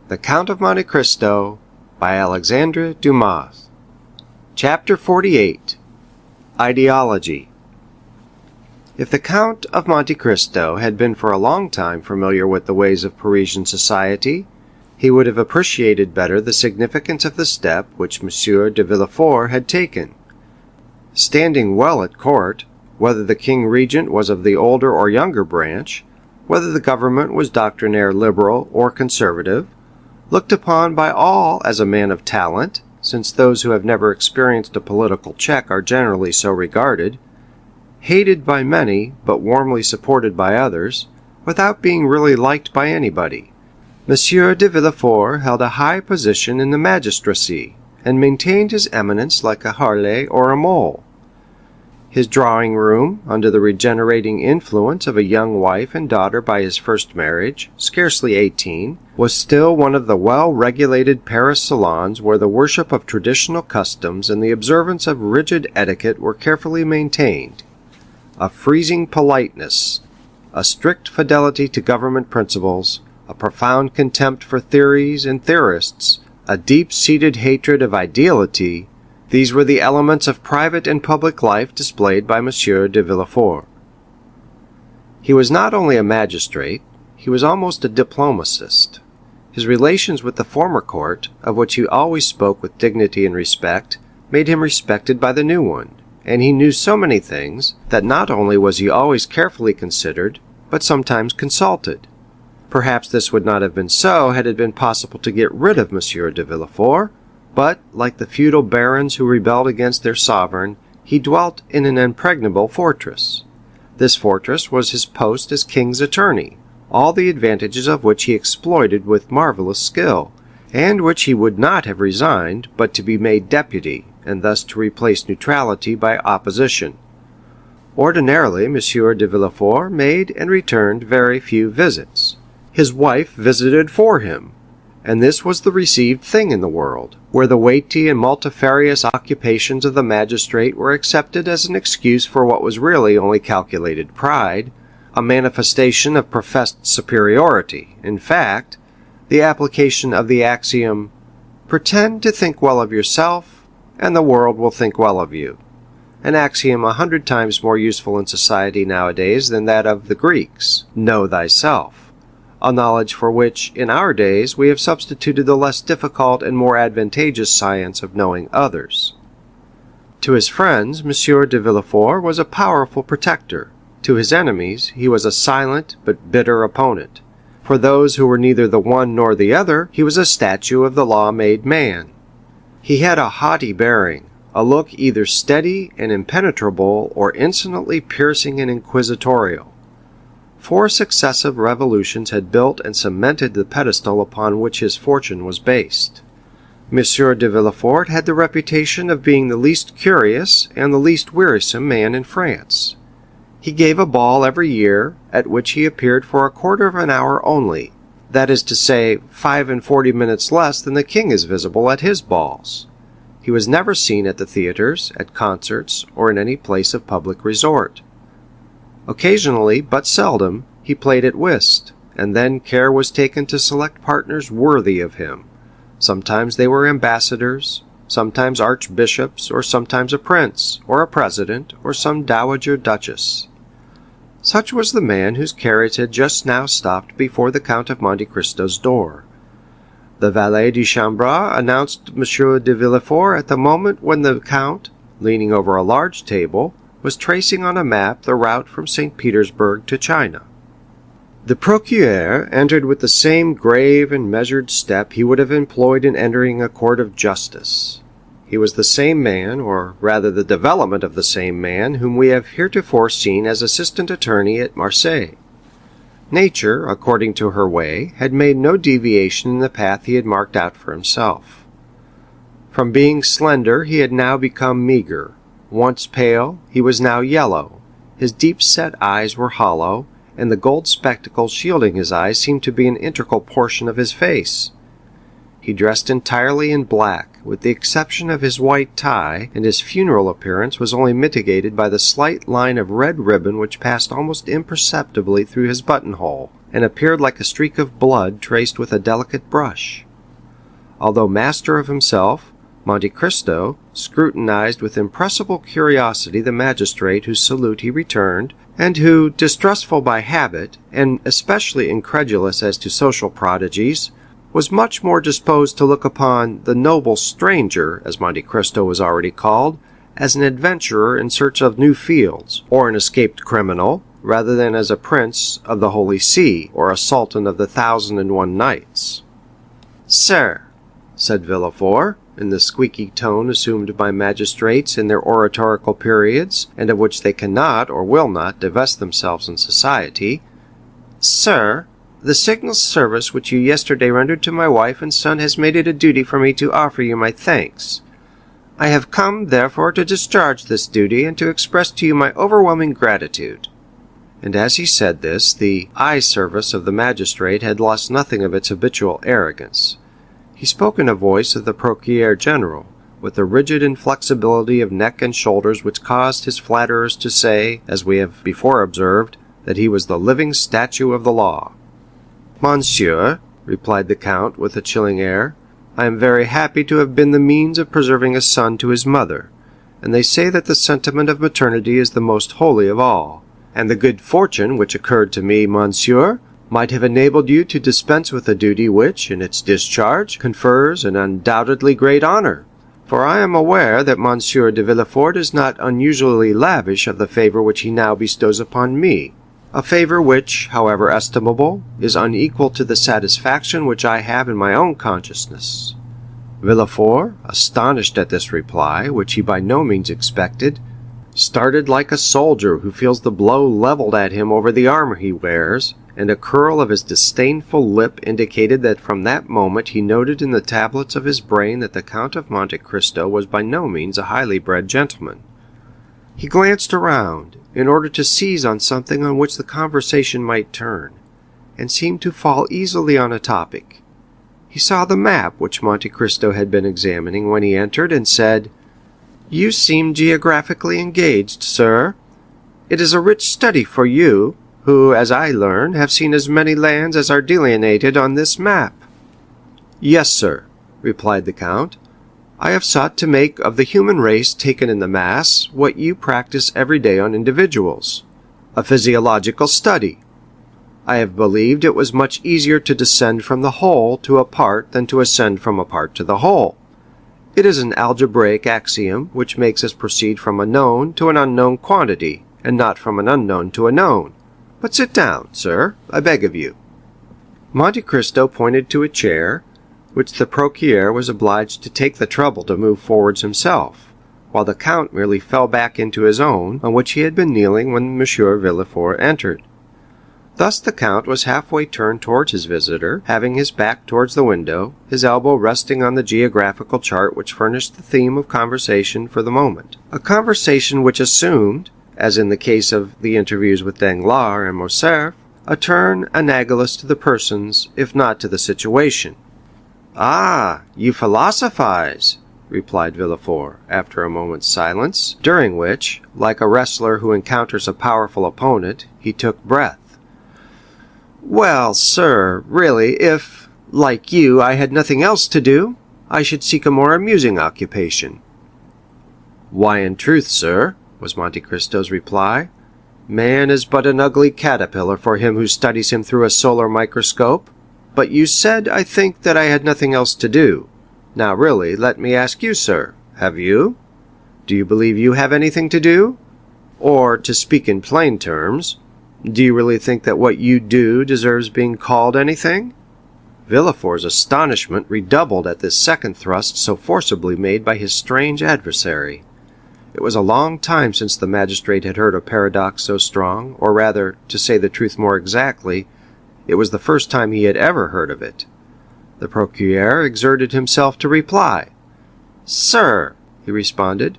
The Count of Monte Cristo by Alexandre Dumas. Chapter 48. Ideology. If the Count of Monte Cristo had been for a long time familiar with the ways of Parisian society, he would have appreciated better the significance of the step which M. de Villefort had taken. Standing well at court, whether the king regent was of the older or younger branch, whether the government was doctrinaire liberal or conservative, looked upon by all as a man of talent, since those who have never experienced a political check are generally so regarded, hated by many, but warmly supported by others, without being really liked by anybody, M. de Villefort held a high position in the magistracy, and maintained his eminence like a harlot or a mole. His drawing-room, under the regenerating influence of a young wife and daughter by his first marriage, scarcely 18, was still one of the well-regulated Paris salons where the worship of traditional customs and the observance of rigid etiquette were carefully maintained. A freezing politeness, a strict fidelity to government principles, a profound contempt for theories and theorists, a deep-seated hatred of ideality, these were the elements of private and public life displayed by M. de Villefort. He was not only a magistrate, he was almost a diplomatist. His relations with the former court, of which he always spoke with dignity and respect, made him respected by the new one, and he knew so many things, that not only was he always carefully considered, but sometimes consulted. Perhaps this would not have been so had it been possible to get rid of M. de Villefort, but, like the feudal barons who rebelled against their sovereign, he dwelt in an impregnable fortress. This fortress was his post as king's attorney, all the advantages of which he exploited with marvelous skill, and which he would not have resigned, but to be made deputy, and thus to replace neutrality by opposition. Ordinarily, M. de Villefort made and returned very few visits. His wife visited for him, and this was the received thing in the world, where the weighty and multifarious occupations of the magistrate were accepted as an excuse for what was really only calculated pride, a manifestation of professed superiority, in fact, the application of the axiom, "Pretend to think well of yourself, and the world will think well of you," an axiom 100 times more useful in society nowadays than that of the Greeks, "Know thyself," a knowledge for which, in our days, we have substituted the less difficult and more advantageous science of knowing others. To his friends, M. de Villefort was a powerful protector. To his enemies, he was a silent but bitter opponent. For those who were neither the one nor the other, he was a statue of the law-made man. He had a haughty bearing, a look either steady and impenetrable or insolently piercing and inquisitorial. 4 successive revolutions had built and cemented the pedestal upon which his fortune was based. M. de Villefort had the reputation of being the least curious and the least wearisome man in France. He gave a ball every year, at which he appeared for a quarter of an hour only, that is to say, 45 minutes less than the king is visible at his balls. He was never seen at the theatres, at concerts, or in any place of public resort. Occasionally, but seldom, he played at whist, and then care was taken to select partners worthy of him. Sometimes they were ambassadors, sometimes archbishops, or sometimes a prince, or a president, or some dowager duchess. Such was the man whose carriage had just now stopped before the Count of Monte Cristo's door. The valet de chambre announced M. de Villefort at the moment when the count, leaning over a large table, was tracing on a map the route from St. Petersburg to China. The procureur entered with the same grave and measured step he would have employed in entering a court of justice. He was the same man, or rather the development of the same man, whom we have heretofore seen as assistant attorney at Marseilles. Nature, according to her way, had made no deviation in the path he had marked out for himself. From being slender he had now become meagre. Once pale, he was now yellow. His deep-set eyes were hollow, and the gold spectacles shielding his eyes seemed to be an integral portion of his face. He dressed entirely in black, with the exception of his white tie, and his funeral appearance was only mitigated by the slight line of red ribbon which passed almost imperceptibly through his buttonhole. and appeared like a streak of blood traced with a delicate brush. Although master of himself, Monte Cristo scrutinized with impressible curiosity the magistrate whose salute he returned, and who, distrustful by habit, and especially incredulous as to social prodigies, was much more disposed to look upon the noble stranger, as Monte Cristo was already called, as an adventurer in search of new fields, or an escaped criminal, rather than as a prince of the Holy See, or a sultan of the 1,001 Nights. "Sir," said Villefort, in the squeaky tone assumed by magistrates in their oratorical periods, and of which they cannot or will not divest themselves in society, "Sir, the signal service which you yesterday rendered to my wife and son has made it a duty for me to offer you my thanks. I have come, therefore, to discharge this duty and to express to you my overwhelming gratitude." And as he said this, the eye service of the magistrate had lost nothing of its habitual arrogance. He spoke in a voice of the procureur general, with a rigid inflexibility of neck and shoulders which caused his flatterers to say, as we have before observed, that he was the living statue of the law. "Monsieur," replied the count with a chilling air, "I am very happy to have been the means of preserving a son to his mother, and they say that the sentiment of maternity is the most holy of all, and the good fortune which occurred to me, monsieur, might have enabled you to dispense with a duty which, in its discharge, confers an undoubtedly great honor, for I am aware that Monsieur de Villefort is not unusually lavish of the favor which he now bestows upon me, a favor which, however estimable, is unequal to the satisfaction which I have in my own consciousness." Villefort, astonished at this reply, which he by no means expected, started like a soldier who feels the blow levelled at him over the armor he wears, and a curl of his disdainful lip indicated that from that moment he noted in the tablets of his brain that the Count of Monte Cristo was by no means a highly bred gentleman. He glanced around, in order to seize on something on which the conversation might turn, and seemed to fall easily on a topic. He saw the map which Monte Cristo had been examining when he entered, and said, "You seem geographically engaged, sir. It is a rich study for you, who, as I learn, have seen as many lands as are delineated on this map." "Yes, sir," replied the count. "I have sought to make of the human race taken in the mass what you practice every day on individuals, a physiological study. I have believed it was much easier to descend from the whole to a part than to ascend from a part to the whole. It is an algebraic axiom which makes us proceed from a known to an unknown quantity, and not from an unknown to a known. But sit down, sir, I beg of you." Monte Cristo pointed to a chair, which the procureur was obliged to take the trouble to move forwards himself, while the count merely fell back into his own, on which he had been kneeling when Monsieur Villefort entered. Thus the count was halfway turned towards his visitor, having his back towards the window, his elbow resting on the geographical chart which furnished the theme of conversation for the moment, a conversation which assumed, as in the case of the interviews with Danglars and Morcerf, a turn analogous to the persons, if not to the situation. "Ah, you philosophize," replied Villefort, after a moment's silence, during which, like a wrestler who encounters a powerful opponent, he took breath. "Well, sir, really, if, like you, I had nothing else to do, I should seek a more amusing occupation." "Why, in truth, sir," was Monte Cristo's reply, "man is but an ugly caterpillar for him who studies him through a solar microscope. But you said, I think, that I had nothing else to do. Now, really, let me ask you, sir, have you? Do you believe you have anything to do? Or, to speak in plain terms, do you really think that what you do deserves being called anything?" Villefort's astonishment redoubled at this second thrust so forcibly made by his strange adversary. It was a long time since the magistrate had heard a paradox so strong, or rather, to say the truth more exactly, it was the first time he had ever heard of it. The procureur exerted himself to reply. "Sir," he responded,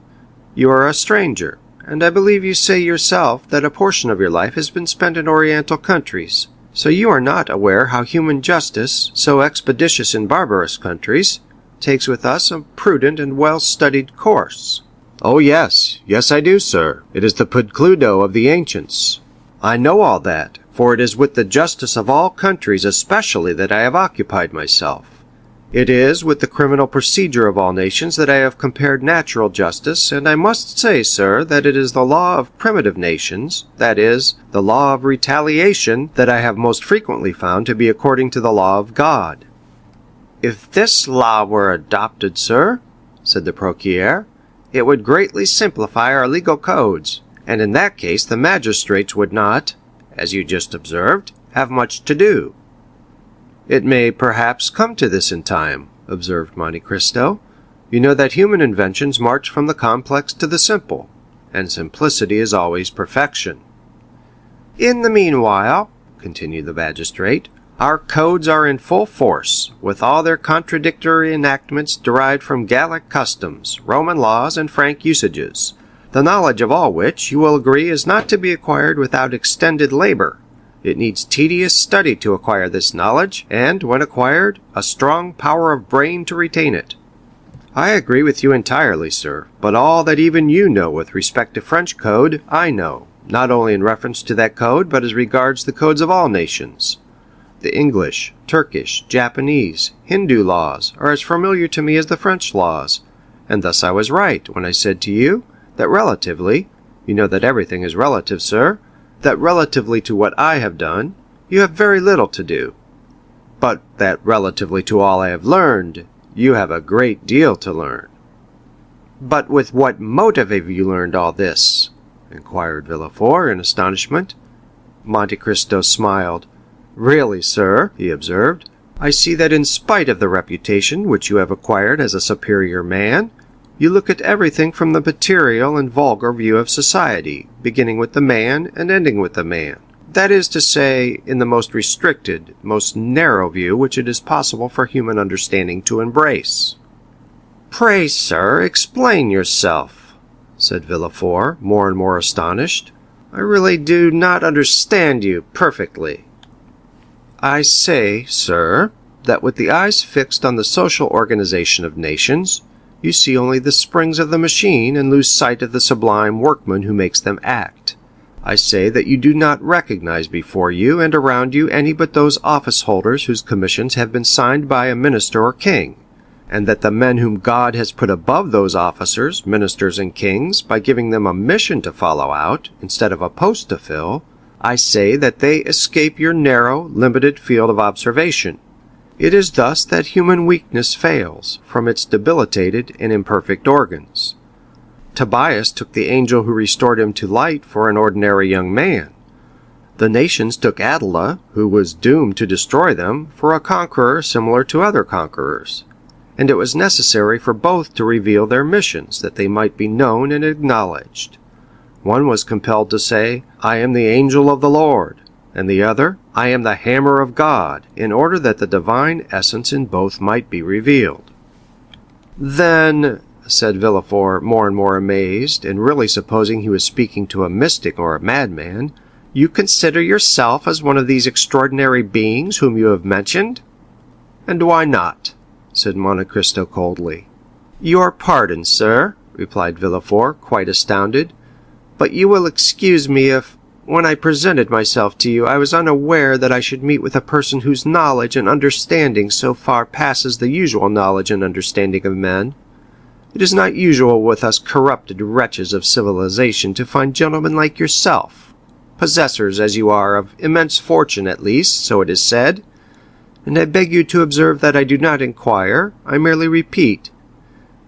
"you are a stranger, and I believe you say yourself that a portion of your life has been spent in Oriental countries, so you are not aware how human justice, so expeditious in barbarous countries, takes with us a prudent and well-studied course." "Oh, yes, yes, I do, sir. It is the pud cludo of the ancients. I know all that, for it is with the justice of all countries especially that I have occupied myself. It is with the criminal procedure of all nations that I have compared natural justice, and I must say, sir, that it is the law of primitive nations, that is, the law of retaliation, that I have most frequently found to be according to the law of God." "If this law were adopted, sir," said the procureur, "it would greatly simplify our legal codes, and in that case the magistrates would not, as you just observed, have much to do." "It may perhaps come to this in time," observed Monte Cristo. "You know that human inventions march from the complex to the simple, and simplicity is always perfection." "In the meanwhile," continued the magistrate, "our codes are in full force, with all their contradictory enactments derived from Gallic customs, Roman laws, and Frank usages, the knowledge of all which, you will agree, is not to be acquired without extended labor. It needs tedious study to acquire this knowledge, and, when acquired, a strong power of brain to retain it." "I agree with you entirely, sir, but all that even you know with respect to French code, I know, not only in reference to that code, but as regards the codes of all nations. The English, Turkish, Japanese, Hindu laws are as familiar to me as the French laws, and thus I was right when I said to you, that relatively, you know that everything is relative, sir, that relatively to what I have done, you have very little to do, but that relatively to all I have learned, you have a great deal to learn." "But with what motive have you learned all this?" inquired Villefort in astonishment. Monte Cristo smiled. "Really, sir," he observed, "I see that in spite of the reputation which you have acquired as a superior man, you look at everything from the material and vulgar view of society, beginning with the man and ending with the man. That is to say, in the most restricted, most narrow view which it is possible for human understanding to embrace." "Pray, sir, explain yourself," said Villefort, more and more astonished. "I really do not understand you perfectly." "I say, sir, that with the eyes fixed on the social organization of nations, you see only the springs of the machine and lose sight of the sublime workman who makes them act. I say that you do not recognize before you and around you any but those office holders whose commissions have been signed by a minister or king, and that the men whom God has put above those officers, ministers, and kings, by giving them a mission to follow out, instead of a post to fill, I say that they escape your narrow, limited field of observation. It is thus that human weakness fails, from its debilitated and imperfect organs. Tobias took the angel who restored him to light for an ordinary young man. The nations took Attila, who was doomed to destroy them, for a conqueror similar to other conquerors. And it was necessary for both to reveal their missions, that they might be known and acknowledged. One was compelled to say, "I am the angel of the Lord," and the other, "I am the hammer of God," in order that the divine essence in both might be revealed. "Then," said Villefort, more and more amazed, and really supposing he was speaking to a mystic or a madman, "you consider yourself as one of these extraordinary beings whom you have mentioned?" "And why not?" said Monte Cristo coldly. "Your pardon, sir," replied Villefort, quite astounded, "but you will excuse me if, when I presented myself to you, I was unaware that I should meet with a person whose knowledge and understanding so far passes the usual knowledge and understanding of men. It is not usual with us corrupted wretches of civilization to find gentlemen like yourself, possessors, as you are, of immense fortune at least, so it is said. And I beg you to observe that I do not inquire, I merely repeat.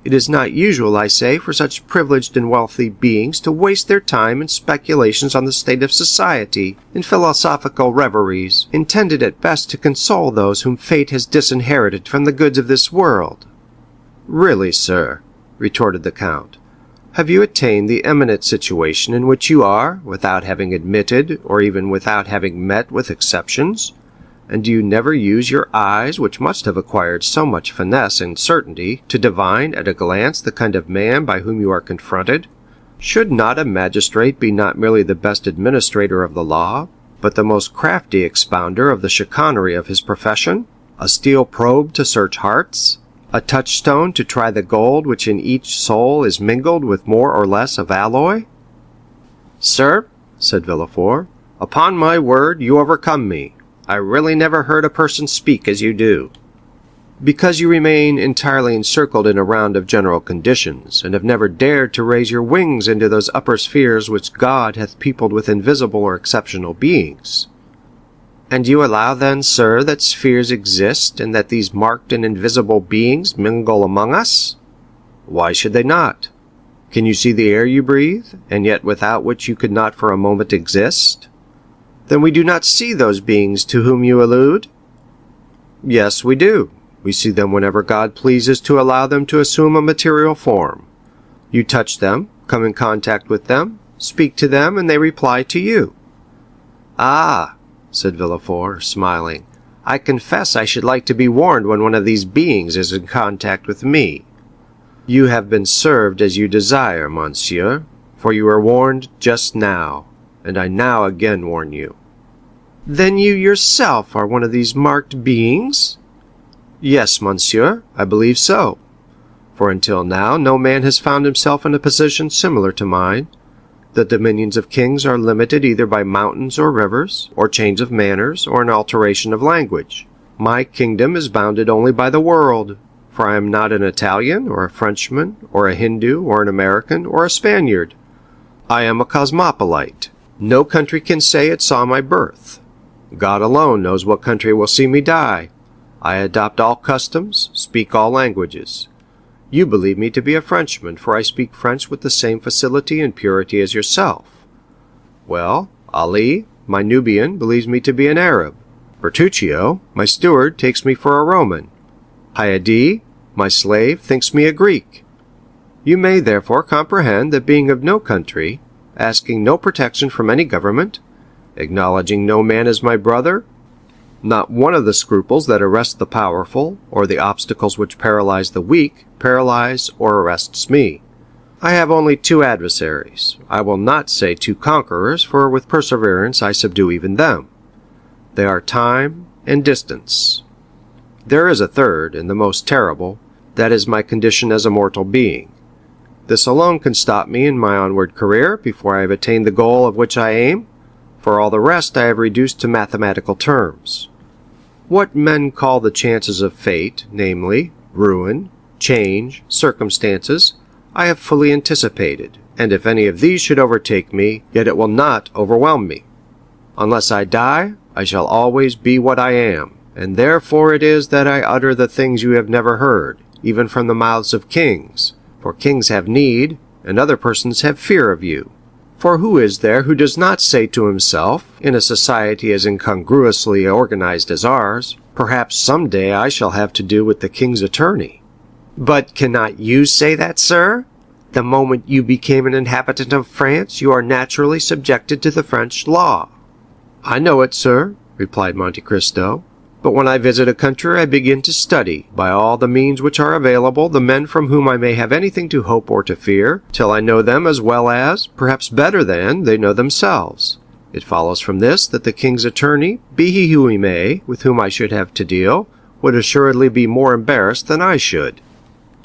It is not usual, I say, for such privileged and wealthy beings to waste their time in speculations on the state of society, in philosophical reveries, intended at best to console those whom fate has disinherited from the goods of this world." "Really, sir," retorted the count, "have you attained the eminent situation in which you are, without having admitted, or even without having met with exceptions? And do you never use your eyes, which must have acquired so much finesse and certainty, to divine at a glance the kind of man by whom you are confronted? Should not a magistrate be not merely the best administrator of the law, but the most crafty expounder of the chicanery of his profession? A steel probe to search hearts? A touchstone to try the gold which in each soul is mingled with more or less of alloy?" "Sir," said Villefort, Upon my word, you overcome me. I really never heard a person speak as you do. Because you remain entirely encircled in a round of general conditions, and have never dared to raise your wings into those upper spheres which God hath peopled with invisible or exceptional beings. And you allow then, sir, that spheres exist, and that these marked and invisible beings mingle among us? Why should they not? Can you see the air you breathe, and yet without which you could not for a moment exist? Then we do not see those beings to whom you allude? Yes, we do. We see them whenever God pleases to allow them to assume a material form. You touch them, come in contact with them, speak to them, and they reply to you. Ah, said Villefort, smiling, I confess I should like to be warned when one of these beings is in contact with me. You have been served as you desire, monsieur, for you were warned just now, and I now again warn you. Then you yourself are one of these marked beings? Yes, monsieur, I believe so. For until now no man has found himself in a position similar to mine. The dominions of kings are limited either by mountains or rivers, or change of manners, or an alteration of language. My kingdom is bounded only by the world, for I am not an Italian, or a Frenchman, or a Hindu, or an American, or a Spaniard. I am a cosmopolite. No country can say it saw my birth. God alone knows what country will see me die. I adopt all customs, speak all languages. You believe me to be a Frenchman, for I speak French with the same facility and purity as yourself. Well, Ali, my Nubian, believes me to be an Arab. Bertuccio, my steward, takes me for a Roman. Haydée, my slave, thinks me a Greek. You may therefore comprehend that being of no country, asking no protection from any government, acknowledging no man as my brother, not one of the scruples that arrest the powerful, or the obstacles which paralyze the weak, paralyze or arrests me. I have only two adversaries. I will not say two conquerors, for with perseverance I subdue even them. They are time and distance. There is a third, and the most terrible, that is my condition as a mortal being. This alone can stop me in my onward career before I have attained the goal of which I aim. For all the rest I have reduced to mathematical terms. What men call the chances of fate, namely, ruin, change, circumstances, I have fully anticipated, and if any of these should overtake me, yet it will not overwhelm me. Unless I die, I shall always be what I am, and therefore it is that I utter the things you have never heard, even from the mouths of kings, for kings have need, and other persons have fear of you. For who is there who does not say to himself, in a society as incongruously organized as ours, perhaps some day I shall have to do with the king's attorney? But cannot you say that, sir? The moment you became an inhabitant of France, you are naturally subjected to the French law. I know it, sir, replied Monte Cristo. But when I visit a country I begin to study, by all the means which are available, the men from whom I may have anything to hope or to fear, till I know them as well as, perhaps better than, they know themselves. It follows from this that the king's attorney, be he who he may, with whom I should have to deal, would assuredly be more embarrassed than I should.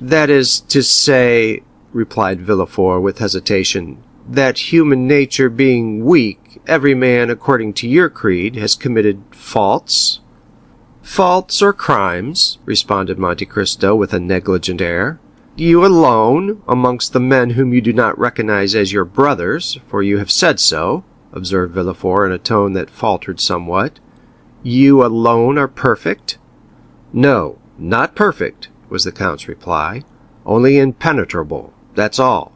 That is to say, replied Villefort with hesitation, that human nature being weak, every man, according to your creed, has committed faults. Faults or crimes, responded Monte Cristo with a negligent air. You alone, amongst the men whom you do not recognize as your brothers, for you have said so, observed Villefort in a tone that faltered somewhat, you alone are perfect? No, not perfect, was the count's reply, only impenetrable, that's all.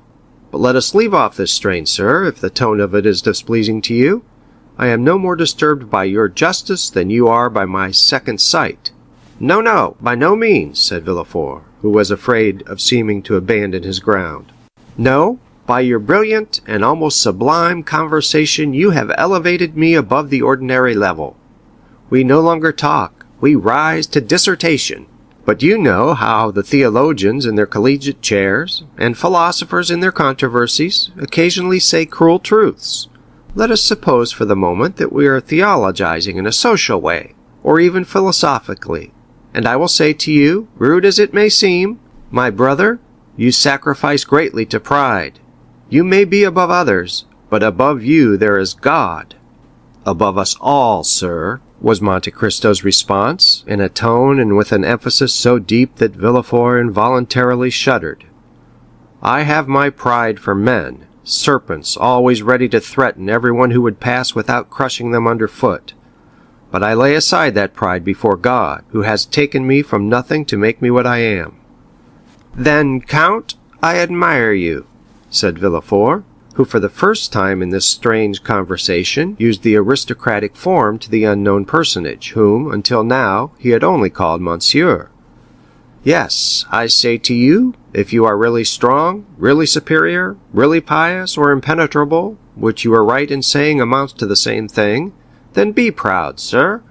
But let us leave off this strain, sir, if the tone of it is displeasing to you. I am no more disturbed by your justice than you are by my second sight. No, no, by no means, said Villefort, who was afraid of seeming to abandon his ground. No, by your brilliant and almost sublime conversation you have elevated me above the ordinary level. We no longer talk, we rise to dissertation. But you know how the theologians in their collegiate chairs, and philosophers in their controversies, occasionally say cruel truths. Let us suppose for the moment that we are theologizing in a social way, or even philosophically, and I will say to you, rude as it may seem, my brother, you sacrifice greatly to pride. You may be above others, but above you there is God. Above us all, sir, was Monte Cristo's response, in a tone and with an emphasis so deep that Villefort involuntarily shuddered. I have my pride for men, serpents always ready to threaten everyone who would pass without crushing them underfoot. But I lay aside that pride before God, who has taken me from nothing to make me what I am. Then, Count, I admire you, said Villefort, who for the first time in this strange conversation used the aristocratic form to the unknown personage, whom, until now, he had only called Monsieur. Yes, I say to you, if you are really strong, really superior, really pious, or impenetrable, which you are right in saying amounts to the same thing, then be proud, sir,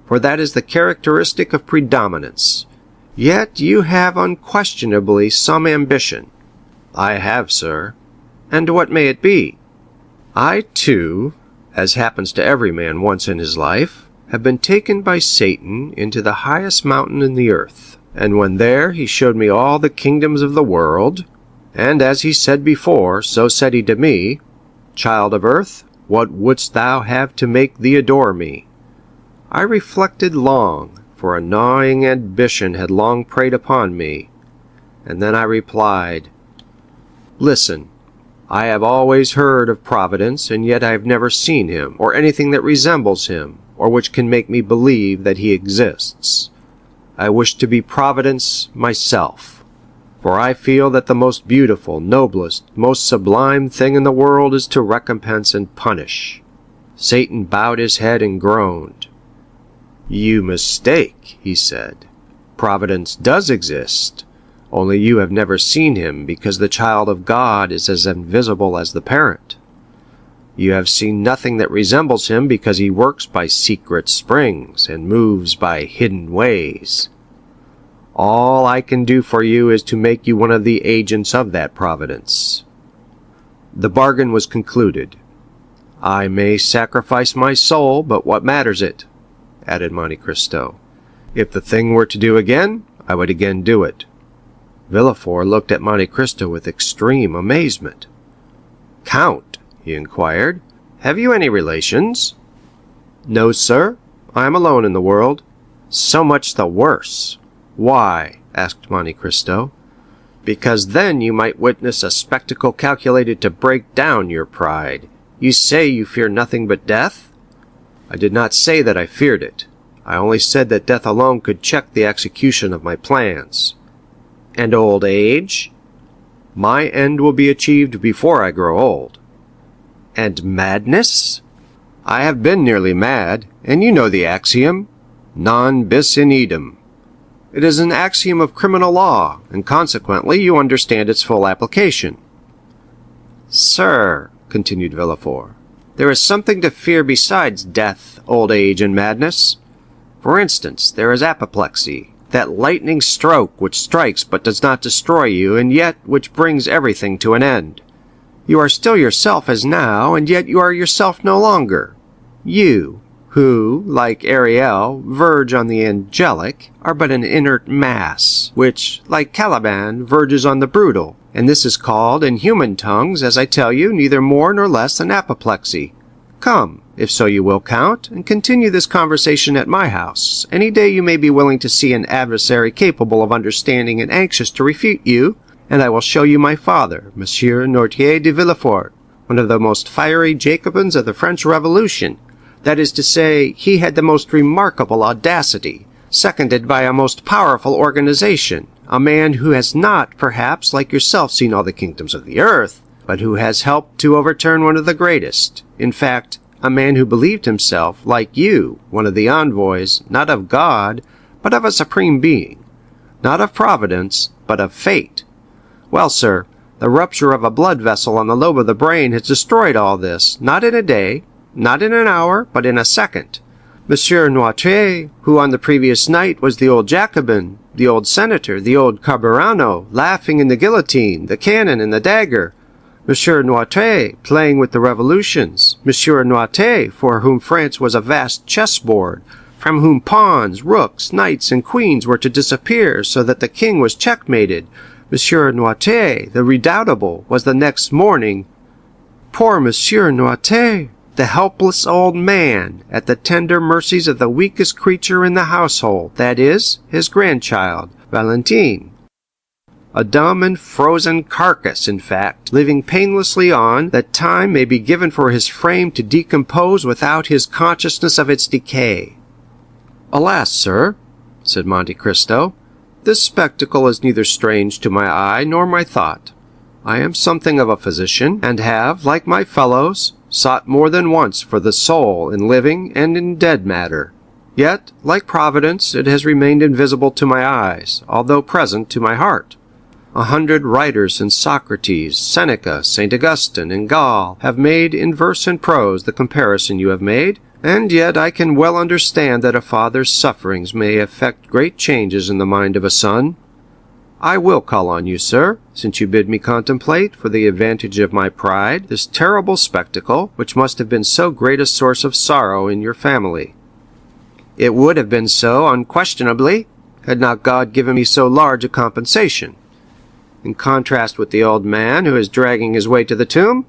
for that is the characteristic of predominance. Yet you have unquestionably some ambition. I have, sir. And what may it be? I, too, as happens to every man once in his life, have been taken by Satan into the highest mountain in the earth, and when there he showed me all the kingdoms of the world, and as he said before, so said he to me, Child of earth, what wouldst thou have to make thee adore me? I reflected long, for a gnawing ambition had long preyed upon me, and then I replied, Listen, I have always heard of Providence, and yet I have never seen him, or anything that resembles him, or which can make me believe that he exists. I wish to be Providence myself, for I feel that the most beautiful, noblest, most sublime thing in the world is to recompense and punish. Satan bowed his head and groaned. You mistake, he said. Providence does exist. Only you have never seen him, because the child of God is as invisible as the parent. You have seen nothing that resembles him, because he works by secret springs, and moves by hidden ways. All I can do for you is to make you one of the agents of that providence. The bargain was concluded. I may sacrifice my soul, but what matters it? Added Monte Cristo. If the thing were to do again, I would again do it. Villefort looked at Monte Cristo with extreme amazement. Count, he inquired, have you any relations? No, sir, I am alone in the world. So much the worse. Why? Asked Monte Cristo. Because then you might witness a spectacle calculated to break down your pride. You say you fear nothing but death? I did not say that I feared it. I only said that death alone could check the execution of my plans. And old age? My end will be achieved before I grow old. And madness? I have been nearly mad, and you know the axiom, non bis in idem. It is an axiom of criminal law, and consequently you understand its full application. Sir, continued Villefort, there is something to fear besides death, old age, and madness. For instance, there is apoplexy, that lightning stroke which strikes but does not destroy you, and yet which brings everything to an end. You are still yourself as now, and yet you are yourself no longer. You, who, like Ariel, verge on the angelic, are but an inert mass, which, like Caliban, verges on the brutal, and this is called, in human tongues, as I tell you, neither more nor less than apoplexy. Come, if so you will, Count, and continue this conversation at my house. Any day you may be willing to see an adversary capable of understanding and anxious to refute you, and I will show you my father, Monsieur Noirtier de Villefort, one of the most fiery Jacobins of the French Revolution. That is to say, he had the most remarkable audacity, seconded by a most powerful organization, a man who has not, perhaps, like yourself, seen all the kingdoms of the earth, but who has helped to overturn one of the greatest. In fact, a man who believed himself, like you, one of the envoys, not of God, but of a supreme being, not of Providence, but of fate. Well, sir, the rupture of a blood vessel on the lobe of the brain has destroyed all this, not in a day, not in an hour, but in a second. Monsieur Noirtier, who on the previous night was the old Jacobin, the old senator, the old Carburano, laughing in the guillotine, the cannon, and the dagger, Monsieur Noirtier, playing with the revolutions, Monsieur Noirtier, for whom France was a vast chessboard, from whom pawns, rooks, knights, and queens were to disappear, so that the king was checkmated. Monsieur Noirtier, the redoubtable, was the next morning. Poor Monsieur Noirtier, the helpless old man at the tender mercies of the weakest creature in the household, that is, his grandchild, Valentine. A dumb and frozen carcass, in fact, living painlessly on, that time may be given for his frame to decompose without his consciousness of its decay. Alas, sir, said Monte Cristo, this spectacle is neither strange to my eye nor my thought. I am something of a physician, and have, like my fellows, sought more than once for the soul in living and in dead matter. Yet, like Providence, it has remained invisible to my eyes, although present to my heart. 100 writers since Socrates, Seneca, St. Augustine, and Gall have made in verse and prose the comparison you have made, and yet I can well understand that a father's sufferings may effect great changes in the mind of a son. I will call on you, sir, since you bid me contemplate, for the advantage of my pride, this terrible spectacle, which must have been so great a source of sorrow in your family. It would have been so, unquestionably, had not God given me so large a compensation. In contrast with the old man who is dragging his way to the tomb,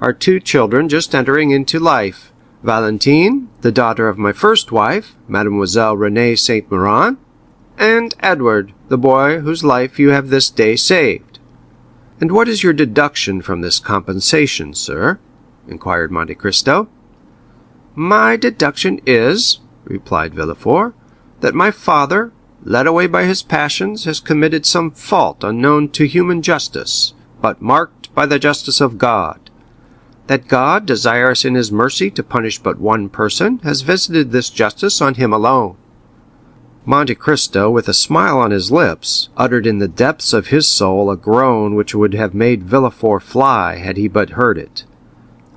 are 2 children just entering into life, Valentine, the daughter of my first wife, Mademoiselle Renée Saint-Méran, and Edward, the boy whose life you have this day saved. And what is your deduction from this compensation, sir? inquired Monte Cristo. My deduction is, replied Villefort, that my father, led away by his passions, has committed some fault unknown to human justice, but marked by the justice of God. That God, desirous in his mercy to punish but one person, has visited this justice on him alone. Monte Cristo, with a smile on his lips, uttered in the depths of his soul a groan which would have made Villefort fly had he but heard it.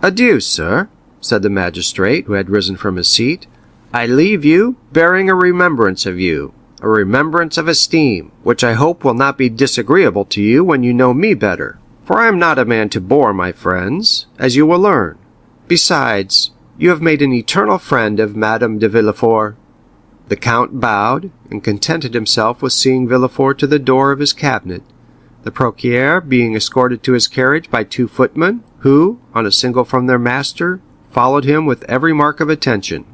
"Adieu, sir," said the magistrate, who had risen from his seat. "I leave you, bearing a remembrance of you, a remembrance of esteem, which I hope will not be disagreeable to you when you know me better, for I am not a man to bore my friends, as you will learn. Besides, you have made an eternal friend of Madame de Villefort." The count bowed, and contented himself with seeing Villefort to the door of his cabinet, the procureur being escorted to his carriage by 2 footmen, who, on a signal from their master, followed him with every mark of attention.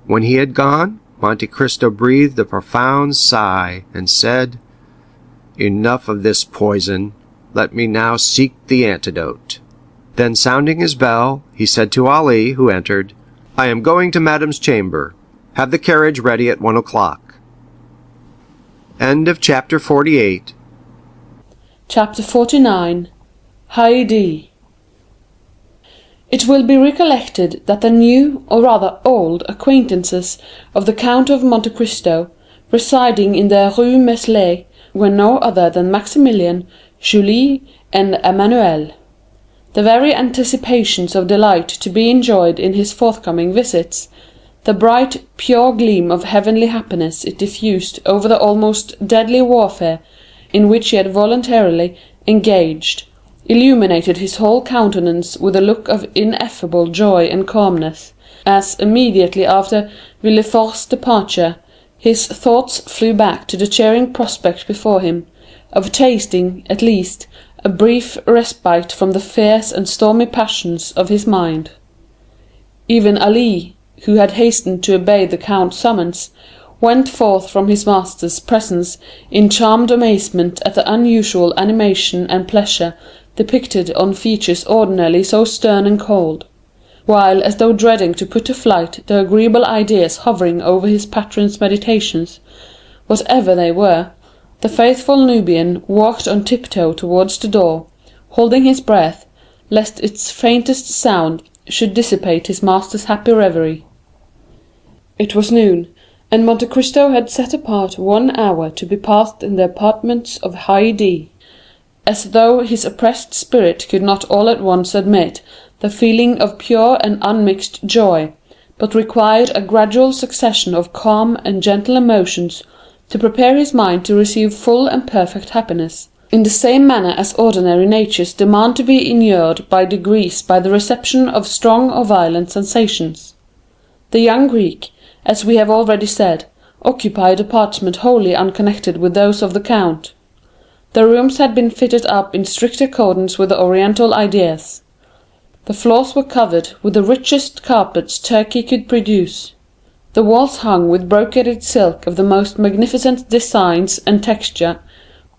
When he had gone, Monte Cristo breathed a profound sigh, and said, "Enough of this poison, let me now seek the antidote." Then sounding his bell, he said to Ali, who entered, "I am going to Madame's chamber. Have the carriage ready at 1 o'clock." End of chapter 48. Chapter 49. Haydée. It will be recollected that the new, or rather old, acquaintances of the Count of Monte Cristo, residing in the Rue Meslay, were no other than Maximilian, Julie, and Emmanuel. The very anticipations of delight to be enjoyed in his forthcoming visits, the bright, pure gleam of heavenly happiness it diffused over the almost deadly warfare in which he had voluntarily engaged, illuminated his whole countenance with a look of ineffable joy and calmness, as, immediately after Villefort's departure, his thoughts flew back to the cheering prospect before him, of tasting, at least, a brief respite from the fierce and stormy passions of his mind. Even Ali, who had hastened to obey the count's summons, went forth from his master's presence in charmed amazement at the unusual animation and pleasure depicted on features ordinarily so stern and cold, while, as though dreading to put to flight the agreeable ideas hovering over his patron's meditations, whatever they were, the faithful Nubian walked on tiptoe towards the door, holding his breath, lest its faintest sound should dissipate his master's happy reverie. It was noon, and Monte Cristo had set apart 1 hour to be passed in the apartments of Haydée, as though his oppressed spirit could not all at once admit the feeling of pure and unmixed joy, but required a gradual succession of calm and gentle emotions to prepare his mind to receive full and perfect happiness, in the same manner as ordinary natures demand to be inured by degrees by the reception of strong or violent sensations. The young Greek, as we have already said, occupied a apartment wholly unconnected with those of the count. The rooms had been fitted up in strict accordance with the Oriental ideas. The floors were covered with the richest carpets Turkey could produce. The walls hung with brocaded silk of the most magnificent designs and texture,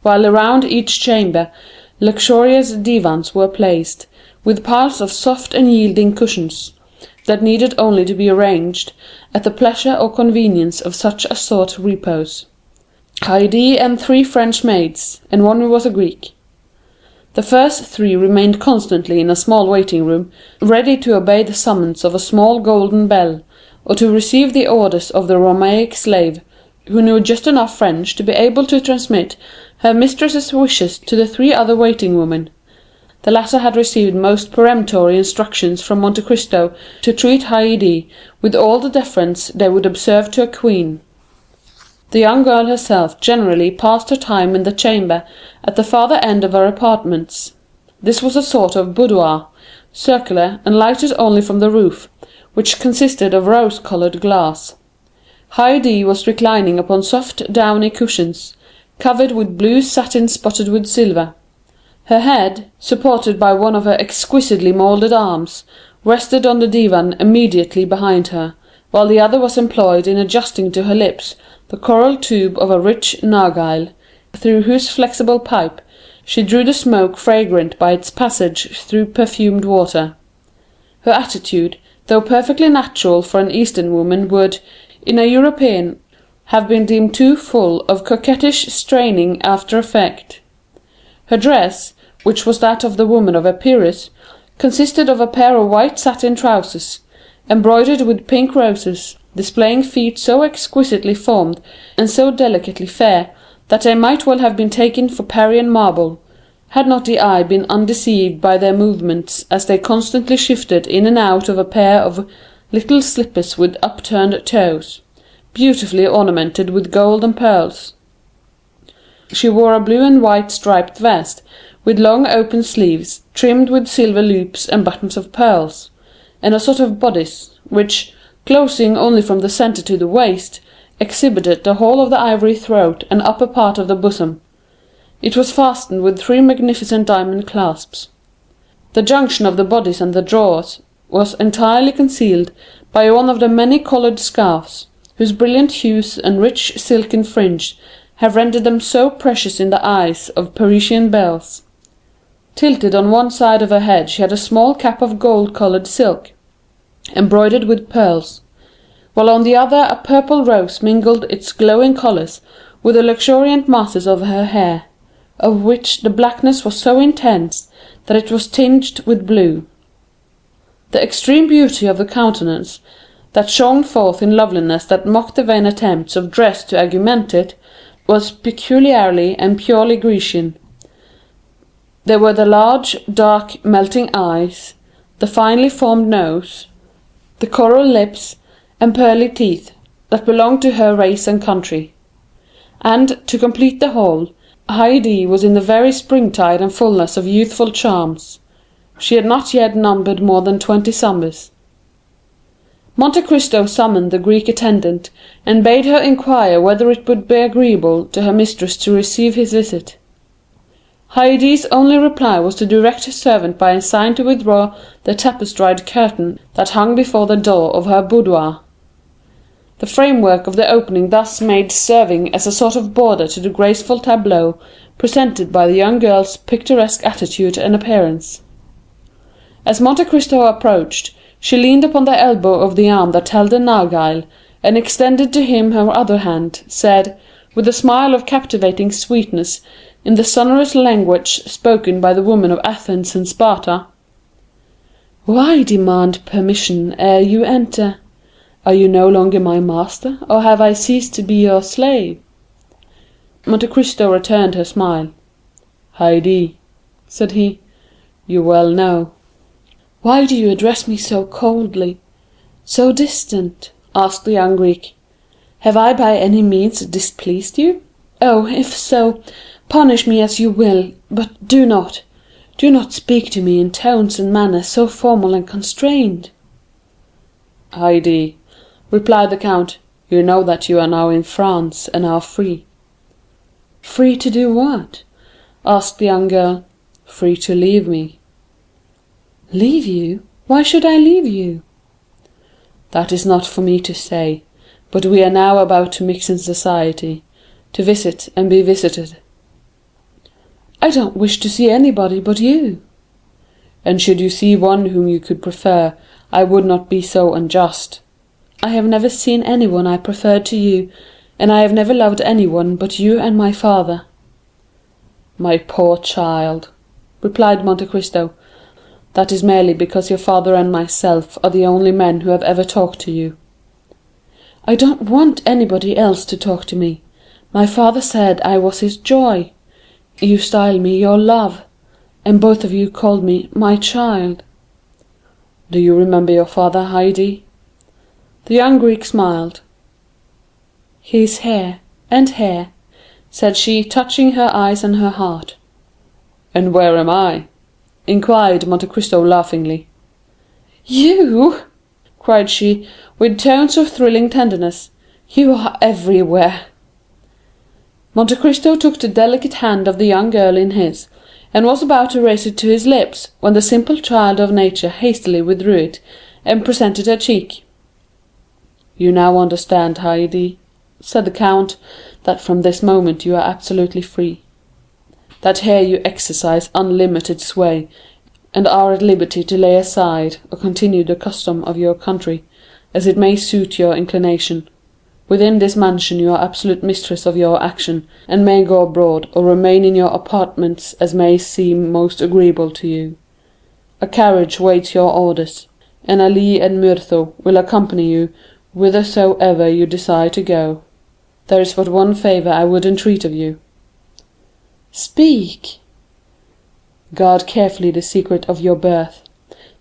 while around each chamber luxurious divans were placed, with piles of soft and yielding cushions, that needed only to be arranged at the pleasure or convenience of such as sought repose. Haydée and 3 French maids, and one who was a Greek. The first 3 remained constantly in a small waiting-room, ready to obey the summons of a small golden bell, or to receive the orders of the Romaic slave, who knew just enough French to be able to transmit her mistress's wishes to the 3 other waiting-women. The latter had received most peremptory instructions from Monte Cristo to treat Haydée with all the deference they would observe to a queen. The young girl herself generally passed her time in the chamber at the farther end of her apartments. This was a sort of boudoir, circular, and lighted only from the roof, which consisted of rose-coloured glass. Haydée was reclining upon soft downy cushions, covered with blue satin spotted with silver. Her head, supported by one of her exquisitely moulded arms, rested on the divan immediately behind her, while the other was employed in adjusting to her lips the coral tube of a rich narghile, through whose flexible pipe she drew the smoke fragrant by its passage through perfumed water. Her attitude, though perfectly natural for an Eastern woman, would, in a European, have been deemed too full of coquettish straining after effect. Her dress, which was that of the woman of Epirus, consisted of a pair of white satin trousers, embroidered with pink roses, displaying feet so exquisitely formed and so delicately fair that they might well have been taken for Parian marble, had not the eye been undeceived by their movements as they constantly shifted in and out of a pair of little slippers with upturned toes, beautifully ornamented with gold and pearls. She wore a blue and white striped vest, with long open sleeves, trimmed with silver loops and buttons of pearls, and a sort of bodice, which, closing only from the centre to the waist, exhibited the whole of the ivory throat and upper part of the bosom. It was fastened with 3 magnificent diamond clasps. The junction of the bodice and the drawers was entirely concealed by one of the many-coloured scarfs, whose brilliant hues and rich silken fringe have rendered them so precious in the eyes of Parisian belles. Tilted on one side of her head she had a small cap of gold-coloured silk, embroidered with pearls, while on the other a purple rose mingled its glowing colours with the luxuriant masses of her hair, of which the blackness was so intense that it was tinged with blue. The extreme beauty of the countenance, that shone forth in loveliness that mocked the vain attempts of dress to augment it, was peculiarly and purely Grecian. There were the large, dark, melting eyes, the finely formed nose, the coral lips, and pearly teeth, that belonged to her race and country. And, to complete the whole, Haydée was in the very springtide and fullness of youthful charms. She had not yet numbered more than 20 summers. Monte Cristo summoned the Greek attendant, and bade her inquire whether it would be agreeable to her mistress to receive his visit. Haydée's only reply was to direct her servant by a sign to withdraw the tapestried curtain that hung before the door of her boudoir. The framework of the opening thus made serving as a sort of border to the graceful tableau presented by the young girl's picturesque attitude and appearance. As Monte Cristo approached, she leaned upon the elbow of the arm that held the narghile, and extended to him her other hand, said, with a smile of captivating sweetness, in the sonorous language spoken by the women of Athens and Sparta: "Why demand permission ere you enter? Are you no longer my master, or have I ceased to be your slave?" Monte Cristo returned her smile. "Haydée," said he, "you well know." "Why do you address me so coldly, so distant?" asked the young Greek. "Have I by any means displeased you? Oh, if so, punish me as you will, but do not speak to me in tones and manner so formal and constrained." "Haydée," replied the count, "you know that you are now in France, and are free." "Free to do what?" asked the young girl. "Free to leave me." Leave you? Why should I leave you? That is not for me to say, but we are now about to mix in society, to visit and be visited. I don't wish to see anybody but you. And should you see one whom you could prefer, I would not be so unjust. I have never seen anyone I preferred to you, and I have never loved anyone but you and my father. My poor child, replied Monte Cristo, that is merely because your father and myself are the only men who have ever talked to you. I don't want anybody else to talk to me. My father said I was his joy. You style me your love, and both of you called me my child. Do you remember your father, Haydée? The young Greek smiled. He is here, and here, said she, touching her eyes and her heart. And where am I? Inquired Monte Cristo laughingly. You! Cried she, with tones of thrilling tenderness. You are everywhere. Monte Cristo took the delicate hand of the young girl in his, and was about to raise it to his lips, when the simple child of nature hastily withdrew it, and presented her cheek. You now understand, Haydée, said the Count, that from this moment you are absolutely free. That here you exercise unlimited sway, and are at liberty to lay aside or continue the custom of your country, as it may suit your inclination. Within this mansion you are absolute mistress of your action, and may go abroad or remain in your apartments as may seem most agreeable to you. A carriage waits your orders, and Ali and Myrtho will accompany you whithersoever you desire to go. There is but one favour I would entreat of you. Speak. Guard carefully the secret of your birth.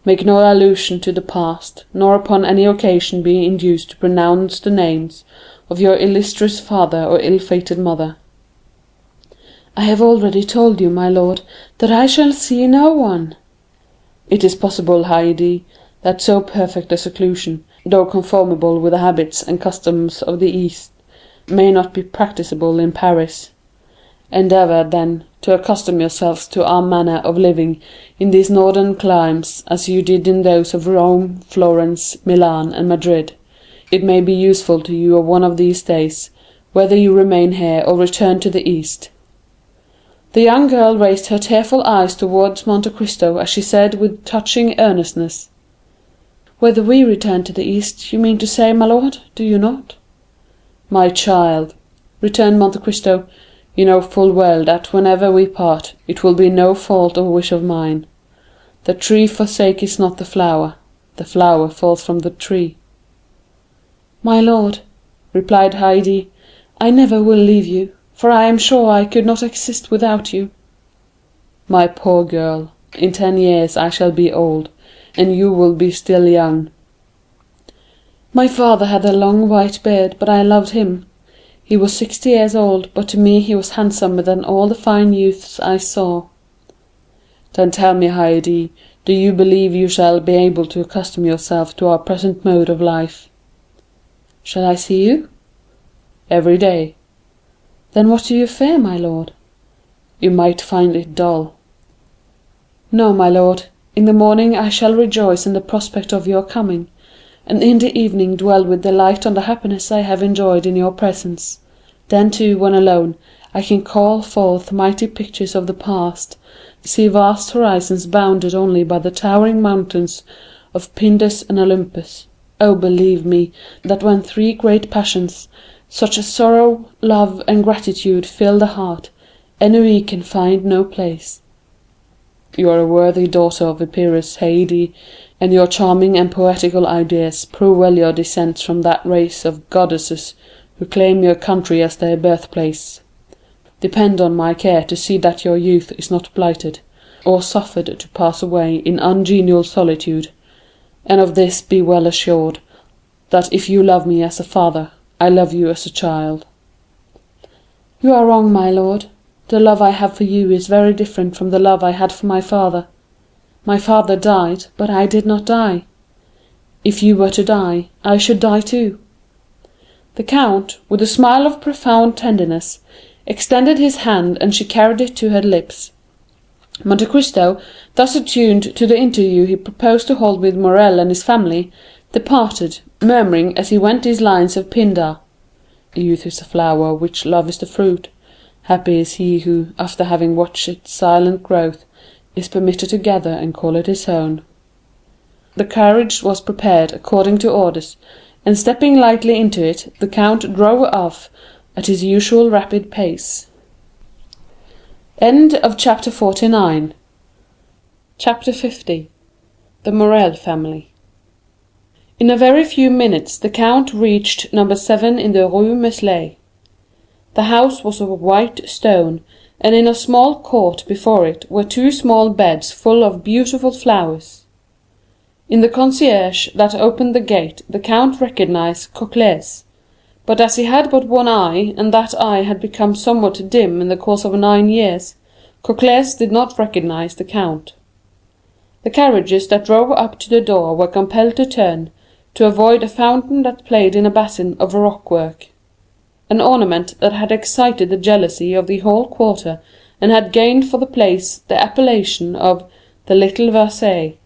Make no allusion to the past, nor upon any occasion be induced to pronounce the names of your illustrious father or ill-fated mother. I have already told you, my lord, that I shall see no one. It is possible, Haydée, that so perfect a seclusion, though conformable with the habits and customs of the East, may not be practicable in Paris. Endeavour, then, to accustom yourselves to our manner of living in these northern climes, as you did in those of Rome, Florence, Milan, and Madrid. It may be useful to you one of these days, whether you remain here or return to the East. The young girl raised her tearful eyes towards Monte Cristo as she said with touching earnestness, "Whether we return to the East, you mean to say, my lord, do you not?" "My child," returned Monte Cristo, "you know full well that whenever we part, it will be no fault or wish of mine. The tree forsakes not the flower falls from the tree." "My lord," replied Haydée, "I never will leave you, for I am sure I could not exist without you." "My poor girl, in 10 years I shall be old, and you will be still young." "My father had a long white beard, but I loved him. He was 60 years old, but to me he was handsomer than all the fine youths I saw." "Then tell me, Haydée, do you believe you shall be able to accustom yourself to our present mode of life?" "Shall I see you?" "Every day." "Then what do you fear, my lord?" "You might find it dull." "No, my lord, in the morning I shall rejoice in the prospect of your coming, and in the evening dwell with delight on the happiness I have enjoyed in your presence. Then too, when alone, I can call forth mighty pictures of the past, see vast horizons bounded only by the towering mountains of Pindus and Olympus. Oh, believe me, that when 3 great passions, such as sorrow, love, and gratitude, fill the heart, ennui can find no place." "You are a worthy daughter of Epirus, Haydée, and your charming and poetical ideas prove well your descent from that race of goddesses who claim your country as their birthplace. Depend on my care to see that your youth is not blighted, or suffered to pass away in ungenial solitude, and of this be well assured, that if you love me as a father, I love you as a child." "You are wrong, my lord. The love I have for you is very different from the love I had for my father. My father died, but I did not die. If you were to die, I should die too." The count, with a smile of profound tenderness, extended his hand, and she carried it to her lips. Monte Cristo, thus attuned to the interview he proposed to hold with Morrel and his family, departed, murmuring as he went these lines of Pindar: "Youth is a flower, which love is the fruit. Happy is he who, after having watched its silent growth, is permitted to gather and call it his own." The carriage was prepared according to orders, and stepping lightly into it, the count drove off at his usual rapid pace. End of chapter 49. Chapter 50. The Morrel Family. In a very few minutes the count reached number 7 in the Rue Meslay. The house was of white stone, and in a small court before it were 2 small beds full of beautiful flowers. In the concierge that opened the gate the count recognized Cocles, but as he had but one eye, and that eye had become somewhat dim in the course of 9 years, Cocles did not recognize the count. The carriages that drove up to the door were compelled to turn, to avoid a fountain that played in a basin of rockwork, an ornament that had excited the jealousy of the whole quarter, and had gained for the place the appellation of the Little Versailles.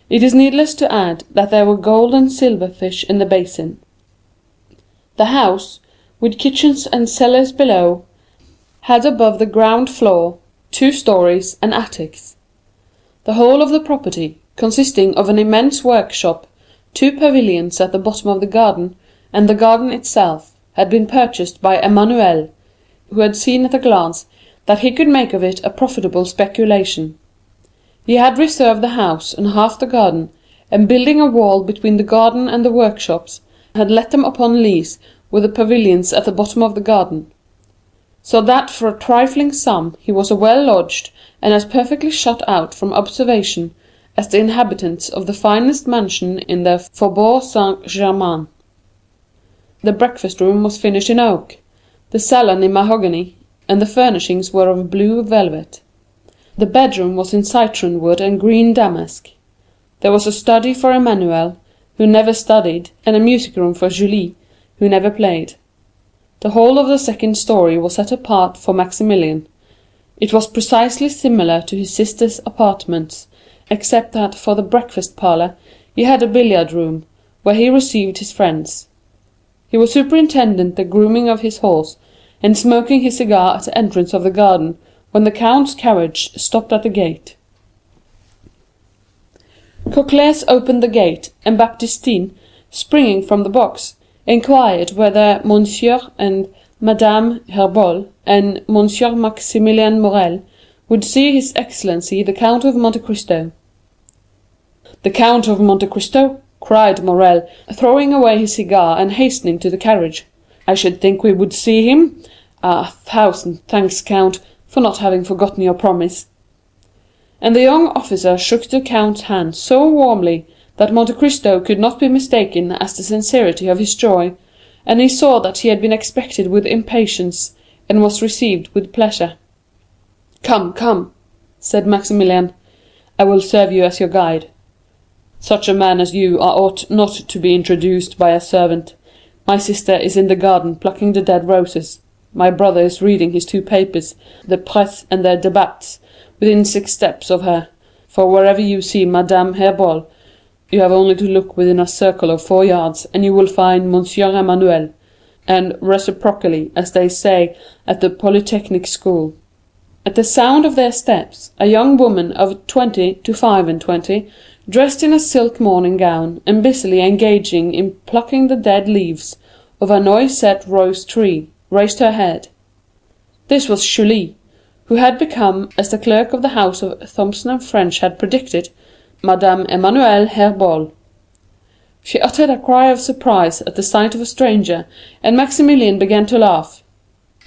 It is needless to add that there were gold and silver fish in the basin. The house, with kitchens and cellars below, had above the ground floor 2 stories and attics. The whole of the property, consisting of an immense workshop, 2 pavilions at the bottom of the garden, and the garden itself, had been purchased by Emmanuel, who had seen at a glance that he could make of it a profitable speculation. He had reserved the house and half the garden, and building a wall between the garden and the workshops, had let them upon lease with the pavilions at the bottom of the garden. So that for a trifling sum he was as well lodged and as perfectly shut out from observation as the inhabitants of the finest mansion in the Faubourg Saint-Germain. The breakfast room was finished in oak, the salon in mahogany, and the furnishings were of blue velvet. The bedroom was in citron wood and green damask. There was a study for Emmanuel, who never studied, and a music room for Julie, who never played. The whole of the second story was set apart for Maximilian. It was precisely similar to his sister's apartments, except that for the breakfast parlour he had a billiard room, where he received his friends. He was superintending the grooming of his horse, and smoking his cigar at the entrance of the garden, when the count's carriage stopped at the gate. Cocles opened the gate, and Baptistine, springing from the box, inquired whether Monsieur and Madame Herbault and Monsieur Maximilien Morrel would see His Excellency the Count of Monte Cristo. "The Count of Monte Cristo?" cried Morrel, throwing away his cigar and hastening to the carriage. "I should think we would see him. Ah, 1,000 thanks, Count, for not having forgotten your promise." And the young officer shook the count's hand so warmly that Monte Cristo could not be mistaken as the sincerity of his joy, and he saw that he had been expected with impatience, and was received with pleasure. "Come, come," said Maximilian, "I will serve you as your guide. Such a man as you ought not to be introduced by a servant. My sister is in the garden plucking the dead roses. My brother is reading his 2 papers, the Presse and the Débats, within 6 steps of her, for wherever you see Madame Herbault, you have only to look within a circle of 4 yards, and you will find Monsieur Emmanuel, and reciprocally, as they say at the Polytechnic School." At the sound of their steps, a young woman of 20 to 25, dressed in a silk morning gown, and busily engaging in plucking the dead leaves of a noisette rose tree, raised her head. This was Julie, who had become, as the clerk of the house of Thomson and French had predicted, Madame Emmanuel Herbault. She uttered a cry of surprise at the sight of a stranger, and Maximilian began to laugh.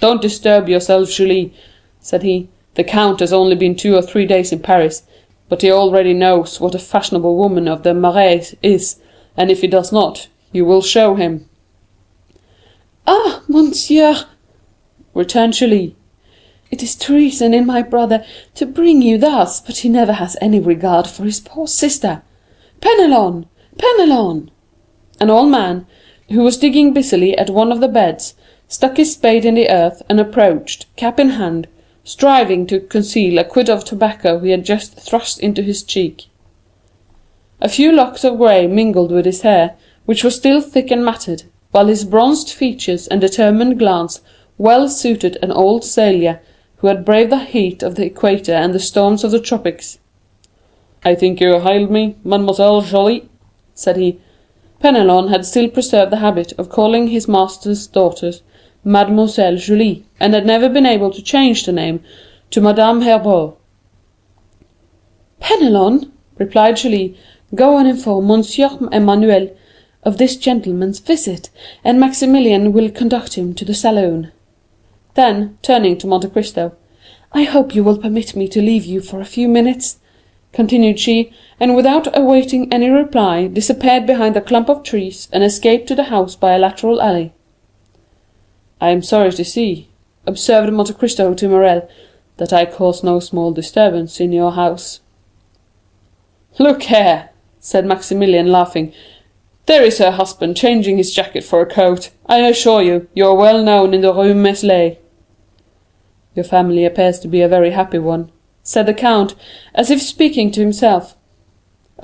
"Don't disturb yourself, Julie," said he. "The count has only been 2 or 3 days in Paris, but he already knows what a fashionable woman of the Marais is, and if he does not, you will show him." "Ah, monsieur," returned Julie, "it is treason in my brother to bring you thus, but he never has any regard for his poor sister. Penelon! Penelon!" An old man, who was digging busily at one of the beds, stuck his spade in the earth, and approached, cap in hand, striving to conceal a quid of tobacco he had just thrust into his cheek. A few locks of grey mingled with his hair, which was still thick and matted, while his bronzed features and determined glance well suited an old sailor who had braved the heat of the equator and the storms of the tropics. "I think you hailed me, Mademoiselle Jolie," said he. Penelon had still preserved the habit of calling his master's daughters Mademoiselle Julie, and had never been able to change the name to Madame Herbault. "Penelon," replied Julie, "go and inform Monsieur Emmanuel of this gentleman's visit, and Maximilian will conduct him to the saloon." Then, turning to Monte Cristo, "I hope you will permit me to leave you for a few minutes," continued she, and without awaiting any reply, disappeared behind a clump of trees, and escaped to the house by a lateral alley. "I am sorry to see," observed Monte Cristo to Morrel, "that I cause no small disturbance in your house." "Look here," said Maximilian, laughing, "there is her husband changing his jacket for a coat. I assure you, you are well known in the Rue Meslay." "Your family appears to be a very happy one," said the count, as if speaking to himself.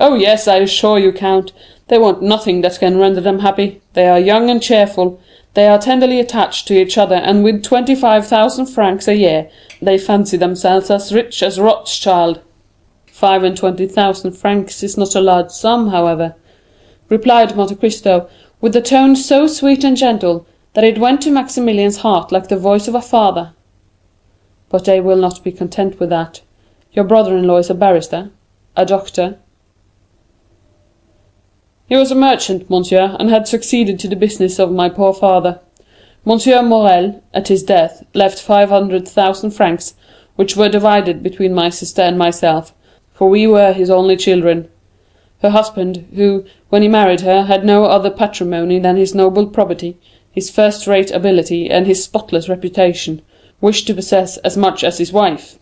"Oh yes, I assure you, count, they want nothing that can render them happy. They are young and cheerful, they are tenderly attached to each other, and with 25,000 francs a year, they fancy themselves as rich as Rothschild." "25,000 francs is not a large sum, however," replied Monte Cristo, with a tone so sweet and gentle that it went to Maximilian's heart like the voice of a father. "But they will not be content with that. Your brother-in-law is a barrister? A doctor?" "He was a merchant, monsieur, and had succeeded to the business of my poor father. Monsieur Morrel, at his death, left 500,000 francs, which were divided between my sister and myself, for we were his only children. Her husband, who, when he married her, had no other patrimony than his noble probity, his first-rate ability, and his spotless reputation, wished to possess as much as his wife.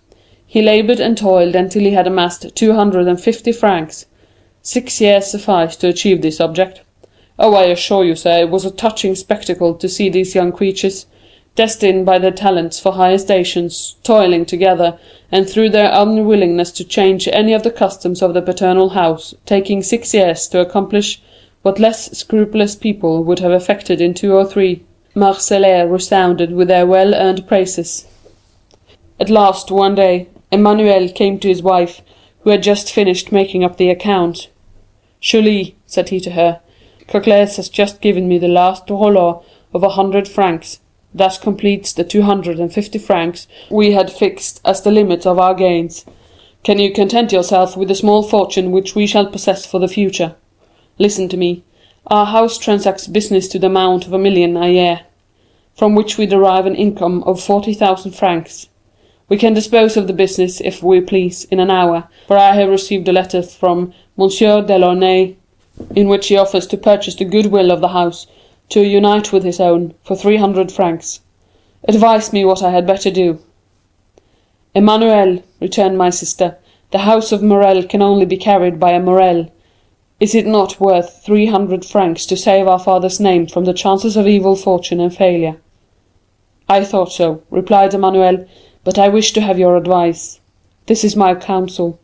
He laboured and toiled until he had amassed 250 francs. 6 years sufficed to achieve this object. Oh, I assure you, sir, it was a touching spectacle to see these young creatures, destined by their talents for higher stations, toiling together, and through their unwillingness to change any of the customs of the paternal house, taking 6 years to accomplish what less scrupulous people would have effected in 2 or 3. Marseillais resounded with their well-earned praises. At last, one day, Emmanuel came to his wife, who had just finished making up the account. "Julie," said he to her, "Cocles has just given me the last rouleau of 100 francs. That completes the 250 francs we had fixed as the limit of our gains. Can you content yourself with the small fortune which we shall possess for the future? Listen to me. Our house transacts business to the amount of 1,000,000 a year, from which we derive an income of 40,000 francs. We can dispose of the business, if we please, in an hour, for I have received a letter from Monsieur Delaunay, in which he offers to purchase the goodwill of the house, to unite with his own, for 300 francs. Advise me what I had better do." "Emmanuel," returned my sister, "the house of Morrel can only be carried by a Morrel. Is it not worth 300 francs to save our father's name from the chances of evil fortune and failure?" "I thought so," replied Emmanuel, "but I wish to have your advice. This is my counsel.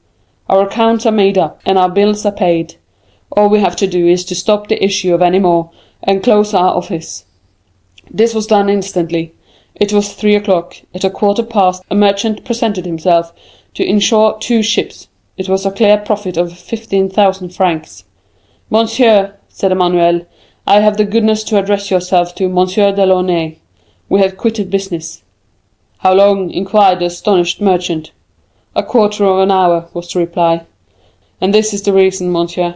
Our accounts are made up, and our bills are paid. All we have to do is to stop the issue of any more, and close our office." This was done instantly. It was 3 o'clock. At 1:15 a merchant presented himself to insure 2 ships. It was a clear profit of 15,000 francs. "Monsieur," said Emmanuel, "I have the goodness to address yourself to Monsieur Delaunay. We have quitted business." "How long?" inquired the astonished merchant. "A quarter of an hour," was the reply. "And this is the reason, monsieur,"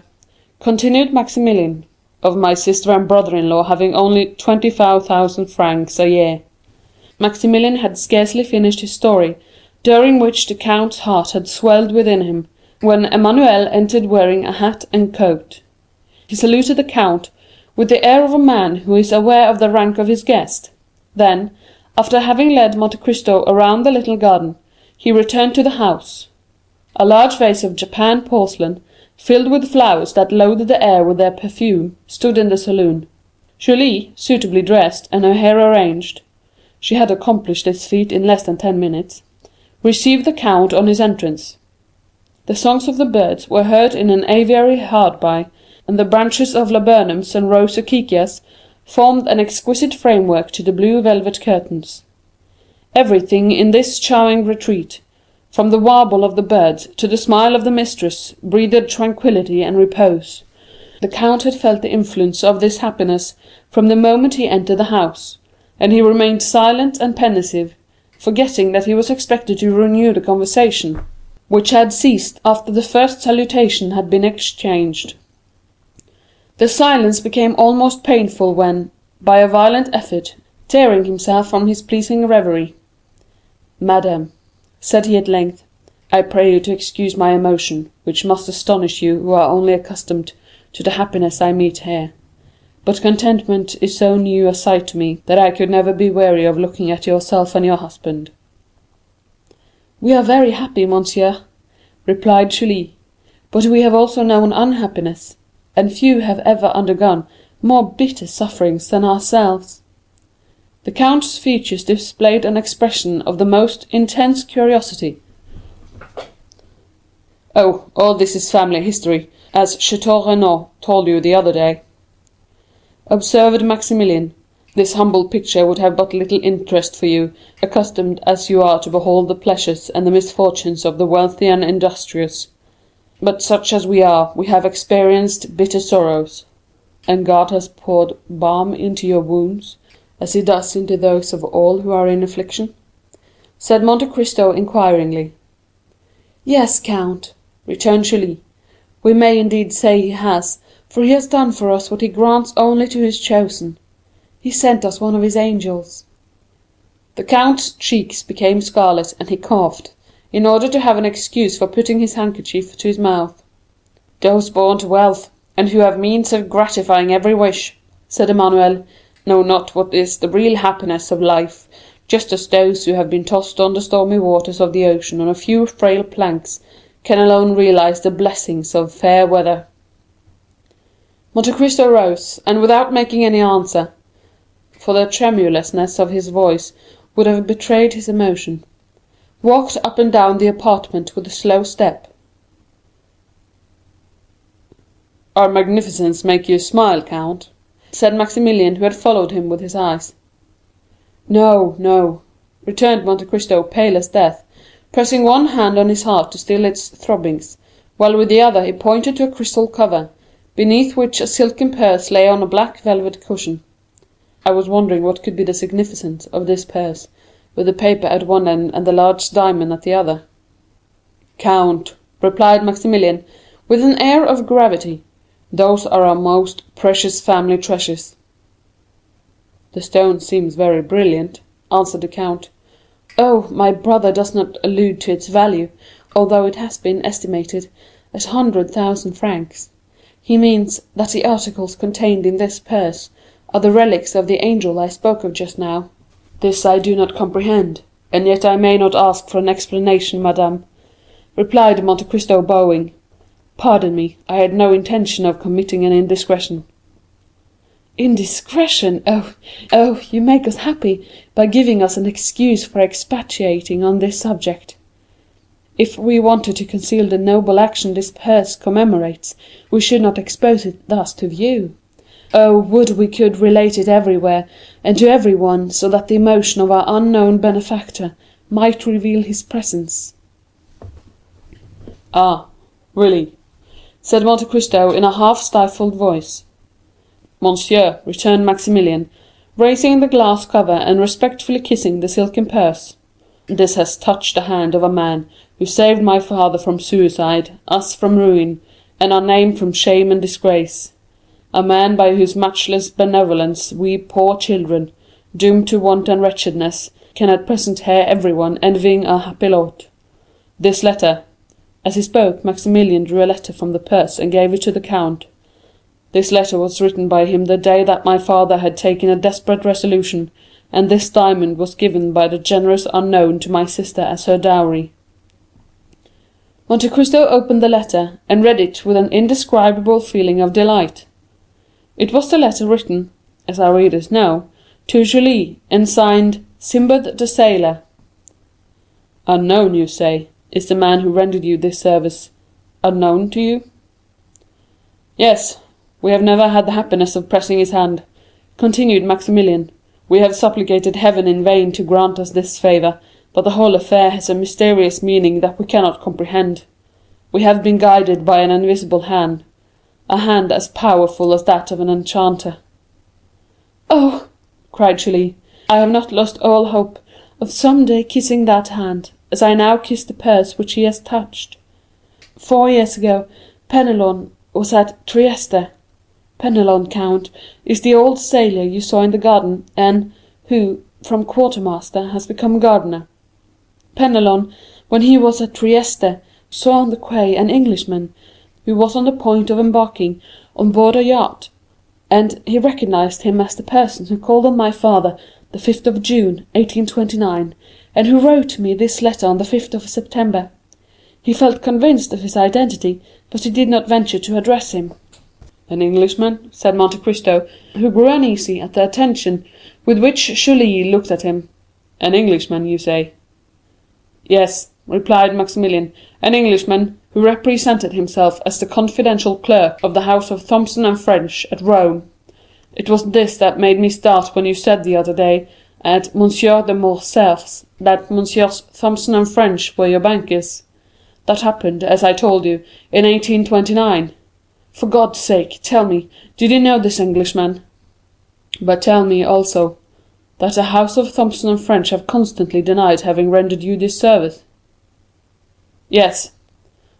continued Maximilian, "of my sister and brother-in-law having only 25,000 francs a year." Maximilian had scarcely finished his story, during which the count's heart had swelled within him, when Emmanuel entered wearing a hat and coat. He saluted the count with the air of a man who is aware of the rank of his guest. Then, after having led Monte Cristo around the little garden, he returned to the house. A large vase of Japan porcelain, filled with flowers that loaded the air with their perfume, stood in the saloon. Julie, suitably dressed, and her hair arranged, she had accomplished this feat in less than 10 minutes, received the Count on his entrance. The songs of the birds were heard in an aviary hard by, and the branches of laburnums and rose acacias formed an exquisite framework to the blue velvet curtains. Everything in this charming retreat, from the warble of the birds to the smile of the mistress, breathed tranquillity and repose. The Count had felt the influence of this happiness from the moment he entered the house, and he remained silent and pensive, forgetting that he was expected to renew the conversation, which had ceased after the first salutation had been exchanged. The silence became almost painful when, by a violent effort, tearing himself from his pleasing reverie, "Madam," said he at length, "I pray you to excuse my emotion, which must astonish you who are only accustomed to the happiness I meet here. But contentment is so new a sight to me that I could never be weary of looking at yourself and your husband." "We are very happy, monsieur," replied Julie, "but we have also known unhappiness, and few have ever undergone more bitter sufferings than ourselves." The Count's features displayed an expression of the most intense curiosity. "Oh, all this is family history, as Chateau Renaud told you the other day," observed Maximilian. "This humble picture would have but little interest for you, accustomed as you are to behold the pleasures and the misfortunes of the wealthy and industrious. But such as we are, we have experienced bitter sorrows, and God has poured balm into your wounds, as he does into those of all who are in affliction?" said Monte Cristo inquiringly. "Yes, Count," returned Julie, "we may indeed say he has, for he has done for us what he grants only to his chosen. He sent us one of his angels." The Count's cheeks became scarlet, and he coughed, in order to have an excuse for putting his handkerchief to his mouth. "Those born to wealth, and who have means of gratifying every wish," said Emmanuel, "know not what is the real happiness of life, just as those who have been tossed on the stormy waters of the ocean on a few frail planks can alone realize the blessings of fair weather." Monte Cristo rose, and without making any answer, for the tremulousness of his voice would have betrayed his emotion, walked up and down the apartment with a slow step. "Our magnificence make you smile, Count?" said Maximilian, who had followed him with his eyes. "No, no," returned Monte Cristo, pale as death, pressing one hand on his heart to still its throbbings, while with the other he pointed to a crystal cover, beneath which a silken purse lay on a black velvet cushion. "I was wondering what could be the significance of this purse, with the paper at one end and the large diamond at the other." "Count," replied Maximilian, with an air of gravity, "those are our most precious family treasures." "The stone seems very brilliant," answered the Count. "Oh, my brother does not allude to its value, although it has been estimated at 100,000 francs. He means that the articles contained in this purse are the relics of the angel I spoke of just now." "This I do not comprehend, and yet I may not ask for an explanation, madame," replied Monte Cristo, bowing. "Pardon me, I had no intention of committing an indiscretion." "Indiscretion! Oh, oh, you make us happy by giving us an excuse for expatiating on this subject. If we wanted to conceal the noble action this purse commemorates, we should not expose it thus to view. Oh, would we could relate it everywhere, and to everyone, so that the emotion of our unknown benefactor might reveal his presence." "Ah, really?" said Monte Cristo in a half-stifled voice. "Monsieur," returned Maximilian, raising the glass cover and respectfully kissing the silken purse, "this has touched the hand of a man who saved my father from suicide, us from ruin, and our name from shame and disgrace. A man by whose matchless benevolence we poor children, doomed to want and wretchedness, can at present hear everyone envying our happy lot. This letter—" As he spoke, Maximilian drew a letter from the purse and gave it to the Count. "This letter was written by him the day that my father had taken a desperate resolution, and this diamond was given by the generous unknown to my sister as her dowry." Monte Cristo opened the letter, and read it with an indescribable feeling of delight. It was the letter written, as our readers know, to Julie, and signed "Simbad the Sailor." Unknown, you say? Is the man who rendered you this service unknown to you? Yes, we have never had the happiness of pressing his hand, continued Maximilian. We have supplicated heaven in vain to grant us this favour, but the whole affair has a mysterious meaning that we cannot comprehend. We have been guided by an invisible hand, a hand as powerful as that of an enchanter. Oh, cried Julie, I have not lost all hope of some day kissing that hand, as I now kiss the purse which he has touched. 4 years ago, Penelon was at Trieste. Penelon, Count, is the old sailor you saw in the garden, and who, from quartermaster, has become gardener. Penelon, when he was at Trieste, saw on the quay an Englishman, who was on the point of embarking on board a yacht, and he recognized him as the person who called on my father the 5th of June, 1829, and who wrote me this letter on the 5th of September. He felt convinced of his identity, but he did not venture to address him. An Englishman, said Monte Cristo, who grew uneasy at the attention with which Julie looked at him. An Englishman, you say? Yes, replied Maximilian, an Englishman who represented himself as the confidential clerk of the house of Thomson and French at Rome. It was this that made me start when you said the other day at Monsieur de Morcerf's that Messieurs Thomson and French were your bankers. That happened, as I told you, in 1829. For God's sake, tell me, did you know this Englishman? But tell me, also, that the house of Thomson and French have constantly denied having rendered you this service. Yes.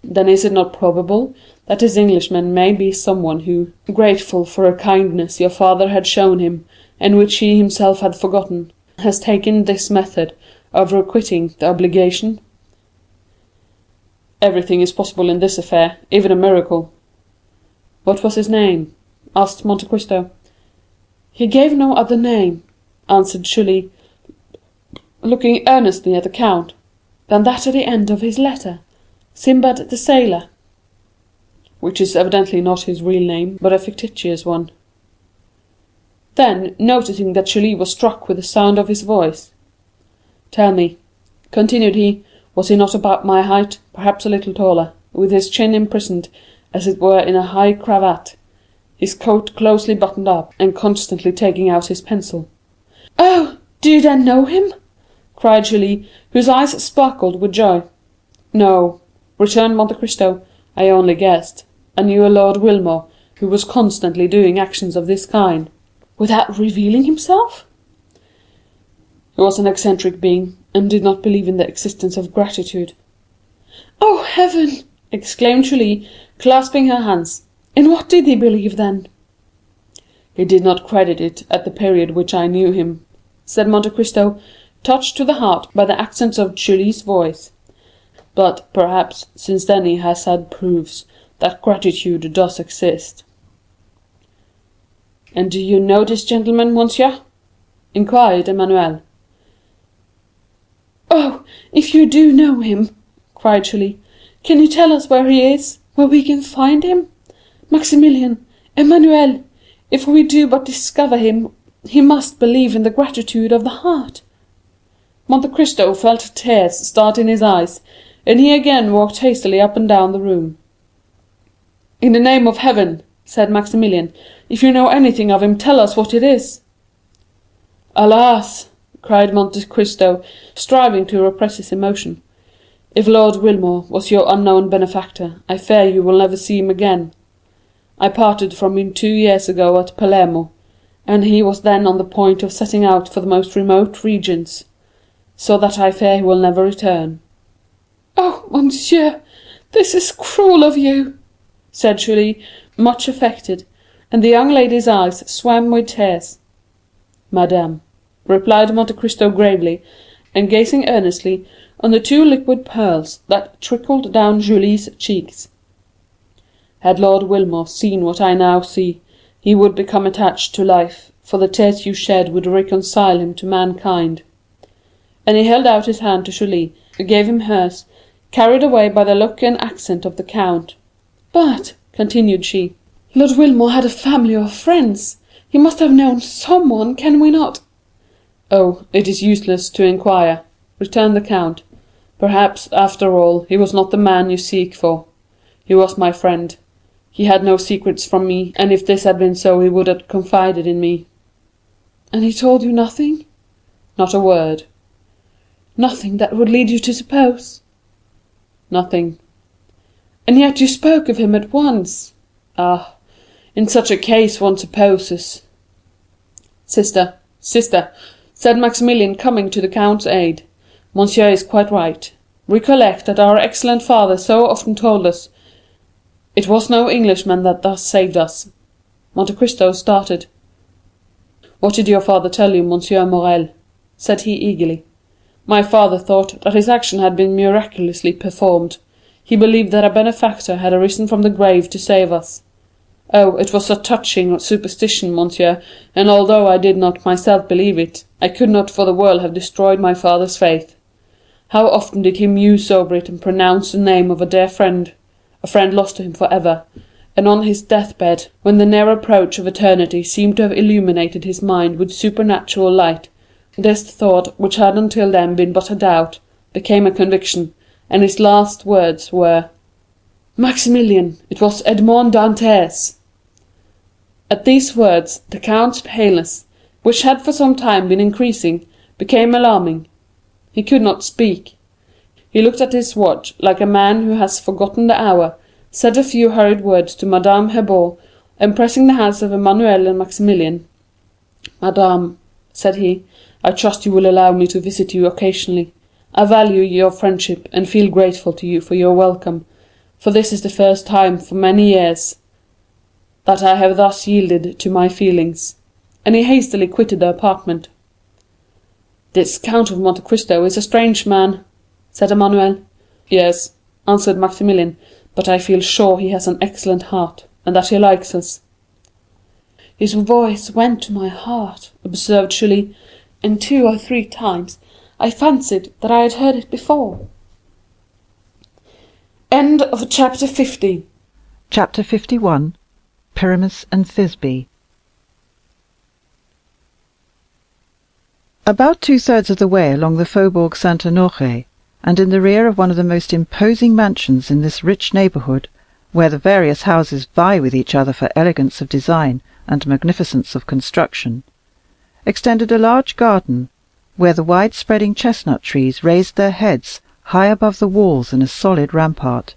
Then is it not probable that this Englishman may be someone who, grateful for a kindness your father had shown him, and which he himself had forgotten, has taken this method of requiting the obligation? Everything is possible in this affair, even a miracle. What was his name? Asked Monte Cristo. He gave no other name, answered Julie, looking earnestly at the Count, than that at the end of his letter, Sinbad the Sailor. Which is evidently not his real name, but a fictitious one. Then, noticing that Julie was struck with the sound of his voice, "Tell me," continued he, "was he not about my height, perhaps a little taller, with his chin imprisoned, as it were, in a high cravat, his coat closely buttoned up, and constantly taking out his pencil?" "Oh, do you then know him?" cried Julie, whose eyes sparkled with joy. "No," returned Monte Cristo, "I only guessed. I knew a Lord Wilmore, who was constantly doing actions of this kind." "Without revealing himself?" "He was an eccentric being, and did not believe in the existence of gratitude." "Oh, heaven!" exclaimed Julie, clasping her hands. "In what did he believe, then?" "He did not credit it at the period which I knew him," said Monte Cristo, touched to the heart by the accents of Julie's voice. "But, perhaps, since then he has had proofs that gratitude does exist." "And do you know this gentleman, monsieur?" inquired Emmanuel. "Oh, if you do know him," cried Julie, "can you tell us where he is, where we can find him? Maximilian, Emmanuel, if we do but discover him, he must believe in the gratitude of the heart." Monte Cristo felt tears start in his eyes, and he again walked hastily up and down the room. "In the name of heaven," said Maximilian, "if you know anything of him, tell us what it is." "Alas!" cried Monte Cristo, striving to repress his emotion, "if Lord Wilmore was your unknown benefactor, I fear you will never see him again. I parted from him 2 years ago at Palermo, and he was then on the point of setting out for the most remote regions, so that I fear he will never return." "Oh, monsieur, this is cruel of you," said Julie, much affected, and the young lady's eyes swam with tears. "Madame," replied Monte Cristo gravely, and gazing earnestly on the 2 liquid pearls that trickled down Julie's cheeks, "had Lord Wilmore seen what I now see, he would become attached to life, for the tears you shed would reconcile him to mankind." And he held out his hand to Julie, who gave him hers, carried away by the look and accent of the Count. "But," continued she, "Lord Wilmore had a family or friends. He must have known someone, can we not—" "Oh, it is useless to inquire," returned the Count. Perhaps, after all, he was not the man you seek for. He was my friend. He had no secrets from me, and if this had been so he would have confided in me." "And he told you nothing?" "Not a word." "Nothing that would lead you to suppose?" "Nothing." "And yet you spoke of him at once." "Ah, in such a case one supposes." "Sister, sister," said Maximilian, coming to the Count's aid, "Monsieur is quite right. Recollect that our excellent father so often told us it was no Englishman that thus saved us." Monte Cristo started. "What did your father tell you, Monsieur Morrel?" said he eagerly. "My father thought that his action had been miraculously performed. He believed that a benefactor had arisen from the grave to save us. Oh, it was a touching superstition, monsieur, and although I did not myself believe it, I could not for the world have destroyed my father's faith. How often did he muse over it and pronounce the name of a dear friend, a friend lost to him forever, and on his deathbed, when the near approach of eternity seemed to have illuminated his mind with supernatural light, this thought, which had until then been but a doubt, became a conviction, and his last words were, 'Maximilian, it was Edmond Dantès!' At these words, the Count's paleness, which had for some time been increasing, became alarming. He could not speak. He looked at his watch like a man who has forgotten the hour, said a few hurried words to Madame Herbault, and pressing the hands of Emmanuel and Maximilian, "Madame," said he, "I trust you will allow me to visit you occasionally. I value your friendship, and feel grateful to you for your welcome, for this is the first time for many years that I have thus yielded to my feelings." And he hastily quitted the apartment. "This Count of Monte Cristo is a strange man," said Emmanuel. "Yes," answered Maximilian, "but I feel sure he has an excellent heart, and that he likes us." "His voice went to my heart," observed Julie, "and 2 or 3 times I fancied that I had heard it before." End of chapter 50. Chapter 51. Pyramus and Thisbe. About 2/3 of the way along the Faubourg Saint-Honoré, and in the rear of one of the most imposing mansions in this rich neighbourhood, where the various houses vie with each other for elegance of design and magnificence of construction, extended a large garden, where the wide-spreading chestnut trees raised their heads high above the walls in a solid rampart,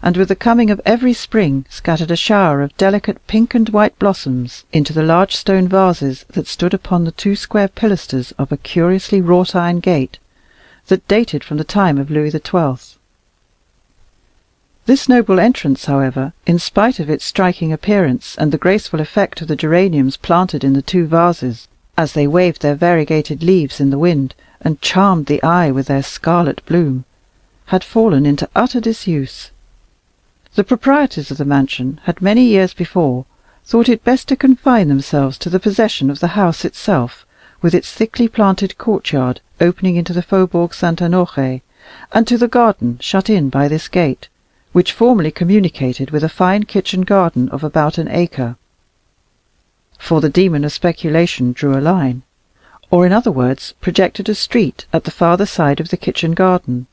and with the coming of every spring scattered a shower of delicate pink and white blossoms into the large stone vases that stood upon the 2 square pilasters of a curiously wrought iron gate that dated from the time of Louis XII. This noble entrance, however, in spite of its striking appearance and the graceful effect of the geraniums planted in the 2 vases, as they waved their variegated leaves in the wind and charmed the eye with their scarlet bloom, had fallen into utter disuse. The proprietors of the mansion had many years before thought it best to confine themselves to the possession of the house itself, with its thickly planted courtyard opening into the Faubourg Saint-Honoré, and to the garden shut in by this gate, which formerly communicated with a fine kitchen garden of about an acre. For the demon of speculation drew a line, or in other words projected a street at the farther side of the kitchen garden.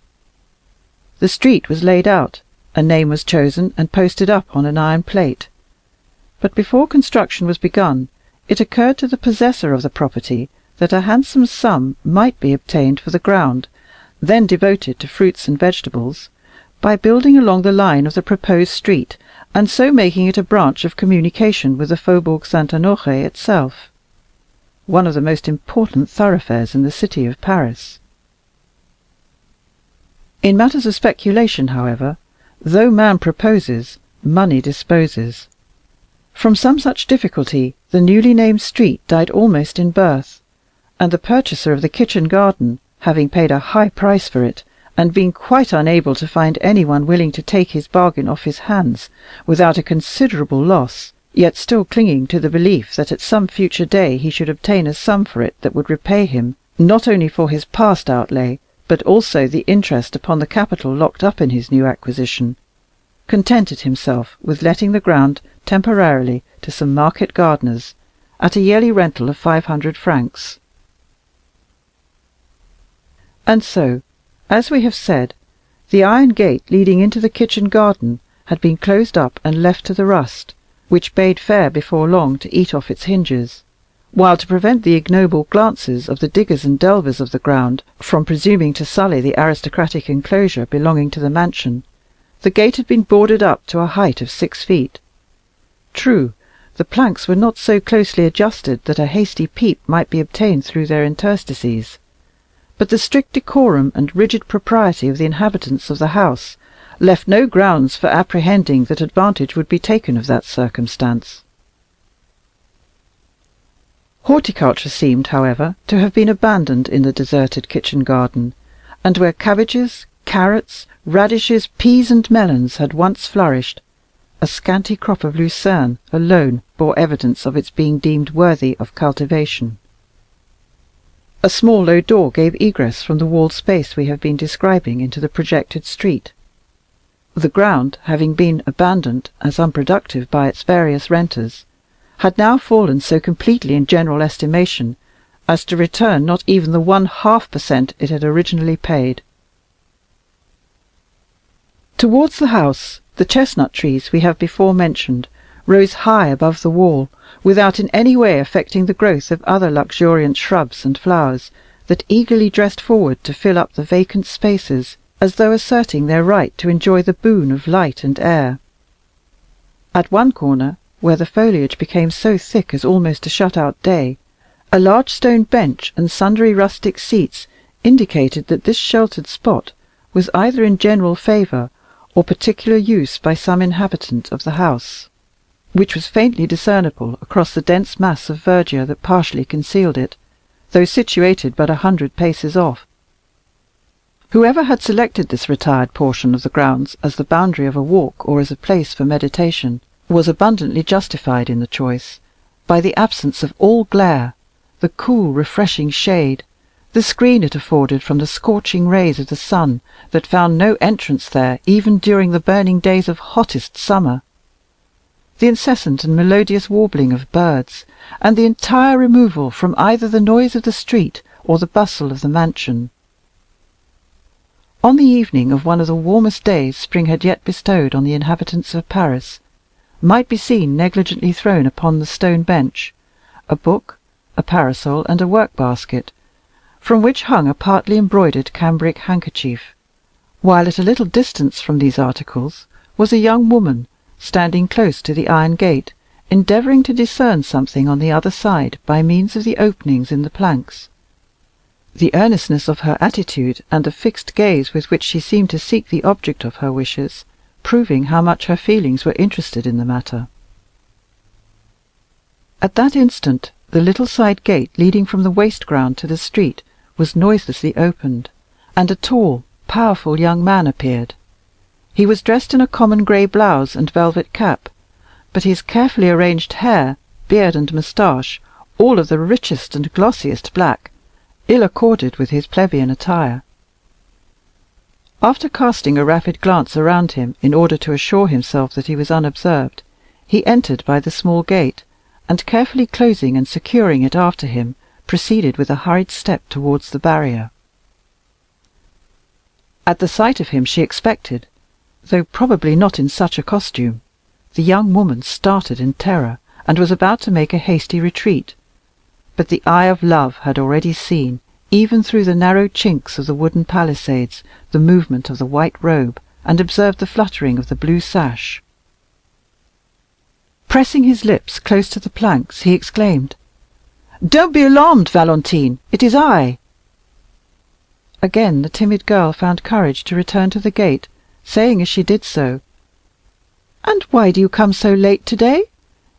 The street was laid out, a name was chosen and posted up on an iron plate. But before construction was begun, it occurred to the possessor of the property that a handsome sum might be obtained for the ground, then devoted to fruits and vegetables, by building along the line of the proposed street, and so making it a branch of communication with the Faubourg Saint-Honoré itself, one of the most important thoroughfares in the city of Paris. In matters of speculation, however, though man proposes, money disposes. From some such difficulty the newly named street died almost in birth, and the purchaser of the kitchen garden, having paid a high price for it, and being quite unable to find anyone willing to take his bargain off his hands without a considerable loss, yet still clinging to the belief that at some future day he should obtain a sum for it that would repay him not only for his past outlay, but also the interest upon the capital locked up in his new acquisition, contented himself with letting the ground temporarily to some market gardeners at a yearly rental of 500 francs. And so, As we have said, the iron gate leading into the kitchen garden had been closed up and left to the rust, which bade fair before long to eat off its hinges, while, to prevent the ignoble glances of the diggers and delvers of the ground from presuming to sully the aristocratic enclosure belonging to the mansion, the gate had been boarded up to a height of 6 feet. True, the planks were not so closely adjusted that a hasty peep might be obtained through their interstices, but the strict decorum and rigid propriety of the inhabitants of the house left no grounds for apprehending that advantage would be taken of that circumstance. Horticulture seemed, however, to have been abandoned in the deserted kitchen garden, and where cabbages, carrots, radishes, peas, and melons had once flourished, a scanty crop of lucerne alone bore evidence of its being deemed worthy of cultivation. A small low door gave egress from the walled space we have been describing into the projected street. The ground, having been abandoned as unproductive by its various renters, had now fallen so completely in general estimation as to return not even the 1/2% it had originally paid. Towards the house, the chestnut trees we have before mentioned rose high above the wall, without in any way affecting the growth of other luxuriant shrubs and flowers that eagerly dressed forward to fill up the vacant spaces, as though asserting their right to enjoy the boon of light and air. At one corner, where the foliage became so thick as almost to shut out day, a large stone bench and sundry rustic seats indicated that this sheltered spot was either in general favour or particular use by some inhabitant of the house, which was faintly discernible across the dense mass of verdure that partially concealed it, though situated but 100 paces off. Whoever had selected this retired portion of the grounds as the boundary of a walk or as a place for meditation was abundantly justified in the choice by the absence of all glare, the cool refreshing shade, the screen it afforded from the scorching rays of the sun that found no entrance there even during the burning days of hottest summer, the incessant and melodious warbling of birds, and the entire removal from either the noise of the street or the bustle of the mansion. On the evening of one of the warmest days spring had yet bestowed on the inhabitants of Paris, might be seen negligently thrown upon the stone bench a book, a parasol, and a work-basket, from which hung a partly embroidered cambric handkerchief, while at a little distance from these articles was a young woman standing close to the iron gate, endeavouring to discern something on the other side by means of the openings in the planks. The earnestness of her attitude and the fixed gaze with which she seemed to seek the object of her wishes, proving how much her feelings were interested in the matter. At that instant the little side gate leading from the waste ground to the street was noiselessly opened, and a tall, powerful young man appeared. He was dressed in a common grey blouse and velvet cap, but his carefully arranged hair, beard, and moustache, all of the richest and glossiest black, ill accorded with his plebeian attire. After casting a rapid glance around him in order to assure himself that he was unobserved, he entered by the small gate, and carefully closing and securing it after him, proceeded with a hurried step towards the barrier. At the sight of him she expected, though probably not in such a costume, the young woman started in terror, and was about to make a hasty retreat, but the eye of love had already seen, even through the narrow chinks of the wooden palisades, the movement of the white robe, and observed the fluttering of the blue sash. Pressing his lips close to the planks, he exclaimed, "Don't be alarmed, Valentine, it is I." Again the timid girl found courage to return to the gate, saying as she did so, "And why do you come so late to-day?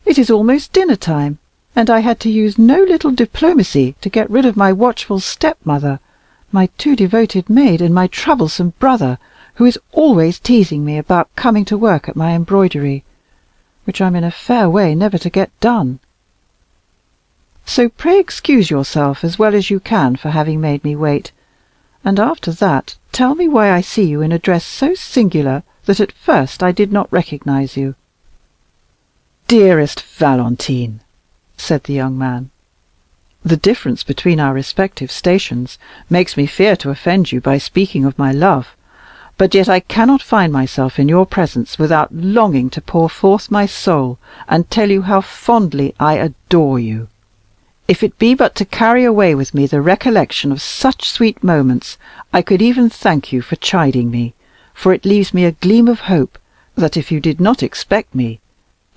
It is almost dinner-time, and I had to use no little diplomacy to get rid of my watchful stepmother, my too devoted maid, and my troublesome brother, who is always teasing me about coming to work at my embroidery, which I'm in a fair way never to get done. So pray excuse yourself as well as you can for having made me wait, and after that tell me why I see you in a dress so singular that at first I did not recognize you." "Dearest Valentine," said the young man, The difference between our respective stations makes me fear to offend you by speaking of my love, but yet I cannot find myself in your presence without longing to pour forth my soul and tell you how fondly I adore you. If it be but to carry away with me the recollection of such sweet moments, I could even thank you for chiding me, for it leaves me a gleam of hope that if you did not expect me,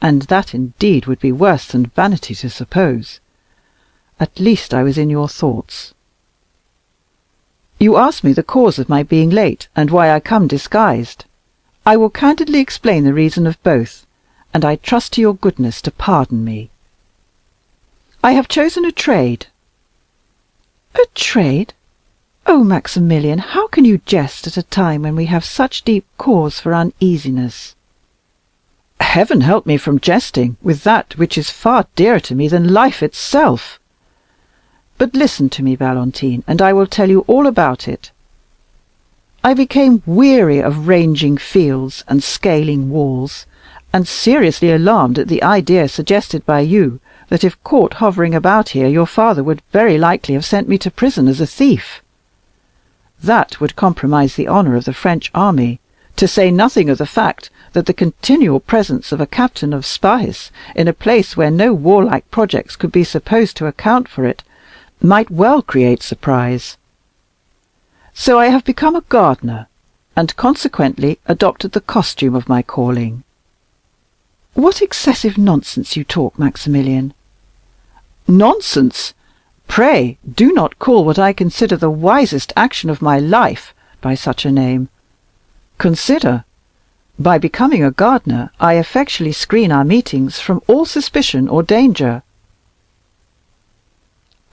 and that indeed would be worse than vanity to suppose, at least I was in your thoughts. You ask me the cause of my being late, and why I come disguised. I will candidly explain the reason of both, and I trust to your goodness to pardon me. I have chosen a trade. A trade? Oh, Maximilian, how can you jest at a time when we have such deep cause for uneasiness? Heaven help me from jesting with that which is far dearer to me than life itself. But listen to me, Valentine, and I will tell you all about it. I became weary of ranging fields and scaling walls, and seriously alarmed at the idea suggested by you that if caught hovering about here, your father would very likely have sent me to prison as a thief. That would compromise the honour of the French army, to say nothing of the fact that the continual presence of a captain of spies in a place where no warlike projects could be supposed to account for it might well create surprise. So I have become a gardener, and consequently adopted the costume of my calling. What excessive nonsense you talk, Maximilian! Nonsense! Pray do not call what I consider the wisest action of my life by such a name. Consider, by becoming a gardener, I effectually screen our meetings from all suspicion or danger.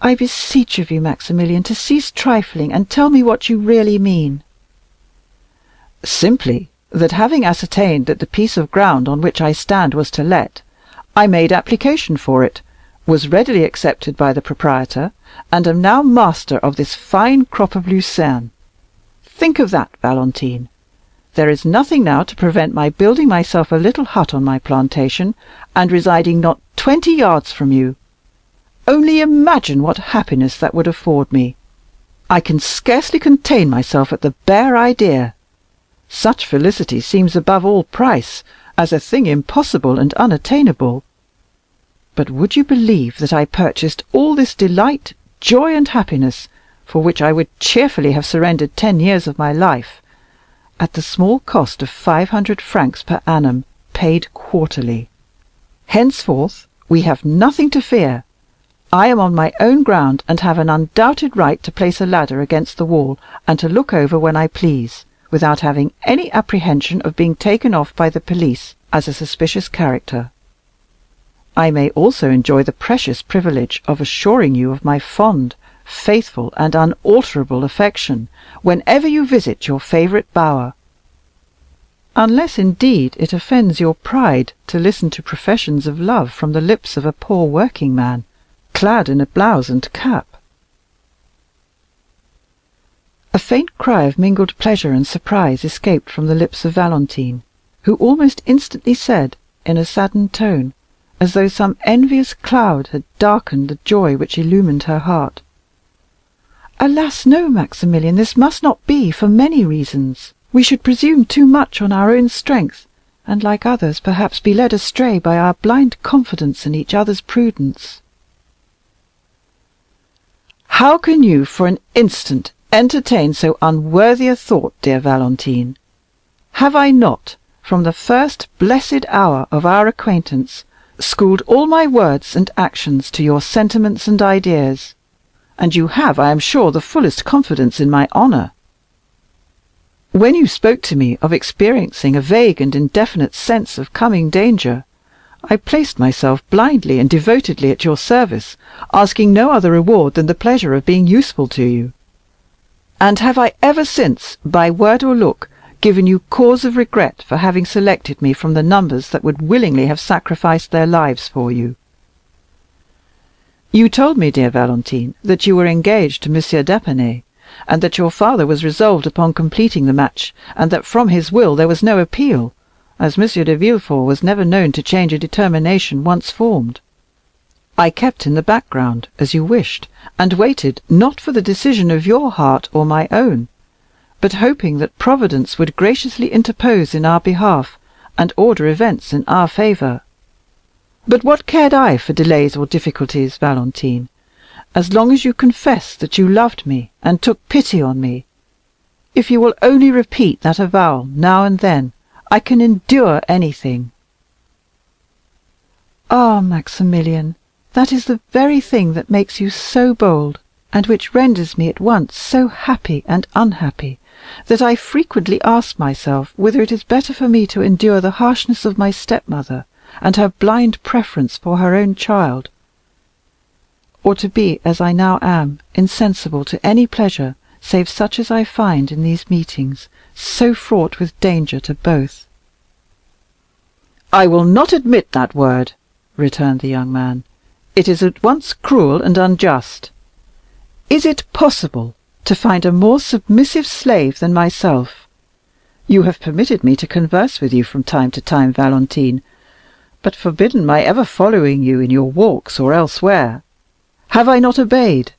I beseech of you, Maximilian, to cease trifling, and tell me what you really mean. Simply that, having ascertained that the piece of ground on which I stand was to let, I made application for it, was readily accepted by the proprietor, and am now master of this fine crop of lucerne. Think of that, Valentine. There is nothing now to prevent my building myself a little hut on my plantation, and residing not 20 yards from you. Only imagine what happiness that would afford me. I can scarcely contain myself at the bare idea. Such felicity seems above all price, as a thing impossible and unattainable. But would you believe that I purchased all this delight, joy, and happiness, for which I would cheerfully have surrendered 10 years of my life, at the small cost of 500 francs per annum, paid quarterly? Henceforth we have nothing to fear. I am on my own ground, and have an undoubted right to place a ladder against the wall, and to look over when I please, without having any apprehension of being taken off by the police as a suspicious character. I may also enjoy the precious privilege of assuring you of my fond, faithful, and unalterable affection whenever you visit your favourite bower, unless indeed it offends your pride to listen to professions of love from the lips of a poor working man, clad in a blouse and cap. A faint cry of mingled pleasure and surprise escaped from the lips of Valentine, who almost instantly said, in a saddened tone, as though some envious cloud had darkened the joy which illumined her heart, "Alas, no, Maximilian, this must not be, for many reasons. We should presume too much on our own strength, and, like others, perhaps be led astray by our blind confidence in each other's prudence." "How can you for an instant entertain so unworthy a thought, dear Valentine? Have I not, from the first blessed hour of our acquaintance, schooled all my words and actions to your sentiments and ideas? And you have, I am sure, the fullest confidence in my honour. When you spoke to me of experiencing a vague and indefinite sense of coming danger, I placed myself blindly and devotedly at your service, asking no other reward than the pleasure of being useful to you. And have I ever since, by word or look, given you cause of regret for having selected me from the numbers that would willingly have sacrificed their lives for you? You told me, dear Valentine, that you were engaged to M. d'Épinay, and that your father was resolved upon completing the match, and that from his will there was no appeal, as M. de Villefort was never known to change a determination once formed. I kept in the background, as you wished, and waited not for the decision of your heart or my own, but hoping that Providence would graciously interpose in our behalf, and order events in our favour. But what cared I for delays or difficulties, Valentine, as long as you confessed that you loved me and took pity on me? If you will only repeat that avowal now and then, I can endure anything." "Ah, Maximilian, that is the very thing that makes you so bold, and which renders me at once so happy and unhappy, that I frequently ask myself whether it is better for me to endure the harshness of my stepmother and her blind preference for her own child, or to be, as I now am, insensible to any pleasure save such as I find in these meetings, so fraught with danger to both." "I will not admit that word," returned the young man. "It is at once cruel and unjust. Is it possible to find a more submissive slave than myself? You have permitted me to converse with you from time to time, Valentine, but forbidden my ever following you in your walks or elsewhere. Have I not obeyed?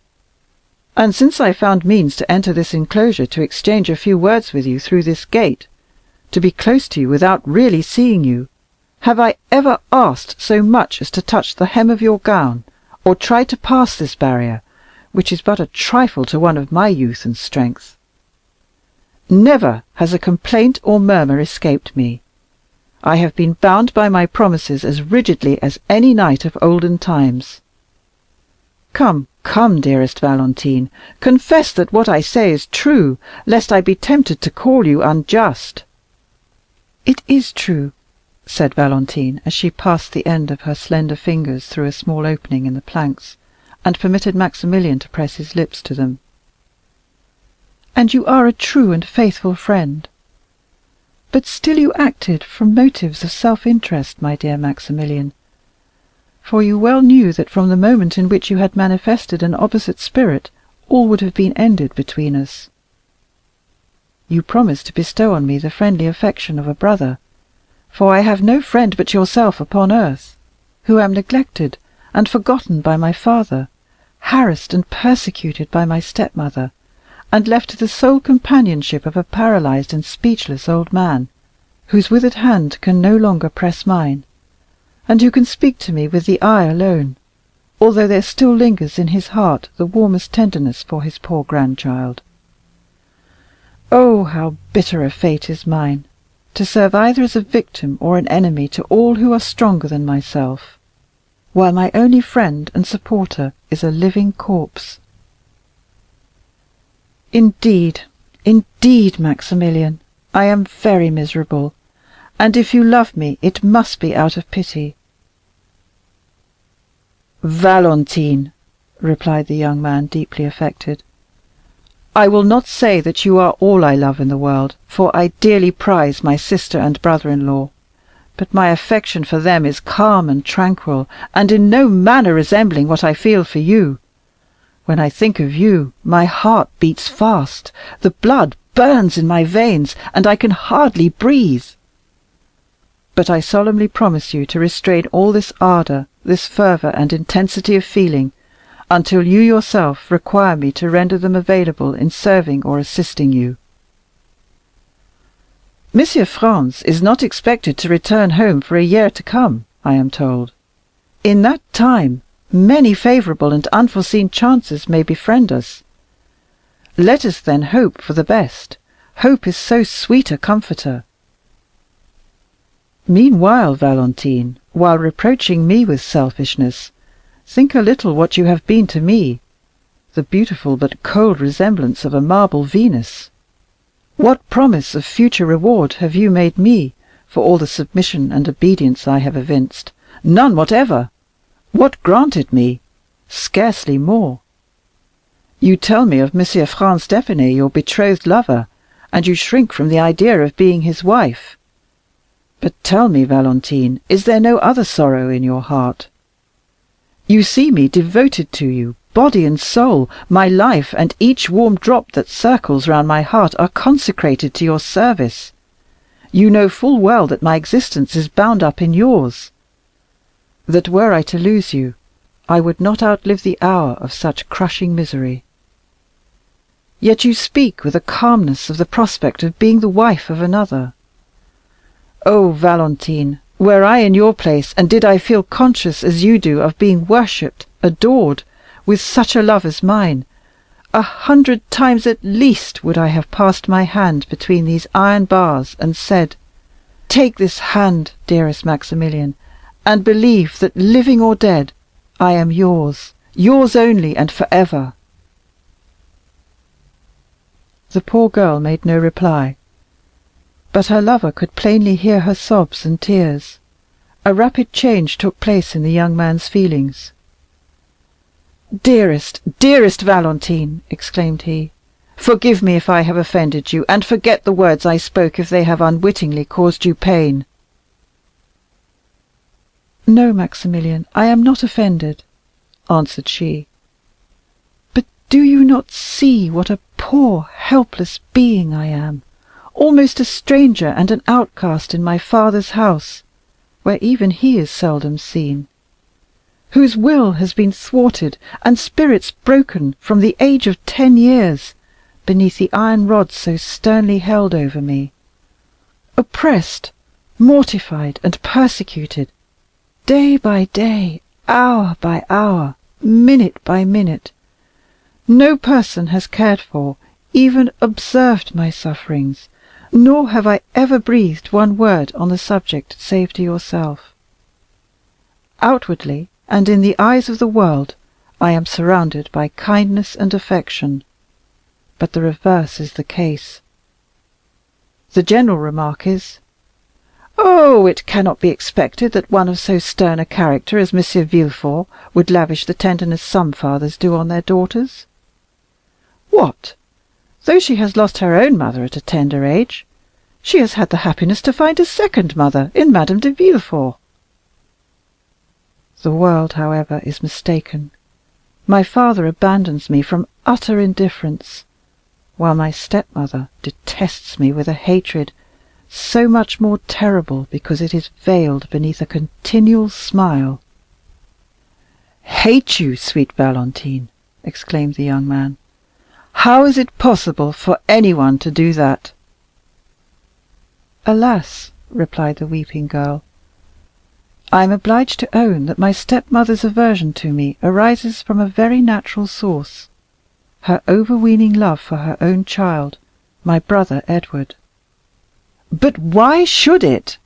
And since I found means to enter this enclosure to exchange a few words with you through this gate, to be close to you without really seeing you, have I ever asked so much as to touch the hem of your gown, or tried to pass this barrier, which is but a trifle to one of my youth and strength? Never has a complaint or murmur escaped me. I have been bound by my promises as rigidly as any knight of olden times. Come, come, dearest Valentine, confess that what I say is true, lest I be tempted to call you unjust." "It is true," said Valentine, as she passed the end of her slender fingers through a small opening in the planks, and permitted Maximilian to press his lips to them. "And you are a true and faithful friend. But still you acted from motives of self-interest, my dear Maximilian, for you well knew that from the moment in which you had manifested an opposite spirit, all would have been ended between us. You promised to bestow on me the friendly affection of a brother, for I have no friend but yourself upon earth, who am neglected and forgotten by my father, harassed and persecuted by my stepmother, and left to the sole companionship of a paralyzed and speechless old man, whose withered hand can no longer press mine, and who can speak to me with the eye alone, although there still lingers in his heart the warmest tenderness for his poor grandchild. Oh, how bitter a fate is mine, to serve either as a victim or an enemy to all who are stronger than myself, while my only friend and supporter is a living corpse. Indeed, indeed, Maximilian, I am very miserable, and if you love me, it must be out of pity." "Valentine," replied the young man, deeply affected, "I will not say that you are all I love in the world, for I dearly prize my sister and brother-in-law, but my affection for them is calm and tranquil, and in no manner resembling what I feel for you. When I think of you, my heart beats fast, the blood burns in my veins, and I can hardly breathe. But I solemnly promise you to restrain all this ardour, this fervour and intensity of feeling, until you yourself require me to render them available in serving or assisting you. Monsieur Franz is not expected to return home for a year to come, I am told. In that time, many favourable and unforeseen chances may befriend us. Let us then hope for the best. Hope is so sweet a comforter. Meanwhile, Valentine, while reproaching me with selfishness, think a little what you have been to me, the beautiful but cold resemblance of a marble Venus. What promise of future reward have you made me for all the submission and obedience I have evinced? None whatever. What granted me? Scarcely more. You tell me of Monsieur Franz d'Épinay, your betrothed lover, and you shrink from the idea of being his wife. But tell me, Valentine, is there no other sorrow in your heart? You see me devoted to you, body and soul. My life and each warm drop that circles round my heart are consecrated to your service. You know full well that my existence is bound up in yours, that were I to lose you, I would not outlive the hour of such crushing misery. Yet you speak with a calmness of the prospect of being the wife of another. Oh, Valentine, were I in your place, and did I feel conscious as you do of being worshipped, adored, with such a love as mine, 100 times at least would I have passed my hand between these iron bars and said, "Take this hand, dearest Maximilian, and believe that, living or dead, I am yours, yours only and for ever." The poor girl made no reply, but her lover could plainly hear her sobs and tears. A rapid change took place in the young man's feelings. "Dearest, dearest Valentine," exclaimed he, "forgive me if I have offended you, and forget the words I spoke if they have unwittingly caused you pain." "No, Maximilian, I am not offended," answered she. "But do you not see what a poor, helpless being I am, almost a stranger and an outcast in my father's house, where even he is seldom seen, whose will has been thwarted and spirits broken from the age of 10 years, beneath the iron rods so sternly held over me, oppressed, mortified, and persecuted, day by day, hour by hour, minute by minute. No person has cared for, even observed my sufferings, nor have I ever breathed one word on the subject save to yourself. Outwardly, and in the eyes of the world, I am surrounded by kindness and affection, but the reverse is the case. The general remark is, 'Oh, it cannot be expected that one of so stern a character as M. Villefort would lavish the tenderness some fathers do on their daughters.' What! Though she has lost her own mother at a tender age, she has had the happiness to find a second mother in Madame de Villefort. The world, however, is mistaken. My father abandons me from utter indifference, while my stepmother detests me with a hatred so much more terrible because it is veiled beneath a continual smile." "Hate you, sweet Valentine!" exclaimed the young man. "How is it possible for anyone to do that?" "Alas," replied the weeping girl, "I am obliged to own that my stepmother's aversion to me arises from a very natural source, her overweening love for her own child, my brother Edward." "But why should it?"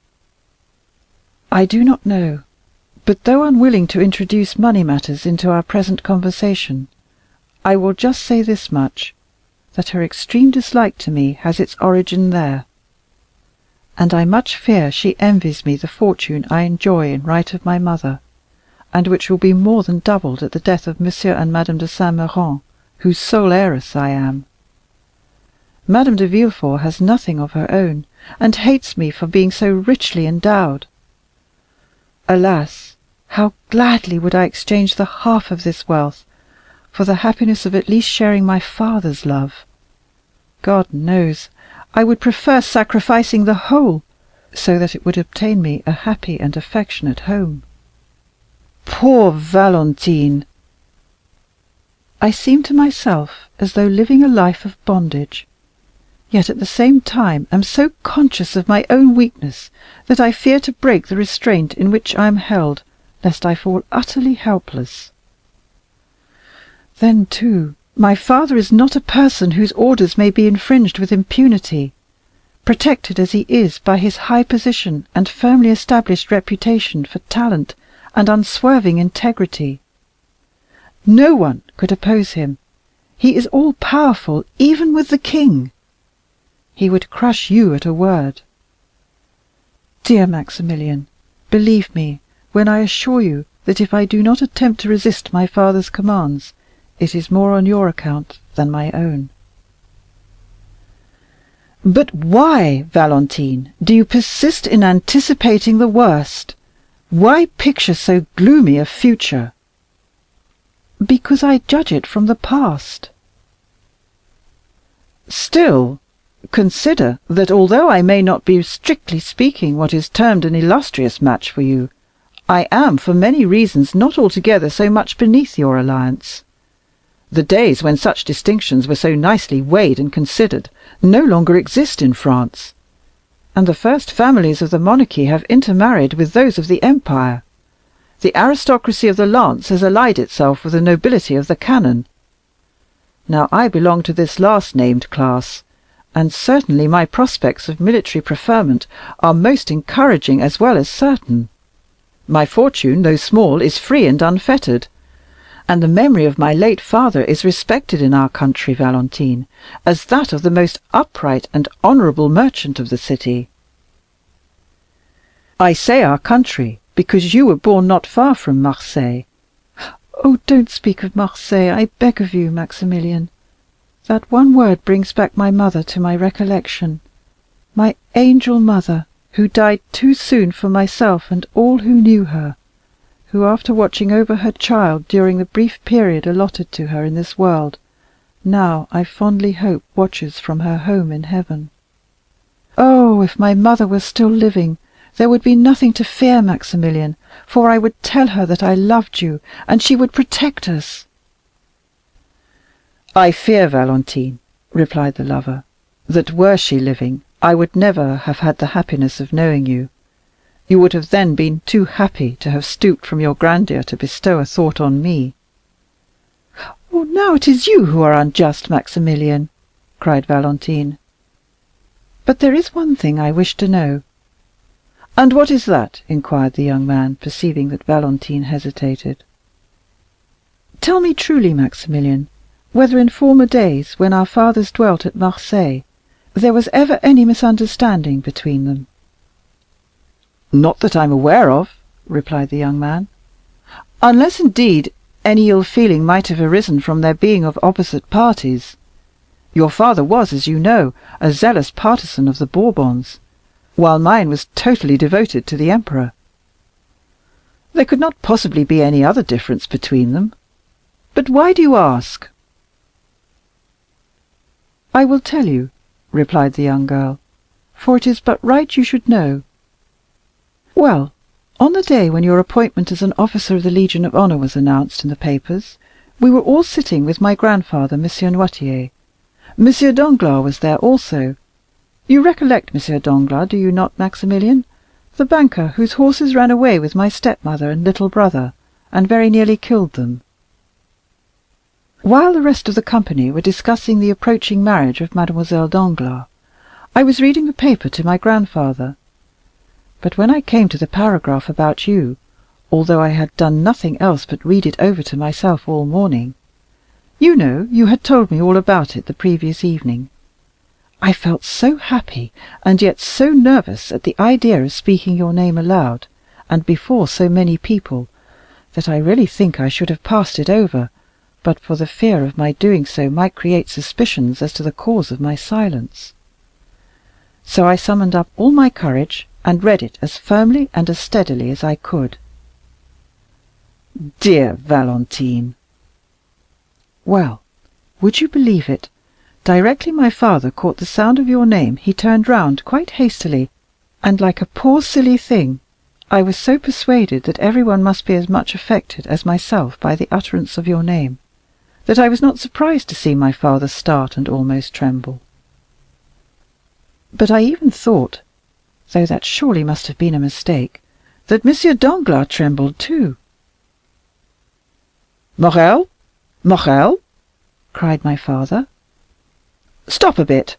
"I do not know, but though unwilling to introduce money matters into our present conversation, I will just say this much, that her extreme dislike to me has its origin there, and I much fear she envies me the fortune I enjoy in right of my mother, and which will be more than doubled at the death of M. and Madame de Saint Méran, whose sole heiress I am. Madame de Villefort has nothing of her own, and hates me for being so richly endowed. Alas, how gladly would I exchange the half of this wealth for the happiness of at least sharing my father's love. God knows, I would prefer sacrificing the whole, so that it would obtain me a happy and affectionate home." "Poor Valentine!" "I seem to myself as though living a life of bondage, yet at the same time am so conscious of my own weakness that I fear to break the restraint in which I am held, lest I fall utterly helpless. Then, too, my father is not a person whose orders may be infringed with impunity, protected as he is by his high position and firmly established reputation for talent and unswerving integrity. No one could oppose him. He is all powerful, even with the king. He would crush you at a word. Dear Maximilian, believe me when I assure you that if I do not attempt to resist my father's commands, it is more on your account than my own." "But why, Valentine, do you persist in anticipating the worst? Why picture so gloomy a future?" "Because I judge it from the past." "Still, consider that although I may not be strictly speaking what is termed an illustrious match for you, I am, for many reasons, not altogether so much beneath your alliance. The days when such distinctions were so nicely weighed and considered no longer exist in France, and the first families of the monarchy have intermarried with those of the empire. The aristocracy of the lance has allied itself with the nobility of the cannon. Now I belong to this last named class, and certainly my prospects of military preferment are most encouraging as well as certain. My fortune, though small, is free and unfettered, and the memory of my late father is respected in our country, Valentine, as that of the most upright and honourable merchant of the city. I say our country, because you were born not far from Marseille. Oh, don't speak of Marseille, I beg of you, Maximilian. That one word brings back my mother to my recollection, my angel mother, who died too soon for myself and all who knew her, who, after watching over her child during the brief period allotted to her in this world, now, I fondly hope, watches from her home in heaven. Oh, if my mother were still living, there would be nothing to fear, Maximilian, for I would tell her that I loved you, and she would protect us. I fear, Valentine, replied the lover, that were she living, I would never have had the happiness of knowing you. You would have then been too happy to have stooped from your grandeur to bestow a thought on me. Oh, now it is you who are unjust, Maximilian, cried Valentine. But there is one thing I wish to know. And what is that? Inquired the young man, perceiving that Valentine hesitated. Tell me truly, Maximilian, whether in former days, when our fathers dwelt at Marseille, there was ever any misunderstanding between them? Not that I'm aware of, replied the young man, unless, indeed, any ill feeling might have arisen from their being of opposite parties. Your father was, as you know, a zealous partisan of the Bourbons, while mine was totally devoted to the emperor. There could not possibly be any other difference between them. But why do you ask? I will tell you, replied the young girl, for it is but right you should know. Well, on the day when your appointment as an officer of the Legion of Honor was announced in the papers, we were all sitting with my grandfather, M. Noirtier. M. Danglars was there also. You recollect M. Danglars, do you not, Maximilian? The banker whose horses ran away with my stepmother and little brother, and very nearly killed them. While the rest of the company were discussing the approaching marriage of Mademoiselle Danglars, I was reading the paper to my grandfather. But when I came to the paragraph about you, although I had done nothing else but read it over to myself all morning, you know, you had told me all about it the previous evening, I felt so happy and yet so nervous at the idea of speaking your name aloud, and before so many people, that I really think I should have passed it over, but for the fear of my doing so might create suspicions as to the cause of my silence. So I summoned up all my courage and read it as firmly and as steadily as I could. Dear Valentine! Well, would you believe it? Directly my father caught the sound of your name, he turned round quite hastily, and like a poor silly thing, I was so persuaded that everyone must be as much affected as myself by the utterance of your name, that I was not surprised to see my father start and almost tremble. But I even thought, though that surely must have been a mistake, that M. Danglars trembled too. Morrel, Morrel, cried my father. Stop a bit.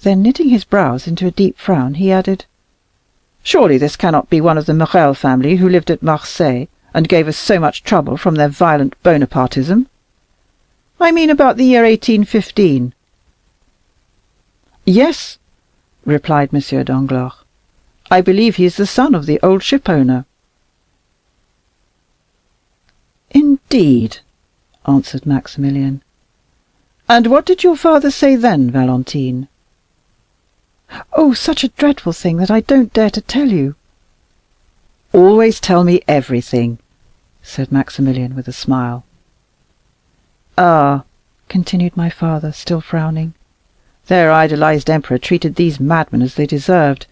Then, knitting his brows into a deep frown, he added, Surely this cannot be one of the Morrel family who lived at Marseille, and gave us so much trouble from their violent Bonapartism. I mean about the year 1815. Yes, replied M. Danglars. I believe he is the son of the old shipowner. Indeed, answered Maximilian. And what did your father say then, Valentine? Oh, such a dreadful thing that I don't dare to tell you. Always tell me everything, said Maximilian with a smile. Ah, continued my father, still frowning, their idolized emperor treated these madmen as they deserved.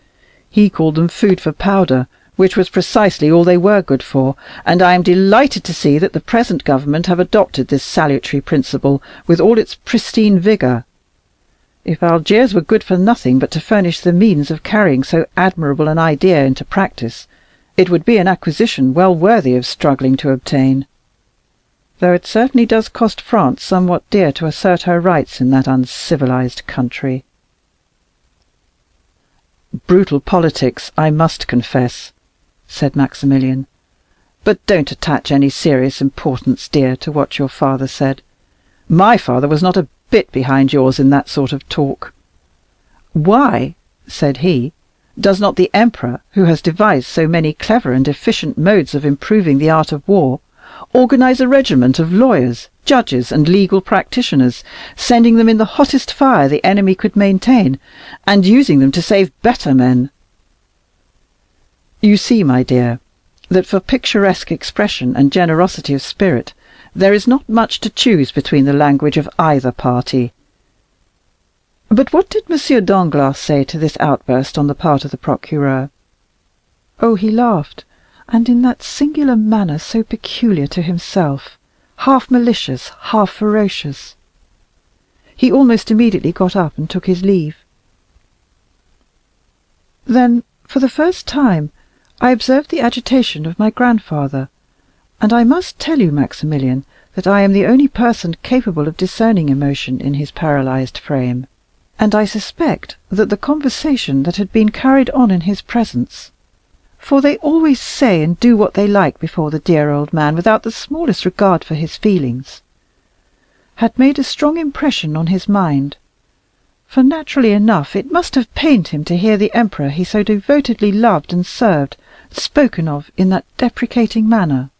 He called them food for powder, which was precisely all they were good for, and I am delighted to see that the present government have adopted this salutary principle with all its pristine vigour. If Algiers were good for nothing but to furnish the means of carrying so admirable an idea into practice, it would be an acquisition well worthy of struggling to obtain, though it certainly does cost France somewhat dear to assert her rights in that uncivilized country. Brutal politics, I must confess, said Maximilian, but don't attach any serious importance, dear, to what your father said. My father was not a bit behind yours in that sort of talk. Why, said he, does not the Emperor, who has devised so many clever and efficient modes of improving the art of war, organize a regiment of lawyers, judges, and legal practitioners, sending them in the hottest fire the enemy could maintain, and using them to save better men? You see, my dear, that for picturesque expression and generosity of spirit there is not much to choose between the language of either party. But what did Monsieur Danglars say to this outburst on the part of the procureur? Oh, he laughed, and in that singular manner so peculiar to himself, half malicious, half ferocious. He almost immediately got up and took his leave. Then, for the first time, I observed the agitation of my grandfather, and I must tell you, Maximilian, that I am the only person capable of discerning emotion in his paralyzed frame, and I suspect that the conversation that had been carried on in his presence, for they always say and do what they like before the dear old man without the smallest regard for his feelings, had made a strong impression on his mind, for naturally enough it must have pained him to hear the Emperor he so devotedly loved and served spoken of in that deprecating manner.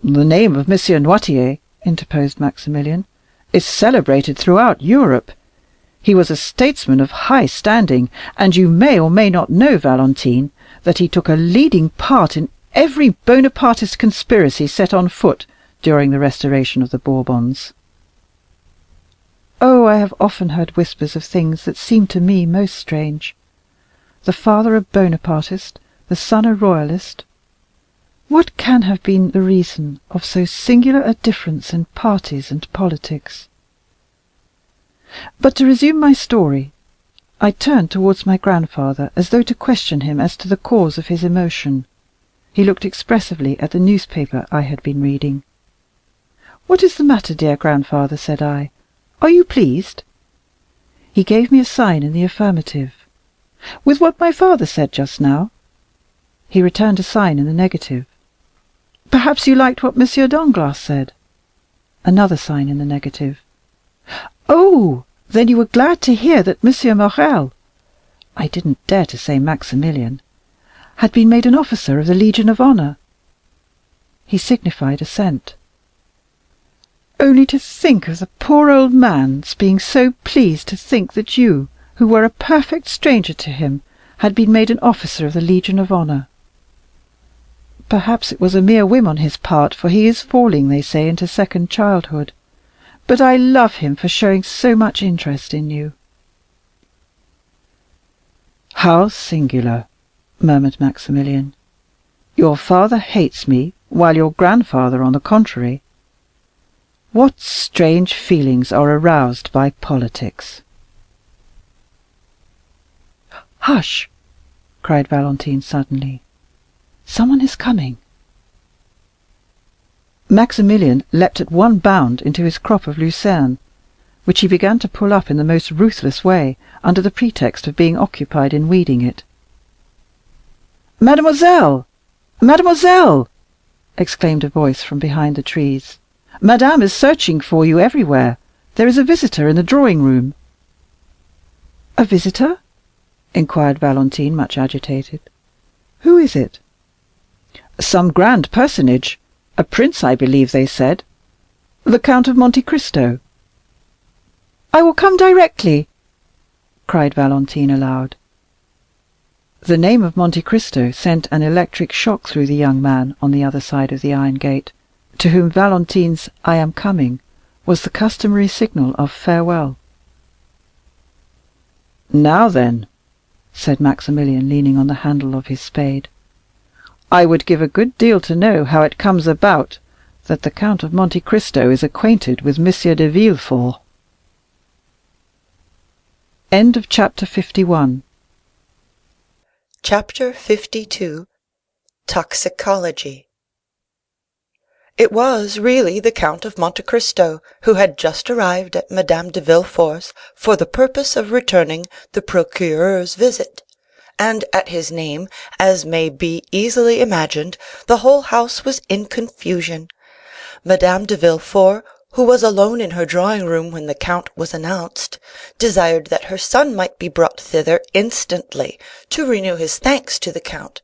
The name of Monsieur Noirtier, interposed Maximilian, is celebrated throughout Europe. He was a statesman of high standing, and you may or may not know, Valentine, that he took a leading part in every Bonapartist conspiracy set on foot during the restoration of the Bourbons. Oh, I have often heard whispers of things that seemed to me most strange. The father a Bonapartist, the son a royalist. What can have been the reason of so singular a difference in parties and politics? But to resume my story, I turned towards my grandfather as though to question him as to the cause of his emotion. He looked expressively at the newspaper I had been reading. "What is the matter, dear grandfather?" said I. "Are you pleased?" He gave me a sign in the affirmative. "With what my father said just now?" He returned a sign in the negative. "Perhaps you liked what Monsieur Danglars said?" Another sign in the negative. "Oh, then you were glad to hear that Monsieur Morrel," I didn't dare to say Maximilian, "had been made an officer of the Legion of Honor?" He signified assent. "Only to think of the poor old man's being so pleased to think that you, who were a perfect stranger to him, had been made an officer of the Legion of Honor. Perhaps it was a mere whim on his part, for he is falling, they say, into second childhood. But I love him for showing so much interest in you." "How singular!" murmured Maximilian. "Your father hates me, while your grandfather, on the contrary. What strange feelings are aroused by politics!" "Hush!" cried Valentine suddenly. "Someone is coming." Maximilian leapt at one bound into his crop of lucerne, which he began to pull up in the most ruthless way, under the pretext of being occupied in weeding it. "Mademoiselle! Mademoiselle!" exclaimed a voice from behind the trees. "Madame is searching for you everywhere. There is a visitor in the drawing-room." "A visitor?" inquired Valentine, much agitated. "Who is it?" "Some grand personage. A prince, I believe they said. The Count of Monte Cristo." "I will come directly," cried Valentine aloud. The name of Monte Cristo sent an electric shock through the young man on the other side of the iron gate, to whom Valentine's "I am coming" was the customary signal of farewell. "Now then," said Maximilian, leaning on the handle of his spade. "I would give a good deal to know how it comes about that the Count of Monte Cristo is acquainted with Monsieur de Villefort." End of chapter 51. Chapter 52. Toxicology. It was really the Count of Monte Cristo who had just arrived at Madame de Villefort's for the purpose of returning the procureur's visit, and at his name, as may be easily imagined, the whole house was in confusion. Madame de Villefort, who was alone in her drawing-room when the Count was announced, desired that her son might be brought thither instantly to renew his thanks to the Count.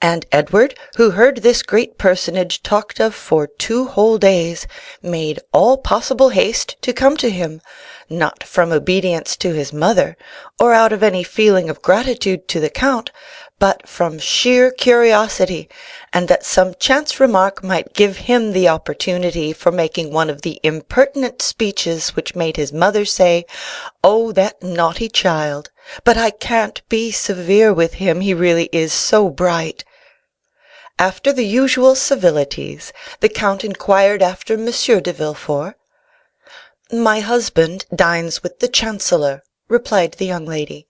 And Edward, who heard this great personage talked of for 2 whole days, made all possible haste to come to him, not from obedience to his mother, or out of any feeling of gratitude to the Count, but from sheer curiosity, and that some chance remark might give him the opportunity for making one of the impertinent speeches which made his mother say, "Oh, that naughty child! But I can't be severe with him, he really is so bright." After the usual civilities, the Count inquired after Monsieur de Villefort. "My husband dines with the Chancellor," replied the young lady.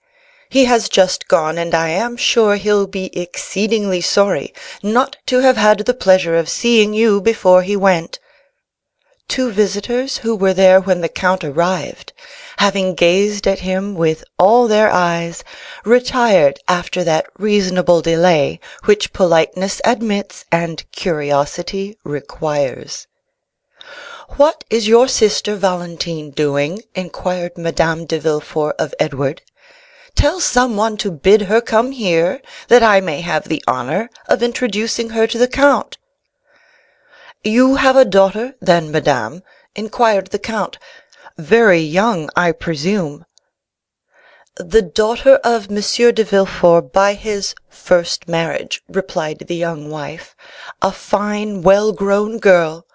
"He has just gone, and I am sure he'll be exceedingly sorry not to have had the pleasure of seeing you before he went." 2 visitors who were there when the Count arrived, having gazed at him with all their eyes, retired after that reasonable delay which politeness admits and curiosity requires. "What is your sister Valentine doing?" inquired Madame de Villefort of Edward. "Tell someone to bid her come here, that I may have the honor of introducing her to the Count." "You have a daughter, then, madame?" inquired the Count. "Very young, I presume." "The daughter of Monsieur de Villefort by his first marriage," replied the young wife. "A fine, well-grown girl."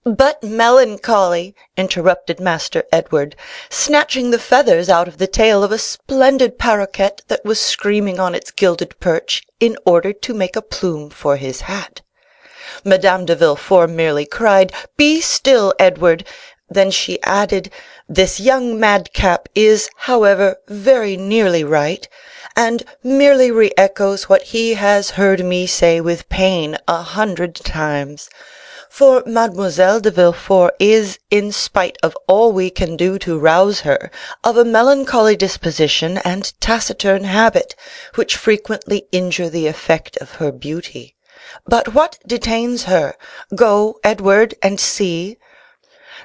"But melancholy," interrupted Master Edward, snatching the feathers out of the tail of a splendid paroquet that was screaming on its gilded perch, in order to make a plume for his hat. Madame de Villefort merely cried, "Be still, Edward!" Then she added, "This young madcap is, however, very nearly right, and merely re-echoes what he has heard me say with pain 100 times. For Mademoiselle de Villefort is, in spite of all we can do to rouse her, of a melancholy disposition and taciturn habit, which frequently injure the effect of her beauty. But what detains her? Go, Edward, and see."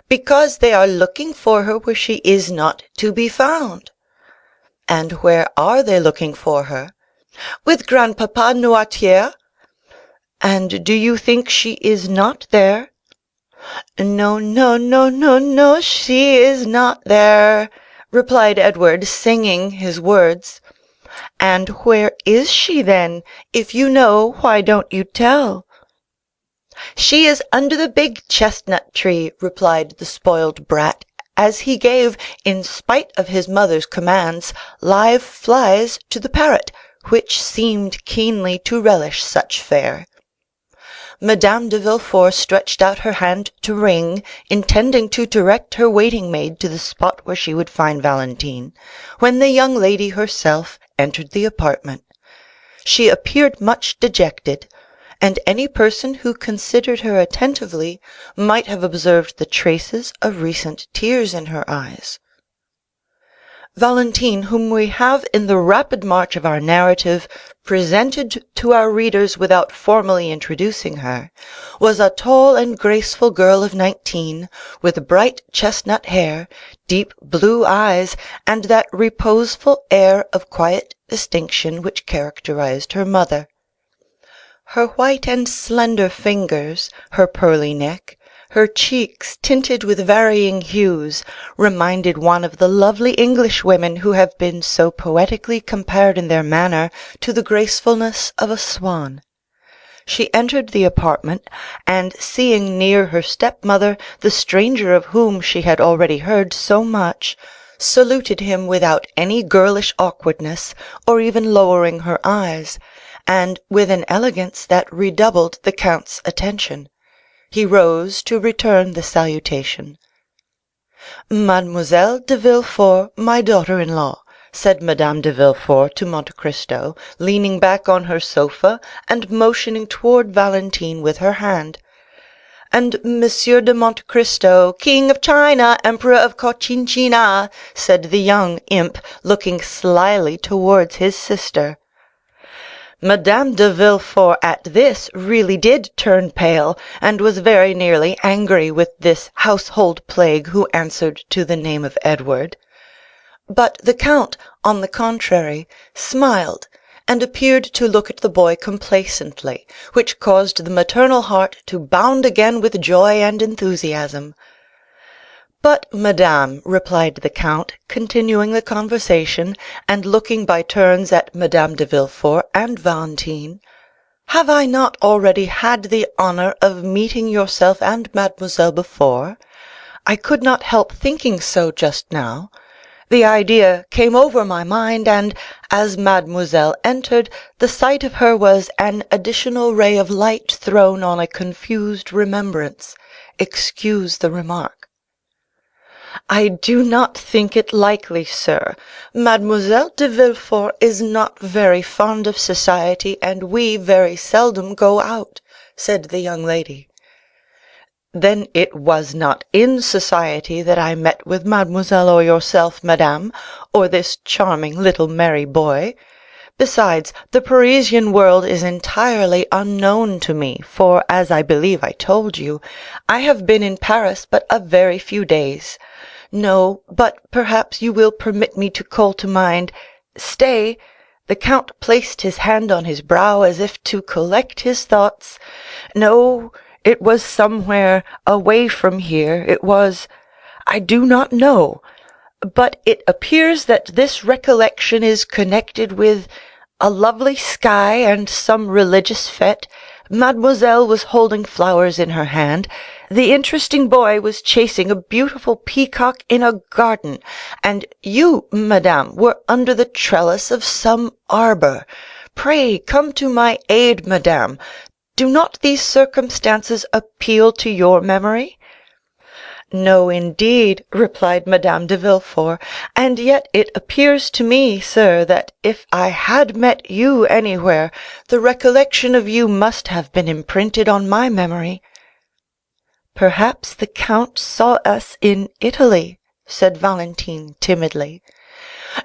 "Because they are looking for her where she is not to be found." "And where are they looking for her?" "With Grandpapa Noirtier." "And do you think she is not there?" "No, no, no, no, no, she is not there," replied Edward, singing his words. "And where is she, then? If you know, why don't you tell?" "She is under the big chestnut tree," replied the spoiled brat, as he gave, in spite of his mother's commands, live flies to the parrot, which seemed keenly to relish such fare. Madame de Villefort stretched out her hand to ring, intending to direct her waiting-maid to the spot where she would find Valentine, when the young lady herself entered the apartment. She appeared much dejected, and any person who considered her attentively might have observed the traces of recent tears in her eyes. Valentine, whom we have in the rapid march of our narrative presented to our readers without formally introducing her, was a tall and graceful girl of 19, with bright chestnut hair, deep blue eyes, and that reposeful air of quiet distinction which characterized her mother. Her white and slender fingers, her pearly neck, her cheeks tinted with varying hues, reminded one of the lovely English women who have been so poetically compared in their manner to the gracefulness of a swan. She entered the apartment, and seeing near her stepmother the stranger of whom she had already heard so much, saluted him without any girlish awkwardness, or even lowering her eyes, and with an elegance that redoubled the count's attention. He rose to return the salutation. "Mademoiselle de Villefort, my daughter-in-law," said Madame de Villefort to Monte Cristo, leaning back on her sofa and motioning toward Valentine with her hand. "And Monsieur de Monte Cristo, King of China, Emperor of Cochinchina," said the young imp, looking slyly towards his sister. Madame de Villefort at this really did turn pale, and was very nearly angry with this household plague who answered to the name of Edward. But the count, on the contrary, smiled, and appeared to look at the boy complacently, which caused the maternal heart to bound again with joy and enthusiasm. "But, madame," replied the count, continuing the conversation, and looking by turns at Madame de Villefort and Valentine, "have I not already had the honor of meeting yourself and mademoiselle before? I could not help thinking so just now. The idea came over my mind, and, as mademoiselle entered, the sight of her was an additional ray of light thrown on a confused remembrance. Excuse the remark." "I do not think it likely, sir. Mademoiselle de Villefort is not very fond of society, and we very seldom go out," said the young lady. "Then it was not in society that I met with mademoiselle or yourself, madame, or this charming little merry boy. Besides, the Parisian world is entirely unknown to me, for, as I believe I told you, I have been in Paris but a very few days. No, but perhaps you will permit me to call to mind— Stay!" The count placed his hand on his brow as if to collect his thoughts. "No, it was somewhere away from here. It was—I do not know. But it appears that this recollection is connected with a lovely sky and some religious fête. Mademoiselle was holding flowers in her hand. The interesting boy was chasing a beautiful peacock in a garden, and you, madame, were under the trellis of some arbor. Pray come to my aid, madame. Do not these circumstances appeal to your memory?" "No, indeed," replied Madame de Villefort; "and yet it appears to me, sir, that if I had met you anywhere, the recollection of you must have been imprinted on my memory." "Perhaps the count saw us in Italy," said Valentine timidly.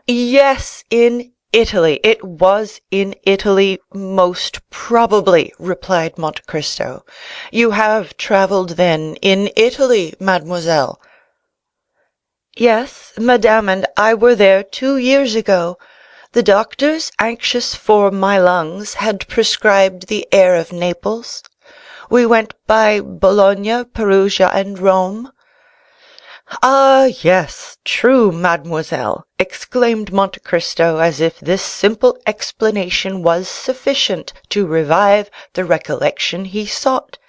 "Yes, in Italy. It was in Italy, most probably," replied Monte Cristo. "You have travelled, then, in Italy, mademoiselle?" "Yes, madame and I were there 2 years ago. The doctors, anxious for my lungs, had prescribed the air of Naples. We went by Bologna, Perugia, and Rome." "Ah, yes, true, mademoiselle," exclaimed Monte Cristo, as if this simple explanation was sufficient to revive the recollection he sought.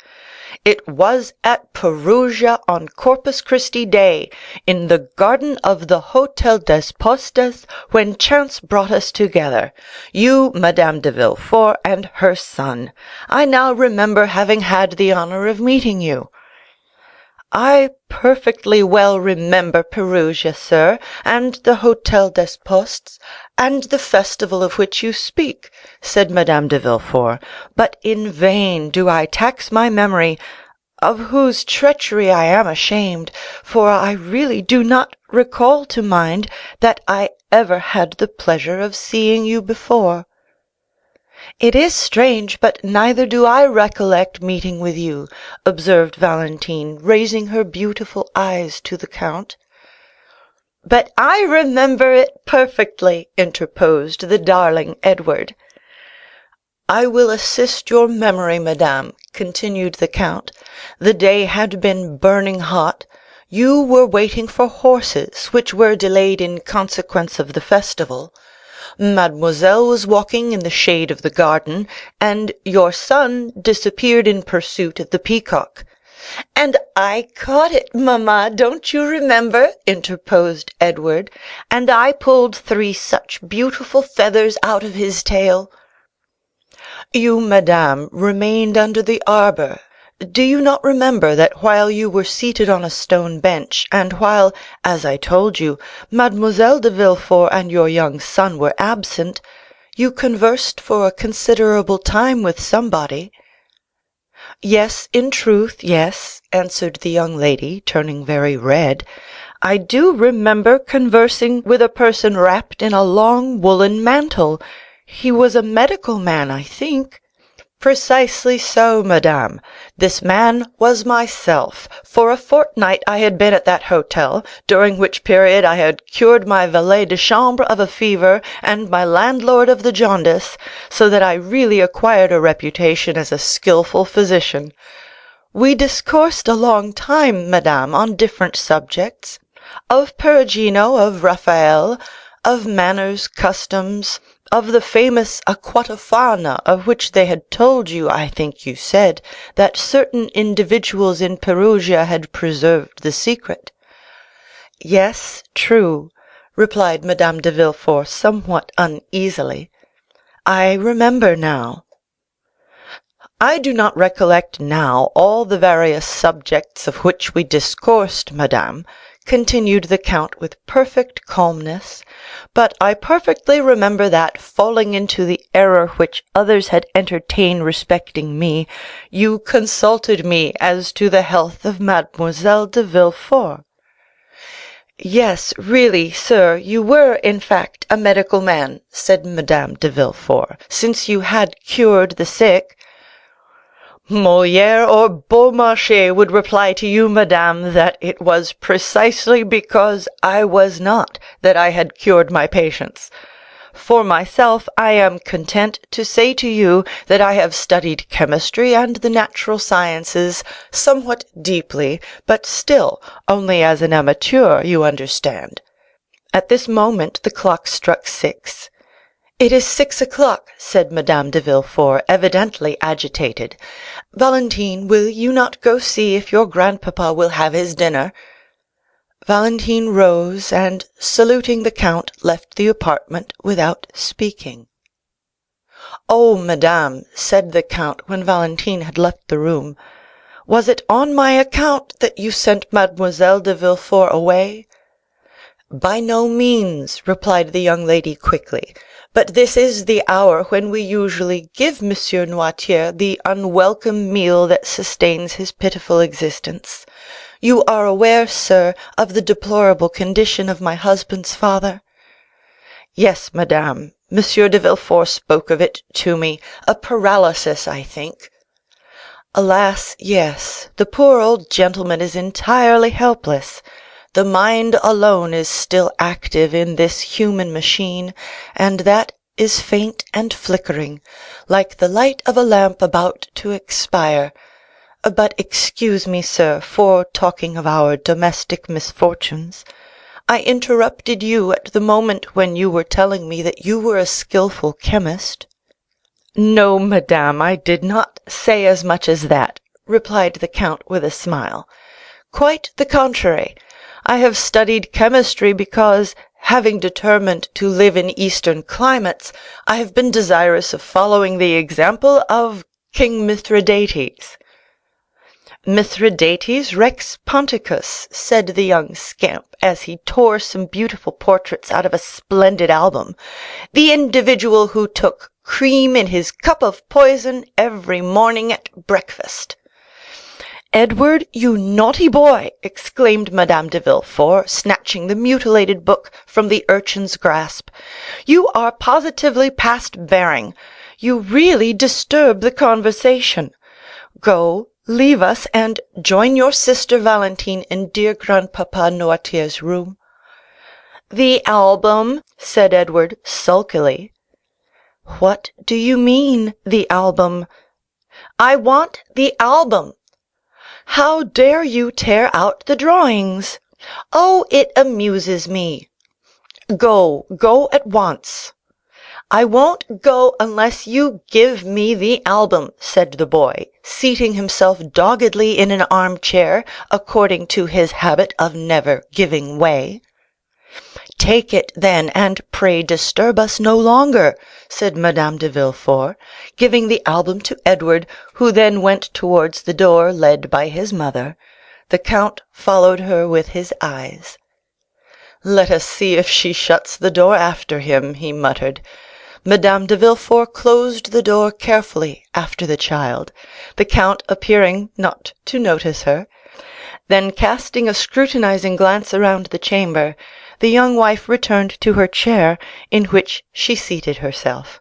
"It was at Perugia on Corpus Christi Day, in the garden of the Hôtel des Postes, when chance brought us together, you, Madame de Villefort, and her son. I now remember having had the honor of meeting you." "I perfectly well remember Perugia, sir, and the Hôtel des Postes, and the festival of which you speak," said Madame de Villefort; "but in vain do I tax my memory, of whose treachery I am ashamed, for I really do not recall to mind that I ever had the pleasure of seeing you before." "It is strange, but neither do I recollect meeting with you," observed Valentine, raising her beautiful eyes to the count. "But I remember it perfectly," interposed the darling Edward. "I will assist your memory, madame," continued the count. "The day had been burning hot. You were waiting for horses, which were delayed in consequence of the festival. Mademoiselle was walking in the shade of the garden, and your son disappeared in pursuit of the peacock. "And I caught it, mamma, don't you remember?" interposed Edward. "And I pulled 3 such beautiful feathers out of his tail." "You, madame, remained under the arbor. Do you not remember that while you were seated on a stone bench, and while, as I told you, Mademoiselle de Villefort and your young son were absent, you conversed for a considerable time with somebody?" "Yes, in truth, yes," answered the young lady, turning very red. "I do remember conversing with a person wrapped in a long woolen mantle. He was a medical man, I think." "Precisely so, madame. This man was myself. For a fortnight I had been at that hotel, during which period I had cured my valet de chambre of a fever, and my landlord of the jaundice, so that I really acquired a reputation as a skilful physician. We discoursed a long time, madame, on different subjects, of Perugino, of Raphael, of manners, customs, of the famous aquatofana, of which they had told you, I think you said, that certain individuals in Perugia had preserved the secret." "Yes, true," replied Madame de Villefort somewhat uneasily. "I remember now." "I do not recollect now all the various subjects of which we discoursed, madame," continued the count with perfect calmness, "but I perfectly remember that, falling into the error which others had entertained respecting me, you consulted me as to the health of Mademoiselle de Villefort." "Yes, really, sir, you were, in fact, a medical man," said Madame de Villefort, "since you had cured the sick." "Molière or Beaumarchais would reply to you, madame, that it was precisely because I was not that I had cured my patients. For myself, I am content to say to you that I have studied chemistry and the natural sciences somewhat deeply, but still only as an amateur, you understand." At this moment the clock struck 6. "It is 6 o'clock," said Madame de Villefort, evidently agitated. "Valentine, will you not go see if your grandpapa will have his dinner?" Valentine rose, and, saluting the count, left the apartment without speaking. "Oh, madame," said the count when Valentine had left the room, "was it on my account that you sent Mademoiselle de Villefort away?" "By no means," replied the young lady quickly; "but this is the hour when we usually give M. Noirtier the unwelcome meal that sustains his pitiful existence. You are aware, sir, of the deplorable condition of my husband's father?" "Yes, madame. M. de Villefort spoke of it to me. A paralysis, I think." "Alas, yes. The poor old gentleman is entirely helpless. The mind alone is still active in this human machine, and that is faint and flickering, like the light of a lamp about to expire. But excuse me, sir, for talking of our domestic misfortunes. I interrupted you at the moment when you were telling me that you were a skilful chemist." "No, madame, I did not say as much as that," replied the count with a smile. "Quite the contrary. I have studied chemistry because, having determined to live in Eastern climates, I have been desirous of following the example of King Mithridates." "Mithridates Rex Ponticus," said the young scamp, as he tore some beautiful portraits out of a splendid album, "the individual who took cream in his cup of poison every morning at breakfast." "Edward, you naughty boy!" exclaimed Madame de Villefort, snatching the mutilated book from the urchin's grasp, "you are positively past bearing. You really disturb the conversation. Go, leave us, and join your sister Valentine in dear grandpapa Noirtier's room." "The album," said Edward, sulkily. "What do you mean, the album?" "I want the album." "How dare you tear out the drawings?" "Oh, it amuses me." "Go at once." "I won't go unless you give me the album," said the boy, seating himself doggedly in an armchair, according to his habit of never giving way. "Take it, then, and pray disturb us no longer," said Madame de Villefort, giving the album to Edward, who then went towards the door, led by his mother. The count followed her with his eyes. "Let us see if she shuts the door after him," he muttered. Madame de Villefort closed the door carefully after the child, the count appearing not to notice her. Then, casting a scrutinizing glance around the chamber, the young wife returned to her chair, in which she seated herself.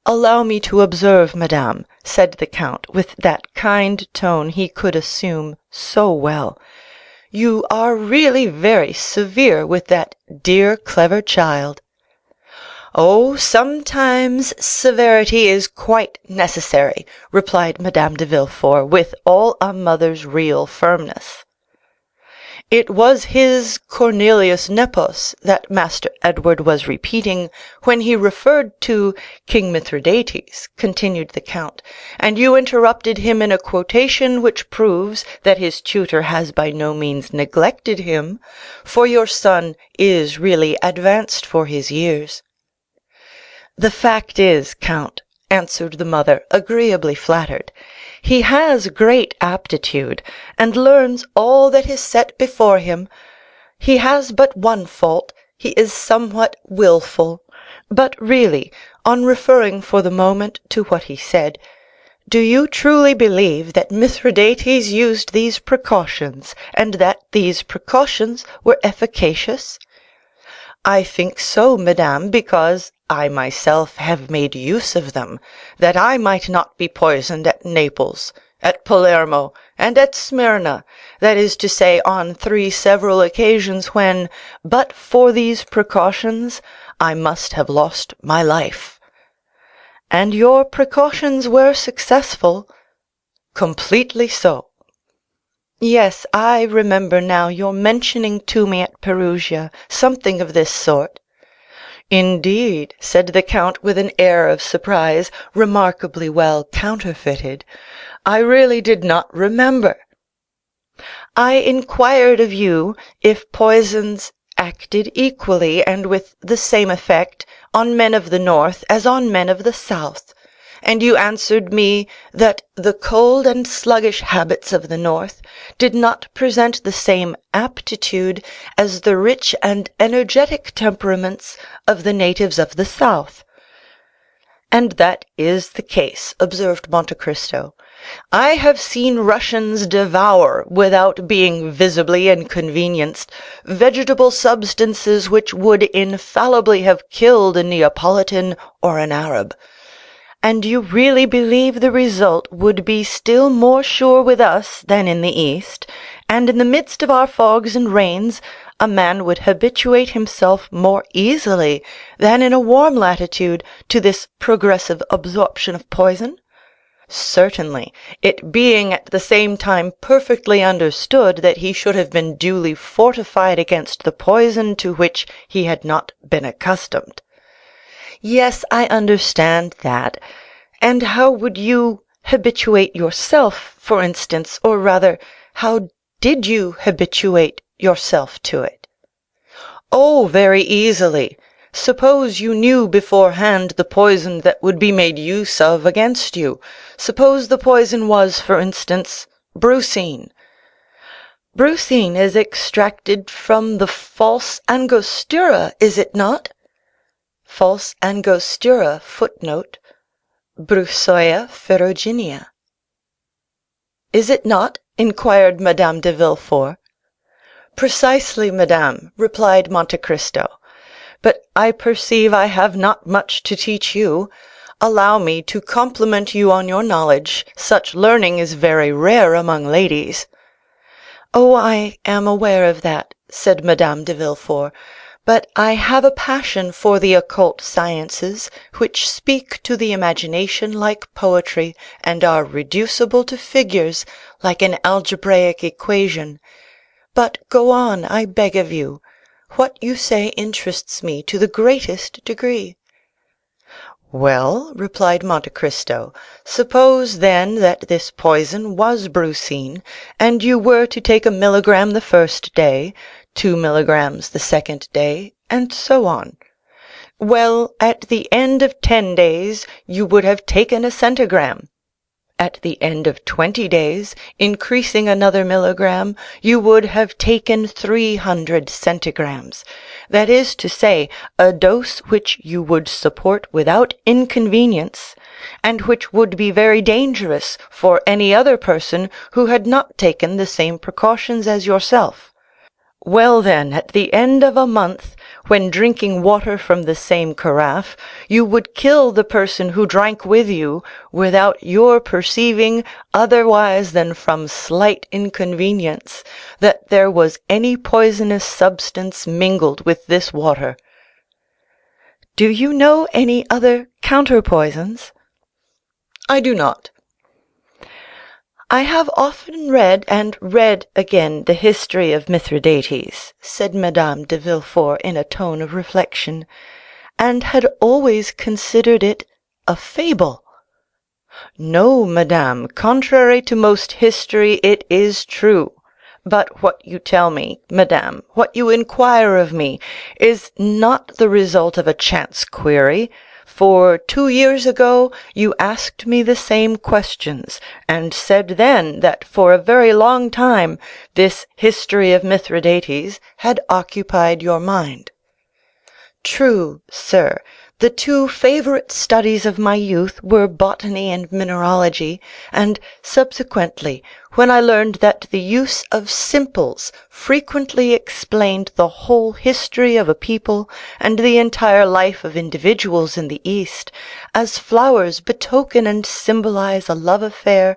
"Allow me to observe, madame," said the count, with that kind tone he could assume so well, "you are really very severe with that dear clever child." "Oh, sometimes severity is quite necessary," replied Madame de Villefort, with all a mother's real firmness. "It was his Cornelius Nepos that Master Edward was repeating when he referred to King Mithridates," continued the count, "and you interrupted him in a quotation which proves that his tutor has by no means neglected him, for your son is really advanced for his years." "The fact is, count," answered the mother, agreeably flattered, "he has great aptitude, and learns all that is set before him. He has but one fault, he is somewhat wilful. But really, on referring for the moment to what he said, do you truly believe that Mithridates used these precautions, and that these precautions were efficacious?" "I think so, madame, because I myself have made use of them, that I might not be poisoned at Naples, at Palermo, and at Smyrna, that is to say, on 3 several occasions when, but for these precautions, I must have lost my life." "And your precautions were successful?" "Completely so." "Yes, I remember now your mentioning to me at Perugia something of this sort." "Indeed," said the count with an air of surprise, remarkably well counterfeited, "I really did not remember." "I inquired of you if poisons acted equally, and with the same effect, on men of the north as on men of the south, and you answered me that the cold and sluggish habits of the north did not present the same aptitude as the rich and energetic temperaments of the natives of the south." "And that is the case," observed Monte Cristo. "I have seen Russians devour, without being visibly inconvenienced, vegetable substances which would infallibly have killed a Neapolitan or an Arab. And you really believe the result would be still more sure with us than in the East, and in the midst of our fogs and rains a man would habituate himself more easily than in a warm latitude to this progressive absorption of poison?" "Certainly, it being at the same time perfectly understood that he should have been duly fortified against the poison to which he had not been accustomed." "Yes, I understand that. And how would you habituate yourself, for instance, or rather, how did you habituate yourself to it?" "Oh, very easily. Suppose you knew beforehand the poison that would be made use of against you. Suppose the poison was, for instance, brucine." "Brucine is extracted from the false angostura, is it not?" False angostura, footnote, Brucea ferruginea. "Is it not?" inquired Madame de Villefort. "Precisely, madame," replied Monte Cristo. "But I perceive I have not much to teach you. Allow me to compliment you on your knowledge; such learning is very rare among ladies." "Oh, I am aware of that," said Madame de Villefort, "but I have a passion for the occult sciences, which speak to the imagination like poetry, and are reducible to figures like an algebraic equation. But go on, I beg of you. What you say interests me to the greatest degree." "Well," replied Monte Cristo, "suppose then that this poison was brucine, and you were to take a milligram the first day, 2 milligrams the second day, and so on. Well, at the end of 10 days you would have taken a centigram. At the end of 20 days, increasing another milligram, you would have taken 300 centigrams; that is to say, a dose which you would support without inconvenience, and which would be very dangerous for any other person who had not taken the same precautions as yourself. Well, then, at the end of a month, when drinking water from the same carafe, you would kill the person who drank with you, without your perceiving, otherwise than from slight inconvenience, that there was any poisonous substance mingled with this water. Do you know any other counterpoisons?" "I do not." "I have often read and read again the history of Mithridates," said Madame de Villefort in a tone of reflection, "and had always considered it a fable." "No, madame, contrary to most history, it is true. But what you tell me, madame, what you inquire of me, is not the result of a chance query, for 2 years ago you asked me the same questions, and said then that for a very long time this history of Mithridates had occupied your mind." "True, sir. The 2 favorite studies of my youth were botany and mineralogy, and subsequently, when I learned that the use of simples frequently explained the whole history of a people and the entire life of individuals in the East, as flowers betoken and symbolize a love affair,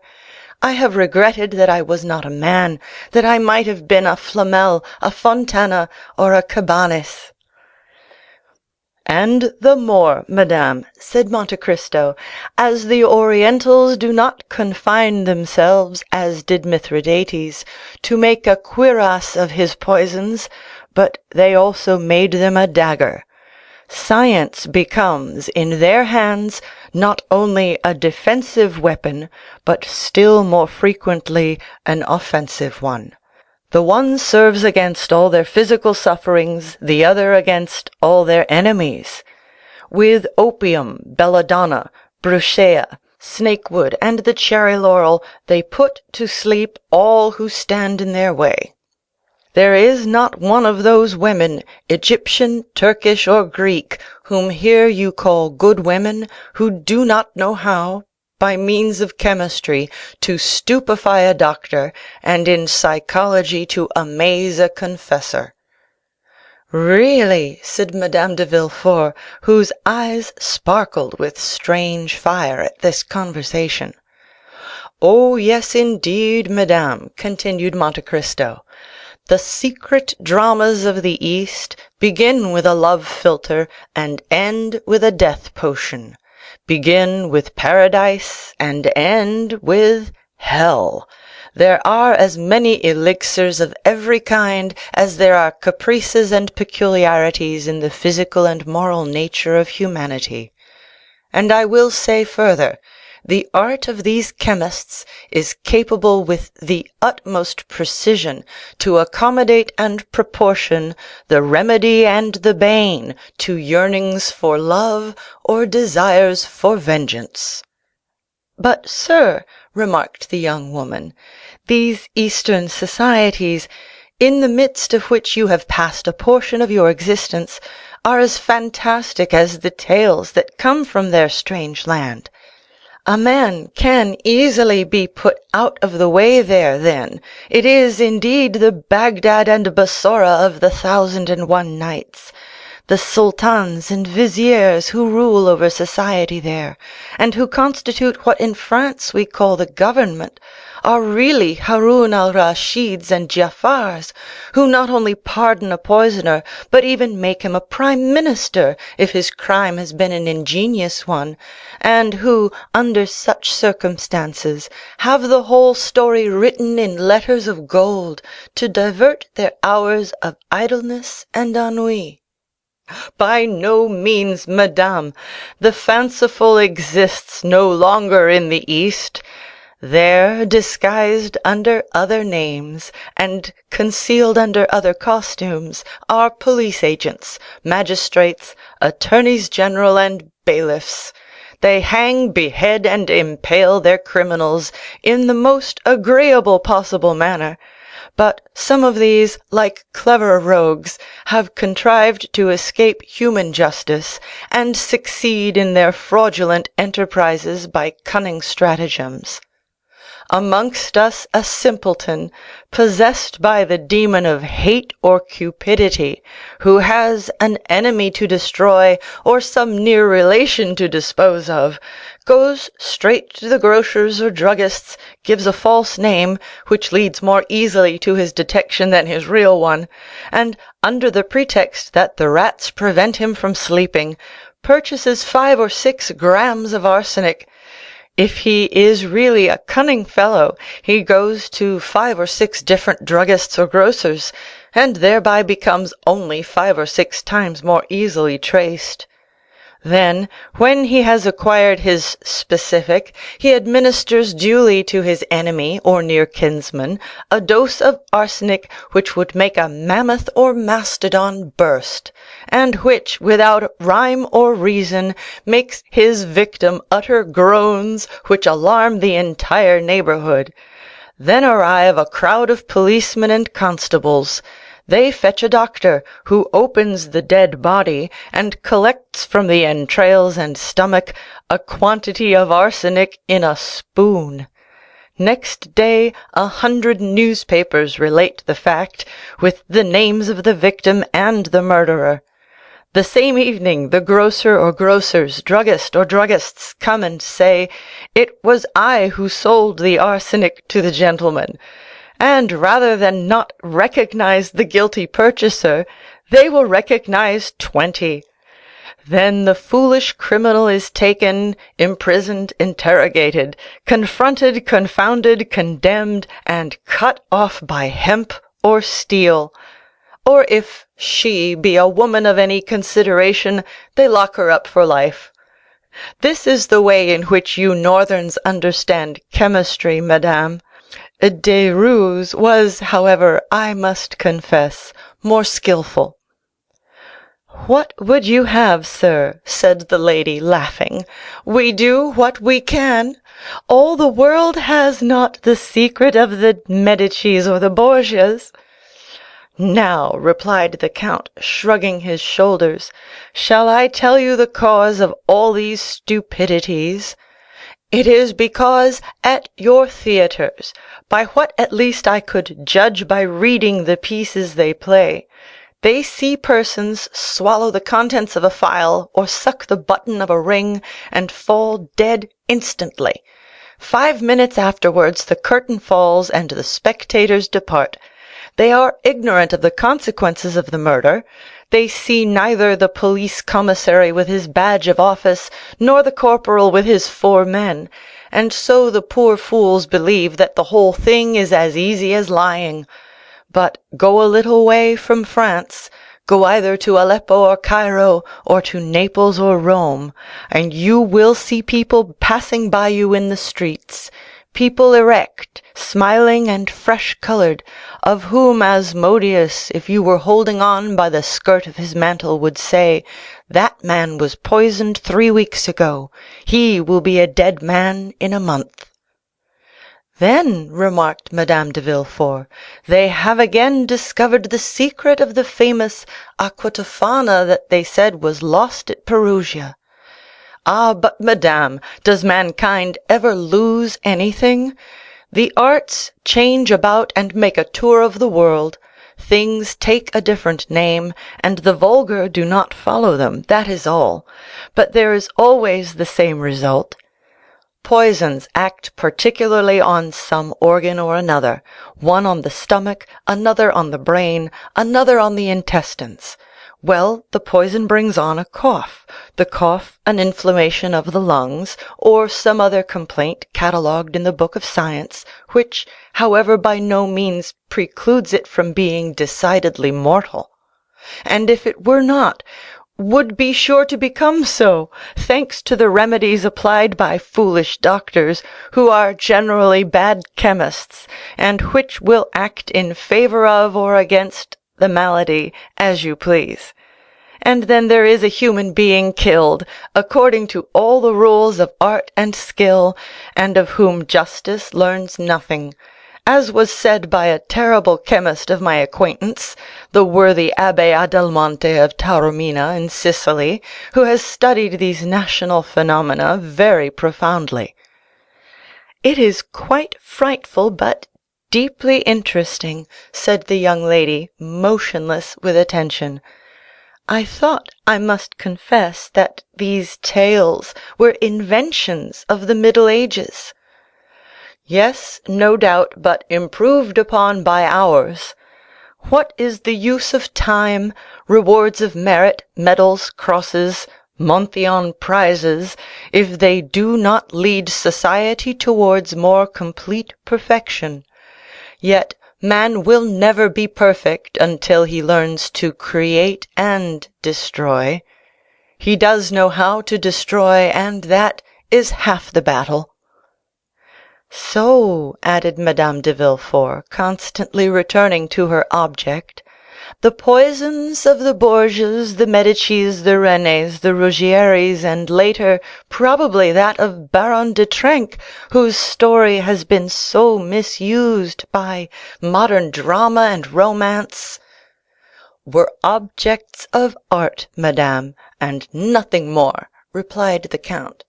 I have regretted that I was not a man, that I might have been a Flamel, a Fontana, or a Cabanis." "And the more, madame," said Monte Cristo, "as the Orientals do not confine themselves, as did Mithridates, to make a cuirass of his poisons, but they also made them a dagger. Science becomes, in their hands, not only a defensive weapon, but still more frequently an offensive one. The one serves against all their physical sufferings, the other against all their enemies. With opium, belladonna, brucea, snakewood, and the cherry laurel, they put to sleep all who stand in their way. There is not one of those women, Egyptian, Turkish, or Greek, whom here you call good women, who do not know how, by means of chemistry, to stupefy a doctor, and in psychology to amaze a confessor." "Really," said Madame de Villefort, whose eyes sparkled with strange fire at this conversation. "Oh, yes, indeed, madame," continued Monte Cristo. "The secret dramas of the East begin with a love philtre and end with a death potion, begin with paradise and end with hell. There are as many elixirs of every kind as there are caprices and peculiarities in the physical and moral nature of humanity. And I will say further, the art of these chemists is capable with the utmost precision to accommodate and proportion the remedy and the bane to yearnings for love or desires for vengeance." "But, sir," remarked the young woman, "these Eastern societies, in the midst of which you have passed a portion of your existence, are as fantastic as the tales that come from their strange land. A man can easily be put out of the way there, then. It is, indeed, the Bagdad and Bassora of the 1,001 Nights. The sultans and viziers who rule over society there, and who constitute what in France we call the government, are really Haroun al Rashids and Giafars, who not only pardon a poisoner, but even make him a prime minister if his crime has been an ingenious one, and who, under such circumstances, have the whole story written in letters of gold to divert their hours of idleness and ennui." By no means, madame. The fanciful exists no longer in the East. There, disguised under other names, and concealed under other costumes, are police agents, magistrates, attorneys general, and bailiffs. They hang, behead, and impale their criminals in the most agreeable possible manner. But some of these, like clever rogues, have contrived to escape human justice, and succeed in their fraudulent enterprises by cunning stratagems. Amongst us a simpleton, possessed by the demon of hate or cupidity, who has an enemy to destroy, or some near relation to dispose of, goes straight to the grocers or druggists, gives a false name, which leads more easily to his detection than his real one, and, under the pretext that the rats prevent him from sleeping, purchases 5 or 6 grams of arsenic. If he is really a cunning fellow, he goes to 5 or 6 different druggists or grocers, and thereby becomes only 5 or 6 times more easily traced. Then, when he has acquired his specific, he administers duly to his enemy or near kinsman a dose of arsenic which would make a mammoth or mastodon burst, and which, without rhyme or reason, makes his victim utter groans which alarm the entire neighbourhood. Then arrive a crowd of policemen and constables. They fetch a doctor, who opens the dead body, and collects from the entrails and stomach a quantity of arsenic in a spoon. Next day 100 newspapers relate the fact, with the names of the victim and the murderer. The same evening the grocer or grocers, druggist or druggists come and say, "It was I who sold the arsenic to the gentleman." And rather than not recognize the guilty purchaser, they will recognize 20. Then the foolish criminal is taken, imprisoned, interrogated, confronted, confounded, condemned, and cut off by hemp or steel. Or if she be a woman of any consideration, they lock her up for life. This is the way in which you northerns understand chemistry, madame. Derues was, however, I must confess, more skilful. "What would you have, sir?" said the lady, laughing. "We do what we can. All the world has not the secret of the Medicis or the Borgias." "Now," replied the count, shrugging his shoulders, "shall I tell you the cause of all these stupidities? It is because at your theatres, by what at least I could judge by reading the pieces they play, they see persons swallow the contents of a phial, or suck the button of a ring, and fall dead instantly. 5 minutes afterwards the curtain falls, and the spectators depart. They are ignorant of the consequences of the murder. They see neither the police commissary with his badge of office, nor the corporal with his 4 men, and so the poor fools believe that the whole thing is as easy as lying. But go a little way from France, go either to Aleppo or Cairo, or to Naples or Rome, and you will see people passing by you in the streets, people erect, smiling, and fresh-coloured, of whom Asmodeus, if you were holding on by the skirt of his mantle, would say, 'That man was poisoned 3 weeks ago. He will be a dead man in a month.'" "Then," remarked Madame de Villefort, "they have again discovered the secret of the famous aqua tofana that they said was lost at Perugia." "Ah, but, madame, does mankind ever lose anything? The arts change about and make a tour of the world. Things take a different name, and the vulgar do not follow them, that is all. But there is always the same result. Poisons act particularly on some organ or another, one on the stomach, another on the brain, another on the intestines. Well, the poison brings on a cough, the cough an inflammation of the lungs, or some other complaint catalogued in the book of science, which, however, by no means precludes it from being decidedly mortal. And if it were not, would be sure to become so, thanks to the remedies applied by foolish doctors, who are generally bad chemists, and which will act in favour of or against the malady, as you please. And then there is a human being killed, according to all the rules of art and skill, and of whom justice learns nothing, as was said by a terrible chemist of my acquaintance, the worthy Abbé Adelmonte of Taormina in Sicily, who has studied these national phenomena very profoundly. It is quite frightful, but deeply interesting, said the young lady, motionless with attention. I thought, I must confess, that these tales were inventions of the Middle Ages. Yes, no doubt, but improved upon by ours. What is the use of time, rewards of merit, medals, crosses, Monthyon prizes, if they do not lead society towards more complete perfection? Yet man will never be perfect until he learns to create and destroy. He does know how to destroy, and that is half the battle. So, added Madame de Villefort, constantly returning to her object, the poisons of the Borgias, the Medicis, the Renés, the Ruggieris, and later, probably that of Baron de Trenck, whose story has been so misused by modern drama and romance, were objects of art, madame, and nothing more, replied the count.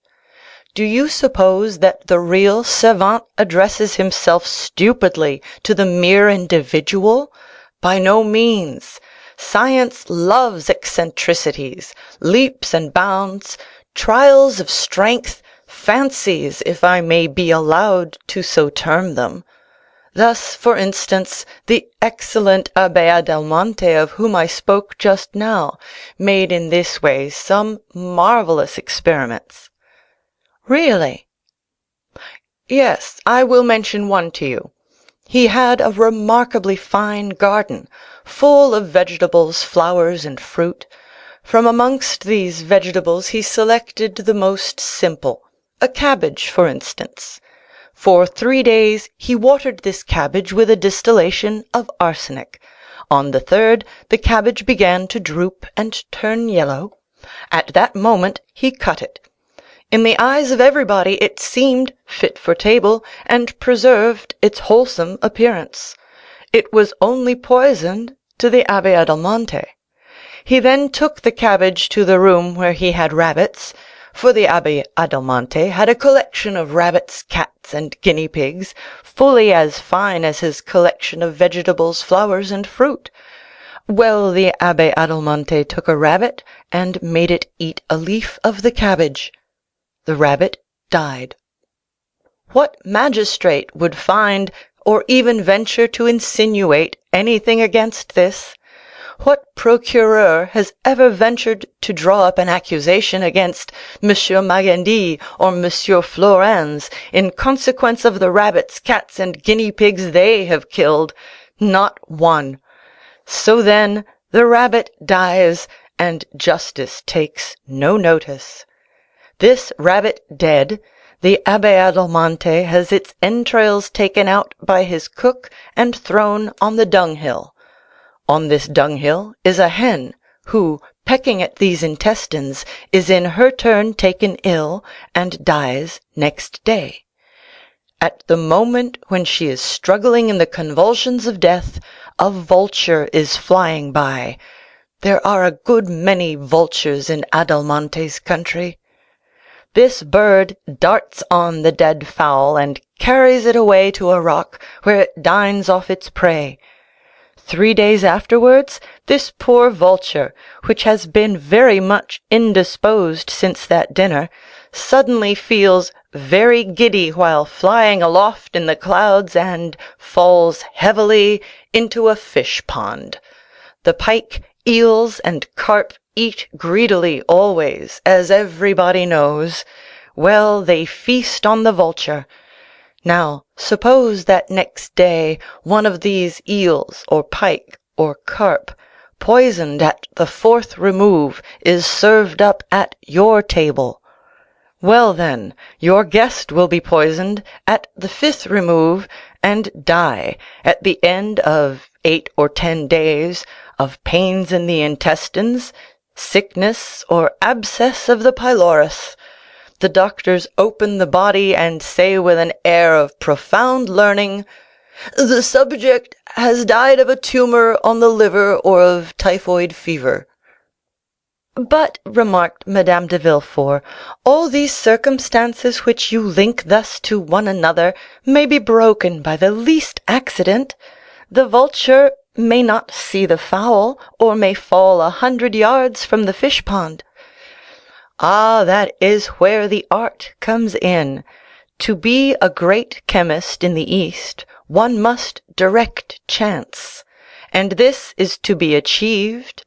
Do you suppose that the real savant addresses himself stupidly to the mere individual? By no means. Science loves eccentricities, leaps and bounds, trials of strength, fancies, if I may be allowed to so term them. Thus, for instance, the excellent Abbé Adelmonte, of whom I spoke just now, made in this way some marvellous experiments. Really? Yes, I will mention one to you. He had a remarkably fine garden, full of vegetables, flowers, and fruit. From amongst these vegetables he selected the most simple, a cabbage, for instance. For 3 days he watered this cabbage with a distillation of arsenic. On the 3rd, the cabbage began to droop and turn yellow. At that moment he cut it. In the eyes of everybody it seemed fit for table, and preserved its wholesome appearance. It was only poisoned to the Abbé Adelmonte. He then took the cabbage to the room where he had rabbits, for the Abbé Adelmonte had a collection of rabbits, cats, and guinea pigs, fully as fine as his collection of vegetables, flowers, and fruit. Well, the Abbé Adelmonte took a rabbit, and made it eat a leaf of the cabbage. The rabbit died. What magistrate would find, or even venture to insinuate, anything against this? What procureur has ever ventured to draw up an accusation against Monsieur Magendie or Monsieur Flourens in consequence of the rabbits, cats, and guinea pigs they have killed? Not one. So then the rabbit dies, and justice takes no notice. This rabbit dead, the Abbé Adelmonte has its entrails taken out by his cook and thrown on the dunghill. On this dunghill is a hen, who, pecking at these intestines, is in her turn taken ill, and dies next day. At the moment when she is struggling in the convulsions of death, a vulture is flying by. There are a good many vultures in Adelmonte's country. This bird darts on the dead fowl, and carries it away to a rock, where it dines off its prey. 3 days afterwards, this poor vulture, which has been very much indisposed since that dinner, suddenly feels very giddy while flying aloft in the clouds, and falls heavily into a fish pond. The pike, eels, and carp eat greedily always, as everybody knows. Well, they feast on the vulture. Now, suppose that next day one of these eels, or pike, or carp, poisoned at the 4th remove, is served up at your table. Well, then, your guest will be poisoned at the 5th remove, and die at the end of 8 or 10 days of pains in the intestines, sickness, or abscess of the pylorus. The doctors open the body and say with an air of profound learning, "The subject has died of a tumor on the liver or of typhoid fever." "But," remarked Madame de Villefort, "all these circumstances which you link thus to one another may be broken by the least accident. The vulture may not see the fowl, or may fall 100 yards from the fish pond." "Ah, that is where the art comes in. To be a great chemist in the East, one must direct chance, and this is to be achieved."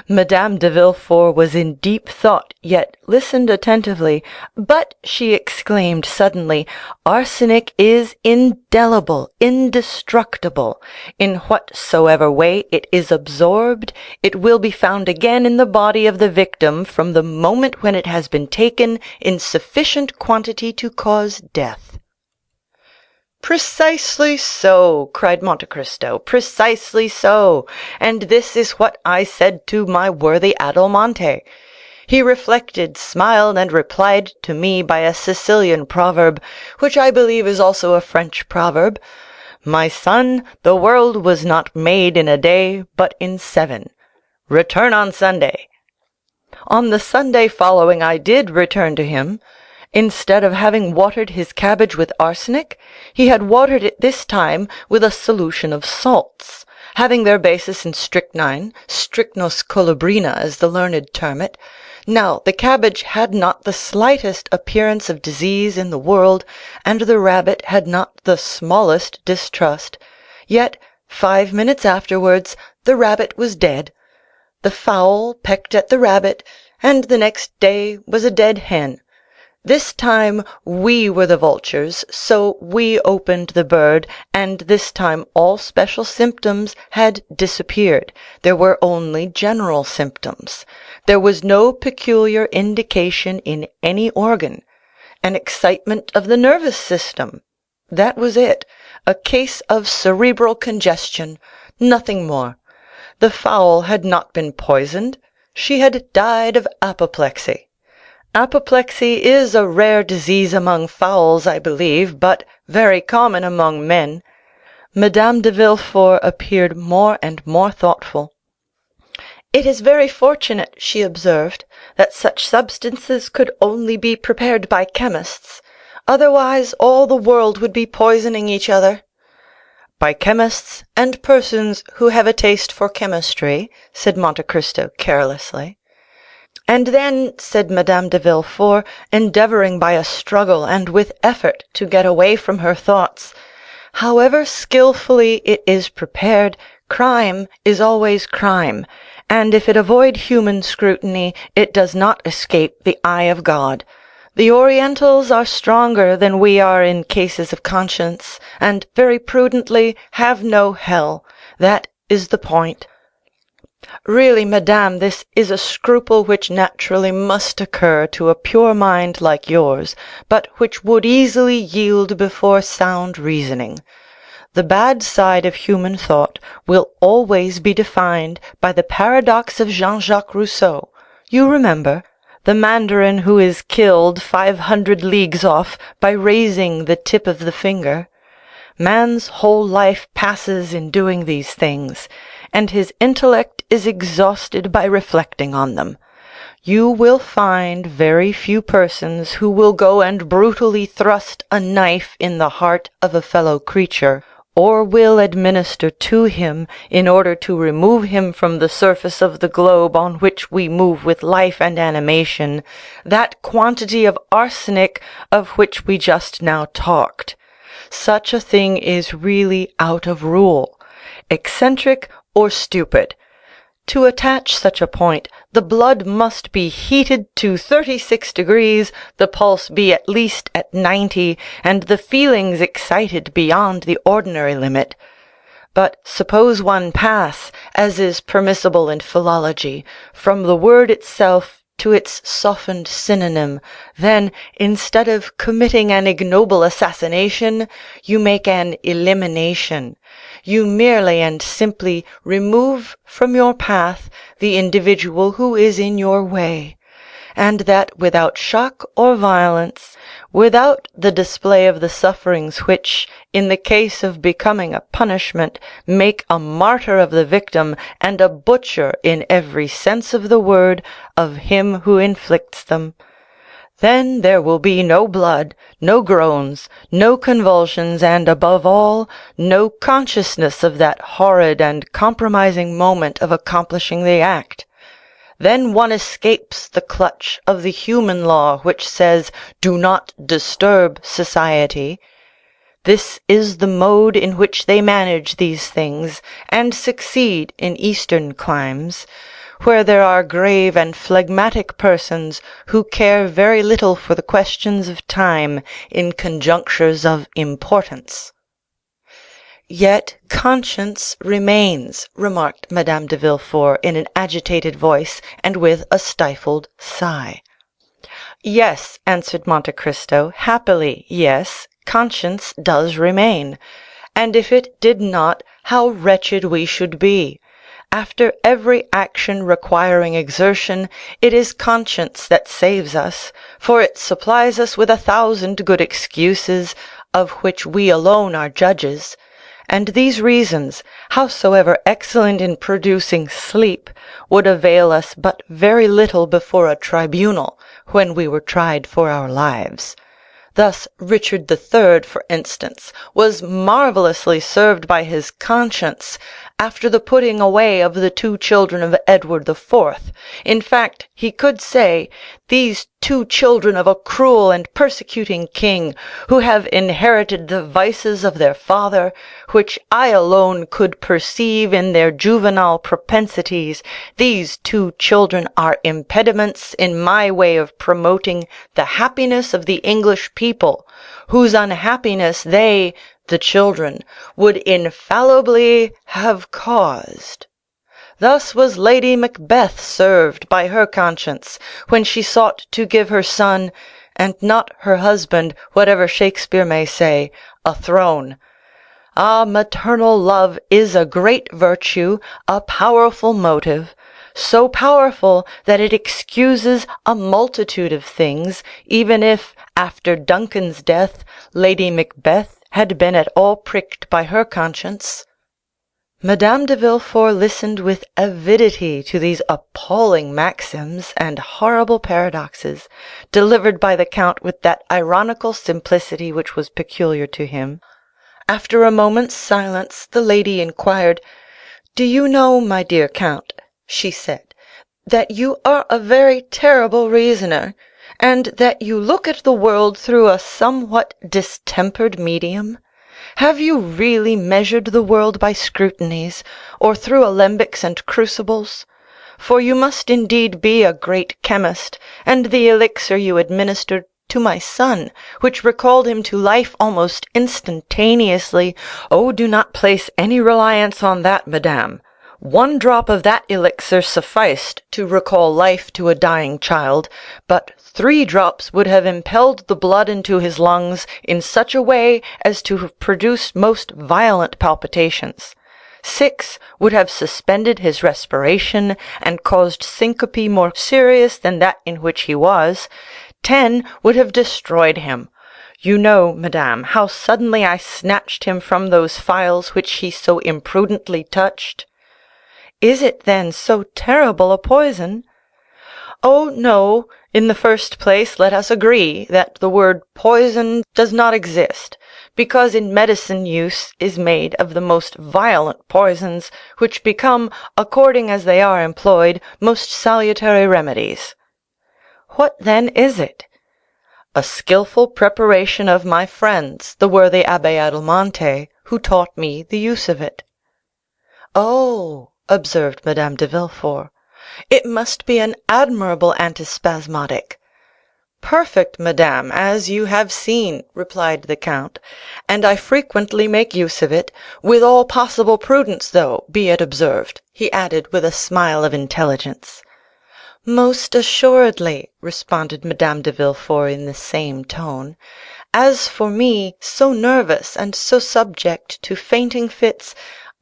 Madame de Villefort was in deep thought, yet listened attentively. "But," she exclaimed suddenly, "arsenic is indelible, indestructible. In whatsoever way it is absorbed, it will be found again in the body of the victim from the moment when it has been taken in sufficient quantity to cause death." "Precisely so," cried Monte Cristo, "precisely so, and this is what I said to my worthy Adelmonte. He reflected, smiled, and replied to me by a Sicilian proverb, which I believe is also a French proverb: 'My son, the world was not made in a day, but in 7. Return on Sunday.' On the Sunday following I did return to him. Instead of having watered his cabbage with arsenic, he had watered it this time with a solution of salts, having their basis in strychnine, strychnos colubrina as the learned term it. Now the cabbage had not the slightest appearance of disease in the world, and the rabbit had not the smallest distrust. Yet 5 minutes afterwards the rabbit was dead. The fowl pecked at the rabbit, and the next day was a dead hen. This time we were the vultures, so we opened the bird, and this time all special symptoms had disappeared. There were only general symptoms. There was no peculiar indication in any organ. An excitement of the nervous system. That was it. A case of cerebral congestion. Nothing more. The fowl had not been poisoned. She had died of apoplexy. Apoplexy is a rare disease among fowls, I believe, but very common among men." Madame de Villefort appeared more and more thoughtful. "It is very fortunate," she observed, "that such substances could only be prepared by chemists. Otherwise all the world would be poisoning each other." "By chemists and persons who have a taste for chemistry," said Monte Cristo carelessly. "And then," said Madame de Villefort, endeavoring by a struggle and with effort to get away from her thoughts, "however skilfully it is prepared, crime is always crime, and if it avoid human scrutiny, it does not escape the eye of God. The Orientals are stronger than we are in cases of conscience, and very prudently have no hell. That is the point. Really, madame, this is a scruple which naturally must occur to a pure mind like yours, but which would easily yield before sound reasoning. The bad side of human thought will always be defined by the paradox of Jean-Jacques Rousseau. You remember, the mandarin who is killed 500 leagues off by raising the tip of the finger. Man's whole life passes in doing these things, and his intellect is exhausted by reflecting on them. You will find very few persons who will go and brutally thrust a knife in the heart of a fellow creature, or will administer to him, in order to remove him from the surface of the globe on which we move with life and animation, that quantity of arsenic of which we just now talked. Such a thing is really out of rule. Eccentric or stupid. To attach such a point, the blood must be heated to 36 degrees, the pulse be at least at 90, and the feelings excited beyond the ordinary limit. But suppose one pass, as is permissible in philology, from the word itself to its softened synonym, then, instead of committing an ignoble assassination, you make an elimination. You merely and simply remove from your path the individual who is in your way, and that without shock or violence, without the display of the sufferings which, in the case of becoming a punishment, make a martyr of the victim and a butcher, in every sense of the word, of him who inflicts them. Then there will be no blood, no groans, no convulsions, and, above all, no consciousness of that horrid and compromising moment of accomplishing the act. Then one escapes the clutch of the human law which says, "Do not disturb society." This is the mode in which they manage these things, and succeed in Eastern climes, where there are grave and phlegmatic persons who care very little for the questions of time in conjunctures of importance. "Yet conscience remains," remarked Madame de Villefort in an agitated voice, and with a stifled sigh. "Yes," answered Monte Cristo, "happily, yes, conscience does remain. And if it did not, how wretched we should be! After every action requiring exertion, it is conscience that saves us, for it supplies us with 1,000 good excuses, of which we alone are judges. And these reasons, howsoever excellent in producing sleep, would avail us but very little before a tribunal, when we were tried for our lives. Thus Richard III, for instance, was marvellously served by his conscience after the putting away of the 2 children of Edward IV. In fact, he could say, "These 2 children of a cruel and persecuting king, who have inherited the vices of their father, which I alone could perceive in their juvenile propensities, these 2 children are impediments in my way of promoting the happiness of the English people, whose unhappiness they, the children, would infallibly have caused." Thus was Lady Macbeth served by her conscience, when she sought to give her son, and not her husband, whatever Shakespeare may say, a throne. Ah, maternal love is a great virtue, a powerful motive, so powerful that it excuses a multitude of things, even if, after Duncan's death, Lady Macbeth had been at all pricked by her conscience. Madame de Villefort listened with avidity to these appalling maxims and horrible paradoxes, delivered by the count with that ironical simplicity which was peculiar to him. After a moment's silence, the lady inquired, "Do you know, my dear count," she said, "that you are a very terrible reasoner, and that you look at the world through a somewhat distempered medium? Have you really measured the world by scrutinies, or through alembics and crucibles? For you must indeed be a great chemist, and the elixir you administered to my son, which recalled him to life almost instantaneously—" "Oh, do not place any reliance on that, madame. 1 drop of that elixir sufficed to recall life to a dying child, but 3 drops would have impelled the blood into his lungs in such a way as to have produced most violent palpitations. 6 would have suspended his respiration and caused syncope more serious than that in which he was. 10 would have destroyed him. You know, madame, how suddenly I snatched him from those phials which he so imprudently touched." "Is it, then, so terrible a poison?" "Oh, no. In the first place, let us agree that the word poison does not exist, because in medicine use is made of the most violent poisons, which become, according as they are employed, most salutary remedies." "What then is it?" "A skilful preparation of my friends, the worthy Abbé Adelmonte, who taught me the use of it." "Oh," observed Madame de Villefort, "it must be an admirable antispasmodic." "Perfect, madame, as you have seen," replied the count, "and I frequently make use of it, with all possible prudence, though, be it observed," he added with a smile of intelligence. "Most assuredly," responded Madame de Villefort in the same tone. "As for me, so nervous and so subject to fainting fits,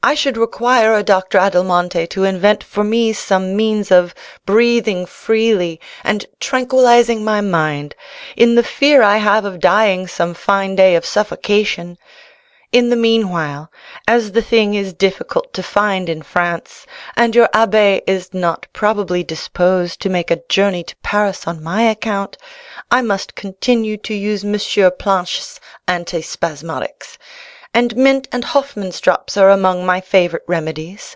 I should require a Dr. Adelmonte to invent for me some means of breathing freely and tranquilizing my mind, in the fear I have of dying some fine day of suffocation. In the meanwhile, as the thing is difficult to find in France, and your abbé is not probably disposed to make a journey to Paris on my account, I must continue to use Monsieur Planche's antispasmodics, and mint and Hoffman's drops are among my favorite remedies.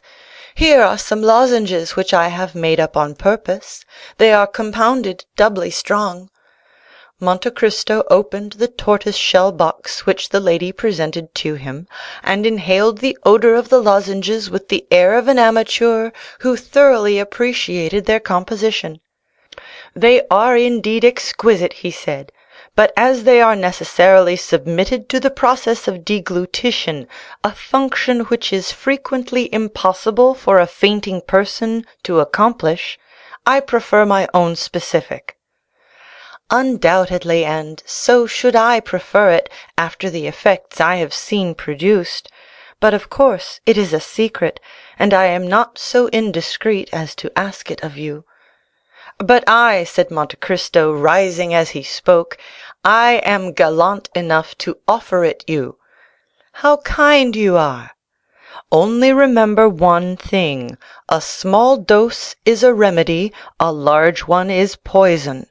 Here are some lozenges which I have made up on purpose. They are compounded doubly strong." Monte Cristo opened the tortoise-shell box which the lady presented to him, and inhaled the odor of the lozenges with the air of an amateur who thoroughly appreciated their composition. "They are indeed exquisite," he said, "but as they are necessarily submitted to the process of deglutition, a function which is frequently impossible for a fainting person to accomplish, I prefer my own specific." "Undoubtedly, and so should I prefer it, after the effects I have seen produced; but of course it is a secret, and I am not so indiscreet as to ask it of you." "But I," said Monte Cristo, rising as he spoke, "I am gallant enough to offer it you." "How kind you are!" "Only remember one thing: a small dose is a remedy, a large one is poison.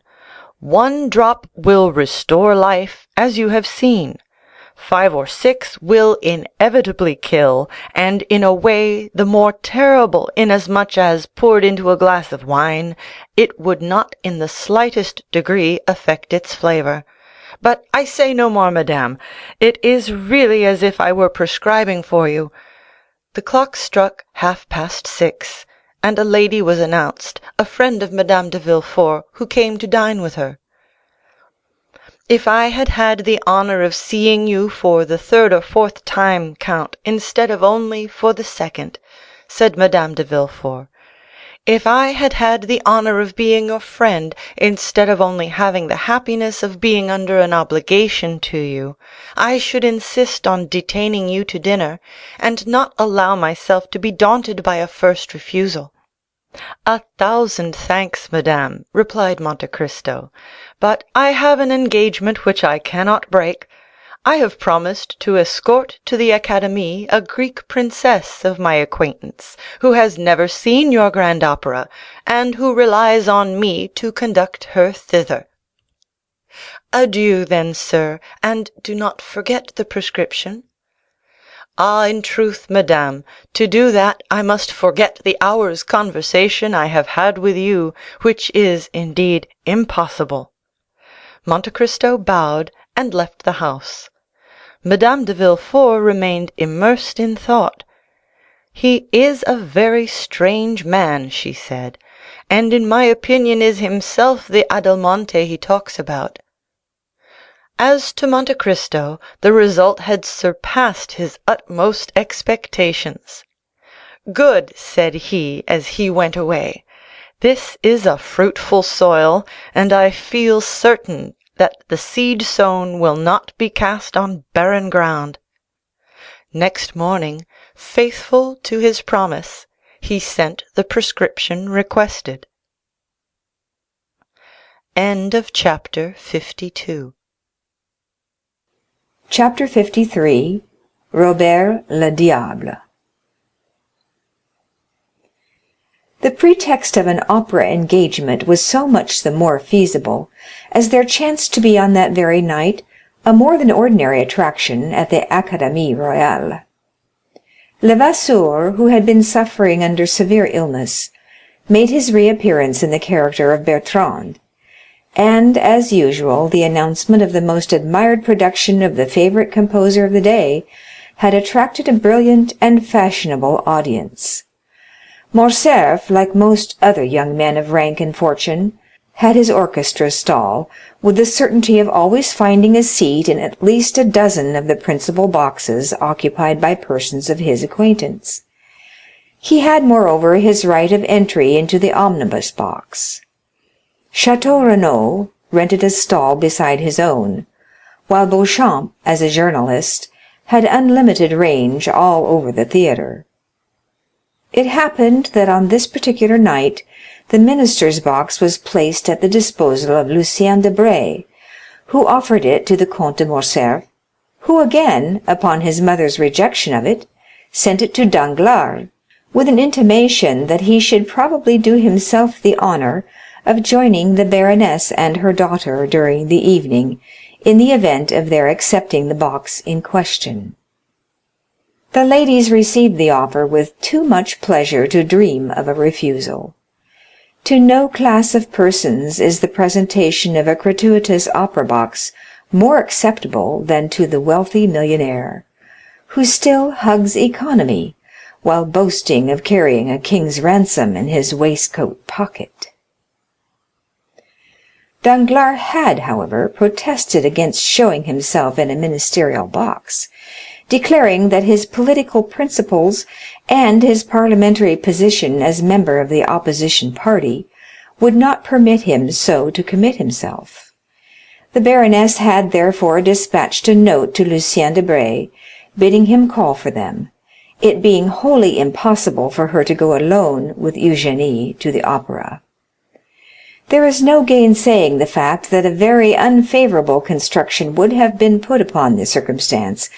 One drop will restore life, as you have seen. 5 or 6 will inevitably kill, and in a way the more terrible, inasmuch as, poured into a glass of wine, it would not in the slightest degree affect its flavor. But I say no more, madame. It is really as if I were prescribing for you." The clock struck 6:30, and a lady was announced, a friend of Madame de Villefort, who came to dine with her. "If I had had the honor of seeing you for the 3rd or 4th time, count, instead of only for the 2nd," said Madame de Villefort; "if I had had the honor of being your friend, instead of only having the happiness of being under an obligation to you, I should insist on detaining you to dinner, and not allow myself to be daunted by a first refusal." "A thousand thanks, madame," replied Monte Cristo, "but I have an engagement which I cannot break. I have promised to escort to the Académie a Greek princess of my acquaintance, who has never seen your grand opera, and who relies on me to conduct her thither." "Adieu, then, sir, and do not forget the prescription." "Ah, in truth, madame, to do that I must forget the hour's conversation I have had with you, which is, indeed, impossible." Monte Cristo bowed and left the house. Madame de Villefort remained immersed in thought. "He is a very strange man," she said, "and in my opinion is himself the Adelmonte he talks about." As to Monte Cristo, the result had surpassed his utmost expectations. "Good," said he, as he went away. "This is a fruitful soil, and I feel certain that the seed sown will not be cast on barren ground." Next morning, faithful to his promise, he sent the prescription requested. Chapter 52. Chapter 53. Robert le Diable. The pretext of an opera engagement was so much the more feasible, as there chanced to be on that very night a more than ordinary attraction at the Académie Royale. Levasseur, who had been suffering under severe illness, made his reappearance in the character of Bertrand, and, as usual, the announcement of the most admired production of the favorite composer of the day had attracted a brilliant and fashionable audience. Morcerf, like most other young men of rank and fortune, had his orchestra stall, with the certainty of always finding a seat in at least a dozen of the principal boxes occupied by persons of his acquaintance. He had, moreover, his right of entry into the omnibus box. Chateau Renaud rented a stall beside his own, while Beauchamp, as a journalist, had unlimited range all over the theatre. It happened that on this particular night the minister's box was placed at the disposal of Lucien Debray, who offered it to the Comte de Morcerf, who again, upon his mother's rejection of it, sent it to Danglars, with an intimation that he should probably do himself the honor of joining the baroness and her daughter during the evening, in the event of their accepting the box in question. The ladies received the offer with too much pleasure to dream of a refusal. To no class of persons is the presentation of a gratuitous opera box more acceptable than to the wealthy millionaire, who still hugs economy while boasting of carrying a king's ransom in his waistcoat pocket. Danglars had, however, protested against showing himself in a ministerial box, declaring that his political principles and his parliamentary position as member of the opposition party would not permit him so to commit himself. The baroness had therefore dispatched a note to Lucien Debray, bidding him call for them, it being wholly impossible for her to go alone with Eugénie to the opera. There is no gainsaying the fact that a very unfavorable construction would have been put upon this circumstance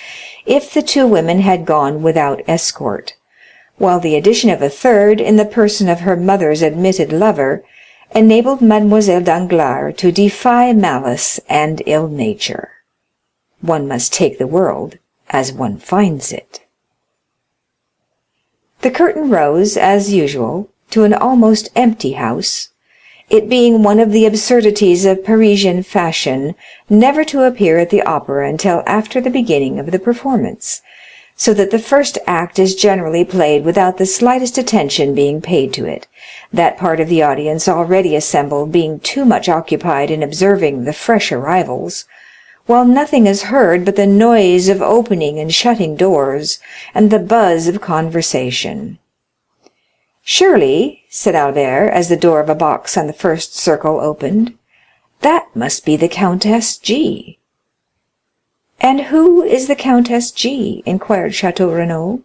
if the two women had gone without escort, while the addition of a third, in the person of her mother's admitted lover, enabled Mademoiselle Danglars to defy malice and ill nature. One must take the world as one finds it. The curtain rose, as usual, to an almost empty house, it being one of the absurdities of Parisian fashion never to appear at the opera until after the beginning of the performance, so that the first act is generally played without the slightest attention being paid to it, that part of the audience already assembled being too much occupied in observing the fresh arrivals, while nothing is heard but the noise of opening and shutting doors and the buzz of conversation. "Surely," said Albert, as the door of a box on the first circle opened, "that must be the Countess G." "And who is the Countess G?" inquired Château Renaud.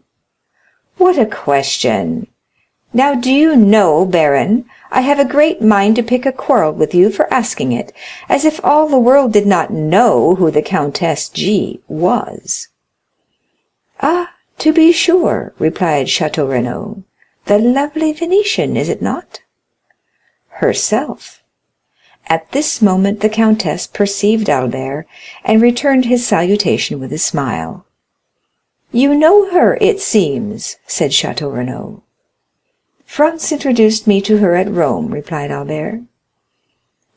"What a question! Now do you know, Baron, I have a great mind to pick a quarrel with you for asking it, as if all the world did not know who the Countess G was." "Ah, to be sure," replied Château Renaud. "The lovely Venetian, is it not?" "Herself." At this moment the countess perceived Albert, and returned his salutation with a smile. "You know her, it seems," said Château Renaud. "Franz introduced me to her at Rome," replied Albert.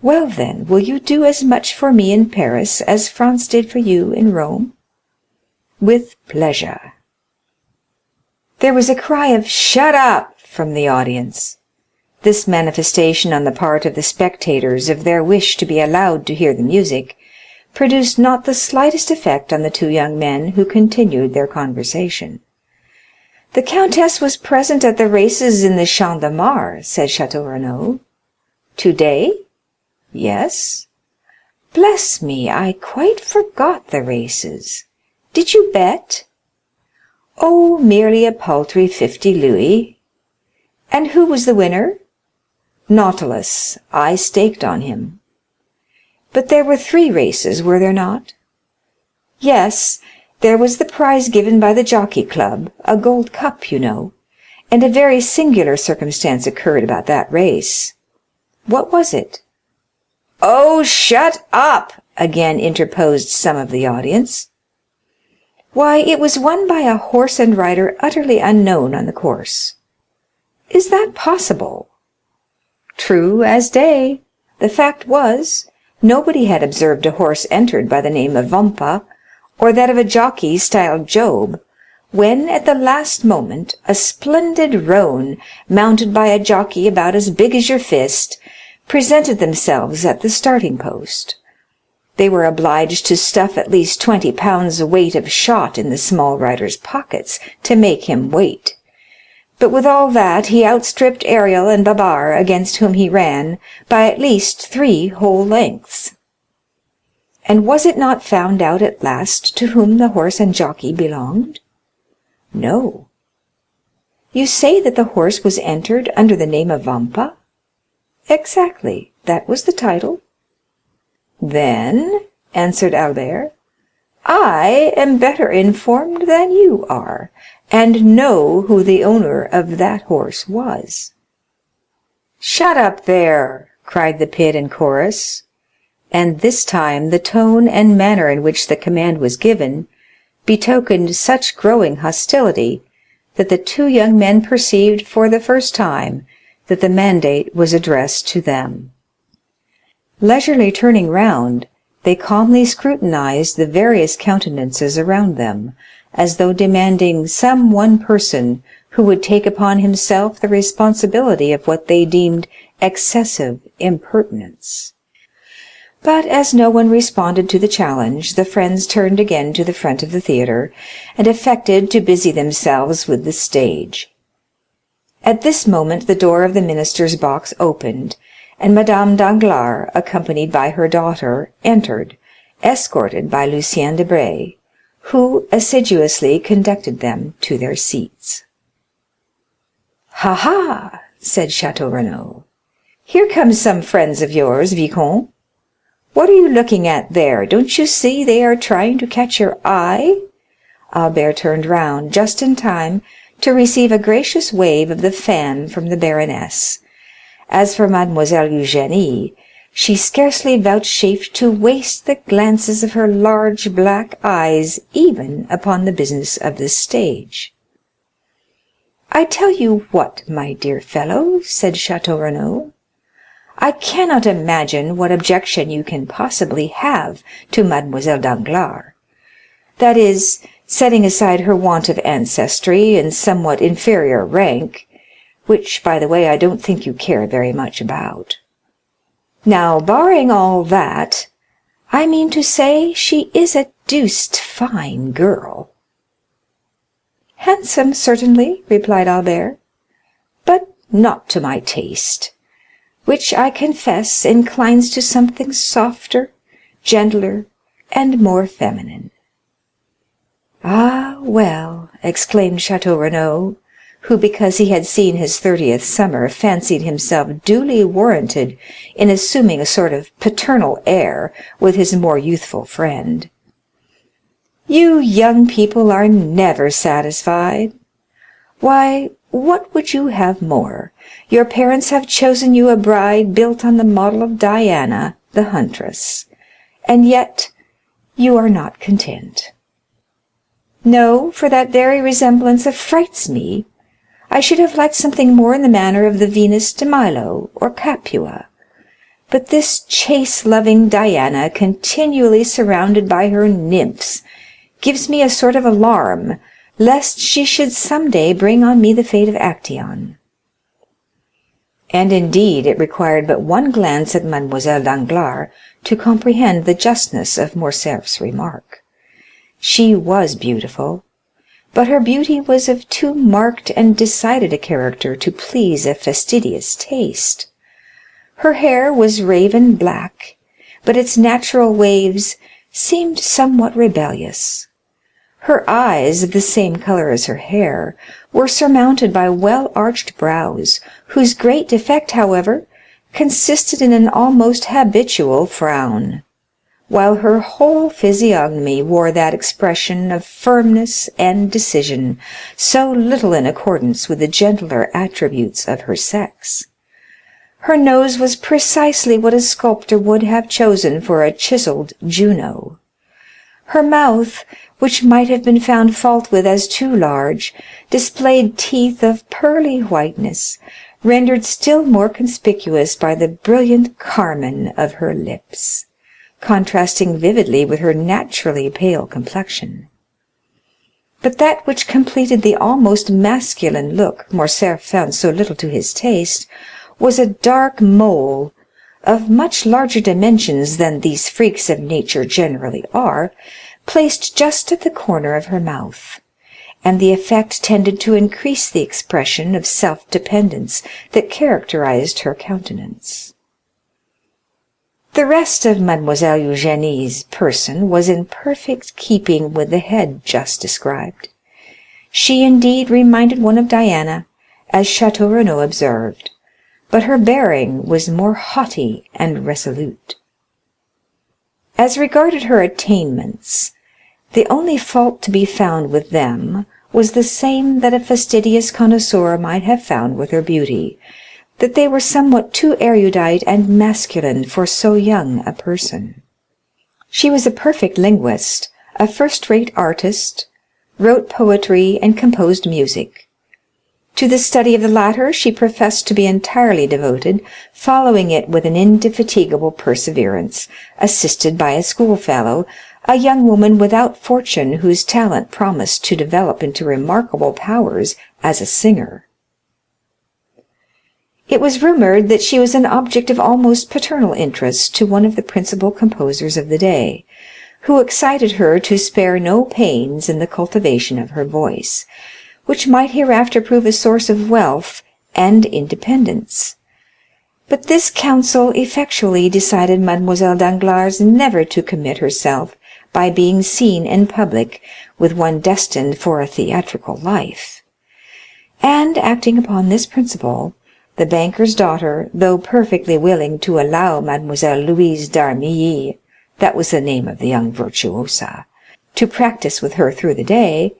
"Well, then, will you do as much for me in Paris as Franz did for you in Rome?" "With pleasure." There was a cry of "Shut up!" from the audience. This manifestation on the part of the spectators of their wish to be allowed to hear the music produced not the slightest effect on the two young men, who continued their conversation. "The countess was present at the races in the Champ de Mars," said Château Renaud. "Today?" "Yes." "Bless me, I quite forgot the races. Did you bet?" "Oh, merely a paltry 50 louis." "And who was the winner?" "Nautilus. I staked on him." "But there were 3 races, were there not?" "Yes, there was the prize given by the Jockey Club, a gold cup, you know, and a very singular circumstance occurred about that race." "What was it?" "Oh, shut up!" again interposed some of the audience. "Why, it was won by a horse and rider utterly unknown on the course." "Is that possible?" "True as day. The fact was, nobody had observed a horse entered by the name of Vampa, or that of a jockey styled Job, when at the last moment a splendid roan, mounted by a jockey about as big as your fist, presented themselves at the starting post. They were obliged to stuff at least 20 pounds weight of shot in the small rider's pockets to make him wait. But with all that, he outstripped Ariel and Babar, against whom he ran, by at least 3 whole lengths. And was it not found out at last to whom the horse and jockey belonged? No. You say that the horse was entered under the name of Vampa? Exactly, that was the title. Then, answered Albert, I am better informed than you are, and know who the owner of that horse was. Shut up there, cried the pit in chorus, and this time the tone and manner in which the command was given betokened such growing hostility that the 2 young men perceived for the first time that the mandate was addressed to them. Leisurely turning round, they calmly scrutinized the various countenances around them, as though demanding some one person who would take upon himself the responsibility of what they deemed excessive impertinence. But as no one responded to the challenge, the friends turned again to the front of the theatre, and affected to busy themselves with the stage. At this moment the door of the minister's box opened, and Madame Danglars, accompanied by her daughter, entered, escorted by Lucien Debray, who assiduously conducted them to their seats. "Ha, ha!" said Chateau Renaud. "Here come some friends of yours, Vicomte. What are you looking at there? Don't you see they are trying to catch your eye?" Albert turned round just in time to receive a gracious wave of the fan from the Baroness. As for Mademoiselle Eugénie, she scarcely vouchsafed to waste the glances of her large black eyes even upon the business of the stage. "I tell you what, my dear fellow," said Chateau Renaud, "I cannot imagine what objection you can possibly have to Mademoiselle Danglars. That is, setting aside her want of ancestry and somewhat inferior rank, which, by the way, I don't think you care very much about. Now, barring all that, I mean to say she is a deuced fine girl." "Handsome, certainly," replied Albert, "but not to my taste, which I confess inclines to something softer, gentler, and more feminine." "Ah, well," exclaimed Chateau Renaud, who, because he had seen his 30th summer, fancied himself duly warranted in assuming a sort of paternal air with his more youthful friend, "you young people are never satisfied. Why, what would you have more? Your parents have chosen you a bride built on the model of Diana, the huntress, and yet you are not content. No, for that very resemblance affrights me. I should have liked something more in the manner of the Venus de Milo or Capua. But this chase-loving Diana, continually surrounded by her nymphs, gives me a sort of alarm, lest she should some day bring on me the fate of Actaeon." And indeed it required but one glance at Mademoiselle Danglars to comprehend the justness of Morcerf's remark. She was beautiful, but her beauty was of too marked and decided a character to please a fastidious taste. Her hair was raven black, but its natural waves seemed somewhat rebellious. Her eyes, of the same color as her hair, were surmounted by well-arched brows, whose great defect, however, consisted in an almost habitual frown, while her whole physiognomy wore that expression of firmness and decision so little in accordance with the gentler attributes of her sex. Her nose was precisely what a sculptor would have chosen for a chiseled Juno. Her mouth, which might have been found fault with as too large, displayed teeth of pearly whiteness, rendered still more conspicuous by the brilliant carmine of her lips, contrasting vividly with her naturally pale complexion. But that which completed the almost masculine look Morcerf found so little to his taste was a dark mole, of much larger dimensions than these freaks of nature generally are, placed just at the corner of her mouth, and the effect tended to increase the expression of self-dependence that characterized her countenance. The rest of Mademoiselle Eugénie's person was in perfect keeping with the head just described. She indeed reminded one of Diana, as Chateau Renaud observed, but her bearing was more haughty and resolute. As regarded her attainments, the only fault to be found with them was the same that a fastidious connoisseur might have found with her beauty, that they were somewhat too erudite and masculine for so young a person. She was a perfect linguist, a first-rate artist, wrote poetry and composed music. To the study of the latter she professed to be entirely devoted, following it with an indefatigable perseverance, assisted by a schoolfellow, a young woman without fortune whose talent promised to develop into remarkable powers as a singer. It was rumored that she was an object of almost paternal interest to one of the principal composers of the day, who excited her to spare no pains in the cultivation of her voice, which might hereafter prove a source of wealth and independence. But this counsel effectually decided Mademoiselle Danglars never to commit herself by being seen in public with one destined for a theatrical life. And, acting upon this principle, the banker's daughter, though perfectly willing to allow Mademoiselle Louise d'Armilly, that was the name of the young virtuosa, to practice with her through the day,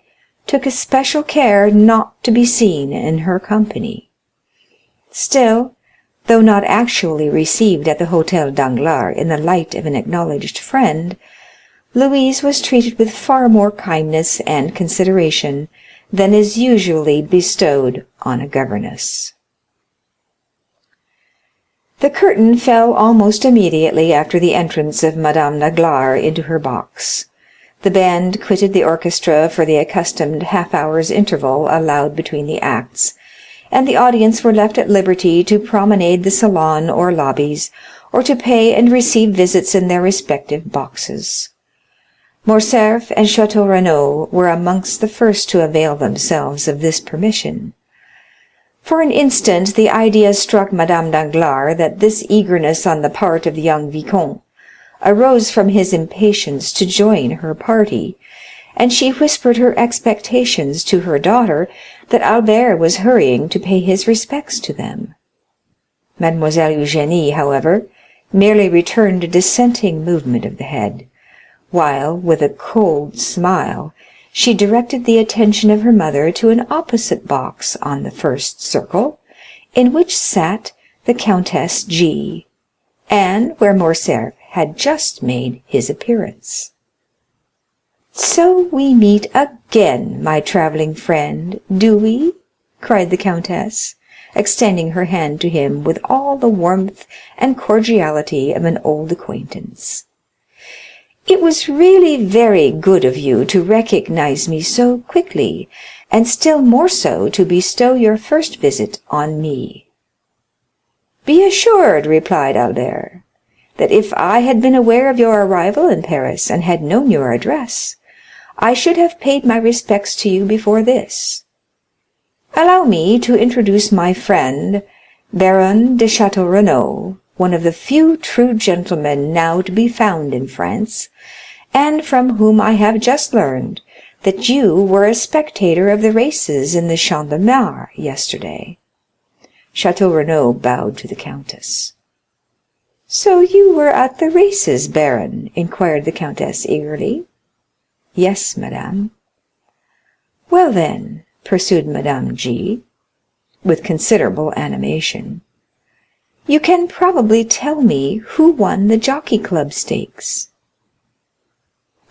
took especial care not to be seen in her company. Still, though not actually received at the Hôtel Danglars in the light of an acknowledged friend, Louise was treated with far more kindness and consideration than is usually bestowed on a governess. The curtain fell almost immediately after the entrance of Madame Danglars into her box. The band quitted the orchestra for the accustomed half-hour's interval allowed between the acts, and the audience were left at liberty to promenade the salon or lobbies, or to pay and receive visits in their respective boxes. Morcerf and Chateau Renaud were amongst the first to avail themselves of this permission. For an instant the idea struck Madame Danglars that this eagerness on the part of the young Vicomte arose from his impatience to join her party, and she whispered her expectations to her daughter that Albert was hurrying to pay his respects to them. Mademoiselle Eugénie, however, merely returned a dissenting movement of the head, while, with a cold smile, she directed the attention of her mother to an opposite box on the first circle, in which sat the Countess G., and where Morcerf had just made his appearance. "So we meet again, my travelling friend, do we?" cried the countess, extending her hand to him with all the warmth and cordiality of an old acquaintance. "It was really very good of you to recognize me so quickly, and still more so to bestow your first visit on me." "Be assured," replied Albert, "that if I had been aware of your arrival in Paris and had known your address, I should have paid my respects to you before this. Allow me to introduce my friend, Baron de Chateau Renaud, one of the few true gentlemen now to be found in France, and from whom I have just learned that you were a spectator of the races in the Champ de Mars yesterday." Chateau Renaud bowed to the countess. "So you were at the races, baron?" inquired the countess eagerly. "Yes, madame." "Well, then," pursued Madame G., with considerable animation, "you can probably tell me who won the Jockey Club stakes."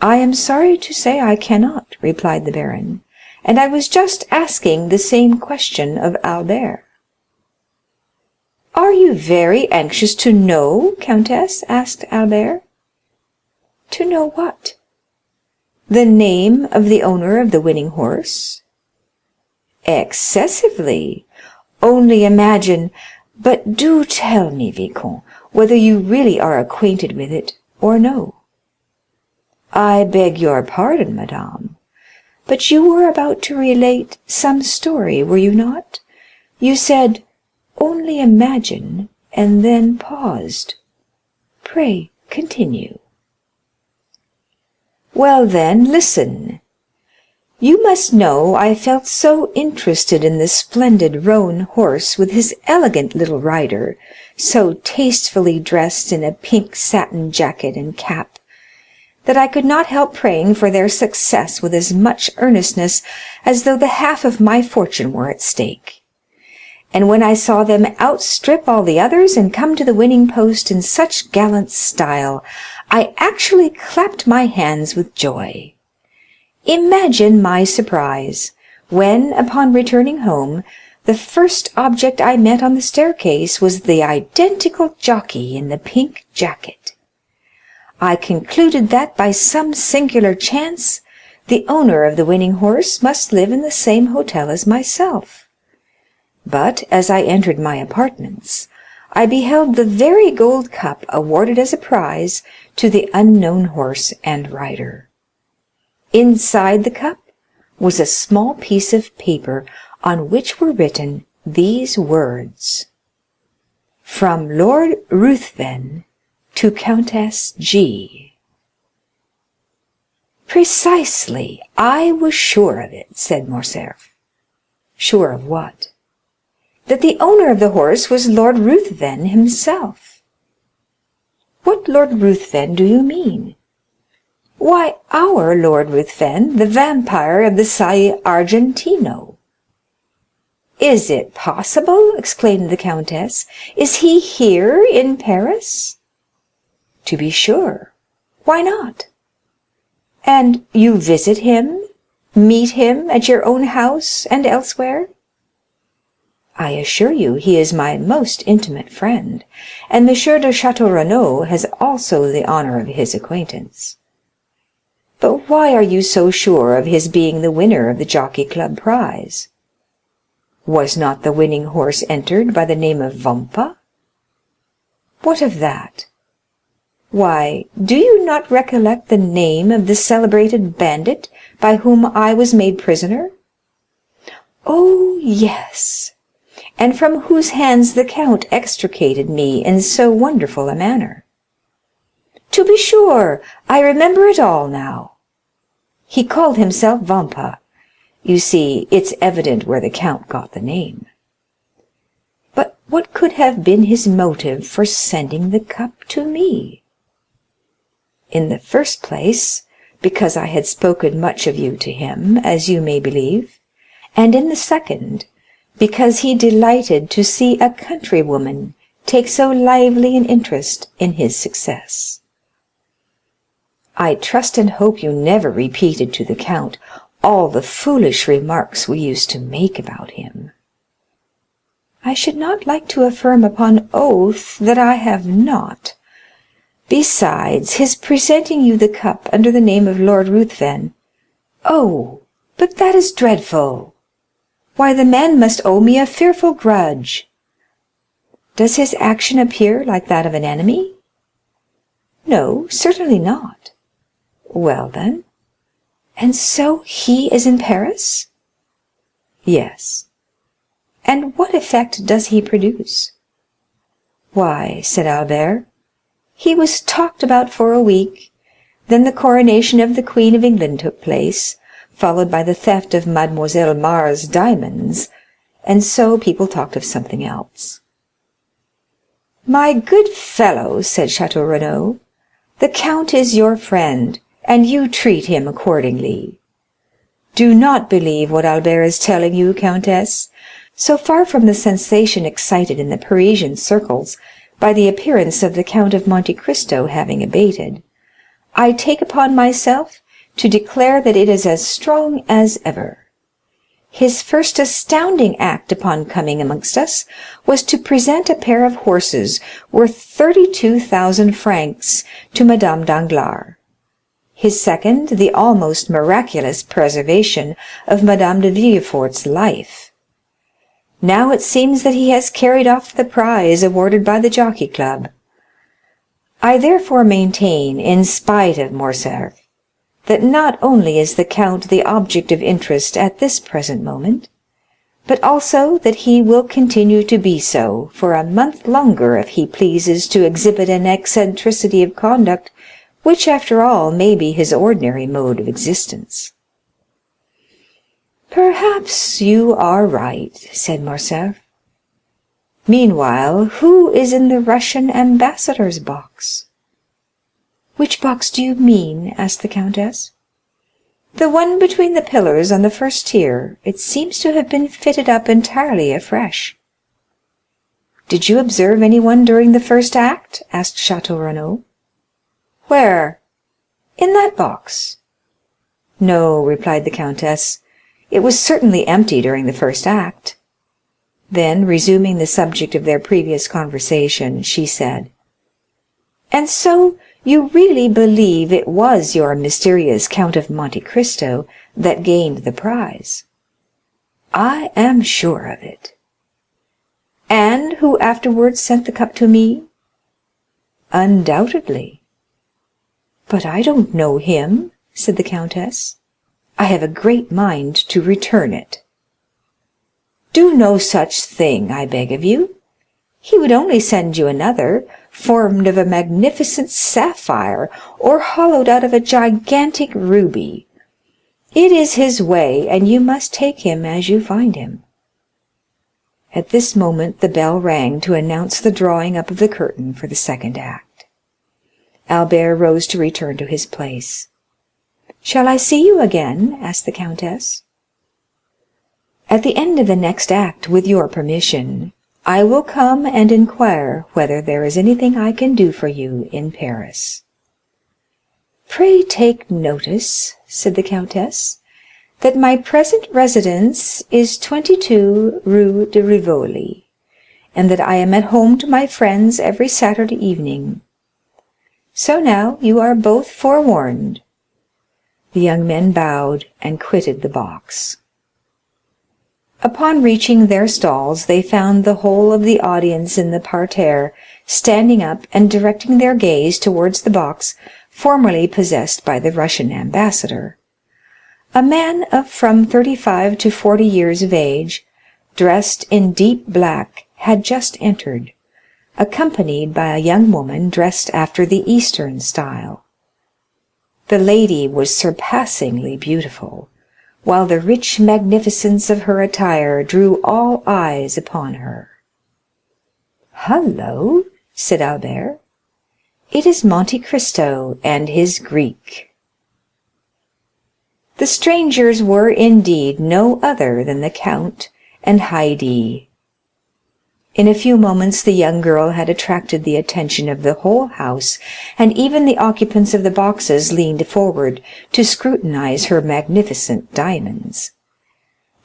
"I am sorry to say I cannot," replied the baron, "and I was just asking the same question of Albert." "Are you very anxious to know, countess?" asked Albert. "To know what?" "The name of the owner of the winning horse?" "Excessively. Only imagine—but do tell me, Vicomte, whether you really are acquainted with it or no." "I beg your pardon, madame, but you were about to relate some story, were you not? You said, 'Only imagine,' and then paused. Pray continue." "Well, then, listen. You must know I felt so interested in the splendid roan horse with his elegant little rider, so tastefully dressed in a pink satin jacket and cap, that I could not help praying for their success with as much earnestness as though the half of my fortune were at stake. And when I saw them outstrip all the others and come to the winning post in such gallant style, I actually clapped my hands with joy. Imagine my surprise, when, upon returning home, the first object I met on the staircase was the identical jockey in the pink jacket. I concluded that, by some singular chance, the owner of the winning horse must live in the same hotel as myself. But as I entered my apartments, I beheld the very gold cup awarded as a prize to the unknown horse and rider. Inside the cup was a small piece of paper on which were written these words: "From Lord Ruthven to Countess G." "Precisely, I was sure of it," said Morcerf. "Sure of what?" "That the owner of the horse was Lord Ruthven himself." "What Lord Ruthven do you mean?" "Why, our Lord Ruthven, the vampire of the Sai Argentino." "Is it possible?" exclaimed the countess. "Is he here in Paris?" "To be sure. Why not?" "And you visit him, meet him at your own house and elsewhere?" "I assure you he is my most intimate friend, and Monsieur de Château Renaud has also the honor of his acquaintance." "But why are you so sure of his being the winner of the Jockey Club prize?" "Was not the winning horse entered by the name of Vampa?" "What of that?" "Why, do you not recollect the name of the celebrated bandit by whom I was made prisoner?" "Oh, yes, and from whose hands the count extricated me in so wonderful a manner." "To be sure, I remember it all now." "He called himself Vampa. You see, it's evident where the count got the name." "But what could have been his motive for sending the cup to me?" "In the first place, because I had spoken much of you to him, as you may believe, and in the second, because he delighted to see a countrywoman take so lively an interest in his success." "I trust and hope you never repeated to the count all the foolish remarks we used to make about him." "I should not like to affirm upon oath that I have not. Besides, his presenting you the cup under the name of Lord Ruthven— Oh, but that is dreadful! Why, the man must owe me a fearful grudge." "Does his action appear like that of an enemy?" "No, certainly not." "Well, then, and so he is in Paris?" "Yes." "And what effect does he produce?" "Why," said Albert, "he was talked about for a week, then the coronation of the Queen of England took place, followed by the theft of Mademoiselle Mars's diamonds, and so people talked of something else." "My good fellow," said Château Renaud, "the count is your friend, and you treat him accordingly. Do not believe what Albert is telling you, countess. So far from the sensation excited in the Parisian circles by the appearance of the Count of Monte Cristo having abated, I take upon myself to declare that it is as strong as ever. His first astounding act upon coming amongst us was to present a pair of horses worth 32,000 francs to Madame Danglars. His second, the almost miraculous preservation of Madame de Villefort's life. Now it seems that he has carried off the prize awarded by the Jockey Club. I therefore maintain, in spite of Morcerf, that not only is the count the object of interest at this present moment, but also that he will continue to be so for a month longer if he pleases to exhibit an eccentricity of conduct which, after all, may be his ordinary mode of existence." "Perhaps you are right," said Morcerf. "Meanwhile, who is in the Russian ambassador's box?" "Which box do you mean?" asked the countess. "The one between the pillars on the first tier. It seems to have been fitted up entirely afresh." "Did you observe anyone during the first act?" asked Château Renaud. "Where?" "In that box." "No," replied the countess. "It was certainly empty during the first act." Then, resuming the subject of their previous conversation, she said, "And so you really believe it was your mysterious Count of Monte Cristo that gained the prize?" "I am sure of it." "And who afterwards sent the cup to me?" "Undoubtedly." "But I don't know him," said the countess. "I have a great mind to return it." "Do no such thing, I beg of you. He would only send you another, formed of a magnificent sapphire, or hollowed out of a gigantic ruby. It is his way, and you must take him as you find him." At this moment the bell rang to announce the drawing up of the curtain for the second act. Albert rose to return to his place. "Shall I see you again?" asked the countess. "At the end of the next act, with your permission, I will come and inquire whether there is anything I can do for you in Paris." "Pray take notice," said the countess, "that my present residence is 22 Rue de Rivoli, and that I am at home to my friends every Saturday evening. So now you are both forewarned." The young men bowed and quitted the box. Upon reaching their stalls, they found the whole of the audience in the parterre, standing up and directing their gaze towards the box formerly possessed by the Russian ambassador. A man of from 35 to 40 years of age, dressed in deep black, had just entered, accompanied by a young woman dressed after the Eastern style. The lady was surpassingly beautiful, while the rich magnificence of her attire drew all eyes upon her. "Hullo," said Albert, "it is Monte Cristo and his Greek." The strangers were indeed no other than the count and Haydée. In a few moments the young girl had attracted the attention of the whole house, and even the occupants of the boxes leaned forward to scrutinize her magnificent diamonds.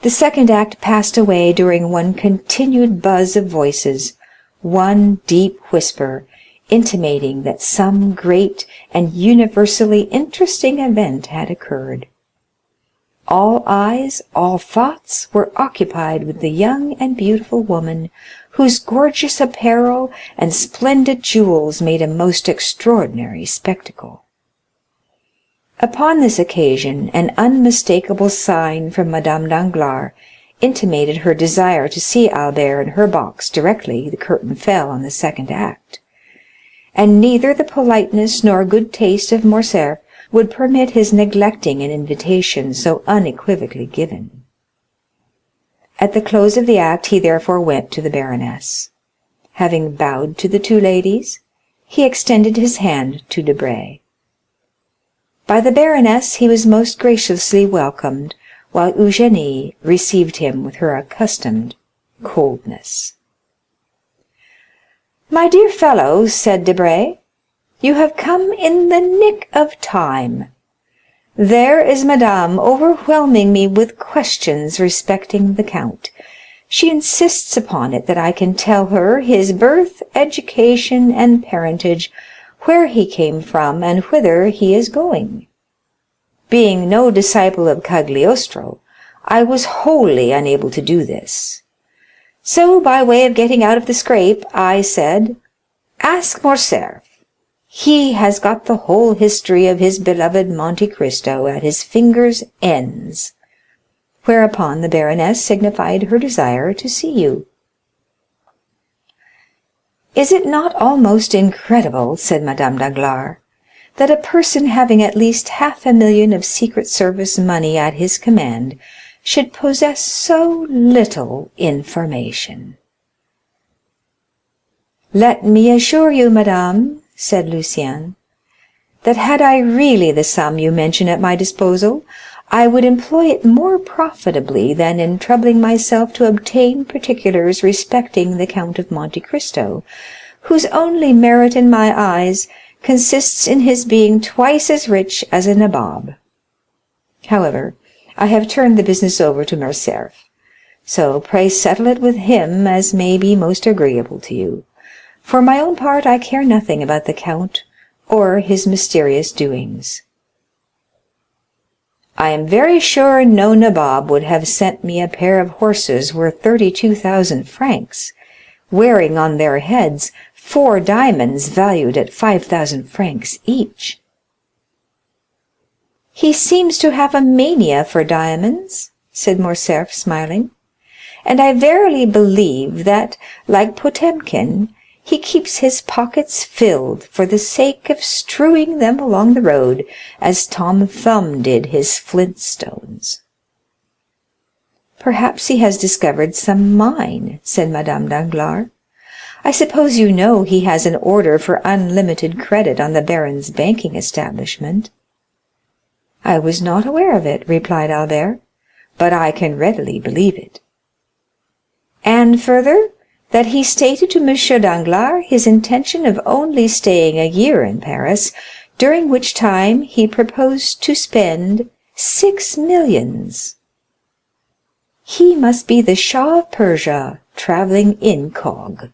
The second act passed away during one continued buzz of voices, one deep whisper, intimating that some great and universally interesting event had occurred. All eyes, all thoughts were occupied with the young and beautiful woman, whose gorgeous apparel and splendid jewels made a most extraordinary spectacle. Upon this occasion, an unmistakable sign from Madame Danglars intimated her desire to see Albert in her box directly the curtain fell on the second act, and neither the politeness nor good taste of Morcerf would permit his neglecting an invitation so unequivocally given. At the close of the act he therefore went to the baroness. Having bowed to the two ladies, he extended his hand to Debray. By the baroness he was most graciously welcomed, while Eugénie received him with her accustomed coldness. "My dear fellow," said Debray, "you have come in the nick of time. There is Madame overwhelming me with questions respecting the count. She insists upon it that I can tell her his birth, education, and parentage, where he came from, and whither he is going. Being no disciple of Cagliostro, I was wholly unable to do this. So, by way of getting out of the scrape, I said, 'Ask Morcerf. He has got the whole history of his beloved Monte Cristo at his fingers' ends." Whereupon the Baroness signified her desire to see you. "Is it not almost incredible," said Madame Danglars, "that a person having at least 500,000 of Secret Service money at his command should possess so little information?" "Let me assure you, madame," said Lucien, "that had I really the sum you mention at my disposal, I would employ it more profitably than in troubling myself to obtain particulars respecting the Count of Monte Cristo, whose only merit in my eyes consists in his being twice as rich as a nabob. However, I have turned the business over to Morcerf, so pray settle it with him as may be most agreeable to you. For my own part, I care nothing about the count or his mysterious doings." "I am very sure no nabob would have sent me a pair of horses worth 32,000 francs, wearing on their heads 4 diamonds valued at 5,000 francs each." "He seems to have a mania for diamonds," said Morcerf, smiling, "and I verily believe that, like Potemkin, he keeps his pockets filled for the sake of strewing them along the road, as Tom Thumb did his flint stones." "Perhaps he has discovered some mine," said Madame Danglars. "I suppose you know he has an order for unlimited credit on the baron's banking establishment." "I was not aware of it," replied Albert, "but I can readily believe it." "And further, that he stated to M. Danglars his intention of only staying a year in Paris, during which time he proposed to spend 6 millions. He must be the Shah of Persia traveling incog."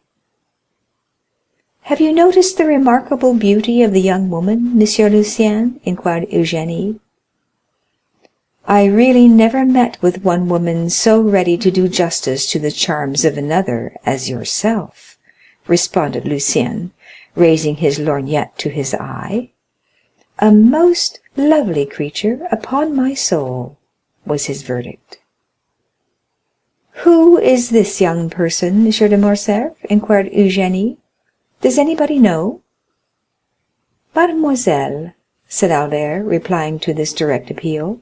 "Have you noticed the remarkable beauty of the young woman, Monsieur Lucien?" inquired Eugénie. "I really never met with one woman so ready to do justice to the charms of another as yourself," responded Lucien, raising his lorgnette to his eye. "A most lovely creature, upon my soul," was his verdict. "Who is this young person, M. de Morcerf?" inquired Eugénie. "Does anybody know?" "Mademoiselle," said Albert, replying to this direct appeal,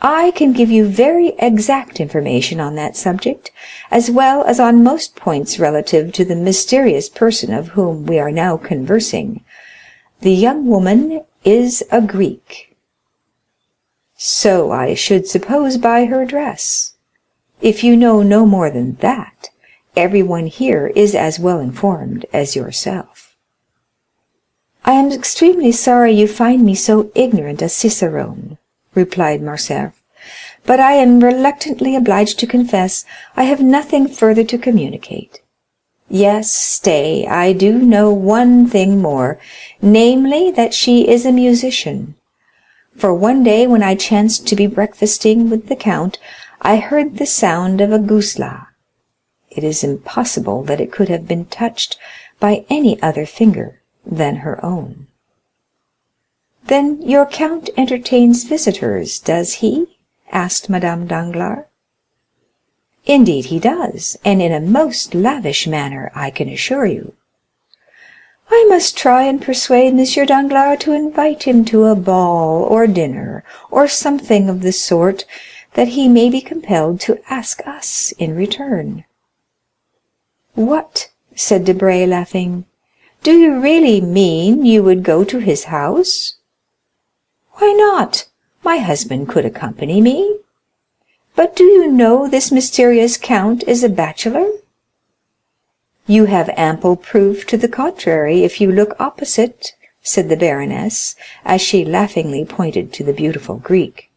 "I can give you very exact information on that subject, as well as on most points relative to the mysterious person of whom we are now conversing. The young woman is a Greek." "So I should suppose by her dress. If you know no more than that, everyone here is as well informed as yourself." "I am extremely sorry you find me so ignorant a cicerone," replied Morcerf, "but I am reluctantly obliged to confess I have nothing further to communicate. Yes, stay, I do know one thing more, namely, that she is a musician; for one day when I chanced to be breakfasting with the count, I heard the sound of a gusla. It is impossible that it could have been touched by any other finger than her own." "Then your count entertains visitors, does he?" asked Madame Danglars. "Indeed he does, and in a most lavish manner, I can assure you. I must try and persuade M. Danglars to invite him to a ball or dinner, or something of the sort, that he may be compelled to ask us in return." "What," said Debray, laughing, "do you really mean you would go to his house?" "Why not? My husband could accompany me. But do you know this mysterious count is a bachelor?" "You have ample proof to the contrary if you look opposite," said the baroness, as she laughingly pointed to the beautiful Greek.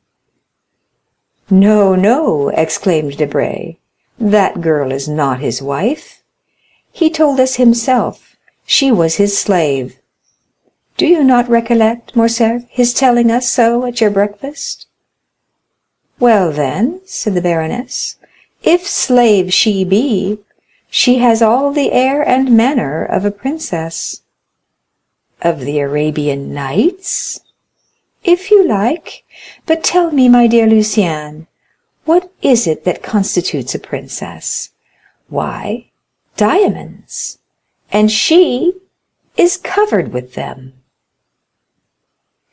"No, no," exclaimed Debray, "that girl is not his wife. He told us himself she was his slave. Do you not recollect, Morcerf, his telling us so at your breakfast?" "Well, then," said the baroness, "if slave she be, she has all the air and manner of a princess." Of the Arabian Nights? If you like. But tell me, my dear Lucien, what is it that constitutes a princess? Why, diamonds, and she is covered with them.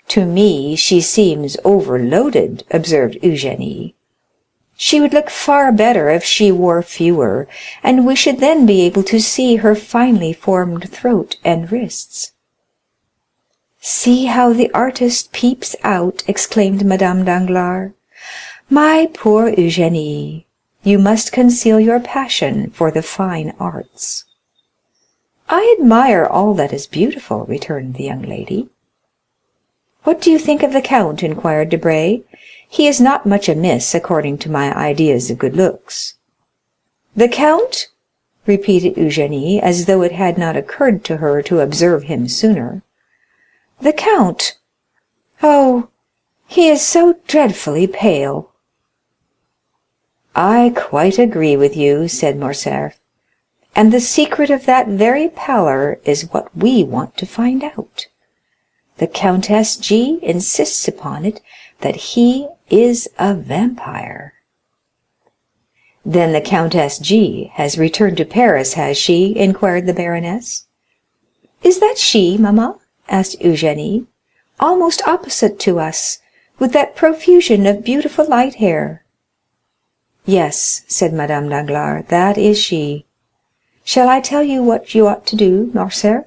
To me she seems overloaded, observed Eugénie. She would look far better if she wore fewer, and we should then be able to see her finely formed throat and wrists. See how the artist peeps out, exclaimed Madame Danglars. My poor Eugénie, you must conceal your passion for the fine arts. I admire all that is beautiful, returned the young lady. What do you think of the Count? Inquired Debray. He is not much amiss, according to my ideas of good looks. The Count? Repeated Eugénie, as though it had not occurred to her to observe him sooner. The Count? Oh, he is so dreadfully pale. I quite agree with you, said Morcerf, and the secret of that very pallor is what we want to find out. The Countess G. insists upon it that he is a vampire. Then the Countess G. has returned to Paris, has she? Inquired the Baroness. Is that she, mamma? Asked Eugénie. Almost opposite to us, with that profusion of beautiful light hair. Yes, said Madame Danglars, that is she. Shall I tell you what you ought to do, Morcerf?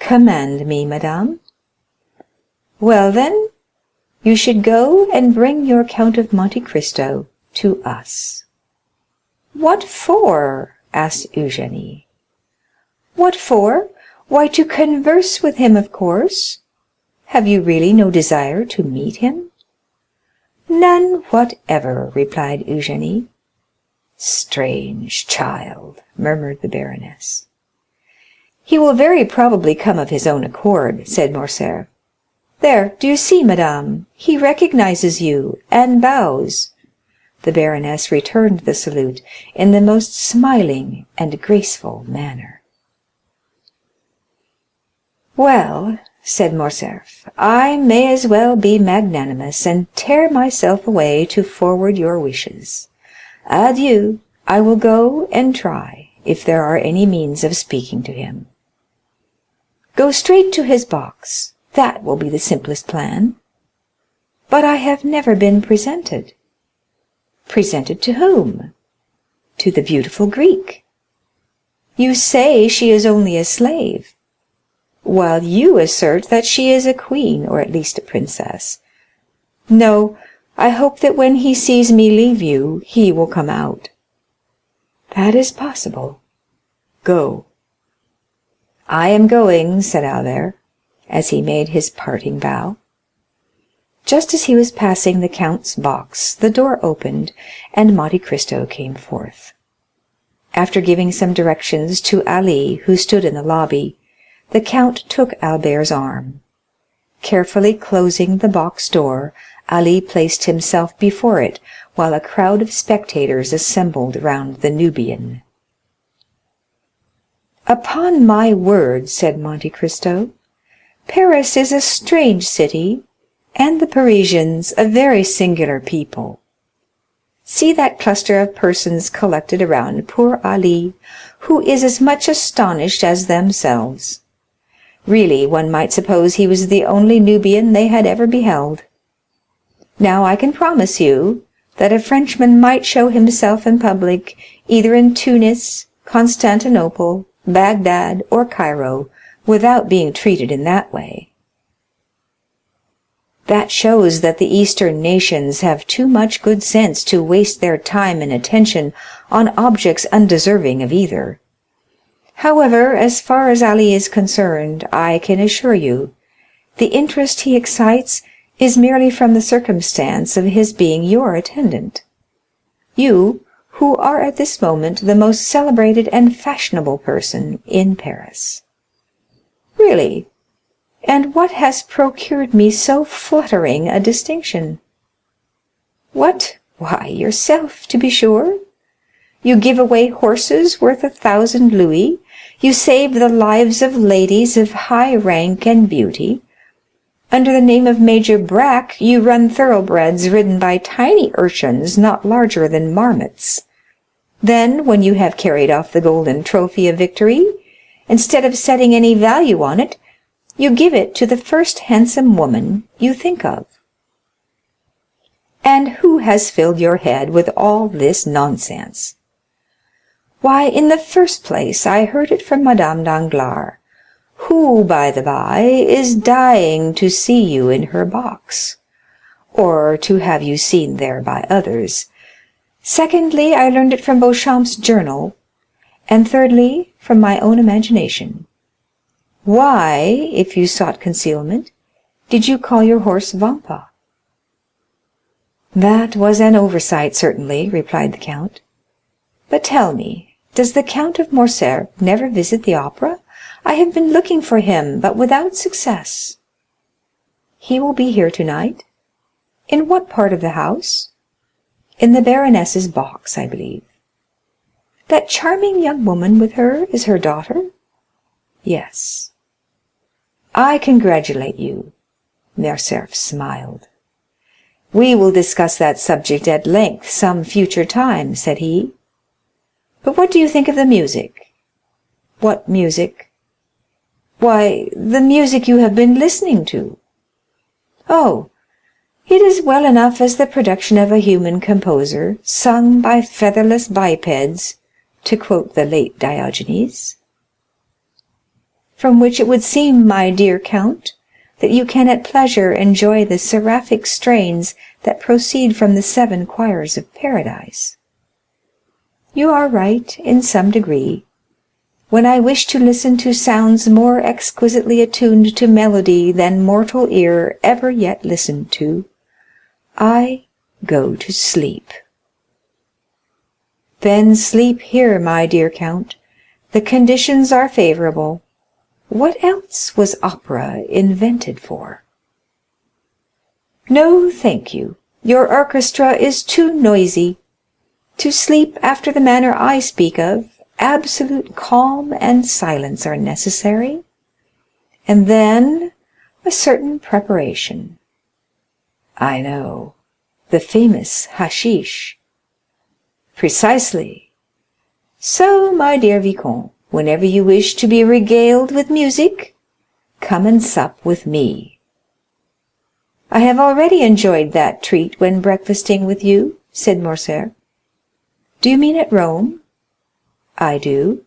Command me, madame. Well, then, you should go and bring your Count of Monte Cristo to us. What for? asked Eugénie. What for? Why, to converse with him, of course. Have you really no desire to meet him? None whatever, replied Eugénie. Strange child, murmured the Baroness. He will very probably come of his own accord, said Morcerf. There, do you see, madame? He recognizes you, and bows. The Baroness returned the salute in the most smiling and graceful manner. Well, said Morcerf, I may as well be magnanimous and tear myself away to forward your wishes. Adieu. I will go and try if there are any means of speaking to him. Go straight to his box. That will be the simplest plan. But I have never been presented. Presented to whom? To the beautiful Greek. You say she is only a slave, while you assert that she is a queen, or at least a princess. No, I hope that when he sees me leave you, he will come out. That is possible. Go. I am going, said Albert, as he made his parting bow. Just as he was passing the Count's box, the door opened, and Monte Cristo came forth. After giving some directions to Ali, who stood in the lobby, the Count took Albert's arm. Carefully closing the box door, Ali placed himself before it, while a crowd of spectators assembled round the Nubian. Upon my word, said Monte Cristo, Paris is a strange city, and the Parisians a very singular people. See that cluster of persons collected around poor Ali, who is as much astonished as themselves. Really, one might suppose he was the only Nubian they had ever beheld. Now I can promise you that a Frenchman might show himself in public either in Tunis, Constantinople, Baghdad, or Cairo, without being treated in that way. That shows that the Eastern nations have too much good sense to waste their time and attention on objects undeserving of either. However, as far as Ali is concerned, I can assure you, the interest he excites is merely from the circumstance of his being your attendant. You, who are at this moment the most celebrated and fashionable person in Paris. Really, and what has procured me so fluttering a distinction? What? Why, yourself, to be sure. You give away horses worth 1,000 louis. You save the lives of ladies of high rank and beauty. Under the name of Major Brack, you run thoroughbreds ridden by tiny urchins not larger than marmots. Then, when you have carried off the golden trophy of victory, instead of setting any value on it, you give it to the first handsome woman you think of. And who has filled your head with all this nonsense? Why, in the first place, I heard it from Madame Danglars, who, by the by, is dying to see you in her box, or to have you seen there by others. Secondly, I learned it from Beauchamp's journal, and thirdly, from my own imagination. Why, if you sought concealment, did you call your horse Vampa? That was an oversight, certainly, replied the count. But tell me, does the Count of Morcerf never visit the opera? I have been looking for him, but without success. He will be here tonight. In what part of the house? In the Baroness's box, I believe. That charming young woman with her is her daughter? Yes. I congratulate you. Morcerf smiled. We will discuss that subject at length some future time, said he. But what do you think of the music? What music? Why, the music you have been listening to. Oh, it is well enough as the production of a human composer, sung by featherless bipeds, to quote the late Diogenes. From which it would seem, my dear Count, that you can at pleasure enjoy the seraphic strains that proceed from the 7 choirs of paradise. You are right in some degree. When I wish to listen to sounds more exquisitely attuned to melody than mortal ear ever yet listened to, I go to sleep. Then sleep here, my dear Count. The conditions are favorable. What else was opera invented for? No, thank you. Your orchestra is too noisy. To sleep after the manner I speak of, absolute calm and silence are necessary, and then a certain preparation. I know, the famous hashish. Precisely. So, my dear Vicomte, whenever you wish to be regaled with music, come and sup with me. I have already enjoyed that treat when breakfasting with you, said Morcerf. Do you mean at Rome? I do.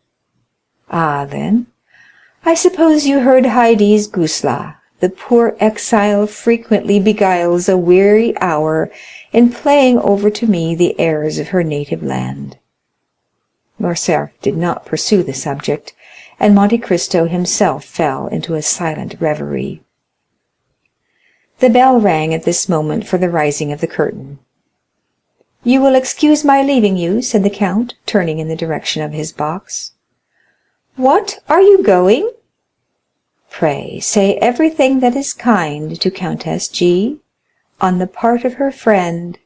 Ah, then, I suppose you heard Heidi's Gusla. The poor exile frequently beguiles a weary hour in playing over to me the airs of her native land. Morcerf did not pursue the subject, and Monte Cristo himself fell into a silent reverie. The bell rang at this moment for the rising of the curtain. You will excuse my leaving you, said the count, turning in the direction of his box. What, are you going? Pray say everything that is kind to Countess G. on the part of her friend,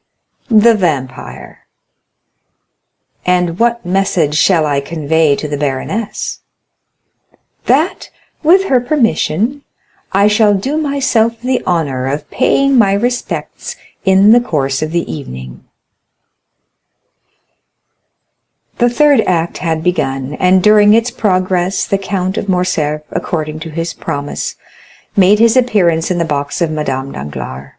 the vampire. And what message shall I convey to the Baroness? That, with her permission, I shall do myself the honor of paying my respects in the course of the evening. The third act had begun, and during its progress the Count of Morcerf, according to his promise, made his appearance in the box of Madame Danglars.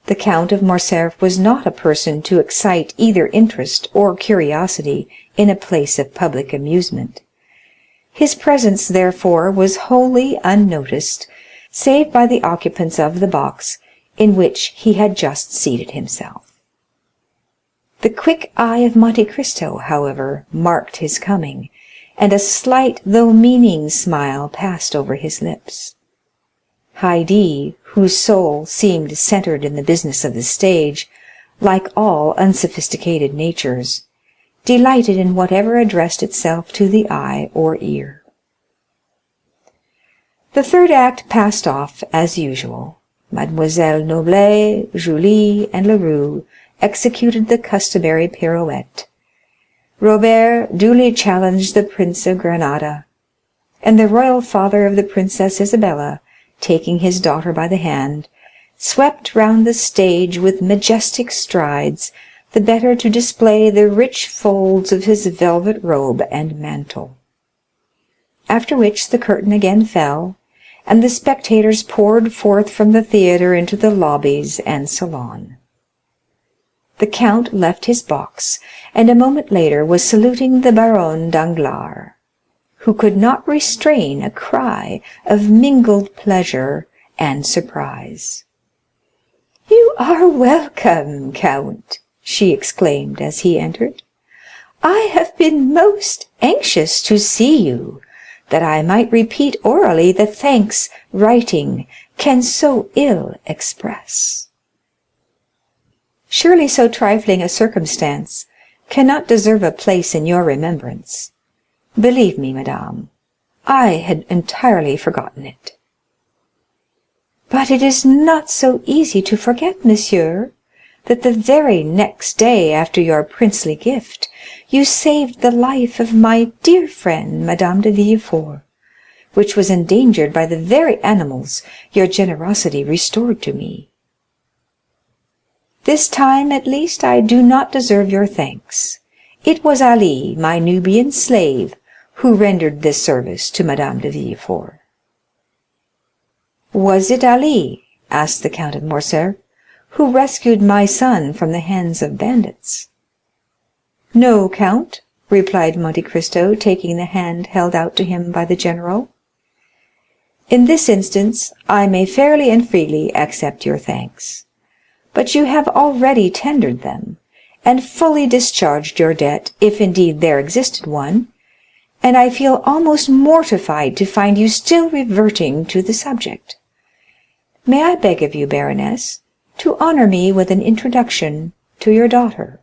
The Count of Morcerf was not a person to excite either interest or curiosity in a place of public amusement. His presence, therefore, was wholly unnoticed, save by the occupants of the box in which he had just seated himself. The quick eye of Monte Cristo, however, marked his coming, and a slight though meaning smile passed over his lips. Haydée, whose soul seemed centered in the business of the stage, like all unsophisticated natures, delighted in whatever addressed itself to the eye or ear. The third act passed off as usual. Mademoiselle Noblet, Julie, and Leroux executed the customary pirouette. Robert duly challenged the Prince of Granada, and the royal father of the Princess Isabella, taking his daughter by the hand, swept round the stage with majestic strides, the better to display the rich folds of his velvet robe and mantle. After which the curtain again fell, and the spectators poured forth from the theatre into the lobbies and salon. The count left his box, and a moment later was saluting the Baronne Danglars, who could not restrain a cry of mingled pleasure and surprise. "You are welcome, count," she exclaimed as he entered. "I have been most anxious to see you, that I might repeat orally the thanks writing can so ill express." "Surely so trifling a circumstance cannot deserve a place in your remembrance. Believe me, madame, I had entirely forgotten it." "But it is not so easy to forget, monsieur, that the very next day after your princely gift you saved the life of my dear friend Madame de Villefort, which was endangered by the very animals your generosity restored to me. This time, at least, I do not deserve your thanks. It was Ali, my Nubian slave, who rendered this service to Madame de Villefort." "Was it Ali," asked the Count of Morcerf, "who rescued my son from the hands of bandits?" "No, count," replied Monte Cristo, taking the hand held out to him by the general. "In this instance I may fairly and freely accept your thanks, but you have already tendered them, and fully discharged your debt, if indeed there existed one, and I feel almost mortified to find you still reverting to the subject. May I beg of you, baroness, to honor me with an introduction to your daughter?"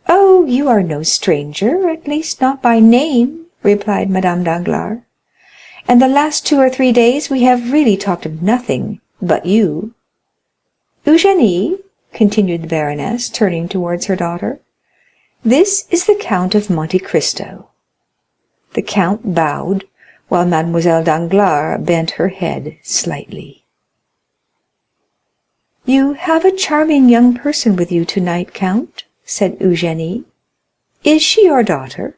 "Oh, you are no stranger, at least not by name," replied Madame Danglars, "and the last 2 or 3 days we have really talked of nothing but you. Eugénie," continued the baroness, turning towards her daughter, "this is the Count of Monte Cristo." The count bowed, while Mademoiselle Danglars bent her head slightly. "You have a charming young person with you tonight, count," said Eugénie. "Is she your daughter?"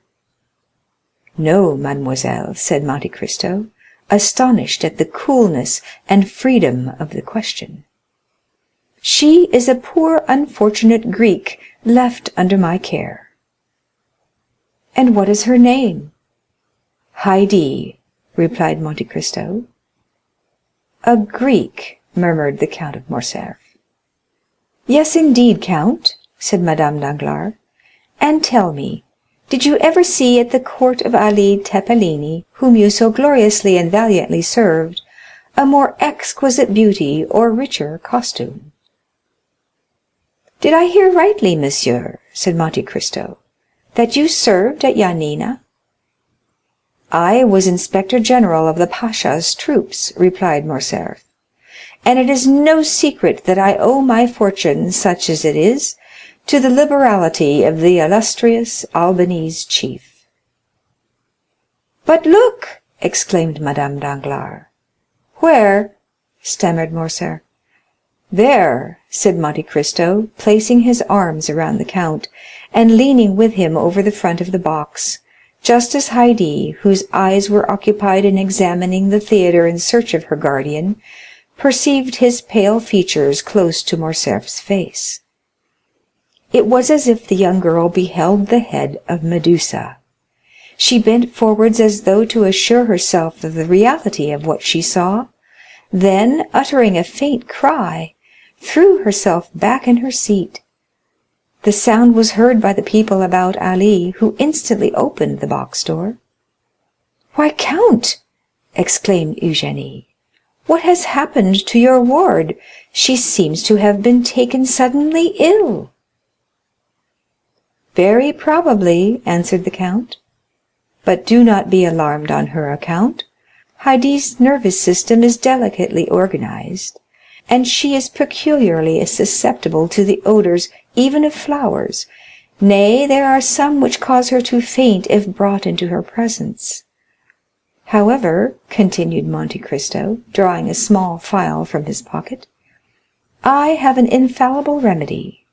"No, mademoiselle," said Monte Cristo, astonished at the coolness and freedom of the question. "She is a poor unfortunate Greek left under my care." "And what is her name?" "Haydée," replied Monte Cristo. "A Greek," murmured the Count of Morcerf. "Yes, indeed, count," said Madame Danglars. "And tell me, did you ever see at the court of Ali Tepelini, whom you so gloriously and valiantly served, a more exquisite beauty or richer costume?" "Did I hear rightly, monsieur," said Monte Cristo, "that you served at Yanina?" "I was inspector general of the pasha's troops," replied Morcerf, "and it is no secret that I owe my fortune, such as it is, to the liberality of the illustrious Albanese chief." "But look!" exclaimed Madame Danglars. "Where?" stammered Morcerf. "There," said Monte Cristo, placing his arms around the count, and leaning with him over the front of the box, just as Haydée, whose eyes were occupied in examining the theatre in search of her guardian, perceived his pale features close to Morcerf's face. It was as if the young girl beheld the head of Medusa. She bent forwards as though to assure herself of the reality of what she saw, then, uttering a faint cry, threw herself back in her seat. The sound was heard by the people about Ali, who instantly opened the box door. "Why, count," exclaimed Eugénie, "what has happened to your ward? She seems to have been taken suddenly ill." "Very probably," answered the count, "but do not be alarmed on her account. Haydée's nervous system is delicately organized, and she is peculiarly susceptible to the odors even of flowers, Nay, there are some which cause her to faint if brought into her presence. However," continued Monte Cristo, drawing a small phial from his pocket, "I have an infallible remedy."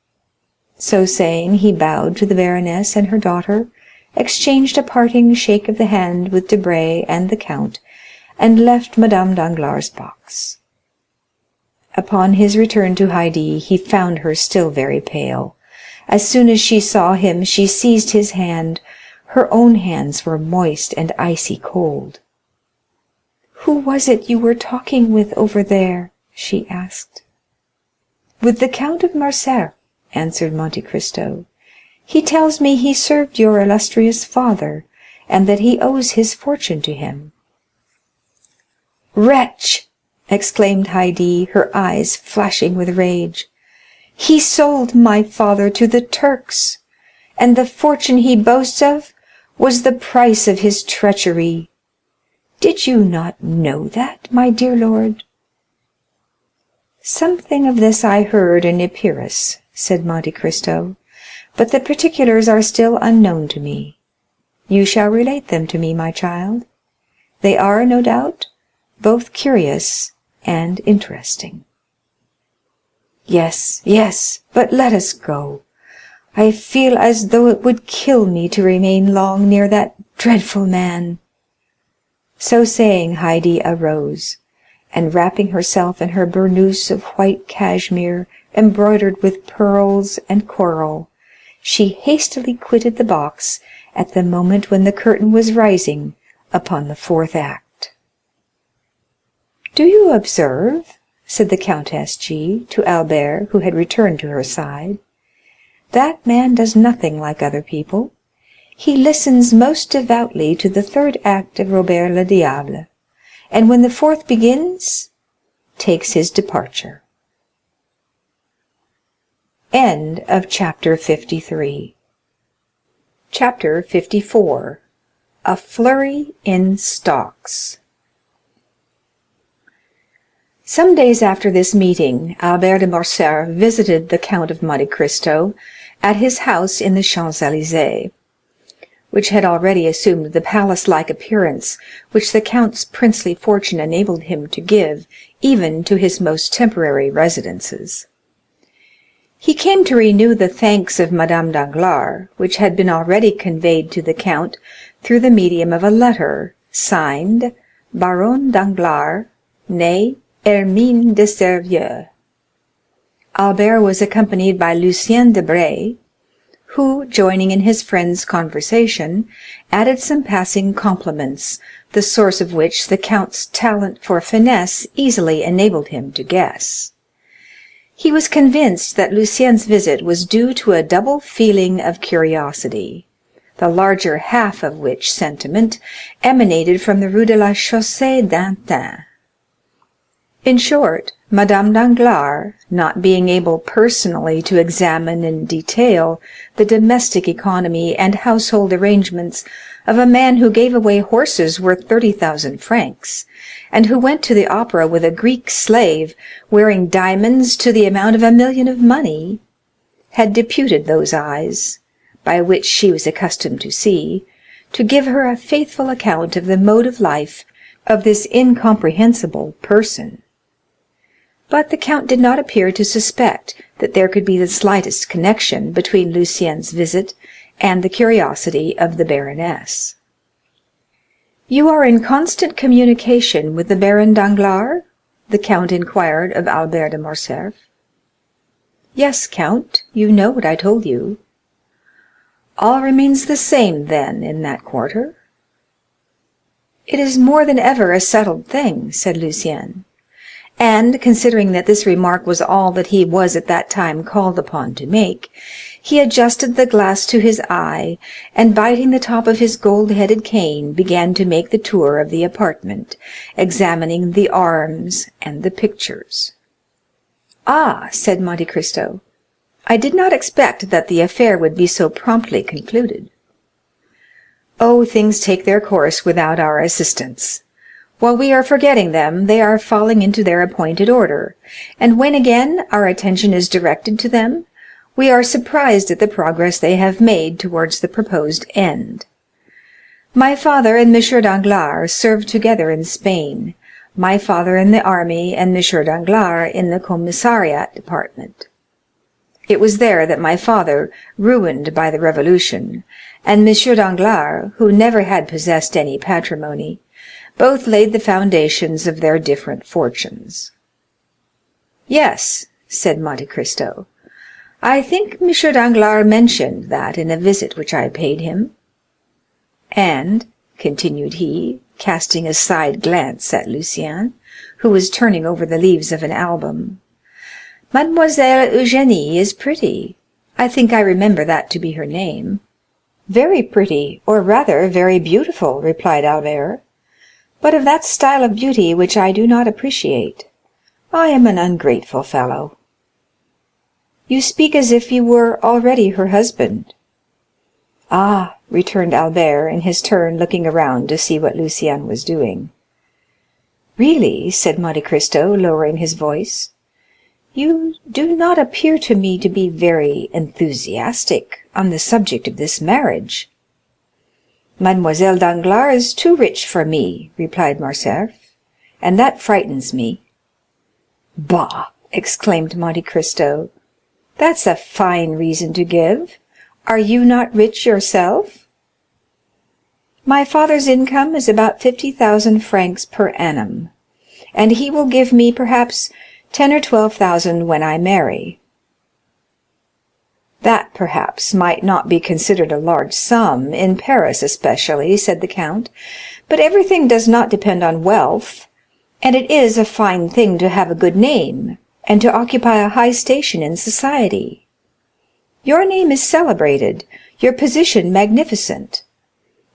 So saying, he bowed to the baroness and her daughter, exchanged a parting shake of the hand with Debray and the count, and left Madame Danglars' box. Upon his return to Haydée, he found her still very pale. As soon as she saw him, she seized his hand. Her own hands were moist and icy cold. "Who was it you were talking with over there?" she asked. "With the Count of Morcerf," answered Monte Cristo. "He tells me he served your illustrious father, and that he owes his fortune to him." "Wretch!" exclaimed Haydée, her eyes flashing with rage. "He sold my father to the Turks, and the fortune he boasts of was the price of his treachery. Did you not know that, my dear lord?" "Something of this I heard in Epirus," said Monte Cristo, "but the particulars are still unknown to me. You shall relate them to me, my child. They are, no doubt, both curious and interesting." "Yes, yes, but let us go. I feel as though it would kill me to remain long near that dreadful man." So saying, Haydée arose, and wrapping herself in her burnous of white cashmere embroidered with pearls and coral, she hastily quitted the box at the moment when the curtain was rising upon the fourth act. "Do you observe," said the Countess G. to Albert, who had returned to her side, "that man does nothing like other people. He listens most devoutly to the third act of Robert le Diable, and when the fourth begins, takes his departure." End of chapter 53. Chapter 54. A flurry in stocks. Some days after this meeting, Albert de Morcerf visited the Count of Monte Cristo at his house in the Champs-Élysées, which had already assumed the palace-like appearance which the count's princely fortune enabled him to give even to his most temporary residences. He came to renew the thanks of Madame Danglars, which had been already conveyed to the count through the medium of a letter signed Baron Danglars, née Hermine de Servieux. Albert was accompanied by Lucien Debray, who, joining in his friend's conversation, added some passing compliments, the source of which the count's talent for finesse easily enabled him to guess. He was convinced that Lucien's visit was due to a double feeling of curiosity, the larger half of which sentiment emanated from the Rue de la Chaussée d'Antin. In short, Madame Danglars, not being able personally to examine in detail the domestic economy and household arrangements of a man who gave away horses worth 30,000 francs, and who went to the opera with a Greek slave wearing diamonds to the amount of 1,000,000 of money, had deputed those eyes, by which she was accustomed to see, to give her a faithful account of the mode of life of this incomprehensible person. But the count did not appear to suspect that there could be the slightest connection between Lucien's visit and the curiosity of the baroness. "You are in constant communication with the Baron Danglars?" the count inquired of Albert de Morcerf. "Yes, count, you know what I told you." "All remains the same, then, in that quarter?" "It is more than ever a settled thing," said Lucien. And, considering that this remark was all that he was at that time called upon to make, he adjusted the glass to his eye, and biting the top of his gold-headed cane, began to make the tour of the apartment, examining the arms and the pictures. "Ah," said Monte Cristo, "I did not expect that the affair would be so promptly concluded." "Oh, things take their course without our assistance. While we are forgetting them, they are falling into their appointed order, and when again our attention is directed to them, We are surprised at the progress they have made towards the proposed end. My father and M. Danglars served together in Spain, my father in the army and M. Danglars in the commissariat department. It was there that my father, ruined by the Revolution, and M. Danglars, who never had possessed any patrimony, both laid the foundations of their different fortunes. Yes, said Monte Cristo, I think M. Danglars mentioned that in a visit which I paid him. And, continued he, casting a side glance at Lucien, who was turning over the leaves of an album, Mademoiselle Eugénie is pretty. I think I remember that to be her name. Very pretty, or rather very beautiful, replied Albert, but of that style of beauty which I do not appreciate. I am an ungrateful fellow. You speak as if you were already her husband. Ah, returned Albert, in his turn looking around to see what Lucien was doing. Really, said Monte Cristo, lowering his voice, you do not appear to me to be very enthusiastic on the subject of this marriage. Mademoiselle Danglars is too rich for me, replied Morcerf, and that frightens me. Bah! exclaimed Monte Cristo, that's a fine reason to give. Are you not rich yourself? My father's income is about 50,000 francs per annum, and he will give me perhaps 10 or 12,000 when I marry. That, perhaps, might not be considered a large sum, in Paris especially, said the count, but everything does not depend on wealth, and it is a fine thing to have a good name, and to occupy a high station in society. Your name is celebrated, your position magnificent.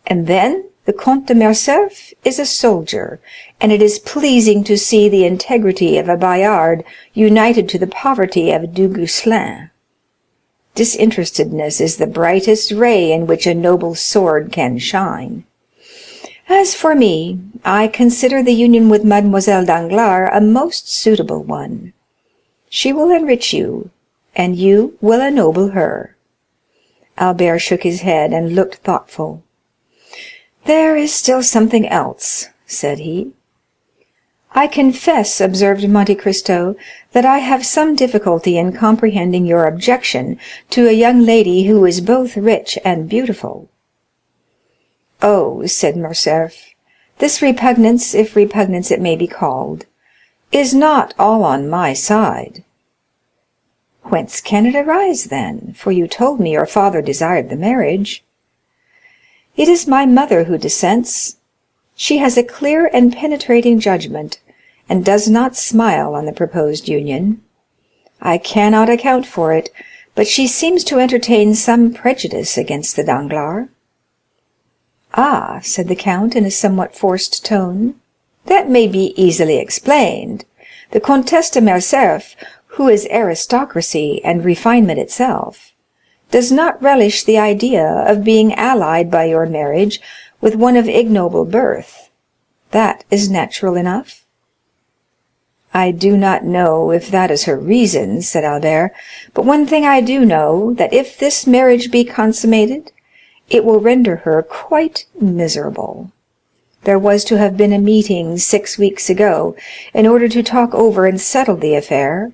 And then the Comte de Morcerf is a soldier, and it is pleasing to see the integrity of a Bayard united to the poverty of a Du Guesclin. Disinterestedness is the brightest ray in which a noble sword can shine. As for me, I consider the union with Mademoiselle Danglars a most suitable one. She will enrich you, and you will ennoble her. Albert shook his head and looked thoughtful. There is still something else, said he. I confess, observed Monte Cristo, that I have some difficulty in comprehending your objection to a young lady who is both rich and beautiful. Oh, said Morcerf, this repugnance, if repugnance it may be called, is not all on my side. Whence can it arise, then? For you told me your father desired the marriage. It is my mother who dissents. She has a clear and penetrating judgment, and does not smile on the proposed union. I cannot account for it, but she seems to entertain some prejudice against the Danglars. Ah, said the count in a somewhat forced tone, that may be easily explained. The Comtesse de Morcerf, who is aristocracy and refinement itself, does not relish the idea of being allied by your marriage with one of ignoble birth. That is natural enough. I do not know if that is her reason, said Albert, but one thing I do know, that if this marriage be consummated, it will render her quite miserable. There was to have been a meeting 6 weeks ago in order to talk over and settle the affair,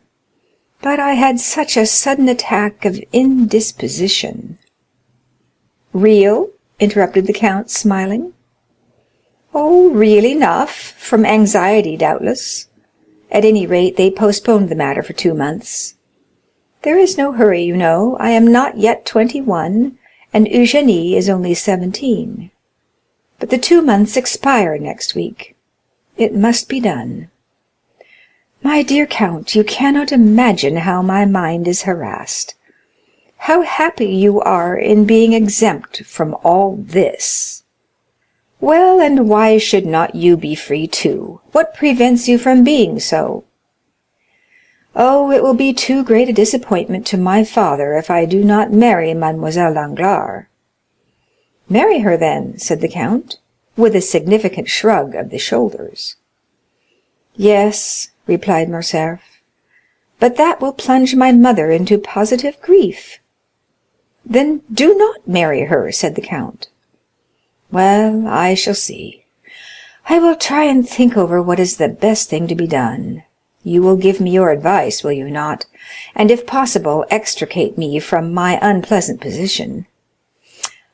but I had such a sudden attack of indisposition. Real? interrupted the count, smiling. Oh, real enough, from anxiety, doubtless. At any rate, they postponed the matter for 2 months. There is no hurry, you know. I am not yet 21, and Eugénie is only 17. But the 2 months expire next week. It must be done. My dear count, you cannot imagine how my mind is harassed. How happy you are in being exempt from all this. Well, and why should not you be free too? What prevents you from being so? Oh, it will be too great a disappointment to my father if I do not marry Mademoiselle Danglars. Marry her, then, said the count, with a significant shrug of the shoulders. Yes, replied Morcerf, but that will plunge my mother into positive grief." "Then do not marry her," said the count. "Well, I shall see. I will try and think over what is the best thing to be done. You will give me your advice, will you not? And if possible, extricate me from my unpleasant position.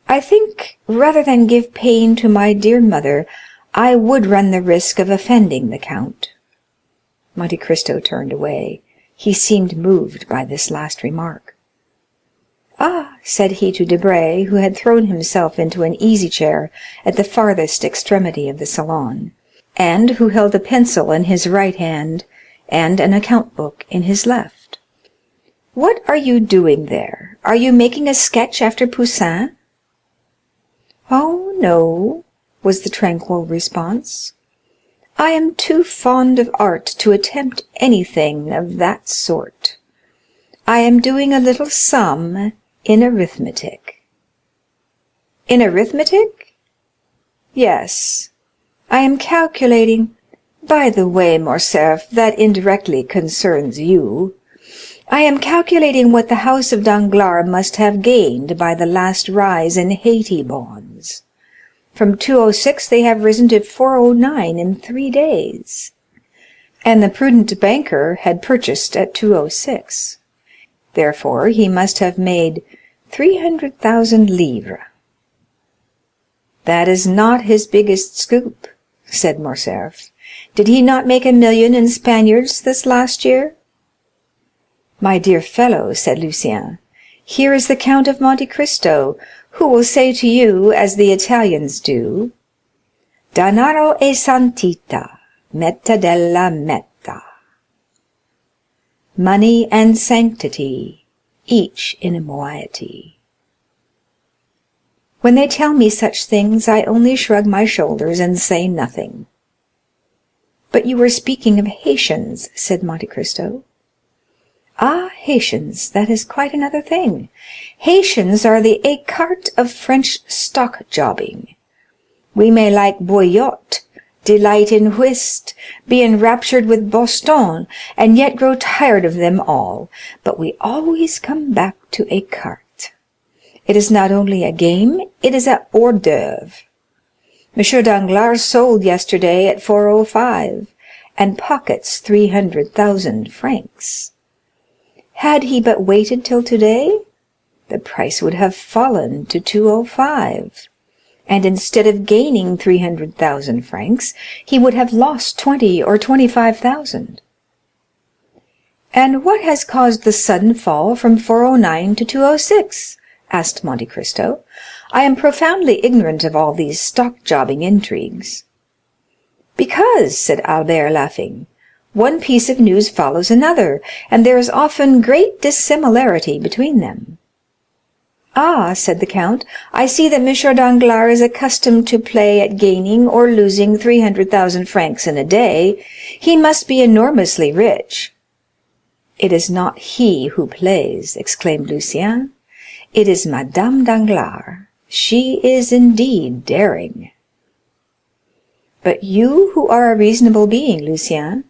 I think, rather than give pain to my dear mother, I would run the risk of offending the count." Monte Cristo turned away. He seemed moved by this last remark. "Ah," said he to Debray, who had thrown himself into an easy-chair at the farthest extremity of the salon, and who held a pencil in his right hand and an account-book in his left. "What are you doing there? Are you making a sketch after Poussin?" "Oh, no," was the tranquil response. "I am too fond of art to attempt anything of that sort. I am doing a little sum in arithmetic." "In arithmetic?" "Yes, I am calculating. By the way, Morcerf, that indirectly concerns you. I am calculating what the house of Danglars must have gained by the last rise in Haiti bonds. From 206 they have risen to 409 in 3 days, and the prudent banker had purchased at 206. Therefore he must have made 300,000 livres. "That is not his biggest scoop," said Morcerf. "Did he not make 1,000,000 in Spaniards this last year?" "My dear fellow," said Lucien, "here is the Count of Monte Cristo, who will say to you, as the Italians do, 'Danaro e santità, metta della metta.' Money and sanctity, each in a moiety. When they tell me such things, I only shrug my shoulders and say nothing." "But you were speaking of Haitians," said Monte Cristo. "Ah, Haitians, that is quite another thing. Haitians are the écarté of French stock jobbing. We may like bouillotte, delight in whist, be enraptured with Boston, and yet grow tired of them all, but we always come back to écarté. It is not only a game, it is a hors d'oeuvre. M. Danglars sold yesterday at 405, and pockets 300,000 francs. Had he but waited till today, the price would have fallen to 205, and instead of gaining 300,000 francs, he would have lost 20 or 25,000. "And what has caused the sudden fall from 409 to 206?" asked Monte Cristo. "I am profoundly ignorant of all these stock-jobbing intrigues." "Because," said Albert, laughing, "one piece of news follows another, and there is often great dissimilarity between them." "Ah," said the count, "I see that M. Danglars is accustomed to play at gaining or losing 300,000 francs in a day. He must be enormously rich." "It is not he who plays," exclaimed Lucien. "It is Madame Danglars. She is indeed daring." "But you, who are a reasonable being, Lucien,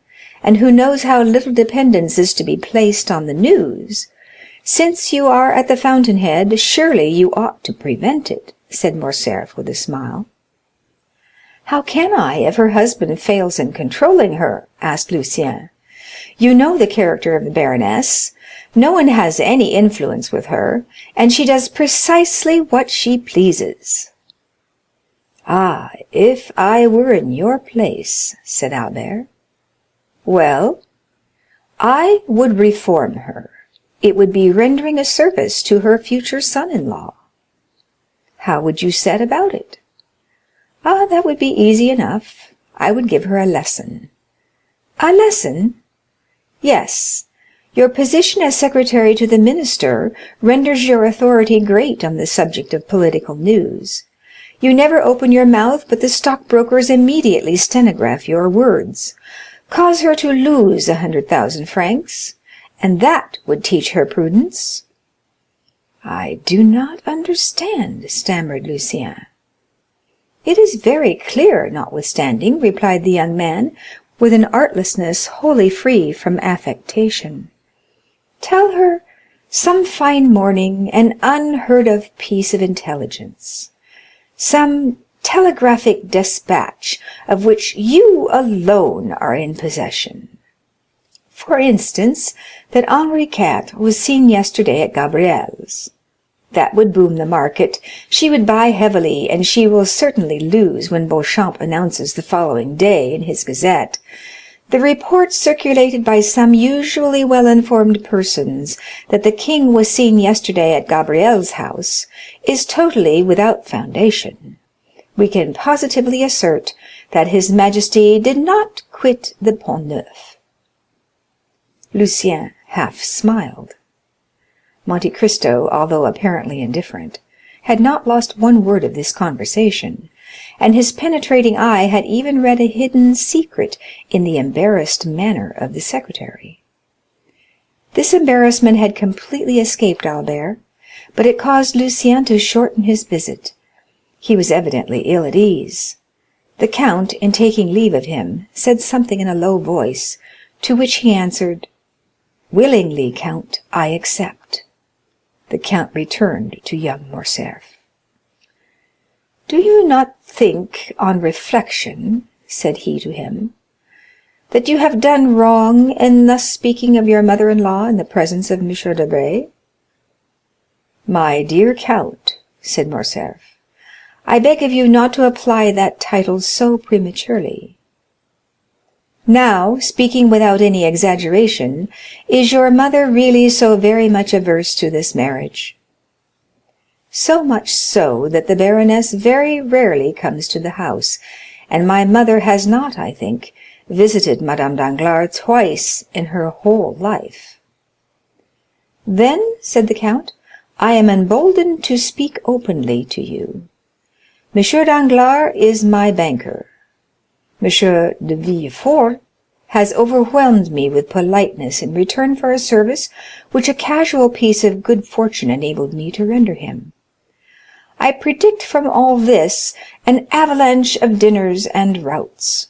and who knows how little dependence is to be placed on the news, since you are at the fountainhead, surely you ought to prevent it," said Morcerf with a smile. "How can I, if her husband fails in controlling her?" asked Lucien. "You know the character of the baroness. No one has any influence with her, and she does precisely what she pleases." "Ah, if I were in your place," said Albert. "Well?" "I would reform her. It would be rendering a service to her future son-in-law." "How would you set about it?" "Ah, that would be easy enough. I would give her a lesson." "A lesson?" "Yes. Your position as secretary to the minister renders your authority great on the subject of political news. You never open your mouth, but the stockbrokers immediately stenograph your words. Cause her to lose 100,000 francs, and that would teach her prudence." "I do not understand," stammered Lucien. "It is very clear, notwithstanding," replied the young man, with an artlessness wholly free from affectation. Tell her some fine morning an unheard-of piece of intelligence, some telegraphic despatch of which you alone are in possession. For instance, that Henri IV was seen yesterday at Gabriel's. That would boom the market. She would buy heavily, and she will certainly lose when Beauchamp announces the following day in his Gazette, "The report circulated by some usually well-informed persons that the king was seen yesterday at Gabriel's house is totally without foundation. We can positively assert that his Majesty did not quit the Pont Neuf." Lucien half smiled. Monte Cristo, although apparently indifferent, had not lost one word of this conversation, and his penetrating eye had even read a hidden secret in the embarrassed manner of the secretary. This embarrassment had completely escaped Albert, but it caused Lucien to shorten his visit. He was evidently ill at ease. The count, in taking leave of him, said something in a low voice, to which he answered, "Willingly, count, I accept." The count returned to young Morcerf. "Do you not think, on reflection," said he to him, "that you have done wrong in thus speaking of your mother-in-law in the presence of M. Debray?" "My dear count," said Morcerf, "I beg of you not to apply that title so prematurely. Now, speaking without any exaggeration, is your mother really so very much averse to this marriage?" "So much so that the baroness very rarely comes to the house, and my mother has not, I think, visited Madame Danglars twice in her whole life." "Then," said the count, "I am emboldened to speak openly to you. M. Danglars is my banker. M. de Villefort has overwhelmed me with politeness in return for a service which a casual piece of good fortune enabled me to render him. I predict from all this an avalanche of dinners and routs.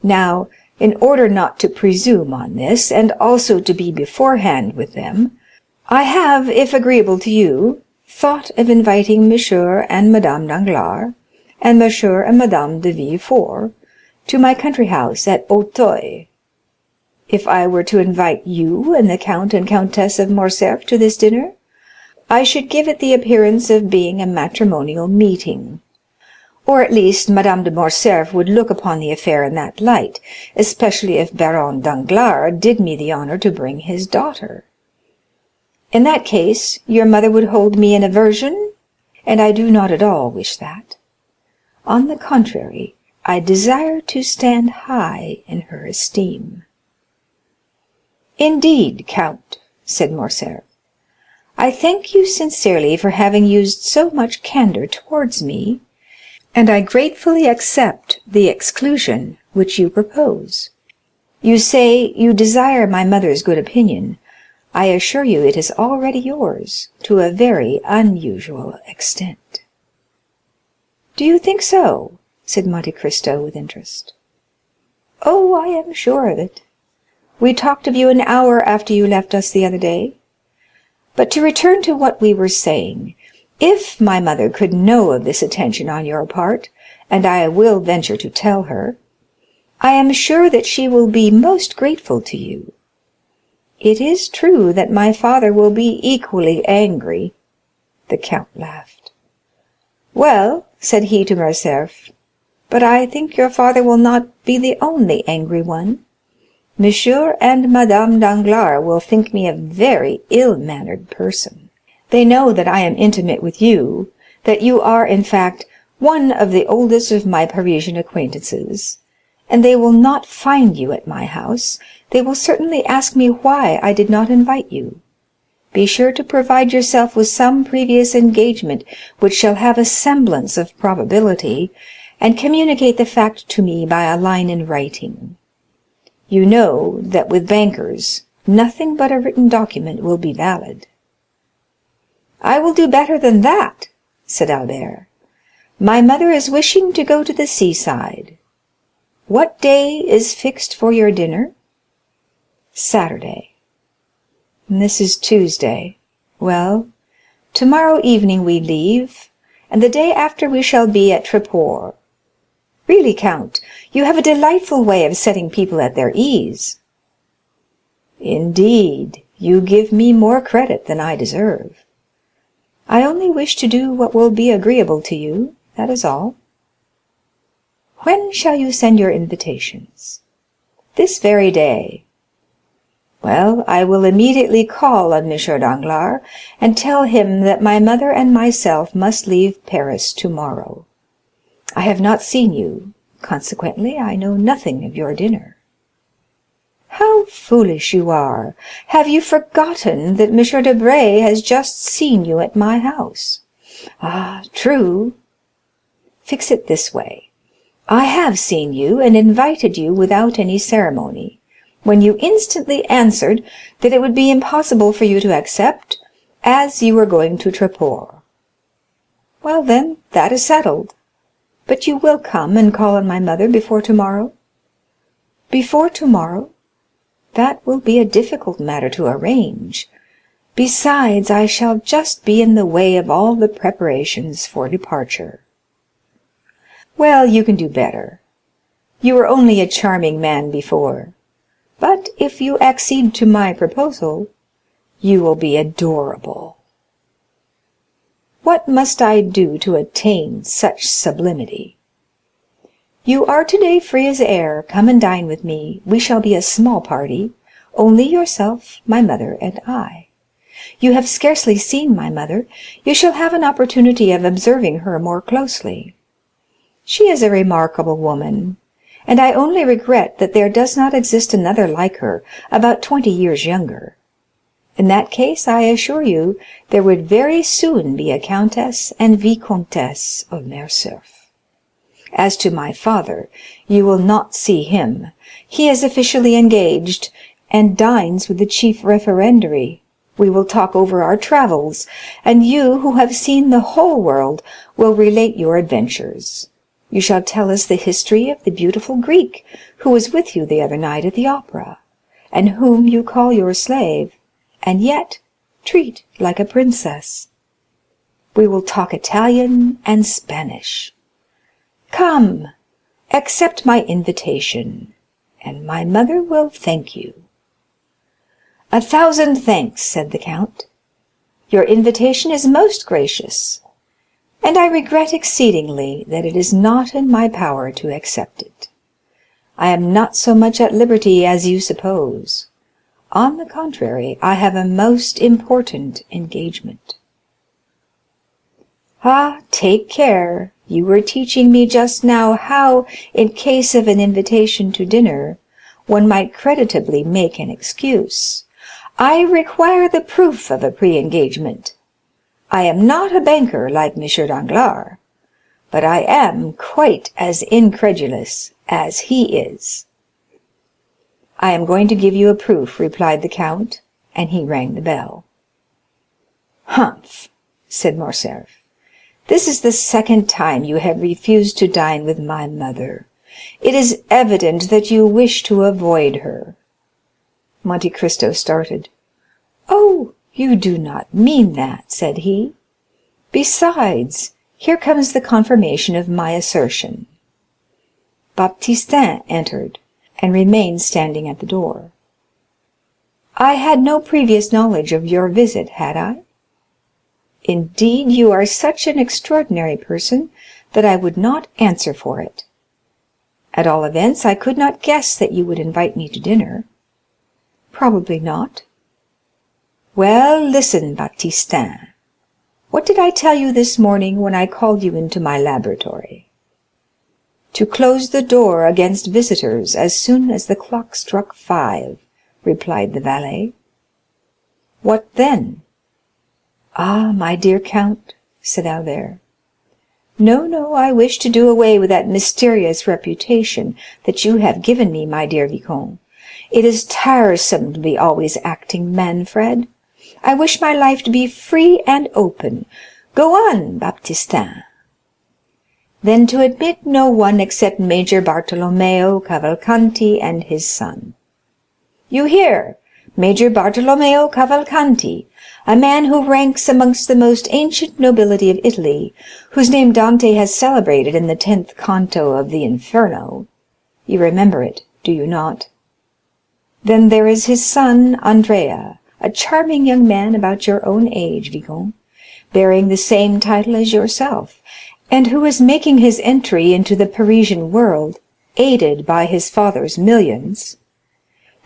Now, in order not to presume on this, and also to be beforehand with them, I have, if agreeable to you, thought of inviting M. and Madame Danglars, and M. and Madame de Villefort, to my country house at Auteuil. If I were to invite you and the Count and Countess of Morcerf to this dinner, I should give it the appearance of being a matrimonial meeting, or at least Madame de Morcerf would look upon the affair in that light, especially if Baron Danglars did me the honor to bring his daughter. In that case, your mother would hold me in aversion, and I do not at all wish that. On the contrary, I desire to stand high in her esteem." "Indeed, count," said Morcerf, "I thank you sincerely for having used so much candor towards me, and I gratefully accept the exclusion which you propose. You say you desire my mother's good opinion. I assure you it is already yours, to a very unusual extent." "Do you think so?" said Monte Cristo with interest. "Oh, I am sure of it. We talked of you an hour after you left us the other day. But to return to what we were saying, if my mother could know of this attention on your part, and I will venture to tell her, I am sure that she will be most grateful to you. It is true that my father will be equally angry." The count laughed. "Well," said he to Morcerf, "but I think your father will not be the only angry one. Monsieur and Madame Danglars will think me a very ill-mannered person. They know that I am intimate with you, that you are, in fact, one of the oldest of my Parisian acquaintances, and they will not find you at my house. They will certainly ask me why I did not invite you. Be sure to provide yourself with some previous engagement which shall have a semblance of probability, and communicate the fact to me by a line in writing. You know that with bankers nothing but a written document will be valid." "I will do better than that," said Albert. "My mother is wishing to go to the seaside. What day is fixed for your dinner?" "Saturday." This is Tuesday. Well, tomorrow evening we leave, and the day after we shall be at Tréport. Really, Count, you have a delightful way of setting people at their ease. Indeed, you give me more credit than I deserve. I only wish to do what will be agreeable to you, that is all. When shall you send your invitations? This very day. Well, I will immediately call on M. Danglars and tell him that my mother and myself must leave Paris tomorrow. I have not seen you, consequently I know nothing of your dinner. How foolish you are! Have you forgotten that M. Debray has just seen you at my house? Ah, true. Fix it this way. I have seen you and invited you without any ceremony, when you instantly answered that it would be impossible for you to accept, as you were going to Tréport. Well, then, that is settled. But you will come and call on my mother before tomorrow? Before tomorrow? That will be a difficult matter to arrange. Besides, I shall just be in the way of all the preparations for departure. Well, you can do better. You were only a charming man before, but if you accede to my proposal, you will be adorable. What must I do to attain such sublimity? You are today free as air. Come and dine with me. We shall be a small party, only yourself, my mother, and I. You have scarcely seen my mother. You shall have an opportunity of observing her more closely. She is a remarkable woman, and I only regret that there does not exist another like her, about 20 years younger. In that case, I assure you, there would very soon be a Countess and Vicomtesse of Morcerf. As to my father, you will not see him. He is officially engaged, and dines with the chief referendary. We will talk over our travels, and you, who have seen the whole world, will relate your adventures. You shall tell us the history of the beautiful Greek who was with you the other night at the opera, and whom you call your slave, and yet treat like a princess. We will talk Italian and Spanish. Come, accept my invitation, and my mother will thank you." "1,000 thanks," said the count. "Your invitation is most gracious, and I regret exceedingly that it is not in my power to accept it. I am not so much at liberty as you suppose. On the contrary, I have a most important engagement." "Ah, take care. You were teaching me just now how, in case of an invitation to dinner, one might creditably make an excuse. I require the proof of a pre-engagement. I am not a banker like M. Danglars, but I am quite as incredulous as he is." "I am going to give you a proof," replied the count, and he rang the bell. "Humph!" said Morcerf. "This is the second time you have refused to dine with my mother. It is evident that you wish to avoid her." Monte Cristo started. "Oh, you do not mean that," said he. "Besides, here comes the confirmation of my assertion." Baptistin entered, and remained standing at the door. "I had no previous knowledge of your visit, had I?" "Indeed, you are such an extraordinary person that I would not answer for it. At all events, I could not guess that you would invite me to dinner." "Probably not." "Well, listen, Baptistin. What did I tell you this morning when I called you into my laboratory?" "To close the door against visitors as soon as the clock struck 5, replied the valet. "What then?" "Ah, my dear count," said Albert. No, I wish to do away with that mysterious reputation that you have given me, my dear vicomte. It is tiresome to be always acting Manfred. I wish my life to be free and open. Go on, Baptistin." "Then to admit no one except Major Bartolomeo Cavalcanti and his son." "You hear, Major Bartolomeo Cavalcanti, a man who ranks amongst the most ancient nobility of Italy, whose name Dante has celebrated in the 10th canto of the Inferno. You remember it, do you not? Then there is his son, Andrea, a charming young man about your own age, Vicomte, bearing the same title as yourself, and who is making his entry into the Parisian world, aided by his father's millions.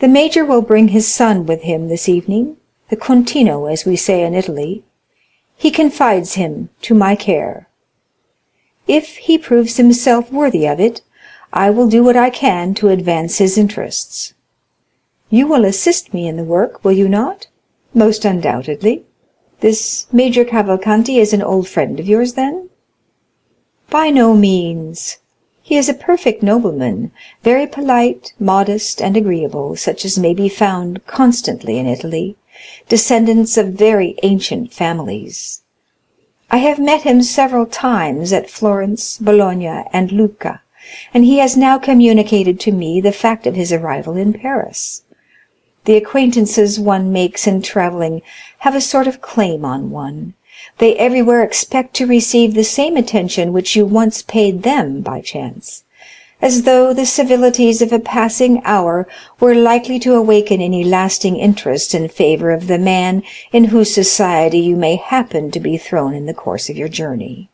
The major will bring his son with him this evening, the contino, as we say in Italy. He confides him to my care. If he proves himself worthy of it, I will do what I can to advance his interests. You will assist me in the work, will you not? Most undoubtedly. This Major Cavalcanti is an old friend of yours, then? By no means. He is a perfect nobleman, very polite, modest, and agreeable, such as may be found constantly in Italy, descendants of very ancient families. I have met him several times at Florence, Bologna, and Lucca, and he has now communicated to me the fact of his arrival in Paris. The acquaintances one makes in travelling have a sort of claim on one. They everywhere expect to receive the same attention which you once paid them by chance, as though the civilities of a passing hour were likely to awaken any lasting interest in favor of the man in whose society you may happen to be thrown in the course of your journey.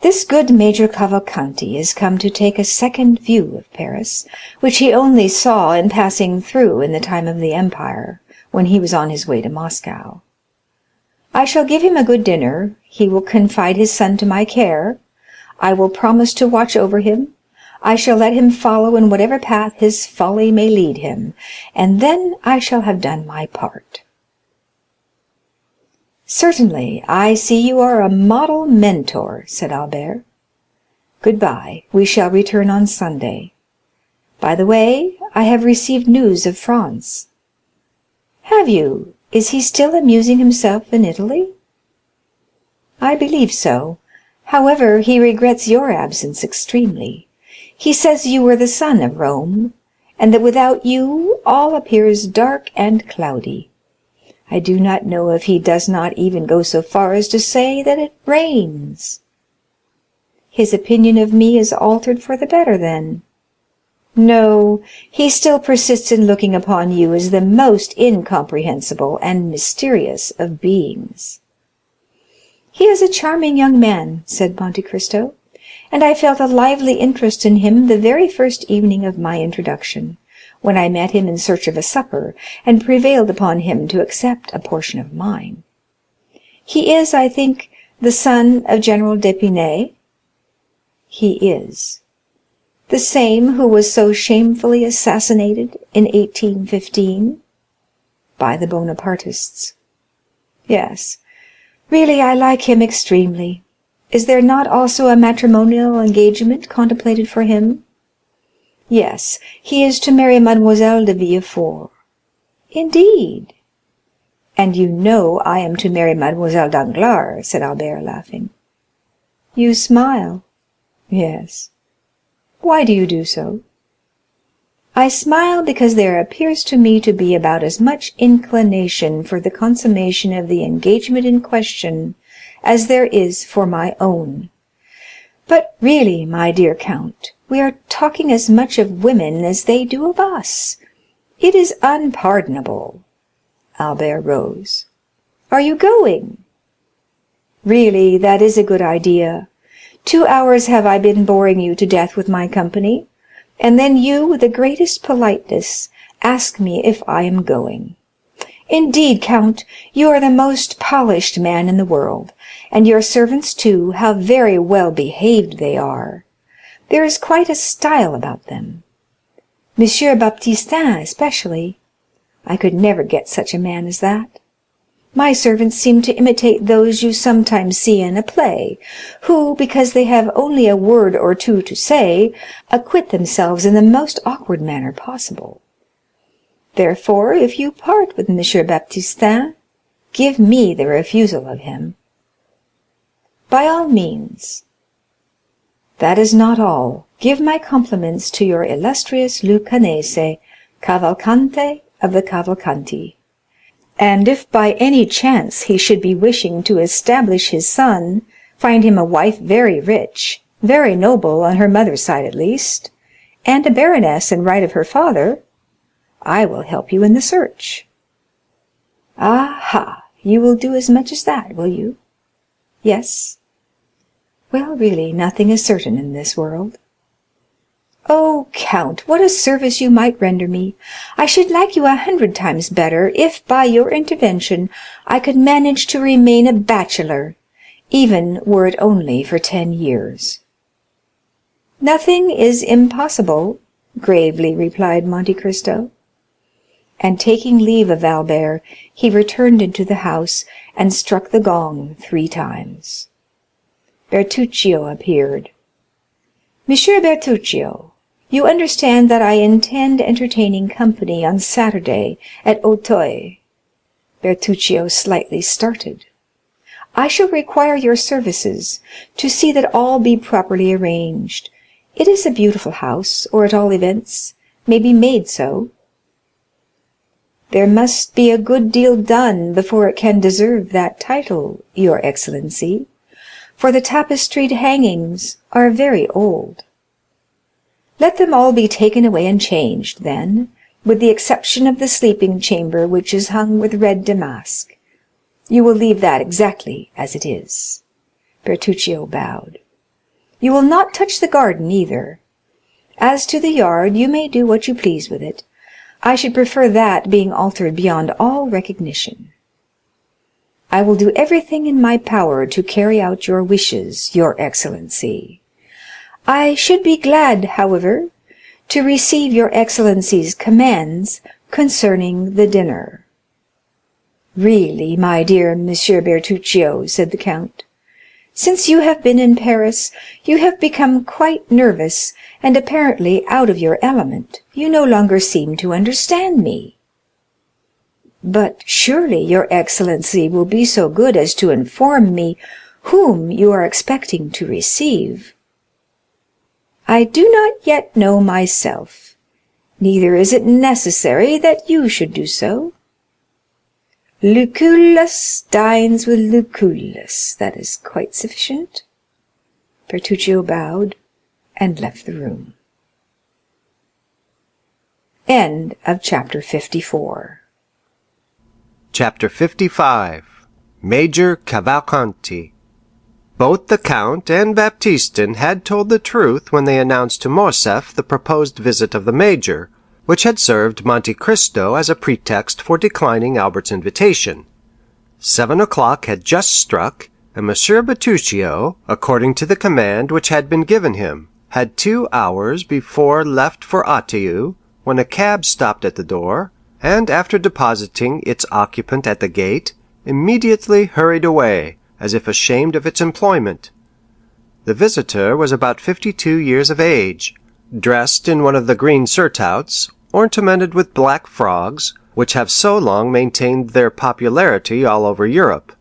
This good Major Cavalcanti is come to take a second view of Paris, which he only saw in passing through in the time of the Empire, when he was on his way to Moscow. I shall give him a good dinner, he will confide his son to my care, I will promise to watch over him, I shall let him follow in whatever path his folly may lead him, and then I shall have done my part. Certainly, I see you are a model mentor, said Albert. Good-bye, we shall return on Sunday. By the way, I have received news of Franz. Have you? Is he still amusing himself in Italy? I believe so. However, he regrets your absence extremely. He says you were the sun of Rome, and that without you all appears dark and cloudy. I do not know if he does not even go so far as to say that it rains. His opinion of me is altered for the better, then? No, he still persists in looking upon you as the most incomprehensible and mysterious of beings. He is a charming young man, said Monte Cristo, and I felt a lively interest in him the very first evening of my introduction, when I met him in search of a supper, and prevailed upon him to accept a portion of mine. He is, I think, the son of General d'Épinay? He is. The same who was so shamefully assassinated in 1815? By the Bonapartists. Yes, really I like him extremely. Is there not also a matrimonial engagement contemplated for him? Yes, he is to marry Mademoiselle de Villefort. Indeed. And you know I am to marry Mademoiselle Danglars, said Albert, laughing. You smile. Yes. Why do you do so? I smile because there appears to me to be about as much inclination for the consummation of the engagement in question as there is for my own. But really, my dear Count, we are talking as much of women as they do of us. It is unpardonable. Albert rose. Are you going? Really, that is a good idea. 2 hours have I been boring you to death with my company, and then you, with the greatest politeness, ask me if I am going. Indeed, Count, you are the most polished man in the world, and your servants, too, how very well behaved they are. There is quite a style about them. Monsieur Baptistin, especially. I could never get such a man as that. My servants seem to imitate those you sometimes see in a play, who, because they have only a word or two to say, acquit themselves in the most awkward manner possible. Therefore, if you part with Monsieur Baptistin, give me the refusal of him. By all means. That is not all. Give my compliments to your illustrious Luccanese, Cavalcante of the Cavalcanti, and if by any chance he should be wishing to establish his son, find him a wife very rich, very noble on her mother's side at least, and a baroness in right of her father, I will help you in the search. Aha! You will do as much as that, will you? Yes? Well, really, nothing is certain in this world. Oh, Count, what a service you might render me! I should like you 100 times better if by your intervention I could manage to remain a bachelor, even were it only for 10 years. Nothing is impossible, gravely replied Monte Cristo. And taking leave of Albert, he returned into the house and struck the gong 3 times. Bertuccio appeared. Monsieur Bertuccio, you understand that I intend entertaining company on Saturday at Auteuil. Bertuccio slightly started. I shall require your services to see that all be properly arranged. It is a beautiful house, or at all events, may be made so. There must be a good deal done before it can deserve that title, your Excellency, for the tapestried hangings are very old. Let them all be taken away and changed, then, with the exception of the sleeping chamber, which is hung with red damask. You will leave that exactly as it is. Bertuccio bowed. You will not touch the garden either. As to the yard, you may do what you please with it. I should prefer that being altered beyond all recognition. I will do everything in my power to carry out your wishes, your Excellency. I should be glad, however, to receive your Excellency's commands concerning the dinner. Really, my dear Monsieur Bertuccio, said the Count, since you have been in Paris, you have become quite nervous and apparently out of your element. You no longer seem to understand me. But surely your Excellency will be so good as to inform me whom you are expecting to receive. I do not yet know myself, neither is it necessary that you should do so. Lucullus dines with Lucullus, that is quite sufficient. Bertuccio bowed and left the room. End of chapter 54. Chapter 55. Major Cavalcanti. Both the Count and Baptistin had told the truth when they announced to Morcerf the proposed visit of the Major, which had served Monte Cristo as a pretext for declining Albert's invitation. 7 o'clock had just struck, and Monsieur Bertuccio, according to the command which had been given him, had 2 hours before left for Auteuil, when a cab stopped at the door, and after depositing its occupant at the gate, immediately hurried away, as if ashamed of its employment. The visitor was about 52 years of age, dressed in one of the green surtouts, ornamented with black frogs, which have so long maintained their popularity all over Europe.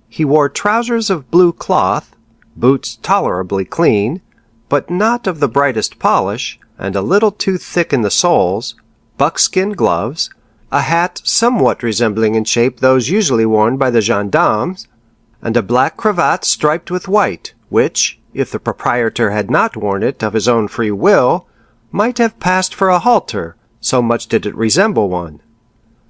He wore trousers of blue cloth, boots tolerably clean, but not of the brightest polish, and a little too thick in the soles, buckskin gloves, a hat somewhat resembling in shape those usually worn by the gendarmes, and a black cravat striped with white, which, if the proprietor had not worn it of his own free will, might have passed for a halter, so much did it resemble one.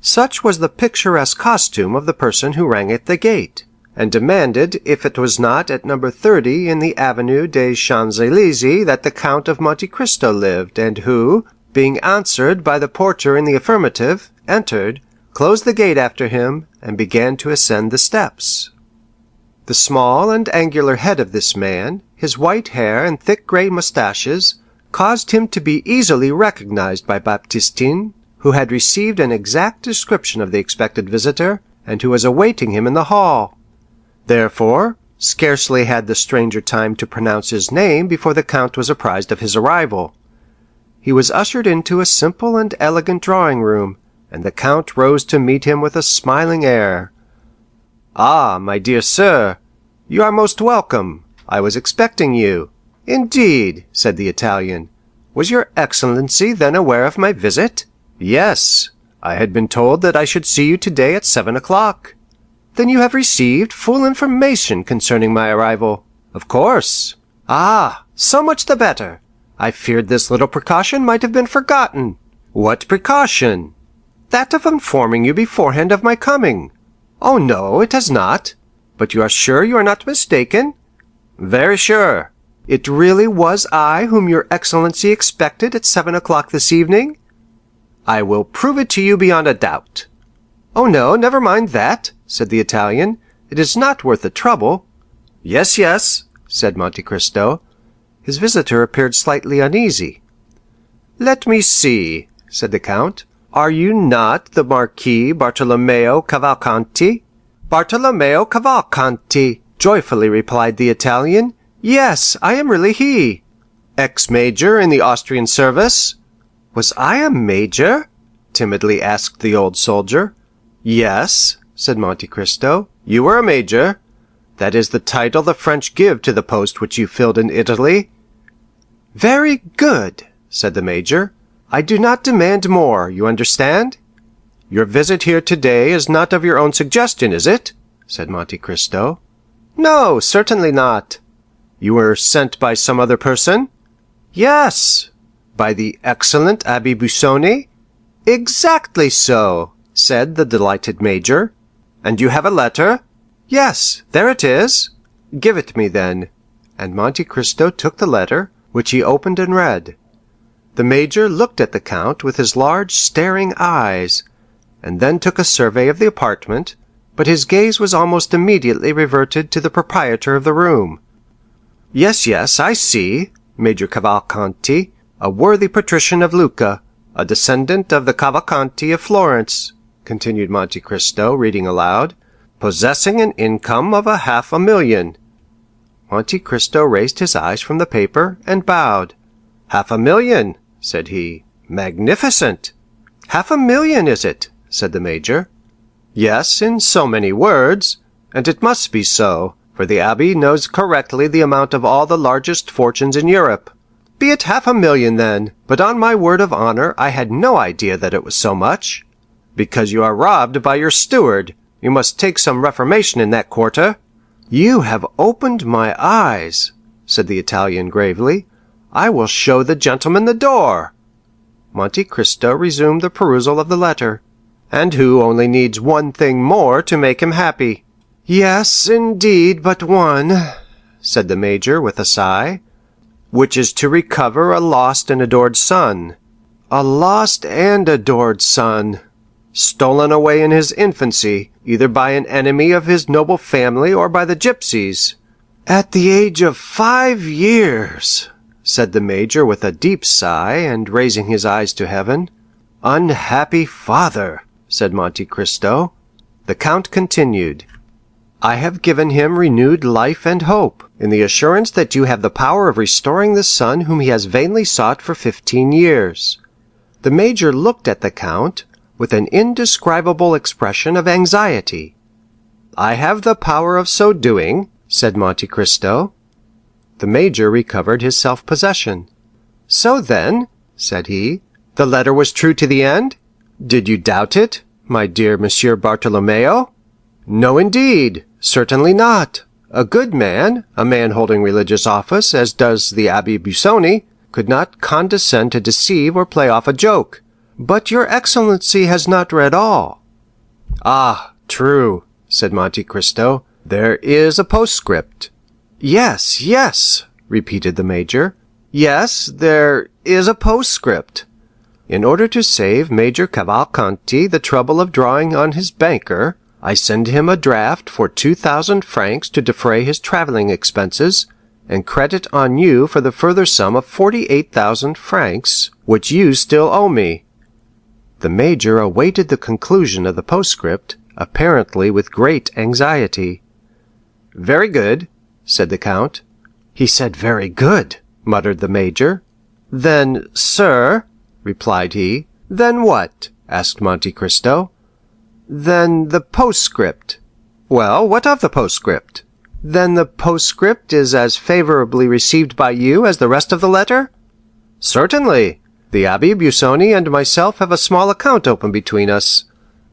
Such was the picturesque costume of the person who rang at the gate, and demanded if it was not at number 30 in the Avenue des Champs-Élysées that the Count of Monte Cristo lived, and who, being answered by the porter in the affirmative, entered, closed the gate after him, and began to ascend the steps. The small and angular head of this man, his white hair and thick gray mustaches, caused him to be easily recognized by Baptistin, who had received an exact description of the expected visitor, and who was awaiting him in the hall. Therefore, scarcely had the stranger time to pronounce his name before the Count was apprised of his arrival. He was ushered into a simple and elegant drawing-room, and the Count rose to meet him with a smiling air. "Ah, my dear sir, you are most welcome. I was expecting you." "Indeed," said the Italian. "Was your Excellency then aware of my visit?" "Yes. I had been told that I should see you today at 7 o'clock. Then you have received full information concerning my arrival. Of course. Ah, so much the better. I feared this little precaution might have been forgotten. What precaution? That of informing you beforehand of my coming. Oh no, it has not. But you are sure you are not mistaken? Very sure. It really was I whom your Excellency expected at 7 o'clock this evening? I will prove it to you beyond a doubt. Oh no, never mind that, said the Italian. It is not worth the trouble. Yes, yes, said Monte Cristo. His visitor appeared slightly uneasy. Let me see, said the Count. Are you not the Marquis Bartolomeo Cavalcanti? Bartolomeo Cavalcanti, joyfully replied the Italian. Yes, I am really he. Ex-major in the Austrian service? Was I a major? Timidly asked the old soldier. Yes, said Monte Cristo, you were a major. That is the title the French give to the post which you filled in Italy. Very good, said the major. I do not demand more, you understand? Your visit here today is not of your own suggestion, is it? Said Monte Cristo. No, certainly not. You were sent by some other person? Yes. By the excellent Abbé Busoni? Exactly so, said the delighted major. And you have a letter? Yes, there it is. Give it me, then. And Monte Cristo took the letter, which he opened and read. The major looked at the Count with his large staring eyes, and then took a survey of the apartment, but his gaze was almost immediately reverted to the proprietor of the room. Yes, yes, I see, Major Cavalcanti, a worthy patrician of Lucca, a descendant of the Cavalcanti of Florence, continued Monte Cristo, reading aloud, possessing an income of 500,000. Monte Cristo raised his eyes from the paper and bowed. 500,000, said he. Magnificent! 500,000, is it? Said the major. Yes, in so many words, and it must be so, for the abbé knows correctly the amount of all the largest fortunes in Europe. Be it 500,000 then, but on my word of honor I had no idea that it was so much. Because you are robbed by your steward, you must take some reformation in that quarter. You have opened my eyes, said the Italian gravely. I will show the gentleman the door. Monte Cristo resumed the perusal of the letter. And who only needs one thing more to make him happy. Yes, indeed, but one, said the major with a sigh, which is to recover a lost and adored son. A lost and adored son, stolen away in his infancy, either by an enemy of his noble family or by the gypsies. At the age of 5 years, said the major with a deep sigh, and raising his eyes to heaven. Unhappy father, said Monte Cristo. The Count continued. I have given him renewed life and hope, in the assurance that you have the power of restoring the son whom he has vainly sought for 15 years. The major looked at the Count with an indescribable expression of anxiety. I have the power of so doing, said Monte Cristo. The major recovered his self-possession. So then, said he, the letter was true to the end? Did you doubt it, my dear Monsieur Bartolomeo? No, indeed, certainly not. A good man, a man holding religious office, as does the Abbé Busoni, could not condescend to deceive or play off a joke. But your Excellency has not read all. Ah, true, said Monte Cristo. There is a postscript. Yes, yes, repeated the major. Yes, there is a postscript. In order to save Major Cavalcanti the trouble of drawing on his banker, I send him a draft for 2,000 francs to defray his traveling expenses, and credit on you for the further sum of 48,000 francs, which you still owe me. The major awaited the conclusion of the postscript, apparently with great anxiety. Very good, said the Count. He said very good, muttered the major. Then, sir, replied he. Then what? Asked Monte Cristo. Then the postscript. Well, what of the postscript? Then the postscript is as favorably received by you as the rest of the letter? Certainly. The Abbé Busoni and myself have a small account open between us.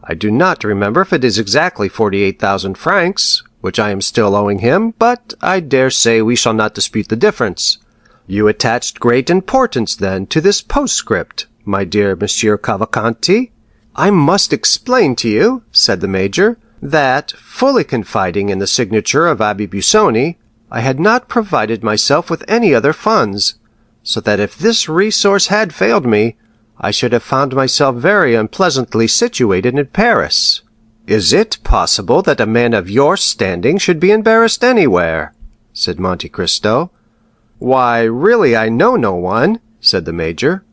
I do not remember if it is exactly 48,000 francs, which I am still owing him, but I dare say we shall not dispute the difference. You attached great importance, then, to this postscript, my dear Monsieur Cavalcanti. I must explain to you, said the Major, that, fully confiding in the signature of Abbé Busoni, I had not provided myself with any other funds, so that if this resource had failed me, I should have found myself very unpleasantly situated in Paris. Is it possible that a man of your standing should be embarrassed anywhere? Said Monte Cristo. Why, really I know no one, said the Major.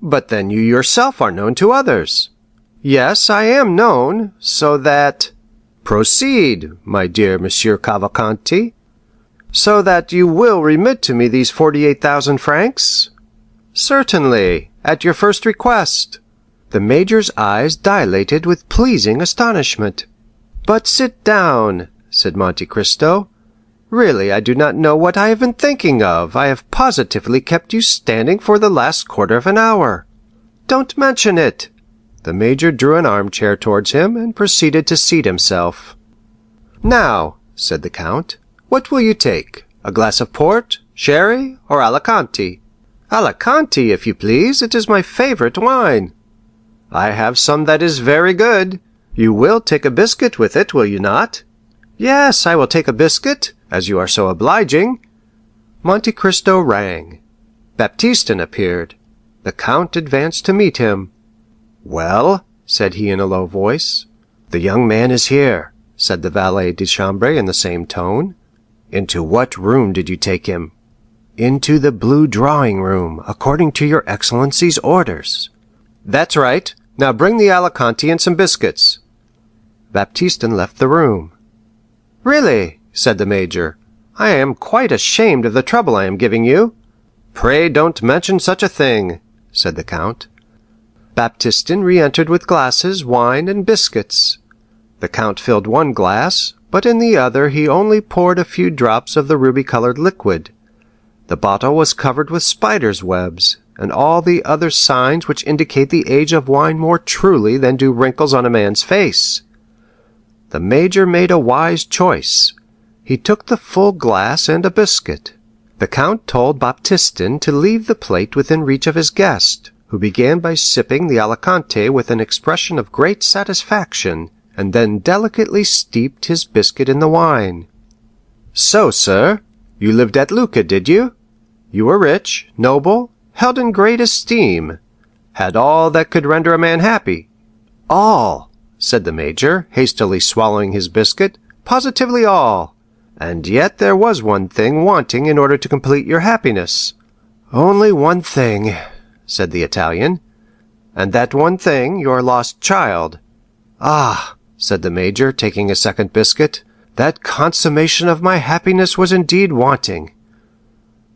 But then you yourself are known to others. Yes, I am known, so that— Proceed, my dear Monsieur Cavalcanti. So that you will remit to me these 48,000 francs? Certainly, at your first request. The Major's eyes dilated with pleasing astonishment. But sit down, said Monte Cristo. Really, I do not know what I have been thinking of. I have positively kept you standing for the last quarter of an hour. Don't mention it. The Major drew an armchair towards him and proceeded to seat himself. Now, said the Count, what will you take? A glass of port, sherry, or Alicante? Alicante, if you please. It is my favorite wine. I have some that is very good. You will take a biscuit with it, will you not? Yes, I will take a biscuit, as you are so obliging. Monte Cristo rang. Baptistin appeared. The Count advanced to meet him. Well, said he in a low voice. The young man is here, said the valet de chambre in the same tone. Into what room did you take him? Into the blue drawing-room, according to your Excellency's orders. That's right. Now bring the Alicante and some biscuits. Baptistin left the room. Really, said the Major, I am quite ashamed of the trouble I am giving you. Pray don't mention such a thing, said the Count. Baptistin re-entered with glasses, wine, and biscuits. The Count filled one glass, but in the other he only poured a few drops of the ruby-colored liquid. The bottle was covered with spiders' webs, and all the other signs which indicate the age of wine more truly than do wrinkles on a man's face. The Major made a wise choice. He took the full glass and a biscuit. The Count told Baptistin to leave the plate within reach of his guest, who began by sipping the Alicante with an expression of great satisfaction, and then delicately steeped his biscuit in the wine. So, sir, you lived at Lucca, did you? You were rich, noble, held in great esteem, had all that could render a man happy. All, said the Major, hastily swallowing his biscuit, positively all. And yet there was one thing wanting in order to complete your happiness. Only one thing, said the Italian. And that one thing, your lost child. Ah, said the Major, taking a second biscuit, that consummation of my happiness was indeed wanting.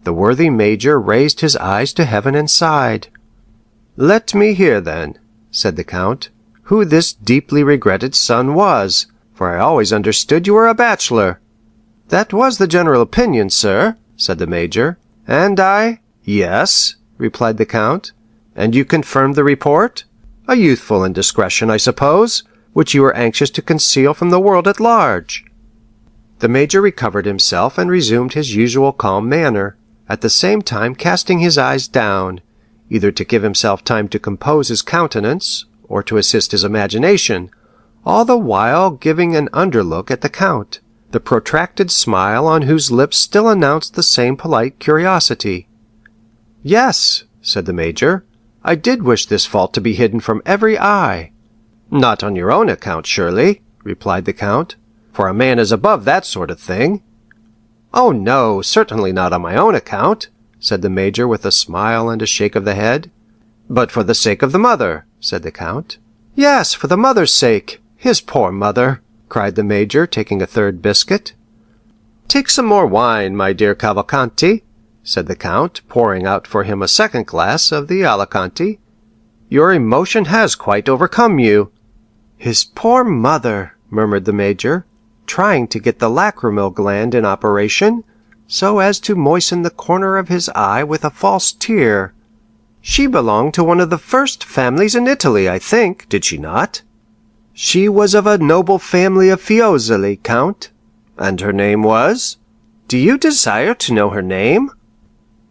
The worthy Major raised his eyes to heaven and sighed. Let me hear, then, said the Count, who this deeply regretted son was, for I always understood you were a bachelor. That was the general opinion, sir, said the Major, and I— Yes, replied the Count, and you confirmed the report? A youthful indiscretion, I suppose, which you were anxious to conceal from the world at large. The Major recovered himself and resumed his usual calm manner, at the same time casting his eyes down, either to give himself time to compose his countenance, or to assist his imagination, all the while giving an underlook at the Count, the protracted smile on whose lips still announced the same polite curiosity. Yes, said the Major, I did wish this fault to be hidden from every eye. Not on your own account, surely, replied the Count, for a man is above that sort of thing. Oh, no, certainly not on my own account, said the Major with a smile and a shake of the head. But for the sake of the mother, said the Count. Yes, for the mother's sake. His poor mother, cried the Major, taking a third biscuit. Take some more wine, my dear Cavalcanti, said the Count, pouring out for him a second glass of the Alicante. Your emotion has quite overcome you. His poor mother, murmured the Major, trying to get the lachrymal gland in operation, so as to moisten the corner of his eye with a false tear. She belonged to one of the first families in Italy, I think, did she not? She was of a noble family of Fiesole, Count. And her name was? Do you desire to know her name?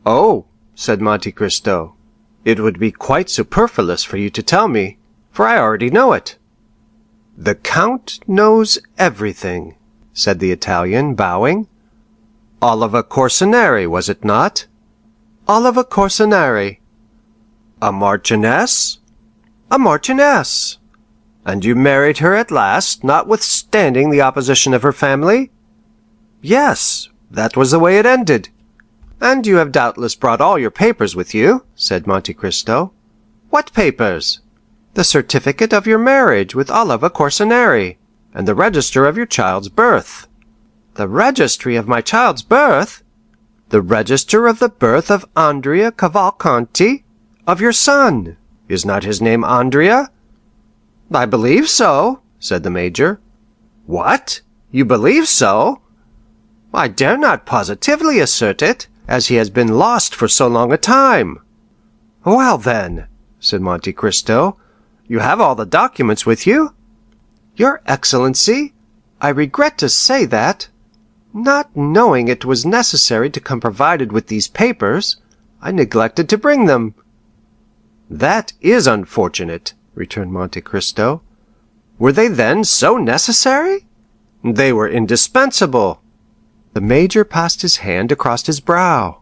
Oh, said Monte Cristo, it would be quite superfluous for you to tell me, for I already know it. The Count knows everything, said the Italian, bowing. Oliva Corsinari, was it not? Oliva Corsinari. A marchioness? A marchioness. And you married her at last, notwithstanding the opposition of her family? Yes, that was the way it ended. And you have doubtless brought all your papers with you, said Monte Cristo. What papers? The certificate of your marriage with Oliva Corsinari, and the register of your child's birth. The registry of my child's birth? The register of the birth of Andrea Cavalcanti, of your son. Is not his name Andrea? I believe so, said the Major. What? You believe so? I dare not positively assert it, as he has been lost for so long a time. Well, then, said Monte Cristo, you have all the documents with you? Your Excellency, I regret to say that, not knowing it was necessary to come provided with these papers, I neglected to bring them. That is unfortunate, returned Monte Cristo. Were they then so necessary? They were indispensable. The Major passed his hand across his brow.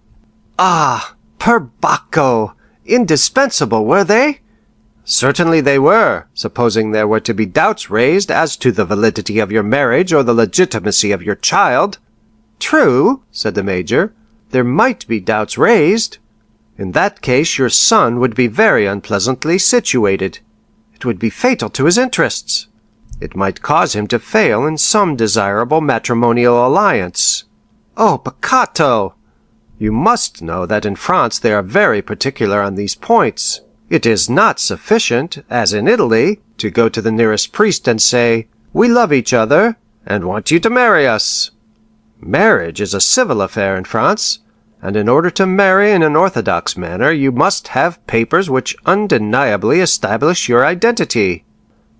Ah, per Bacco! Indispensable, were they? Certainly they were, supposing there were to be doubts raised as to the validity of your marriage or the legitimacy of your child. True, said the Major, there might be doubts raised. In that case your son would be very unpleasantly situated. It would be fatal to his interests. It might cause him to fail in some desirable matrimonial alliance. Oh, peccato! You must know that in France they are very particular on these points. It is not sufficient, as in Italy, to go to the nearest priest and say, "We love each other, and want you to marry us." Marriage is a civil affair in France, and in order to marry in an orthodox manner you must have papers which undeniably establish your identity.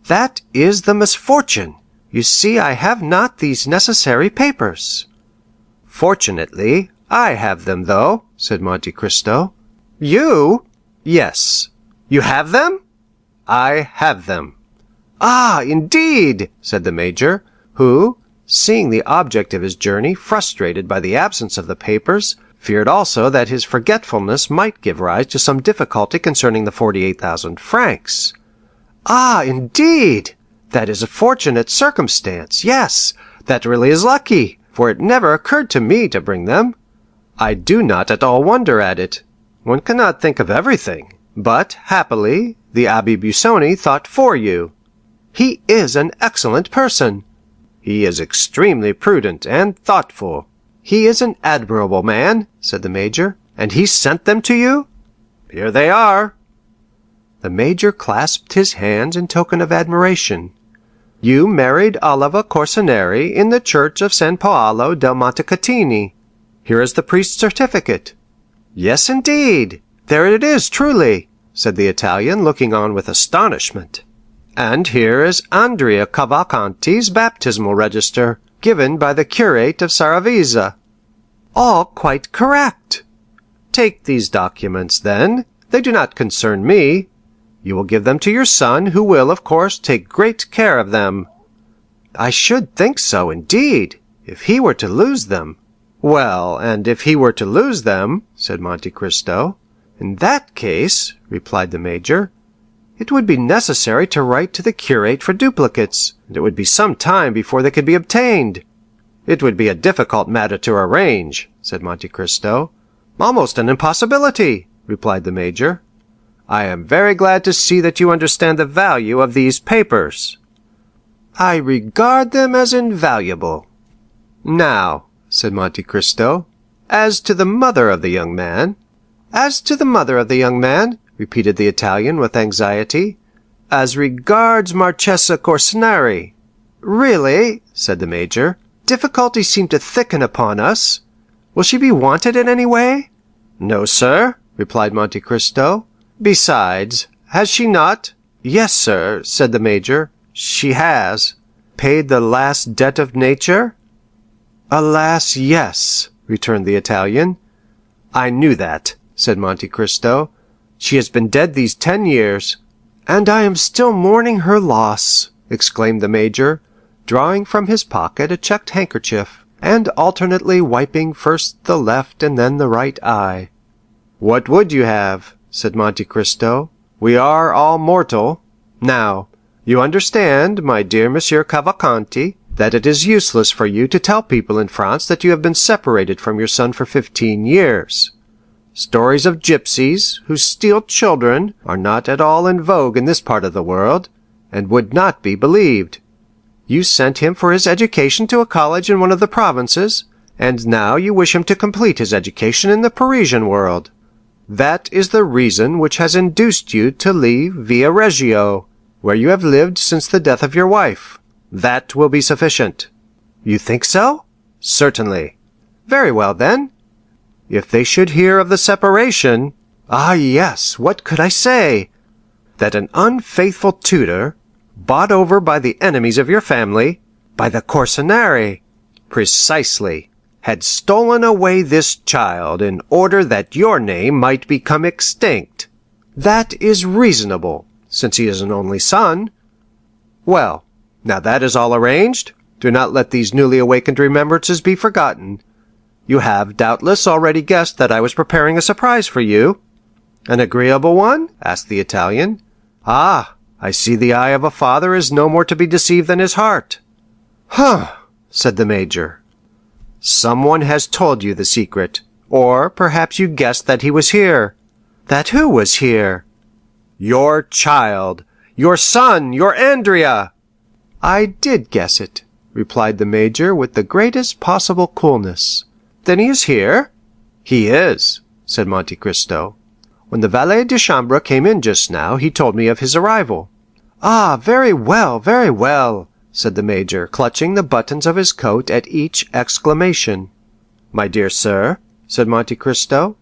That is the misfortune. You see, I have not these necessary papers. Fortunately, I have them, though, said Monte Cristo. You? Yes. You have them? I have them. Ah, indeed, said the Major, who, seeing the object of his journey frustrated by the absence of the papers, feared also that his forgetfulness might give rise to some difficulty concerning the 48,000 francs. Ah, indeed! That is a fortunate circumstance. Yes, that really is lucky, for it never occurred to me to bring them. I do not at all wonder at it. One cannot think of everything. But, happily, the Abbé Busoni thought for you. He is an excellent person. He is extremely prudent and thoughtful. He is an admirable man, said the Major, and he sent them to you? Here they are. The Major clasped his hands in token of admiration. You married Oliva Corsinari in the church of San Paolo del Montecatini. Here is the priest's certificate. Yes, indeed. There it is, truly, said the Italian, looking on with astonishment. And here is Andrea Cavalcanti's baptismal register, given by the curate of Saravisa. All quite correct. Take these documents, then. They do not concern me. You will give them to your son, who will, of course, take great care of them. I should think so, indeed, if he were to lose them. Well, and if he were to lose them, said Monte Cristo, in that case, replied the Major, it would be necessary to write to the curate for duplicates, and it would be some time before they could be obtained. It would be a difficult matter to arrange, said Monte Cristo. Almost an impossibility, replied the Major. I am very glad to see that you understand the value of these papers. I regard them as invaluable. Now, said Monte Cristo, as to the mother of the young man. As to the mother of the young man, repeated the Italian with anxiety. As regards Marchesa Corsinari. Really, said the Major, difficulties seem to thicken upon us. Will she be wanted in any way? No, sir, replied Monte Cristo. Besides, has she not—" "Yes, sir," said the major, "she has." "Paid the last debt of nature?" "Alas, yes," returned the Italian. "I knew that," said Monte Cristo. "She has been dead these 10 years." "And I am still mourning her loss," exclaimed the major, drawing from his pocket a checked handkerchief, and alternately wiping first the left and then the right eye. "What would you have?" said Monte Cristo. "We are all mortal. Now, you understand, my dear Monsieur Cavalcanti, that it is useless for you to tell people in France that you have been separated from your son for 15 years. Stories of gypsies, who steal children, are not at all in vogue in this part of the world, and would not be believed. You sent him for his education to a college in one of the provinces, and now you wish him to complete his education in the Parisian world. That is the reason which has induced you to leave Via Reggio, where you have lived since the death of your wife. That will be sufficient." "You think so?" "Certainly." "Very well, then. If they should hear of the separation—" "Ah, yes, what could I say?" "That an unfaithful tutor, bought over by the enemies of your family—" "By the Corsinari." "Precisely, had stolen away this child in order that your name might become extinct. That is reasonable, since he is an only son. Well, now that is all arranged, do not let these newly awakened remembrances be forgotten. You have doubtless already guessed that I was preparing a surprise for you." "An agreeable one?" asked the Italian. "Ah, I see the eye of a father is no more to be deceived than his heart." "Huh!" said the major. "Someone has told you the secret, or perhaps you guessed that he was here." "That who was here?" "Your child, your son, your Andrea." "I did guess it," replied the major with the greatest possible coolness. "Then he is here?" "He is," said Monte Cristo. "When the valet de chambre came in just now, he told me of his arrival." "Ah, very well," said the major, clutching the buttons of his coat at each exclamation. "My dear sir," said Monte Cristo,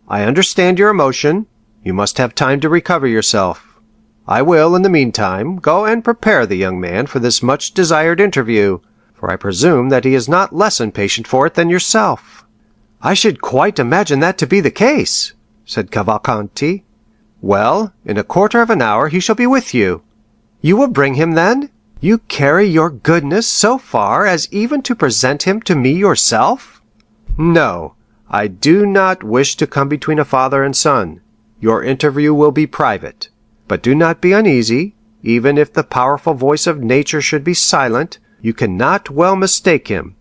"I understand your emotion. You must have time to recover yourself. I will, in the meantime, go and prepare the young man for this much-desired interview, for I presume that he is not less impatient for it than yourself." "I should quite imagine that to be the case," said Cavalcanti. "Well, in a quarter of an hour he shall be with you." "You will bring him, then? You carry your goodness so far as even to present him to me yourself?" "No, I do not wish to come between a father and son. Your interview will be private. But do not be uneasy, even if the powerful voice of nature should be silent, you cannot well mistake him.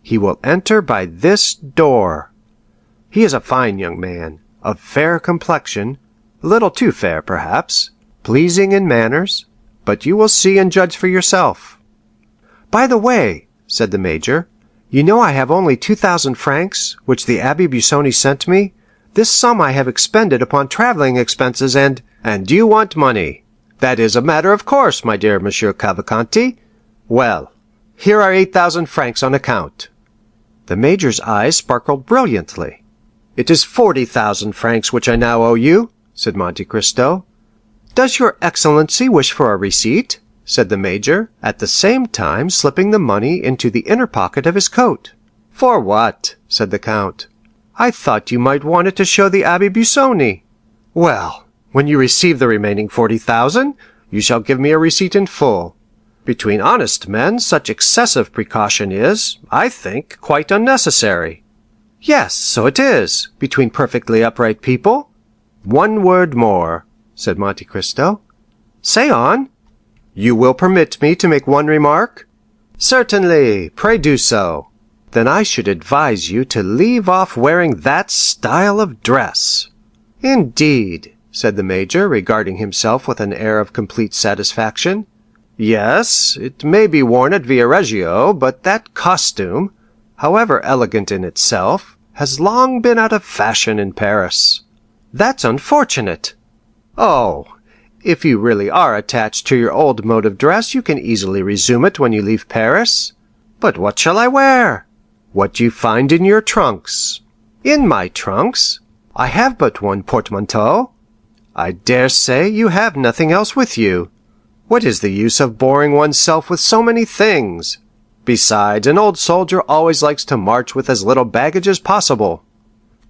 He will enter by this door. He is a fine young man, of fair complexion, a little too fair perhaps, pleasing in manners, but you will see and judge for yourself." "By the way," said the major, "you know I have only 2,000 francs, which the Abbé Busoni sent me. This sum I have expended upon traveling expenses, and—" "And you want money. That is a matter of course, my dear Monsieur Cavalcanti. Well, here are 8,000 francs on account." The major's eyes sparkled brilliantly. "It is 40,000 francs which I now owe you," said Monte Cristo. "Does your excellency wish for a receipt?" said the major, at the same time slipping the money into the inner pocket of his coat. "For what?" said the count. "I thought you might want it to show the Abbé Busoni." "Well, when you receive the remaining 40,000, you shall give me a receipt in full. Between honest men, such excessive precaution is, I think, quite unnecessary." "Yes, so it is, between perfectly upright people." "One word more," said Monte Cristo. "Say on." "You will permit me to make one remark?" "Certainly, pray do so." "Then I should advise you to leave off wearing that style of dress." "Indeed," said the major, regarding himself with an air of complete satisfaction. "Yes, it may be worn at Via Reggio, but that costume, however elegant in itself, has long been out of fashion in Paris." "That's unfortunate." "Oh, if you really are attached to your old mode of dress, you can easily resume it when you leave Paris. But what shall I wear?" "What you find in your trunks." "In my trunks? I have but one portmanteau." I dare say you have nothing else with you. What is the use of boring oneself with so many things? Besides, an old soldier always likes to march with as little baggage as possible.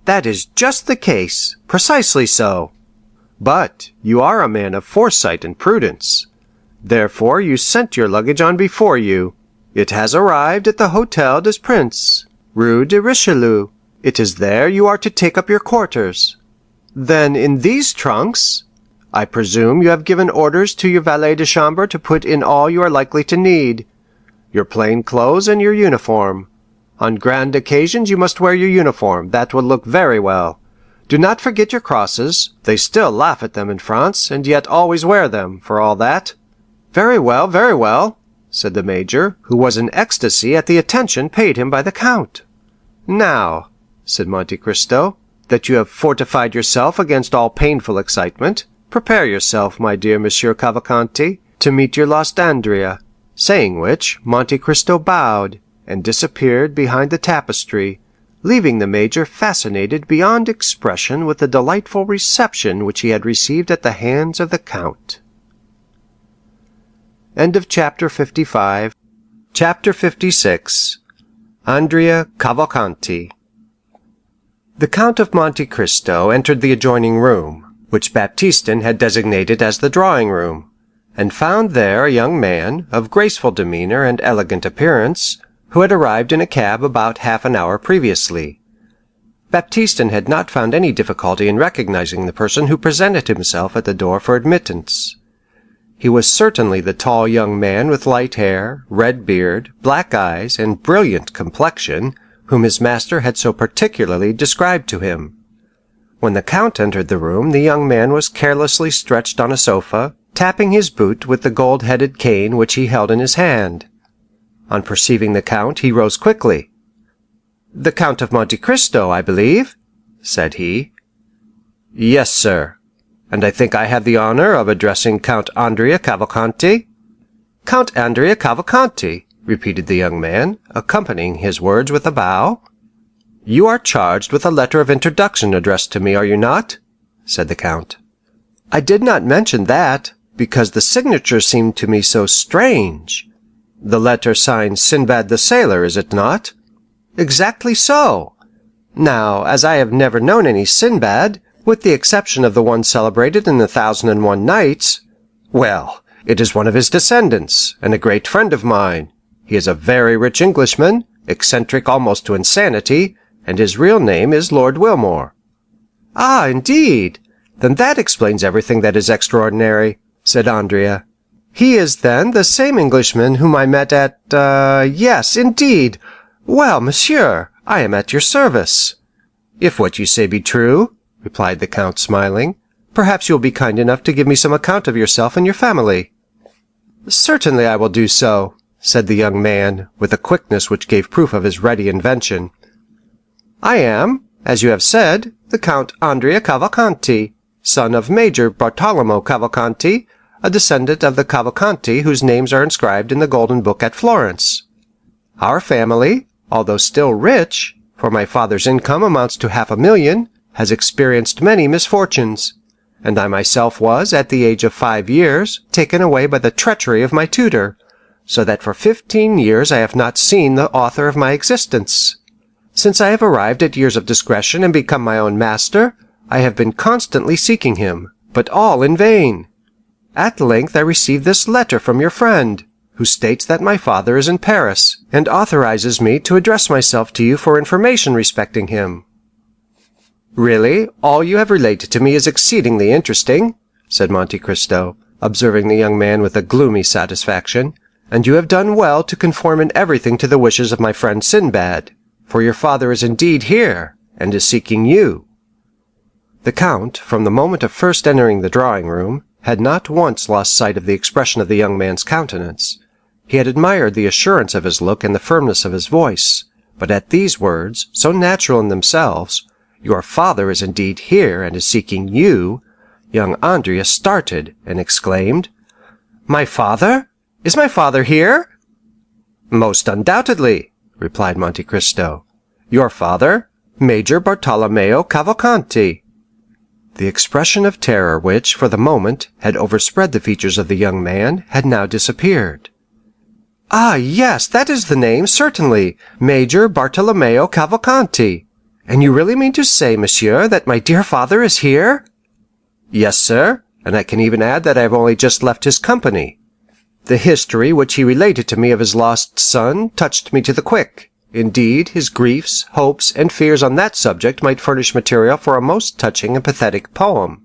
That is just the case, precisely so. But you are a man of foresight and prudence. Therefore you sent your luggage on before you. It has arrived at the Hôtel des Princes, Rue de Richelieu. It is there you are to take up your quarters. Then in these trunks, I presume you have given orders to your valet de chambre to put in all you are likely to need. Your plain clothes and your uniform. On grand occasions you must wear your uniform. That will look very well. Do not forget your crosses. They still laugh at them in France, and yet always wear them, for all that. Very well, said the major, who was in ecstasy at the attention paid him by the count. Now, said Monte Cristo, that you have fortified yourself against all painful excitement, prepare yourself, my dear Monsieur Cavalcanti, to meet your lost Andrea, saying which, Monte Cristo bowed, and disappeared behind the tapestry, leaving the major fascinated beyond expression with the delightful reception which he had received at the hands of the count. End of chapter 55. Chapter 56. Andrea Cavalcanti. The Count of Monte Cristo entered the adjoining room, which Baptistin had designated as the drawing-room, and found there a young man, of graceful demeanor and elegant appearance, who had arrived in a cab about half an hour previously. Baptistin had not found any difficulty in recognizing the person who presented himself at the door for admittance. He was certainly the tall young man with light hair, red beard, black eyes, and brilliant complexion, whom his master had so particularly described to him. When the count entered the room, the young man was carelessly stretched on a sofa, tapping his boot with the gold-headed cane which he held in his hand. On perceiving the count, he rose quickly. "The Count of Monte Cristo, I believe?" said he. "Yes, sir. And I think I have the honor of addressing Count Andrea Cavalcanti?" "Count Andrea Cavalcanti," repeated the young man, accompanying his words with a bow. "You are charged with a letter of introduction addressed to me, are you not?" said the count. "I did not mention that, because the signature seemed to me so strange. The letter signed Sinbad the Sailor, is it not?" "Exactly so. Now, as I have never known any Sinbad, with the exception of the one celebrated in the 1001 Nights, well, it is one of his descendants, and a great friend of mine. He is a very rich Englishman, eccentric almost to insanity, and his real name is Lord Wilmore." "Ah, indeed! Then that explains everything that is extraordinary," said Andrea. "He is, then, the same Englishman whom I met at, yes, indeed. Well, monsieur, I am at your service." "If what you say be true," replied the count, smiling, "perhaps you will be kind enough to give me some account of yourself and your family." "Certainly I will do so," said the young man, with a quickness which gave proof of his ready invention. "I am, as you have said, the Count Andrea Cavalcanti, son of Major Bartolomeo Cavalcanti, a descendant of the Cavalcanti whose names are inscribed in the Golden Book at Florence. Our family, although still rich, for my father's income amounts to 500,000, has experienced many misfortunes, and I myself was, at the age of 5 years, taken away by the treachery of my tutor, so that for 15 years I have not seen the author of my existence. Since I have arrived at years of discretion and become my own master, I have been constantly seeking him, but all in vain. At length I received this letter from your friend, who states that my father is in Paris, and authorizes me to address myself to you for information respecting him." "Really, all you have related to me is exceedingly interesting," said Monte Cristo, observing the young man with a gloomy satisfaction, "and you have done well to conform in everything to the wishes of my friend Sinbad, for your father is indeed here, and is seeking you." The count, from the moment of first entering the drawing-room, had not once lost sight of the expression of the young man's countenance. He had admired the assurance of his look and the firmness of his voice, but at these words, so natural in themselves, "Your father is indeed here, and is seeking you," young Andrea started, and exclaimed, "My father? Is my father here?" "Most undoubtedly," replied Monte Cristo. "Your father, Major Bartolomeo Cavalcanti." The expression of terror which, for the moment, had overspread the features of the young man had now disappeared. "Ah, yes, that is the name, certainly, Major Bartolomeo Cavalcanti. And you really mean to say, monsieur, that my dear father is here?" "Yes, sir, and I can even add that I have only just left his company. The history which he related to me of his lost son touched me to the quick. Indeed, his griefs, hopes, and fears on that subject might furnish material for a most touching and pathetic poem.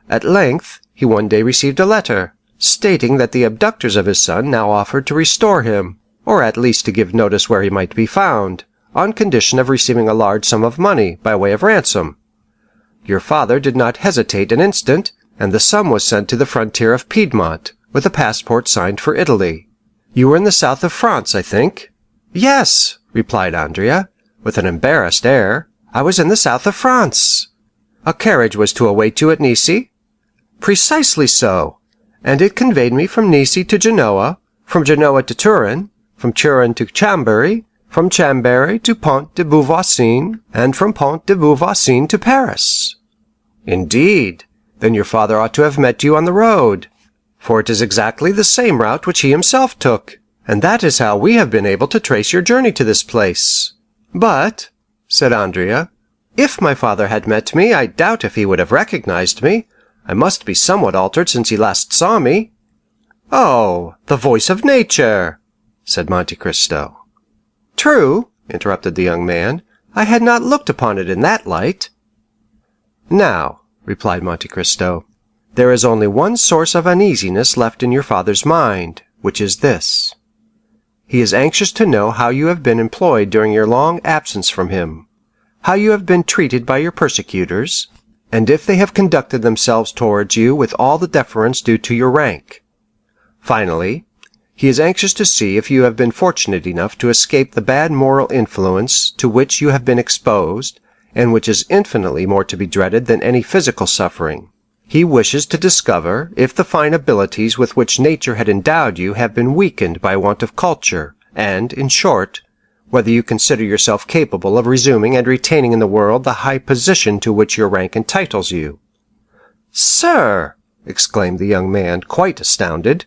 At length, he one day received a letter, stating that the abductors of his son now offered to restore him, or at least to give notice where he might be found, on condition of receiving a large sum of money by way of ransom. Your father did not hesitate an instant, and the sum was sent to the frontier of Piedmont, with a passport signed for Italy. You were in the south of France, I think?" "Yes," replied Andrea, with an embarrassed air, "I was in the south of France." "A carriage was to await you at Nice?" "Precisely so, and it conveyed me from Nice to Genoa, from Genoa to Turin, from Turin to Chambéry, from Chambéry to Pont de Beauvoisin, and from Pont de Beauvoisin to Paris." "Indeed, then your father ought to have met you on the road, for it is exactly the same route which he himself took, and that is how we have been able to trace your journey to this place. But," said Andrea, "if my father had met me, I doubt if he would have recognized me. I must be somewhat altered since he last saw me." "Oh, the voice of nature," said Monte Cristo. "True," interrupted the young man, "I had not looked upon it in that light." "Now," replied Monte Cristo, "there is only one source of uneasiness left in your father's mind, which is this. He is anxious to know how you have been employed during your long absence from him, how you have been treated by your persecutors, and if they have conducted themselves towards you with all the deference due to your rank. Finally, he is anxious to see if you have been fortunate enough to escape the bad moral influence to which you have been exposed, and which is infinitely more to be dreaded than any physical suffering. He wishes to discover if the fine abilities with which nature had endowed you have been weakened by want of culture, and, in short, whether you consider yourself capable of resuming and retaining in the world the high position to which your rank entitles you." "Sir!" exclaimed the young man, quite astounded,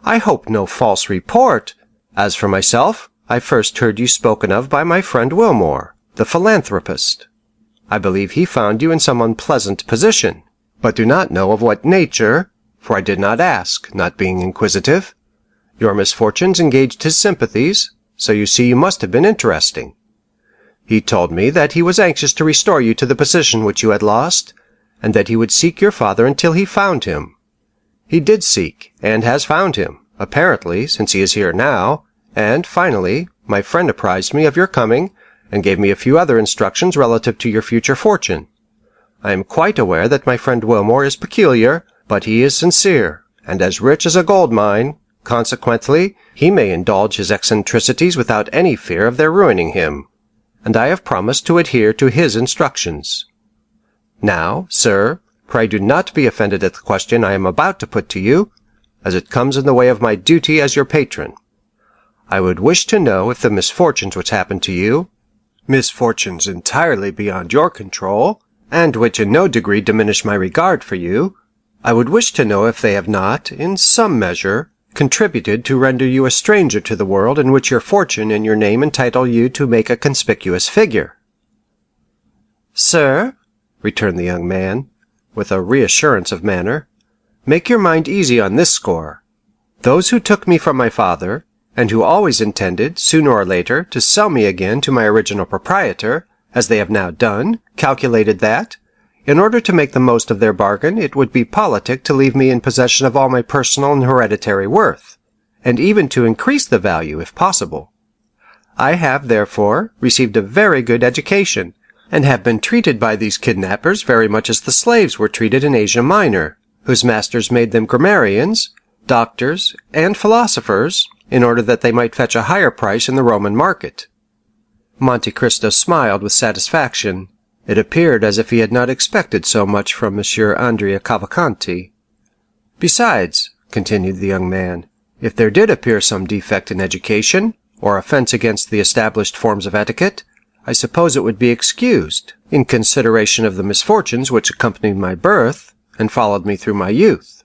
"I hope no false report. As for myself, I first heard you spoken of by my friend Wilmore, the philanthropist. I believe he found you in some unpleasant position, but do not know of what nature, for I did not ask, not being inquisitive. Your misfortunes engaged his sympathies, so you see you must have been interesting. He told me that he was anxious to restore you to the position which you had lost, and that he would seek your father until he found him. He did seek, and has found him, apparently, since he is here now, and, finally, my friend apprised me of your coming, and gave me a few other instructions relative to your future fortune. I am quite aware that my friend Wilmore is peculiar, but he is sincere, and as rich as a gold mine. Consequently, he may indulge his eccentricities without any fear of their ruining him, and I have promised to adhere to his instructions. Now, sir, pray do not be offended at the question I am about to put to you, as it comes in the way of my duty as your patron. I would wish to know if the misfortunes which happened to you, misfortunes entirely beyond your control, and which in no degree diminish my regard for you, I would wish to know if they have not, in some measure, contributed to render you a stranger to the world in which your fortune and your name entitle you to make a conspicuous figure." "Sir," returned the young man, with a reassurance of manner, "make your mind easy on this score. Those who took me from my father, and who always intended, sooner or later, to sell me again to my original proprietor, as they have now done, calculated that, in order to make the most of their bargain, it would be politic to leave me in possession of all my personal and hereditary worth, and even to increase the value, if possible. I have, therefore, received a very good education, and have been treated by these kidnappers very much as the slaves were treated in Asia Minor, whose masters made them grammarians, doctors, and philosophers, in order that they might fetch a higher price in the Roman market." Monte Cristo smiled with satisfaction. It appeared as if he had not expected so much from Monsieur Andrea Cavalcanti. "Besides," continued the young man, "if there did appear some defect in education, or offense against the established forms of etiquette, I suppose it would be excused, in consideration of the misfortunes which accompanied my birth, and followed me through my youth."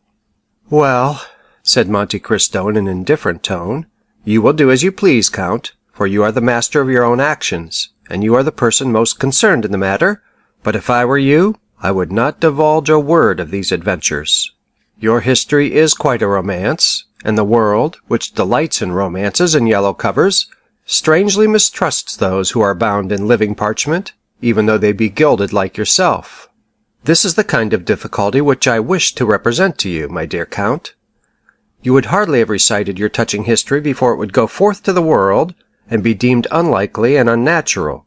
"Well," said Monte Cristo in an indifferent tone, "you will do as you please, Count, for you are the master of your own actions, and you are the person most concerned in the matter, but if I were you, I would not divulge a word of these adventures. Your history is quite a romance, and the world, which delights in romances and yellow covers, strangely mistrusts those who are bound in living parchment, even though they be gilded like yourself. This is the kind of difficulty which I wish to represent to you, my dear Count. You would hardly have recited your touching history before it would go forth to the world, and be deemed unlikely and unnatural.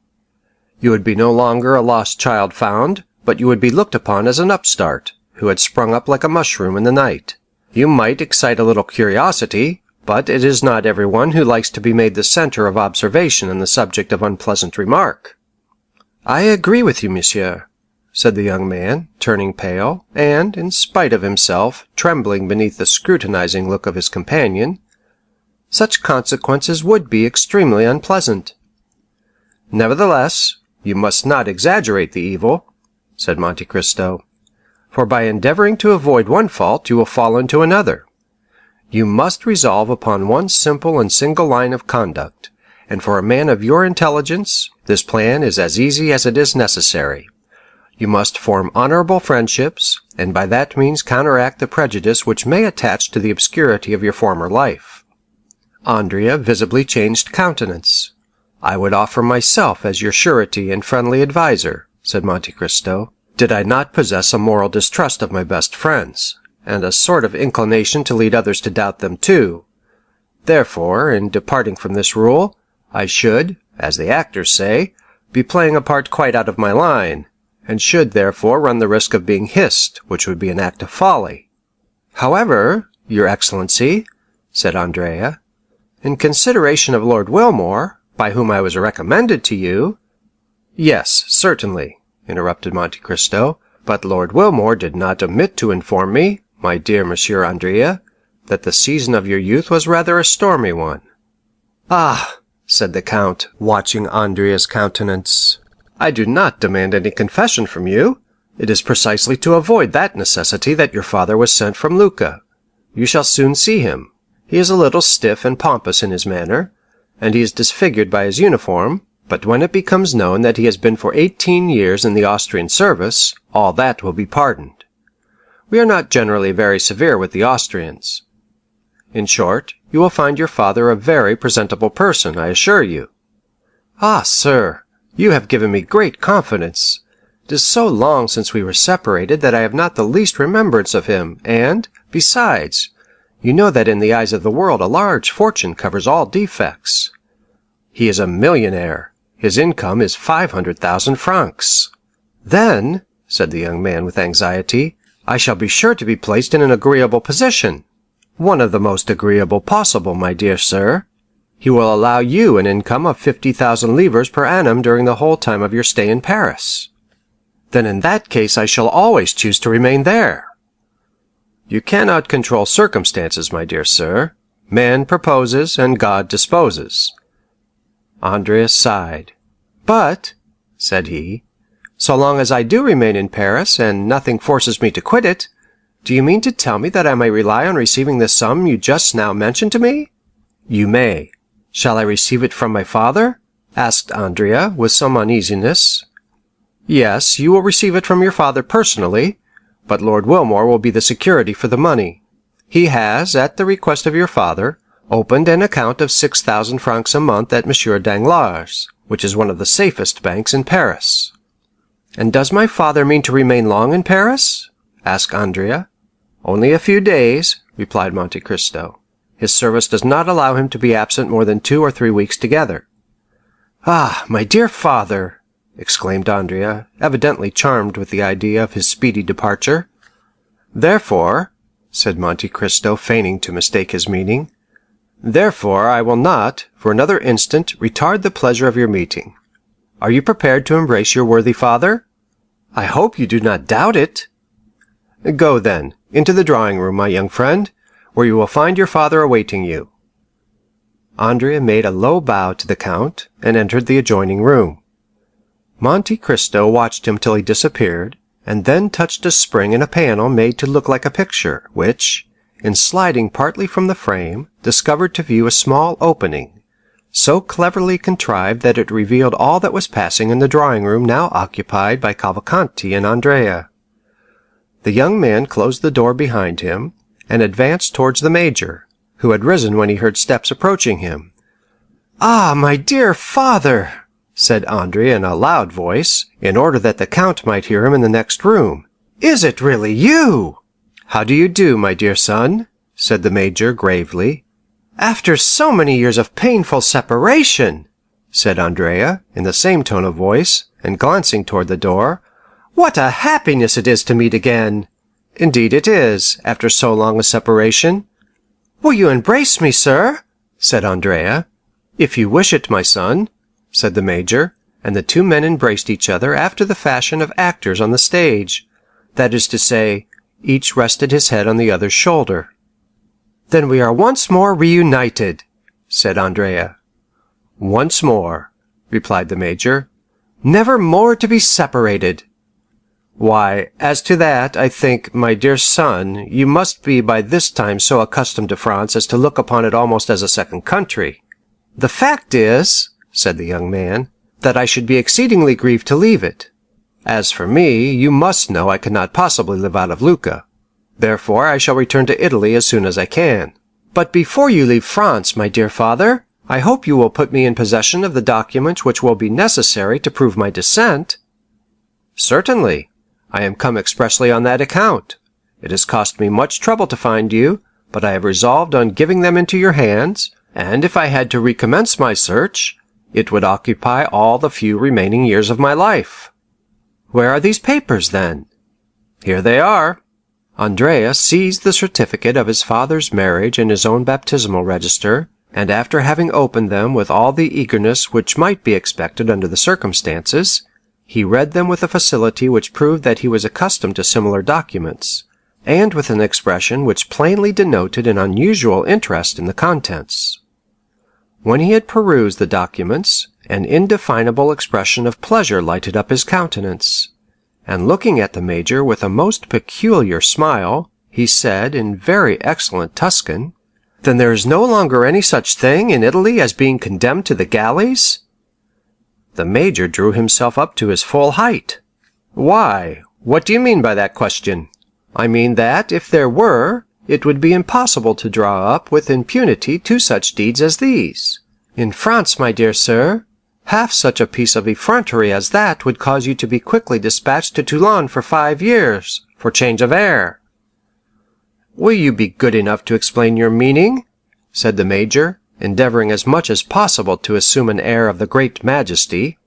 You would be no longer a lost child found, but you would be looked upon as an upstart, who had sprung up like a mushroom in the night. You might excite a little curiosity, but it is not everyone who likes to be made the center of observation and the subject of unpleasant remark." "I agree with you, monsieur," said the young man, turning pale, and, in spite of himself, trembling beneath the scrutinizing look of his companion. "Such consequences would be extremely unpleasant." "Nevertheless, you must not exaggerate the evil," said Monte Cristo, "for by endeavoring to avoid one fault you will fall into another. You must resolve upon one simple and single line of conduct, and for a man of your intelligence, this plan is as easy as it is necessary. You must form honorable friendships, and by that means counteract the prejudice which may attach to the obscurity of your former life." Andrea visibly changed countenance. "I would offer myself as your surety and friendly adviser," said Monte Cristo, "did I not possess a moral distrust of my best friends, and a sort of inclination to lead others to doubt them too. Therefore, in departing from this rule, I should, as the actors say, be playing a part quite out of my line, and should therefore run the risk of being hissed, which would be an act of folly." "However, your excellency," said Andrea, "in consideration of Lord Wilmore, by whom I was recommended to you—" "Yes, certainly," interrupted Monte Cristo, "but Lord Wilmore did not omit to inform me, my dear Monsieur Andrea, that the season of your youth was rather a stormy one." "Ah," said the count, watching Andrea's countenance, "I do not demand any confession from you. It is precisely to avoid that necessity that your father was sent from Lucca. You shall soon see him. He is a little stiff and pompous in his manner, and he is disfigured by his uniform, but when it becomes known that he has been for 18 years in the Austrian service, all that will be pardoned. We are not generally very severe with the Austrians. In short, you will find your father a very presentable person, I assure you." "Ah, sir, you have given me great confidence. It is so long since we were separated that I have not the least remembrance of him, and, besides, you know that in the eyes of the world a large fortune covers all defects. He is a millionaire. His income is 500,000 francs." "Then," said the young man with anxiety, "I shall be sure to be placed in an agreeable position." "One of the most agreeable possible, my dear sir. He will allow you an income of 50,000 livres per annum during the whole time of your stay in Paris." "Then in that case I shall always choose to remain there." "You cannot control circumstances, my dear sir. Man proposes and God disposes." Andrea sighed. "But," said he, "so long as I do remain in Paris, and nothing forces me to quit it, do you mean to tell me that I may rely on receiving the sum you just now mentioned to me?" "You may. Shall I receive it from my father?" asked Andrea, with some uneasiness. "Yes, you will receive it from your father personally, but Lord Wilmore will be the security for the money. He has, at the request of your father, opened an account of 6,000 francs a month at M. Danglars', which is one of the safest banks in Paris." "And does my father mean to remain long in Paris?" asked Andrea. "Only a few days," replied Monte Cristo. "His service does not allow him to be absent more than 2 or 3 weeks together." "Ah, my dear father!" exclaimed Andrea, evidently charmed with the idea of his speedy departure. "Therefore," said Monte Cristo, feigning to mistake his meaning, "therefore I will not, for another instant, retard the pleasure of your meeting. Are you prepared to embrace your worthy father? I hope you do not doubt it. Go, then, into the drawing-room, my young friend, where you will find your father awaiting you." Andrea made a low bow to the count, and entered the adjoining room. Monte Cristo watched him till he disappeared, and then touched a spring in a panel made to look like a picture, which, in sliding partly from the frame, discovered to view a small opening, so cleverly contrived that it revealed all that was passing in the drawing-room now occupied by Cavalcanti and Andrea. The young man closed the door behind him, and advanced towards the Major, who had risen when he heard steps approaching him. "Ah, my dear father!" said Andrea in a loud voice, in order that the Count might hear him in the next room. "Is it really you?" "How do you do, my dear son?" said the Major gravely. "After so many years of painful separation," said Andrea, in the same tone of voice, and glancing toward the door, "what a happiness it is to meet again!" "Indeed it is, after so long a separation." "Will you embrace me, sir?" said Andrea. "If you wish it, my son," said the Major, and the two men embraced each other after the fashion of actors on the stage, that is to say, each rested his head on the other's shoulder. "Then we are once more reunited," said Andrea. "Once more," replied the Major, "never more to be separated." "Why, as to that, I think, my dear son, you must be by this time so accustomed to France as to look upon it almost as a second country." "The fact is," said the young man, "that I should be exceedingly grieved to leave it. As for me, you must know I cannot possibly live out of Lucca. Therefore I shall return to Italy as soon as I can. But before you leave France, my dear father, I hope you will put me in possession of the documents which will be necessary to prove my descent." "Certainly. I am come expressly on that account. It has cost me much trouble to find you, but I have resolved on giving them into your hands, and if I had to recommence my search, it would occupy all the few remaining years of my life." "Where are these papers, then?" "Here they are." Andrea seized the certificate of his father's marriage and his own baptismal register, and after having opened them with all the eagerness which might be expected under the circumstances, he read them with a facility which proved that he was accustomed to similar documents, and with an expression which plainly denoted an unusual interest in the contents. When he had perused the documents, an indefinable expression of pleasure lighted up his countenance, and looking at the Major with a most peculiar smile, he said in very excellent Tuscan, "Then there is no longer any such thing in Italy as being condemned to the galleys?" The Major drew himself up to his full height. "Why, what do you mean by that question?" "I mean that, if there were, it would be impossible to draw up with impunity two such deeds as these. In France, my dear sir, half such a piece of effrontery as that would cause you to be quickly dispatched to Toulon for 5 years, for change of air." "Will you be good enough to explain your meaning?" said the Major, endeavoring as much as possible to assume an air of the great majesty.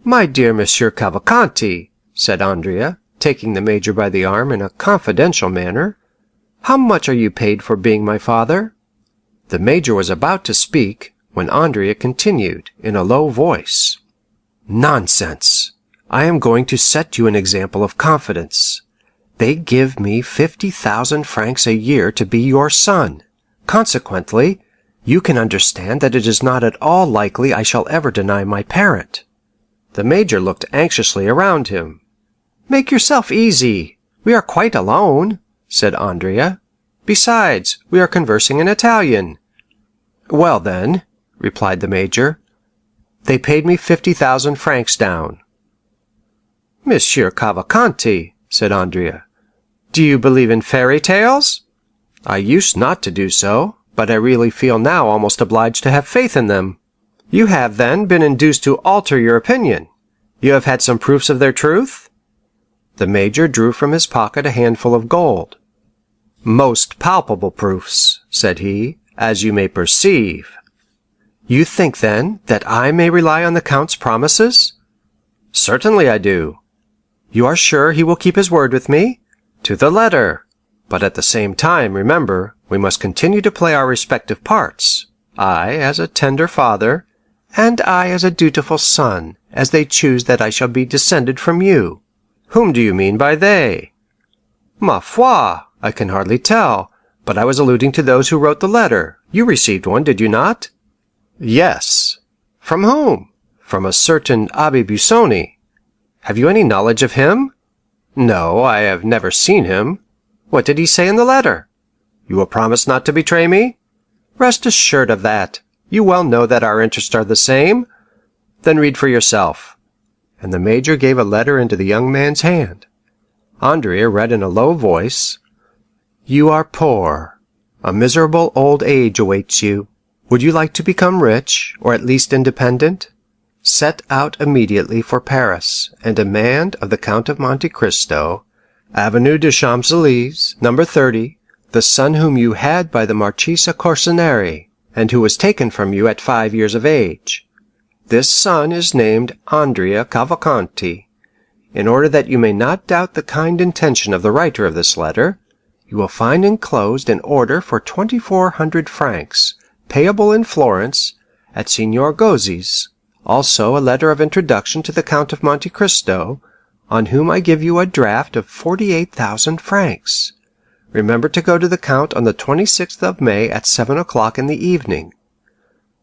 "My dear Monsieur Cavalcanti," said Andrea, taking the Major by the arm in a confidential manner, "how much are you paid for being my father?" The Major was about to speak, when Andrea continued, in a low voice, "Nonsense! I am going to set you an example of confidence. They give me 50,000 francs a year to be your son. Consequently, you can understand that it is not at all likely I shall ever deny my parent." The Major looked anxiously around him. "Make yourself easy. We are quite alone," said Andrea. "Besides, we are conversing in Italian." "Well, then," replied the Major, "they paid me 50,000 francs down." "Monsieur Cavalcanti," said Andrea, "do you believe in fairy tales?" "I used not to do so, but I really feel now almost obliged to have faith in them." "You have, then, been induced to alter your opinion? You have had some proofs of their truth?" The Major drew from his pocket a handful of gold. "Most palpable proofs," said he, "as you may perceive." "You think, then, that I may rely on the count's promises?" "Certainly I do." "You are sure he will keep his word with me?" "To the letter. But at the same time, remember, we must continue to play our respective parts, I as a tender father, and I as a dutiful son, as they choose that I shall be descended from you." "Whom do you mean by they?" "Ma foi, I can hardly tell, but I was alluding to those who wrote the letter. You received one, did you not?" "Yes." "From whom?" from a certain Abbé Busoni. Have you any knowledge of him? No, I have never seen him. What did he say in the letter? You will promise not to betray me? Rest assured of that. You well know that our interests are the same. Then read for yourself. And the major gave a letter into the young man's hand. Andrea read in a low voice, You are poor. A miserable old age awaits you. Would you like to become rich, or at least independent? Set out immediately for Paris, and demand of the Count of Monte Cristo, Avenue des Champs-Élysées, number 30, the son whom you had by the Marchesa Corsinari, and who was taken from you at 5 years of age. This son is named Andrea Cavalcanti. In order that you may not doubt the kind intention of the writer of this letter, you will find enclosed an order for 2,400 francs, payable in Florence, at Signor Gozzi's, also a letter of introduction to the Count of Monte Cristo, on whom I give you a draft of 48,000 francs. Remember to go to the Count on the 26th of May at 7 o'clock in the evening.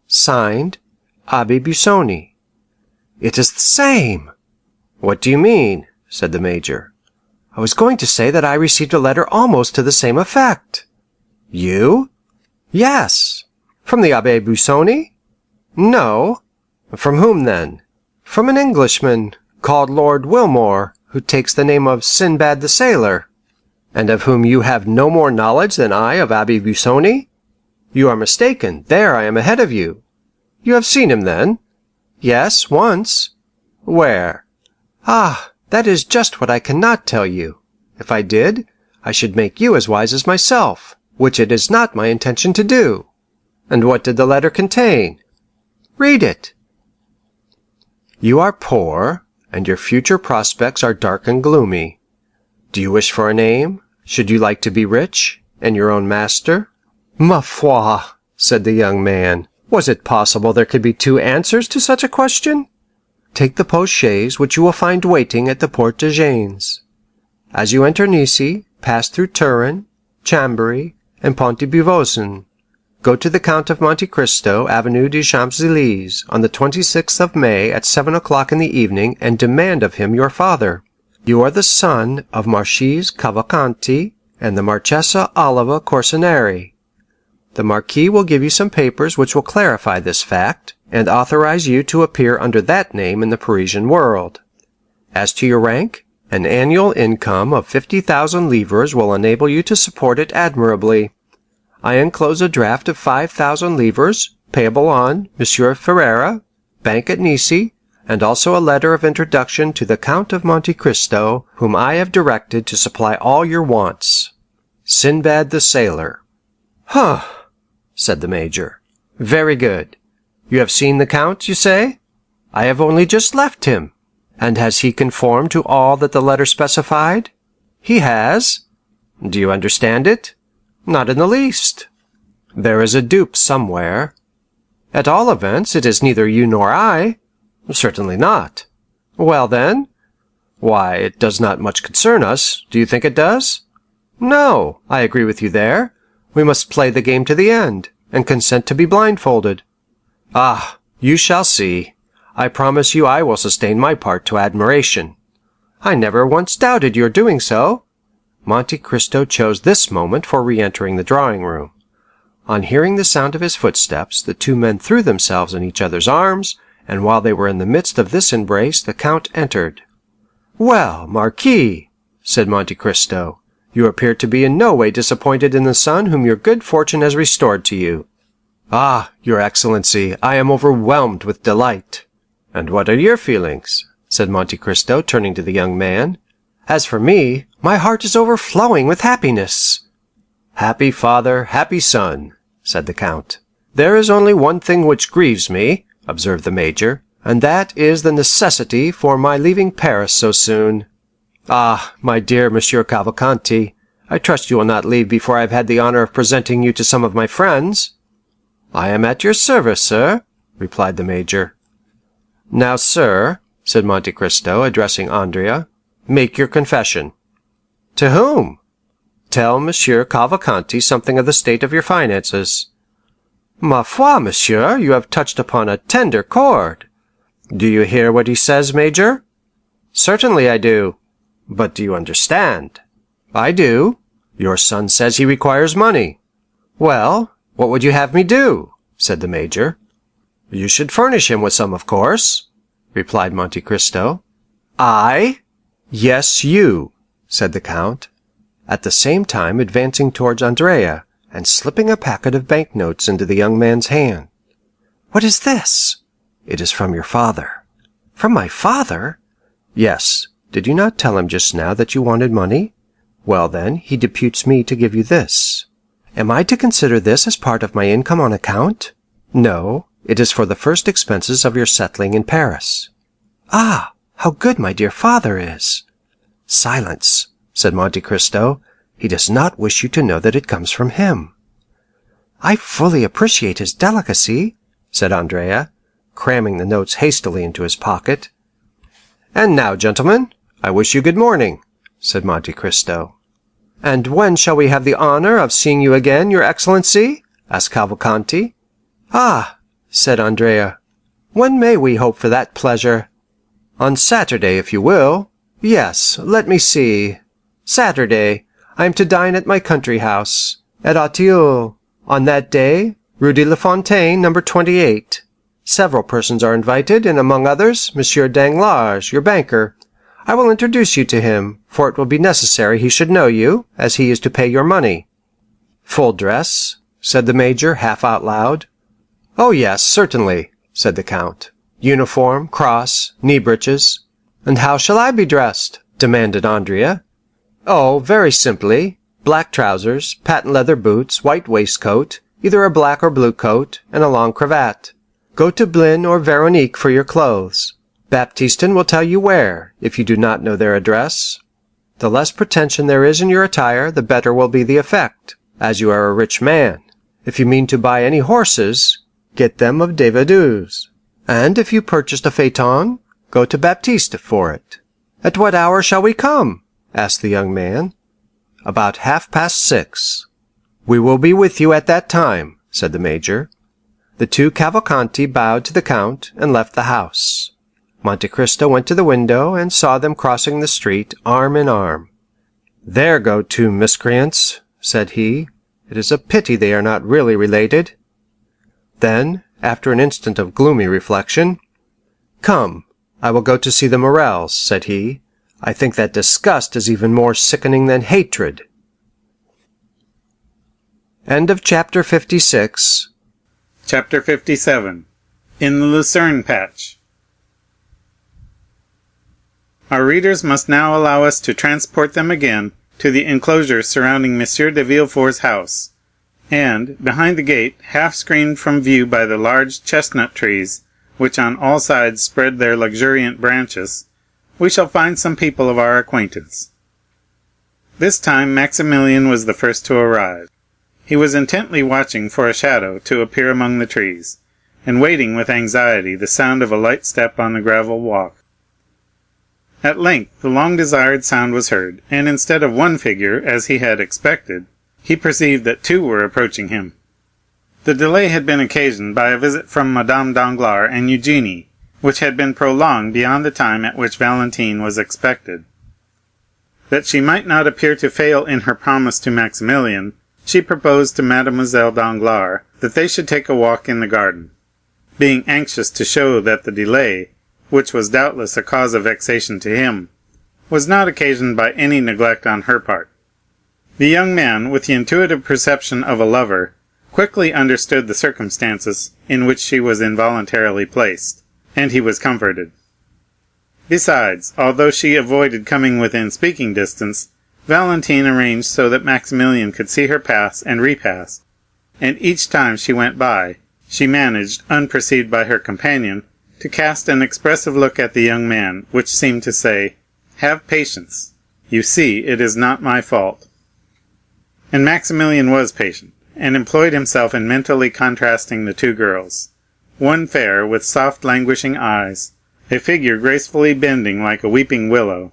Signed, Abbé Busoni. It is the same! What do you mean? Said the major. I was going to say that I received a letter almost to the same effect. You? Yes. From the Abbé Busoni? No. From whom, then? From an Englishman, called Lord Wilmore, who takes the name of Sinbad the Sailor. And of whom you have no more knowledge than I of Abbé Busoni? You are mistaken. There I am ahead of you. You have seen him, then? Yes, once. Where? Ah, that is just what I cannot tell you. If I did, I should make you as wise as myself, which it is not my intention to do. And what did the letter contain? Read it. You are poor, and your future prospects are dark and gloomy. Do you wish for a name? Should you like to be rich, and your own master? Ma foi, said the young man, was it possible there could be two answers to such a question? Take the post-chaise which you will find waiting at the Porte de Gênes. As you enter Nice, pass through Turin, Chambéry, and Pont de Beauvoisin. Go to the Count of Monte Cristo, Avenue des Champs-Élysées, on the 26th of May at 7 o'clock in the evening, and demand of him your father. You are the son of Marchese Cavalcanti and the Marchesa Oliva Corsinari. The Marquis will give you some papers which will clarify this fact, and authorize you to appear under that name in the Parisian world. As to your rank, an annual income of 50,000 livres will enable you to support it admirably. I enclose a draft of 5,000 livres, payable on Monsieur Ferreira, bank at Nice, and also a letter of introduction to the Count of Monte Cristo, whom I have directed to supply all your wants. Sinbad the Sailor. Huh, said the major. Very good. You have seen the Count, you say? I have only just left him. And has he conformed to all that the letter specified? He has. Do you understand it? Not in the least. There is a dupe somewhere. At all events, it is neither you nor I. Certainly not. Well, then? Why, it does not much concern us. Do you think it does? No, I agree with you there. We must play the game to the end, and consent to be blindfolded. Ah, you shall see. I promise you I will sustain my part to admiration. I never once doubted your doing so. Monte Cristo chose this moment for re-entering the drawing-room. On hearing the sound of his footsteps, the two men threw themselves in each other's arms, and while they were in the midst of this embrace, the Count entered. "Well, Marquis," said Monte Cristo, "you appear to be in no way disappointed in the son whom your good fortune has restored to you." "Ah, your Excellency, I am overwhelmed with delight." "And what are your feelings?" said Monte Cristo, turning to the young man. "As for me, my heart is overflowing with happiness." "Happy father, happy son," said the Count. "There is only one thing which grieves me," observed the major, "and that is the necessity for my leaving Paris so soon. Ah, my dear Monsieur Cavalcanti, I trust you will not leave before I have had the honor of presenting you to some of my friends." "I am at your service, sir," replied the major. "Now, sir," said Monte Cristo, addressing Andrea, "make your confession." "To whom?" "Tell Monsieur Cavalcanti something of the state of your finances." "Ma foi, monsieur, you have touched upon a tender chord." Do you hear what he says, Major? Certainly I do. But do you understand? I do. Your son says he requires money. Well, what would you have me do? Said the Major. You should furnish him with some, of course, replied Monte Cristo. I? Yes, you, said the Count, at the same time advancing towards Andrea and slipping a packet of banknotes into the young man's hand. What is this? It is from your father. From my father? Yes. Did you not tell him just now that you wanted money? Well, then, he deputes me to give you this. Am I to consider this as part of my income on account? No, it is for the first expenses of your settling in Paris. Ah, how good my dear father is! Silence, said Monte Cristo. He does not wish you to know that it comes from him. I fully appreciate his delicacy, said Andrea, cramming the notes hastily into his pocket. And now, gentlemen, I wish you good morning, said Monte Cristo. And when shall we have the honor of seeing you again, your Excellency? Asked Cavalcanti. Ah, said Andrea, when may we hope for that pleasure? On Saturday, if you will. Yes, let me see. Saturday, I am to dine at my country house, at Auteuil. On that day, Rue de la Fontaine, number 28. Several persons are invited, and among others, Monsieur Danglars, your banker. I will introduce you to him, for it will be necessary he should know you, as he is to pay your money. Full dress, said the Major, half out loud. Oh yes, certainly, said the Count. Uniform, cross, knee breeches. And how shall I be dressed? Demanded Andrea. Oh, very simply. Black trousers, patent leather boots, white waistcoat, either a black or blue coat, and a long cravat. Go to Blin or Veronique for your clothes. Baptistin will tell you where, if you do not know their address. The less pretension there is in your attire, the better will be the effect, as you are a rich man. If you mean to buy any horses, get them of Devadu's. And if you purchased a phaeton, go to Baptiste for it. At what hour shall we come? Asked the young man. About 6:30. We will be with you at that time, said the Major. The two Cavalcanti bowed to the Count and left the house. Monte Cristo went to the window and saw them crossing the street arm in arm. There go two miscreants, said he. It is a pity they are not really related. Then, after an instant of gloomy reflection, Come, I will go to see the Morels, said he. I think that disgust is even more sickening than hatred. End of chapter 56. Chapter 57. In the Lucerne Patch. Our readers must now allow us to transport them again to the enclosure surrounding Monsieur de Villefort's house, and, behind the gate, half screened from view by the large chestnut trees, which on all sides spread their luxuriant branches, we shall find some people of our acquaintance. This time Maximilian was the first to arrive. He was intently watching for a shadow to appear among the trees, and waiting with anxiety the sound of a light step on the gravel walk. At length the long-desired sound was heard, and instead of one figure, as he had expected, he perceived that two were approaching him. The delay had been occasioned by a visit from Madame Danglars and Eugénie, which had been prolonged beyond the time at which Valentine was expected. That she might not appear to fail in her promise to Maximilian, she proposed to Mademoiselle Danglars that they should take a walk in the garden, being anxious to show that the delay, which was doubtless a cause of vexation to him, was not occasioned by any neglect on her part. The young man, with the intuitive perception of a lover, quickly understood the circumstances in which she was involuntarily placed, and he was comforted. Besides, although she avoided coming within speaking distance, Valentine arranged so that Maximilian could see her pass and repass, and each time she went by, she managed, unperceived by her companion, to cast an expressive look at the young man, which seemed to say, "Have patience. You see, it is not my fault." And Maximilian was patient, and employed himself in mentally contrasting the two girls, one fair, with soft languishing eyes, a figure gracefully bending like a weeping willow,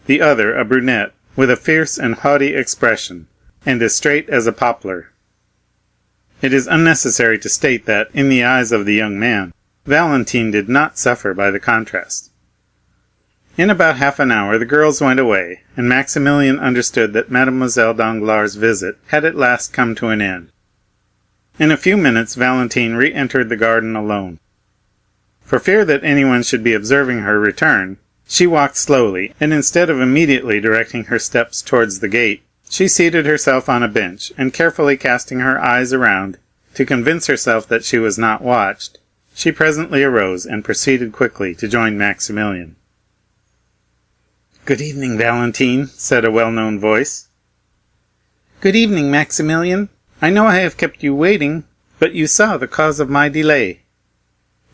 the other a brunette, with a fierce and haughty expression, and as straight as a poplar. It is unnecessary to state that, in the eyes of the young man, Valentine did not suffer by the contrast. In about half an hour the girls went away, and Maximilian understood that Mademoiselle Danglars' visit had at last come to an end. In a few minutes Valentine re-entered the garden alone. For fear that anyone should be observing her return, she walked slowly, and instead of immediately directing her steps towards the gate, she seated herself on a bench, and carefully casting her eyes around to convince herself that she was not watched, she presently arose and proceeded quickly to join Maximilian. "Good evening, Valentine," said a well-known voice. "Good evening, Maximilian. I know I have kept you waiting, but you saw the cause of my delay."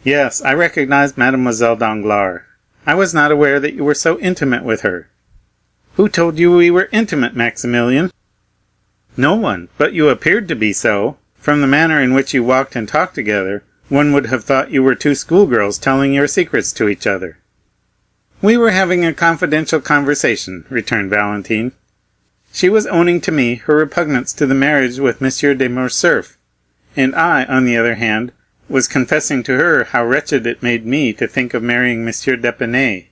"Yes, I recognized Mademoiselle Danglars. I was not aware that you were so intimate with her." "Who told you we were intimate, Maximilian?" "No one, but you appeared to be so. From the manner in which you walked and talked together, one would have thought you were two schoolgirls telling your secrets to each other." "We were having a confidential conversation," returned Valentine. "She was owning to me her repugnance to the marriage with M. de Morcerf, and I, on the other hand, was confessing to her how wretched it made me to think of marrying M. d'Épinay.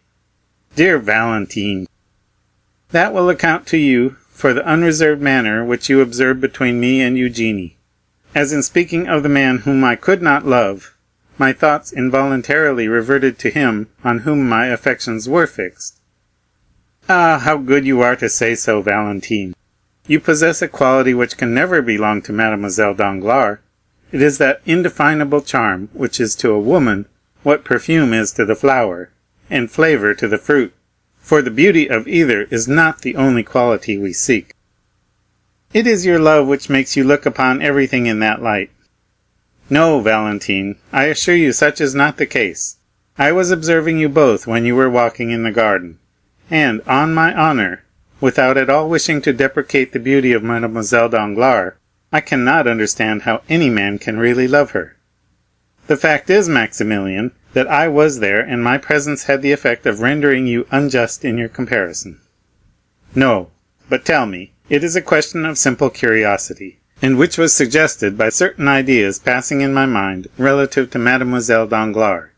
Dear Valentine! That will account to you for the unreserved manner which you observed between me and Eugénie, as in speaking of the man whom I could not love, my thoughts involuntarily reverted to him on whom my affections were fixed. Ah, how good you are to say so, Valentine! You possess a quality which can never belong to Mademoiselle Danglars. It is that indefinable charm which is to a woman what perfume is to the flower, and flavor to the fruit, for the beauty of either is not the only quality we seek. It is your love which makes you look upon everything in that light. No, Valentine, I assure you such is not the case. I was observing you both when you were walking in the garden, and, on my honor, without at all wishing to deprecate the beauty of Mademoiselle Danglars, I cannot understand how any man can really love her. The fact is, Maximilian, that I was there, and my presence had the effect of rendering you unjust in your comparison. No, but tell me, it is a question of simple curiosity, and which was suggested by certain ideas passing in my mind relative to Mademoiselle Danglars.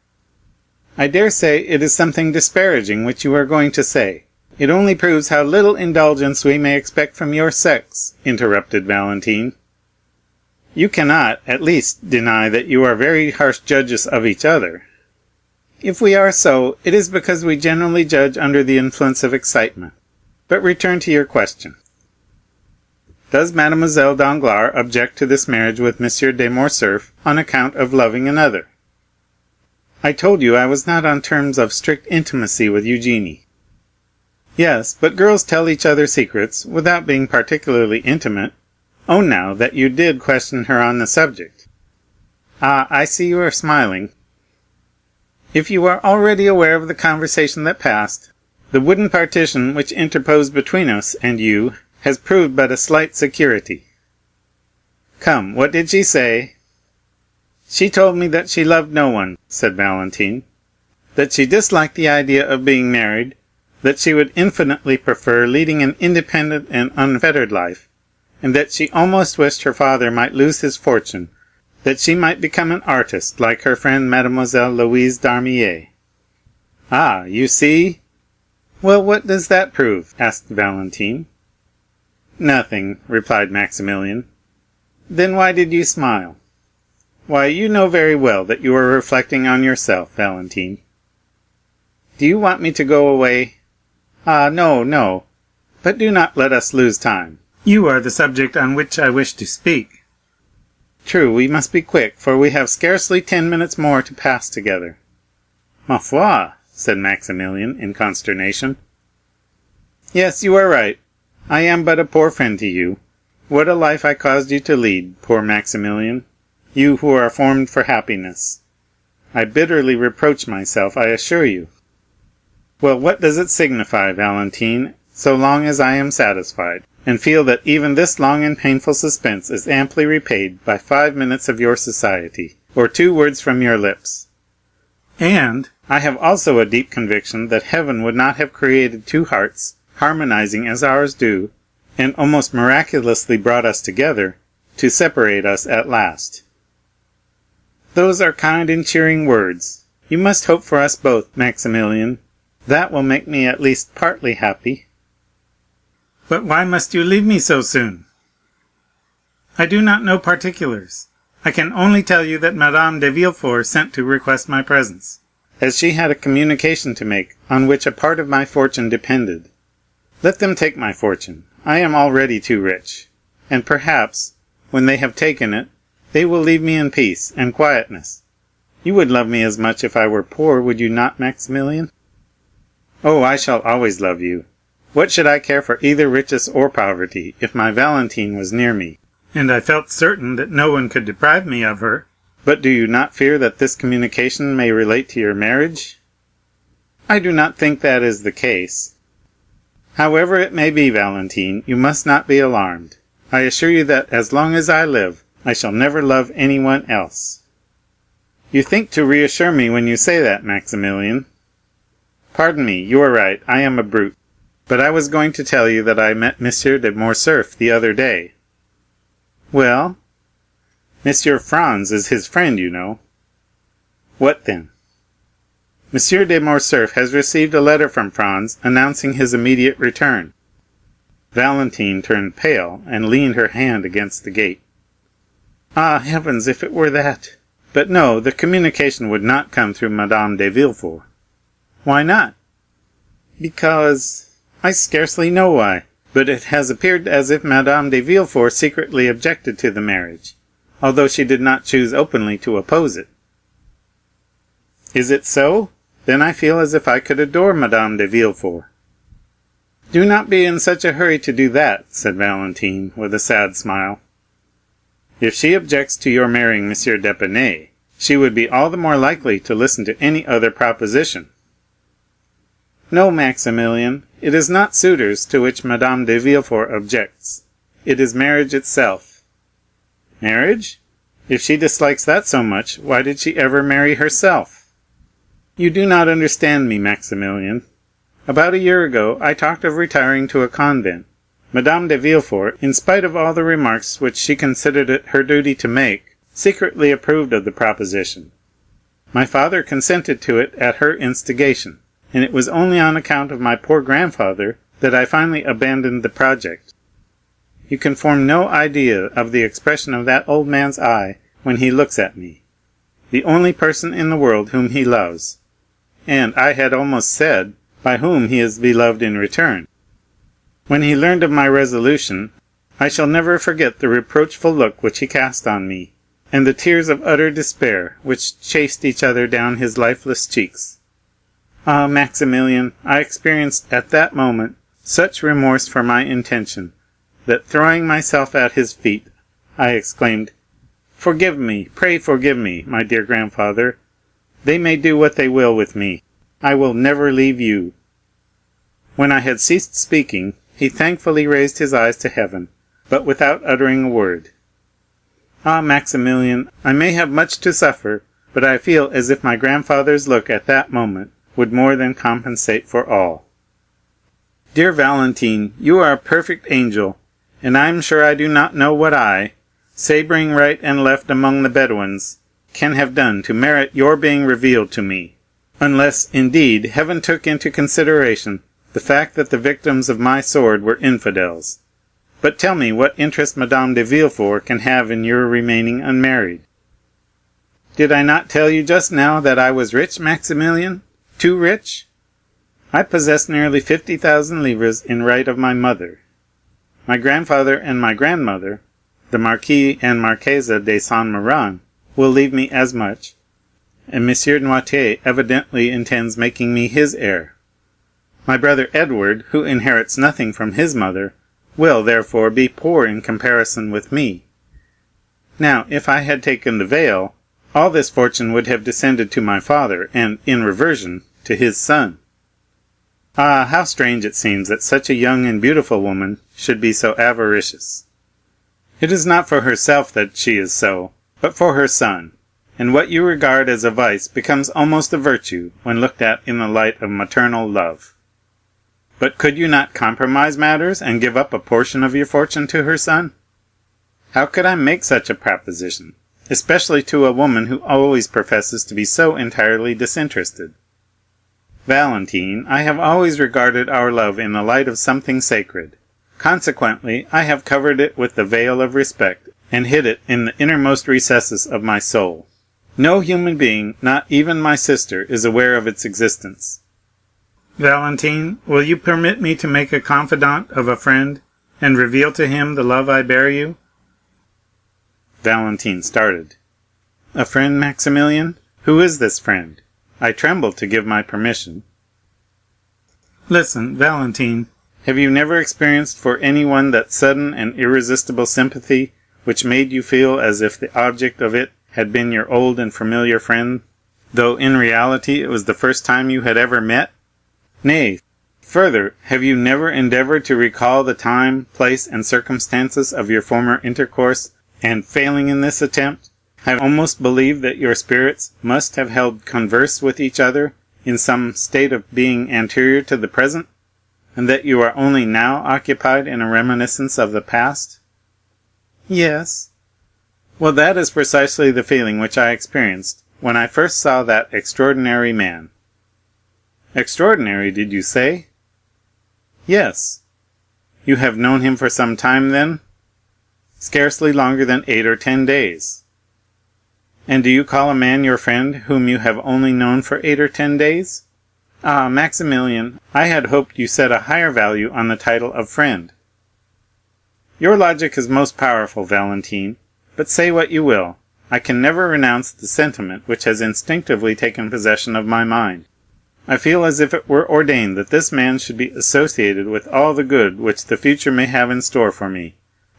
I dare say it is something disparaging which you are going to say. It only proves how little indulgence we may expect from your sex, interrupted Valentine. You cannot, at least, deny that you are very harsh judges of each other. If we are so, it is because we generally judge under the influence of excitement. But return to your question. Does Mademoiselle Danglars object to this marriage with M. de Morcerf on account of loving another? I told you I was not on terms of strict intimacy with Eugénie. Yes, but girls tell each other secrets without being particularly intimate. Own now that you did question her on the subject. Ah, I see you are smiling. If you are already aware of the conversation that passed, the wooden partition which interposed between us and you has proved but a slight security. Come, what did she say? She told me that she loved no one, said Valentine, that she disliked the idea of being married, that she would infinitely prefer leading an independent and unfettered life, and that she almost wished her father might lose his fortune, that she might become an artist like her friend Mademoiselle Louise d'Armilly. Ah, you see? Well, what does that prove? Asked Valentine. Nothing, replied Maximilian. Then why did you smile? Why, you know very well that you are reflecting on yourself, Valentine. Do you want me to go away? Ah, no, no. But do not let us lose time. You are the subject on which I wish to speak. True, we must be quick, for we have scarcely 10 minutes more to pass together. Ma foi, said Maximilian in consternation. Yes, you are right. I am but a poor friend to you. What a life I caused you to lead, poor Maximilian, you who are formed for happiness. I bitterly reproach myself, I assure you. Well, what does it signify, Valentine, so long as I am satisfied, and feel that even this long and painful suspense is amply repaid by 5 minutes of your society, or 2 words from your lips. And I have also a deep conviction that heaven would not have created 2 hearts, harmonizing as ours do, and almost miraculously brought us together, to separate us at last. Those are kind and cheering words. You must hope for us both, Maximilian. That will make me at least partly happy. But why must you leave me so soon? I do not know particulars. I can only tell you that Madame de Villefort sent to request my presence, as she had a communication to make on which a part of my fortune depended. Let them take my fortune. I am already too rich, and perhaps, when they have taken it, they will leave me in peace and quietness. You would love me as much if I were poor, would you not, Maximilian? Oh, I shall always love you. What should I care for either riches or poverty, if my Valentine was near me, and I felt certain that no one could deprive me of her? But do you not fear that this communication may relate to your marriage? I do not think that is the case. However it may be, Valentine, you must not be alarmed. I assure you that as long as I live, I shall never love anyone else. You think to reassure me when you say that, Maximilian. Pardon me, you are right, I am a brute. But I was going to tell you that I met Monsieur de Morcerf the other day. Well? Monsieur Franz is his friend, you know. What then? Monsieur de Morcerf has received a letter from Franz announcing his immediate return. Valentine turned pale and leaned her hand against the gate. Ah, heavens, if it were that! But no, the communication would not come through Madame de Villefort. Why not? Because I scarcely know why, but it has appeared as if Madame de Villefort secretly objected to the marriage, although she did not choose openly to oppose it. Is it so? Then I feel as if I could adore Madame de Villefort. Do not be in such a hurry to do that, said Valentine, with a sad smile. If she objects to your marrying Monsieur d'Épinay, she would be all the more likely to listen to any other proposition. No, Maximilian, it is not suitors to which Madame de Villefort objects. It is marriage itself. Marriage? If she dislikes that so much, why did she ever marry herself? You do not understand me, Maximilian. About a year ago, I talked of retiring to a convent. Madame de Villefort, in spite of all the remarks which she considered it her duty to make, secretly approved of the proposition. My father consented to it at her instigation, and it was only on account of my poor grandfather that I finally abandoned the project. You can form no idea of the expression of that old man's eye when he looks at me, the only person in the world whom he loves, and I had almost said, by whom he is beloved in return. When he learned of my resolution, I shall never forget the reproachful look which he cast on me, and the tears of utter despair which chased each other down his lifeless cheeks. Ah, Maximilian, I experienced at that moment such remorse for my intention, that throwing myself at his feet, I exclaimed, "Forgive me, pray forgive me, my dear grandfather. They may do what they will with me. I will never leave you." When I had ceased speaking, he thankfully raised his eyes to heaven, but without uttering a word. Ah, Maximilian, I may have much to suffer, but I feel as if my grandfather's look at that moment would more than compensate for all. Dear Valentine, you are a perfect angel, and I am sure I do not know what I, sabering right and left among the Bedouins, can have done to merit your being revealed to me, unless, indeed, heaven took into consideration the fact that the victims of my sword were infidels. But tell me what interest Madame de Villefort can have in your remaining unmarried. Did I not tell you just now that I was rich, Maximilian? Too rich? I possess nearly 50,000 livres in right of my mother. My grandfather and my grandmother, the Marquis and Marquise de Saint-Méran, will leave me as much, and Monsieur Noirtier evidently intends making me his heir. My brother Edward, who inherits nothing from his mother, will, therefore, be poor in comparison with me. Now, if I had taken the veil, all this fortune would have descended to my father, and, in reversion, to his son. Ah, how strange it seems that such a young and beautiful woman should be so avaricious. It is not for herself that she is so, but for her son, and what you regard as a vice becomes almost a virtue when looked at in the light of maternal love. But could you not compromise matters and give up a portion of your fortune to her son? How could I make such a proposition? especially to a woman who always professes to be so entirely disinterested. Valentine, I have always regarded our love in the light of something sacred. Consequently, I have covered it with the veil of respect, and hid it in the innermost recesses of my soul. No human being, not even my sister, is aware of its existence. Valentine, will you permit me to make a confidant of a friend, and reveal to him the love I bear you?" Valentine started. "A friend, Maximilian? Who is this friend? I tremble to give my permission." "Listen, Valentine. Have you never experienced for anyone that sudden and irresistible sympathy which made you feel as if the object of it had been your old and familiar friend, though in reality it was the first time you had ever met? Nay, further, have you never endeavored to recall the time, place, and circumstances of your former intercourse, and, failing in this attempt, have almost believed that your spirits must have held converse with each other in some state of being anterior to the present, and that you are only now occupied in a reminiscence of the past?" "Yes." "Well, that is precisely the feeling which I experienced when I first saw that extraordinary man." "Extraordinary, did you say?" "Yes." "You have known him for some time, then?" "Scarcely longer than 8 or 10 days." "And do you call a man your friend whom you have only known for 8 or 10 days? Ah, Maximilian, I had hoped you set a higher value on the title of friend." "Your logic is most powerful, Valentine, but say what you will, I can never renounce the sentiment which has instinctively taken possession of my mind. I feel as if it were ordained that this man should be associated with all the good which the future may have in store for me,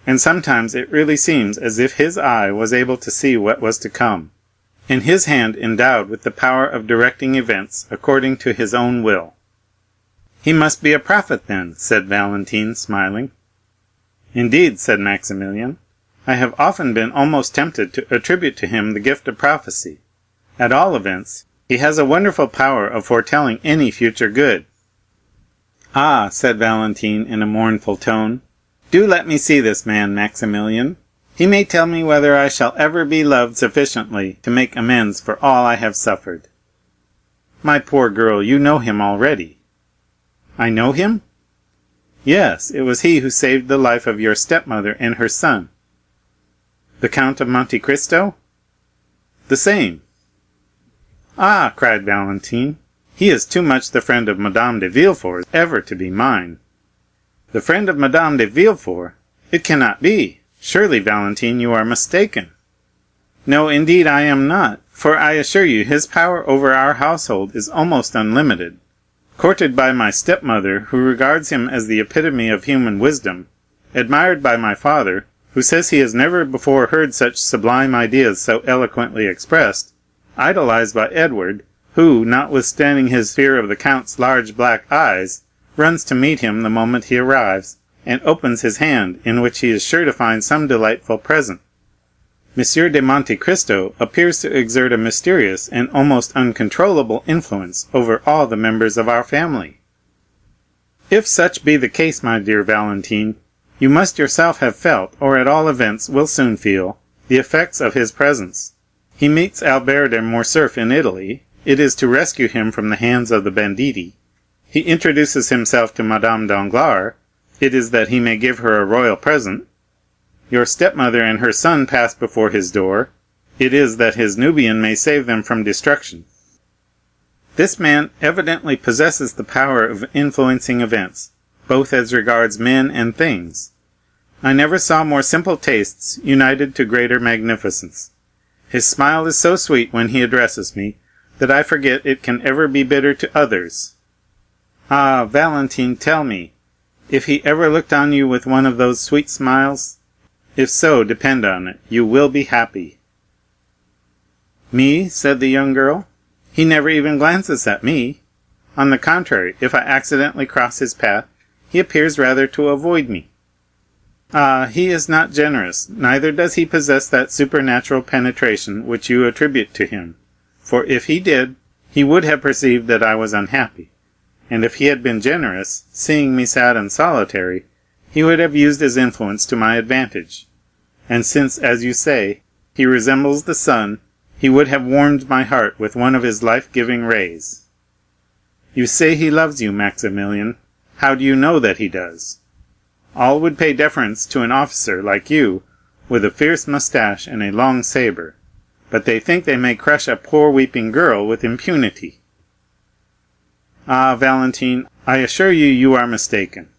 and sometimes it really seems as if his eye was able to see what was to come, and his hand endowed with the power of directing events according to his own will." "He must be a prophet, then," said Valentine, smiling. "Indeed," said Maximilian, "I have often been almost tempted to attribute to him the gift of prophecy. At all events, he has a wonderful power of foretelling any future good." "Ah," said Valentine in a mournful tone, "do let me see this man, Maximilian. He may tell me whether I shall ever be loved sufficiently to make amends for all I have suffered." "My poor girl, you know him already." "I know him?" "Yes, it was he who saved the life of your stepmother and her son." "The Count of Monte Cristo?" "The same." "Ah," cried Valentine, "he is too much the friend of Madame de Villefort ever to be mine." "The friend of Madame de Villefort? It cannot be. Surely, Valentine, you are mistaken." "No, indeed I am not, for I assure you his power over our household is almost unlimited. Courted by my stepmother, who regards him as the epitome of human wisdom, admired by my father, who says he has never before heard such sublime ideas so eloquently expressed, idolized by Edward, who, notwithstanding his fear of the count's large black eyes, runs to meet him the moment he arrives, and opens his hand, in which he is sure to find some delightful present. Monsieur de Monte Cristo appears to exert a mysterious and almost uncontrollable influence over all the members of our family." "If such be the case, my dear Valentine, you must yourself have felt, or at all events will soon feel, the effects of his presence. He meets Albert de Morcerf in Italy, it is to rescue him from the hands of the banditti. He introduces himself to Madame Danglars, it is that he may give her a royal present. Your stepmother and her son pass before his door, it is that his Nubian may save them from destruction. This man evidently possesses the power of influencing events, both as regards men and things. I never saw more simple tastes united to greater magnificence. His smile is so sweet when he addresses me, that I forget it can ever be bitter to others. Ah, Valentine, tell me, if he ever looked on you with one of those sweet smiles? If so, depend on it, you will be happy." "Me?" said the young girl. "He never even glances at me. On the contrary, if I accidentally cross his path, he appears rather to avoid me." "Ah, he is not generous, neither does he possess that supernatural penetration which you attribute to him, for if he did, he would have perceived that I was unhappy, and if he had been generous, seeing me sad and solitary, he would have used his influence to my advantage. And since, as you say, He resembles the sun. He would have warmed my heart with one of his life-giving rays. You say he loves you, Maximilian. How do you know that he does? All would pay deference to an officer like you, with a fierce moustache and a long sabre, but they think they may crush a poor weeping girl with impunity. Ah, Valentine, I assure you you are mistaken.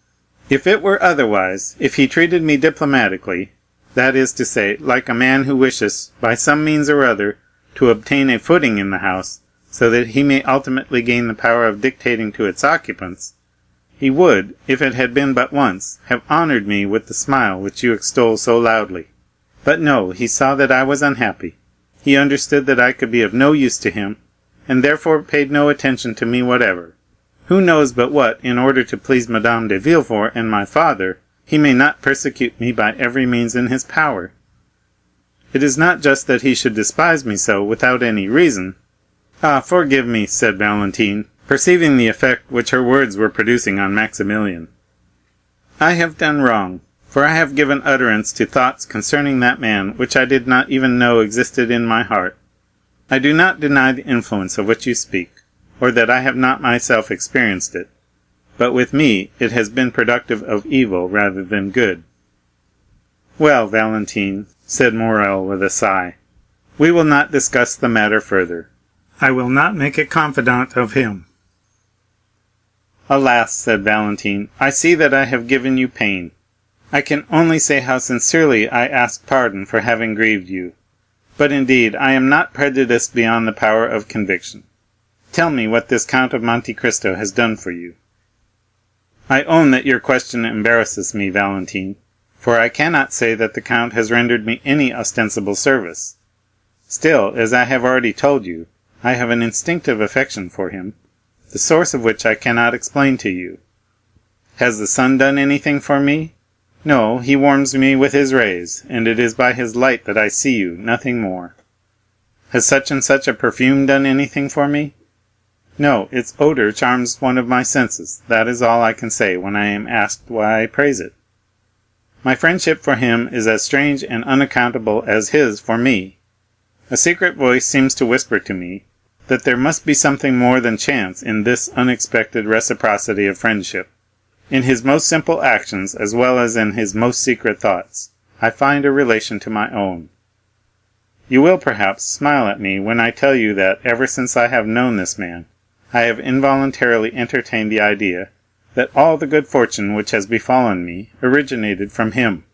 If it were otherwise, if he treated me diplomatically, that is to say, like a man who wishes, by some means or other, to obtain a footing in the house, so that he may ultimately gain the power of dictating to its occupants, he would, if it had been but once, have honored me with the smile which you extol so loudly. But no, he saw that I was unhappy. He understood that I could be of no use to him, and therefore paid no attention to me whatever. Who knows but what, in order to please Madame de Villefort and my father, he may not persecute me by every means in his power? It is not just that he should despise me so without any reason. Ah, forgive me, said Valentine, perceiving the effect which her words were producing on Maximilian. I have done wrong, for I have given utterance to thoughts concerning that man which I did not even know existed in my heart. I do not deny the influence of which you speak, or that I have not myself experienced it, but with me it has been productive of evil rather than good. Well, Valentine, said Morrel with a sigh, we will not discuss the matter further. I will not make a confidant of him. Alas, said Valentine, I see that I have given you pain. I can only say how sincerely I ask pardon for having grieved you. But indeed I am not prejudiced beyond the power of conviction. Tell me what this Count of Monte Cristo has done for you. I own that your question embarrasses me, Valentine, for I cannot say that the Count has rendered me any ostensible service. Still, as I have already told you, I have an instinctive affection for him, the source of which I cannot explain to you. Has the sun done anything for me? No, he warms me with his rays, and it is by his light that I see you, nothing more. Has such and such a perfume done anything for me? No, its odor charms one of my senses. That is all I can say when I am asked why I praise it. My friendship for him is as strange and unaccountable as his for me. A secret voice seems to whisper to me that there must be something more than chance in this unexpected reciprocity of friendship. In his most simple actions, as well as in his most secret thoughts, I find a relation to my own. You will perhaps smile at me when I tell you that ever since I have known this man, I have involuntarily entertained the idea that all the good fortune which has befallen me originated from him.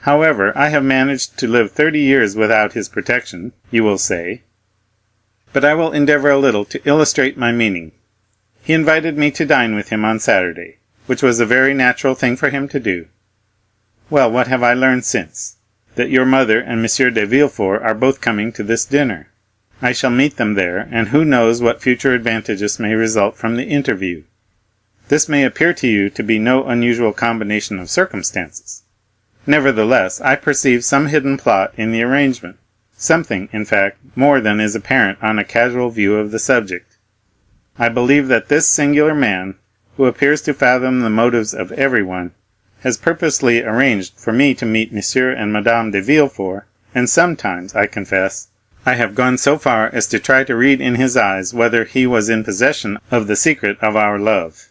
However, I have managed to live 30 years without his protection, you will say. But I will endeavor a little to illustrate my meaning. He invited me to dine with him on Saturday, which was a very natural thing for him to do. Well, what have I learned since? That your mother and M. de Villefort are both coming to this dinner. I shall meet them there, and who knows what future advantages may result from the interview. This may appear to you to be no unusual combination of circumstances. Nevertheless, I perceive some hidden plot in the arrangement, something, in fact, more than is apparent on a casual view of the subject. I believe that this singular man, who appears to fathom the motives of everyone, has purposely arranged for me to meet M. and Madame de Villefort, and sometimes, I confess, I have gone so far as to try to read in his eyes whether he was in possession of the secret of our love.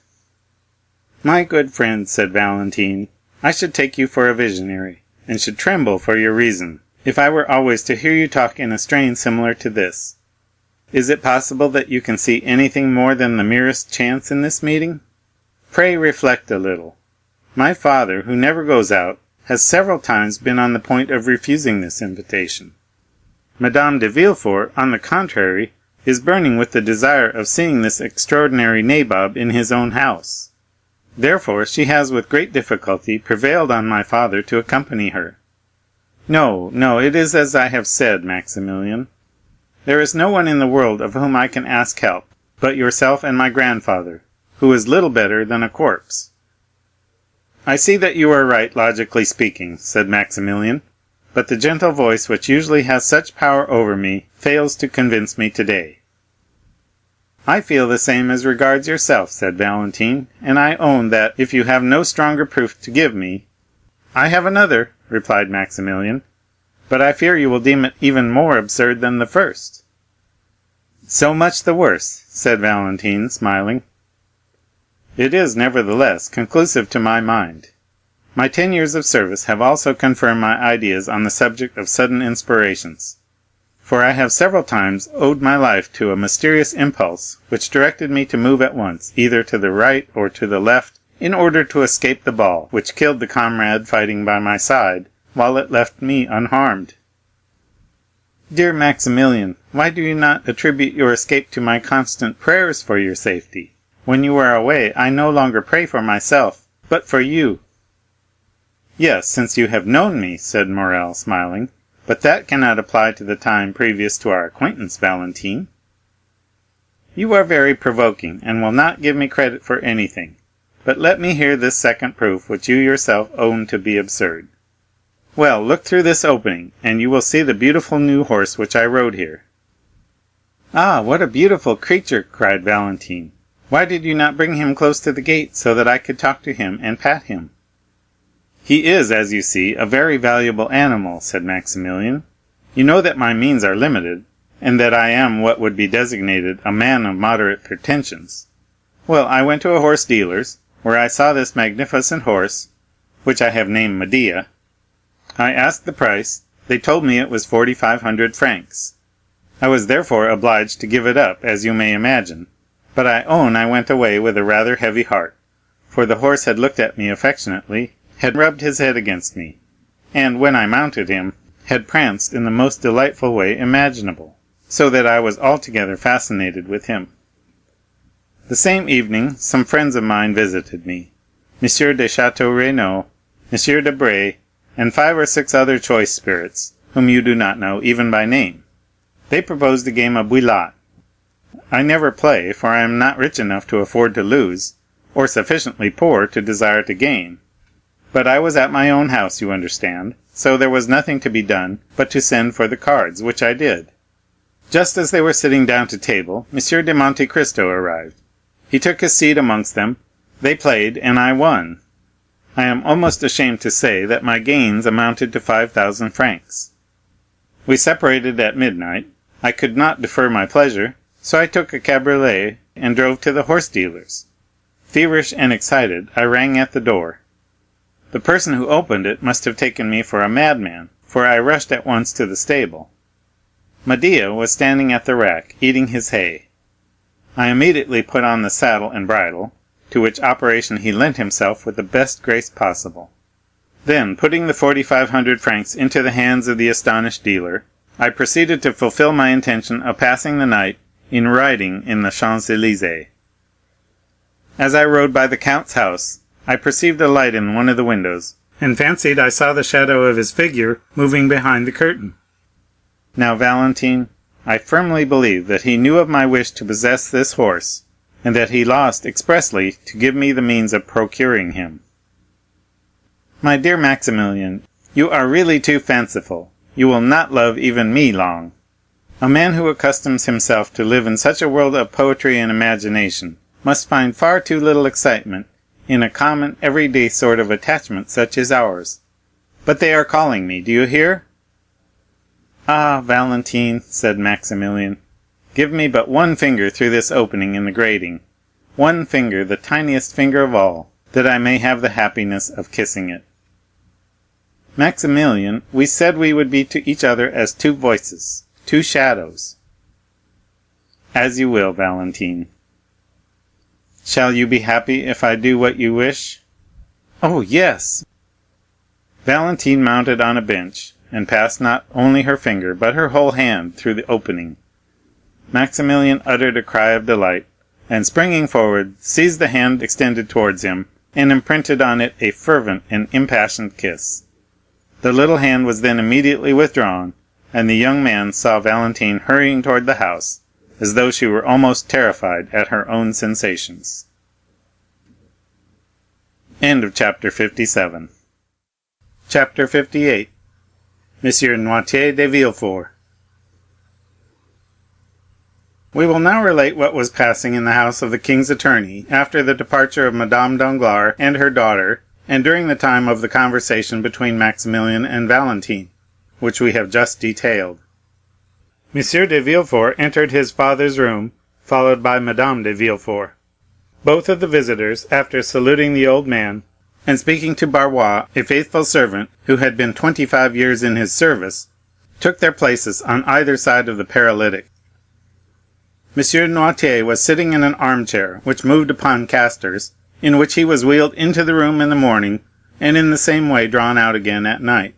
My good friend, said Valentine, I should take you for a visionary, and should tremble for your reason, if I were always to hear you talk in a strain similar to this. Is it possible that you can see anything more than the merest chance in this meeting? Pray reflect a little. My father, who never goes out, has several times been on the point of refusing this invitation. Madame de Villefort, on the contrary, is burning with the desire of seeing this extraordinary nabob in his own house. Therefore she has with great difficulty prevailed on my father to accompany her. No, it is as I have said, Maximilian. There is no one in the world of whom I can ask help, but yourself and my grandfather, who is little better than a corpse. I see that you are right, logically speaking, said Maximilian, but the gentle voice which usually has such power over me fails to convince me today. I feel the same as regards yourself, said Valentine, and I own that if you have no stronger proof to give me— I have another, replied Maximilian, but I fear you will deem it even more absurd than the first." "So much the worse," said Valentine, smiling. "It is, nevertheless, conclusive to my mind. My 10 years of service have also confirmed my ideas on the subject of sudden inspirations, for I have several times owed my life to a mysterious impulse which directed me to move at once either to the right or to the left in order to escape the ball which killed the comrade fighting by my side while it left me unharmed." "Dear Maximilian, why do you not attribute your escape to my constant prayers for your safety? When you are away, I no longer pray for myself, but for you." "Yes, since you have known me," said Morrel, smiling, "but that cannot apply to the time previous to our acquaintance, Valentine." "You are very provoking, and will not give me credit for anything. But let me hear this second proof which you yourself own to be absurd. Well, look through this opening, and you will see the beautiful new horse which I rode here." "Ah, what a beautiful creature!" cried Valentine. "Why did you not bring him close to the gate, so that I could talk to him and pat him?" "He is, as you see, a very valuable animal," said Maximilian. "You know that my means are limited, and that I am what would be designated a man of moderate pretensions. Well, I went to a horse dealer's, where I saw this magnificent horse, which I have named Medea. I asked the price. They told me it was 4,500 francs. I was therefore obliged to give it up, as you may imagine, but I own I went away with a rather heavy heart, for the horse had looked at me affectionately, had rubbed his head against me, and when I mounted him, had pranced in the most delightful way imaginable, so that I was altogether fascinated with him. The same evening some friends of mine visited me, M. de Château Renaud, M. Debray, and 5 or 6 other choice spirits, whom you do not know even by name. They proposed a game of bouillotte. I never play, for I am not rich enough to afford to lose, or sufficiently poor to desire to gain. But I was at my own house, you understand, so there was nothing to be done but to send for the cards, which I did. Just as they were sitting down to table, M. de Monte Cristo arrived. He took his seat amongst them. They played, and I won. I am almost ashamed to say that my gains amounted to 5,000 francs. We separated at midnight. I could not defer my pleasure, so I took a cabriolet and drove to the horse dealer's. Feverish and excited, I rang at the door. The person who opened it must have taken me for a madman, for I rushed at once to the stable. Medea was standing at the rack, eating his hay. I immediately put on the saddle and bridle, to which operation he lent himself with the best grace possible. Then, putting the 4,500 francs into the hands of the astonished dealer, I proceeded to fulfill my intention of passing the night in riding in the Champs-Élysées. As I rode by the count's house, I perceived a light in one of the windows, and fancied I saw the shadow of his figure moving behind the curtain. Now, Valentine, I firmly believe that he knew of my wish to possess this horse, and that he lost expressly to give me the means of procuring him. My dear Maximilian, you are really too fanciful. You will not love even me long. A man who accustoms himself to live in such a world of poetry and imagination must find far too little excitement in a common, everyday sort of attachment such as ours. But they are calling me, do you hear? Ah, Valentine, said Maximilian, give me but one finger through this opening in the grating, one finger, the tiniest finger of all, that I may have the happiness of kissing it. Maximilian, we said we would be to each other as two voices, two shadows. As you will, Valentine. Shall you be happy if I do what you wish? Oh, yes! Valentine mounted on a bench, and passed not only her finger, but her whole hand through the opening. Maximilian uttered a cry of delight, and springing forward, seized the hand extended towards him, and imprinted on it a fervent and impassioned kiss. The little hand was then immediately withdrawn, and the young man saw Valentine hurrying toward the house, as though she were almost terrified at her own sensations. End of chapter 57. Chapter 58. Monsieur Noirtier de Villefort. We will now relate what was passing in the house of the king's attorney after the departure of Madame Danglars and her daughter, and during the time of the conversation between Maximilian and Valentine. which we have just detailed. M. de Villefort entered his father's room, followed by Madame de Villefort. Both of the visitors, after saluting the old man, and speaking to Barrois, a faithful servant who had been 25 years in his service, took their places on either side of the paralytic. M. Noirtier was sitting in an armchair, which moved upon casters, in which he was wheeled into the room in the morning, and in the same way drawn out again at night.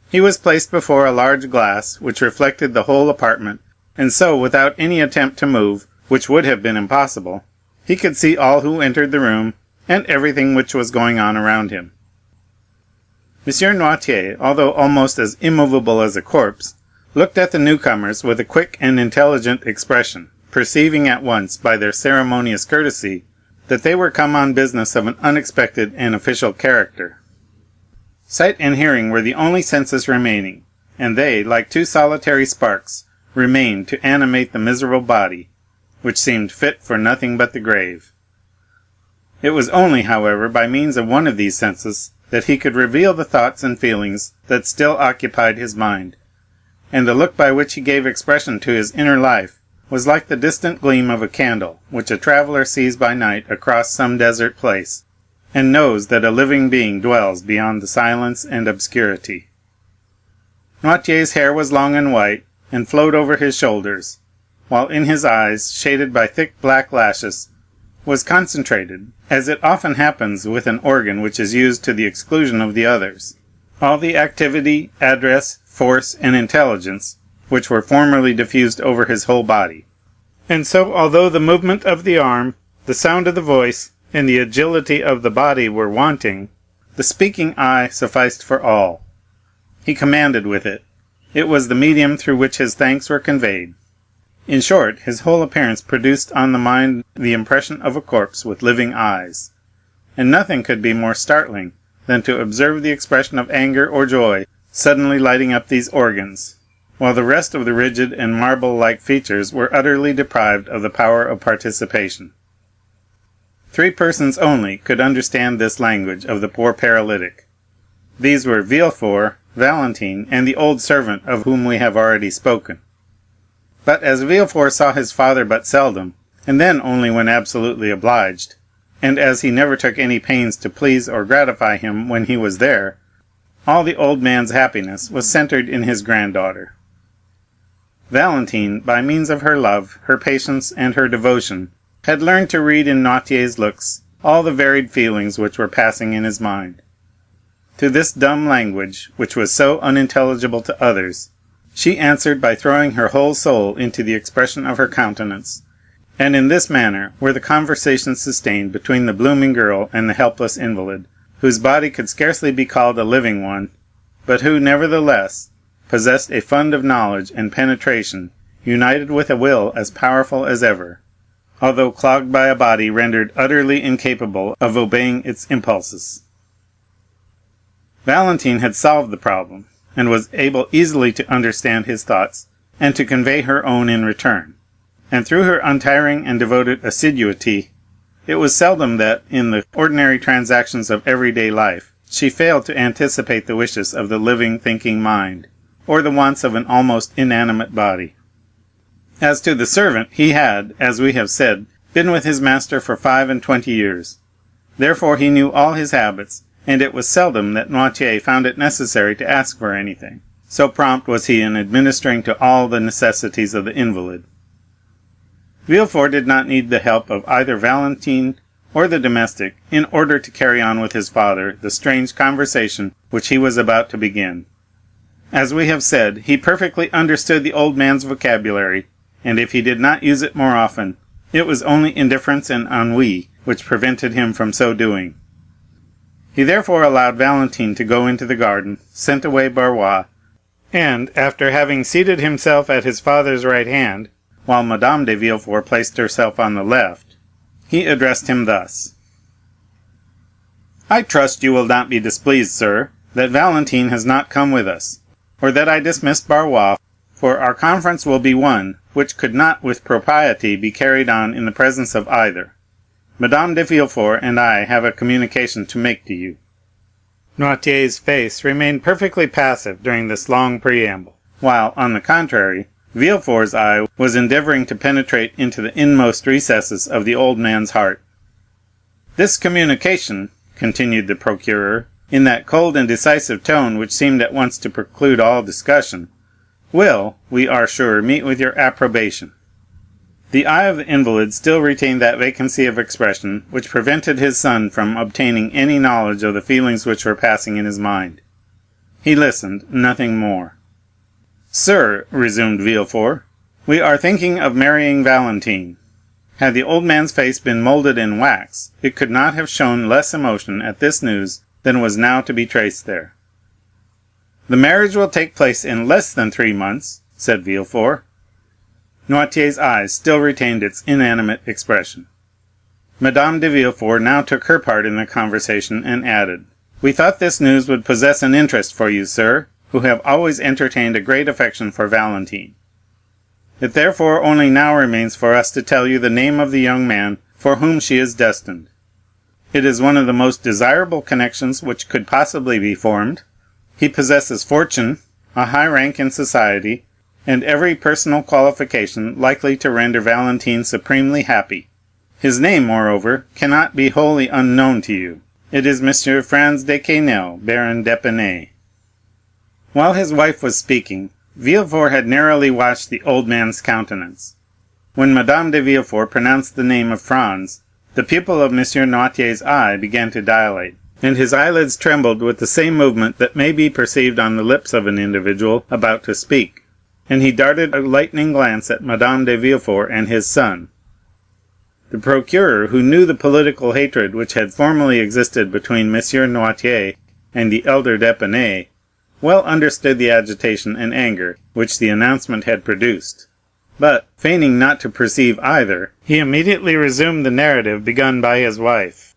He was placed before a large glass, which reflected the whole apartment, and so, without any attempt to move, which would have been impossible, he could see all who entered the room, and everything which was going on around him. M. Noirtier, although almost as immovable as a corpse, looked at the newcomers with a quick and intelligent expression, perceiving at once, by their ceremonious courtesy, that they were come on business of an unexpected and official character. Sight and hearing were the only senses remaining, and they, like two solitary sparks, remained to animate the miserable body, which seemed fit for nothing but the grave. It was only, however, by means of one of these senses that he could reveal the thoughts and feelings that still occupied his mind, and the look by which he gave expression to his inner life was like the distant gleam of a candle which a traveller sees by night across some desert place, and knows that a living being dwells beyond the silence and obscurity. Noirtier's hair was long and white, and flowed over his shoulders, while in his eyes, shaded by thick black lashes, was concentrated, as it often happens with an organ which is used to the exclusion of the others, all the activity, address, force, and intelligence which were formerly diffused over his whole body. And so, although the movement of the arm, the sound of the voice, and the agility of the body were wanting, the speaking eye sufficed for all. He commanded with it. It was the medium through which his thanks were conveyed. In short, his whole appearance produced on the mind the impression of a corpse with living eyes, and nothing could be more startling than to observe the expression of anger or joy suddenly lighting up these organs, while the rest of the rigid and marble-like features were utterly deprived of the power of participation. 3 persons only could understand this language of the poor paralytic. These were Villefort, Valentine, and the old servant of whom we have already spoken. But as Villefort saw his father but seldom, and then only when absolutely obliged, and as he never took any pains to please or gratify him when he was there, all the old man's happiness was centered in his granddaughter. Valentine, by means of her love, her patience, and her devotion, had learned to read in Noirtier's looks all the varied feelings which were passing in his mind. To this dumb language, which was so unintelligible to others, she answered by throwing her whole soul into the expression of her countenance, and in this manner were the conversations sustained between the blooming girl and the helpless invalid, whose body could scarcely be called a living one, but who, nevertheless, possessed a fund of knowledge and penetration united with a will as powerful as ever, although clogged by a body rendered utterly incapable of obeying its impulses. Valentine had solved the problem, and was able easily to understand his thoughts and to convey her own in return, and through her untiring and devoted assiduity, it was seldom that, in the ordinary transactions of everyday life, she failed to anticipate the wishes of the living, thinking mind, or the wants of an almost inanimate body. As to the servant, he had, as we have said, been with his master for 25 years. Therefore he knew all his habits, and it was seldom that Noirtier found it necessary to ask for anything, so prompt was he in administering to all the necessities of the invalid. Villefort did not need the help of either Valentine or the domestic in order to carry on with his father the strange conversation which he was about to begin. As we have said, he perfectly understood the old man's vocabulary, and if he did not use it more often, it was only indifference and ennui which prevented him from so doing. He therefore allowed Valentine to go into the garden, sent away Barrois, and, after having seated himself at his father's right hand, while Madame de Villefort placed herself on the left, he addressed him thus: "I trust you will not be displeased, sir, that Valentine has not come with us, or that I dismissed Barrois, for our conference will be one which could not with propriety be carried on in the presence of either. Madame de Villefort and I have a communication to make to you." Noirtier's face remained perfectly passive during this long preamble, while, on the contrary, Villefort's eye was endeavoring to penetrate into the inmost recesses of the old man's heart. "This communication," continued the procureur, in that cold and decisive tone which seemed at once to preclude all discussion, "will, we are sure, meet with your approbation." The eye of the invalid still retained that vacancy of expression which prevented his son from obtaining any knowledge of the feelings which were passing in his mind. He listened, nothing more. "Sir," resumed Villefort, "we are thinking of marrying Valentine." Had the old man's face been molded in wax, it could not have shown less emotion at this news than was now to be traced there. "The marriage will take place in less than 3 months," said Villefort. Noirtier's eyes still retained its inanimate expression. Madame de Villefort now took her part in the conversation, and added, "We thought this news would possess an interest for you, sir, who have always entertained a great affection for Valentine. It therefore only now remains for us to tell you the name of the young man for whom she is destined. It is one of the most desirable connections which could possibly be formed. He possesses fortune, a high rank in society, and every personal qualification likely to render Valentine supremely happy. His name, moreover, cannot be wholly unknown to you. It is M. Franz de Quesnel, Baron d'Épinay." While his wife was speaking, Villefort had narrowly watched the old man's countenance. When Madame de Villefort pronounced the name of Franz, the pupil of M. Noirtier's eye began to dilate, and his eyelids trembled with the same movement that may be perceived on the lips of an individual about to speak, and he darted a lightning glance at Madame de Villefort and his son. The procureur, who knew the political hatred which had formerly existed between M. Noirtier and the elder d'Épinay, well understood the agitation and anger which the announcement had produced; but, feigning not to perceive either, he immediately resumed the narrative begun by his wife.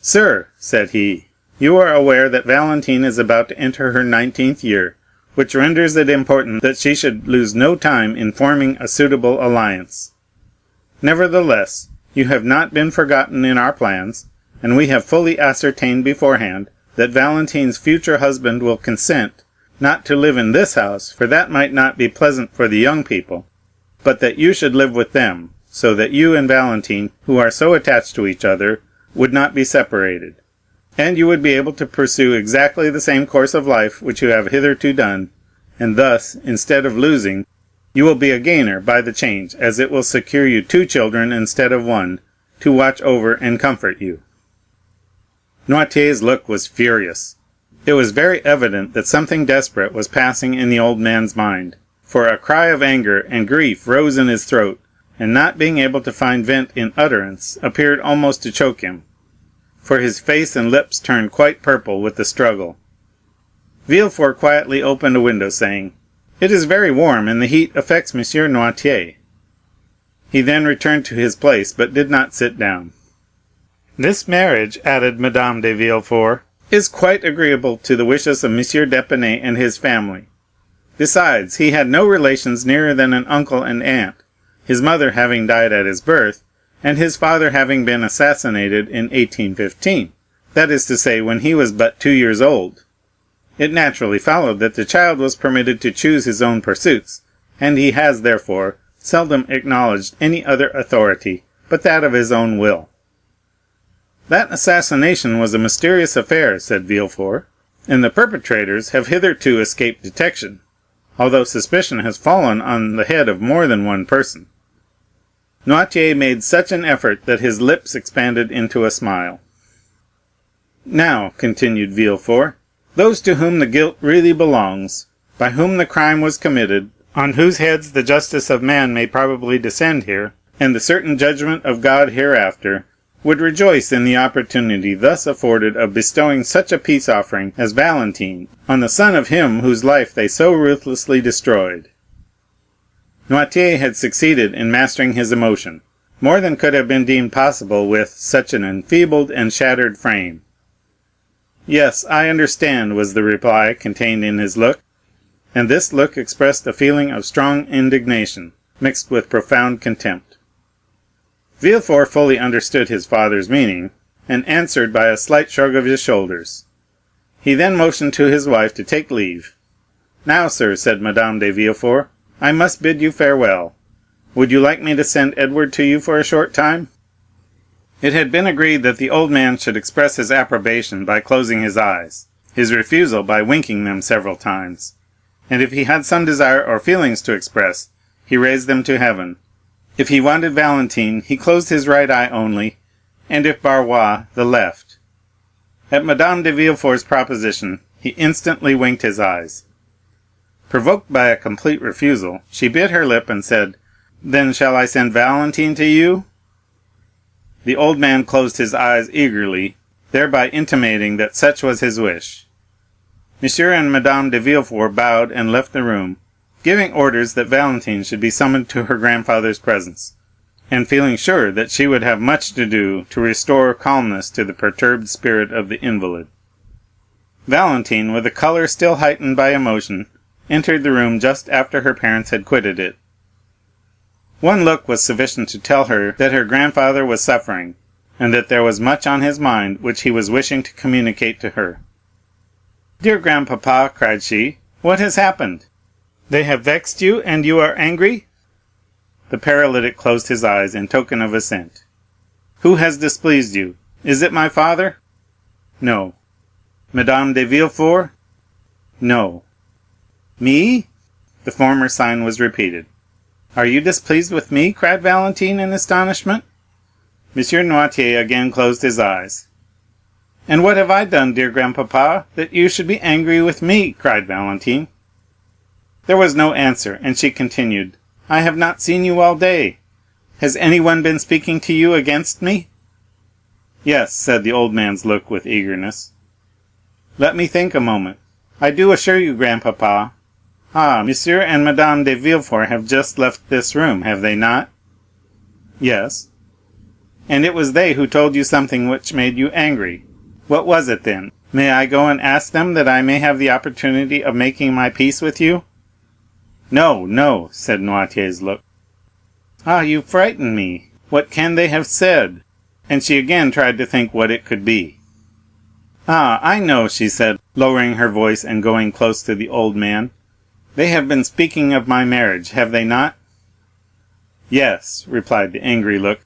"Sir," said he, "you are aware that Valentine is about to enter her 19th year, which renders it important that she should lose no time in forming a suitable alliance. Nevertheless, you have not been forgotten in our plans, and we have fully ascertained beforehand that Valentine's future husband will consent, not to live in this house, for that might not be pleasant for the young people, but that you should live with them, so that you and Valentine, who are so attached to each other, would not be separated, and you would be able to pursue exactly the same course of life which you have hitherto done, and thus, instead of losing, you will be a gainer by the change, as it will secure you 2 children instead of 1, to watch over and comfort you." Noirtier's look was furious. It was very evident that something desperate was passing in the old man's mind, for a cry of anger and grief rose in his throat, and not being able to find vent in utterance, appeared almost to choke him, for his face and lips turned quite purple with the struggle. Villefort quietly opened a window, saying, "It is very warm, and the heat affects M. Noirtier." He then returned to his place, but did not sit down. "This marriage," added Madame de Villefort, "is quite agreeable to the wishes of M. d'Épinay and his family. Besides, he had no relations nearer than an uncle and aunt, his mother having died at his birth, and his father having been assassinated in 1815, that is to say, when he was but 2 years old. It naturally followed that the child was permitted to choose his own pursuits, and he has, therefore, seldom acknowledged any other authority but that of his own will." "That assassination was a mysterious affair," said Villefort, "and the perpetrators have hitherto escaped detection, although suspicion has fallen on the head of more than one person." Noirtier made such an effort that his lips expanded into a smile. "Now," continued Villefort, "those to whom the guilt really belongs, by whom the crime was committed, on whose heads the justice of man may probably descend here, and the certain judgment of God hereafter, would rejoice in the opportunity thus afforded of bestowing such a peace offering as Valentine on the son of him whose life they so ruthlessly destroyed." Noirtier had succeeded in mastering his emotion, more than could have been deemed possible with such an enfeebled and shattered frame. "Yes, I understand," was the reply contained in his look, and this look expressed a feeling of strong indignation, mixed with profound contempt. Villefort fully understood his father's meaning, and answered by a slight shrug of his shoulders. He then motioned to his wife to take leave. "Now, sir," said Madame de Villefort, "I must bid you farewell. Would you like me to send Edward to you for a short time?" It had been agreed that the old man should express his approbation by closing his eyes, his refusal by winking them several times, and if he had some desire or feelings to express, he raised them to heaven. If he wanted Valentine, he closed his right eye only, and if Barrois, the left. At Madame de Villefort's proposition, he instantly winked his eyes. Provoked by a complete refusal, she bit her lip and said, "Then shall I send Valentine to you?" The old man closed his eyes eagerly, thereby intimating that such was his wish. Monsieur and Madame de Villefort bowed and left the room, giving orders that Valentine should be summoned to her grandfather's presence, and feeling sure that she would have much to do to restore calmness to the perturbed spirit of the invalid. Valentine, with a color still heightened by emotion, entered the room just after her parents had quitted it. One look was sufficient to tell her that her grandfather was suffering, and that there was much on his mind which he was wishing to communicate to her. "Dear grandpapa," cried she, "what has happened? They have vexed you, and you are angry?" The paralytic closed his eyes in token of assent. "Who has displeased you? Is it my father?" "No." "Madame de Villefort?" "No." "Me?" The former sign was repeated. "Are you displeased with me?" cried Valentine in astonishment. Monsieur Noirtier again closed his eyes. "And what have I done, dear grandpapa, that you should be angry with me?" cried Valentine. There was no answer, and she continued, "I have not seen you all day. Has anyone been speaking to you against me?" "Yes," said the old man's look with eagerness. "Let me think a moment. I do assure you, grandpapa. Ah, Monsieur and Madame de Villefort have just left this room, have they not?" "Yes." "And it was they who told you something which made you angry. What was it, then? May I go and ask them, that I may have the opportunity of making my peace with you?" "No, no," said Noirtier's look. "Ah, you frighten me. What can they have said?" And she again tried to think what it could be. "Ah, I know," she said, lowering her voice and going close to the old man. "They have been speaking of my marriage, have they not?" "Yes," replied the angry look.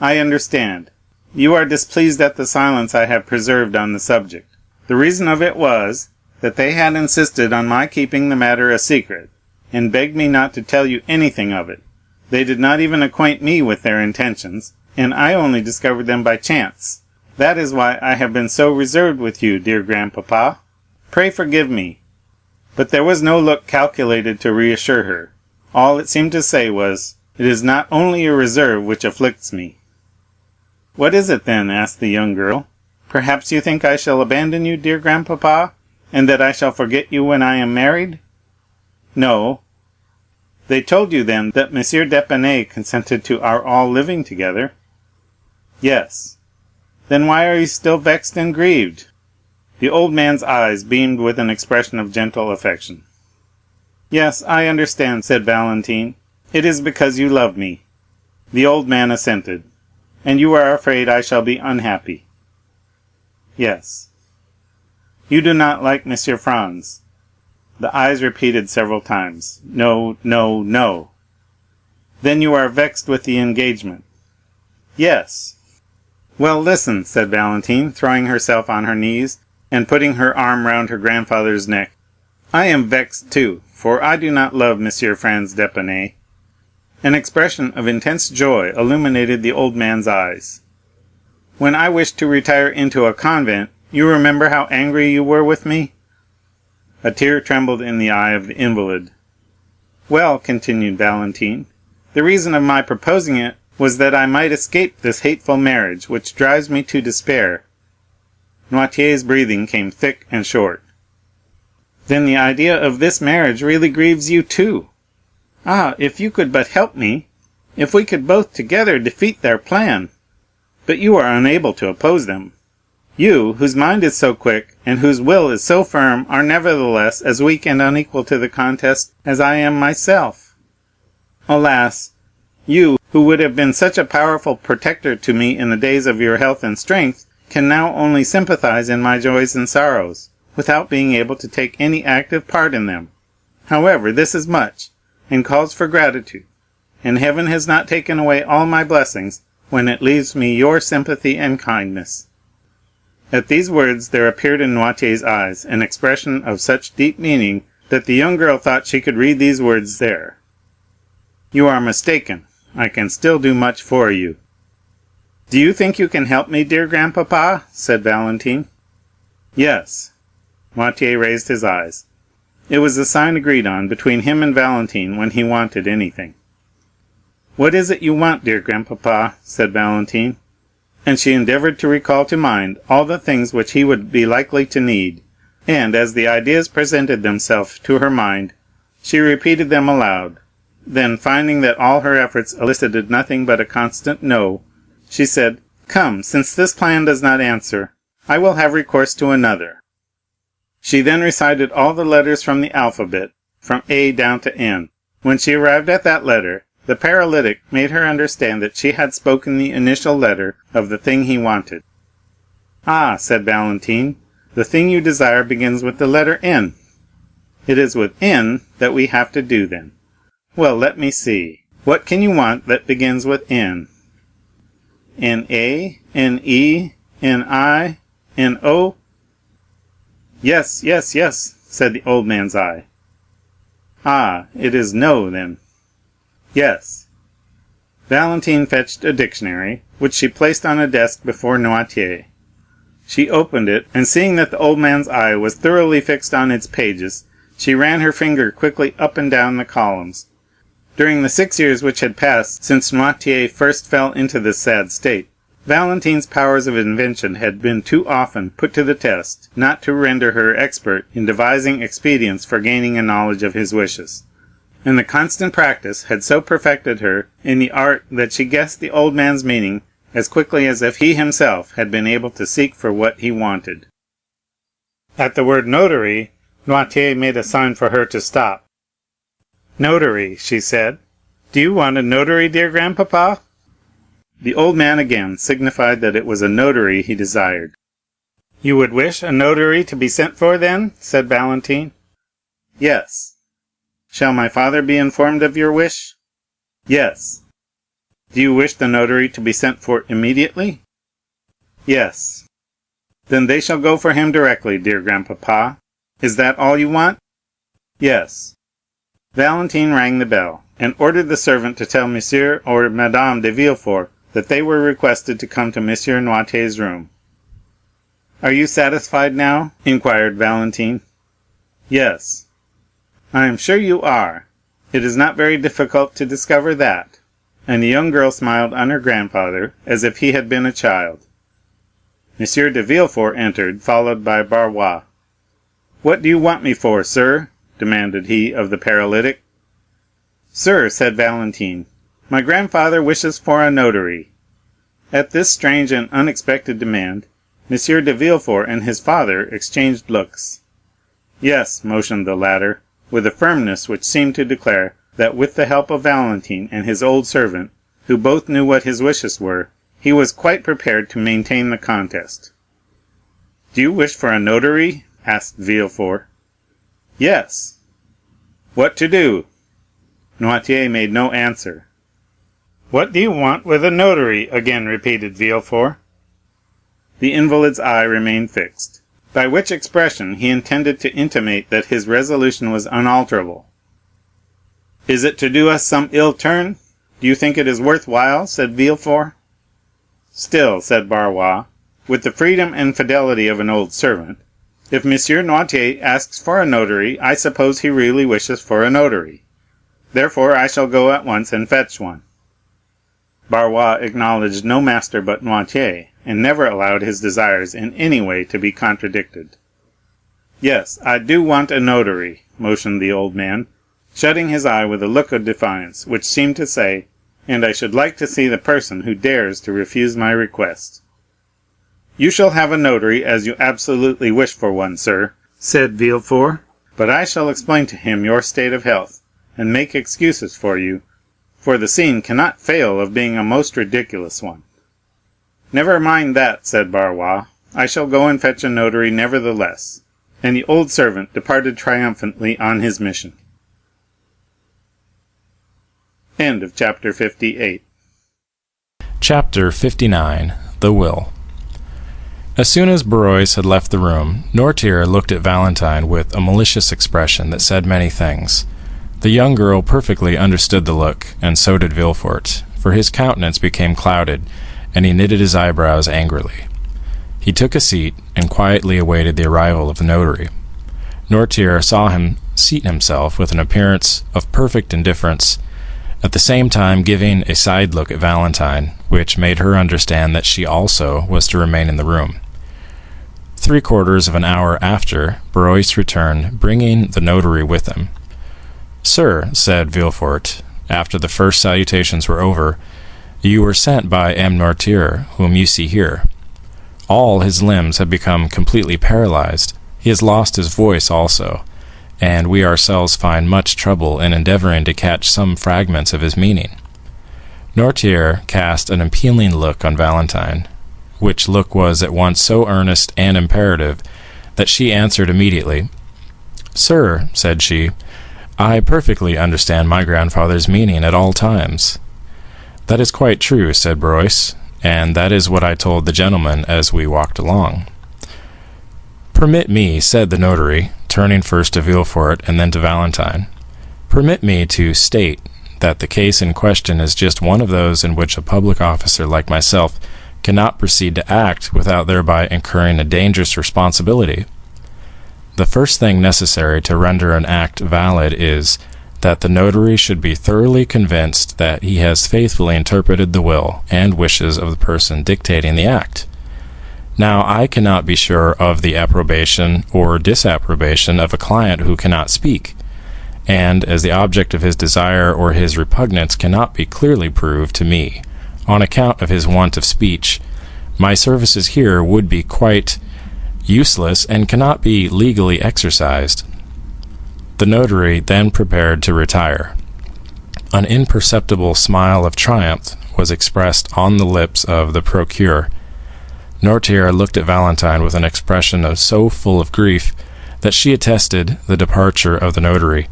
"I understand. You are displeased at the silence I have preserved on the subject. The reason of it was, that they had insisted on my keeping the matter a secret, and begged me not to tell you anything of it. They did not even acquaint me with their intentions, and I only discovered them by chance. That is why I have been so reserved with you, dear grandpapa. Pray forgive me." But there was no look calculated to reassure her. All it seemed to say was, "It is not only your reserve which afflicts me." "What is it, then?" asked the young girl. "Perhaps you think I shall abandon you, dear grandpapa, and that I shall forget you when I am married?" "No." "They told you, then, that Monsieur d'Épinay consented to our all living together?" "Yes." "Then why are you still vexed and grieved?" The old man's eyes beamed with an expression of gentle affection. "Yes, I understand," said Valentine. "It is because you love me." The old man assented. "And you are afraid I shall be unhappy?" "Yes." "You do not like Monsieur Franz?" The eyes repeated several times, "No, no, no." "Then you are vexed with the engagement?" "Yes." "Well, listen," said Valentine, throwing herself on her knees, and putting her arm round her grandfather's neck. "I am vexed too, for I do not love Monsieur Franz d'Épinay." An expression of intense joy illuminated the old man's eyes. "When I wished to retire into a convent, you remember how angry you were with me?" A tear trembled in the eye of the invalid. "Well," continued Valentine, "the reason of my proposing it was that I might escape this hateful marriage which drives me to despair." Noirtier's breathing came thick and short. "Then the idea of this marriage really grieves you too? Ah, if you could but help me! If we could both together defeat their plan! But you are unable to oppose them. You, whose mind is so quick, and whose will is so firm, are nevertheless as weak and unequal to the contest as I am myself. Alas! You, who would have been such a powerful protector to me in the days of your health and strength, can now only sympathize in my joys and sorrows, without being able to take any active part in them. However, this is much, and calls for gratitude, and heaven has not taken away all my blessings when it leaves me your sympathy and kindness." At these words there appeared in Noirtier's eyes an expression of such deep meaning that the young girl thought she could read these words there. "You are mistaken. I can still do much for you." "Do you think you can help me, dear grandpapa?" said Valentine. "Yes." Noirtier raised his eyes. It was the sign agreed on between him and Valentine when he wanted anything. "What is it you want, dear grandpapa?" said Valentine, and she endeavored to recall to mind all the things which he would be likely to need, and as the ideas presented themselves to her mind, she repeated them aloud. Then, finding that all her efforts elicited nothing but a constant "no," she said, "Come, since this plan does not answer, I will have recourse to another." She then recited all the letters from the alphabet, from A down to N. When she arrived at that letter, the paralytic made her understand that she had spoken the initial letter of the thing he wanted. "Ah," said Valentine, "the thing you desire begins with the letter N. It is with N that we have to do, then. Well, let me see. What can you want that begins with N? N-A, N-E, N-I, N-O? Yes, yes, yes, said the old man's eye. Ah, it is no, then. Yes. Valentine fetched a dictionary, which she placed on a desk before Noirtier. She opened it, and seeing that the old man's eye was thoroughly fixed on its pages, she ran her finger quickly up and down the columns. During the 6 years which had passed since Noirtier first fell into this sad state, Valentine's powers of invention had been too often put to the test not to render her expert in devising expedients for gaining a knowledge of his wishes, and the constant practice had so perfected her in the art that she guessed the old man's meaning as quickly as if he himself had been able to seek for what he wanted. At the word notary, Noirtier made a sign for her to stop. "Notary," she said. "Do you want a notary, dear grandpapa?" The old man again signified that it was a notary he desired. "You would wish a notary to be sent for, then?" said Valentine. "Yes." "Shall my father be informed of your wish?" "Yes." "Do you wish the notary to be sent for immediately?" "Yes." "Then they shall go for him directly, dear grandpapa. Is that all you want?" "Yes." Valentine rang the bell, and ordered the servant to tell Monsieur or Madame de Villefort that they were requested to come to Monsieur Noirtier's room. "Are you satisfied now?" inquired Valentine. "Yes." "I am sure you are. It is not very difficult to discover that." And the young girl smiled on her grandfather as if he had been a child. Monsieur de Villefort entered, followed by Barrois. "What do you want me for, sir?" demanded he of the paralytic. "Sir," said Valentine, "my grandfather wishes for a notary." At this strange and unexpected demand, Monsieur de Villefort and his father exchanged looks. "Yes," motioned the latter, with a firmness which seemed to declare that with the help of Valentine and his old servant, who both knew what his wishes were, he was quite prepared to maintain the contest. "Do you wish for a notary?" asked Villefort. "Yes." "What to do?" Noirtier made no answer. "What do you want with a notary?" again repeated Villefort. The invalid's eye remained fixed, by which expression he intended to intimate that his resolution was unalterable. "Is it to do us some ill turn? Do you think it is worth while?" said Villefort. "Still," said Barrois, with the freedom and fidelity of an old servant, "if Monsieur Noirtier asks for a notary, I suppose he really wishes for a notary. Therefore I shall go at once and fetch one." Barrois acknowledged no master but Noirtier, and never allowed his desires in any way to be contradicted. "Yes, I do want a notary," motioned the old man, shutting his eye with a look of defiance, which seemed to say, "And I should like to see the person who dares to refuse my request." "You shall have a notary as you absolutely wish for one, sir," said Villefort, "but I shall explain to him your state of health, and make excuses for you, for the scene cannot fail of being a most ridiculous one." "Never mind that," said Barrois. "I shall go and fetch a notary nevertheless." And the old servant departed triumphantly on his mission. End of chapter 58. Chapter 59. The Will. As soon as Barrois had left the room, Noirtier looked at Valentine with a malicious expression that said many things. The young girl perfectly understood the look, and so did Villefort, for his countenance became clouded, and he knitted his eyebrows angrily. He took a seat, and quietly awaited the arrival of the notary. Noirtier saw him seat himself with an appearance of perfect indifference, at the same time giving a side look at Valentine, which made her understand that she also was to remain in the room. 3/4 of an hour after, Barrois returned, bringing the notary with him. "Sir," said Villefort, after the first salutations were over, "you were sent by M. Noirtier, whom you see here. All his limbs have become completely paralyzed. He has lost his voice also, and we ourselves find much trouble in endeavoring to catch some fragments of his meaning." Noirtier cast an appealing look on Valentine, which look was at once so earnest and imperative that she answered immediately. "Sir," said she, "I perfectly understand my grandfather's meaning at all times." "That is quite true," said Barrois, "and that is what I told the gentleman as we walked along." "Permit me," said the notary, turning first to Villefort and then to Valentine, "permit me to state that the case in question is just one of those in which a public officer like myself cannot proceed to act without thereby incurring a dangerous responsibility. The first thing necessary to render an act valid is that the notary should be thoroughly convinced that he has faithfully interpreted the will and wishes of the person dictating the act. Now, I cannot be sure of the approbation or disapprobation of a client who cannot speak, and as the object of his desire or his repugnance cannot be clearly proved to me, on account of his want of speech, my services here would be quite useless and cannot be legally exercised." The notary then prepared to retire. An imperceptible smile of triumph was expressed on the lips of the procureur. Noirtier looked at Valentine with an expression so full of grief that she attested the departure of the notary.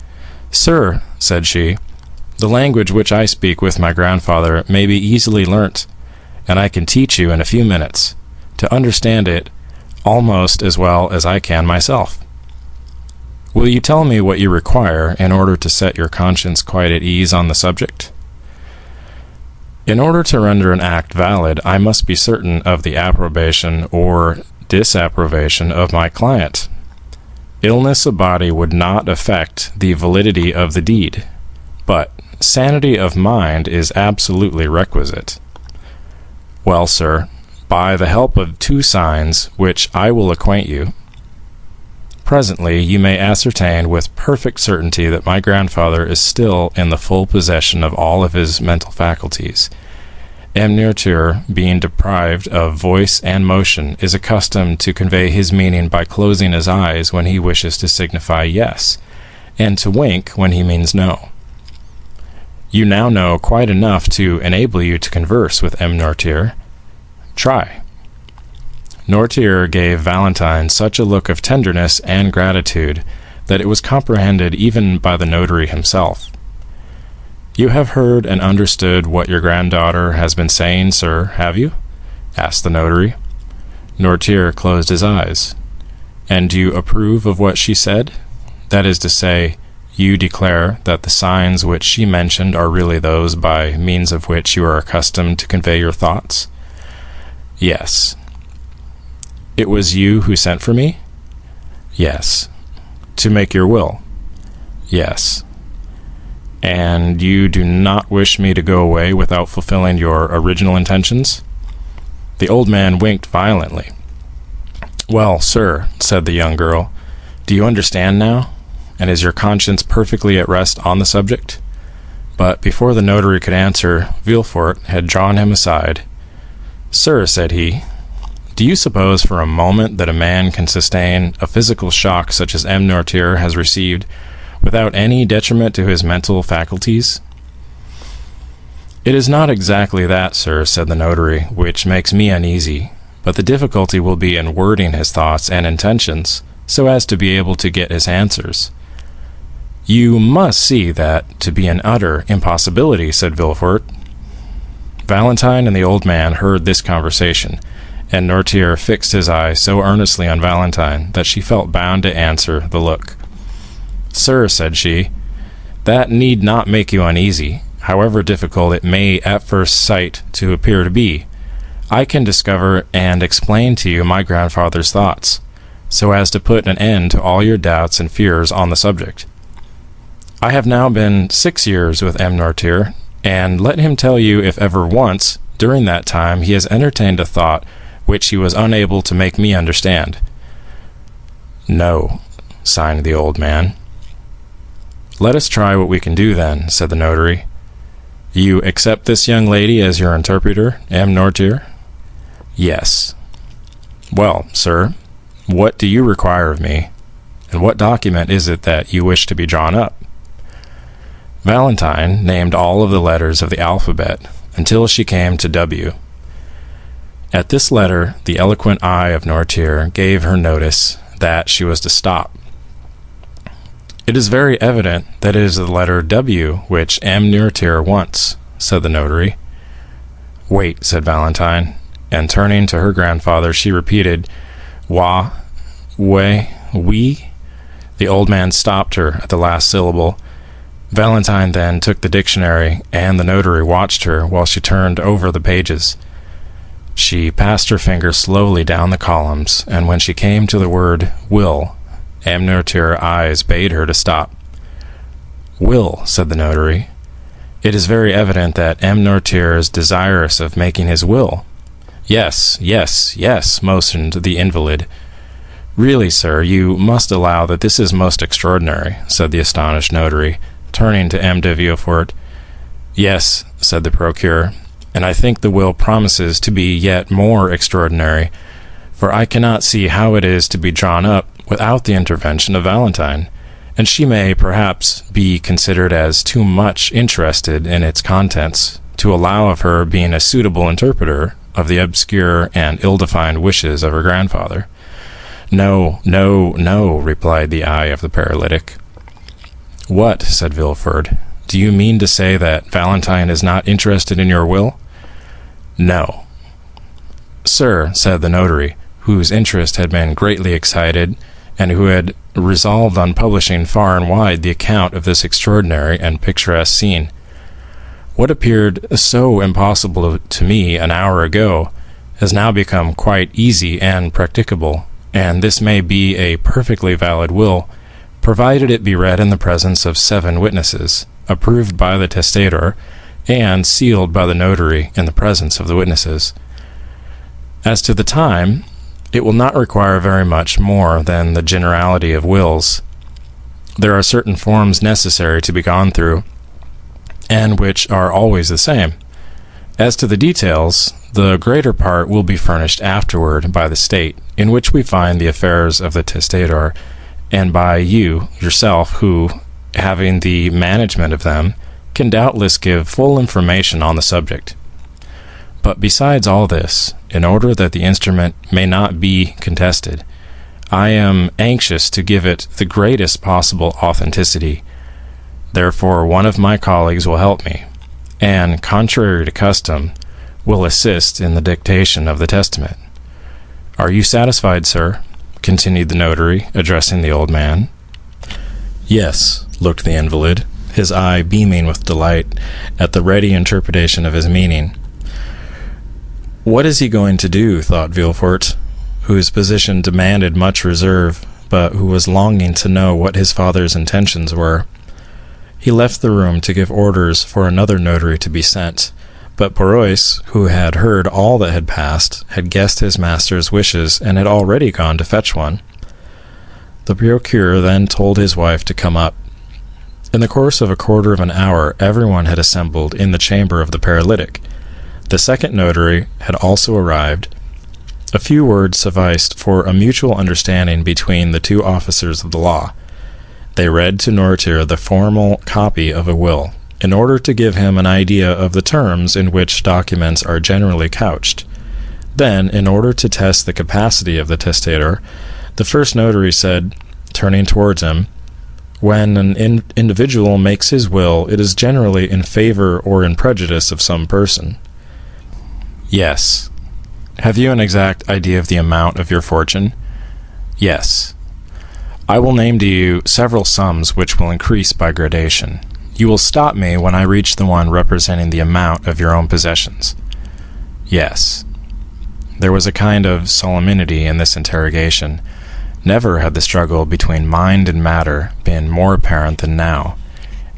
"Sir," said she, "the language which I speak with my grandfather may be easily learnt, and I can teach you in a few minutes to understand it almost as well as I can myself. Will you tell me what you require in order to set your conscience quite at ease on the subject?" "In order to render an act valid, I must be certain of the approbation or disapprobation of my client. Illness of body would not affect the validity of the deed, but sanity of mind is absolutely requisite. Well, sir, by the help of 2 signs, which I will acquaint you, presently you may ascertain with perfect certainty that my grandfather is still in the full possession of all of his mental faculties. M. Noirtier, being deprived of voice and motion, is accustomed to convey his meaning by closing his eyes when he wishes to signify yes, and to wink when he means no. You now know quite enough to enable you to converse with M. Noirtier. Try." Noirtier gave Valentine such a look of tenderness and gratitude that it was comprehended even by the notary himself. "You have heard and understood what your granddaughter has been saying, sir, have you?" asked the notary. Noirtier closed his eyes. "And do you approve of what she said? That is to say, you declare that the signs which she mentioned are really those by means of which you are accustomed to convey your thoughts?" "Yes." "It was you who sent for me?" "Yes." "To make your will?" "Yes." "And you do not wish me to go away without fulfilling your original intentions?" The old man winked violently. "Well, sir," said the young girl, "do you understand now? And is your conscience perfectly at rest on the subject?" But before the notary could answer, Villefort had drawn him aside. "Sir," said he, "do you suppose for a moment that a man can sustain a physical shock such as M. Noirtier has received without any detriment to his mental faculties?" "It is not exactly that, sir," said the notary, "which makes me uneasy, but the difficulty will be in wording his thoughts and intentions, so as to be able to get his answers." "You must see that to be an utter impossibility," said Villefort. Valentine and the old man heard this conversation, and Noirtier fixed his eye so earnestly on Valentine that she felt bound to answer the look. "Sir," said she, "that need not make you uneasy, however difficult it may at first sight to appear to be. I can discover and explain to you my grandfather's thoughts, so as to put an end to all your doubts and fears on the subject. I have now been 6 years with M. Noirtier, and let him tell you if ever once, during that time, he has entertained a thought which he was unable to make me understand." "No," signed the old man. "Let us try what we can do, then," said the notary. "You accept this young lady as your interpreter, M. Noirtier?" "Yes." "Well, sir, what do you require of me, and what document is it that you wish to be drawn up?" Valentine named all of the letters of the alphabet until she came to W. At this letter, the eloquent eye of Noirtier gave her notice that she was to stop. "It is very evident that it is the letter W which M. Noirtier wants," said the notary. "Wait," said Valentine, and turning to her grandfather, she repeated, "Wa, we, we." The old man stopped her at the last syllable. Valentine then took the dictionary, and the notary watched her while she turned over the pages. She passed her finger slowly down the columns, and when she came to the word will, M. Noirtier's eyes bade her to stop. "Will," said the notary. "It is very evident that M. Noirtier is desirous of making his will." "Yes, yes, yes," motioned the invalid. "Really, sir, you must allow that this is most extraordinary," said the astonished notary, turning to M. de Villefort. "Yes," said the procureur, "and I think the will promises to be yet more extraordinary, for I cannot see how it is to be drawn up without the intervention of Valentine, and she may perhaps be considered as too much interested in its contents to allow of her being a suitable interpreter of the obscure and ill-defined wishes of her grandfather." "No, no, no," replied the eye of the paralytic. "What?" said Villefort. "Do you mean to say that Valentine is not interested in your will?" "No." "Sir," said the notary, whose interest had been greatly excited, and who had resolved on publishing far and wide the account of this extraordinary and picturesque scene, "what appeared so impossible to me an hour ago has now become quite easy and practicable, and this may be a perfectly valid will, provided it be read in the presence of 7 witnesses, approved by the testator, and sealed by the notary in the presence of the witnesses. As to the time, it will not require very much more than the generality of wills. There are certain forms necessary to be gone through, and which are always the same. As to the details, the greater part will be furnished afterward by the state, in which we find the affairs of the testator, and by you yourself, who, having the management of them, can doubtless give full information on the subject. But besides all this, in order that the instrument may not be contested, I am anxious to give it the greatest possible authenticity. Therefore, one of my colleagues will help me, and, contrary to custom, will assist in the dictation of the testament. Are you satisfied, sir?" continued the notary, addressing the old man. "Yes," looked the invalid, his eye beaming with delight at the ready interpretation of his meaning. "What is he going to do?" thought Villefort, whose position demanded much reserve, but who was longing to know what his father's intentions were. He left the room to give orders for another notary to be sent, but Barrois, who had heard all that had passed, had guessed his master's wishes, and had already gone to fetch one. The procureur then told his wife to come up. In the course of a quarter of an hour, everyone had assembled in the chamber of the paralytic. The second notary had also arrived. A few words sufficed for a mutual understanding between the 2 officers of the law. They read to Noirtier the formal copy of a will, in order to give him an idea of the terms in which documents are generally couched. Then, in order to test the capacity of the testator, the first notary said, turning towards him, "When an individual makes his will, it is generally in favor or in prejudice of some person." "Yes." "Have you an exact idea of the amount of your fortune?" "Yes." "I will name to you several sums which will increase by gradation. You will stop me when I reach the one representing the amount of your own possessions." "Yes." There was a kind of solemnity in this interrogation. Never had the struggle between mind and matter been more apparent than now,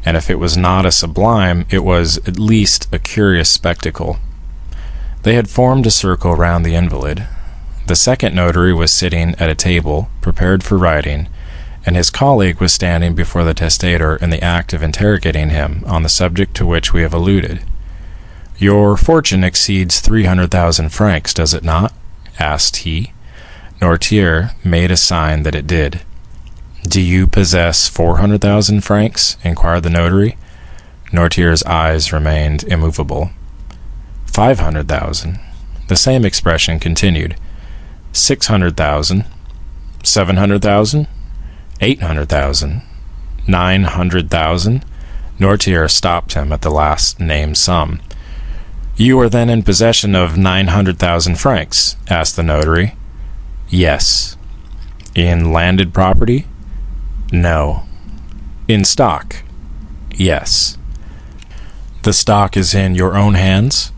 and if it was not a sublime, it was at least a curious spectacle. They had formed a circle round the invalid. The second notary was sitting at a table, prepared for writing, and his colleague was standing before the testator in the act of interrogating him on the subject to which we have alluded. "Your fortune exceeds 300,000 francs, does it not?" asked he. Noirtier made a sign that it did. "Do you possess 400,000 francs?" inquired the notary. Noirtier's eyes remained immovable. 500,000. The same expression continued. 600,000. 700,000. 800,000. 900,000. Noirtier stopped him at the last named sum. "You are then in possession of 900,000 francs?" asked the notary. "Yes." "In landed property?" "No." "In stock?" "Yes." "The stock is in your own hands?"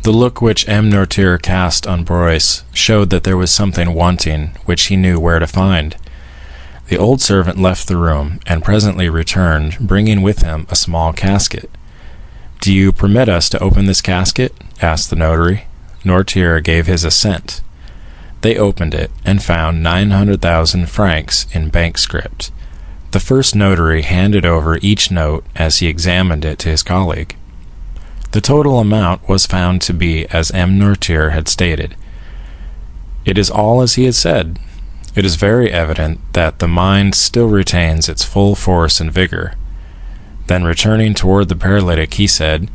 The look which M. Noirtier cast on Broyes showed that there was something wanting which he knew where to find. The old servant left the room, and presently returned, bringing with him a small casket. "Do you permit us to open this casket?" asked the notary. Noirtier gave his assent. They opened it, and found 900,000 francs in bank script. The first notary handed over each note as he examined it to his colleague. The total amount was found to be as M. Noirtier had stated. It is all as he had said. It is very evident that the mind still retains its full force and vigor. Then, returning toward the paralytic, he said,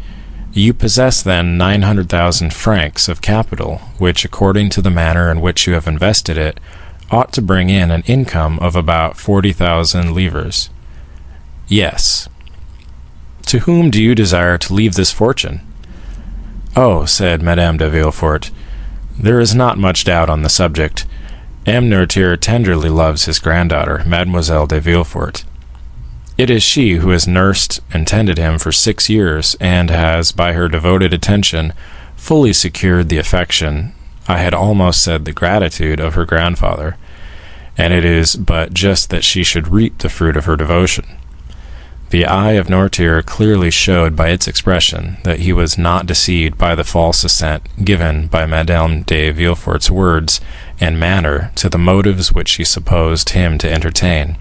"You possess then 900,000 francs of capital, which, according to the manner in which you have invested it, ought to bring in an income of about 40,000 livres." "Yes." "To whom do you desire to leave this fortune?" "Oh," said Madame de Villefort, "there is not much doubt on the subject. M. Noirtier tenderly loves his granddaughter, Mademoiselle de Villefort. It is she who has nursed and tended him for 6 years, and has, by her devoted attention, fully secured the affection, I had almost said the gratitude, of her grandfather, and it is but just that she should reap the fruit of her devotion." The eye of Noirtier clearly showed by its expression that he was not deceived by the false assent given by Madame de Villefort's words and manner to the motives which she supposed him to entertain.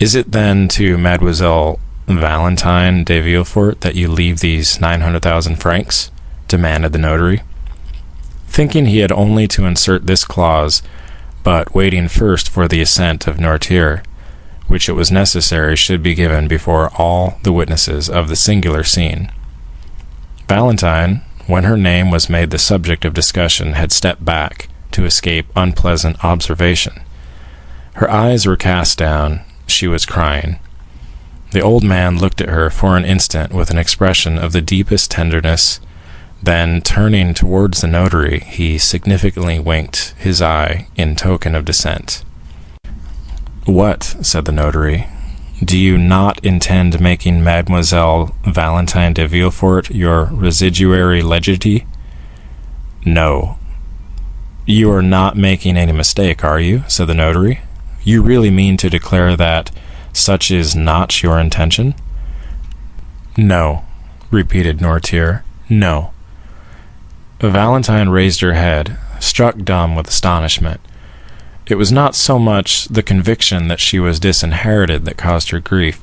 "Is it then to Mademoiselle Valentine de Villefort that you leave these 900,000 francs?" demanded the notary. Thinking he had only to insert this clause, but waiting first for the assent of Noirtier, which it was necessary should be given before all the witnesses of the singular scene. Valentine, when her name was made the subject of discussion, had stepped back to escape unpleasant observation. Her eyes were cast down. She was crying. The old man looked at her for an instant with an expression of the deepest tenderness. Then, turning towards the notary, he significantly winked his eye in token of dissent. "What," said the notary, "do you not intend making Mademoiselle Valentine de Villefort your residuary legatee?" "No." "You are not making any mistake, are you?" said the notary. "You really mean to declare that such is not your intention?" "No," repeated Noirtier. "No." Valentine raised her head, struck dumb with astonishment. It was not so much the conviction that she was disinherited that caused her grief,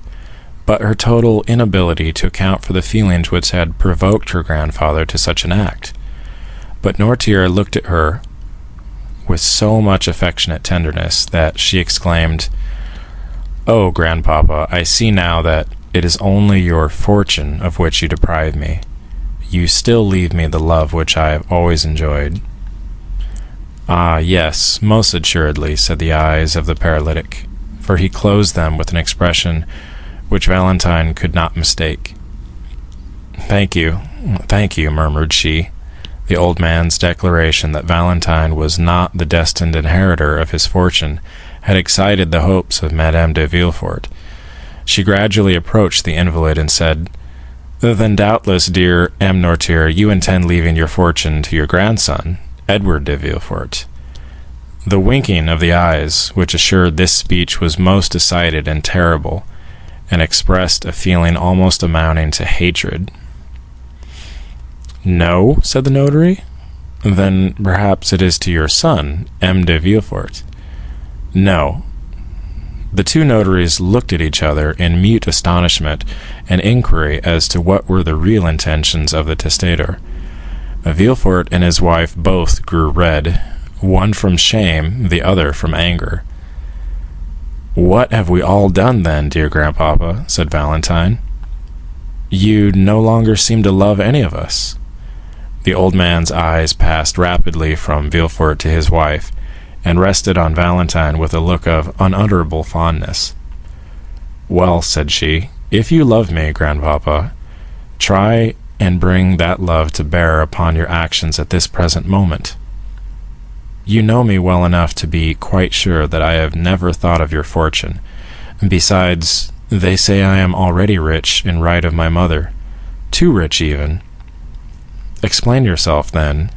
but her total inability to account for the feelings which had provoked her grandfather to such an act. But Noirtier looked at her with so much affectionate tenderness that she exclaimed, "Oh, grandpapa, I see now that It is only your fortune of which you deprive me. You still leave me the love which I have always enjoyed." "Ah, yes, most assuredly," said the eyes of the paralytic, for he closed them with an expression which Valentine could not mistake. Thank you, murmured she. The old man's declaration that Valentine was not the destined inheritor of his fortune had excited the hopes of Madame de Villefort. She gradually approached the invalid and said, "Then doubtless, dear M. Noirtier, you intend leaving your fortune to your grandson, Edward de Villefort." The winking of the eyes, which assured this speech was most decided and terrible, and expressed a feeling almost amounting to hatred. "No," said the notary. "Then perhaps it is to your son, M. de Villefort." "No." The two notaries looked at each other in mute astonishment and inquiry as to what were the real intentions of the testator. Villefort and his wife both grew red, one from shame, the other from anger. "What have we all done, then, dear grandpapa?" said Valentine. "You no longer seem to love any of us." The old man's eyes passed rapidly from Villefort to his wife, and rested on Valentine with a look of unutterable fondness. "Well," said she, "if you love me, grandpapa, try and bring that love to bear upon your actions at this present moment. You know me well enough to be quite sure that I have never thought of your fortune, and besides, they say I am already rich in right of my mother, too rich even." "Explain yourself, then."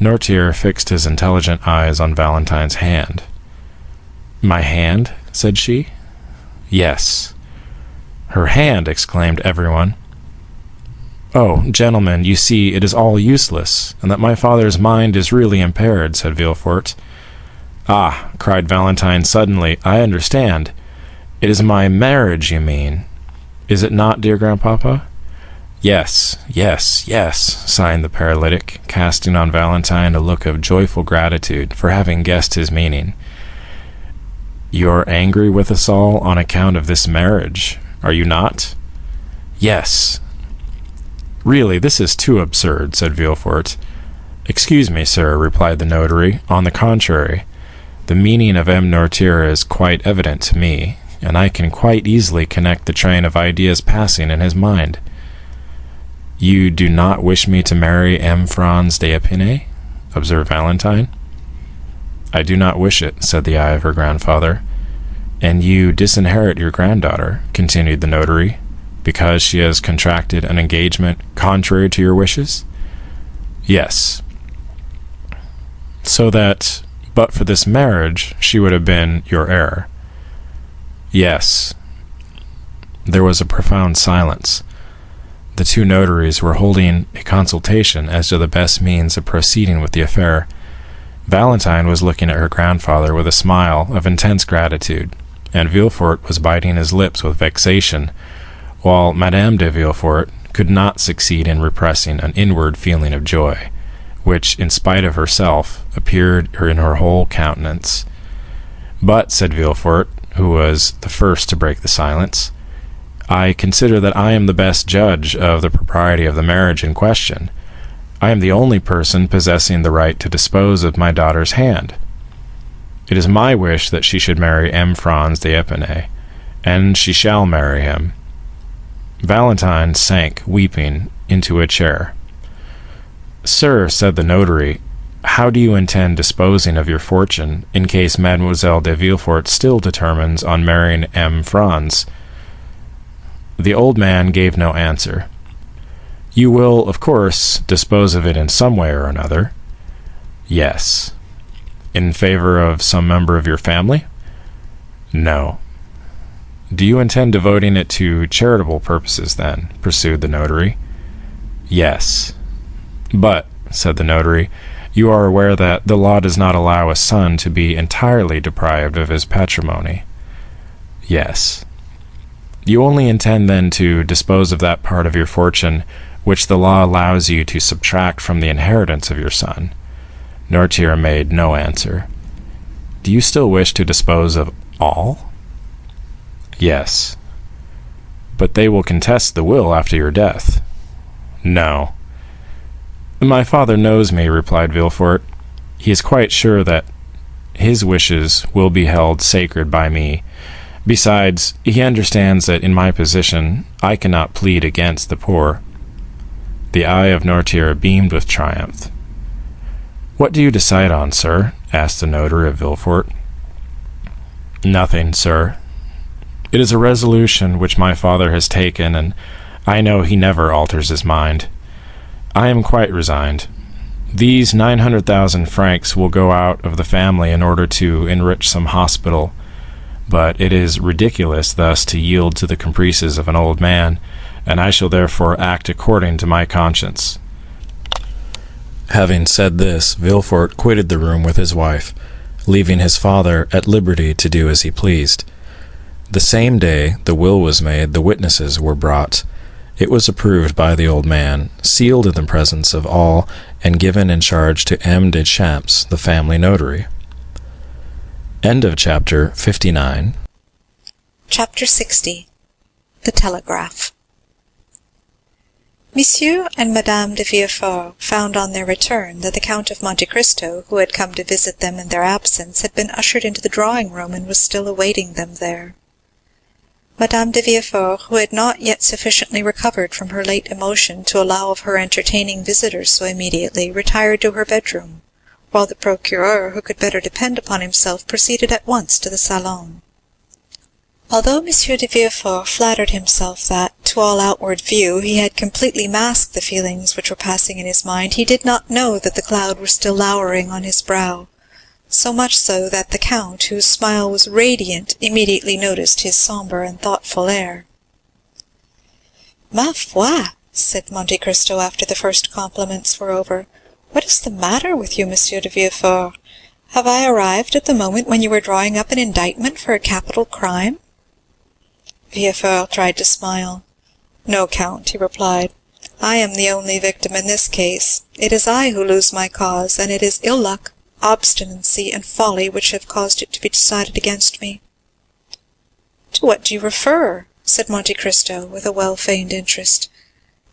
Noirtier fixed his intelligent eyes on Valentine's hand. "My hand?" said she. "Yes." "Her hand!" exclaimed everyone. "Oh, gentlemen, you see it is all useless, and that my father's mind is really impaired," said Villefort. "Ah," cried Valentine suddenly, "I understand. It is my marriage, you mean. Is it not, dear grandpapa?" "Yes, yes, yes," sighed the paralytic, casting on Valentine a look of joyful gratitude for having guessed his meaning. "You're angry with us all on account of this marriage, are you not?" "Yes." "Really, this is too absurd," said Villefort. "Excuse me, sir," replied the notary. "On the contrary, the meaning of M. Noirtier is quite evident to me, and I can quite easily connect the train of ideas passing in his mind." "You do not wish me to marry M. Franz d'Épinay?" observed Valentine. "I do not wish it," said the eye of her grandfather. "And you disinherit your granddaughter," continued the notary, "because she has contracted an engagement contrary to your wishes?" "Yes." "So that, but for this marriage, she would have been your heir?" "Yes." There was a profound silence. The two notaries were holding a consultation as to the best means of proceeding with the affair. Valentine was looking at her grandfather with a smile of intense gratitude, and Villefort was biting his lips with vexation, while Madame de Villefort could not succeed in repressing an inward feeling of joy, which, in spite of herself, appeared in her whole countenance. "But," said Villefort, who was the first to break the silence, "I consider that I am the best judge of the propriety of the marriage in question. I am the only person possessing the right to dispose of my daughter's hand. It is my wish that she should marry M. Franz d'Épinay, and she shall marry him." Valentine sank, weeping, into a chair. "Sir," said the notary, "how do you intend disposing of your fortune in case Mademoiselle de Villefort still determines on marrying M. Franz?" The old man gave no answer. "You will, of course, dispose of it in some way or another?" "Yes." "In favor of some member of your family?" "No." "Do you intend devoting it to charitable purposes, then?" pursued the notary. "Yes." "But," said the notary, "you are aware that the law does not allow a son to be entirely deprived of his patrimony?" "Yes." "You only intend, then, to dispose of that part of your fortune which the law allows you to subtract from the inheritance of your son?" Noirtier made no answer. "Do you still wish to dispose of all?" "Yes." But they will contest the will after your death. No. My father knows me, replied Villefort. He is quite sure that his wishes will be held sacred by me. Besides, he understands that in my position I cannot plead against the poor. The eye of Noirtier beamed with triumph. What do you decide on, sir? Asked the notary of Villefort. Nothing, sir. It is a resolution which my father has taken, and I know he never alters his mind. I am quite resigned. These 900,000 francs will go out of the family in order to enrich some hospital, but it is ridiculous thus to yield to the caprices of an old man, and I shall therefore act according to my conscience. Having said this, Villefort quitted the room with his wife, leaving his father at liberty to do as he pleased. The same day the will was made, the witnesses were brought. It was approved by the old man, sealed in the presence of all, and given in charge to M. de Champs, the family notary. End of chapter 59. Chapter 60. The Telegraph. Monsieur and Madame de Villefort found on their return that the Count of Monte Cristo, who had come to visit them in their absence, had been ushered into the drawing-room and was still awaiting them there. Madame de Villefort, who had not yet sufficiently recovered from her late emotion to allow of her entertaining visitors so immediately, retired to her bedroom, while the procureur, who could better depend upon himself, proceeded at once to the salon. Although Monsieur de Villefort flattered himself that, to all outward view, he had completely masked the feelings which were passing in his mind, he did not know that the cloud was still lowering on his brow, so much so that the Count, whose smile was radiant, immediately noticed his sombre and thoughtful air. "Ma foi," said Monte Cristo after the first compliments were over, "what is the matter with you, Monsieur de Villefort? Have I arrived at the moment when you were drawing up an indictment for a capital crime?" Villefort tried to smile. "No, Count," he replied. "I am the only victim in this case. It is I who lose my cause, and it is ill luck, obstinacy, and folly which have caused it to be decided against me." "To what do you refer?" said Monte Cristo, with a well-feigned interest.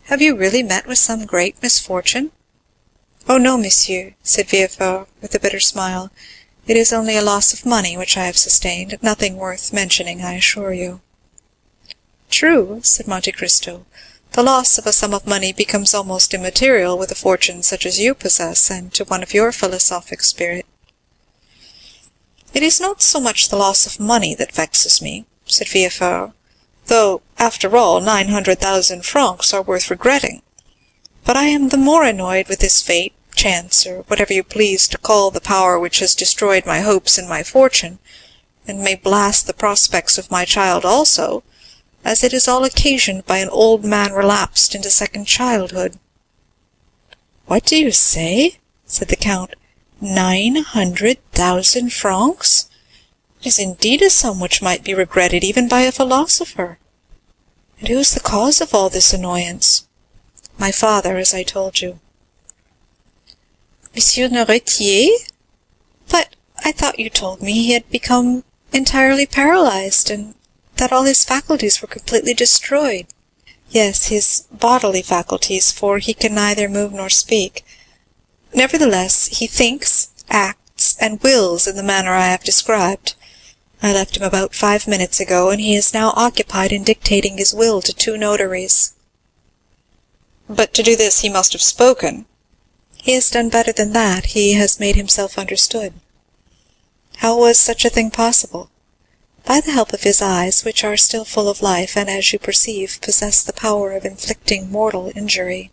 "Have you really met with some great misfortune?" "Oh, no, monsieur," said Villefort, with a bitter smile. "It is only a loss of money which I have sustained, nothing worth mentioning, I assure you." "True," said Monte Cristo. "The loss of a sum of money becomes almost immaterial with a fortune such as you possess, and to one of your philosophic spirit." "It is not so much the loss of money that vexes me," said Villefort, "though, after all, 900,000 francs are worth regretting. But I am the more annoyed with this fate, chance, or whatever you please to call the power which has destroyed my hopes and my fortune, and may blast the prospects of my child also, as it is all occasioned by an old man relapsed into second childhood." "What do you say?" said the Count. 900,000 francs? It is indeed a sum which might be regretted even by a philosopher. And who is the cause of all this annoyance?" "My father, as I told you." "Monsieur Noirtier? But I thought you told me he had become entirely paralyzed, and that all his faculties were completely destroyed." "Yes, his bodily faculties, for he can neither move nor speak. Nevertheless, he thinks, acts, and wills in the manner I have described. I left him about 5 minutes ago, and he is now occupied in dictating his will to 2 notaries." "But to do this he must have spoken." "He has done better than that, he has made himself understood." "How was such a thing possible?" "By the help of his eyes, which are still full of life, and, as you perceive, possess the power of inflicting mortal injury."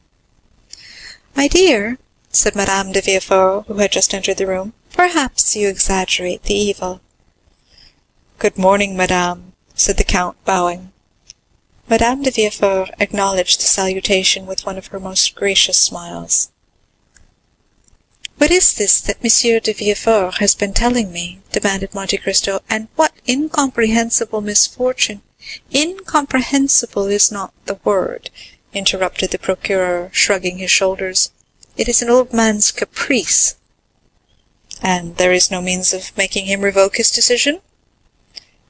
"My dear," said Madame de Villefort, who had just entered the room, "perhaps you exaggerate the evil." "Good morning, madame," said the Count, bowing. Madame de Villefort acknowledged the salutation with one of her most gracious smiles. "What is this that Monsieur de Villefort has been telling me?" demanded Monte Cristo, "and what incomprehensible misfortune—" "Incomprehensible is not the word," interrupted the procureur, shrugging his shoulders. "It is an old man's caprice." "And there is no means of making him revoke his decision?"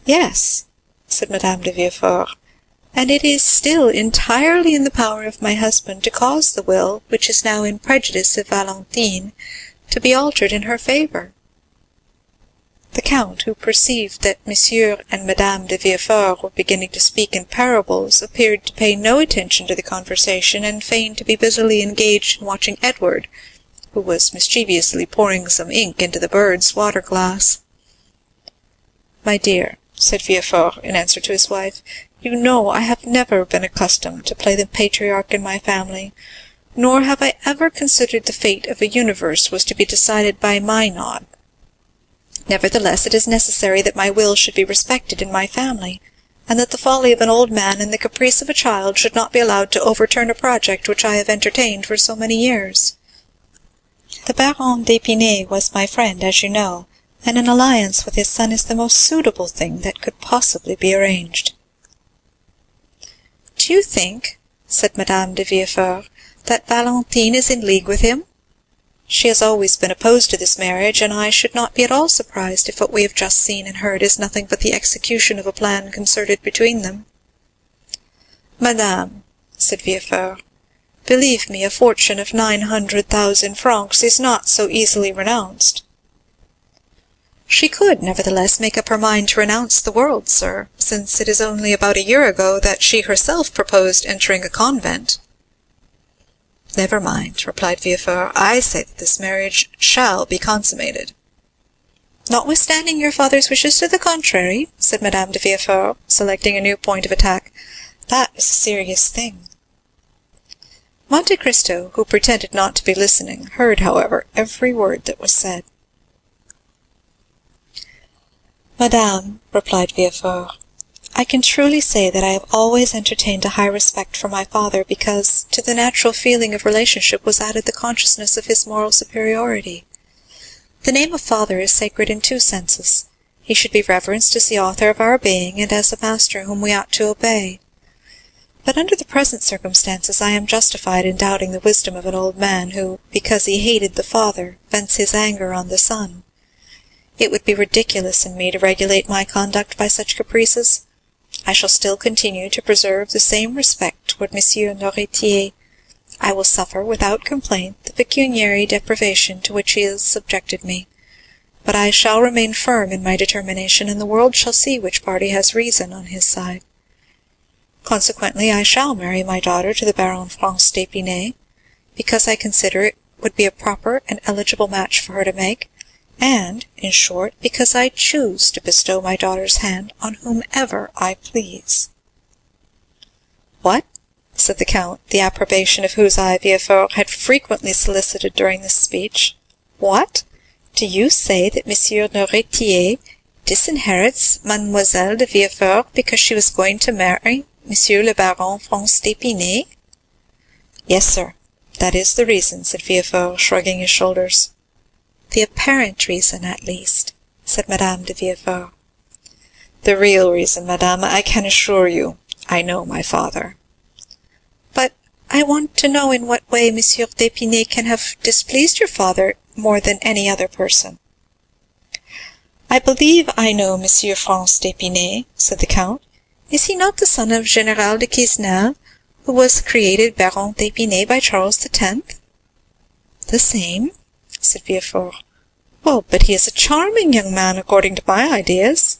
"Yes," said Madame de Villefort, and it is still entirely in the power of my husband to cause the will, which is now in prejudice of Valentine, to be altered in her favour." The Count, who perceived that Monsieur and Madame de Villefort were beginning to speak in parables, appeared to pay no attention to the conversation, and feigned to be busily engaged in watching Edward, who was mischievously pouring some ink into the bird's water-glass. "My dear," said Villefort, in answer to his wife, "you know I have never been accustomed to play the patriarch in my family, nor have I ever considered the fate of a universe was to be decided by my nod. Nevertheless, it is necessary that my will should be respected in my family, and that the folly of an old man and the caprice of a child should not be allowed to overturn a project which I have entertained for so many years. The Baron d'Épinay was my friend, as you know, and an alliance with his son is the most suitable thing that could possibly be arranged." "Do you think," said Madame de Villefort, "that Valentine is in league with him? She has always been opposed to this marriage, and I should not be at all surprised if what we have just seen and heard is nothing but the execution of a plan concerted between them." "Madame," said Villefort, "believe me, a fortune of 900,000 francs is not so easily renounced." "She could, nevertheless, make up her mind to renounce the world, sir, since it is only about a year ago that she herself proposed entering a convent." "Never mind," replied Villefort. "I say that this marriage shall be consummated." "Notwithstanding your father's wishes to the contrary," said Madame de Villefort, selecting a new point of attack. "That is a serious thing." Monte Cristo, who pretended not to be listening, heard, however, every word that was said. "Madame," replied Villefort, "I can truly say that I have always entertained a high respect for my father, because to the natural feeling of relationship was added the consciousness of his moral superiority. The name of father is sacred in two senses. He should be reverenced as the author of our being, and as a master whom we ought to obey. But under the present circumstances I am justified in doubting the wisdom of an old man who, because he hated the father, vents his anger on the son. It would be ridiculous in me to regulate my conduct by such caprices. I shall still continue to preserve the same respect toward Monsieur Noirtier. I will suffer, without complaint, the pecuniary deprivation to which he has subjected me, but I shall remain firm in my determination, and the world shall see which party has reason on his side. Consequently, I shall marry my daughter to the Baron Franz d'Épinay, because I consider it would be a proper and eligible match for her to make, and, in short, because I choose to bestow my daughter's hand on whomever I please." "What?" said the Count, the approbation of whose eye Villefort had frequently solicited during this speech. "What? Do you say that Monsieur Noirtier disinherits Mademoiselle de Villefort because she was going to marry Monsieur le Baron Franz d'Épinay?" "Yes, sir, that is the reason," said Villefort, shrugging his shoulders. "The apparent reason, at least," said Madame de Villefort. "The real reason, madame, I can assure you. I know my father." "But I want to know in what way Monsieur d'Épinay can have displeased your father more than any other person." "I believe I know Monsieur Franz d'Épinay," said the Count. "Is he not the son of General de Quesnel, who was created Baron d'Épinay by Charles X?" "The same," said Villefort. "Well, but he is a charming young man, according to my ideas."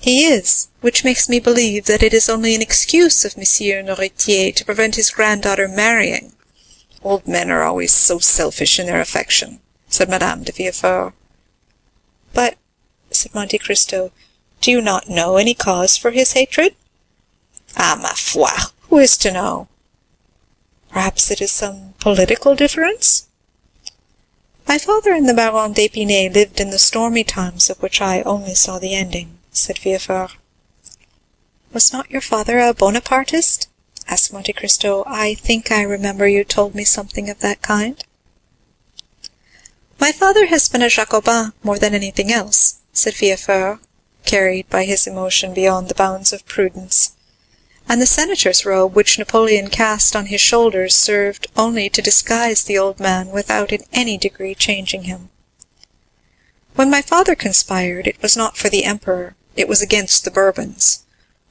"He is, which makes me believe that it is only an excuse of Monsieur Noirtier to prevent his granddaughter marrying. Old men are always so selfish in their affection," said Madame de Villefort. "But," said Monte Cristo, "do you not know any cause for his hatred?" "Ah, ma foi, who is to know?" "Perhaps it is some political difference?" "My father and the Baron d'Épinay lived in the stormy times of which I only saw the ending," said Villefort. "Was not your father a Bonapartist?" asked Monte Cristo. "I think I remember you told me something of that kind." "My father has been a Jacobin more than anything else," said Villefort, carried by his emotion beyond the bounds of prudence, and the senator's robe which Napoleon cast on his shoulders served only to disguise the old man without in any degree changing him. "When my father conspired, it was not for the emperor, it was against the Bourbons.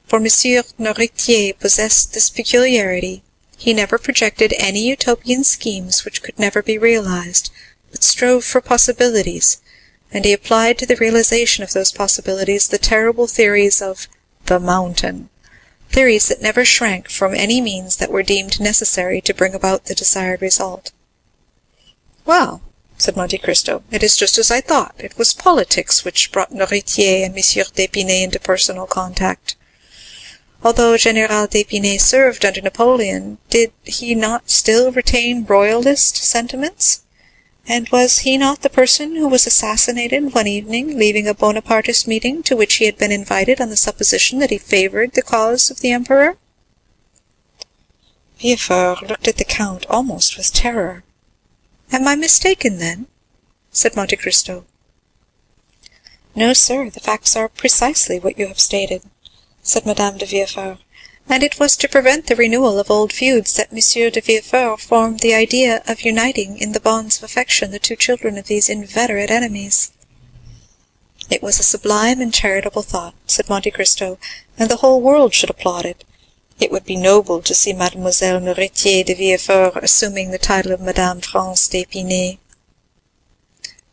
for Monsieur Noirtier possessed this peculiarity: he never projected any utopian schemes which could never be realized, but strove for possibilities, and he applied to the realization of those possibilities the terrible theories of the mountain, theories that never shrank from any means that were deemed necessary to bring about the desired result. "Well," said Monte Cristo, "it is just as I thought. It was politics which brought Noirtier and Monsieur d'Épinay into personal contact. Although General d'Épinay served under Napoleon, did he not still retain royalist sentiments? And was he not the person who was assassinated one evening, leaving a Bonapartist meeting to which he had been invited on the supposition that he favored the cause of the Emperor?" Villefort looked at the Count almost with terror. "Am I mistaken, then?" said Monte Cristo. "No, sir, the facts are precisely what you have stated," said Madame de Villefort, "and it was to prevent the renewal of old feuds that Monsieur de Villefort formed the idea of uniting in the bonds of affection the two children of these inveterate enemies." "It was a sublime and charitable thought," said Monte Cristo, "and the whole world should applaud it. It would be noble to see Mademoiselle Noirtier de Villefort assuming the title of Madame France d'Épinay."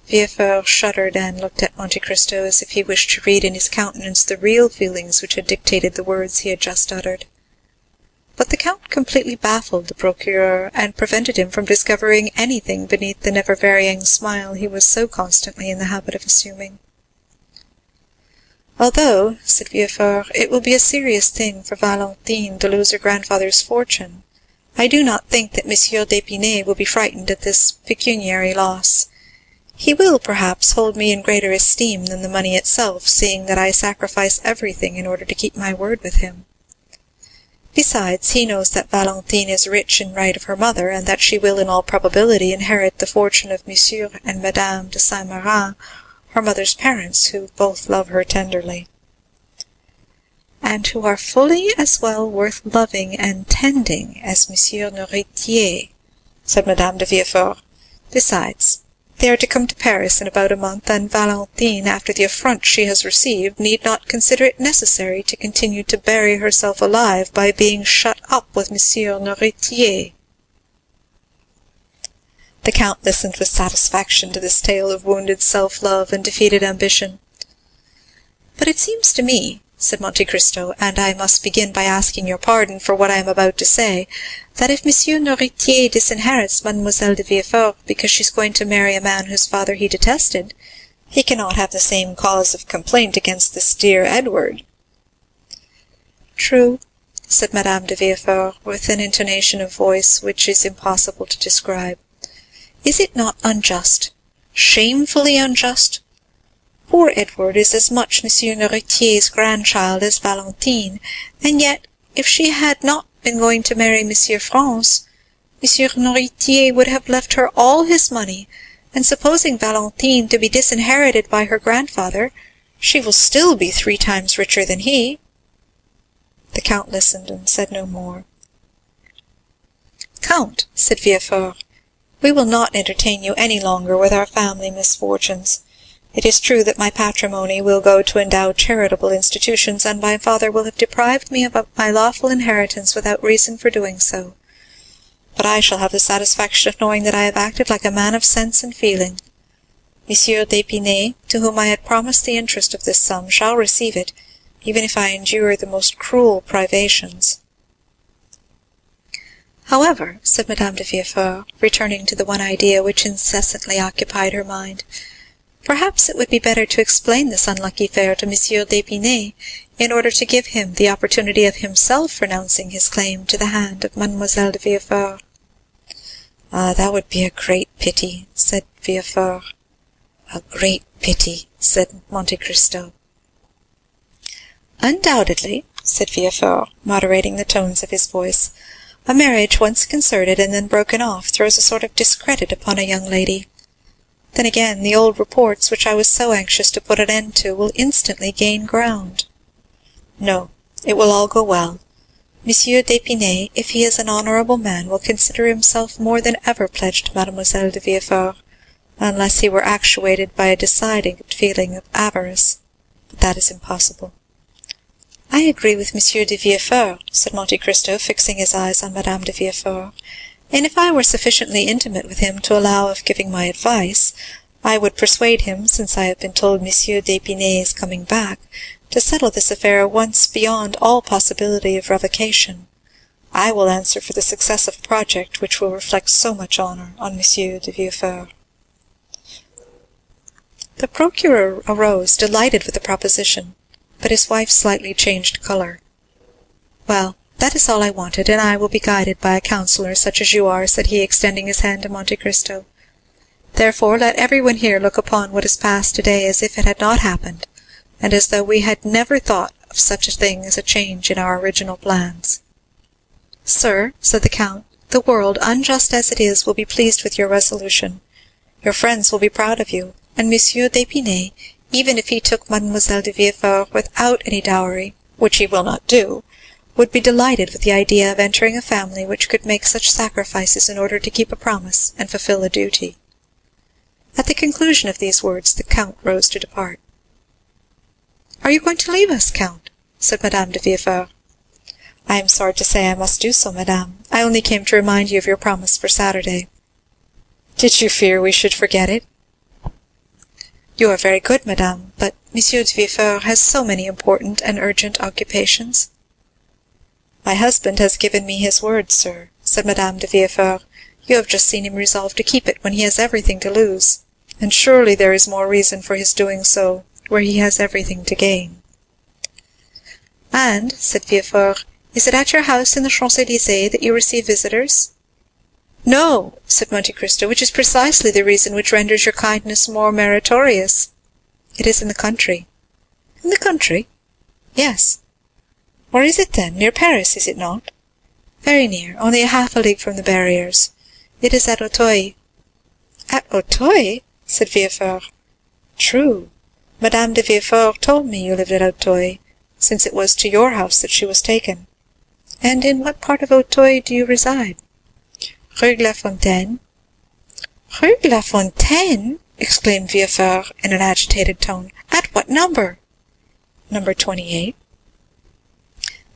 Villefort shuddered and looked at Monte Cristo as if he wished to read in his countenance the real feelings which had dictated the words he had just uttered. But the Count completely baffled the procureur, and prevented him from discovering anything beneath the never-varying smile he was so constantly in the habit of assuming. "Although," said Villefort, "it will be a serious thing for Valentine to lose her grandfather's fortune, I do not think that Monsieur d'Épinay will be frightened at this pecuniary loss. He will, perhaps, hold me in greater esteem than the money itself, seeing that I sacrifice everything in order to keep my word with him. Besides, he knows that Valentine is rich in right of her mother, and that she will in all probability inherit the fortune of Monsieur and Madame de Saint-Méran, her mother's parents, who both love her tenderly." "And who are fully as well worth loving and tending as Monsieur Noirtier," said Madame de Villefort. "Besides, they are to come to Paris in about a month, and Valentine, after the affront she has received, need not consider it necessary to continue to bury herself alive by being shut up with Monsieur Noirtier." The Count listened with satisfaction to this tale of wounded self-love and defeated ambition. "But it seems to me," said Monte Cristo, "and I must begin by asking your pardon for what I am about to say, that if Monsieur Noirtier disinherits Mademoiselle de Villefort because she's going to marry a man whose father he detested, he cannot have the same cause of complaint against this dear Edward." "True," said Madame de Villefort, with an intonation of voice which is impossible to describe. "Is it not unjust, shamefully unjust? Poor Edward is as much Monsieur Noirtier's grandchild as Valentine, and yet, if she had not been going to marry Monsieur France, Monsieur Noirtier would have left her all his money, and supposing Valentine to be disinherited by her grandfather, she will still be 3 times richer than he." The Count listened and said no more. "Count," said Villefort, "we will not entertain you any longer with our family misfortunes. It is true that my patrimony will go to endow charitable institutions, and my father will have deprived me of my lawful inheritance without reason for doing so. But I shall have the satisfaction of knowing that I have acted like a man of sense and feeling. Monsieur d'Épinay, to whom I had promised the interest of this sum, shall receive it, even if I endure the most cruel privations." "However," said Madame de Villefort, returning to the one idea which incessantly occupied her mind, "perhaps it would be better to explain this unlucky affair to Monsieur d'Épinay, in order to give him the opportunity of himself renouncing his claim to the hand of Mademoiselle de Villefort." "Ah, that would be a great pity," said Villefort. "A great pity," said Monte Cristo. "Undoubtedly," said Villefort, moderating the tones of his voice, "a marriage once concerted and then broken off throws a sort of discredit upon a young lady. Then again, the old reports which I was so anxious to put an end to will instantly gain ground. No, it will all go well. Monsieur d'Épinay, if he is an honorable man, will consider himself more than ever pledged to Mademoiselle de Villefort, unless he were actuated by a decided feeling of avarice, but that is impossible. "I agree with Monsieur de Villefort," said Monte Cristo, fixing his eyes on Madame de Villefort, "and if I were sufficiently intimate with him to allow of giving my advice, I would persuade him, since I have been told Monsieur d'Épinay is coming back, to settle this affair once beyond all possibility of revocation. I will answer for the success of a project which will reflect so much honor on Monsieur de Villefort." The procureur arose, delighted with the proposition, but his wife slightly changed color. "Well, that is all I wanted, and I will be guided by a counselor such as you are," said he, extending his hand to Monte Cristo. "Therefore let everyone here look upon what has passed today as if it had not happened, and as though we had never thought of such a thing as a change in our original plans." "Sir," said the count, "the world, unjust as it is, will be pleased with your resolution. Your friends will be proud of you, and Monsieur d'Épinay, even if he took Mademoiselle de Villefort without any dowry, which he will not do, would be delighted with the idea of entering a family which could make such sacrifices in order to keep a promise and fulfill a duty." At the conclusion of these words the count rose to depart. "Are you going to leave us, count?" said Madame de Villefort. "I am sorry to say I must do so, madame. I only came to remind you of your promise for Saturday." "Did you fear we should forget it?" "You are very good, madame, but Monsieur de Villefort has so many important and urgent occupations." "My husband has given me his word, sir," said Madame de Villefort. "You have just seen him resolve to keep it when he has everything to lose, and surely there is more reason for his doing so where he has everything to gain." "And," said Villefort, "is it at your house in the Champs-Élysées that you receive visitors?" "No," said Monte Cristo, "which is precisely the reason which renders your kindness more meritorious. It is in the country." "In the country?" "Yes." "Where is it, then? Near Paris, is it not?" "Very near, only half a league from the barriers. It is at Auteuil." "At Auteuil?" said Villefort. "True. Madame de Villefort told me you lived at Auteuil, since it was to your house that she was taken. And in what part of Auteuil do you reside?" "Rue de la Fontaine." "Rue de la Fontaine!" exclaimed Villefort in an agitated tone. "At what number?" "Number 28."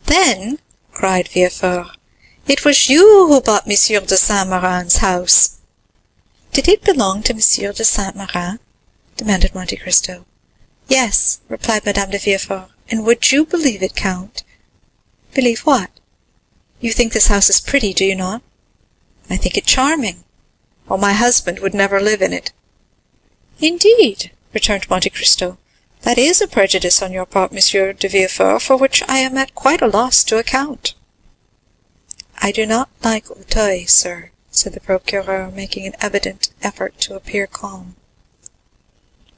"Then," cried Villefort, "it was you who bought Monsieur de Saint-Méran's house." "Did it belong to Monsieur de Saint-Méran?" demanded Monte Cristo. "Yes," replied Madame de Villefort, "and would you believe it, count?" "Believe what?" "You think this house is pretty, do you not?" "I think it charming." "Well, my husband would never live in it." "Indeed," returned Monte Cristo, "that is a prejudice on your part, Monsieur de Villefort, for which I am at quite a loss to account." "I do not like Auteuil, sir," said the procureur, making an evident effort to appear calm.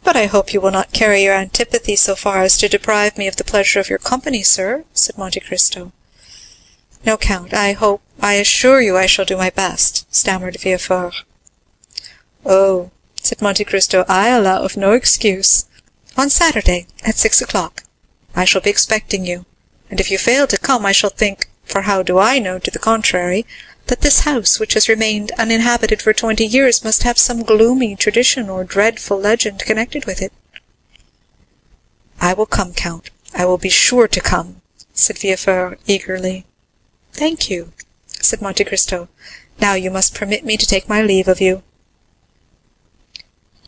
"But I hope you will not carry your antipathy so far as to deprive me of the pleasure of your company, sir," said Monte Cristo. "No, count, I assure you I shall do my best," stammered Villefort. "Oh," said Monte Cristo, "I allow of no excuse. On Saturday, at 6 o'clock. I shall be expecting you, and if you fail to come, I shall think, for how do I know to the contrary, that this house, which has remained uninhabited for 20 years, must have some gloomy tradition or dreadful legend connected with it." "I will come, count, I will be sure to come," said Villefort eagerly. "Thank you," said Monte Cristo. "Now you must permit me to take my leave of you."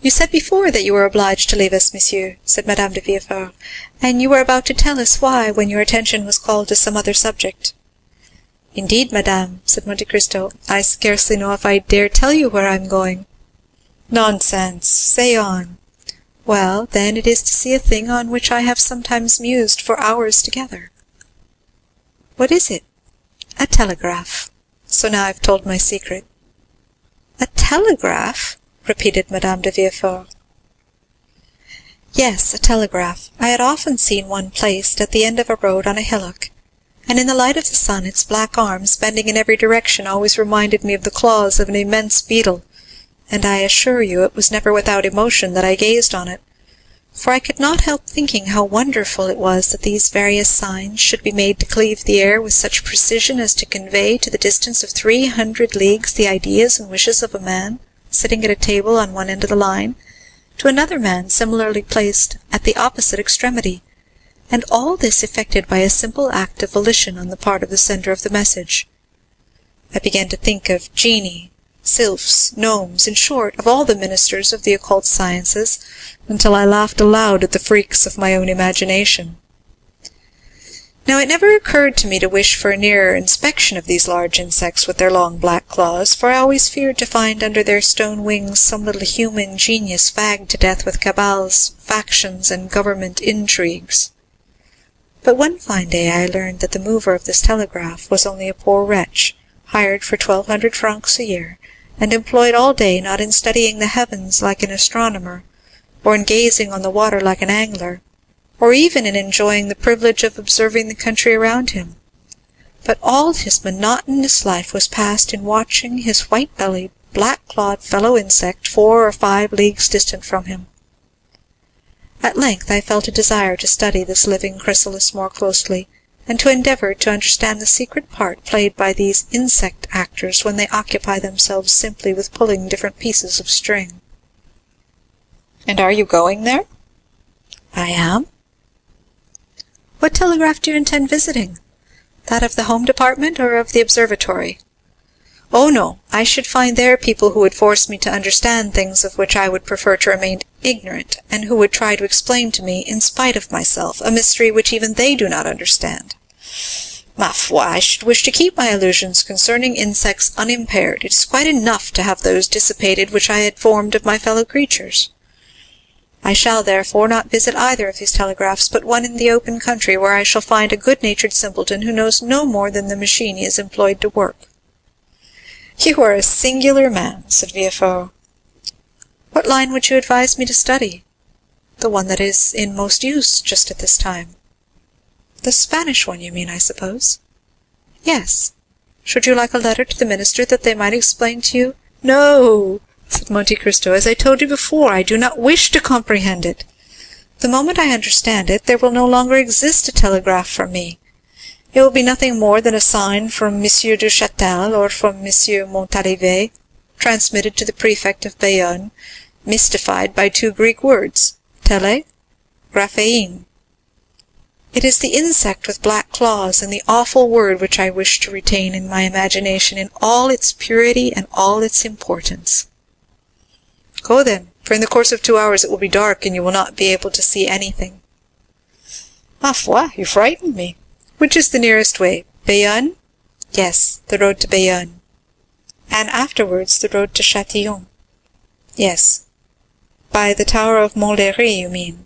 "You said before that you were obliged to leave us, monsieur," said Madame de Villefort, "and you were about to tell us why when your attention was called to some other subject." "Indeed, madame," said Monte Cristo, "I scarcely know if I dare tell you where I am going." "Nonsense! Say on." "Well, then, it is to see a thing on which I have sometimes mused for hours together." "What is it?" "A telegraph. So now I've told my secret." "A telegraph?" repeated Madame de Villefort. "Yes, a telegraph. I had often seen one placed at the end of a road on a hillock, and in the light of the sun its black arms, bending in every direction, always reminded me of the claws of an immense beetle, and I assure you it was never without emotion that I gazed on it, for I could not help thinking how wonderful it was that these various signs should be made to cleave the air with such precision as to convey to the distance of 300 leagues the ideas and wishes of a man sitting at a table on one end of the line, to another man similarly placed at the opposite extremity, and all this effected by a simple act of volition on the part of the sender of the message. I began to think of genii, sylphs, gnomes, in short, of all the ministers of the occult sciences, until I laughed aloud at the freaks of my own imagination. Now it never occurred to me to wish for a nearer inspection of these large insects with their long black claws, for I always feared to find under their stone wings some little human genius fagged to death with cabals, factions, and government intrigues. But one fine day I learned that the mover of this telegraph was only a poor wretch, hired for 1,200 francs a year, and employed all day not in studying the heavens like an astronomer, or in gazing on the water like an angler, or even in enjoying the privilege of observing the country around him, but all his monotonous life was passed in watching his white-bellied, black-clawed fellow-insect 4 or 5 leagues distant from him. At length I felt a desire to study this living chrysalis more closely, and to endeavor to understand the secret part played by these insect actors when they occupy themselves simply with pulling different pieces of string. "And are you going there?" "I am." "What telegraph do you intend visiting? That of the Home Department or of the Observatory?" "Oh, no, I should find there people who would force me to understand things of which I would prefer to remain ignorant, and who would try to explain to me, in spite of myself, a mystery which even they do not understand. Ma foi, I should wish to keep my illusions concerning insects unimpaired. It is quite enough to have those dissipated which I had formed of my fellow creatures. I shall, therefore, not visit either of these telegraphs, but one in the open country, where I shall find a good-natured simpleton who knows no more than the machine he is employed to work." "You are a singular man," said Villefort. "What line would you advise me to study?" "The one that is in most use just at this time." "The Spanish one, you mean, I suppose?" "Yes. Should you like a letter to the minister that they might explain to you—" "No," said Monte Cristo, "as I told you before, I do not wish to comprehend it. The moment I understand it, there will no longer exist a telegraph for me. It will be nothing more than a sign from Monsieur du Châtel or from Monsieur Montalivet, transmitted to the prefect of Bayonne, mystified by 2 Greek words, tele, graphein. It is the insect with black claws and the awful word which I wish to retain in my imagination in all its purity and all its importance." "Go then, for in the course of 2 hours it will be dark, and you will not be able to see anything." "Ma foi, you frightened me. Which is the nearest way? Bayonne?" "Yes, the road to Bayonne." "And afterwards the road to Châtillon?" "Yes." "By the tower of Montlhéry, you mean?"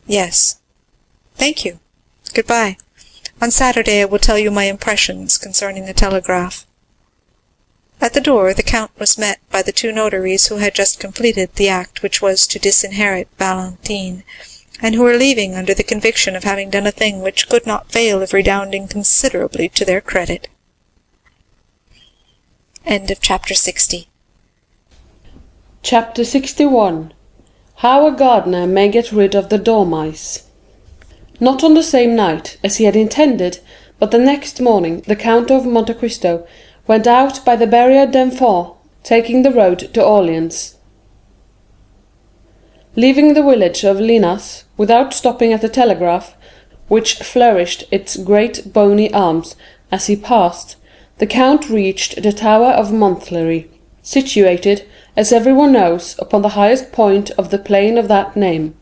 "Yes." "Thank you. Good-bye. On Saturday I will tell you my impressions concerning the telegraph." At the door the count was met by the 2 notaries who had just completed the act which was to disinherit Valentine, and who were leaving under the conviction of having done a thing which could not fail of redounding considerably to their credit. Chapter 60. Chapter 61. How a gardener may get rid of the dormice. Not on the same night, as he had intended, but the next morning, the Count of Monte Cristo went out by the Barrière d'Enfants, taking the road to Orleans. Leaving the village of Linas, without stopping at the telegraph, which flourished its great bony arms as he passed, the count reached the tower of Montlhéry, situated, as everyone knows, upon the highest point of the plain of that name.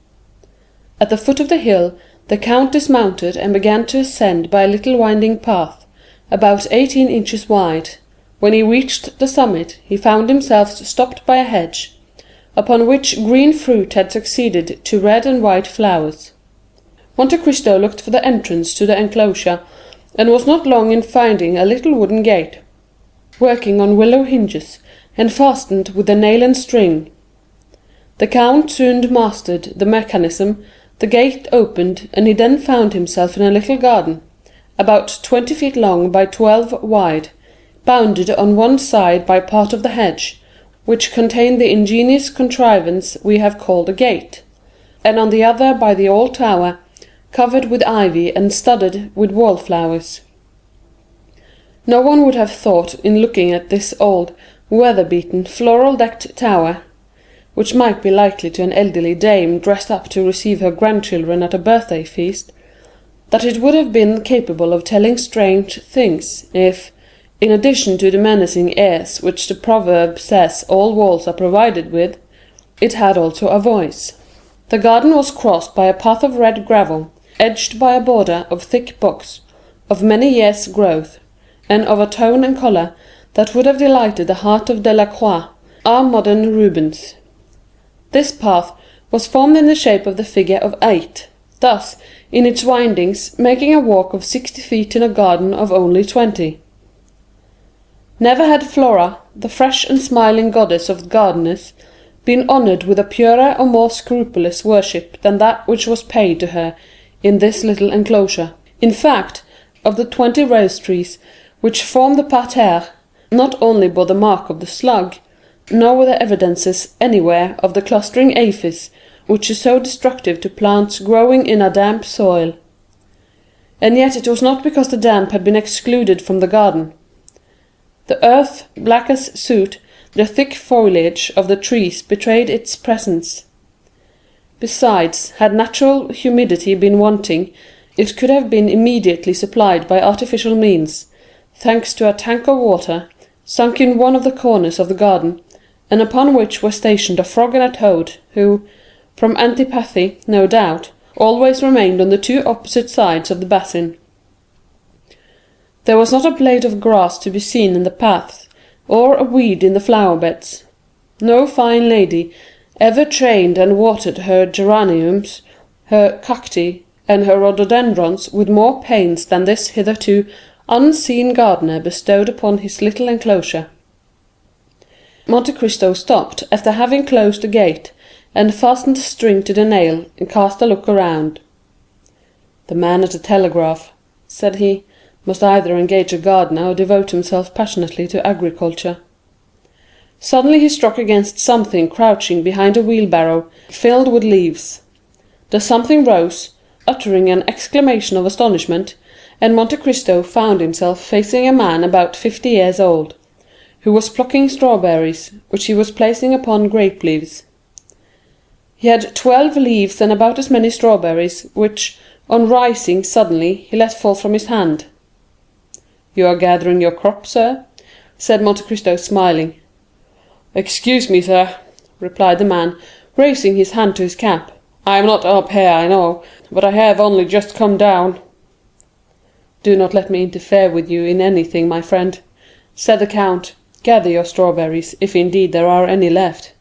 At the foot of the hill the count dismounted and began to ascend by a little winding path, about 18 inches wide. When he reached the summit, he found himself stopped by a hedge, upon which green fruit had succeeded to red and white flowers. Monte Cristo looked for the entrance to the enclosure, and was not long in finding a little wooden gate, working on willow hinges, and fastened with a nail and string. The count soon mastered the mechanism, the gate opened, and he then found himself in a little garden, about 20 feet long by 12 wide, bounded on one side by part of the hedge, which contained the ingenious contrivance we have called a gate, and on the other by the old tower, covered with ivy and studded with wallflowers. No one would have thought, in looking at this old, weather-beaten, floral-decked tower, which might be likely to an elderly dame dressed up to receive her grandchildren at a birthday feast, that it would have been capable of telling strange things, if, in addition to the menacing ears which the proverb says all walls are provided with, it had also a voice. The garden was crossed by a path of red gravel, edged by a border of thick box, of many years' growth, and of a tone and colour that would have delighted the heart of Delacroix, our modern Rubens. This path was formed in the shape of the figure of 8, thus, in its windings, making a walk of 60 feet in a garden of only 20. Never had Flora, the fresh and smiling goddess of gardeners, been honoured with a purer or more scrupulous worship than that which was paid to her in this little enclosure. In fact, of the 20 rose-trees which form the parterre, not only bore the mark of the slug, nor were there evidences anywhere of the clustering aphis, which is so destructive to plants growing in a damp soil. And yet it was not because the damp had been excluded from the garden. The earth, black as soot, the thick foliage of the trees betrayed its presence. Besides, had natural humidity been wanting, it could have been immediately supplied by artificial means, thanks to a tank of water, sunk in one of the corners of the garden, and upon which were stationed a frog and a toad, who, from antipathy, no doubt, always remained on the two opposite sides of the basin. There was not a blade of grass to be seen in the paths, or a weed in the flower-beds. No fine lady ever trained and watered her geraniums, her cacti, and her rhododendrons with more pains than this hitherto unseen gardener bestowed upon his little enclosure. Monte Cristo stopped after having closed the gate, and fastened the string to the nail, and cast a look around. "The man at the telegraph," said he, "must either engage a gardener or devote himself passionately to agriculture." Suddenly he struck against something crouching behind a wheelbarrow filled with leaves. The something rose, uttering an exclamation of astonishment, and Monte Cristo found himself facing a man about 50 years old, who was plucking strawberries, which he was placing upon grape leaves. He had 12 leaves and about as many strawberries, which, on rising suddenly, he let fall from his hand. "You are gathering your crop, sir?" said Monte Cristo, smiling. "Excuse me, sir," replied the man, raising his hand to his cap. "I am not up here, I know, but I have only just come down." "Do not let me interfere with you in anything, my friend," said the count. "Gather your strawberries, if indeed there are any left."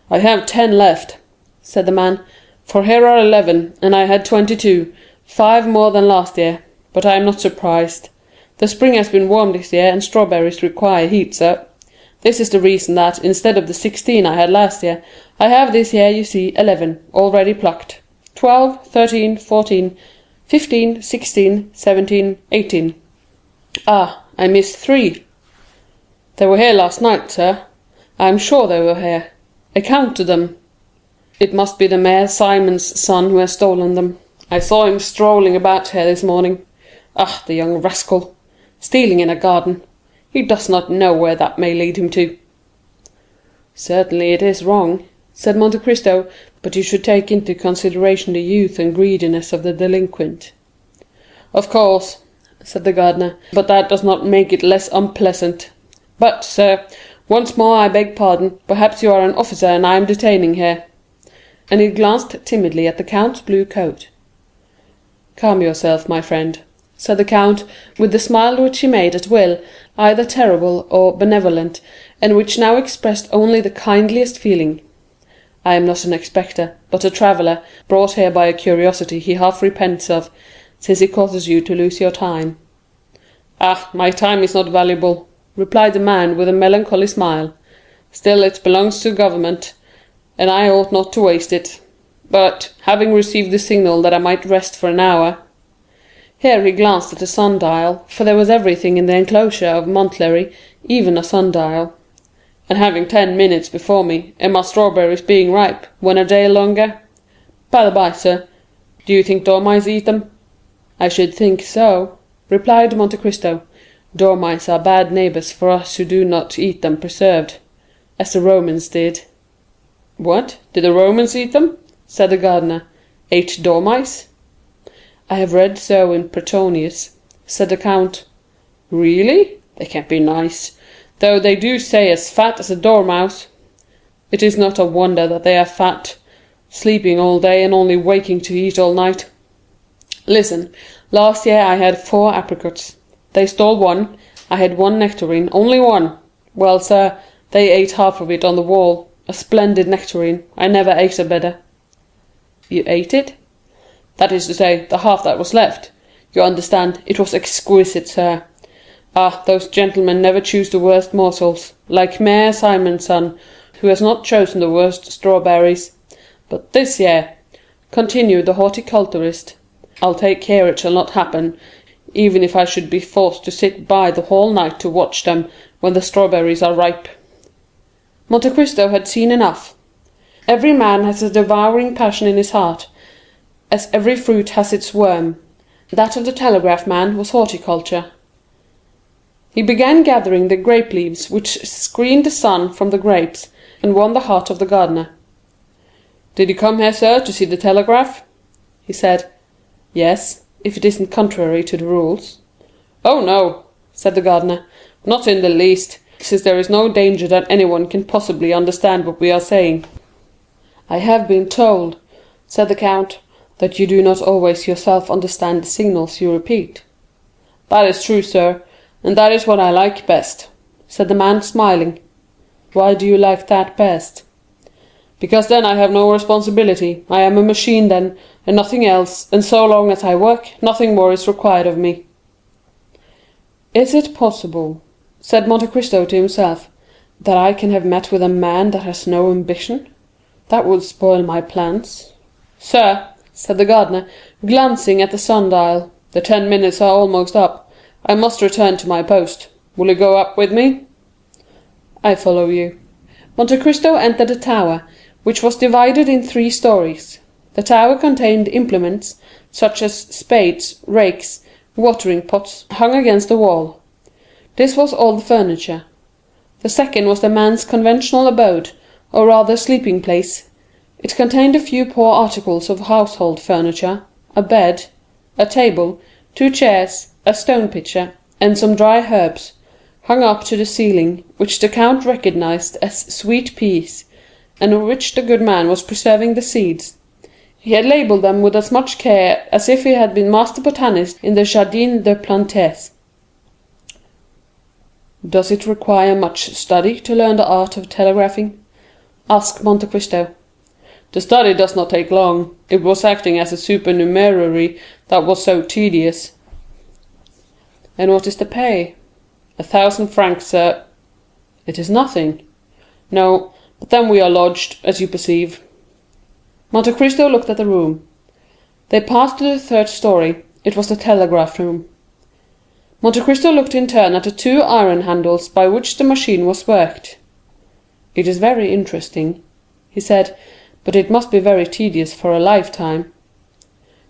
"I have 10 left," said the man, "for here are 11, and I had 22, 5 more than last year, but I am not surprised. The spring has been warm this year, and strawberries require heat, sir. This is the reason that, instead of the 16 I had last year, I have this year, you see, 11, already plucked. 12, 13, 14, 15, 16, 17, 18. Ah, I missed 3. They were here last night, sir. I am sure they were here. I counted them. It must be the Mayor Simon's son who has stolen them. I saw him strolling about here this morning. Ah, the young rascal! Stealing in a garden. He does not know where that may lead him to." "Certainly it is wrong," said Monte Cristo, "but you should take into consideration the youth and greediness of the delinquent." "Of course," said the gardener, "but that does not make it less unpleasant. But, sir, once more I beg pardon, perhaps you are an officer and I am detaining here." And he glanced timidly at the count's blue coat. "Calm yourself, my friend," said the count, with the smile which he made at will, either terrible or benevolent, and which now expressed only the kindliest feeling. "I am not an inspector, but a traveller, brought here by a curiosity he half repents of, since he causes you to lose your time." "Ah, my time is not valuable," replied the man with a melancholy smile. "Still it belongs to government, and I ought not to waste it. But, having received the signal that I might rest for an hour—" Here he glanced at the sundial, for there was everything in the enclosure of Montlhéry, even a sundial. "And having 10 minutes before me, and my strawberries being ripe, when a day longer. By the by, sir, do you think dormice eat them?" "I should think so," replied Monte Cristo. "Dormice are bad neighbors for us who do not eat them preserved, as the Romans did." "What, did the Romans eat them?" said the gardener. "Ate dormice?" "I have read so in Pretonius," said the Count. "Really? They can't be nice, though they do say as fat as a dormouse. It is not a wonder that they are fat, sleeping all day and only waking to eat all night. Listen, last year I had 4 apricots. They stole 1. I had 1 nectarine, only 1. Well, sir, they ate half of it on the wall. A splendid nectarine. I never ate a better." "You ate it?" "That is to say, the half that was left. You understand, it was exquisite, sir. Ah, those gentlemen never choose the worst morsels, like Mayor Simon's son, who has not chosen the worst strawberries. But this year," continued the horticulturist, "I'll take care it shall not happen, even if I should be forced to sit by the whole night to watch them when the strawberries are ripe." Monte Cristo had seen enough. Every man has a devouring passion in his heart, as every fruit has its worm. That of the telegraph man was horticulture. He began gathering the grape leaves which screened the sun from the grapes, and won the heart of the gardener. "Did you come here, sir, to see the telegraph?" he said. "Yes, if it isn't contrary to the rules." "Oh, no," said the gardener, "not in the least, since there is no danger that anyone can possibly understand what we are saying." "I have been told," said the Count, "that you do not always yourself understand the signals you repeat." "That is true, sir, and that is what I like best," said the man, smiling. "Why do you like that best?" "Because then I have no responsibility. I am a machine then, and nothing else, and so long as I work, nothing more is required of me." "Is it possible," said Monte Cristo to himself, "that I can have met with a man that has no ambition? That would spoil my plans." "Sir," said the gardener, glancing at the sundial, "the 10 minutes are almost up. I must return to my post. Will you go up with me?" "I follow you." Monte Cristo entered the tower, which was divided in 3 stories. The tower contained implements, such as spades, rakes, watering pots, hung against the wall. This was all the furniture. The second was the man's conventional abode, or rather sleeping place. It contained a few poor articles of household furniture, a bed, a table, 2 chairs, a stone pitcher, and some dry herbs, hung up to the ceiling, which the Count recognized as sweet peas, and of which the good man was preserving the seeds. He had labelled them with as much care as if he had been master botanist in the Jardin des Plantes. "Does it require much study to learn the art of telegraphing?" asked Monte Cristo. "The study does not take long. It was acting as a supernumerary that was so tedious." "And what is the pay?" 1,000 francs, sir." "It is nothing." "No, but then we are lodged, as you perceive." Monte Cristo looked at the room. They passed to the 3rd story. It was the telegraph room. Monte Cristo looked in turn at the 2 iron handles by which the machine was worked. "It is very interesting," he said, "but it must be very tedious for a lifetime."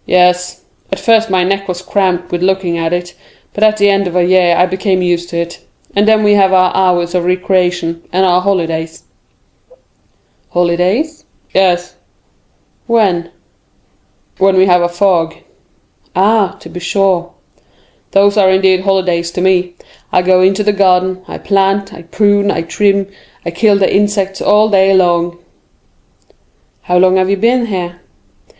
"Yes, at first my neck was cramped with looking at it, but at the end of a year I became used to it, and then we have our hours of recreation and our holidays." "Holidays?" "Yes." "When?" "When we have a fog." "Ah, to be sure. Those are indeed holidays to me. I go into the garden, I plant, I prune, I trim, I kill the insects all day long." "How long have you been here?"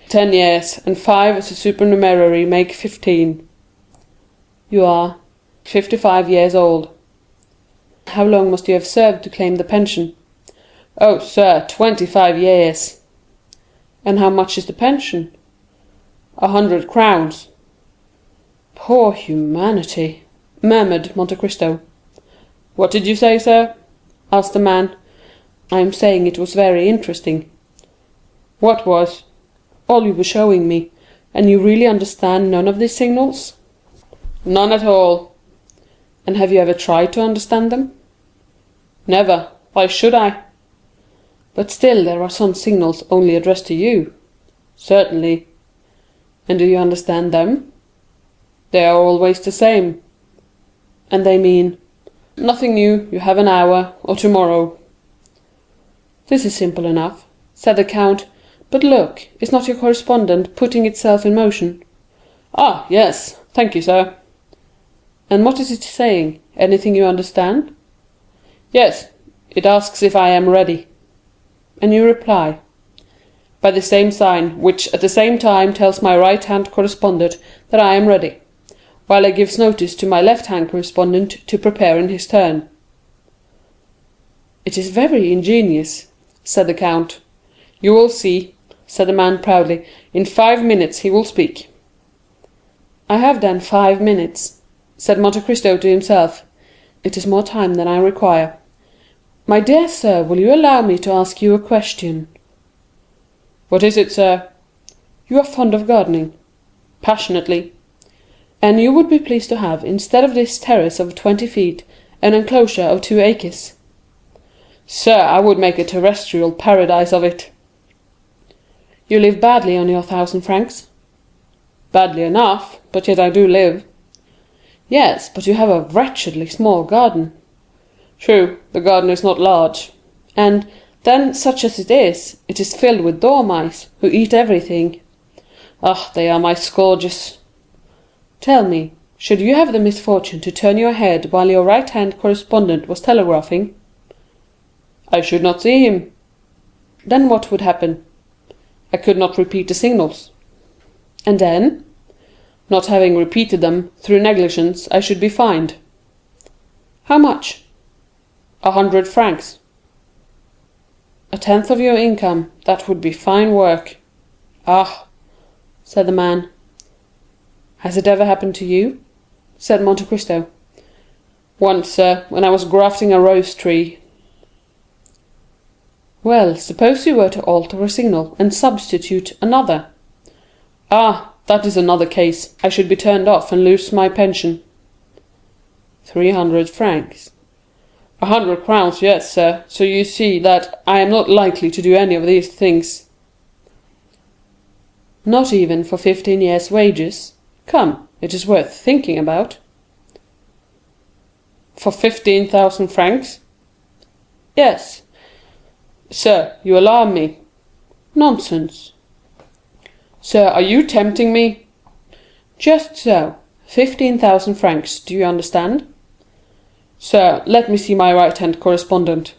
10 years, and 5 as a supernumerary make 15. "You are 55 years old." "How long must you have served to claim the pension?" "Oh, sir, 25 years." "And how much is the pension?" 100 crowns. "Poor humanity!" murmured Monte Cristo. "What did you say, sir?" asked the man. "I am saying it was very interesting." "What was?" "All you were showing me. And you really understand none of these signals?" "None at all." "And have you ever tried to understand them?" "Never. Why should I?" "But still there are some signals only addressed to you." "Certainly." "And do you understand them?" "They are always the same." "And they mean?" "Nothing new, you have an hour, or tomorrow." "This is simple enough," said the count. "But look, is not your correspondent putting itself in motion?" Ah, yes, thank you, sir. And what is it saying? Anything you understand? Yes, it asks if I am ready. And you reply, by the same sign, which at the same time tells my right-hand correspondent that I am ready, while it gives notice to my left-hand correspondent to prepare in his turn. It is very ingenious, said the Count. You will see, said the man proudly. In 5 minutes he will speak. I have then 5 minutes, said Monte Cristo to himself. It is more time than I require. My dear sir, will you allow me to ask you a question? What is it, sir? You are fond of gardening? Passionately. And you would be pleased to have, instead of this terrace of 20 feet, an enclosure of 2 acres. Sir, I would make a terrestrial paradise of it. You live badly on your 1,000 francs? Badly enough, but yet I do live. Yes, but you have a wretchedly small garden. True, the garden is not large. And then, such as it is filled with dormice, who eat everything. Ah, they are my scourges. Tell me, should you have the misfortune to turn your head while your right-hand correspondent was telegraphing? I should not see him. Then what would happen? I could not repeat the signals. And then? Not having repeated them, through negligence, I should be fined. How much? 100 francs. 1/10 of your income, that would be fine work. Ah, said the man. Has it ever happened to you? Said Monte Cristo. Once, sir, when I was grafting a rose tree. Well, suppose you were to alter a signal, and substitute another. Ah, that is another case. I should be turned off, and lose my pension. 300 francs. 100 crowns, yes, sir. So you see that I am not likely to do any of these things. Not even for 15 years' wages? Come, it is worth thinking about. For 15,000 francs? Yes. Sir, you alarm me. Nonsense. Sir, are you tempting me? Just so. 15,000 francs, do you understand? Sir, let me see my right-hand correspondent.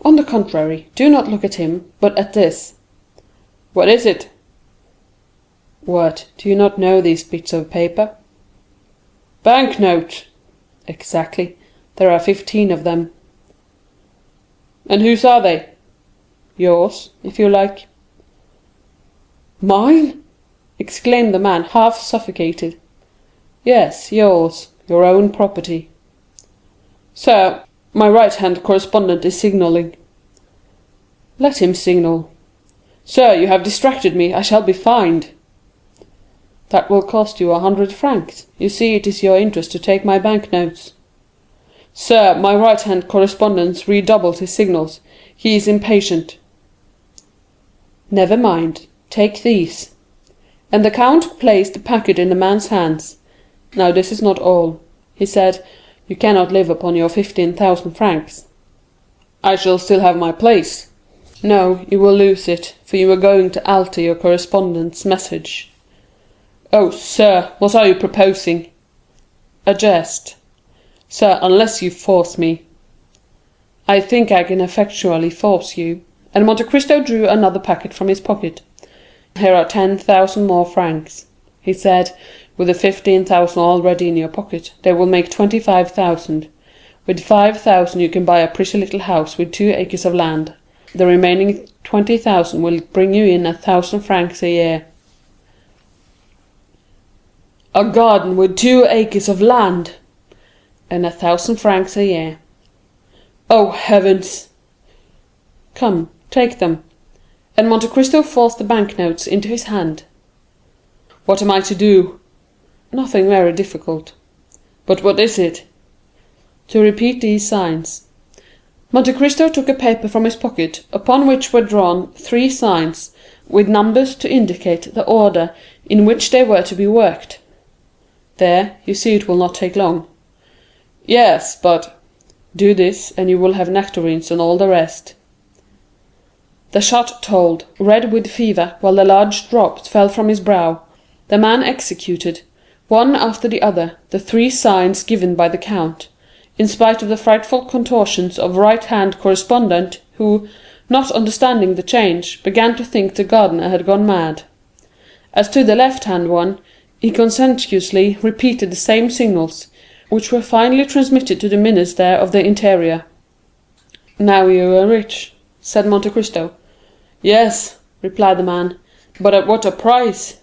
On the contrary, do not look at him, but at this. What is it? What, do you not know these bits of paper? Banknote! Exactly. There are 15 of them. And whose are they? Yours, if you like. Mine? Exclaimed the man, half suffocated. Yes, yours, your own property. Sir, my right-hand correspondent is signalling. Let him signal. Sir, you have distracted me. I shall be fined. That will cost you 100 francs. You see, it is your interest to take my banknotes. Sir, my right-hand correspondent redoubles his signals. He is impatient. Never mind. Take these. And the Count placed the packet in the man's hands. Now this is not all, he said. You cannot live upon your 15,000 francs. I shall still have my place. No, you will lose it, for you are going to alter your correspondent's message. Oh, sir, what are you proposing? A jest. Sir, unless you force me. I think I can effectually force you. And Monte Cristo drew another packet from his pocket. Here are 10,000 more francs, he said. With the 15,000 already in your pocket, they will make 25,000. With 5,000 you can buy a pretty little house with 2 acres of land. The remaining 20,000 will bring you in 1,000 francs a year. A garden with 2 acres of land, and 1,000 francs a year. Oh, heavens! Come, take them. And Monte Cristo forced the banknotes into his hand. What am I to do? Nothing very difficult. But what is it? To repeat these signs. Monte Cristo took a paper from his pocket, upon which were drawn 3 signs, with numbers to indicate the order in which they were to be worked. There, you see it will not take long. Yes, but... Do this, and you will have nectarines and all the rest. The shot told, red with fever, while the large drops fell from his brow. the man executed, one after the other, the 3 signs given by the count, in spite of the frightful contortions of right-hand correspondent, who, not understanding the change, began to think the gardener had gone mad. As to the left-hand one, he conscientiously repeated the same signals, which were finally transmitted to the Minister of the Interior. "Now you are rich," said Monte Cristo. "Yes," replied the man, "but at what a price!"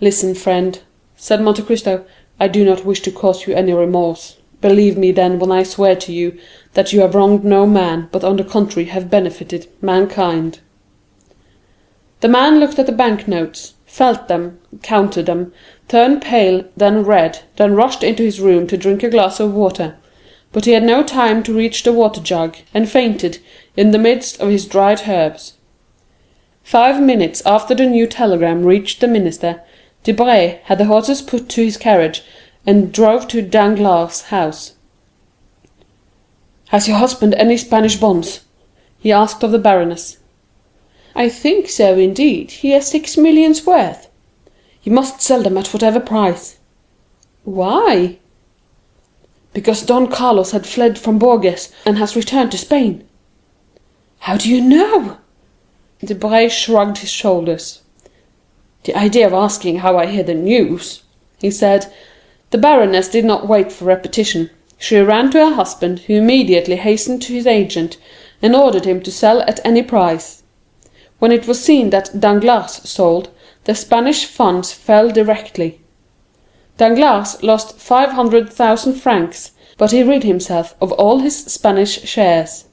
"Listen, friend," said Monte Cristo, "I do not wish to cause you any remorse. Believe me, then, when I swear to you that you have wronged no man, but on the contrary have benefited mankind." The man looked at the bank-notes, felt them, counted them, turned pale, then red, then rushed into his room to drink a glass of water, but he had no time to reach the water-jug, and fainted in the midst of his dried herbs. 5 minutes after the new telegram reached the minister, Debray had the horses put to his carriage, and drove to Danglars' house. "Has your husband any Spanish bonds?" he asked of the baroness. "I think so, indeed. He has 6 millions worth." "You must sell them at whatever price." "Why?" "Because Don Carlos had fled from Bourges, and has returned to Spain." "How do you know?" Debray shrugged his shoulders. "The idea of asking how I hear the news," he said. The baroness did not wait for repetition. She ran to her husband, who immediately hastened to his agent, and ordered him to sell at any price. When it was seen that Danglars sold, the Spanish funds fell directly. Danglars lost 500,000 francs, but he rid himself of all his Spanish shares.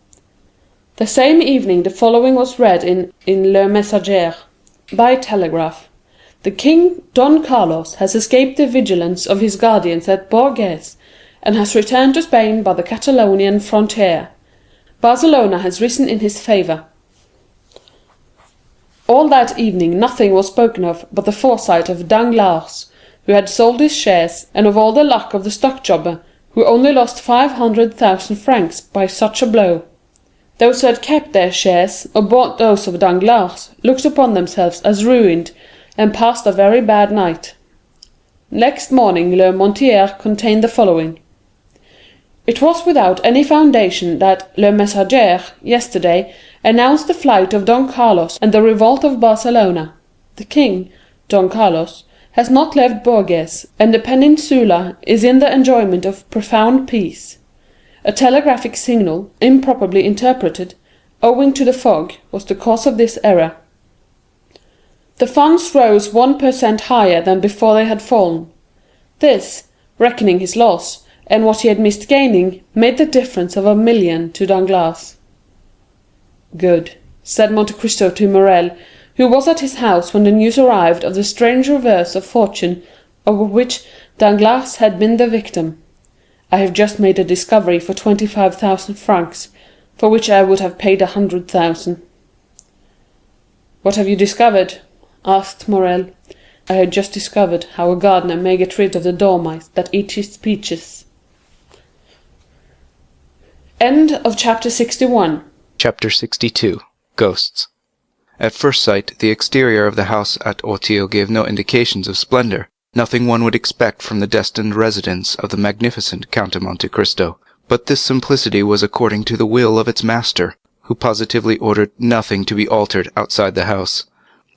The same evening the following was read in Le Messager, by telegraph: "The King Don Carlos has escaped the vigilance of his guardians at Bourges, and has returned to Spain by the Catalonian frontier. Barcelona has risen in his favour." All that evening nothing was spoken of but the foresight of Danglars, who had sold his shares, and of all the luck of the stock-jobber, who only lost 500,000 francs by such a blow. Those who had kept their shares, or bought those of Danglars, looked upon themselves as ruined, and passed a very bad night. Next morning Le Montier contained the following: "It was without any foundation that Le Messager, yesterday, announced the flight of Don Carlos and the revolt of Barcelona. The king, Don Carlos, has not left Bourges, and the peninsula is in the enjoyment of profound peace. A telegraphic signal, improperly interpreted, owing to the fog, was the cause of this error. The funds rose 1% higher than before they had fallen. This, reckoning his loss, and what he had missed gaining, made the difference of 1,000,000 to Danglars." "Good," said Monte Cristo to Morrel, who was at his house when the news arrived of the strange reverse of fortune of which Danglars had been the victim. "I have just made a discovery for 25,000 francs, for which I would have paid 100,000. "What have you discovered?" asked Morrel. "I have just discovered how a gardener may get rid of the dormice that eat his peaches." End of chapter 61. Chapter 62. Ghosts. At first sight, the exterior of the house at Auteuil gave no indications of splendor, nothing one would expect from the destined residence of the magnificent Count of Monte Cristo. But this simplicity was according to the will of its master, who positively ordered nothing to be altered outside the house.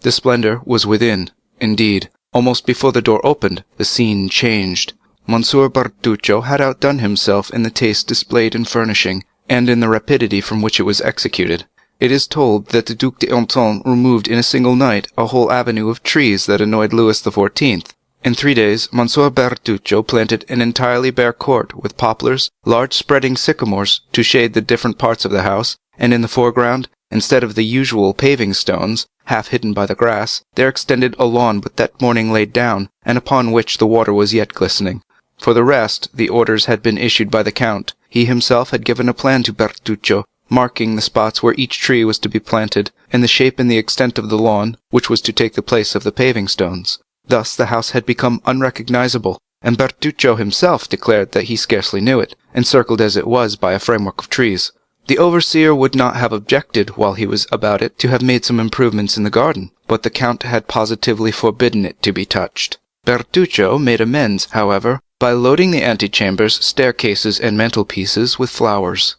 The splendor was within. Indeed, almost before the door opened, the scene changed. Monsieur Bertuccio had outdone himself in the taste displayed in furnishing, and in the rapidity from which it was executed. It is told that the Duc d'Antin removed in a single night a whole avenue of trees that annoyed Louis XIV. In 3 days, Monsieur Bertuccio planted an entirely bare court with poplars, large spreading sycamores to shade the different parts of the house, and in the foreground, instead of the usual paving stones, half hidden by the grass, there extended a lawn but that morning laid down, and upon which the water was yet glistening. For the rest, the orders had been issued by the Count. He himself had given a plan to Bertuccio, marking the spots where each tree was to be planted, and the shape and the extent of the lawn, which was to take the place of the paving stones. Thus the house had become unrecognizable, and Bertuccio himself declared that he scarcely knew it, encircled as it was by a framework of trees. The overseer would not have objected, while he was about it, to have made some improvements in the garden, but the Count had positively forbidden it to be touched. Bertuccio made amends, however, by loading the antechambers, staircases, and mantelpieces with flowers.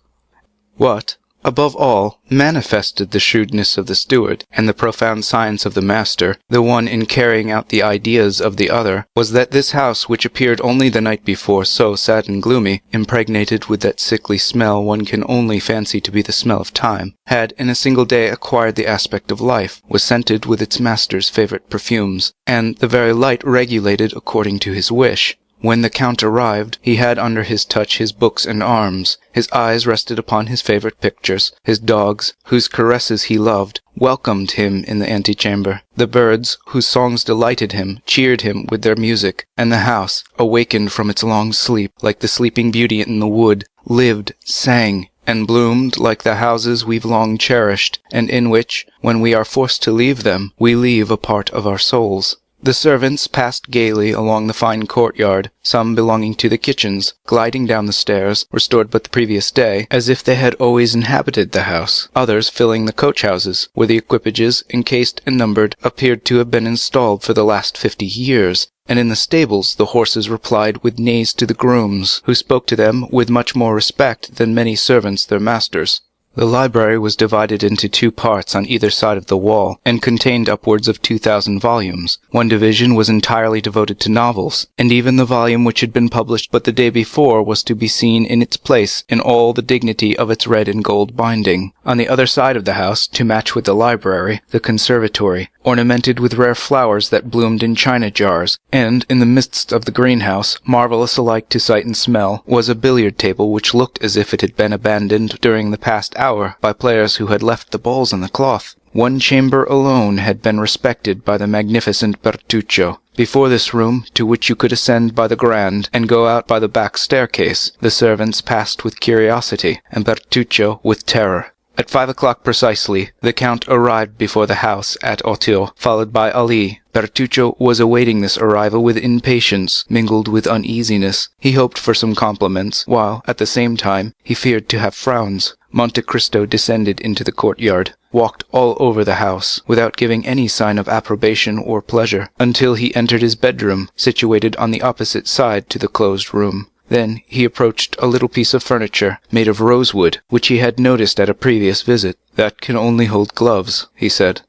What, above all, manifested the shrewdness of the steward, and the profound science of the master, the one in carrying out the ideas of the other, was that this house, which appeared only the night before so sad and gloomy, impregnated with that sickly smell one can only fancy to be the smell of time, had in a single day acquired the aspect of life, was scented with its master's favourite perfumes, and the very light regulated according to his wish. When the Count arrived, he had under his touch his books and arms. His eyes rested upon his favourite pictures. His dogs, whose caresses he loved, welcomed him in the antechamber. The birds, whose songs delighted him, cheered him with their music. And the house, awakened from its long sleep, like the sleeping beauty in the wood, lived, sang, and bloomed like the houses we've long cherished, and in which, when we are forced to leave them, we leave a part of our souls. The servants passed gaily along the fine courtyard, some belonging to the kitchens, gliding down the stairs, restored but the previous day, as if they had always inhabited the house, others filling the coach-houses, where the equipages, encased and numbered, appeared to have been installed for the last 50 years, and in the stables the horses replied with neighs to the grooms, who spoke to them with much more respect than many servants their masters. The library was divided into 2 parts on either side of the wall, and contained upwards of 2,000 volumes. One division was entirely devoted to novels, and even the volume which had been published but the day before was to be seen in its place in all the dignity of its red and gold binding. On the other side of the house, to match with the library, the conservatory, ornamented with rare flowers that bloomed in china jars, and, in the midst of the greenhouse, marvellous alike to sight and smell, was a billiard table which looked as if it had been abandoned during the past hour by players who had left the balls on the cloth. One chamber alone had been respected by the magnificent Bertuccio. Before this room, to which you could ascend by the grand and go out by the back staircase, the servants passed with curiosity, and Bertuccio with terror. At 5 o'clock precisely, the Count arrived before the house at Auteuil, followed by Ali. Bertuccio was awaiting this arrival with impatience, mingled with uneasiness. He hoped for some compliments, while, at the same time, he feared to have frowns. Monte Cristo descended into the courtyard, walked all over the house, without giving any sign of approbation or pleasure, until he entered his bedroom, situated on the opposite side to the closed room. Then he approached a little piece of furniture, made of rosewood, which he had noticed at a previous visit. "That can only hold gloves," he said.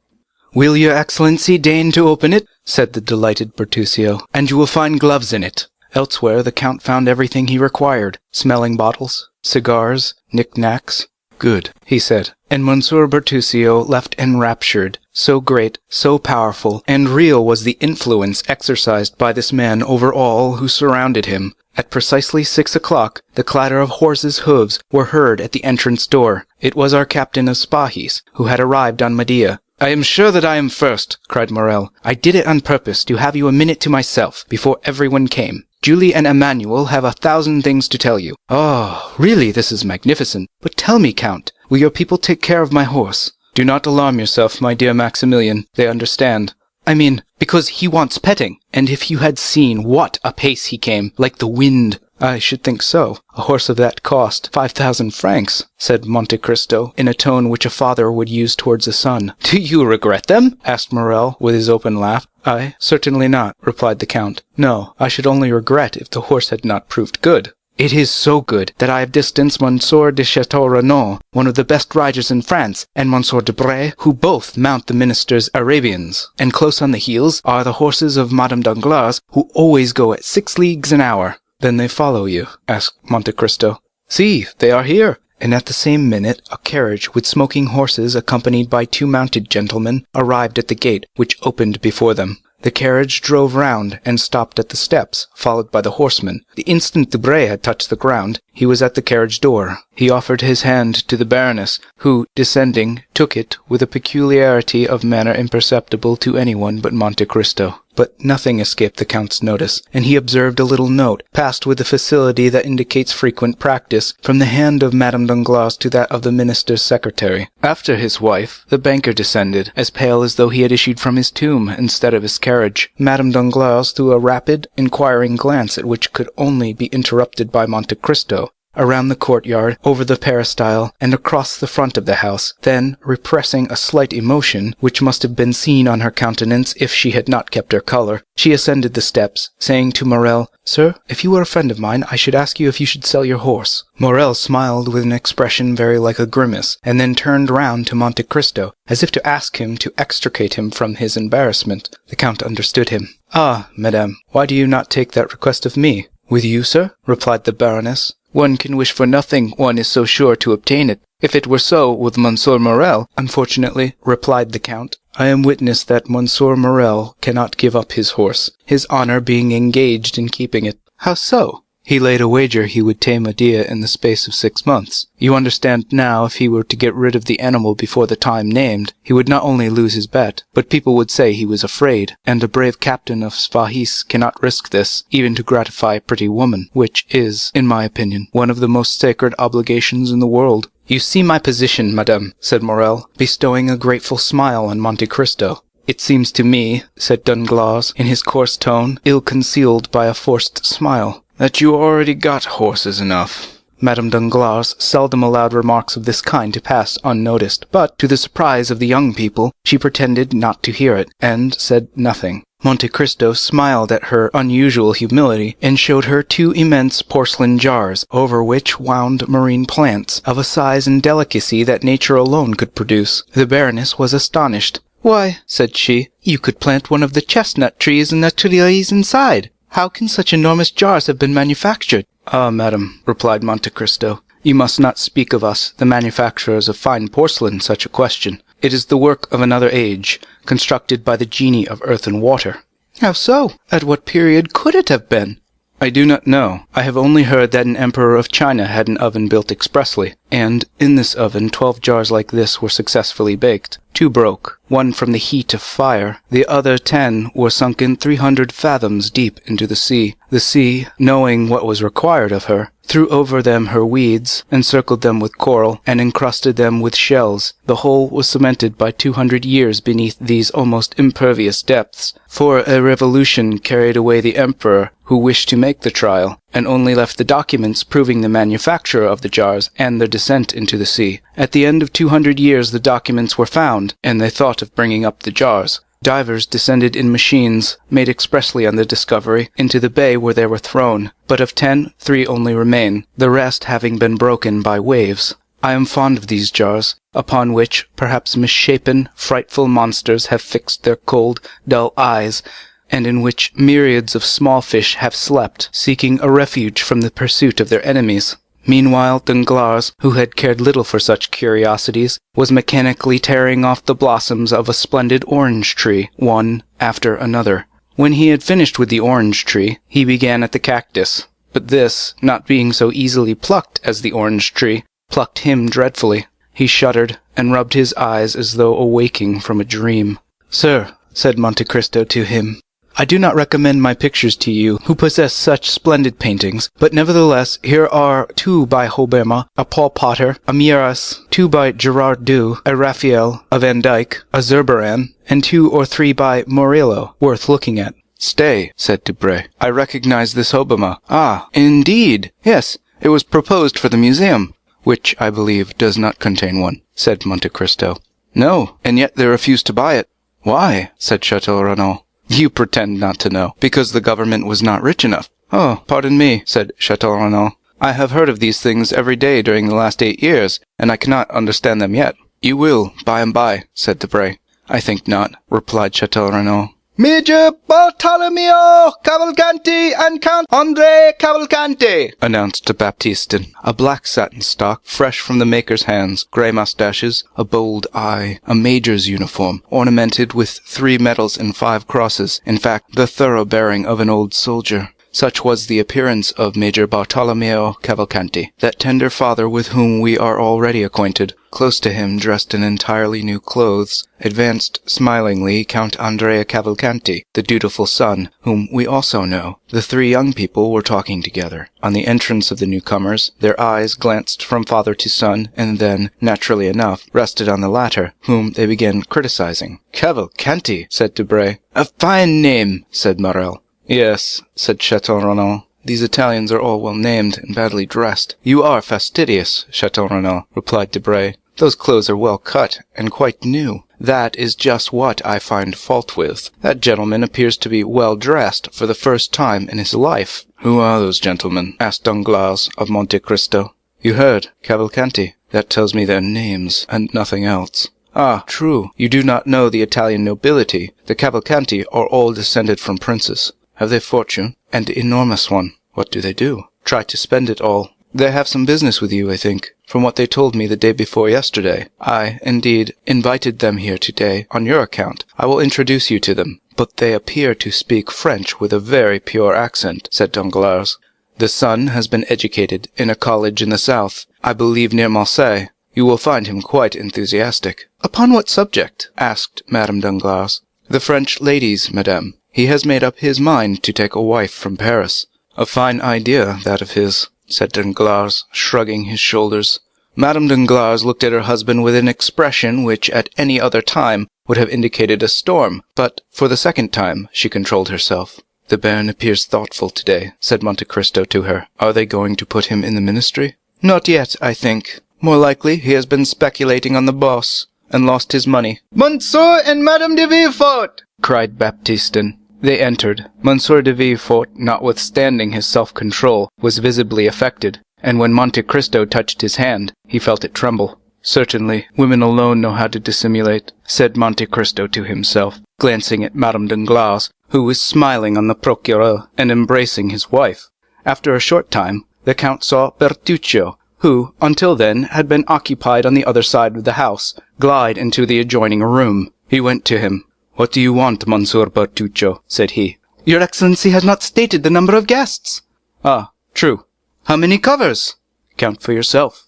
"Will your Excellency deign to open it?" said the delighted Bertuccio, "and you will find gloves in it." Elsewhere the Count found everything he required, smelling bottles, cigars, knick-knacks. "Good," he said, and Monsieur Bertuccio left enraptured. So great, so powerful, and real was the influence exercised by this man over all who surrounded him. At precisely 6 o'clock, the clatter of horses' hoofs were heard at the entrance door. It was our captain of Spahis, who had arrived on Medea. "I am sure that I am first," cried Morrel. "I did it on purpose to have you a minute to myself, before everyone came. Julie and Emmanuel have 1,000 things to tell you. Oh, really, this is magnificent. But tell me, Count, will your people take care of my horse?" "Do not alarm yourself, my dear Maximilian. They understand." "I mean, because he wants petting. And if you had seen what a pace he came, like the wind." "I should think so. A horse of that cost 5,000 francs," said Monte Cristo, in a tone which a father would use towards a son. "Do you regret them?" asked Morrel, with his open laugh. "I? Certainly not," replied the Count. "No, I should only regret if the horse had not proved good. It is so good that I have distanced Monsieur de Château Renaud, one of the best riders in France, and Monsieur Debray, who both mount the minister's Arabians. And close on the heels are the horses of Madame Danglars, who always go at 6 leagues an hour." "Then they follow you?" asked Monte Cristo. "See, they are here." And at the same minute a carriage with smoking horses, accompanied by 2 mounted gentlemen, arrived at the gate, which opened before them. The carriage drove round and stopped at the steps, followed by the horsemen. The instant Debray had touched the ground, he was at the carriage door. He offered his hand to the Baroness, who, descending, took it with a peculiarity of manner imperceptible to anyone but Monte Cristo. But nothing escaped the Count's notice, and he observed a little note, passed with the facility that indicates frequent practice, from the hand of Madame Danglars to that of the minister's secretary. After his wife, the banker descended, as pale as though he had issued from his tomb instead of his carriage. Madame Danglars threw a rapid, inquiring glance at which could only be interrupted by Monte Cristo. around the courtyard, over the peristyle, and across the front of the house. Then, repressing a slight emotion, which must have been seen on her countenance if she had not kept her colour, she ascended the steps, saying to Morrel, "Sir, if you were a friend of mine, I should ask you if you should sell your horse." Morrel smiled with an expression very like a grimace, and then turned round to Monte Cristo, as if to ask him to extricate him from his embarrassment. The Count understood him. "Ah, madame, why do you not take that request of me?" "With you, sir?" replied the Baroness. "One can wish for nothing, one is so sure to obtain it. If it were so with Monsieur Morrel—" "Unfortunately," replied the Count, "I am witness that Monsieur Morrel cannot give up his horse, his honour being engaged in keeping it." "How so?" "He laid a wager he would tame a deer in the space of 6 months. You understand now, if he were to get rid of the animal before the time named, he would not only lose his bet, but people would say he was afraid, and a brave captain of Spahis cannot risk this, even to gratify a pretty woman, which is, in my opinion, one of the most sacred obligations in the world." "You see my position, madame," said Morrel, bestowing a grateful smile on Monte Cristo. "It seems to me," said Danglars, in his coarse tone, ill-concealed by a forced smile, "that you already got horses enough." Madame Danglars seldom allowed remarks of this kind to pass unnoticed, but, to the surprise of the young people, she pretended not to hear it, and said nothing. Monte Cristo smiled at her unusual humility, and showed her 2 immense porcelain jars, over which wound marine plants, of a size and delicacy that nature alone could produce. The Baroness was astonished. "Why," said she, "you could plant one of the chestnut trees in the Tuileries inside. How can such enormous jars have been manufactured?" "Ah, madam," replied Monte Cristo, "you must not speak of us, the manufacturers of fine porcelain, such a question. It is the work of another age, constructed by the genii of earth and water." "How so? At what period could it have been?" "I do not know. I have only heard that an emperor of China had an oven built expressly, and in this oven 12 jars like this were successfully baked. 2 broke, one from the heat of fire. The other 10 were sunken 300 fathoms deep into the sea. The sea, knowing what was required of her, threw over them her weeds, encircled them with coral, and encrusted them with shells. The whole was cemented by 200 years beneath these almost impervious depths. For a revolution carried away the emperor who wished to make the trial, and only left the documents proving the manufacture of the jars and their descent into the sea. At the end of 200 years the documents were found, and they thought of bringing up the jars. Divers descended in machines, made expressly on the discovery, into the bay where they were thrown, but of 10, 3 only remain, the rest having been broken by waves. I am fond of these jars, upon which perhaps misshapen, frightful monsters have fixed their cold, dull eyes, and in which myriads of small fish have slept, seeking a refuge from the pursuit of their enemies." Meanwhile Danglars, who had cared little for such curiosities, was mechanically tearing off the blossoms of a splendid orange tree, one after another. When he had finished with the orange tree, he began at the cactus. But this, not being so easily plucked as the orange tree, plucked him dreadfully. He shuddered, and rubbed his eyes as though awaking from a dream. "Sir," said Monte Cristo to him, "I do not recommend my pictures to you, who possess such splendid paintings, but nevertheless here are 2 by Hobbema, a Paul Potter, a Mieras, 2 by Gerard Dew, a Raphael, a Van Dyck, a Zurbaran, and 2 or 3 by Murillo, worth looking at." "Stay," said Debray, "I recognize this Hobbema. Ah, indeed! Yes, it was proposed for the museum." "Which, I believe, does not contain one," said Monte Cristo. "No, and yet they refuse to buy it." "Why?" said Château Renaud. "You pretend not to know. Because the government was not rich enough." "Oh, pardon me," said Château Renaud. "I have heard of these things every day during the last 8 years, and I cannot understand them yet." "You will, by and by," said Debray. "I think not," replied Château Renaud. "Major Bartolomeo Cavalcanti and Count André Cavalcanti," announced Baptistin. A black satin stock, fresh from the maker's hands, grey moustaches, a bold eye, a major's uniform, ornamented with 3 medals and 5 crosses, in fact, the thorough bearing of an old soldier. Such was the appearance of Major Bartolomeo Cavalcanti, that tender father with whom we are already acquainted. Close to him, dressed in entirely new clothes, advanced smilingly Count Andrea Cavalcanti, the dutiful son, whom we also know. The 3 young people were talking together. On the entrance of the newcomers, their eyes glanced from father to son, and then, naturally enough, rested on the latter, whom they began criticizing. "Cavalcanti," said Debray. "A fine name," said Morrel. "Yes," said Château Renaud, these Italians are all well named and badly dressed. You are fastidious, Chateau Renaud, replied Debray. Those clothes are well cut and quite new. That is just what I find fault with. That gentleman appears to be well dressed for the first time in his life. Who are those gentlemen? Asked Danglars of Monte Cristo. You heard, Cavalcanti. That tells me their names, and nothing else. Ah, true. You do not know the Italian nobility. The Cavalcanti are all descended from princes. Have they fortune? An enormous one. What do they do? Try to spend it all. They have some business with you, I think, from what they told me the day before yesterday. I, indeed, invited them here today on your account. I will introduce you to them. But they appear to speak French with a very pure accent, said Danglars. The son has been educated in a college in the south, I believe near Marseille. You will find him quite enthusiastic. Upon what subject? Asked Madame Danglars. The French ladies, madame. He has made up his mind to take a wife from Paris. A fine idea, that of his, said Danglars, shrugging his shoulders. Madame Danglars looked at her husband with an expression which at any other time would have indicated a storm, but for the second time she controlled herself. The Baron appears thoughtful today, said Monte Cristo to her. Are they going to put him in the ministry? Not yet, I think. More likely he has been speculating on the bourse, and lost his money. Monsieur and Madame de Villefort! Cried Baptistin. They entered. Monsieur de Villefort, notwithstanding his self-control, was visibly affected, and when Monte Cristo touched his hand, he felt it tremble. Certainly, women alone know how to dissimulate, said Monte Cristo to himself, glancing at Madame Danglars, who was smiling on the procureur and embracing his wife. After a short time, the Count saw Bertuccio, who, until then, had been occupied on the other side of the house, glide into the adjoining room. He went to him. "What do you want, Monsieur Bertuccio?" said he. "Your Excellency has not stated the number of guests." "Ah, true. How many covers?" "Count for yourself."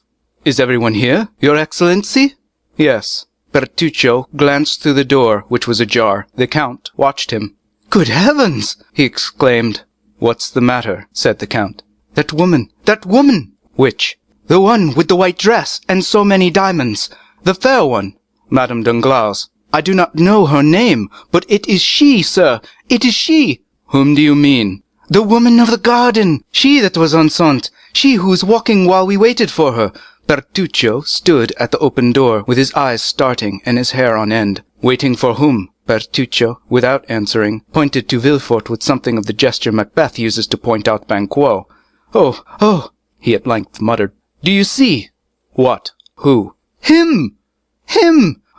"Is everyone here, Your Excellency?" "Yes." Bertuccio glanced through the door, which was ajar. The Count watched him. "Good heavens!" he exclaimed. "What's the matter?" said the Count. That woman! "Which?" "The one with the white dress and so many diamonds. The fair one." "Madame Danglars." "I do not know her name, but it is she, sir. It is she." "Whom do you mean?" "The woman of the garden. She that was enceinte. She who was walking while we waited for her." Bertuccio stood at the open door, with his eyes starting and his hair on end. "Waiting for whom?" Bertuccio, without answering, pointed to Villefort with something of the gesture Macbeth uses to point out Banquo. Oh, he at length muttered. "Do you see?" "What? Who?" "Him!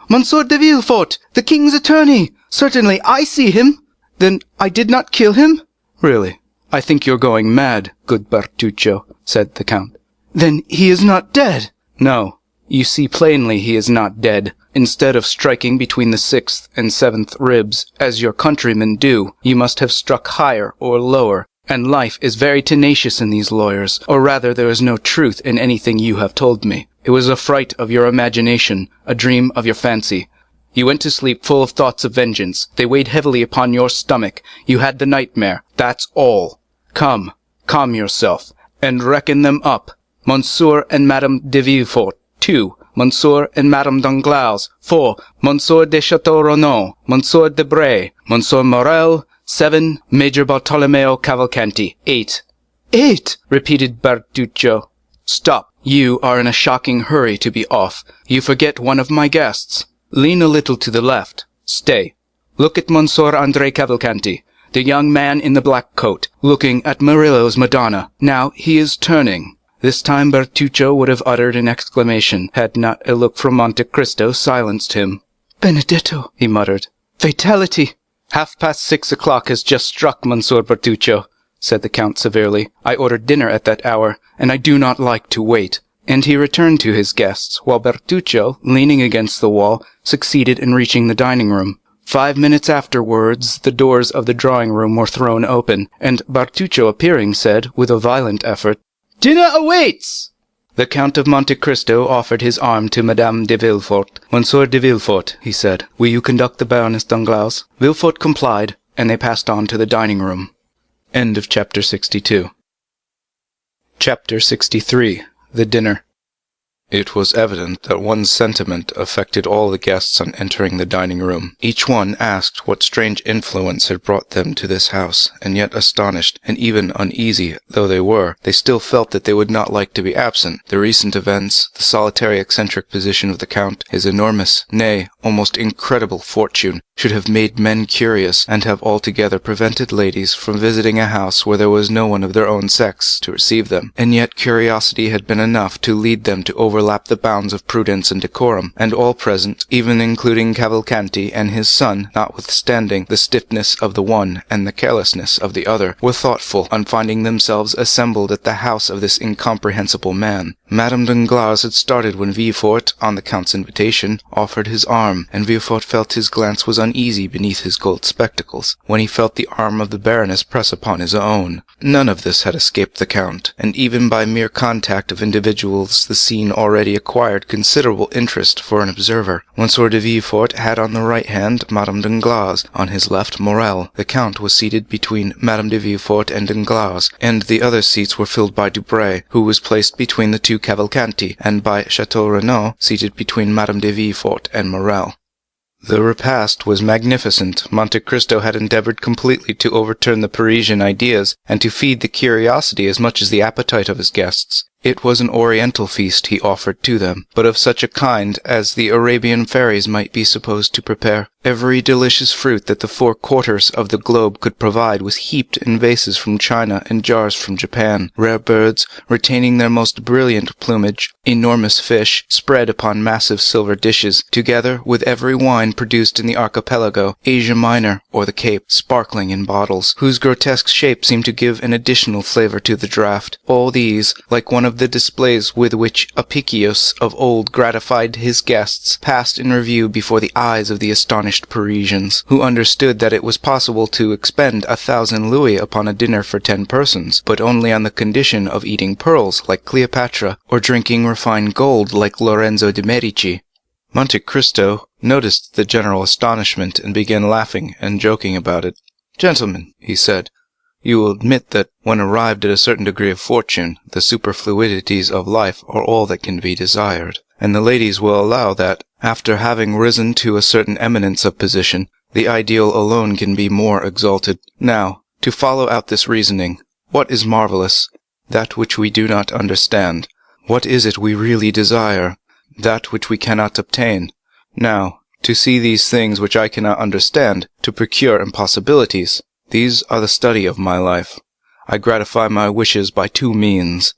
Monsieur de Villefort, the king's attorney. Certainly I see him." "Then I did not kill him?" "Really, I think you're going mad, good Bertuccio," said the Count. "Then he is not dead?" "No. You see plainly he is not dead. Instead of striking between the 6th and 7th ribs, as your countrymen do, you must have struck higher or lower. And life is very tenacious in these lawyers, or rather there is no truth in anything you have told me. It was a fright of your imagination, a dream of your fancy. You went to sleep full of thoughts of vengeance. They weighed heavily upon your stomach. You had the nightmare. That's all. Come, calm yourself, and reckon them up. Monsieur and Madame de Villefort, 2. Monsieur and Madame Danglars, 4. Monsieur de Chateau Renaud, Monsieur Debray, Monsieur Morel, 7. Major Bartolomeo Cavalcanti, 8. "8!" repeated Bertuccio. "Stop. You are in a shocking hurry to be off. You forget one of my guests. Lean a little to the left. Stay. Look at Monsieur André Cavalcanti, the young man in the black coat, looking at Murillo's Madonna. Now he is turning." This time Bertuccio would have uttered an exclamation, had not a look from Monte Cristo silenced him. "Benedetto!" he muttered. "Fatality!" 6:30 has just struck, Monsieur Bertuccio," said the Count severely. "I ordered dinner at that hour, and I do not like to wait." And he returned to his guests, while Bertuccio, leaning against the wall, succeeded in reaching the dining-room. 5 minutes afterwards the doors of the drawing-room were thrown open, and Bertuccio appearing said, with a violent effort, "Dinner awaits!" The Count of Monte Cristo offered his arm to Madame de Villefort. "Monsieur de Villefort," he said, "will you conduct the Baroness Danglars?" Villefort complied, and they passed on to the dining-room. End of Chapter 62. Chapter 63. The Dinner. It was evident that one sentiment affected all the guests on entering the dining room. Each one asked what strange influence had brought them to this house, and yet astonished, and even uneasy though they were, they still felt that they would not like to be absent. The recent events, the solitary eccentric position of the Count, his enormous, nay, almost incredible fortune, should have made men curious, and have altogether prevented ladies from visiting a house where there was no one of their own sex to receive them. And yet curiosity had been enough to lead them to overlap the bounds of prudence and decorum, and all present, even including Cavalcanti and his son, notwithstanding the stiffness of the one and the carelessness of the other, were thoughtful on finding themselves assembled at the house of this incomprehensible man. Madame Danglars had started when Villefort, on the Count's invitation, offered his arm, and Villefort felt his glance was uneasy beneath his gold spectacles, when he felt the arm of the Baroness press upon his own. None of this had escaped the Count, and even by mere contact of individuals the scene already acquired considerable interest for an observer. Monsieur de Villefort had on the right hand Madame Danglars, on his left Morrel. The Count was seated between Madame de Villefort and Danglars, and the other seats were filled by Debray, who was placed between the two Cavalcanti, and by Chateau Renaud, seated between Madame de Villefort and Morrel. The repast was magnificent. Monte Cristo had endeavored completely to overturn the Parisian ideas, and to feed the curiosity as much as the appetite of his guests. It was an oriental feast he offered to them, but of such a kind as the Arabian fairies might be supposed to prepare. Every delicious fruit that the 4 quarters of the globe could provide was heaped in vases from China and jars from Japan. Rare birds, retaining their most brilliant plumage, enormous fish, spread upon massive silver dishes, together with every wine produced in the archipelago, Asia Minor, or the Cape, sparkling in bottles, whose grotesque shape seemed to give an additional flavor to the draught. All these, like one of the displays with which Apicius of old gratified his guests, passed in review before the eyes of the astonished Parisians, who understood that it was possible to expend 1,000 louis upon a dinner for 10 persons, but only on the condition of eating pearls like Cleopatra, or drinking refined gold like Lorenzo de Medici. Monte Cristo noticed the general astonishment and began laughing and joking about it. "Gentlemen," he said, "you will admit that when arrived at a certain degree of fortune, the superfluities of life are all that can be desired, and the ladies will allow that, after having risen to a certain eminence of position, the ideal alone can be more exalted. Now, to follow out this reasoning, what is marvelous? That which we do not understand. What is it we really desire? That which we cannot obtain. Now, to see these things which I cannot understand, to procure impossibilities. These are the study of my life. I gratify my wishes by 2 means,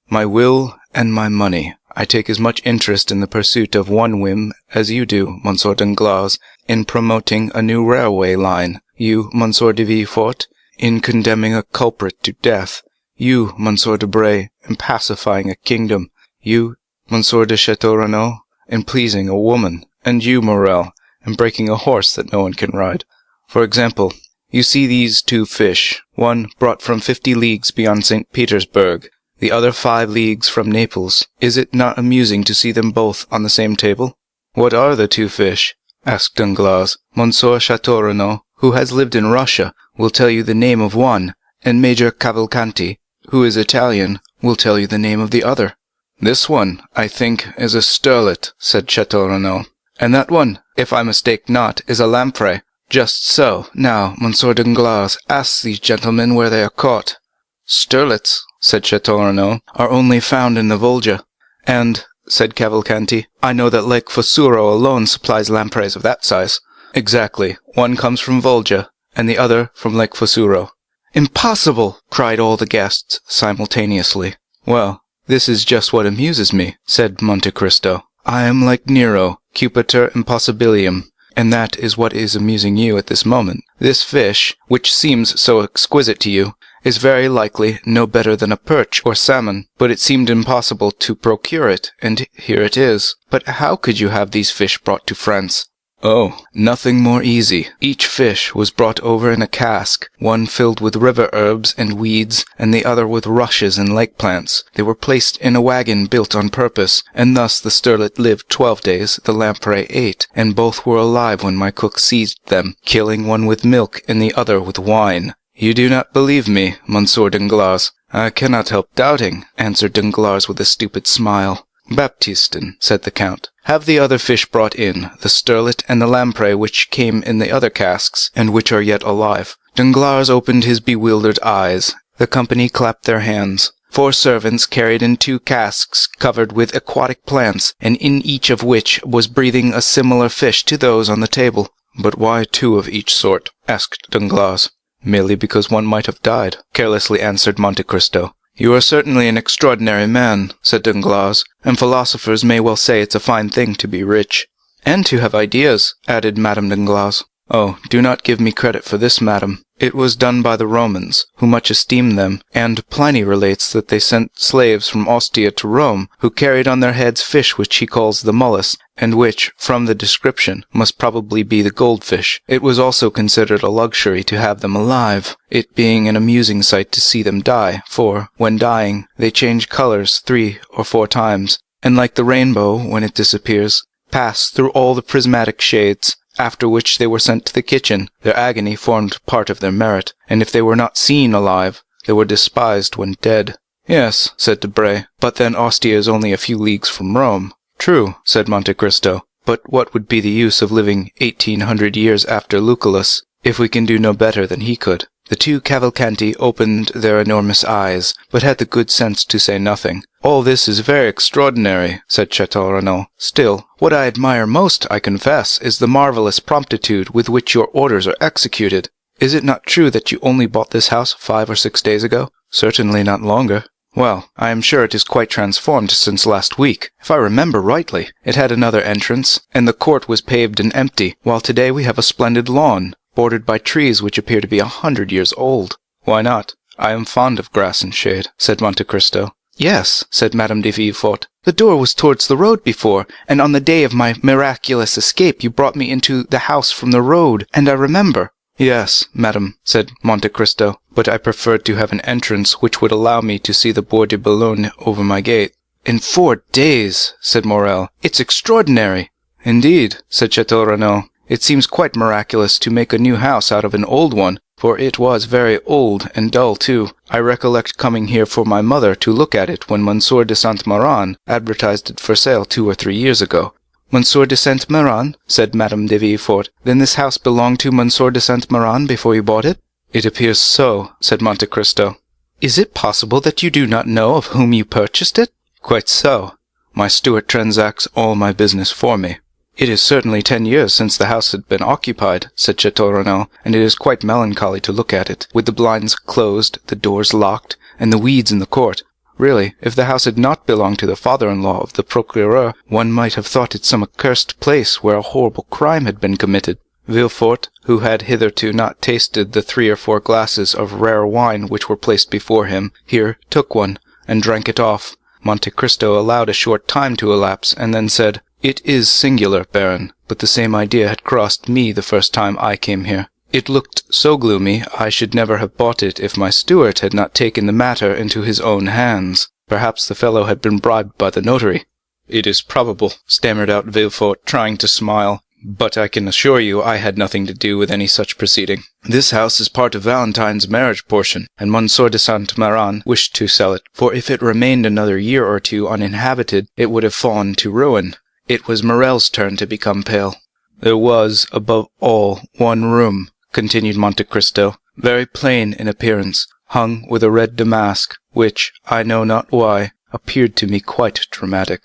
my will and my money. I take as much interest in the pursuit of one whim as you do, Monsieur Danglars, in promoting a new railway line. You, Monsieur de Villefort, in condemning a culprit to death. You, Monsieur Debray, in pacifying a kingdom. You, Monsieur de Chateau Renaud, in pleasing a woman. And you, Morrel, in breaking a horse that no one can ride. For example, you see these 2 fish, one brought from 50 leagues beyond St. Petersburg, the other 5 leagues from Naples. Is it not amusing to see them both on the same table?" "What are the 2 fish?" asked Danglars. "Monsieur Chateau Renaud, who has lived in Russia, will tell you the name of one, and Major Cavalcanti, who is Italian, will tell you the name of the other." "This one, I think, is a sterlet," said Chateau Renaud. "And that one, if I mistake not, is a lamprey." "Just so. Now, Monsieur Danglars, ask these gentlemen where they are caught." "Sterlets," said Chateau Renaud, "are only found in the Volga." "And," said Cavalcanti, "I know that Lake Fosuro alone supplies lampreys of that size." "Exactly. One comes from Volga, and the other from Lake Fosuro." "Impossible!" cried all the guests simultaneously. "Well, this is just what amuses me," said Monte Cristo. "I am like Nero, Cupiter impossibilium. And that is what is amusing you at this moment. This fish, which seems so exquisite to you, is very likely no better than a perch or salmon, but it seemed impossible to procure it, and here it is. But how could you have these fish brought to France?" "Oh, nothing more easy. Each fish was brought over in a cask, one filled with river herbs and weeds, and the other with rushes and lake plants. They were placed in a wagon built on purpose, and thus the sterlet lived 12 days, the lamprey 8, and both were alive when my cook seized them, killing one with milk and the other with wine." "You do not believe me, Monsieur Danglars?" "I cannot help doubting," answered Danglars with a stupid smile. "Baptistin," said the Count, "have the other fish brought in, the sterlet and the lamprey which came in the other casks, and which are yet alive." Danglars opened his bewildered eyes. The company clapped their hands. 4 servants carried in 2 casks covered with aquatic plants, and in each of which was breathing a similar fish to those on the table. "But why 2 of each sort?" asked Danglars. "Merely because one might have died," carelessly answered Monte Cristo. "You are certainly an extraordinary man," said Danglars, "and philosophers may well say it's a fine thing to be rich." "And to have ideas," added Madame Danglars. "Oh, do not give me credit for this, madam. It was done by the Romans, who much esteemed them, and Pliny relates that they sent slaves from Ostia to Rome, who carried on their heads fish which he calls the mollusc, and which, from the description, must probably be the goldfish. It was also considered a luxury to have them alive, it being an amusing sight to see them die, for, when dying, they change colours 3 or 4 times, and like the rainbow, when it disappears, pass through all the prismatic shades. After which they were sent to the kitchen. Their agony formed part of their merit, and if they were not seen alive, they were despised when dead." "Yes," said Debray, "but then Ostia is only a few leagues from Rome." "True," said Monte Cristo, "but what would be the use of living 1800 years after Lucullus, if we can do no better than he could?" The 2 Cavalcanti opened their enormous eyes, but had the good sense to say nothing. "All this is very extraordinary," said Château Renaud. "Still, what I admire most, I confess, is the marvellous promptitude with which your orders are executed. Is it not true that you only bought this house 5 or 6 days ago?" "Certainly not longer." "Well, I am sure it is quite transformed since last week. If I remember rightly, it had another entrance, and the court was paved and empty, while today we have a splendid lawn, bordered by trees which appear to be 100 years old." "Why not? I am fond of grass and shade," said Monte Cristo. "Yes," said Madame de Villefort. "The door was towards the road before, and on the day of my miraculous escape you brought me into the house from the road, and I remember." "Yes, madame," said Monte Cristo, "but I preferred to have an entrance which would allow me to see the Bois de Boulogne over my gate." "In 4 days," said Morrel. "It's extraordinary." "Indeed," said Château Renaud. "It seems quite miraculous to make a new house out of an old one, for it was very old and dull too. I recollect coming here for my mother to look at it when Monsieur de Saint-Méran advertised it for sale 2 or 3 years ago." "Monsieur de Saint-Méran?" said Madame de Villefort. "Then this house belonged to Monsieur de Saint-Méran before you bought it?" "It appears so," said Monte Cristo. "Is it possible that you do not know of whom you purchased it?" "Quite so. My steward transacts all my business for me." "It is certainly 10 years since the house had been occupied," said Château Renaud, "and it is quite melancholy to look at it, with the blinds closed, the doors locked, and the weeds in the court. Really, if the house had not belonged to the father-in-law of the procureur, one might have thought it some accursed place where a horrible crime had been committed." Villefort, who had hitherto not tasted the 3 or 4 glasses of rare wine which were placed before him, here took one, and drank it off. Monte Cristo allowed a short time to elapse, and then said, "It is singular, Baron, but the same idea had crossed me the first time I came here. It looked so gloomy I should never have bought it if my steward had not taken the matter into his own hands. Perhaps the fellow had been bribed by the notary." "It is probable," stammered out Villefort, trying to smile, "but I can assure you I had nothing to do with any such proceeding. This house is part of Valentine's marriage portion, and Monsieur de Saint-Méran wished to sell it, for if it remained another year or 2 uninhabited, it would have fallen to ruin." It was Morrel's turn to become pale. "There was, above all, one room," continued Monte Cristo, "very plain in appearance, hung with a red damask, which, I know not why, appeared to me quite dramatic."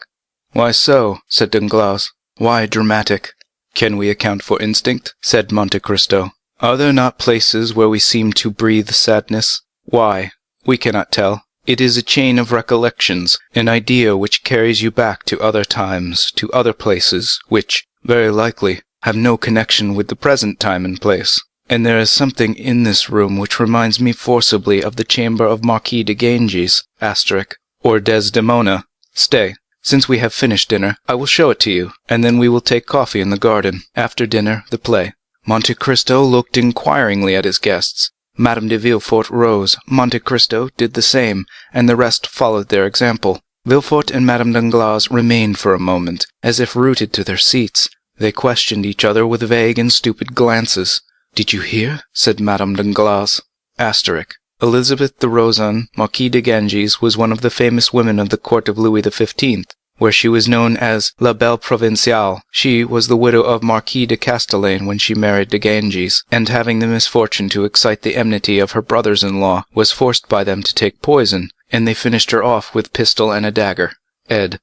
"Why so?" said Danglars. "Why dramatic?" "Can we account for instinct?" said Monte Cristo. "Are there not places where we seem to breathe sadness? Why? We cannot tell. It is a chain of recollections, an idea which carries you back to other times, to other places, which, very likely, have no connection with the present time and place. And there is something in this room which reminds me forcibly of the chamber of Marquis de Ganges, or Desdemona. Stay, since we have finished dinner, I will show it to you, and then we will take coffee in the garden. After dinner, the play." Monte Cristo looked inquiringly at his guests. Madame de Villefort rose, Monte Cristo did the same, and the rest followed their example. Villefort and Madame Danglars remained for a moment, as if rooted to their seats. They questioned each other with vague and stupid glances. "Did you hear?" said Madame Danglars. Elizabeth de Rozan, Marquis de Ganges, was one of the famous women of the court of Louis XV. where she was known as La Belle Provinciale. She was the widow of Marquis de Castellane when she married de Ganges, and having the misfortune to excite the enmity of her brothers-in-law, was forced by them to take poison, and they finished her off with pistol and a dagger. Ed.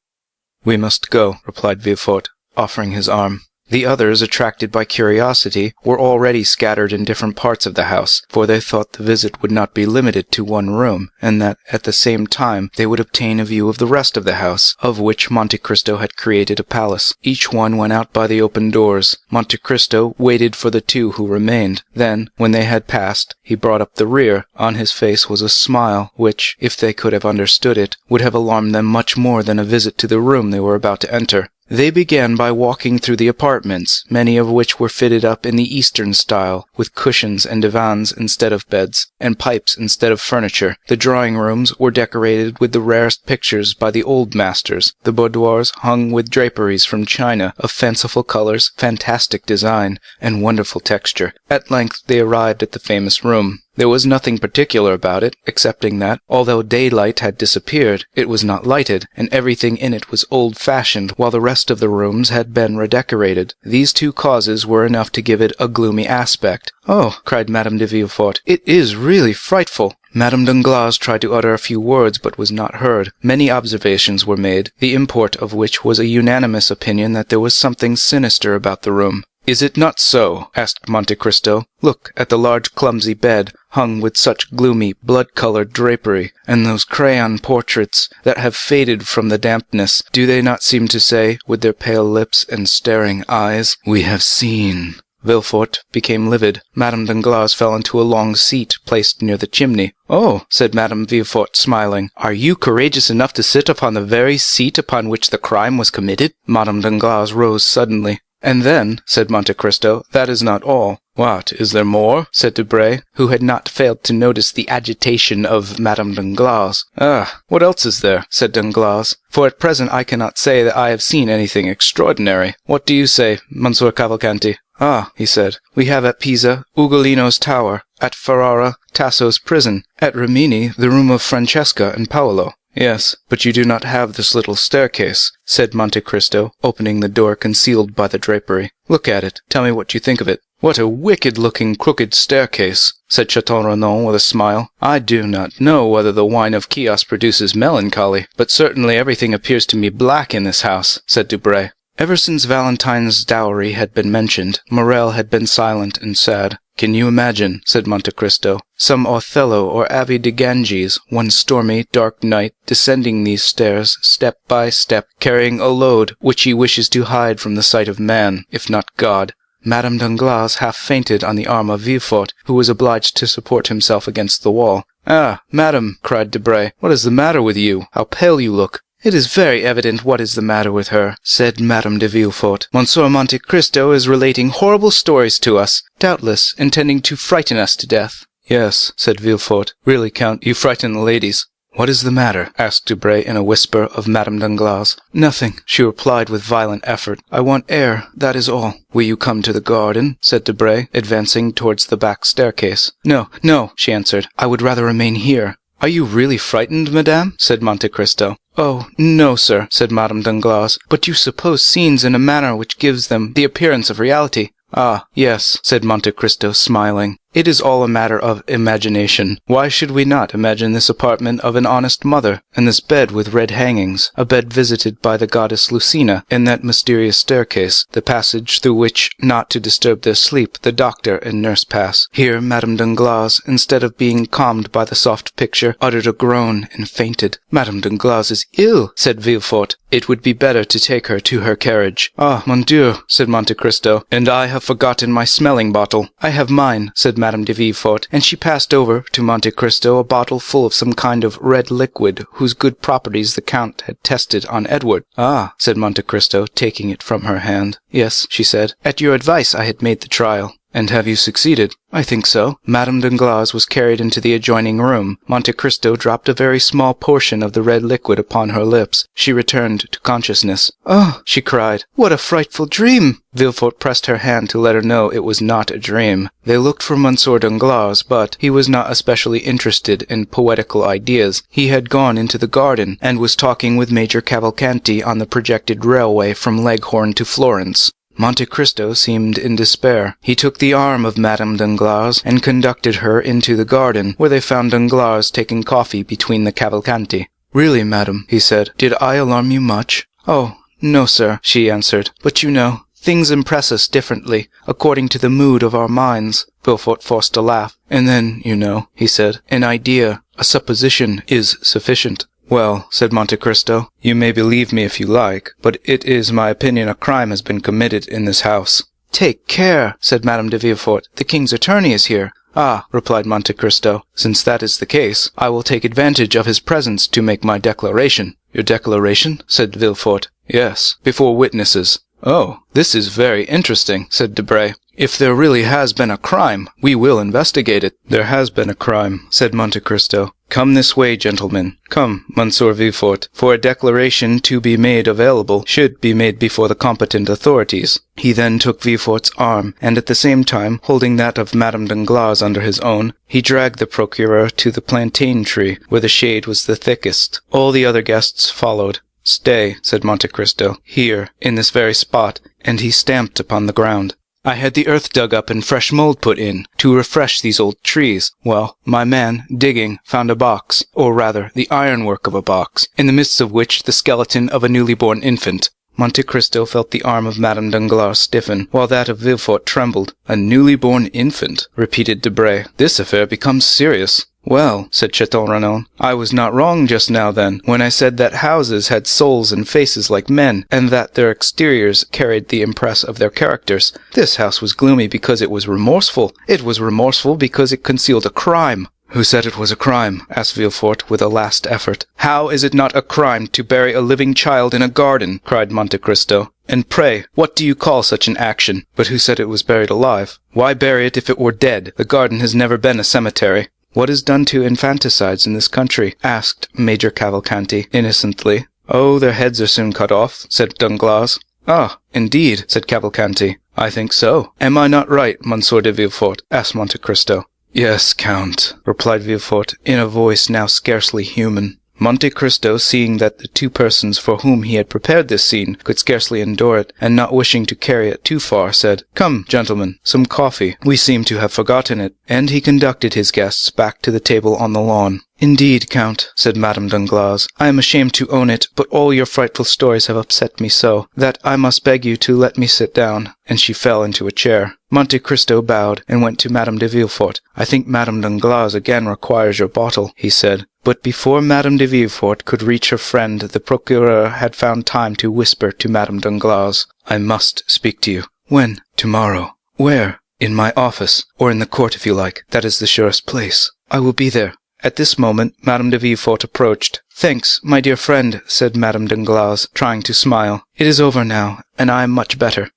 "We must go," replied Villefort, offering his arm. The others, attracted by curiosity, were already scattered in different parts of the house, for they thought the visit would not be limited to one room, and that at the same time they would obtain a view of the rest of the house, of which Monte Cristo had created a palace. Each one went out by the open doors. Monte Cristo waited for the two who remained. Then, when they had passed, he brought up the rear. On his face was a smile which, if they could have understood it, would have alarmed them much more than a visit to the room they were about to enter. They began by walking through the apartments, many of which were fitted up in the Eastern style, with cushions and divans instead of beds, and pipes instead of furniture. The drawing rooms were decorated with the rarest pictures by the old masters, the boudoirs hung with draperies from China, of fanciful colors, fantastic design, and wonderful texture. At length they arrived at the famous room. There was nothing particular about it, excepting that, although daylight had disappeared, it was not lighted, and everything in it was old-fashioned, while the rest of the rooms had been redecorated. These two causes were enough to give it a gloomy aspect. "Oh," cried Madame de Villefort, "it is really frightful." Madame Danglars tried to utter a few words, but was not heard. Many observations were made, the import of which was a unanimous opinion that there was something sinister about the room. "Is it not so?" asked Monte Cristo. "Look at the large clumsy bed, hung with such gloomy, blood-colored drapery, and those crayon portraits that have faded from the dampness. Do they not seem to say, with their pale lips and staring eyes, 'We have seen'?" Villefort became livid. Madame Danglars fell into a long seat placed near the chimney. "Oh," said Madame Villefort, smiling, "are you courageous enough to sit upon the very seat upon which the crime was committed?" Madame Danglars rose suddenly. "And then," said Monte Cristo, "that is not all." "What, is there more?" said Debray, who had not failed to notice the agitation of Madame Danglars. "Ah, what else is there?" said Danglars, "for at present I cannot say that I have seen anything extraordinary. What do you say, Monsieur Cavalcanti?" "Ah," he said, "we have at Pisa, Ugolino's tower; at Ferrara, Tasso's prison; at Rimini, the room of Francesca and Paolo." "Yes, but you do not have this little staircase," said Monte Cristo, opening the door concealed by the drapery. "Look at it. Tell me what you think of it." "What a wicked-looking crooked staircase," said Château Renaud with a smile. "I do not know whether the wine of Chios produces melancholy, but certainly everything appears to me black in this house," said Debray. Ever since Valentine's dowry had been mentioned, Morrel had been silent and sad. "Can you imagine," said Monte Cristo, "some Othello or Abbé de Ganges, one stormy, dark night, descending these stairs, step by step, carrying a load which he wishes to hide from the sight of man, if not God?" Madame Danglars half fainted on the arm of Villefort, who was obliged to support himself against the wall. "Ah, madame," cried Debray, "what is the matter with you? How pale you look!" "It is very evident what is the matter with her," said Madame de Villefort. "Monsieur Monte Cristo is relating horrible stories to us, doubtless intending to frighten us to death." "Yes," said Villefort. "Really, Count, you frighten the ladies." "What is the matter?" asked Debray in a whisper of Madame Danglars. "Nothing," she replied with violent effort. "I want air, that is all." "Will you come to the garden?" said Debray, advancing towards the back staircase. "No, no," she answered. "I would rather remain here." "Are you really frightened, madame?" said Monte Cristo. "Oh, no, sir," said Madame Danglars, "but you suppose scenes in a manner which gives them the appearance of reality." "Ah, yes," said Monte Cristo, smiling. "It is all a matter of imagination. Why should we not imagine this apartment of an honest mother, and this bed with red hangings, a bed visited by the goddess Lucina, and that mysterious staircase, the passage through which, not to disturb their sleep, the doctor and nurse pass?" Here Madame Danglars, instead of being calmed by the soft picture, uttered a groan and fainted. "Madame Danglars is ill," said Villefort. "It would be better to take her to her carriage." "Ah, mon Dieu," said Monte Cristo, "and I have forgotten my smelling bottle." "I have mine," said Madame de Villefort, and she passed over to Monte Cristo a bottle full of some kind of red liquid whose good properties the Count had tested on Edward. "Ah," said Monte Cristo, taking it from her hand. "Yes," she said, "at your advice I had made the trial." "And have you succeeded?" "I think so." Madame Danglars was carried into the adjoining room. Monte Cristo dropped a very small portion of the red liquid upon her lips. She returned to consciousness. "Oh!" she cried, "what a frightful dream!" Villefort pressed her hand to let her know it was not a dream. They looked for Monsieur Danglars, but he was not especially interested in poetical ideas. He had gone into the garden, and was talking with Major Cavalcanti on the projected railway from Leghorn to Florence. Monte Cristo seemed in despair. He took the arm of Madame Danglars and conducted her into the garden, where they found Danglars taking coffee between the Cavalcanti. "Really, madam," he said, "did I alarm you much?" "Oh, no, sir," she answered, "but you know, things impress us differently, according to the mood of our minds." Villefort forced a laugh. "And then, you know," he said, "an idea, a supposition, is sufficient." "Well," said Monte Cristo, "you may believe me if you like, but it is my opinion a crime has been committed in this house." "Take care," said Madame de Villefort, "the king's attorney is here." "Ah," replied Monte Cristo, "since that is the case, I will take advantage of his presence to make my declaration." "Your declaration?" said Villefort. "Yes, before witnesses." "Oh, this is very interesting," said Debray. "If there really has been a crime, we will investigate it." "There has been a crime," said Monte Cristo. "Come this way, gentlemen. Come, Monsieur Villefort, for a declaration to be made available should be made before the competent authorities." He then took Villefort's arm, and at the same time, holding that of Madame Danglars under his own, he dragged the procureur to the plantain tree, where the shade was the thickest. All the other guests followed. "Stay," said Monte Cristo, "here, in this very spot," and he stamped upon the ground. "I had the earth dug up and fresh mold put in, to refresh these old trees. Well, my man, digging, found a box, or rather the ironwork of a box, in the midst of which the skeleton of a newly born infant." Monte Cristo felt the arm of Madame Danglars stiffen, while that of Villefort trembled. "A newly born infant," repeated Debray. "This affair becomes serious." "Well," said Chateau Renaud, "I was not wrong just now then, when I said that houses had souls and faces like men, and that their exteriors carried the impress of their characters. This house was gloomy because it was remorseful. It was remorseful because it concealed a crime." "Who said it was a crime?" asked Villefort with a last effort. "How is it not a crime to bury a living child in a garden?" cried Monte Cristo. "And pray, what do you call such an action?" "But who said it was buried alive?" "Why bury it if it were dead? The garden has never been a cemetery." "What is done to infanticides in this country?" asked Major Cavalcanti innocently. "Oh, their heads are soon cut off," said Danglars. "Ah, indeed," said Cavalcanti. "I think so. Am I not right, Monsieur de Villefort?" asked Monte Cristo. "Yes, Count," replied Villefort, in a voice now scarcely human. Monte Cristo, seeing that the two persons for whom he had prepared this scene could scarcely endure it, and not wishing to carry it too far, said, "Come, gentlemen, some coffee. We seem to have forgotten it." And he conducted his guests back to the table on the lawn. "Indeed, Count," said Madame Danglars, "I am ashamed to own it, but all your frightful stories have upset me so, that I must beg you to let me sit down." And she fell into a chair. Monte Cristo bowed, and went to Madame de Villefort. "I think Madame Danglars again requires your bottle," he said. But before Madame de Villefort could reach her friend, the procureur had found time to whisper to Madame Danglars, "I must speak to you." "When?" "Tomorrow." "Where?" "In my office, or in the court if you like. That is the surest place." "I will be there." At this moment, Madame de Villefort approached. "Thanks, my dear friend," said Madame Danglars, trying to smile. "It is over now, and I am much better."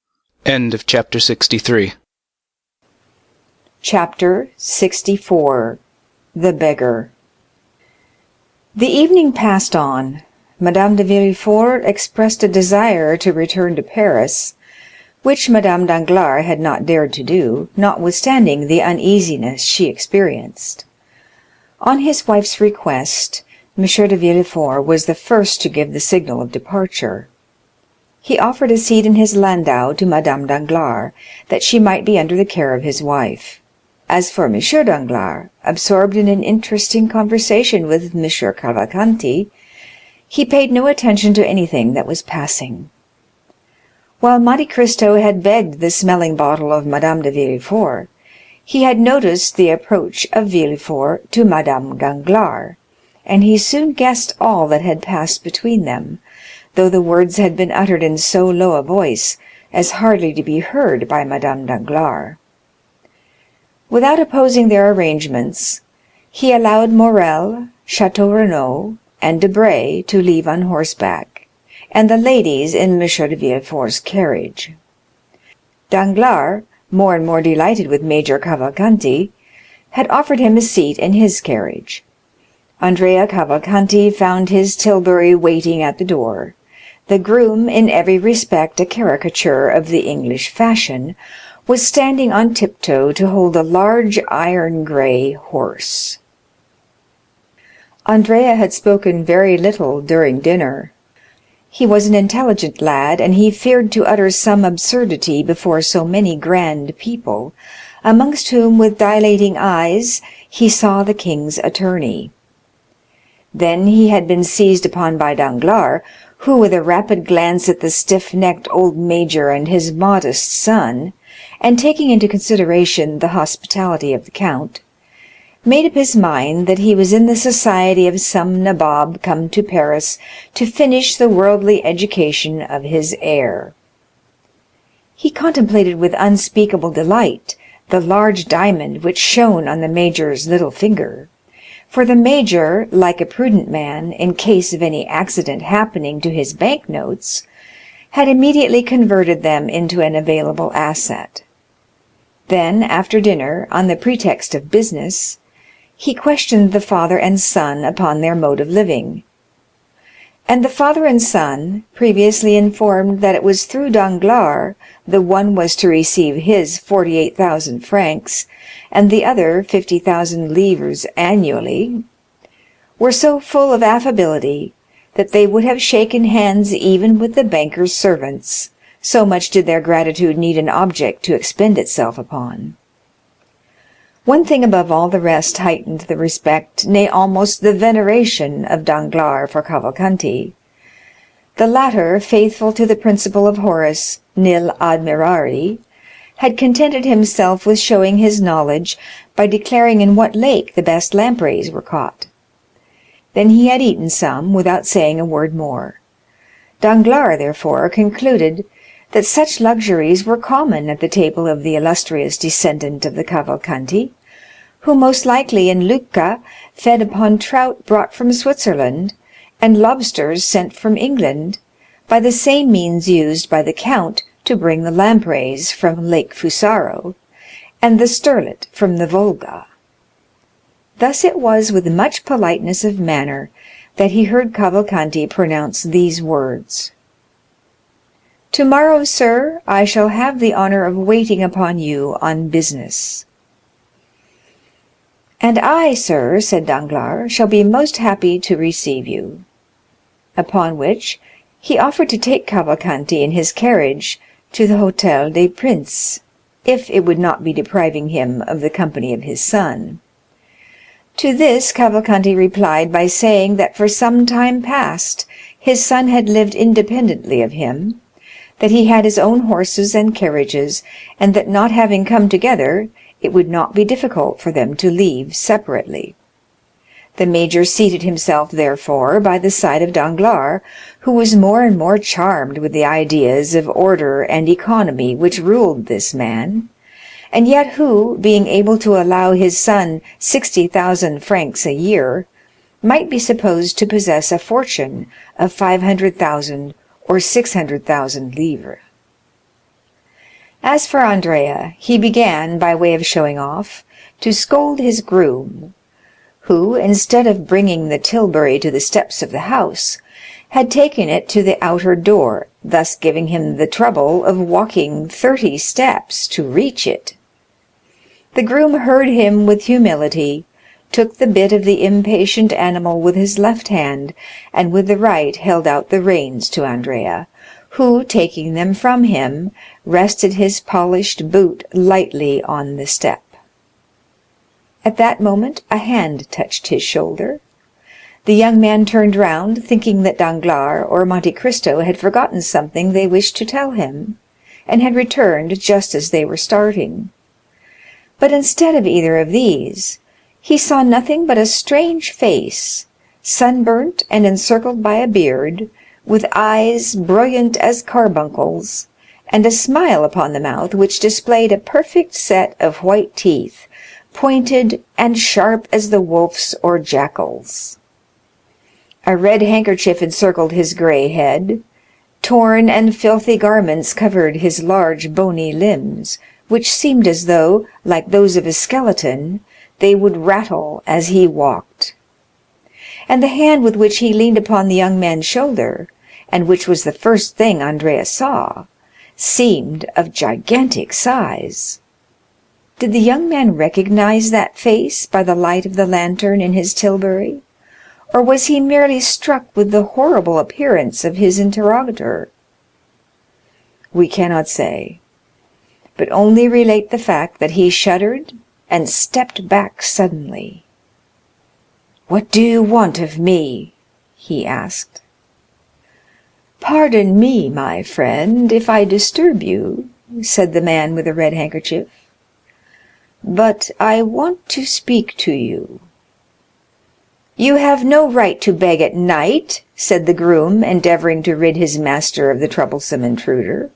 End of chapter 63. Chapter 64. The Beggar. The evening passed on. Madame de Villefort expressed a desire to return to Paris, which Madame Danglars had not dared to do, notwithstanding the uneasiness she experienced. On his wife's request, M. de Villefort was the first to give the signal of departure. He offered a seat in his landau to Madame Danglars, that she might be under the care of his wife. As for M. Danglars, absorbed in an interesting conversation with M. Cavalcanti, he paid no attention to anything that was passing. While Monte Cristo had begged the smelling bottle of Madame de Villefort, he had noticed the approach of Villefort to Madame Danglars, and he soon guessed all that had passed between them, though the words had been uttered in so low a voice as hardly to be heard by Madame Danglars. Without opposing their arrangements, he allowed Morrel, Chateau Renaud, and Debray to leave on horseback, and the ladies in M. de Villefort's carriage. Danglars, more and more delighted with Major Cavalcanti, had offered him a seat in his carriage. Andrea Cavalcanti found his tilbury waiting at the door. The groom, in every respect a caricature of the English fashion, was standing on tiptoe to hold a large iron-grey horse. Andrea had spoken very little during dinner. He was an intelligent lad, and he feared to utter some absurdity before so many grand people, amongst whom, with dilating eyes, he saw the king's attorney. Then he had been seized upon by Danglars, who, with a rapid glance at the stiff-necked old major and his modest son, and taking into consideration the hospitality of the count, made up his mind that he was in the society of some nabob come to Paris to finish the worldly education of his heir. He contemplated with unspeakable delight the large diamond which shone on the major's little finger, for the major, like a prudent man, in case of any accident happening to his bank notes, had immediately converted them into an available asset. Then, after dinner, on the pretext of business, he questioned the father and son upon their mode of living. And the father and son, previously informed that it was through Danglars the one was to receive his 48,000 francs, and the other 50,000 livres annually, were so full of affability that they would have shaken hands even with the banker's servants, so much did their gratitude need an object to expend itself upon. One thing above all the rest heightened the respect, nay, almost the veneration of Danglars for Cavalcanti. The latter, faithful to the principle of Horace, nil admirari, had contented himself with showing his knowledge by declaring in what lake the best lampreys were caught. Then he had eaten some without saying a word more. Danglars, therefore, concluded that such luxuries were common at the table of the illustrious descendant of the Cavalcanti, who most likely in Lucca fed upon trout brought from Switzerland, and lobsters sent from England, by the same means used by the count to bring the lampreys from Lake Fusaro, and the sterlet from the Volga. Thus it was with much politeness of manner that he heard Cavalcanti pronounce these words: "Tomorrow, sir, I shall have the honor of waiting upon you on business." "And I, sir," said Danglars, "shall be most happy to receive you." Upon which he offered to take Cavalcanti in his carriage to the Hôtel des Princes, if it would not be depriving him of the company of his son. To this Cavalcanti replied by saying that for some time past his son had lived independently of him, that he had his own horses and carriages, and that not having come together, it would not be difficult for them to leave separately. The major seated himself, therefore, by the side of Danglars, who was more and more charmed with the ideas of order and economy which ruled this man, and yet who, being able to allow his son 60,000 francs a year, might be supposed to possess a fortune of 500,000 or 600,000 livres. As for Andrea, he began, by way of showing off, to scold his groom, who, instead of bringing the tilbury to the steps of the house, had taken it to the outer door, thus giving him the trouble of walking 30 steps to reach it. The groom heard him with humility, took the bit of the impatient animal with his left hand, and with the right held out the reins to Andrea, who, taking them from him, rested his polished boot lightly on the step. At that moment a hand touched his shoulder. The young man turned round, thinking that Danglars or Monte Cristo had forgotten something they wished to tell him, and had returned just as they were starting. But instead of either of these, he saw nothing but a strange face, sunburnt and encircled by a beard, with eyes brilliant as carbuncles, and a smile upon the mouth which displayed a perfect set of white teeth, pointed and sharp as the wolf's or jackal's. A red handkerchief encircled his grey head. Torn and filthy garments covered his large bony limbs, which seemed as though, like those of a skeleton, they would rattle as he walked. And the hand with which he leaned upon the young man's shoulder, and which was the first thing Andrea saw, seemed of gigantic size. Did the young man recognize that face by the light of the lantern in his tilbury, or was he merely struck with the horrible appearance of his interrogator? We cannot say, but only relate the fact that he shuddered and stepped back suddenly. "What do you want of me?" he asked. "Pardon me, my friend, if I disturb you," said the man with the red handkerchief, "but I want to speak to you." "You have no right to beg at night," said the groom, endeavoring to rid his master of the troublesome intruder.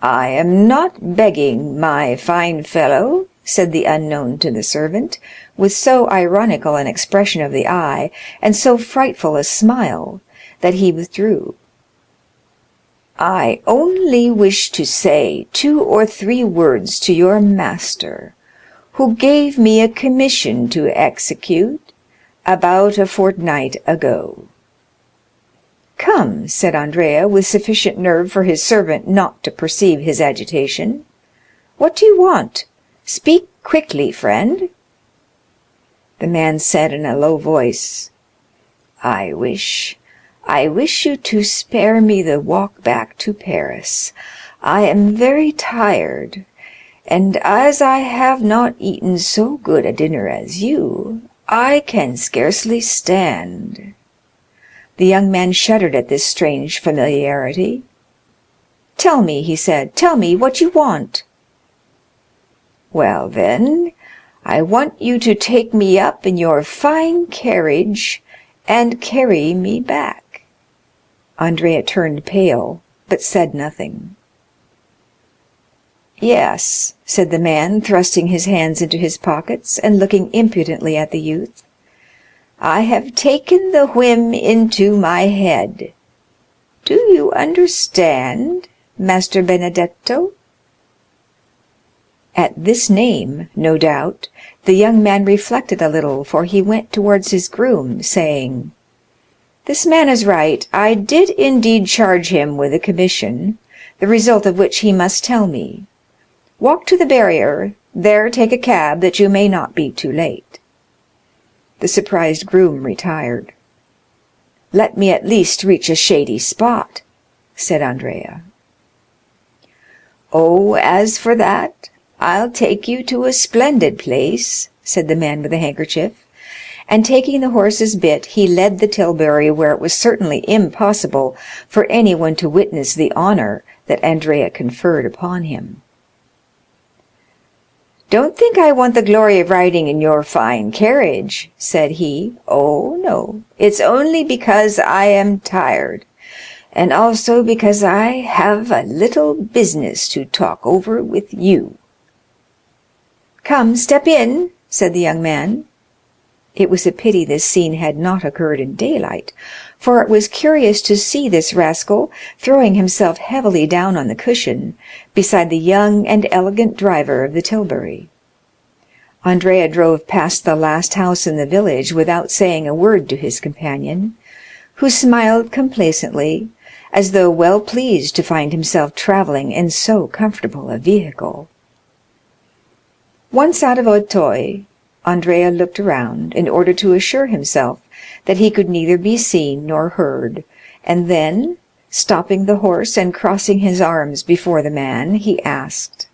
"I am not begging, my fine fellow," said the unknown to the servant, with so ironical an expression of the eye, and so frightful a smile, that he withdrew. "I only wish to say 2 or 3 words to your master, who gave me a commission to execute about a fortnight ago." "Come," said Andrea, with sufficient nerve for his servant not to perceive his agitation. "What do you want? Speak quickly, friend." The man said in a low voice, I wish you to spare me the walk back to Paris. I am very tired, and as I have not eaten so good a dinner as you, I can scarcely stand." The young man shuddered at this strange familiarity. "Tell me," he said, "tell me what you want." "Well, then, I want you to take me up in your fine carriage and carry me back." Andrea turned pale, but said nothing. "Yes," said the man, thrusting his hands into his pockets and looking impudently at the youth, "I have taken the whim into my head. Do you understand, Master Benedetto?" At this name, no doubt, the young man reflected a little, for he went towards his groom, saying, "This man is right. I did indeed charge him with a commission, the result of which he must tell me. Walk to the barrier, there take a cab, that you may not be too late." The surprised groom retired. "Let me at least reach a shady spot," said Andrea. "Oh, as for that, I'll take you to a splendid place," said the man with the handkerchief, and taking the horse's bit, he led the tilbury where it was certainly impossible for anyone to witness the honor that Andrea conferred upon him. "Don't think I want the glory of riding in your fine carriage," said he. "Oh, no, it's only because I am tired, and also because I have a little business to talk over with you." "Come, step in," said the young man. It was a pity this scene had not occurred in daylight, for it was curious to see this rascal throwing himself heavily down on the cushion beside the young and elegant driver of the tilbury. Andrea drove past the last house in the village without saying a word to his companion, who smiled complacently, as though well pleased to find himself travelling in so comfortable a vehicle. Once out of Auteuil, Andrea looked around in order to assure himself that he could neither be seen nor heard, and then, stopping the horse and crossing his arms before the man, he asked,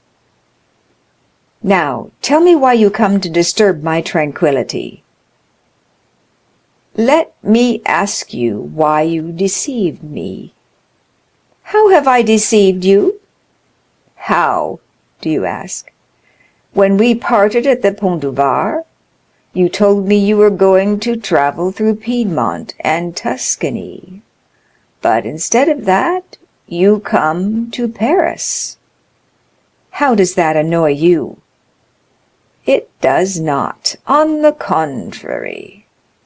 "Now, tell me why you come to disturb my tranquillity." "Let me ask you why you deceived me." "How have I deceived you?" "How, do you ask? When we parted at the Pont du Var, you told me you were going to travel through Piedmont and Tuscany, but instead of that, you come to Paris. How does that annoy you?" "It does not. On the contrary,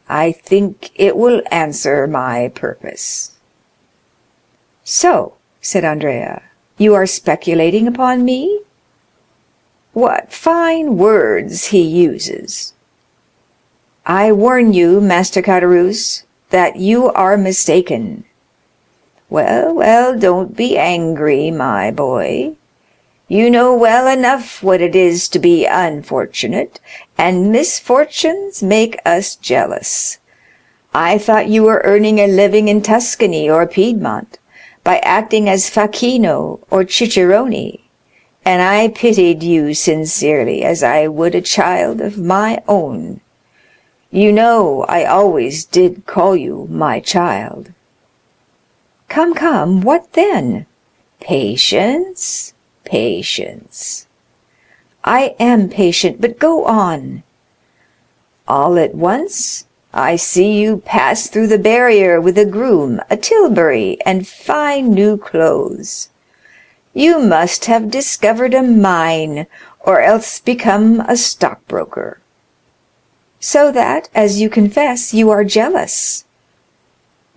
I think it will answer my purpose." "So," said Andrea, "you are speculating upon me?" What fine words he uses! I warn you, Master Caderousse, that you are mistaken. Well, well, don't be angry, my boy. You know well enough what it is to be unfortunate, and misfortunes make us jealous. I thought you were earning a living in Tuscany or Piedmont by acting as Facchino or Cicerone, and I pitied you sincerely as I would a child of my own. You know I always did call you my child. Come, come, what then? Patience, patience. I am patient, but go on. All at once I see you pass through the barrier with a groom, a tilbury, and fine new clothes. You must have discovered a mine, or else become a stockbroker. So that, as you confess, you are jealous.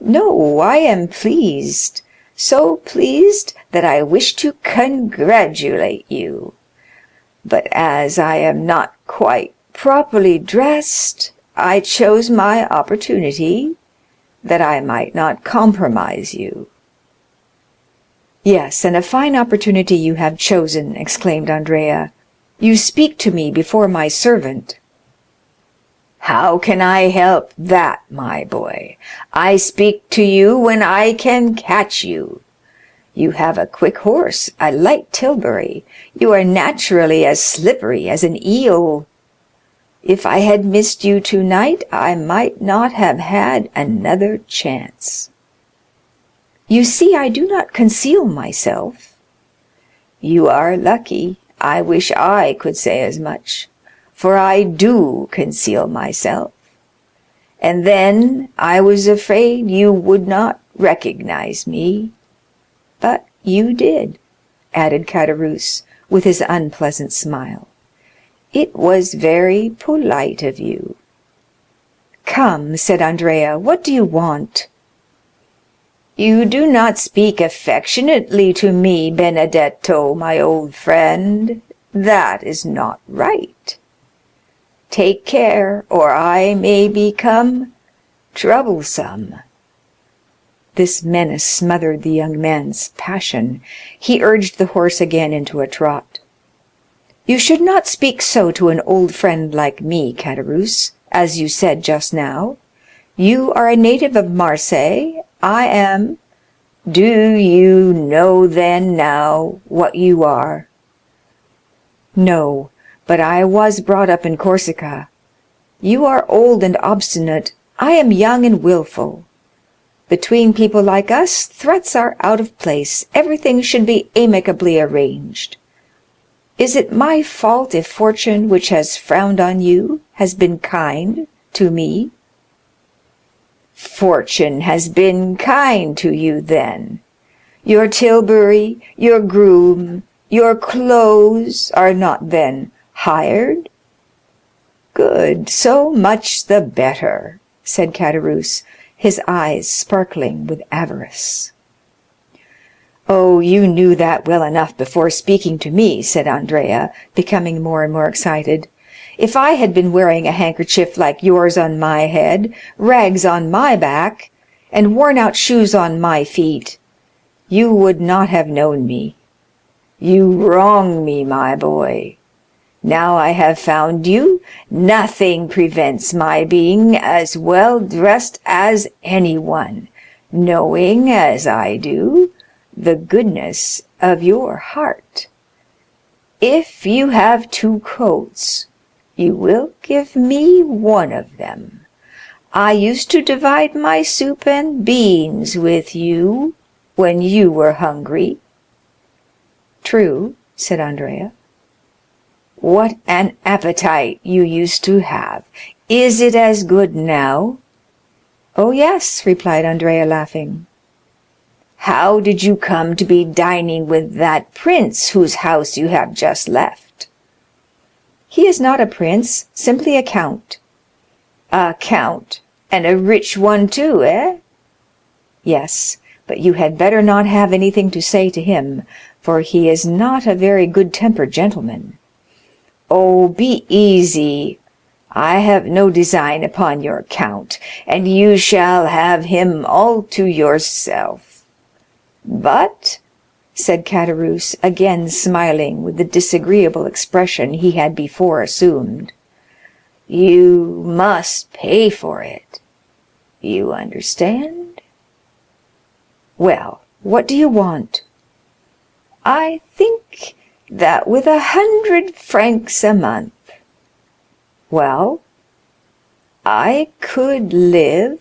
No, I am pleased, so pleased that I wish to congratulate you. But as I am not quite properly dressed, I chose my opportunity, that I might not compromise you. Yes, and a fine opportunity you have chosen, exclaimed Andrea. You speak to me before my servant. How can I help that, my boy? I speak to you when I can catch you. You have a quick horse, a light tilbury. You are naturally as slippery as an eel. If I had missed you tonight, I might not have had another chance. You see, I do not conceal myself. You are lucky. I wish I could say as much, for I do conceal myself. And then I was afraid you would not recognize me. But you did, added Caderousse, with his unpleasant smile. It was very polite of you. Come, said Andrea, what do you want? You do not speak affectionately to me, Benedetto, my old friend. That is not right. Take care, or I may become troublesome. This menace smothered the young man's passion. He urged the horse again into a trot. You should not speak so to an old friend like me, Caderousse, as you said just now. You are a native of Marseille. I am. Do you know then now what you are? No, but I was brought up in Corsica. You are old and obstinate. I am young and wilful. Between people like us, threats are out of place. Everything should be amicably arranged. Is it my fault if fortune, which has frowned on you, has been kind to me? Fortune has been kind to you, then. Your tilbury, your groom, your clothes are not then hired? Good, so much the better, said Caderousse, his eyes sparkling with avarice. Oh, you knew that well enough before speaking to me, said Andrea, becoming more and more excited. If I had been wearing a handkerchief like yours on my head, rags on my back, and worn-out shoes on my feet, you would not have known me. You wrong me, my boy. Now I have found you, nothing prevents my being as well dressed as anyone, knowing, as I do, the goodness of your heart. If you have 2 coats, you will give me one of them. I used to divide my soup and beans with you when you were hungry. True, said Andrea. What an appetite you used to have. Is it as good now? Oh, yes, replied Andrea, laughing. How did you come to be dining with that prince whose house you have just left? He is not a prince, simply a count. A count, and a rich one too, eh? Yes, but you had better not have anything to say to him, for he is not a very good-tempered gentleman. Oh, be easy. I have no design upon your count, and you shall have him all to yourself. But, said Caderousse, again smiling with the disagreeable expression he had before assumed, you must pay for it. You understand? Well, what do you want? I think that with 100 francs a month, well, I could live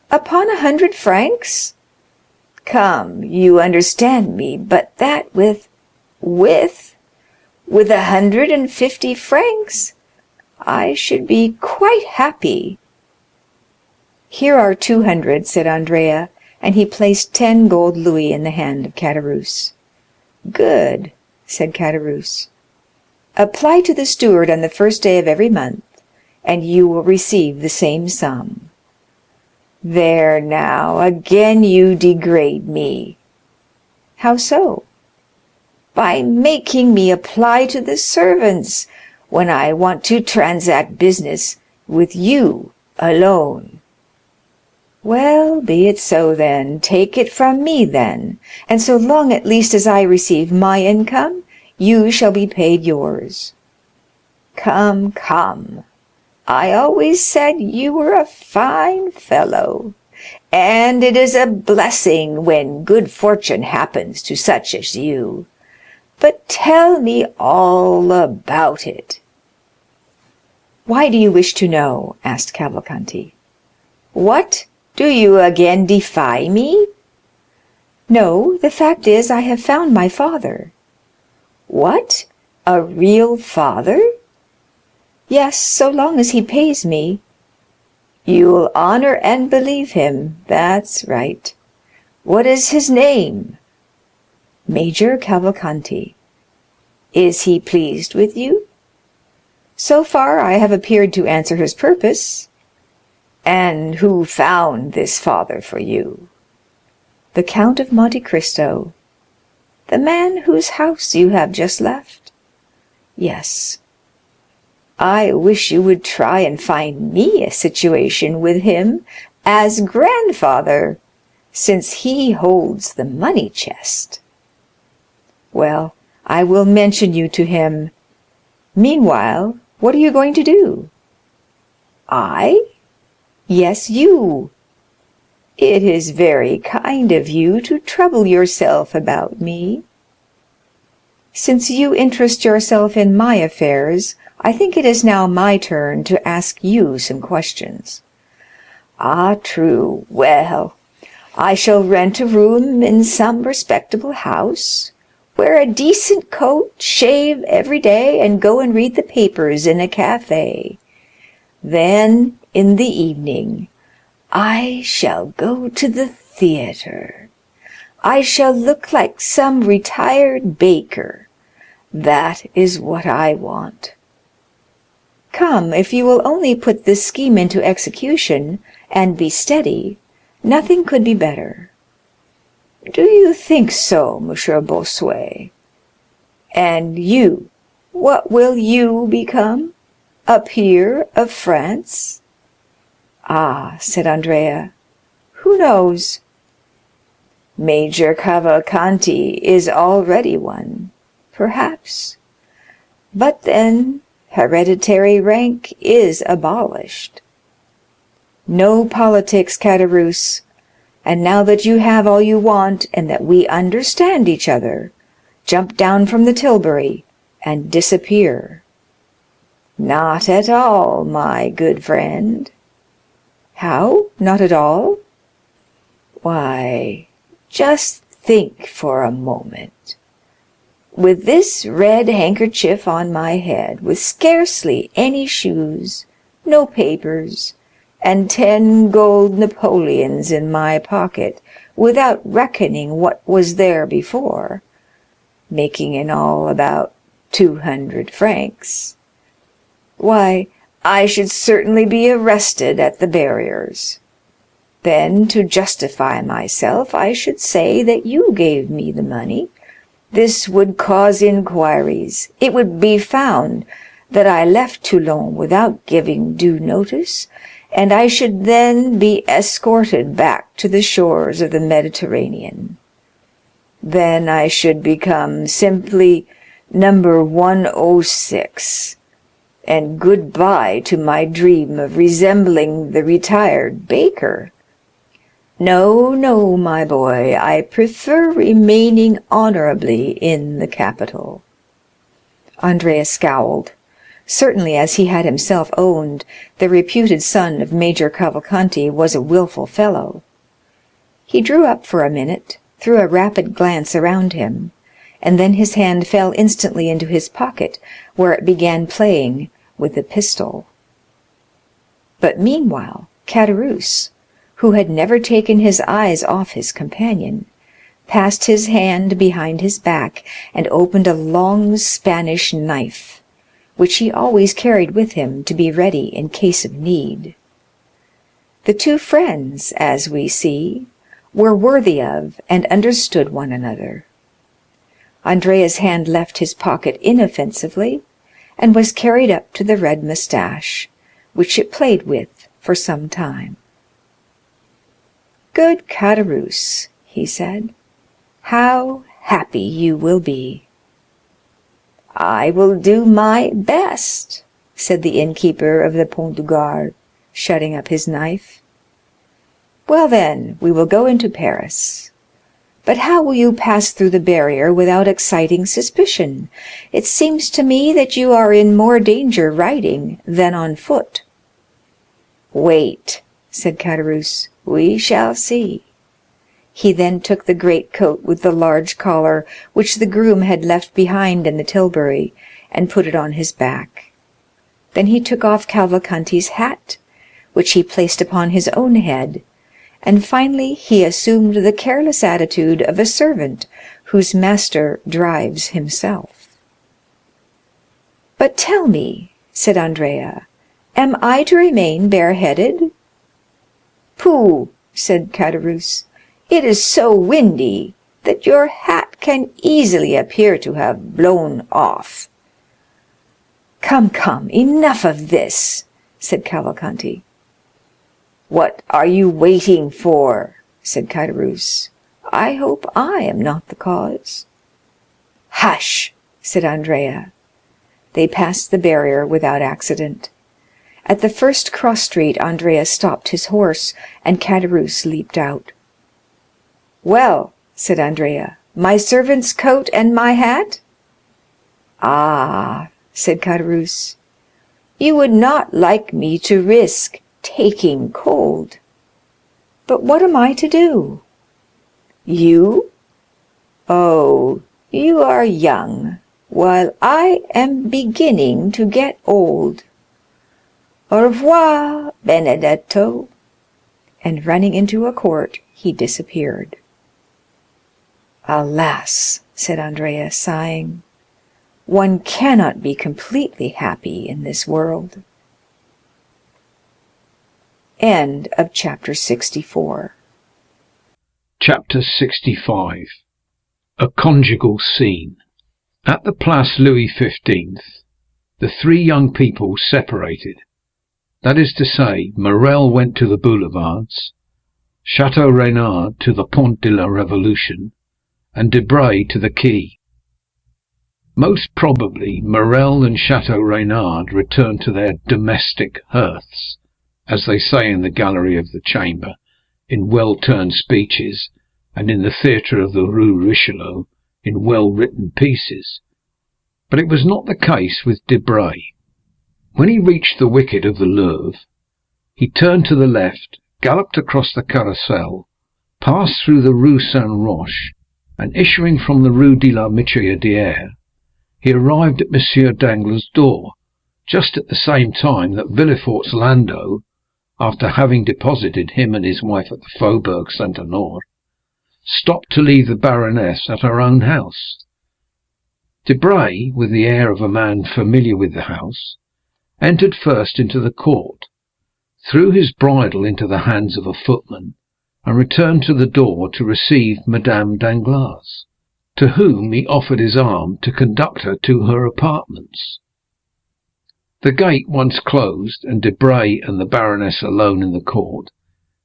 upon 100 francs? Come, you understand me, but that with 150 francs, I should be quite happy. Here are 200, said Andrea, and he placed 10 gold louis in the hand of Caderousse. Good, said Caderousse. Apply to the steward on the first day of every month, and you will receive the same sum. There now, again you degrade me. How so? By making me apply to the servants when I want to transact business with you alone. Well, be it so then. Take it from me then, and so long at least as I receive my income, you shall be paid yours. Come, come. I always said you were a fine fellow, and it is a blessing when good fortune happens to such as you. But tell me all about it. Why do you wish to know? Asked Cavalcanti. What? Do you again defy me? No, the fact is I have found my father. What? A real father? Yes, so long as he pays me. You'll honor and believe him. That's right. What is his name? Major Cavalcanti. Is he pleased with you? So far I have appeared to answer his purpose. And who found this father for you? The Count of Monte Cristo. The man whose house you have just left? Yes. I wish you would try and find me a situation with him as grandfather, since he holds the money chest. Well, I will mention you to him. Meanwhile, what are you going to do? I? Yes, you. It is very kind of you to trouble yourself about me. Since you interest yourself in my affairs, I think it is now my turn to ask you some questions. Ah, true. Well, I shall rent a room in some respectable house, wear a decent coat, shave every day, and go and read the papers in a cafe. Then, in the evening, I shall go to the theatre. I shall look like some retired baker. That is what I want. Come, if you will only put this scheme into execution, and be steady, nothing could be better. Do you think so, Monsieur Bossuet? And you, what will you become? A peer of France? Ah, said Andrea, who knows? Major Cavalcanti is already one, perhaps. But then hereditary rank is abolished. No politics, Caderousse, and now that you have all you want and that we understand each other, jump down from the tilbury and disappear. Not at all, my good friend. How? Not at all? Why, just think for a moment. With this red handkerchief on my head, with scarcely any shoes, no papers, and 10 gold Napoleons in my pocket, without reckoning what was there before, making in all about 200 francs. Why, I should certainly be arrested at the barriers. Then, to justify myself, I should say that you gave me the money, This would cause inquiries. It would be found that I left Toulon without giving due notice, and I should then be escorted back to the shores of the Mediterranean. Then I should become simply number 106, and goodbye to my dream of resembling the retired baker. No, no, my boy, I prefer remaining honorably in the capital." Andrea scowled. Certainly, as he had himself owned, the reputed son of Major Cavalcanti was a willful fellow. He drew up for a minute, threw a rapid glance around him, and then his hand fell instantly into his pocket, where it began playing with the pistol. But meanwhile, Caderousse, who had never taken his eyes off his companion, passed his hand behind his back and opened a long Spanish knife, which he always carried with him to be ready in case of need. The two friends, as we see, were worthy of and understood one another. Andrea's hand left his pocket inoffensively and was carried up to the red moustache, which it played with for some time. "Good Caderousse," he said, "how happy you will be." "I will do my best," said the innkeeper of the Pont du Gard, shutting up his knife. "Well, then, we will go into Paris. But how will you pass through the barrier without exciting suspicion? It seems to me that you are in more danger riding than on foot." "Wait," said Caderousse, "we shall see." He then took the great coat with the large collar, which the groom had left behind in the tilbury, and put it on his back. Then he took off Cavalcanti's hat, which he placed upon his own head, and finally he assumed the careless attitude of a servant whose master drives himself. "But tell me," said Andrea, "am I to remain bareheaded?" "Pooh," said Caderousse, "it is so windy that your hat can easily appear to have blown off." "Come, come, enough of this," said Cavalcanti. "What are you waiting for?" said Caderousse. "I hope I am not the cause." "Hush!" said Andrea. They passed the barrier without accident. At the first cross street Andrea stopped his horse, and Caderousse leaped out. "Well," said Andrea, "my servant's coat and my hat?" "Ah," said Caderousse, "you would not like me to risk taking cold. But what am I to do?" "You? Oh, you are young, while I am beginning to get old. Au revoir, Benedetto." And running into a court, he disappeared. "Alas," said Andrea, sighing, "one cannot be completely happy in this world." End of chapter 64. Chapter 65. A conjugal scene. At the Place Louis XV, the three young people separated. That is to say, Morrel went to the boulevards, Chateau Renaud to the Pont de la Révolution, and Debray to the quay. Most probably Morrel and Chateau Renaud returned to their domestic hearths, as they say in the gallery of the Chamber, in well-turned speeches, and in the theatre of the Rue Richelieu, in well-written pieces. But it was not the case with Debray. When he reached the wicket of the Louvre, he turned to the left, galloped across the Carrousel, passed through the Rue Saint-Roch, and issuing from the Rue de la Michodière, he arrived at M. Danglars' door, just at the same time that Villefort's landau, after having deposited him and his wife at the Faubourg Saint-Honoré, stopped to leave the baroness at her own house. Debray, with the air of a man familiar with the house, entered first into the court, threw his bridle into the hands of a footman, and returned to the door to receive Madame Danglars. to whom he offered his arm to conduct her to her apartments. The gate once closed, and Debray and the Baroness alone in the court,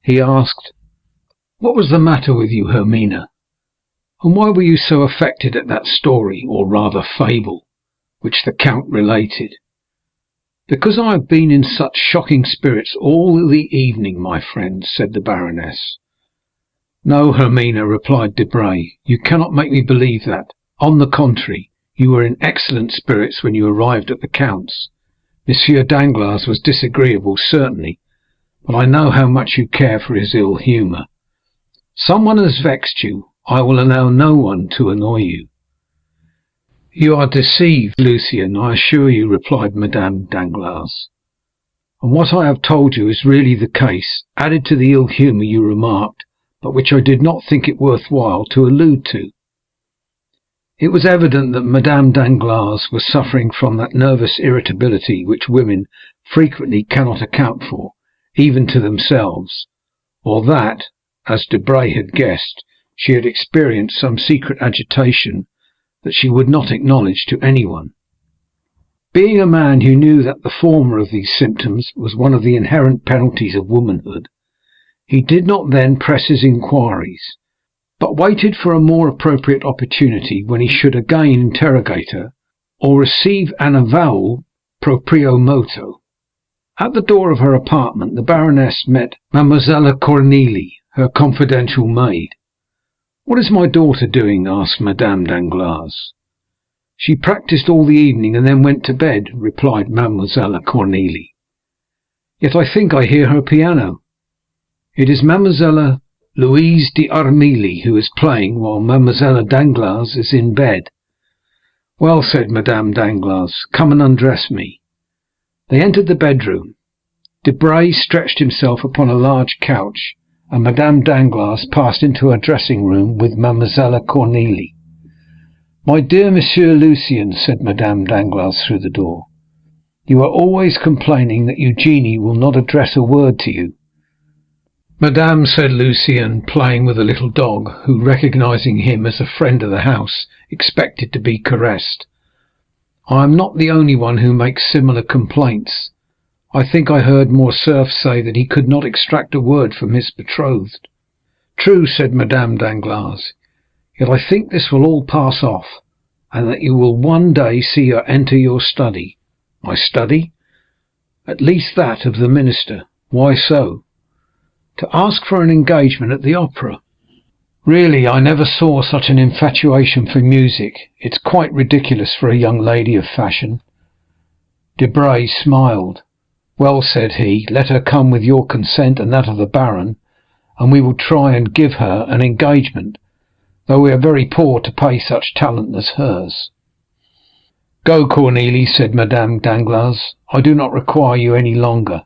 he asked, "What was the matter with you, Hermina? And why were you so affected at that story, or rather fable, which the Count related?" "Because I have been in such shocking spirits all the evening, my friend," said the Baroness. "No, Hermina," replied Debray, "you cannot make me believe that. On the contrary, you were in excellent spirits when you arrived at the Count's. Monsieur Danglars was disagreeable, certainly, but I know how much you care for his ill humour. Someone has vexed you. I will allow no one to annoy you." "You are deceived, Lucien, I assure you," replied Madame Danglars. "And what I have told you is really the case, added to the ill humour you remarked, but which I did not think it worth while to allude to." It was evident that Madame Danglars was suffering from that nervous irritability which women frequently cannot account for, even to themselves, or that, as Debray had guessed, she had experienced some secret agitation that she would not acknowledge to anyone. Being a man who knew that the former of these symptoms was one of the inherent penalties of womanhood, he did not then press his inquiries, but waited for a more appropriate opportunity, when he should again interrogate her, or receive an avowal proprio motu. At the door of her apartment the Baroness met Mademoiselle Cornélie, her confidential maid. "What is my daughter doing?" asked Madame Danglars. "She practised all the evening and then went to bed," replied Mademoiselle Cornélie. "Yet I think I hear her piano." "It is Mademoiselle Louise d'Armilly who is playing while Mademoiselle Danglars is in bed." "Well," said Madame Danglars, "come and undress me." They entered the bedroom. Debray stretched himself upon a large couch, and Madame Danglars passed into her dressing-room with Mademoiselle Cornélie. "My dear Monsieur Lucien," said Madame Danglars through the door, "you are always complaining that Eugénie will not address a word to you." "Madame," said Lucien, playing with a little dog, who, recognizing him as a friend of the house, expected to be caressed, "I am not the only one who makes similar complaints. I think I heard Morcerf say that he could not extract a word from his betrothed." "True," said Madame Danglars, "yet I think this will all pass off, and that you will one day see her enter your study." "My study?" "At least that of the minister." "Why so?" "To ask for an engagement at the opera." "Really, I never saw such an infatuation for music. It's quite ridiculous for a young lady of fashion." Debray smiled. "Well," said he, "let her come with your consent and that of the baron, and we will try and give her an engagement, though we are very poor to pay such talent as hers." "Go, Cornélie," said Madame Danglars. "I do not require you any longer."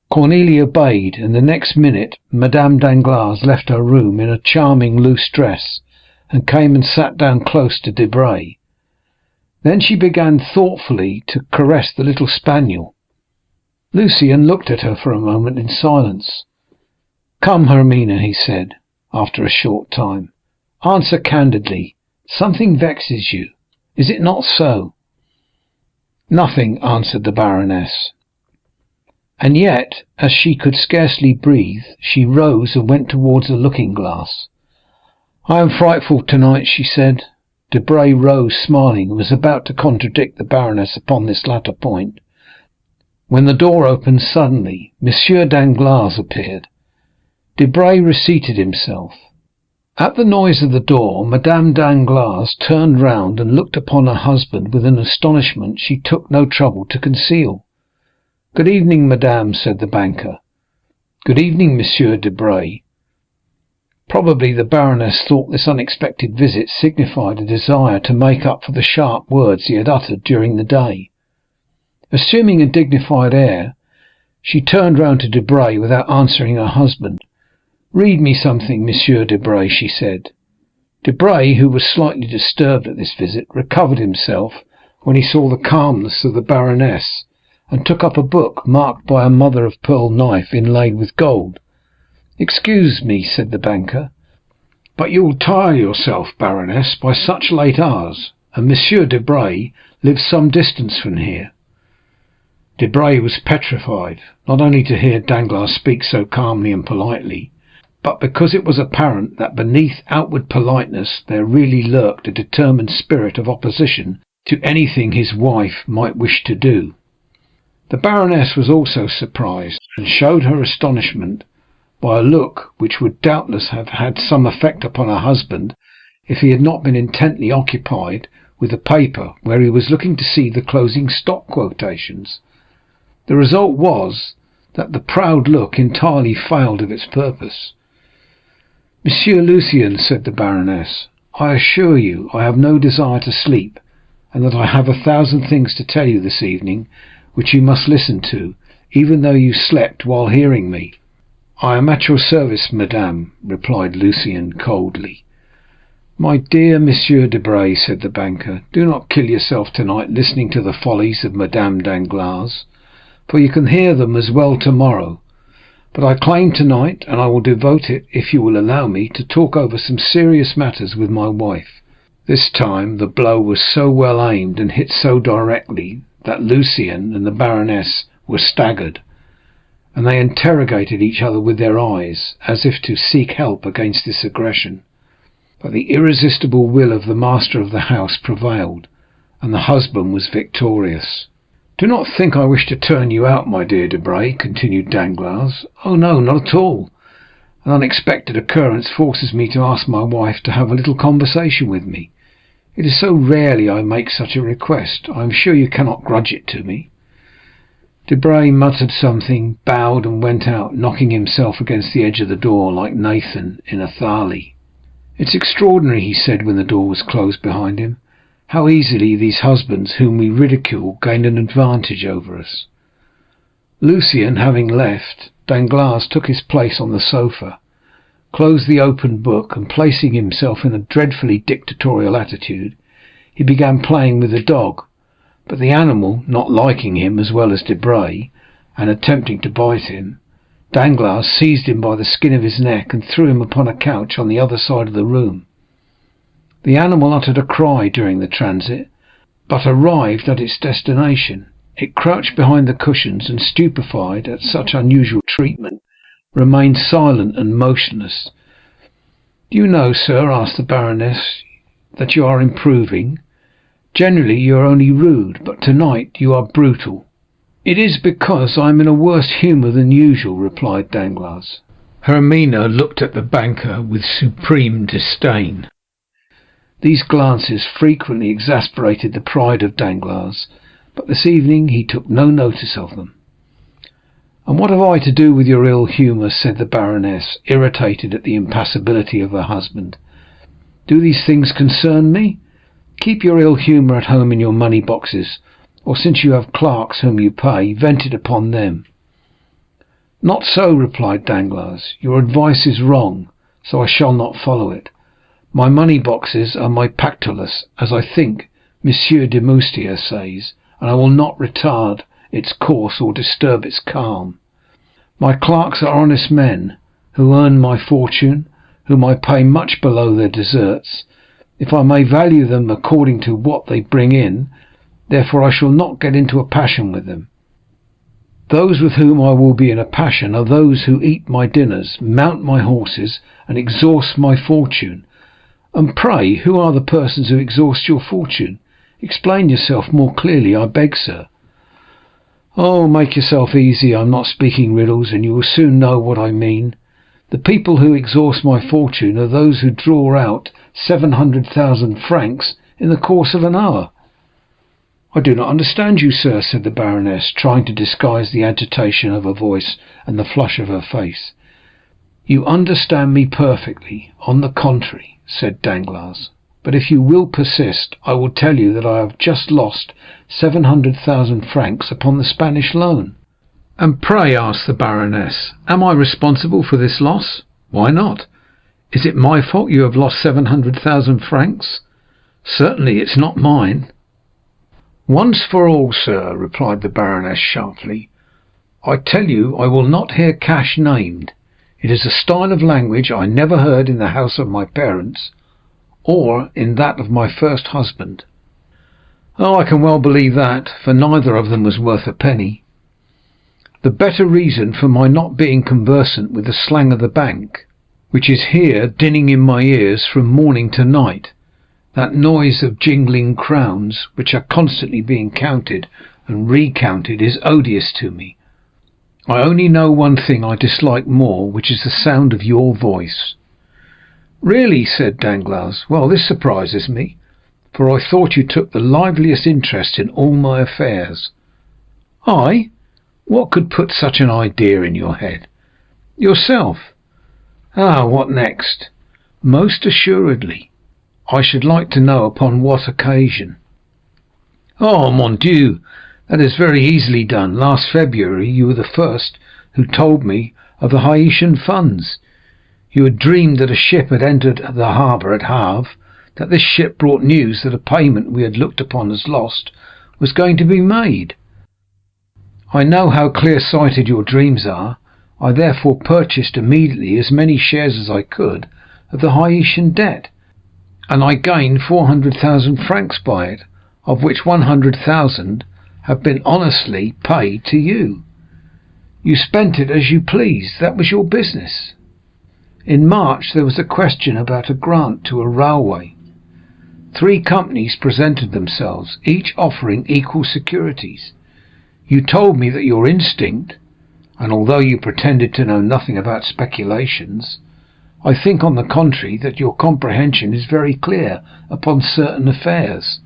Cornélie obeyed, and the next minute Madame Danglars left her room in a charming loose dress, and came and sat down close to Debray. Then she began thoughtfully to caress the little spaniel. Lucien looked at her for a moment in silence. "Come, Hermina," he said, after a short time, "answer candidly. Something vexes you, is it not so?" "Nothing," answered the baroness. And yet, as she could scarcely breathe, she rose and went towards a looking-glass. "I am frightful tonight," she said. Debray rose smiling, and was about to contradict the baroness upon this latter point, when the door opened suddenly. Monsieur Danglars appeared. Debray reseated himself. At the noise of the door, Madame Danglars turned round and looked upon her husband with an astonishment she took no trouble to conceal. "Good evening, madame," said the banker. "Good evening, Monsieur Debray." Probably the baroness thought this unexpected visit signified a desire to make up for the sharp words he had uttered during the day. Assuming a dignified air, she turned round to Debray without answering her husband. "Read me something, Monsieur Debray," she said. Debray, who was slightly disturbed at this visit, recovered himself when he saw the calmness of the baroness, and took up a book marked by a mother-of-pearl knife inlaid with gold. "Excuse me," said the banker, But you'll tire yourself, Baroness, by such late hours, and Monsieur Debray lives some distance from here." Debray was petrified, not only to hear Danglars speak so calmly and politely, but because it was apparent that beneath outward politeness there really lurked a determined spirit of opposition to anything his wife might wish to do. The Baroness was also surprised, and showed her astonishment by a look which would doubtless have had some effect upon her husband if he had not been intently occupied with the paper where he was looking to see the closing stock quotations. The result was that the proud look entirely failed of its purpose. "Monsieur Lucien," said the Baroness, "I assure you I have no desire to sleep, and that I have 1,000 things to tell you this evening which you must listen to, even though you slept while hearing me." "I am at your service, madame," replied Lucien coldly. "My dear Monsieur Debray," said the banker, "do not kill yourself tonight listening to the follies of Madame Danglars, for you can hear them as well tomorrow. But I claim tonight, and I will devote it, if you will allow me, to talk over some serious matters with my wife." This time the blow was so well aimed and hit so directly that Lucien and the Baroness were staggered, and they interrogated each other with their eyes, as if to seek help against this aggression. But the irresistible will of the master of the house prevailed, and the husband was victorious. "Do not think I wish to turn you out, my dear Debray," continued Danglars. "Oh no, not at all. An unexpected occurrence forces me to ask my wife to have a little conversation with me. It is so rarely I make such a request, I am sure you cannot grudge it to me." Debray muttered something, bowed, and went out, knocking himself against the edge of the door like Nathan in Athalie. "It's extraordinary," he said when the door was closed behind him, "how easily these husbands whom we ridicule gain an advantage over us." Lucien having left, Danglars took his place on the sofa, closed the open book, and placing himself in a dreadfully dictatorial attitude, he began playing with the dog. But the animal, not liking him as well as Debray, and attempting to bite him, Danglars seized him by the skin of his neck and threw him upon a couch on the other side of the room. The animal uttered a cry during the transit, but arrived at its destination, it crouched behind the cushions, and, stupefied at such unusual treatment, remained silent and motionless. "Do you know, sir," asked the Baroness, "that you are improving? Generally you are only rude, but tonight you are brutal." "It is because I am in a worse humour than usual," replied Danglars. Hermine looked at the banker with supreme disdain. These glances frequently exasperated the pride of Danglars, but this evening he took no notice of them. "And what have I to do with your ill humour?" said the Baroness, irritated at the impassibility of her husband. "Do these things concern me? Keep your ill humour at home in your money boxes, or, since you have clerks whom you pay, vent it upon them." "Not so," replied Danglars. "Your advice is wrong, so I shall not follow it. My money boxes are my pactolus, as I think Monsieur de Moustier says, and I will not retard its course or disturb its calm. My clerks are honest men, who earn my fortune, whom I pay much below their deserts, if I may value them according to what they bring in, therefore I shall not get into a passion with them. Those with whom I will be in a passion are those who eat my dinners, mount my horses, and exhaust my fortune. And pray, who are the persons who exhaust your fortune? Explain yourself more clearly, I beg, sir." "Oh, make yourself easy, I'm not speaking riddles, and you will soon know what I mean. The people who exhaust my fortune are those who draw out 700,000 francs in the course of an hour." "I do not understand you, sir," said the Baroness, trying to disguise the agitation of her voice and the flush of her face. "You understand me perfectly, on the contrary," said Danglars. "But if you will persist, I will tell you that I have just lost 700,000 francs upon the Spanish loan." "And pray," asked the Baroness, "am I responsible for this loss?" "Why not? Is it my fault you have lost 700,000 francs? Certainly it's not mine." "Once for all, sir," replied the Baroness sharply, "I tell you I will not hear cash named. It is a style of language I never heard in the house of my parents, or in that of my first husband. Oh, I can well believe that, for neither of them was worth a penny. The better reason for my not being conversant with the slang of the bank, which is here dinning in my ears from morning to night, that noise of jingling crowns, which are constantly being counted and recounted, is odious to me. I only know one thing I dislike more, which is the sound of your voice." "Really," said Danglars. "Well, this surprises me, for I thought you took the liveliest interest in all my affairs." "I? What could put such an idea in your head?" "Yourself." "Ah, what next?" "Most assuredly. I should like to know upon what occasion." "Oh, mon Dieu, that is very easily done. Last February you were the first who told me of the Haitian funds. You had dreamed that a ship had entered the harbour at Havre, that this ship brought news that a payment we had looked upon as lost was going to be made. I know how clear-sighted your dreams are. I therefore purchased immediately as many shares as I could of the Haitian debt, and I gained 400,000 francs by it, of which 100,000 have been honestly paid to you. You spent it as you pleased. That was your business. In March there was a question about a grant to a railway. 3 companies presented themselves, each offering equal securities. You told me that your instinct, and although you pretended to know nothing about speculations, I think on the contrary that your comprehension is very clear upon certain affairs.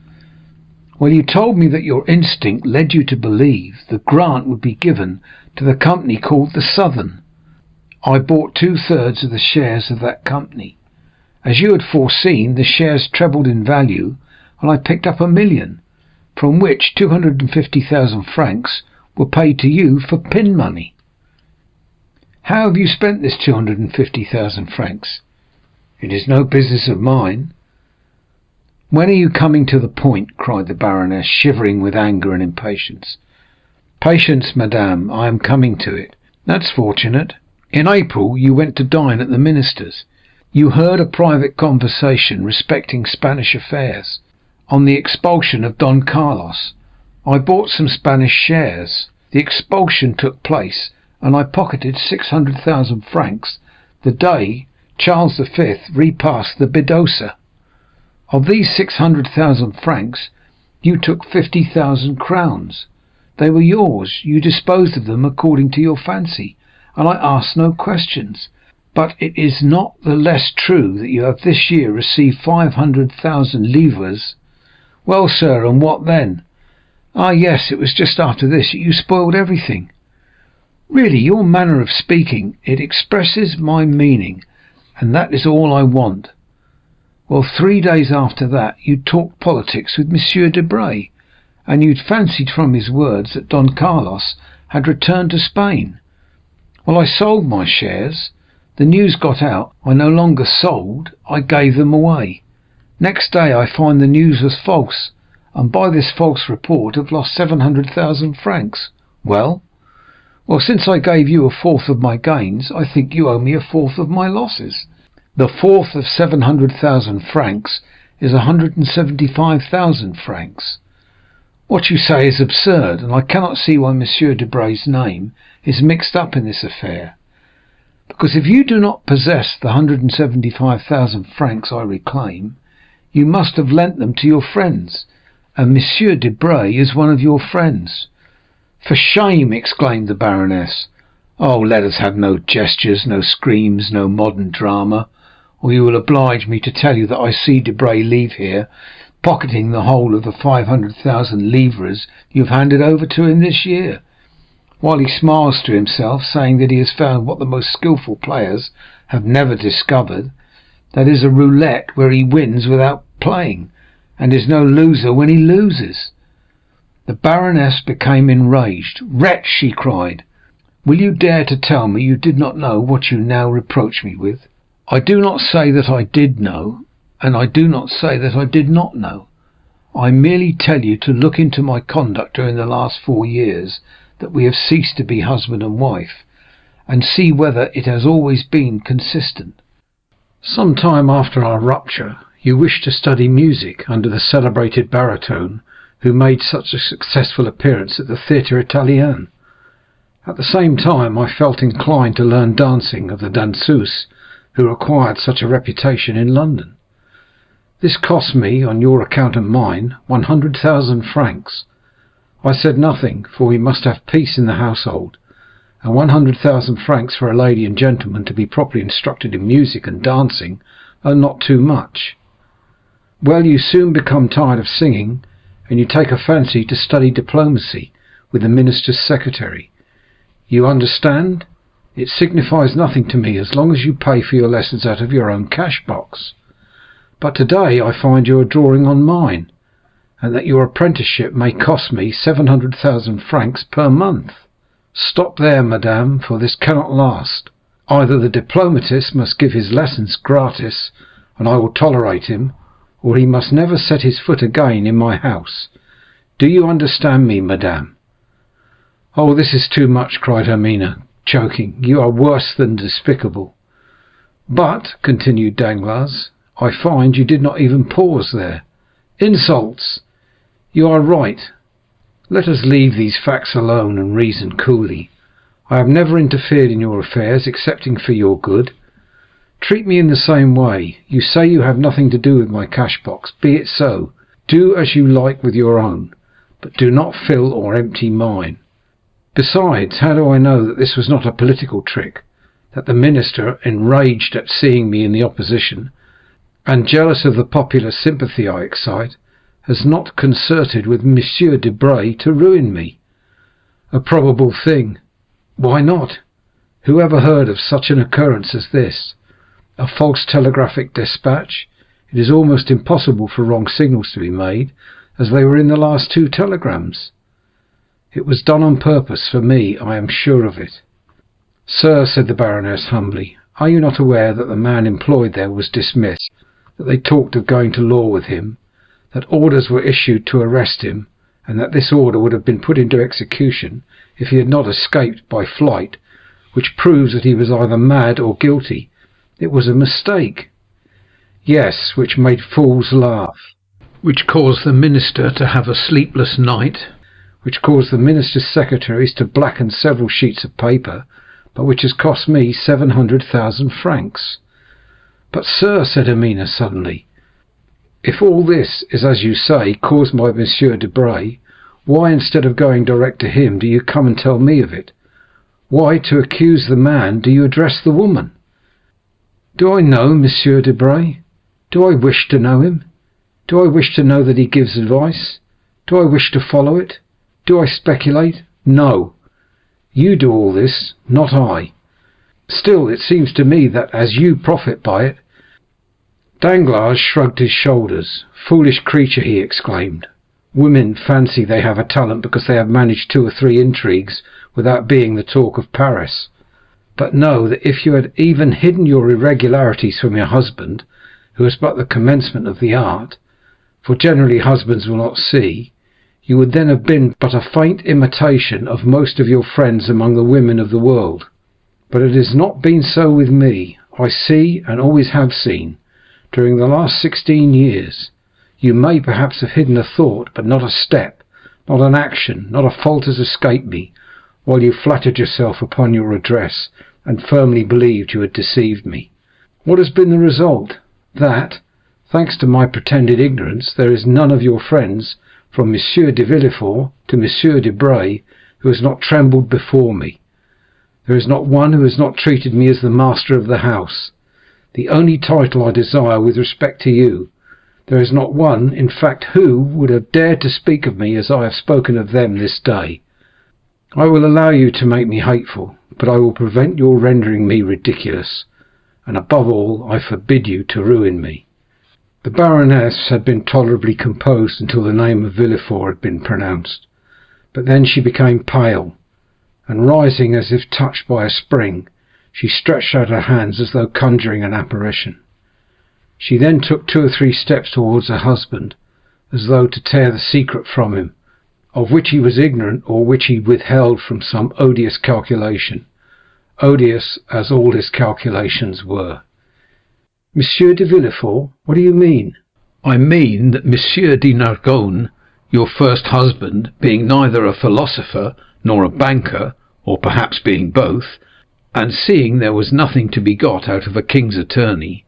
Well, you told me that your instinct led you to believe the grant would be given to the company called the Southern. I bought 2/3 of the shares of that company. As you had foreseen, the shares trebled in value, and I picked up 1,000,000, from which 250,000 francs were paid to you for pin money. How have you spent this 250,000 francs? It is no business of mine." "When are you coming to the point?" cried the baroness, shivering with anger and impatience. "Patience, madame, I am coming to it." "That's fortunate. In April you went to dine at the minister's. You heard a private conversation respecting Spanish affairs, on the expulsion of Don Carlos. I bought some Spanish shares. The expulsion took place, and I pocketed 600,000 francs the day Charles V repassed the Bidosa. Of these 600,000 francs, you took 50,000 crowns. They were yours. You disposed of them according to your fancy, and I asked no questions. But it is not the less true that you have this year received 500,000 livres. Well, sir, and what then? Ah, yes, it was just after this that you spoiled everything. Really, your manner of speaking, it expresses my meaning, and that is all I want. Well, 3 days after that, you talked politics with M. Debray, and you'd fancied from his words that Don Carlos had returned to Spain. Well, I sold my shares. The news got out. I no longer sold, I gave them away. Next day I find the news was false, and by this false report have lost 700,000 francs. Well, since I gave you 1/4 of my gains, I think you owe me 1/4 of my losses. The 1/4 of 700,000 francs is 175,000 francs. What you say is absurd, and I cannot see why M. Debray's name is mixed up in this affair. Because if you do not possess the 175,000 francs I reclaim, you must have lent them to your friends, and M. Debray is one of your friends." "For shame!" exclaimed the baroness. "Oh, let us have no gestures, no screams, no modern drama, or you will oblige me to tell you that I see Debray leave here, pocketing the whole of the 500,000 livres you have handed over to him this year, while he smiles to himself, saying that he has found what the most skilful players have never discovered, that is, a roulette where he wins without playing, and is no loser when he loses." The baroness became enraged. "Wretch!" she cried, "will you dare to tell me you did not know what you now reproach me with?" "I do not say that I did know, and I do not say that I did not know. I merely tell you to look into my conduct during the last 4 years that we have ceased to be husband and wife, and see whether it has always been consistent. Some time after our rupture, you wished to study music under the celebrated baritone who made such a successful appearance at the Theatre Italien. At the same time, I felt inclined to learn dancing of the danseuse who acquired such a reputation in London. This cost me, on your account and mine, 100,000 francs. I said nothing, for we must have peace in the household, and 100,000 francs for a lady and gentleman to be properly instructed in music and dancing are not too much. Well, you soon become tired of singing, and you take a fancy to study diplomacy with the minister's secretary. You understand? It signifies nothing to me as long as you pay for your lessons out of your own cash box. But today I find you are drawing on mine, and that your apprenticeship may cost me 700,000 francs per month. Stop there, madame, for this cannot last. Either the diplomatist must give his lessons gratis, and I will tolerate him, or he must never set his foot again in my house. Do you understand me, madame?" "Oh, this is too much," cried Hermine, choking. "You are worse than despicable." "But," continued Danglars, "I find you did not even pause there. Insults! You are right. Let us leave these facts alone and reason coolly. I have never interfered in your affairs excepting for your good. Treat me in the same way. You say you have nothing to do with my cash box. Be it so. Do as you like with your own, but do not fill or empty mine. Besides, how do I know that this was not a political trick, that the minister, enraged at seeing me in the opposition, and jealous of the popular sympathy I excite, has not concerted with Monsieur Debray to ruin me? A probable thing. Why not? Who ever heard of such an occurrence as this? A false telegraphic despatch? It is almost impossible for wrong signals to be made, as they were in the last 2 telegrams. It was done on purpose for me, I am sure of it." "Sir," said the baroness humbly, "are you not aware that the man employed there was dismissed, that they talked of going to law with him, that orders were issued to arrest him, and that this order would have been put into execution if he had not escaped by flight, which proves that he was either mad or guilty? It was a mistake." "Yes, which made fools laugh, which caused the minister to have a sleepless night, which caused the minister's secretaries to blacken several sheets of paper, but which has cost me 700,000 francs. "But, sir," said Hermine suddenly, "if all this is, as you say, caused by Monsieur Debray, why, instead of going direct to him, do you come and tell me of it? Why, to accuse the man, do you address the woman?" "Do I know Monsieur Debray? Do I wish to know him? Do I wish to know that he gives advice? Do I wish to follow it? Do I speculate? No. You do all this, not I. Still, it seems to me that as you profit by it—" Danglars shrugged his shoulders. "Foolish creature," he exclaimed. "Women fancy they have a talent because they have managed 2 or 3 intrigues without being the talk of Paris. But know that if you had even hidden your irregularities from your husband, who is but the commencement of the art, for generally husbands will not see, you would then have been but a faint imitation of most of your friends among the women of the world. But it has not been so with me. I see, and always have seen, during the last 16 years. You may perhaps have hidden a thought, but not a step, not an action, not a fault has escaped me, while you flattered yourself upon your address, and firmly believed you had deceived me. What has been the result? That, thanks to my pretended ignorance, there is none of your friends, from M. de Villefort to M. Debray, who has not trembled before me. There is not one who has not treated me as the master of the house, the only title I desire with respect to you. There is not one, in fact, who would have dared to speak of me as I have spoken of them this day. I will allow you to make me hateful, but I will prevent your rendering me ridiculous, and above all, I forbid you to ruin me." The baroness had been tolerably composed until the name of Villefort had been pronounced, but then she became pale, and rising as if touched by a spring, she stretched out her hands as though conjuring an apparition. She then took 2 or 3 steps towards her husband, as though to tear the secret from him, of which he was ignorant or which he withheld from some odious calculation. odious as all his calculations were. "Monsieur de Villefort, what do you mean?" "I mean that Monsieur de Nargonne, your first husband, being neither a philosopher nor a banker, or perhaps being both, and seeing there was nothing to be got out of a king's attorney,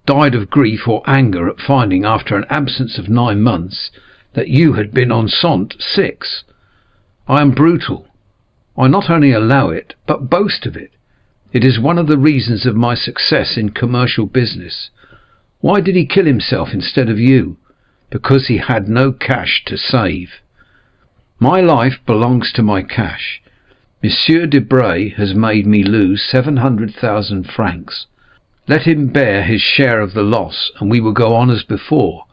died of grief or anger at finding, after an absence of 9 months, that you had been enceinte 6. I am brutal. I not only allow it, but boast of it. It is one of the reasons of my success in commercial business. Why did he kill himself instead of you? Because he had no cash to save. My life belongs to my cash. Monsieur Debray has made me lose 700,000 francs. Let him bear his share of the loss, and we will go on as before.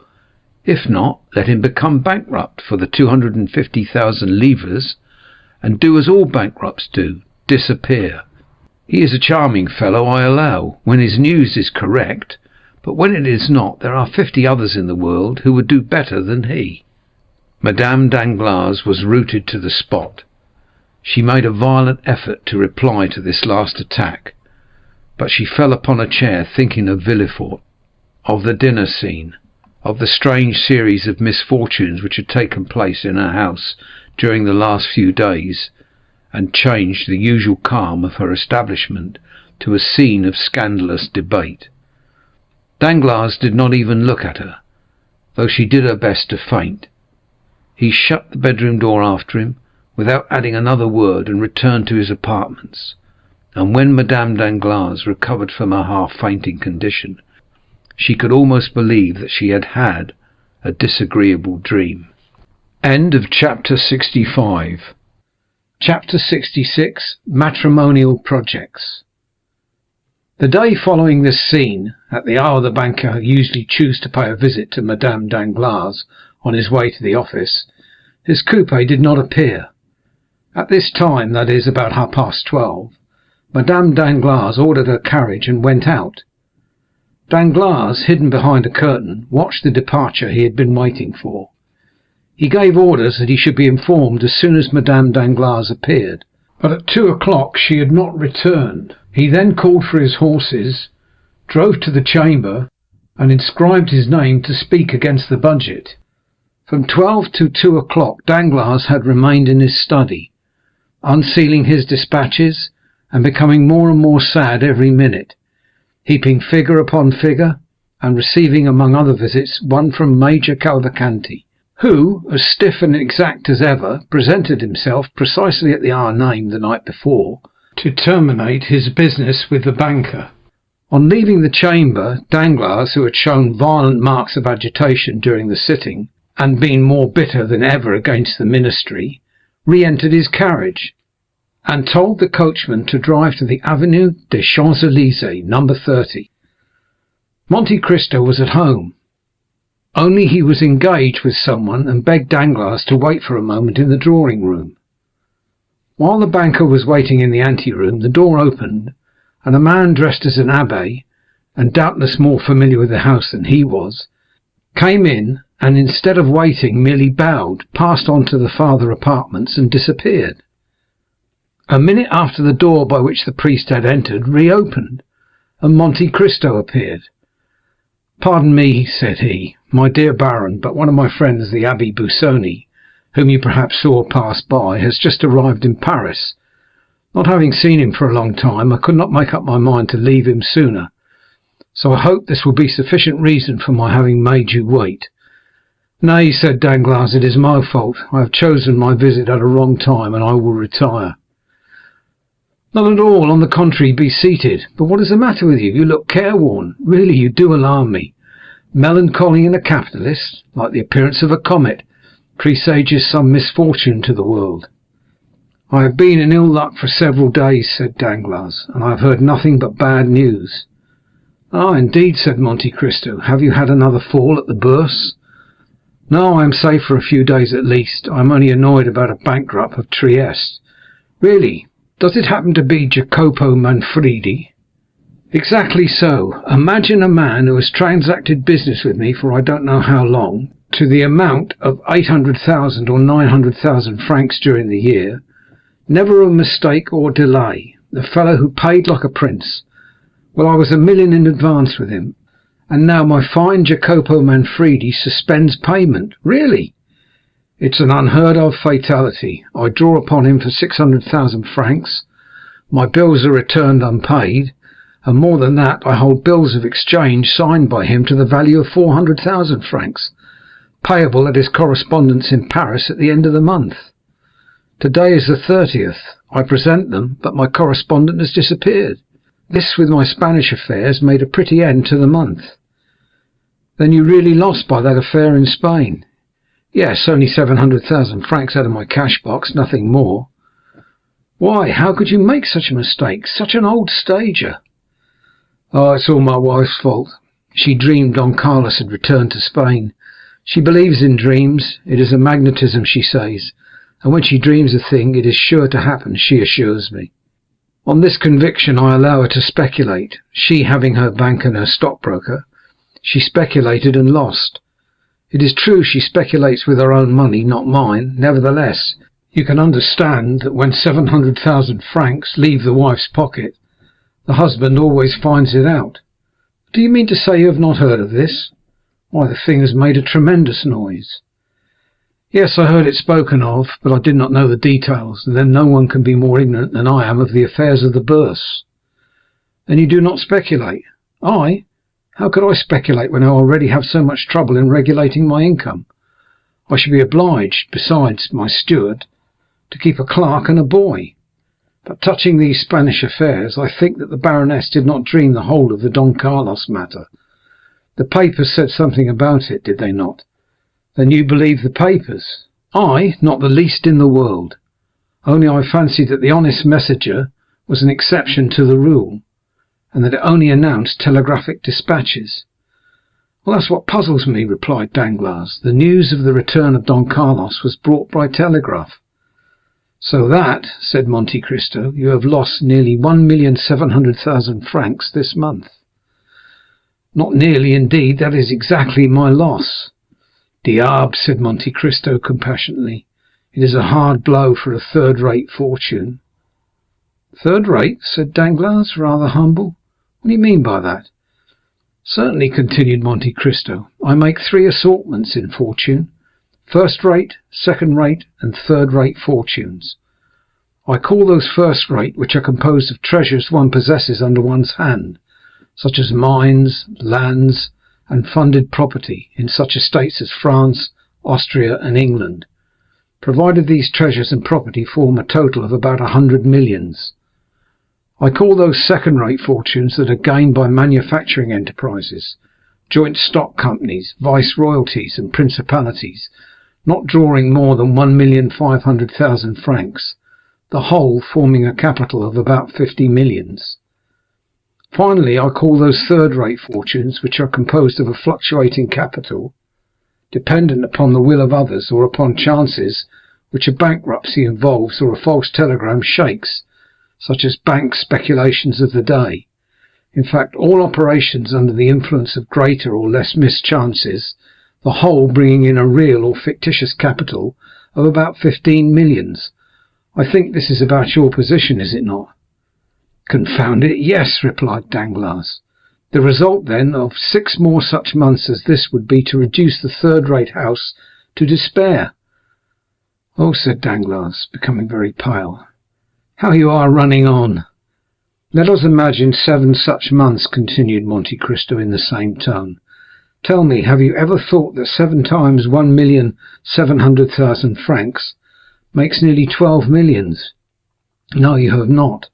If not, let him become bankrupt for the 250,000 livres, and do as all bankrupts do, disappear. He is a charming fellow, I allow, when his news is correct, but when it is not, there are 50 others in the world who would do better than he." Madame Danglars was rooted to the spot. She made a violent effort to reply to this last attack, but she fell upon a chair thinking of Villefort, of the dinner scene, of the strange series of misfortunes which had taken place in her house during the last few days, and changed the usual calm of her establishment to a scene of scandalous debate. Danglars did not even look at her, though she did her best to faint. He shut the bedroom door after him without adding another word, and returned to his apartments. And when Madame Danglars recovered from her half-fainting condition, she could almost believe that she had had a disagreeable dream. End of chapter 65. Chapter 66. Matrimonial Projects. The day following this scene, at the hour the banker usually chose to pay a visit to Madame Danglars on his way to the office, his coupé did not appear. At this time, that is, about 12:30, Madame Danglars ordered her carriage and went out. Danglars, hidden behind a curtain, watched the departure he had been waiting for. He gave orders that he should be informed as soon as Madame Danglars appeared, but at 2 o'clock she had not returned. He then called for his horses, drove to the chamber, and inscribed his name to speak against the budget. From 12 to 2 o'clock Danglars had remained in his study, unsealing his dispatches, and becoming more and more sad every minute, heaping figure upon figure, and receiving, among other visits, one from Major Cavalcanti, who, as stiff and exact as ever, presented himself precisely at the hour named the night before, to terminate his business with the banker. On leaving the chamber, Danglars, who had shown violent marks of agitation during the sitting, and been more bitter than ever against the ministry, re-entered his carriage, and told the coachman to drive to the Avenue des Champs-Élysées, number 30. Monte Cristo was at home, only he was engaged with someone, and begged Danglars to wait for a moment in the drawing-room. While the banker was waiting in the ante-room, the door opened, and a man dressed as an abbé, and doubtless more familiar with the house than he was, came in, and instead of waiting, merely bowed, passed on to the farther apartments, and disappeared. A minute after, the door by which the priest had entered reopened, and Monte Cristo appeared. "Pardon me," said he, "my dear baron, but one of my friends, the Abbé Busoni, whom you perhaps saw pass by, has just arrived in Paris. Not having seen him for a long time, I could not make up my mind to leave him sooner, so I hope this will be sufficient reason for my having made you wait." "Nay," said Danglars, "it is my fault. I have chosen my visit at a wrong time, and I will retire." "Not at all, on the contrary, be seated. But what is the matter with you? You look careworn. Really, you do alarm me. Melancholy in a capitalist, like the appearance of a comet, presages some misfortune to the world." "I have been in ill luck for several days," said Danglars, "and I have heard nothing but bad news." "Ah, indeed," said Monte Cristo. "Have you had another fall at the Bourse?" "No, I am safe for a few days at least. I am only annoyed about a bankrupt of Trieste." "Really? Does it happen to be Jacopo Manfredi?" "Exactly so. Imagine a man who has transacted business with me for I don't know how long, to the amount of 800,000 or 900,000 francs during the year, never a mistake or delay, the fellow who paid like a prince. Well, I was $1 million in advance with him, and now my fine Jacopo Manfredi suspends payment. Really? It's an unheard of fatality. I draw upon him for 600,000 francs. My bills are returned unpaid, and more than that, I hold bills of exchange signed by him to the value of 400,000 francs, payable at his correspondence in Paris at the end of the month. Today is the 30th. I present them, but my correspondent has disappeared. This, with my Spanish affairs, made a pretty end to the month. Then you really lost by that affair in Spain? Yes, only 700,000 francs out of my cash box, nothing more. Why, how could you make such a mistake? Such an old stager. Oh, it's all my wife's fault. She dreamed Don Carlos had returned to Spain. She believes in dreams. It is a magnetism, she says, and when she dreams a thing, it is sure to happen, she assures me. On this conviction, I allow her to speculate. She having her bank and her stockbroker, she speculated and lost. It is true she speculates with her own money, not mine. Nevertheless, you can understand that when 700,000 francs leave the wife's pocket, the husband always finds it out. Do you mean to say you have not heard of this? Why, the thing has made a tremendous noise. Yes, I heard it spoken of, but I did not know the details, and then no one can be more ignorant than I am of the affairs of the Bourse. Then you do not speculate? I? How could I speculate when I already have so much trouble in regulating my income? I should be obliged, besides my steward, to keep a clerk and a boy. But touching these Spanish affairs, I think that the Baroness did not dream the whole of the Don Carlos matter. The papers said something about it, did they not? Then you believe the papers? I? Not the least in the world. Only I fancied that the honest messenger was an exception to the rule, and that it only announced telegraphic dispatches. Well, that's what puzzles me, replied Danglars. The news of the return of Don Carlos was brought by telegraph. So that, said Monte Cristo, you have lost nearly 1,700,000 francs this month. Not nearly, indeed, that is exactly my loss. Diable, said Monte Cristo compassionately, it is a hard blow for a third-rate fortune. Third-rate, said Danglars, rather humble. What do you mean by that? Certainly, continued Monte Cristo, I make 3 assortments in fortune: first-rate, second-rate, and third-rate fortunes. I call those first-rate which are composed of treasures one possesses under one's hand, such as mines, lands, and funded property in such estates as France, Austria, and England, provided these treasures and property form a total of about 100 millions. I call those second-rate fortunes that are gained by manufacturing enterprises, joint stock companies, viceroyalties, and principalities, not drawing more than 1,500,000 francs, the whole forming a capital of about 50 millions. Finally, I call those third-rate fortunes which are composed of a fluctuating capital, dependent upon the will of others or upon chances which a bankruptcy involves or a false telegram shakes, such as bank speculations of the day. In fact, all operations under the influence of greater or less mischances, the whole bringing in a real or fictitious capital of about 15 millions. I think this is about your position, is it not? Confound it, yes, replied Danglars. The result, then, of 6 more such months as this would be to reduce the third-rate house to despair. Oh, said Danglars, becoming very pale, how you are running on! Let us imagine 7 such months, continued Monte Cristo in the same tone. Tell me, have you ever thought that 7 times 1,700,000 francs makes nearly 12 millions? No, you have not.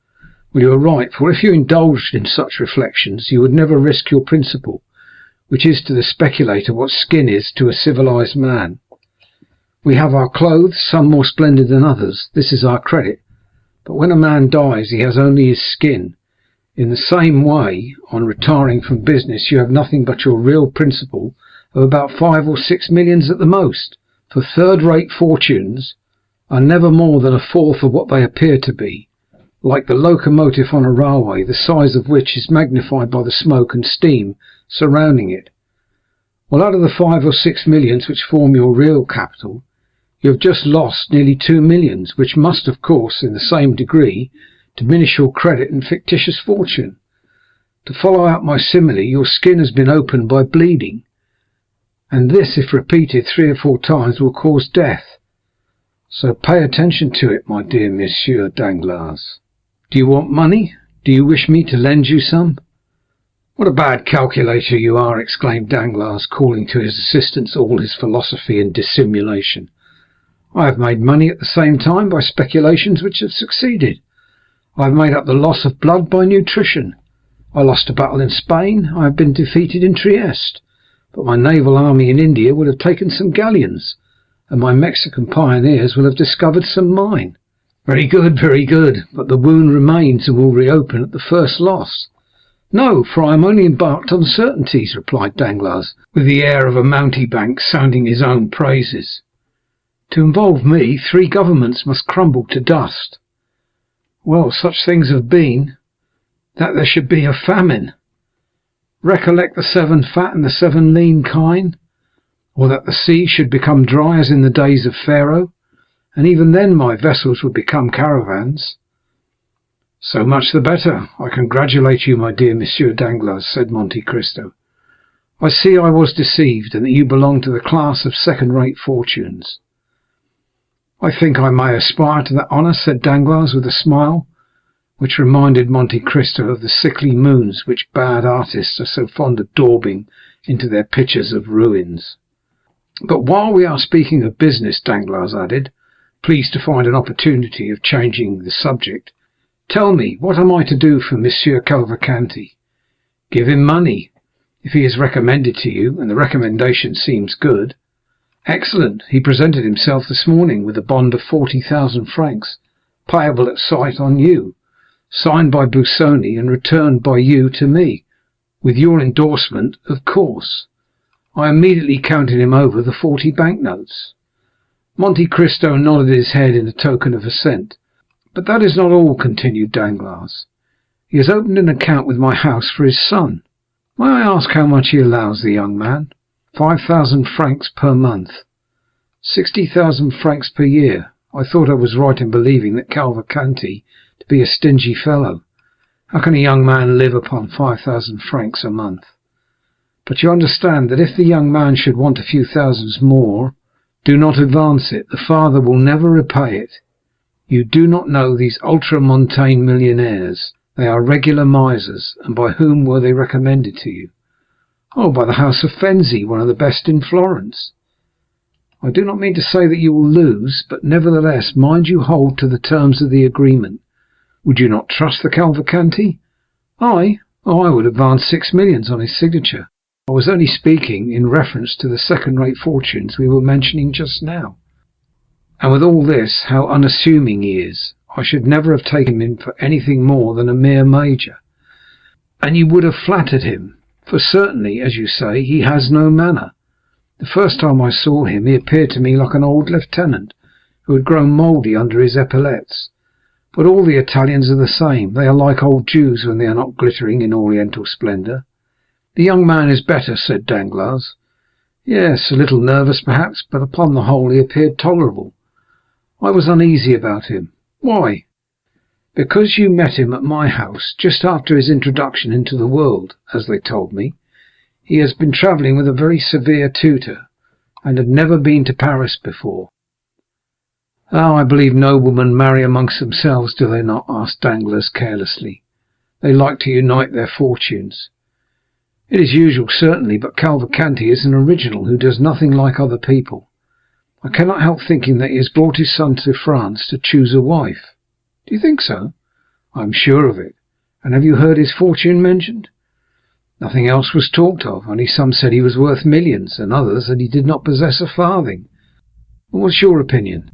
Well, you are right, for if you indulged in such reflections, you would never risk your principle, which is to the speculator what skin is to a civilized man. We have our clothes, some more splendid than others. This is our credit. But when a man dies, he has only his skin. In the same way, on retiring from business, you have nothing but your real principal of about 5 or 6 millions at the most. For third-rate fortunes are never more than a fourth of what they appear to be, like the locomotive on a railway, the size of which is magnified by the smoke and steam surrounding it. Well, out of the 5 or 6 millions which form your real capital, you have just lost nearly 2 millions, which must, of course, in the same degree, diminish your credit and fictitious fortune. To follow out my simile, your skin has been opened by bleeding, and this, if repeated 3 or 4 times, will cause death. So pay attention to it, my dear Monsieur Danglars. Do you want money? Do you wish me to lend you some?" "What a bad calculator you are!" exclaimed Danglars, calling to his assistance all his philosophy and dissimulation. "I have made money at the same time by speculations which have succeeded. I have made up the loss of blood by nutrition. I lost a battle in Spain, I have been defeated in Trieste, but my naval army in India would have taken some galleons, and my Mexican pioneers will have discovered some mine." Very good, but the wound remains and will reopen at the first loss." "No, for I am only embarked on certainties," replied Danglars, with the air of a mountebank sounding his own praises. "To involve me, 3 governments must crumble to dust." "Well, such things have been. That there should be a famine. Recollect the 7 fat and the 7 lean kine, or that the sea should become dry as in the days of Pharaoh, and even then my vessels would become caravans." "So much the better. I congratulate you, my dear Monsieur Danglars," said Monte Cristo. "I see I was deceived, and that you belong to the class of second-rate fortunes." "I think I may aspire to that honour," said Danglars with a smile, which reminded Monte Cristo of the sickly moons which bad artists are so fond of daubing into their pictures of ruins. "But while we are speaking of business," Danglars added, pleased to find an opportunity of changing the subject, "tell me, what am I to do for Monsieur Cavalcanti?" "Give him money, if he is recommended to you, and the recommendation seems good." "Excellent. He presented himself this morning with a bond of 40,000 francs, payable at sight on you, signed by Busoni and returned by you to me, with your endorsement, of course. I immediately counted him over the 40 banknotes." Monte Cristo nodded his head in a token of assent. "But that is not all," continued Danglars. "He has opened an account with my house for his son. May I ask how much he allows the young man?" 5,000 francs per month. 60,000 francs per year. I thought I was right in believing that Cavalcanti to be a stingy fellow. How can a young man live upon 5,000 francs a month? But you understand that if the young man should want a few thousands more, do not advance it. The father will never repay it. You do not know these ultramontane millionaires. They are regular misers. And by whom were they recommended to you?" "Oh, by the house of Fenzi, one of the best in Florence." "I do not mean to say that you will lose, but nevertheless mind you hold to the terms of the agreement. Would you not trust the Cavalcanti?" "I? Oh, I would advance 6 millions on his signature. I was only speaking in reference to the second-rate fortunes we were mentioning just now. And with all this, how unassuming he is! I should never have taken him for anything more than a mere major." "And you would have flattered him, for certainly, as you say, he has no manner. The first time I saw him, he appeared to me like an old lieutenant who had grown mouldy under his epaulettes. But all the Italians are the same. They are like old Jews when they are not glittering in oriental splendor." "The young man is better," said Danglars. "Yes, a little nervous perhaps, but upon the whole he appeared tolerable. I was uneasy about him." "Why?" "Because you met him at my house just after his introduction into the world, as they told me. He has been travelling with a very severe tutor, and had never been to Paris before." "Oh, I believe noblemen marry amongst themselves, do they not?" asked Danglars carelessly. "They like to unite their fortunes." "It is usual, certainly, but Cavalcanti is an original who does nothing like other people. I cannot help thinking that he has brought his son to France to choose a wife." "Do you think so?" "I am sure of it. And have you heard his fortune mentioned?" "Nothing else was talked of, only some said he was worth millions, and others that he did not possess a farthing. And what's your opinion?"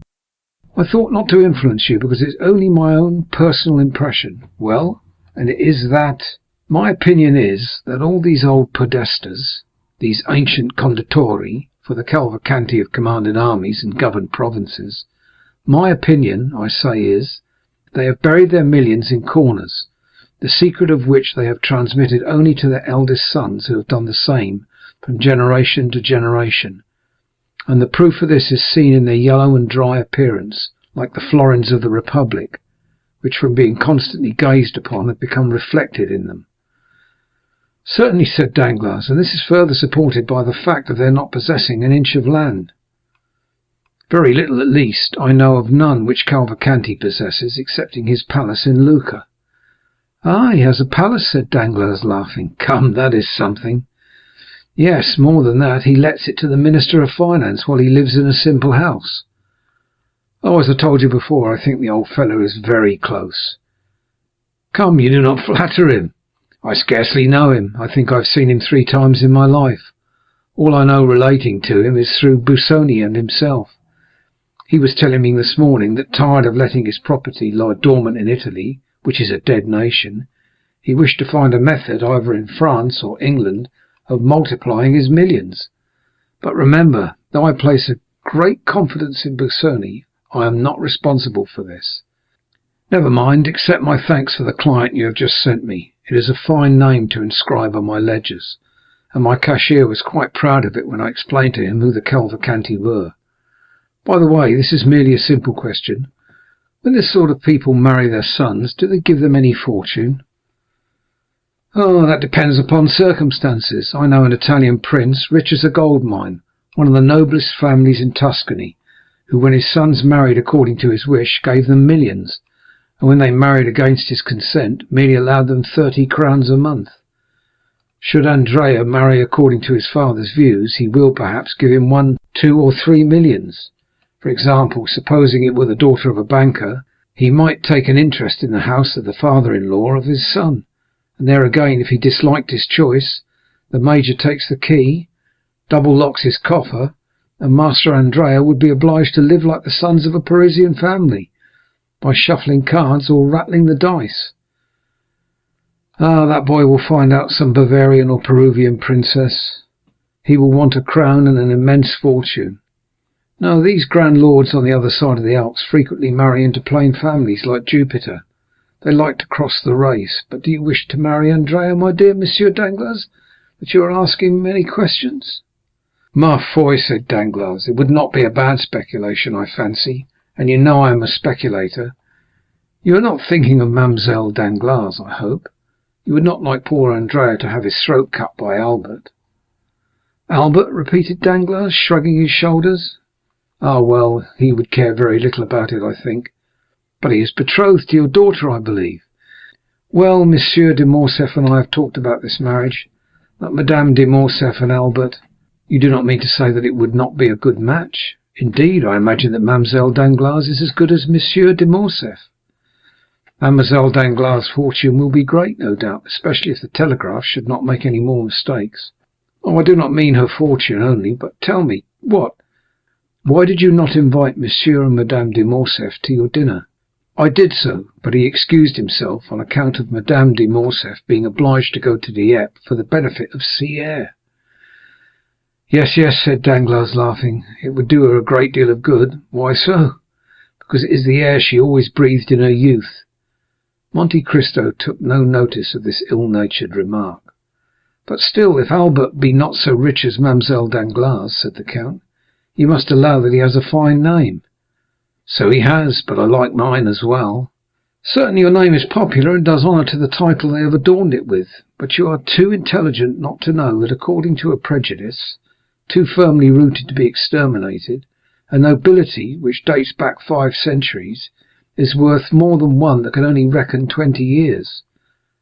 "I thought not to influence you, because it's only my own personal impression." "Well, and it is that——" "My opinion is, that all these old podestas, these ancient condottieri, for the Cavalcanti have commanded armies and governed provinces—my opinion, I say, is, they have buried their millions in corners, the secret of which they have transmitted only to their eldest sons, who have done the same from generation to generation, and the proof of this is seen in their yellow and dry appearance, like the florins of the Republic, which from being constantly gazed upon have become reflected in them. Certainly, said Danglars, and this is further supported by the fact of their not possessing an inch of land. Very little, at least, I know of none which Cavalcanti possesses, excepting his palace in Lucca. Ah, he has a palace, said Danglars, laughing. Come, that is something. Yes, more than that, he lets it to the Minister of Finance while he lives in a simple house. Oh, as I told you before, I think the old fellow is very close. Come, you do not flatter him. I scarcely know him. I think I've seen him 3 times in my life. All I know relating to him is through Busoni and himself. He was telling me this morning that, tired of letting his property lie dormant in Italy, which is a dead nation, he wished to find a method, either in France or England, of multiplying his millions. But remember, though I place a great confidence in Busoni, I am not responsible for this. Never mind, accept my thanks for the client you have just sent me. It is a fine name to inscribe on my ledgers, and my cashier was quite proud of it when I explained to him who the Cavalcanti were. By the way, this is merely a simple question. When this sort of people marry their sons, do they give them any fortune? Oh, that depends upon circumstances. I know an Italian prince, rich as a gold mine, one of the noblest families in Tuscany, who, when his sons married according to his wish, gave them millions, and when they married against his consent, merely allowed them 30 crowns a month. Should Andrea marry according to his father's views, he will perhaps give him 1, 2, or 3 millions. For example, supposing it were the daughter of a banker, he might take an interest in the house of the father-in-law of his son, and there again, if he disliked his choice, the major takes the key, double locks his coffer, and Master Andrea would be obliged to live like the sons of a Parisian family, by shuffling cards or rattling the dice. Ah, that boy will find out some Bavarian or Peruvian princess. He will want a crown and an immense fortune. No, these grand lords on the other side of the Alps frequently marry into plain families like Jupiter. They like to cross the race. But do you wish to marry Andrea, my dear Monsieur Danglars, that you are asking many questions? Ma foi, said Danglars, it would not be a bad speculation, I fancy, and you know I am a speculator. You are not thinking of Mademoiselle Danglars, I hope. You would not like poor Andrea to have his throat cut by Albert. Albert, repeated Danglars, shrugging his shoulders. Ah, well, he would care very little about it, I think. But he is betrothed to your daughter, I believe. Well, Monsieur de Morcerf and I have talked about this marriage, but Madame de Morcerf and Albert, you do not mean to say that it would not be a good match? Indeed, I imagine that Mademoiselle Danglars is as good as Monsieur de Morcerf. Mademoiselle Danglars' fortune will be great, no doubt, especially if the telegraph should not make any more mistakes. Oh, I do not mean her fortune only, but tell me, why did you not invite Monsieur and Madame de Morcerf to your dinner? I did so, but he excused himself on account of Madame de Morcerf being obliged to go to Dieppe for the benefit of sea air. Yes, yes, said Danglars, laughing. It would do her a great deal of good. Why so? Because it is the air she always breathed in her youth. Monte Cristo took no notice of this ill-natured remark. But still, if Albert be not so rich as Mademoiselle Danglars, said the count, you must allow that he has a fine name. So he has, but I like mine as well. Certainly your name is popular and does honour to the title they have adorned it with, but you are too intelligent not to know that according to a prejudice, too firmly rooted to be exterminated, a nobility which dates back 5 centuries is worth more than one that can only reckon 20 years.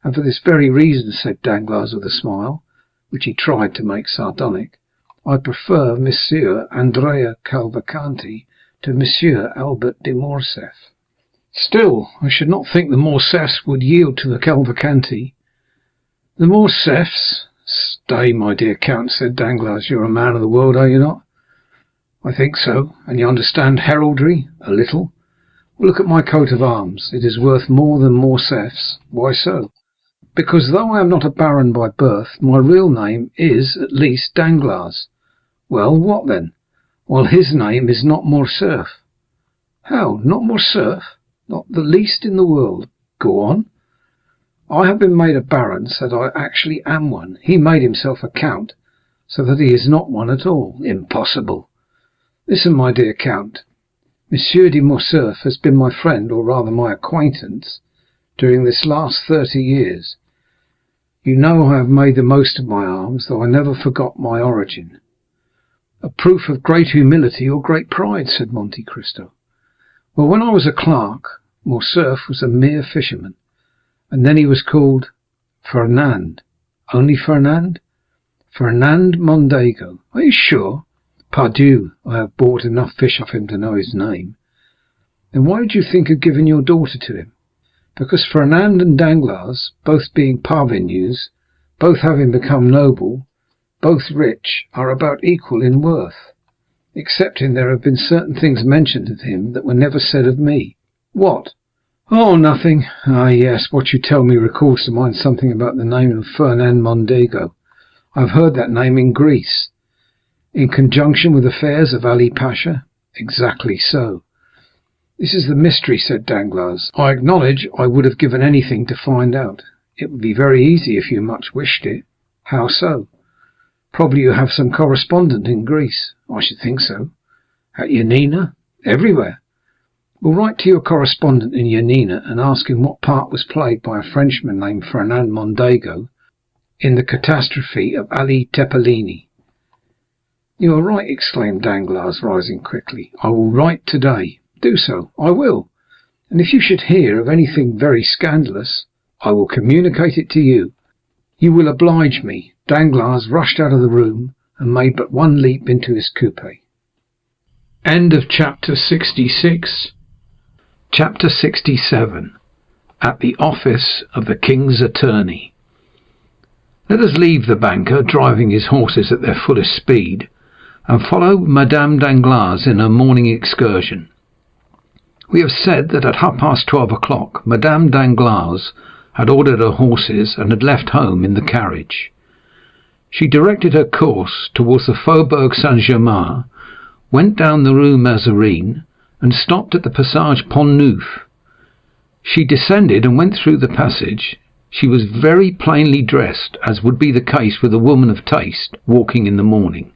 And for this very reason, said Danglars with a smile, which he tried to make sardonic, I prefer Monsieur Andrea Cavalcanti to Monsieur Albert de Morcerf. Still, I should not think the Morcerfs would yield to the Cavalcanti. The Morcerfs? Stay, my dear count, said Danglars, you are a man of the world, are you not? I think so. And you understand heraldry? A little. Well, look at my coat of arms. It is worth more than Morcerf's. Why so? Because though I am not a baron by birth, my real name is, at least, Danglars. Well, what then? Well, his name is not Morcerf. How, not Morcerf? Not the least in the world. Go on. I have been made a baron, so that I actually am one. He made himself a count, so that he is not one at all. Impossible. Listen, my dear count. Monsieur de Morcerf has been my friend, or rather my acquaintance, during this last 30 years. You know I have made the most of my arms, though I never forgot my origin." "A proof of great humility or great pride," said Monte Cristo. "Well, when I was a clerk, Morcerf was a mere fisherman, and then he was called Fernand." "Only Fernand?" "Fernand Mondego." "Are you sure?" "Pardieu, I have bought enough fish off him to know his name." "Then why did you think of giving your daughter to him?" "Because Fernand and Danglars, both being parvenus, both having become noble, both rich, are about equal in worth, excepting there have been certain things mentioned of him that were never said of me." "What?" "Oh, nothing. Ah, yes, what you tell me recalls to mind something about the name of Fernand Mondego. I have heard that name in Greece." "In conjunction with affairs of Ali Pasha?" "Exactly so." "This is the mystery," said Danglars. "I acknowledge I would have given anything to find out. It would be very easy if you much wished it." "How so?" "Probably you have some correspondent in Greece." "I should think so." "At Yanina?" "Everywhere." "Well, write to your correspondent in Yanina and ask him what part was played by a Frenchman named Fernand Mondego in the catastrophe of Ali Tepelini." "You are right," exclaimed Danglars, rising quickly. "I will write today." "Do so." "I will. And if you should hear of anything very scandalous, I will communicate it to you." "You will oblige me." Danglars rushed out of the room and made but one leap into his coupé. Chapter 66. Chapter 67. At the office of the King's Attorney. Let us leave the banker driving his horses at their fullest speed, and follow Madame Danglars in her morning excursion. We have said that at 12:30 Madame Danglars had ordered her horses and had left home in the carriage. She directed her course towards the Faubourg Saint-Germain, went down the Rue Mazarine, and stopped at the Passage Pont-Neuf. She descended and went through the passage. She was very plainly dressed, as would be the case with a woman of taste walking in the morning.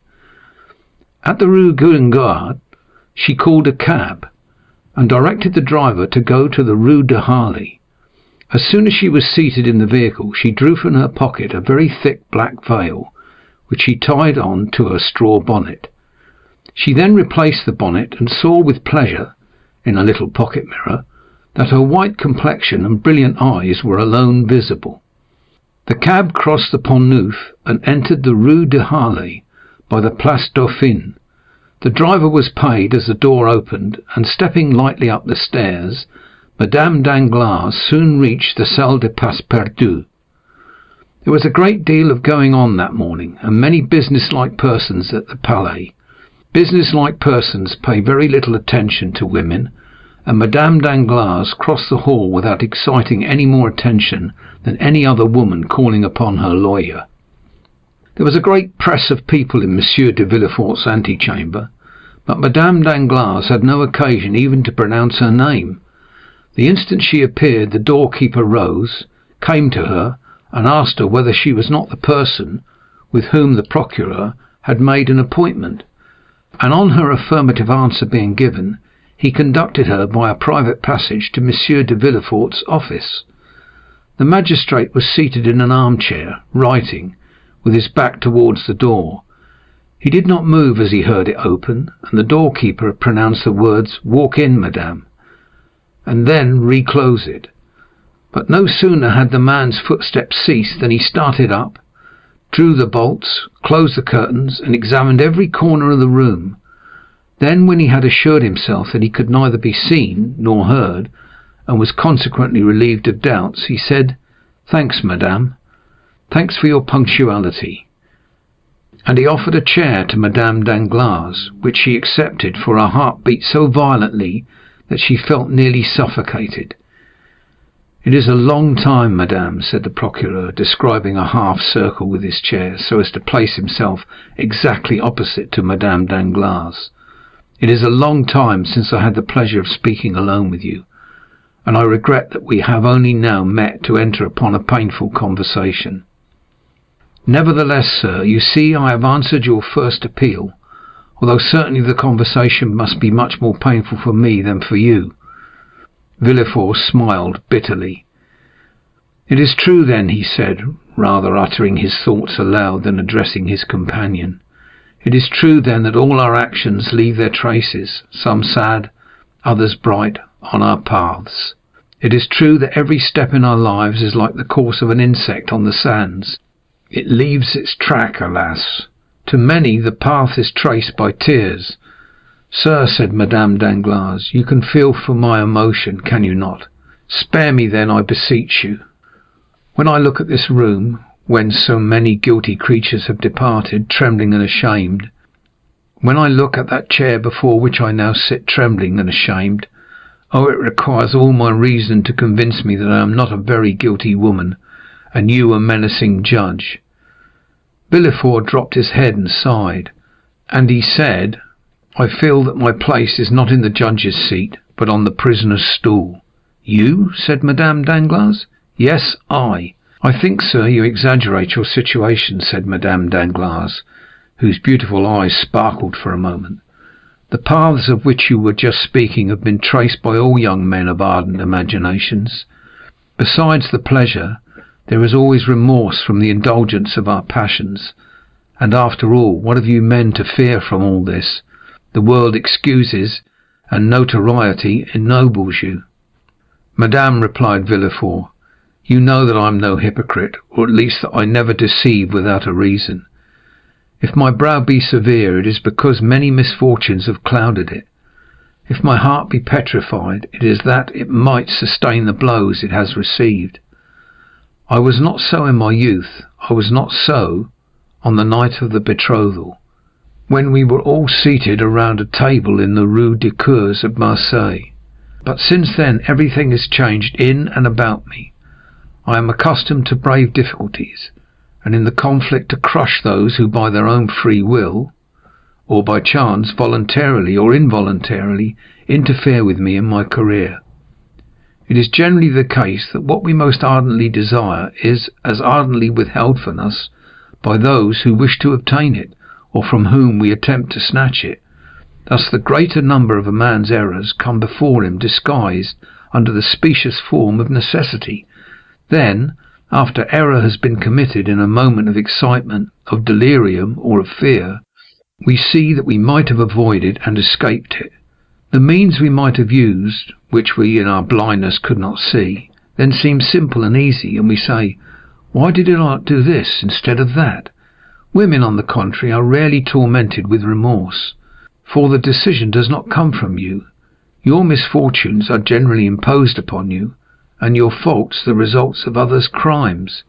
At the Rue Guénégaud she called a cab, and directed the driver to go to the Rue de Harlay. As soon as she was seated in the vehicle, she drew from her pocket a very thick black veil, which she tied on to her straw bonnet. She then replaced the bonnet, and saw with pleasure, in a little pocket mirror, that her white complexion and brilliant eyes were alone visible. The cab crossed the Pont Neuf and entered the Rue de Harlay by the Place Dauphine. The driver was paid as the door opened, and stepping lightly up the stairs, Madame Danglars soon reached the Salle des Pas Perdus. There was a great deal of going on that morning, and many business-like persons at the Palais. Business-like persons pay very little attention to women, and Madame Danglars crossed the hall without exciting any more attention than any other woman calling upon her lawyer. There was a great press of people in M. de Villefort's antechamber, but Madame Danglars had no occasion even to pronounce her name. The instant she appeared, the doorkeeper rose, came to her, and asked her whether she was not the person with whom the procureur had made an appointment, and on her affirmative answer being given, he conducted her by a private passage to M. de Villefort's office. The magistrate was seated in an armchair, writing, with his back towards the door. He did not move as he heard it open, and the doorkeeper pronounced the words, "Walk in, madame," and then reclose it. But no sooner had the man's footsteps ceased than he started up, drew the bolts, closed the curtains, and examined every corner of the room. Then, when he had assured himself that he could neither be seen nor heard, and was consequently relieved of doubts, he said, "Thanks, madame. Thanks for your punctuality." And he offered a chair to Madame Danglars, which she accepted, for her heart beat so violently that she felt nearly suffocated. "It is a long time, madame," said the procureur, describing a half circle with his chair, so as to place himself exactly opposite to Madame Danglars. "It is a long time since I had the pleasure of speaking alone with you, and I regret that we have only now met to enter upon a painful conversation. Nevertheless, sir, you see I have answered your first appeal. although certainly the conversation must be much more painful for me than for you." Villefort smiled bitterly. "It is true, then," he said, rather uttering his thoughts aloud than addressing his companion. "It is true, then, that all our actions leave their traces, some sad, others bright, on our paths. It is true that every step in our lives is like the course of an insect on the sands. It leaves its track, alas. To many the path is traced by tears." "Sir," said Madame Danglars, "you can feel for my emotion, can you not? Spare me, then, I beseech you. When I look at this room, whence so many guilty creatures have departed, trembling and ashamed, when I look at that chair before which I now sit trembling and ashamed, oh, it requires all my reason to convince me that I am not a very guilty woman, and you a menacing judge." Villefort dropped his head and sighed, and he said, "I feel that my place is not in the judge's seat, but on the prisoner's stool." "You?" said Madame Danglars. "Yes, I." "I think, sir, you exaggerate your situation," said Madame Danglars, whose beautiful eyes sparkled for a moment. "The paths of which you were just speaking have been traced by all young men of ardent imaginations. Besides the pleasure, there is always remorse from the indulgence of our passions. And after all, what have you men to fear from all this? The world excuses, and notoriety ennobles you." "Madame," replied Villefort, "you know that I am no hypocrite, or at least that I never deceive without a reason. If my brow be severe, it is because many misfortunes have clouded it. If my heart be petrified, it is that it might sustain the blows it has received. I was not so in my youth, I was not so on the night of the betrothal, when we were all seated around a table in the Rue des Cours of Marseilles. But since then everything has changed in and about me. I am accustomed to brave difficulties, and in the conflict to crush those who by their own free will, or by chance, voluntarily or involuntarily, interfere with me in my career. It is generally the case that what we most ardently desire is as ardently withheld from us by those who wish to obtain it, or from whom we attempt to snatch it. Thus the greater number of a man's errors come before him disguised under the specious form of necessity. Then, after error has been committed in a moment of excitement, of delirium, or of fear, we see that we might have avoided and escaped it. The means we might have used, which we in our blindness could not see, then seem simple and easy, and we say, why did I not do this instead of that? Women, on the contrary, are rarely tormented with remorse, for the decision does not come from you. Your misfortunes are generally imposed upon you, and your faults the results of others' crimes.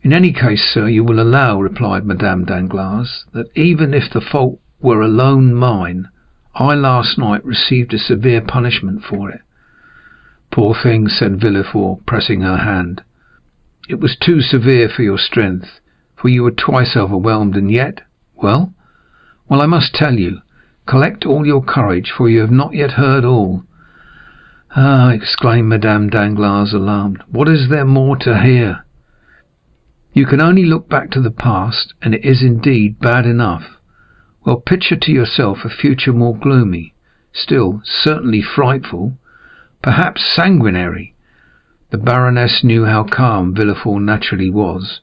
In any case, sir, you will allow, replied Madame Danglars, that even if the fault were alone mine, I last night received a severe punishment for it. Poor thing, said Villefort, pressing her hand. It was too severe for your strength, for you were twice overwhelmed, and yet, well, I must tell you. Collect all your courage, for you have not yet heard all. Ah, exclaimed Madame Danglars, alarmed, what is there more to hear? You can only look back to the past, and it is indeed bad enough. Well, picture to yourself a future more gloomy, still certainly frightful, perhaps sanguinary. The Baroness knew how calm Villefort naturally was,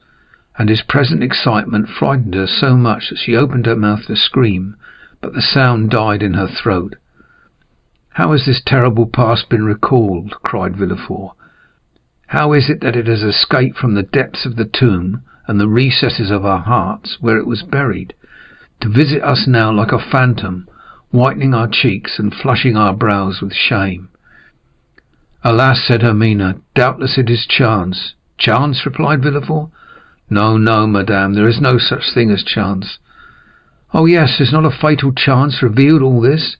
and his present excitement frightened her so much that she opened her mouth to scream, but the sound died in her throat. How has this terrible past been recalled? Cried Villefort. How is it that it has escaped from the depths of the tomb and the recesses of our hearts, where it was buried, to visit us now like a phantom, whitening our cheeks and flushing our brows with shame? Alas, said Hermine, doubtless it is chance. Chance, replied Villefort. No, madame, there is no such thing as chance. Oh yes, is not a fatal chance revealed all this?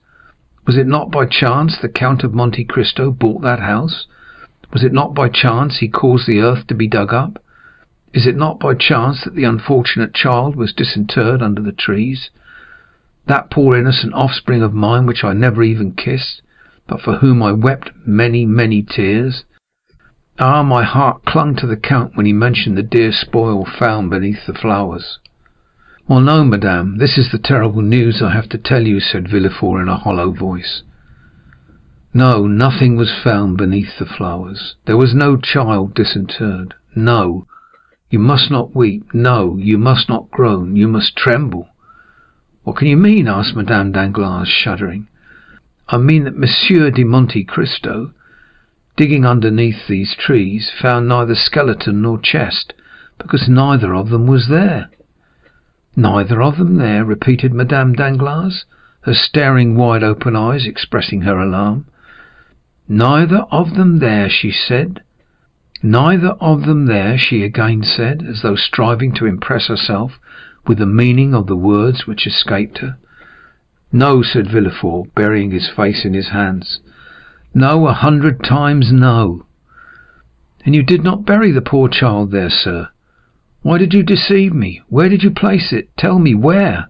Was it not by chance the Count of Monte Cristo bought that house? Was it not by chance he caused the earth to be dug up? Is it not by chance that the unfortunate child was disinterred under the trees? That poor innocent offspring of mine which I never even kissed, but for whom I wept many, many tears. Ah, my heart clung to the count when he mentioned the dear spoil found beneath the flowers. "Well, no, madame, this is the terrible news I have to tell you," said Villefort in a hollow voice. "No, nothing was found beneath the flowers. There was no child disinterred. No, you must not weep. No, you must not groan. You must tremble." "What can you mean?" asked Madame Danglars, shuddering. "I mean that Monsieur de Monte Cristo, digging underneath these trees, found neither skeleton nor chest, because neither of them was there." "Neither of them there?" repeated Madame Danglars, her staring wide open eyes expressing her alarm. "Neither of them there," she said. "Neither of them there," she again said, as though striving to impress herself with the meaning of the words which escaped her. "No," said Villefort, burying his face in his hands. "No, 100 times no." "And you did not bury the poor child there, sir? Why did you deceive me? Where did you place it? Tell me where."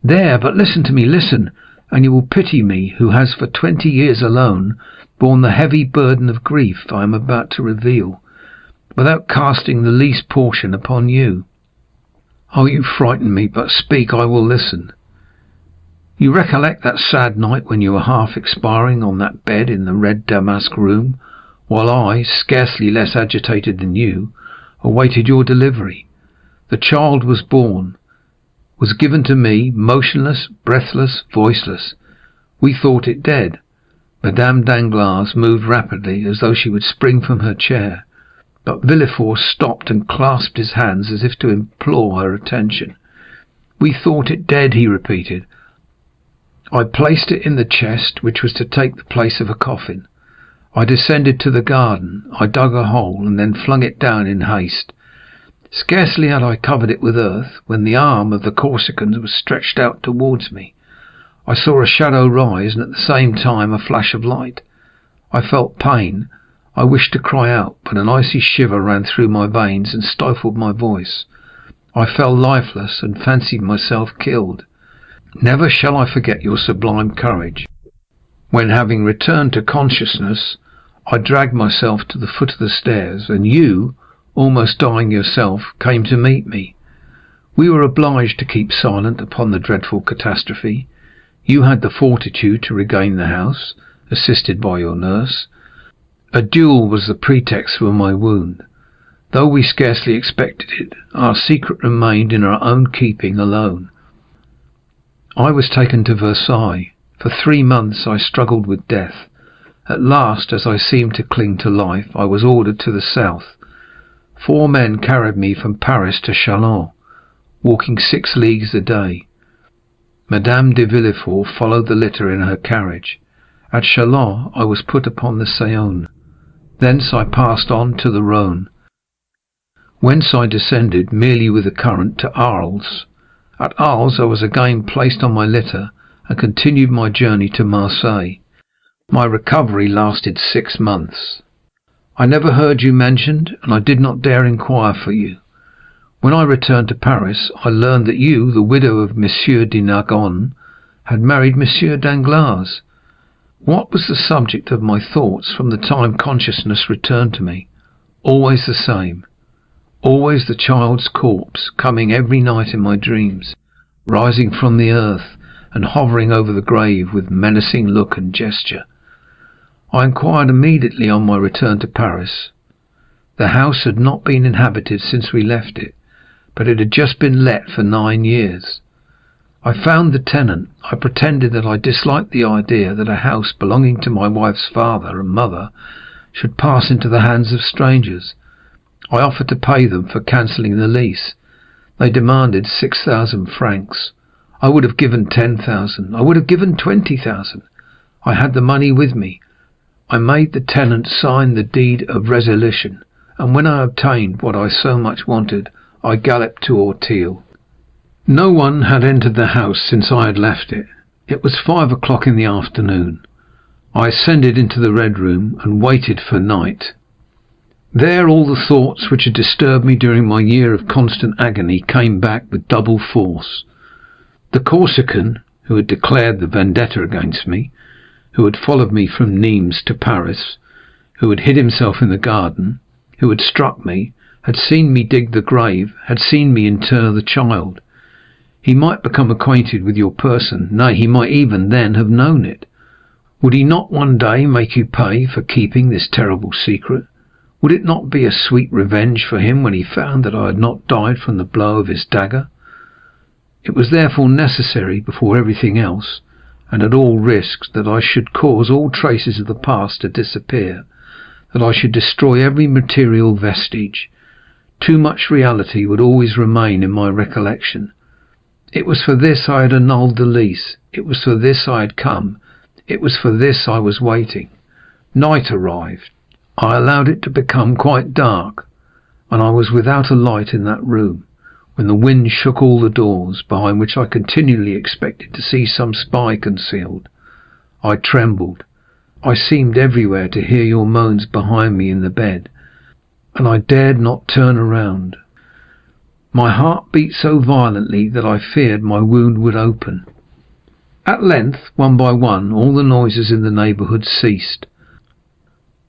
"There, but listen to me, listen, and you will pity me, who has for 20 years alone borne the heavy burden of grief I am about to reveal, without casting the least portion upon you." "Oh, you frighten me, but speak, I will listen." "You recollect that sad night when you were half expiring on that bed in the red damask room, while I, scarcely less agitated than you, awaited your delivery. The child was born, was given to me, motionless, breathless, voiceless. We thought it dead." Madame Danglars moved rapidly, as though she would spring from her chair, but Villefort stopped and clasped his hands as if to implore her attention. "We thought it dead," he repeated. "I placed it in the chest which was to take the place of a coffin. I descended to the garden, I dug a hole, and then flung it down in haste. Scarcely had I covered it with earth, when the arm of the Corsican was stretched out towards me. I saw a shadow rise, and at the same time a flash of light. I felt pain. I wished to cry out, but an icy shiver ran through my veins and stifled my voice. I fell lifeless, and fancied myself killed. Never shall I forget your sublime courage, when, having returned to consciousness, I dragged myself to the foot of the stairs, and you, almost dying yourself, came to meet me. We were obliged to keep silent upon the dreadful catastrophe. You had the fortitude to regain the house, assisted by your nurse. A duel was the pretext for my wound. Though we scarcely expected it, our secret remained in our own keeping alone. I was taken to Versailles. For 3 months I struggled with death. At last, as I seemed to cling to life, I was ordered to the south. 4 men carried me from Paris to Châlons, walking 6 leagues a day. Madame de Villefort followed the litter in her carriage. At Châlons I was put upon the Saône. Thence I passed on to the Rhône, whence I descended merely with the current to Arles. At Arles I was again placed on my litter, and continued my journey to Marseille. My recovery lasted 6 months. I never heard you mentioned, and I did not dare inquire for you. When I returned to Paris, I learned that you, the widow of Monsieur de Nargonne, had married Monsieur Danglars. What was the subject of my thoughts from the time consciousness returned to me? Always the same. Always the child's corpse, coming every night in my dreams, rising from the earth, and hovering over the grave with menacing look and gesture. I inquired immediately on my return to Paris. The house had not been inhabited since we left it, but it had just been let for 9 years. I found the tenant. I pretended that I disliked the idea that a house belonging to my wife's father and mother should pass into the hands of strangers. I offered to pay them for cancelling the lease. They demanded 6,000 francs. I would have given 10,000. I would have given 20,000. I had the money with me. I made the tenant sign the deed of resolution, and when I obtained what I so much wanted, I galloped to Auteuil. No one had entered the house since I had left it. It was 5 o'clock in the afternoon. I ascended into the Red Room and waited for night. There all the thoughts which had disturbed me during my year of constant agony came back with double force. The Corsican, who had declared the vendetta against me, who had followed me from Nîmes to Paris, who had hid himself in the garden, who had struck me, had seen me dig the grave, had seen me inter the child. He might become acquainted with your person, nay, he might even then have known it. Would he not one day make you pay for keeping this terrible secret? Would it not be a sweet revenge for him when he found that I had not died from the blow of his dagger? It was therefore necessary, before everything else, and at all risks, that I should cause all traces of the past to disappear, that I should destroy every material vestige. Too much reality would always remain in my recollection. It was for this I had annulled the lease. It was for this I had come. It was for this I was waiting. Night arrived. I allowed it to become quite dark, and I was without a light in that room, when the wind shook all the doors, behind which I continually expected to see some spy concealed. I trembled. I seemed everywhere to hear your moans behind me in the bed, and I dared not turn around. My heart beat so violently that I feared my wound would open. At length, one by one, all the noises in the neighbourhood ceased.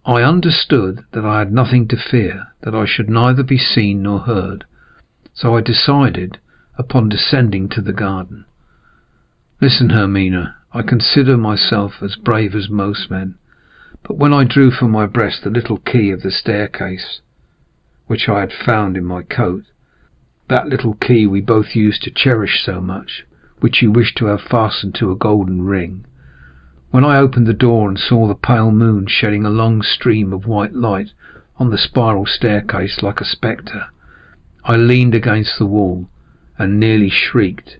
I understood that I had nothing to fear, that I should neither be seen nor heard, so I decided upon descending to the garden. Listen, Hermina, I consider myself as brave as most men, but when I drew from my breast the little key of the staircase, which I had found in my coat, that little key we both used to cherish so much, which you wished to have fastened to a golden ring, when I opened the door and saw the pale moon shedding a long stream of white light on the spiral staircase like a spectre, I leaned against the wall and nearly shrieked.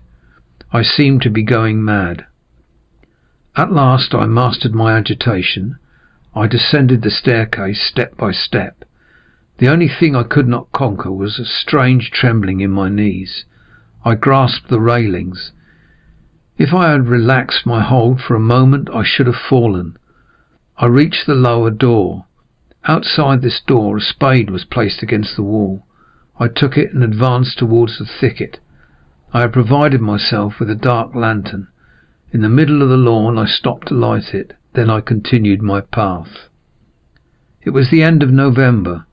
I seemed to be going mad. At last I mastered my agitation. I descended the staircase step by step. The only thing I could not conquer was a strange trembling in my knees. I grasped the railings. If I had relaxed my hold for a moment, I should have fallen. I reached the lower door. Outside this door a spade was placed against the wall. I took it and advanced towards the thicket. I had provided myself with a dark lantern. In the middle of the lawn I stopped to light it. Then I continued my path. It was the end of November.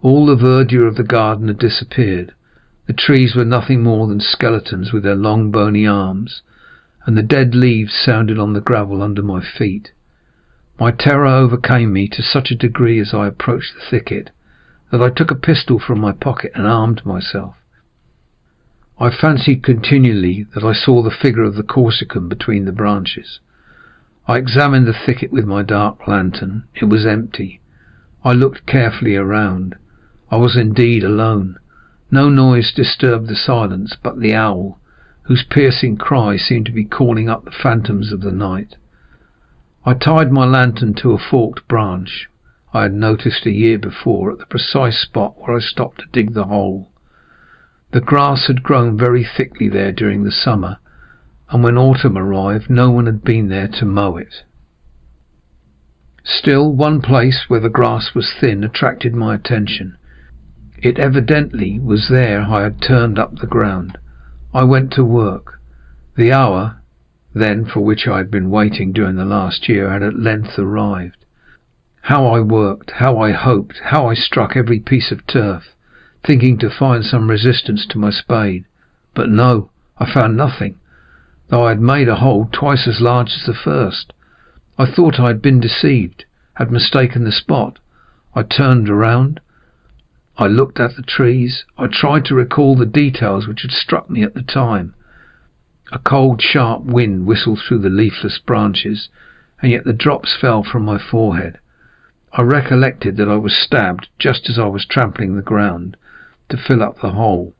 All the verdure of the garden had disappeared. The trees were nothing more than skeletons with their long bony arms, and the dead leaves sounded on the gravel under my feet. My terror overcame me to such a degree as I approached the thicket that I took a pistol from my pocket and armed myself. I fancied continually that I saw the figure of the Corsican between the branches. I examined the thicket with my dark lantern. It was empty. I looked carefully around. I was indeed alone. No noise disturbed the silence but the owl, whose piercing cry seemed to be calling up the phantoms of the night. I tied my lantern to a forked branch I had noticed a year before at the precise spot where I stopped to dig the hole. The grass had grown very thickly there during the summer, and when autumn arrived no one had been there to mow it. Still, one place where the grass was thin attracted my attention. It evidently was there I had turned up the ground. I went to work. The hour, then, for which I had been waiting during the last year had at length arrived. How I worked, how I hoped, how I struck every piece of turf, thinking to find some resistance to my spade. But no, I found nothing, though I had made a hole twice as large as the first. I thought I had been deceived, had mistaken the spot. I turned around. I looked at the trees. I tried to recall the details which had struck me at the time. A cold, sharp wind whistled through the leafless branches, and yet the drops fell from my forehead. I recollected that I was stabbed just as I was trampling the ground to fill up the hole.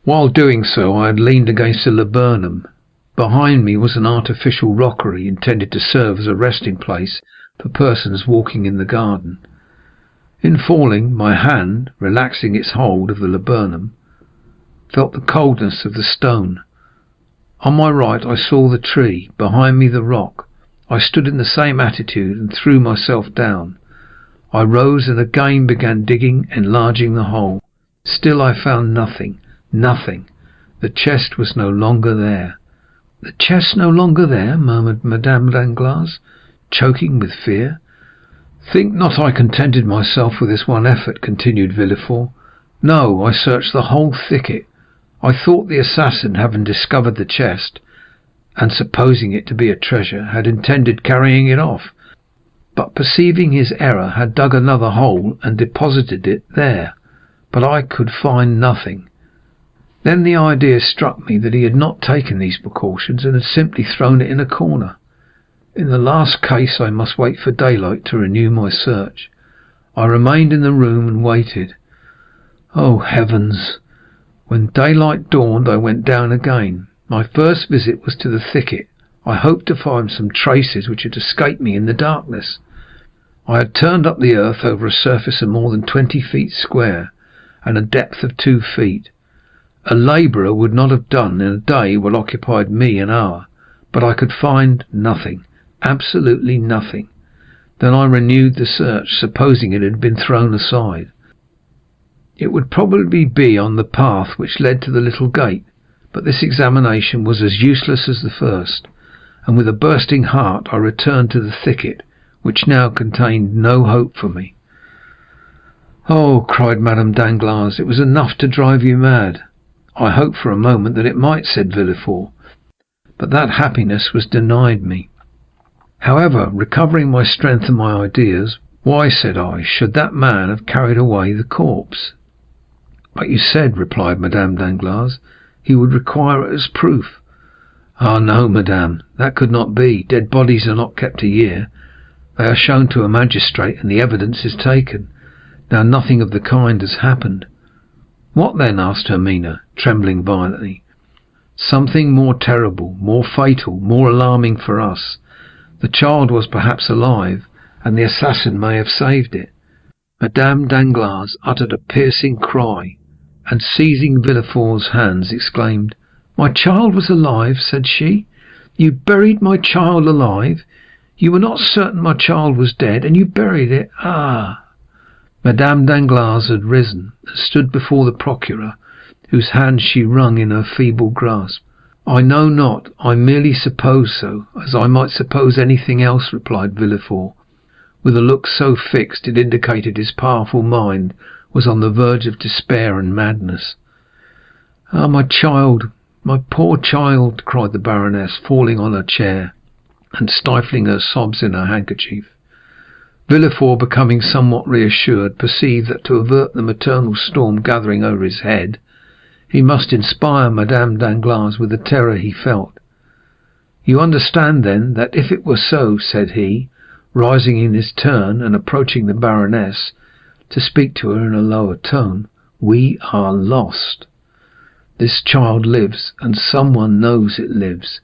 While doing so, I had leaned against a laburnum. Behind me was an artificial rockery intended to serve as a resting place for persons walking in the garden. In falling, my hand, relaxing its hold of the laburnum, felt the coldness of the stone. On my right I saw the tree, behind me the rock. I stood in the same attitude and threw myself down. I rose and again began digging, enlarging the hole. Still I found nothing, nothing. The chest was no longer there. "The chest no longer there?" murmured Madame Danglars, choking with fear. "Think not I contented myself with this one effort," continued Villefort. "No, I searched the whole thicket. I thought the assassin, having discovered the chest, and supposing it to be a treasure, had intended carrying it off, but perceiving his error, had dug another hole and deposited it there, but I could find nothing. Then the idea struck me that he had not taken these precautions, and had simply thrown it in a corner. In the last case I must wait for daylight to renew my search. I remained in the room and waited. Oh, heavens! When daylight dawned, I went down again. My first visit was to the thicket. I hoped to find some traces which had escaped me in the darkness. I had turned up the earth over a surface of more than 20 feet square, and a depth of 2 feet. A labourer would not have done in a day what occupied me an hour, but I could find nothing, absolutely nothing. Then I renewed the search, supposing it had been thrown aside. It would probably be on the path which led to the little gate, but this examination was as useless as the first, and with a bursting heart I returned to the thicket, which now contained no hope for me. "Oh," cried Madame Danglars, "it was enough to drive you mad." "I hoped for a moment that it might," said Villefort, "but that happiness was denied me." However, recovering my strength and my ideas, "Why," said I, "should that man have carried away the corpse?" "But you said," replied Madame Danglars, "he would require it as proof." "Ah, no, madame, that could not be. Dead bodies are not kept a year. They are shown to a magistrate, and the evidence is taken. Now nothing of the kind has happened." "What then?" asked Hermine, trembling violently. "Something more terrible, more fatal, more alarming for us. The child was perhaps alive, and the assassin may have saved it." Madame Danglars uttered a piercing cry, and seizing Villefort's hands, exclaimed, "My child was alive," said she. "You buried my child alive? You were not certain my child was dead, and you buried it? Ah!" Madame Danglars had risen, and stood before the procureur, whose hand she wrung in her feeble grasp. "I know not, I merely suppose so, as I might suppose anything else," replied Villefort, with a look so fixed it indicated his powerful mind was on the verge of despair and madness. "Ah, my child, my poor child!" cried the baroness, falling on her chair and stifling her sobs in her handkerchief. Villefort, becoming somewhat reassured, perceived that to avert the maternal storm gathering over his head, he must inspire Madame Danglars with the terror he felt. "You understand, then, that if it were so," said he, rising in his turn and approaching the baroness to speak to her in a lower tone, "we are lost. This child lives, and someone knows it lives.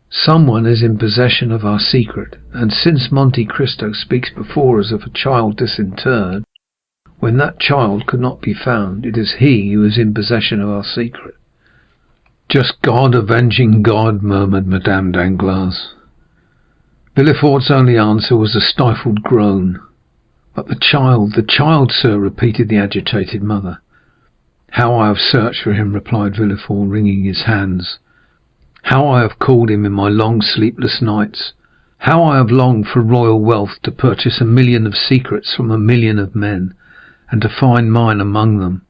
Someone is in possession of our secret, and since Monte Cristo speaks before us of a child disinterred, when that child could not be found, it is he who is in possession of our secret." "Just God avenging God," murmured Madame Danglars. Villefort's only answer was a stifled groan. "But the child, sir," repeated the agitated mother. "How I have searched for him," replied Villefort, wringing his hands. "How I have called him in my long sleepless nights. How I have longed for royal wealth to purchase 1,000,000 of secrets from 1,000,000 of men, and to find mine among them.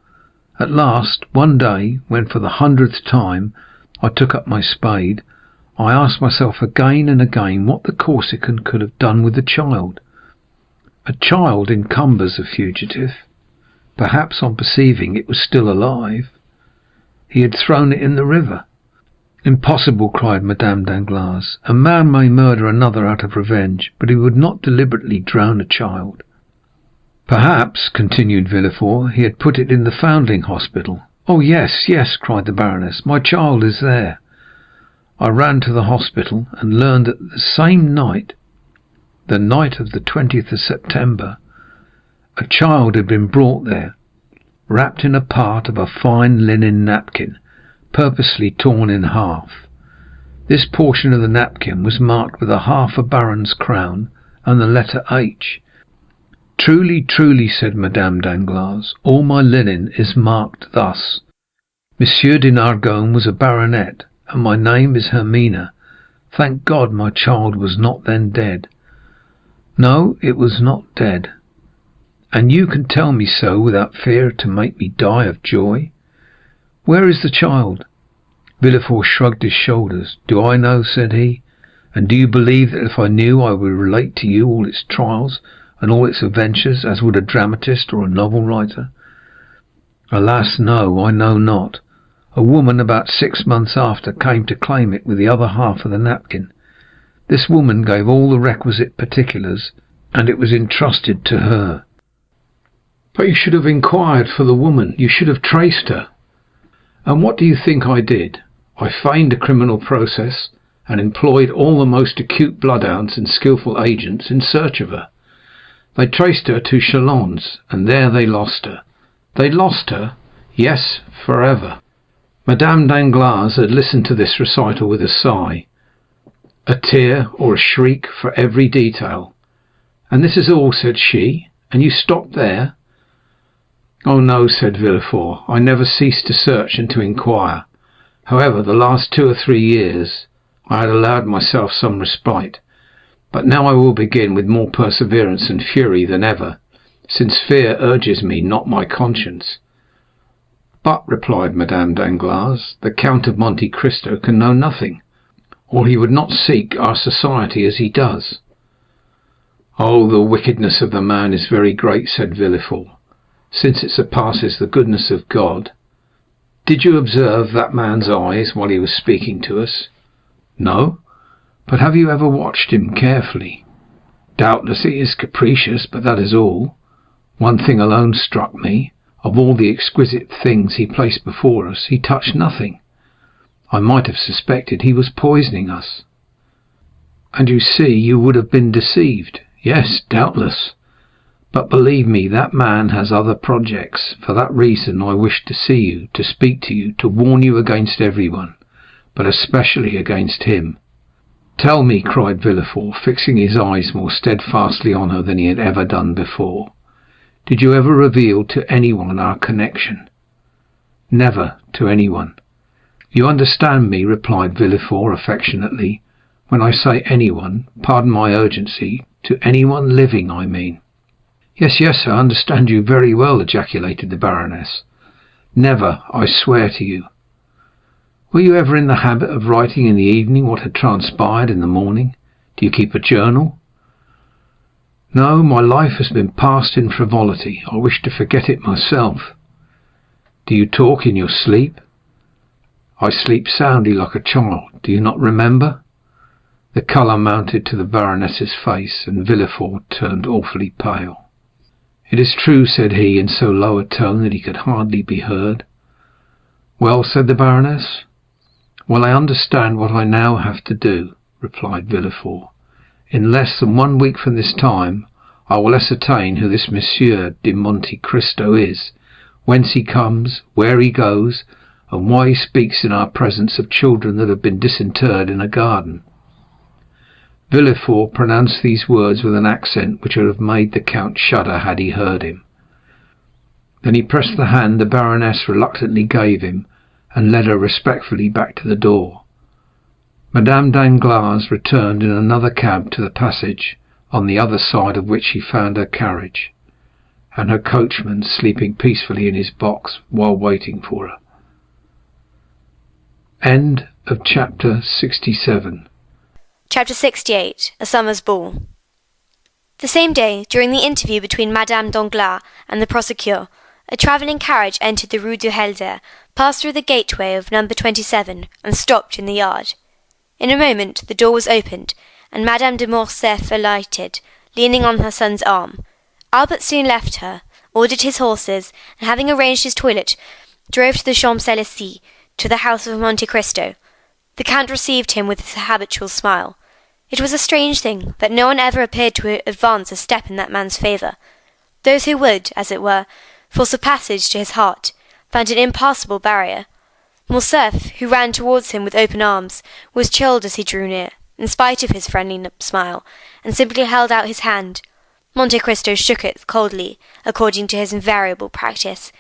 At last, one day, when for the 100th time I took up my spade, I asked myself again and again what the Corsican could have done with the child. A child encumbers a fugitive. Perhaps on perceiving it was still alive, he had thrown it in the river." "Impossible!" cried Madame Danglars. "A man may murder another out of revenge, but he would not deliberately drown a child." "Perhaps," continued Villefort, "he had put it in the foundling hospital." "Oh, yes, yes," cried the baroness, "my child is there." I ran to the hospital, and learned that the same night, the night of the 20th of September, a child had been brought there, wrapped in a part of a fine linen napkin, purposely torn in half. This portion of the napkin was marked with half a baron's crown and the letter H. "Truly, truly," said Madame Danglars, "all my linen is marked thus. Monsieur de Nargonne was a baronet, and my name is Hermine. Thank God my child was not then dead." "No, it was not dead." "And you can tell me so without fear to make me die of joy?" Where is the child?" Villefort shrugged his shoulders. "Do I know?" said he. "And do you believe that if I knew I would relate to you all its trials and all its adventures, as would a dramatist or a novel writer? Alas, no, I know not. A woman about 6 months after came to claim it with the other half of the napkin. This woman gave all the requisite particulars, and it was entrusted to her." "But you should have inquired for the woman. You should have traced her." "And what do you think I did? I feigned a criminal process, and employed all the most acute bloodhounds and skilful agents in search of her. They traced her to Chalons, and there they lost her. They lost her, yes, forever." Madame Danglars had listened to this recital with a sigh, a tear or a shriek for every detail. "And this is all," said she, "and you stopped there?" "Oh no," said Villefort, "I never ceased to search and to inquire. However, the last 2 or 3 years I had allowed myself some respite, but now I will begin with more perseverance and fury than ever, since fear urges me, not my conscience." "But," replied Madame Danglars, "the Count of Monte Cristo can know nothing, or he would not seek our society as he does." "Oh, the wickedness of the man is very great," said Villefort, "since it surpasses the goodness of God. Did you observe that man's eyes while he was speaking to us?" "No, but have you ever watched him carefully?" "Doubtless he is capricious, but that is all. One thing alone struck me. Of all the exquisite things he placed before us, he touched nothing. I might have suspected he was poisoning us." "And you see you would have been deceived." "Yes, doubtless. But believe me, that man has other projects. For that reason I wished to see you, to speak to you, to warn you against everyone, but especially against him." "Tell me," cried Villefort, fixing his eyes more steadfastly on her than he had ever done before, "did you ever reveal to anyone our connection?" "Never, to anyone." "You understand me," replied Villefort affectionately. "When I say anyone, pardon my urgency, to anyone living, I mean." "Yes, yes, I understand you very well," ejaculated the baroness. "Never, I swear to you." "Were you ever in the habit of writing in the evening what had transpired in the morning? Do you keep a journal?" "No, my life has been passed in frivolity. I wish to forget it myself." "Do you talk in your sleep?" "I sleep soundly like a child. Do you not remember?" The colour mounted to the baroness's face, and Villefort turned awfully pale. "It is true," said he, in so low a tone that he could hardly be heard. "Well," said the baroness. "Well, I understand what I now have to do," replied Villefort. "In less than 1 week from this time I will ascertain who this Monsieur de Monte Cristo is, whence he comes, where he goes, and why he speaks in our presence of children that have been disinterred in a garden." Villefort pronounced these words with an accent which would have made the count shudder had he heard him. Then he pressed the hand the baroness reluctantly gave him, and led her respectfully back to the door. Madame Danglars returned in another cab to the passage, on the other side of which she found her carriage, and her coachman sleeping peacefully in his box while waiting for her. End of chapter 67. Chapter 68. A Summer's Ball. The same day, during the interview between Madame Danglars and the procureur, a travelling carriage entered the Rue du Helder, passed through the gateway of number 27, and stopped in the yard. In a moment the door was opened, and Madame de Morcerf alighted, leaning on her son's arm. Albert soon left her, ordered his horses, and having arranged his toilet, drove to the Champs-Élysées, to the house of Monte Cristo. The count received him with his habitual smile. It was a strange thing that no one ever appeared to advance a step in that man's favour. Those who would, as it were, force a passage to his heart, found an impassable barrier. Morcerf, who ran towards him with open arms, was chilled as he drew near, in spite of his friendly smile, and simply held out his hand. Monte Cristo shook it coldly, according to his invariable practice.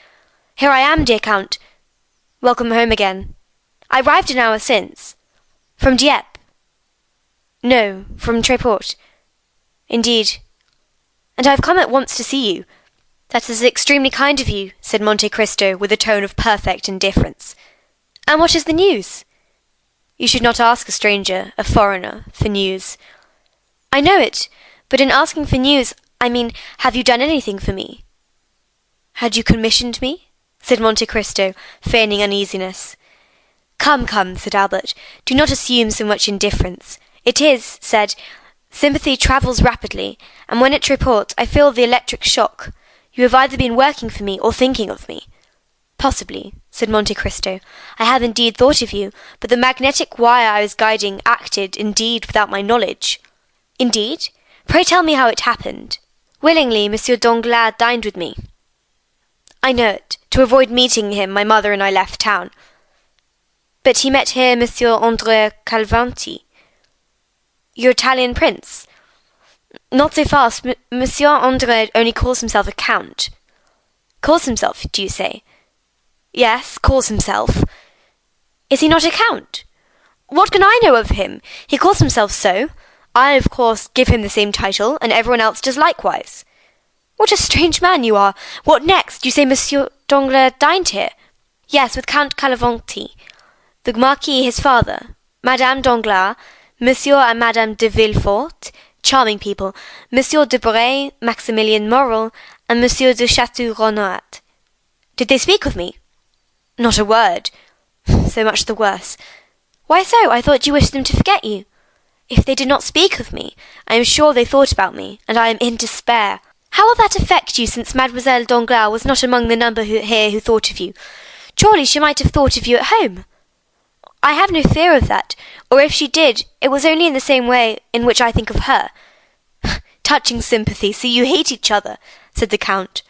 "Here I am, dear count." "Welcome home again." "I arrived an hour since." "From Dieppe?" "No, from Tréport." "Indeed." "And I have come at once to see you." "That is extremely kind of you," said Monte Cristo with a tone of perfect indifference. "And what is the news?" "You should not ask a stranger, a foreigner, for news." "I know it, but in asking for news, I mean, have you done anything for me?" "Had you commissioned me?" said Monte Cristo, feigning uneasiness. "Come, come," said Albert, "do not assume so much indifference. It is said, sympathy travels rapidly, and when it reports, I feel the electric shock. You have either been working for me or thinking of me." "Possibly," said Monte Cristo. "I have indeed thought of you, but the magnetic wire I was guiding acted, indeed, without my knowledge." "Indeed? Pray tell me how it happened." "Willingly, Monsieur Danglars dined with me." "I know it. To avoid meeting him, my mother and I left town." "But he met here Monsieur Andrea Calvanti." "Your Italian prince?" "Not so fast. Monsieur Andrea only calls himself a count." "Calls himself, do you say?" "Yes, calls himself." "Is he not a count?" "What can I know of him? He calls himself so. I, of course, give him the same title, and everyone else does likewise." "What a strange man you are! What next? You say Monsieur Danglars dined here?" "Yes, with Count Cavalcanti, the Marquis his father, Madame Danglars, Monsieur and Madame de Villefort, charming people, Monsieur de Bray, Maximilian Morrel, and Monsieur de Château-Renaud." "Did they speak of me?" "Not a word." "So much the worse." "Why so? I thought you wished them to forget you." "If they did not speak of me, I am sure they thought about me, and I am in despair. How will that affect you, since Mademoiselle Danglars was not among the number who thought of you? Surely she might have thought of you at home." "I have no fear of that, or if she did, it was only in the same way in which I think of her." "Touching sympathy, so you hate each other," said the count.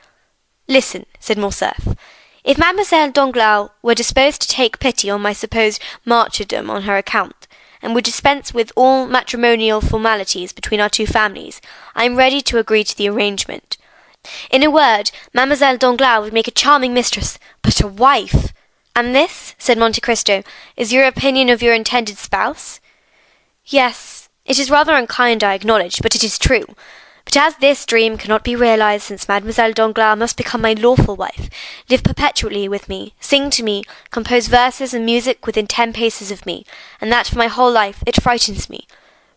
"Listen," said Morcerf. "If Mademoiselle Danglars were disposed to take pity on my supposed martyrdom on her account, and would dispense with all matrimonial formalities between our two families, I am ready to agree to the arrangement. In a word, Mademoiselle Danglars would make a charming mistress, but a wife." "And this," said Monte Cristo, "is your opinion of your intended spouse?" "Yes, it is rather unkind, I acknowledge, but it is true. But as this dream cannot be realized, since Mademoiselle Danglars must become my lawful wife, live perpetually with me, sing to me, compose verses and music within 10 paces of me, and that for my whole life, it frightens me.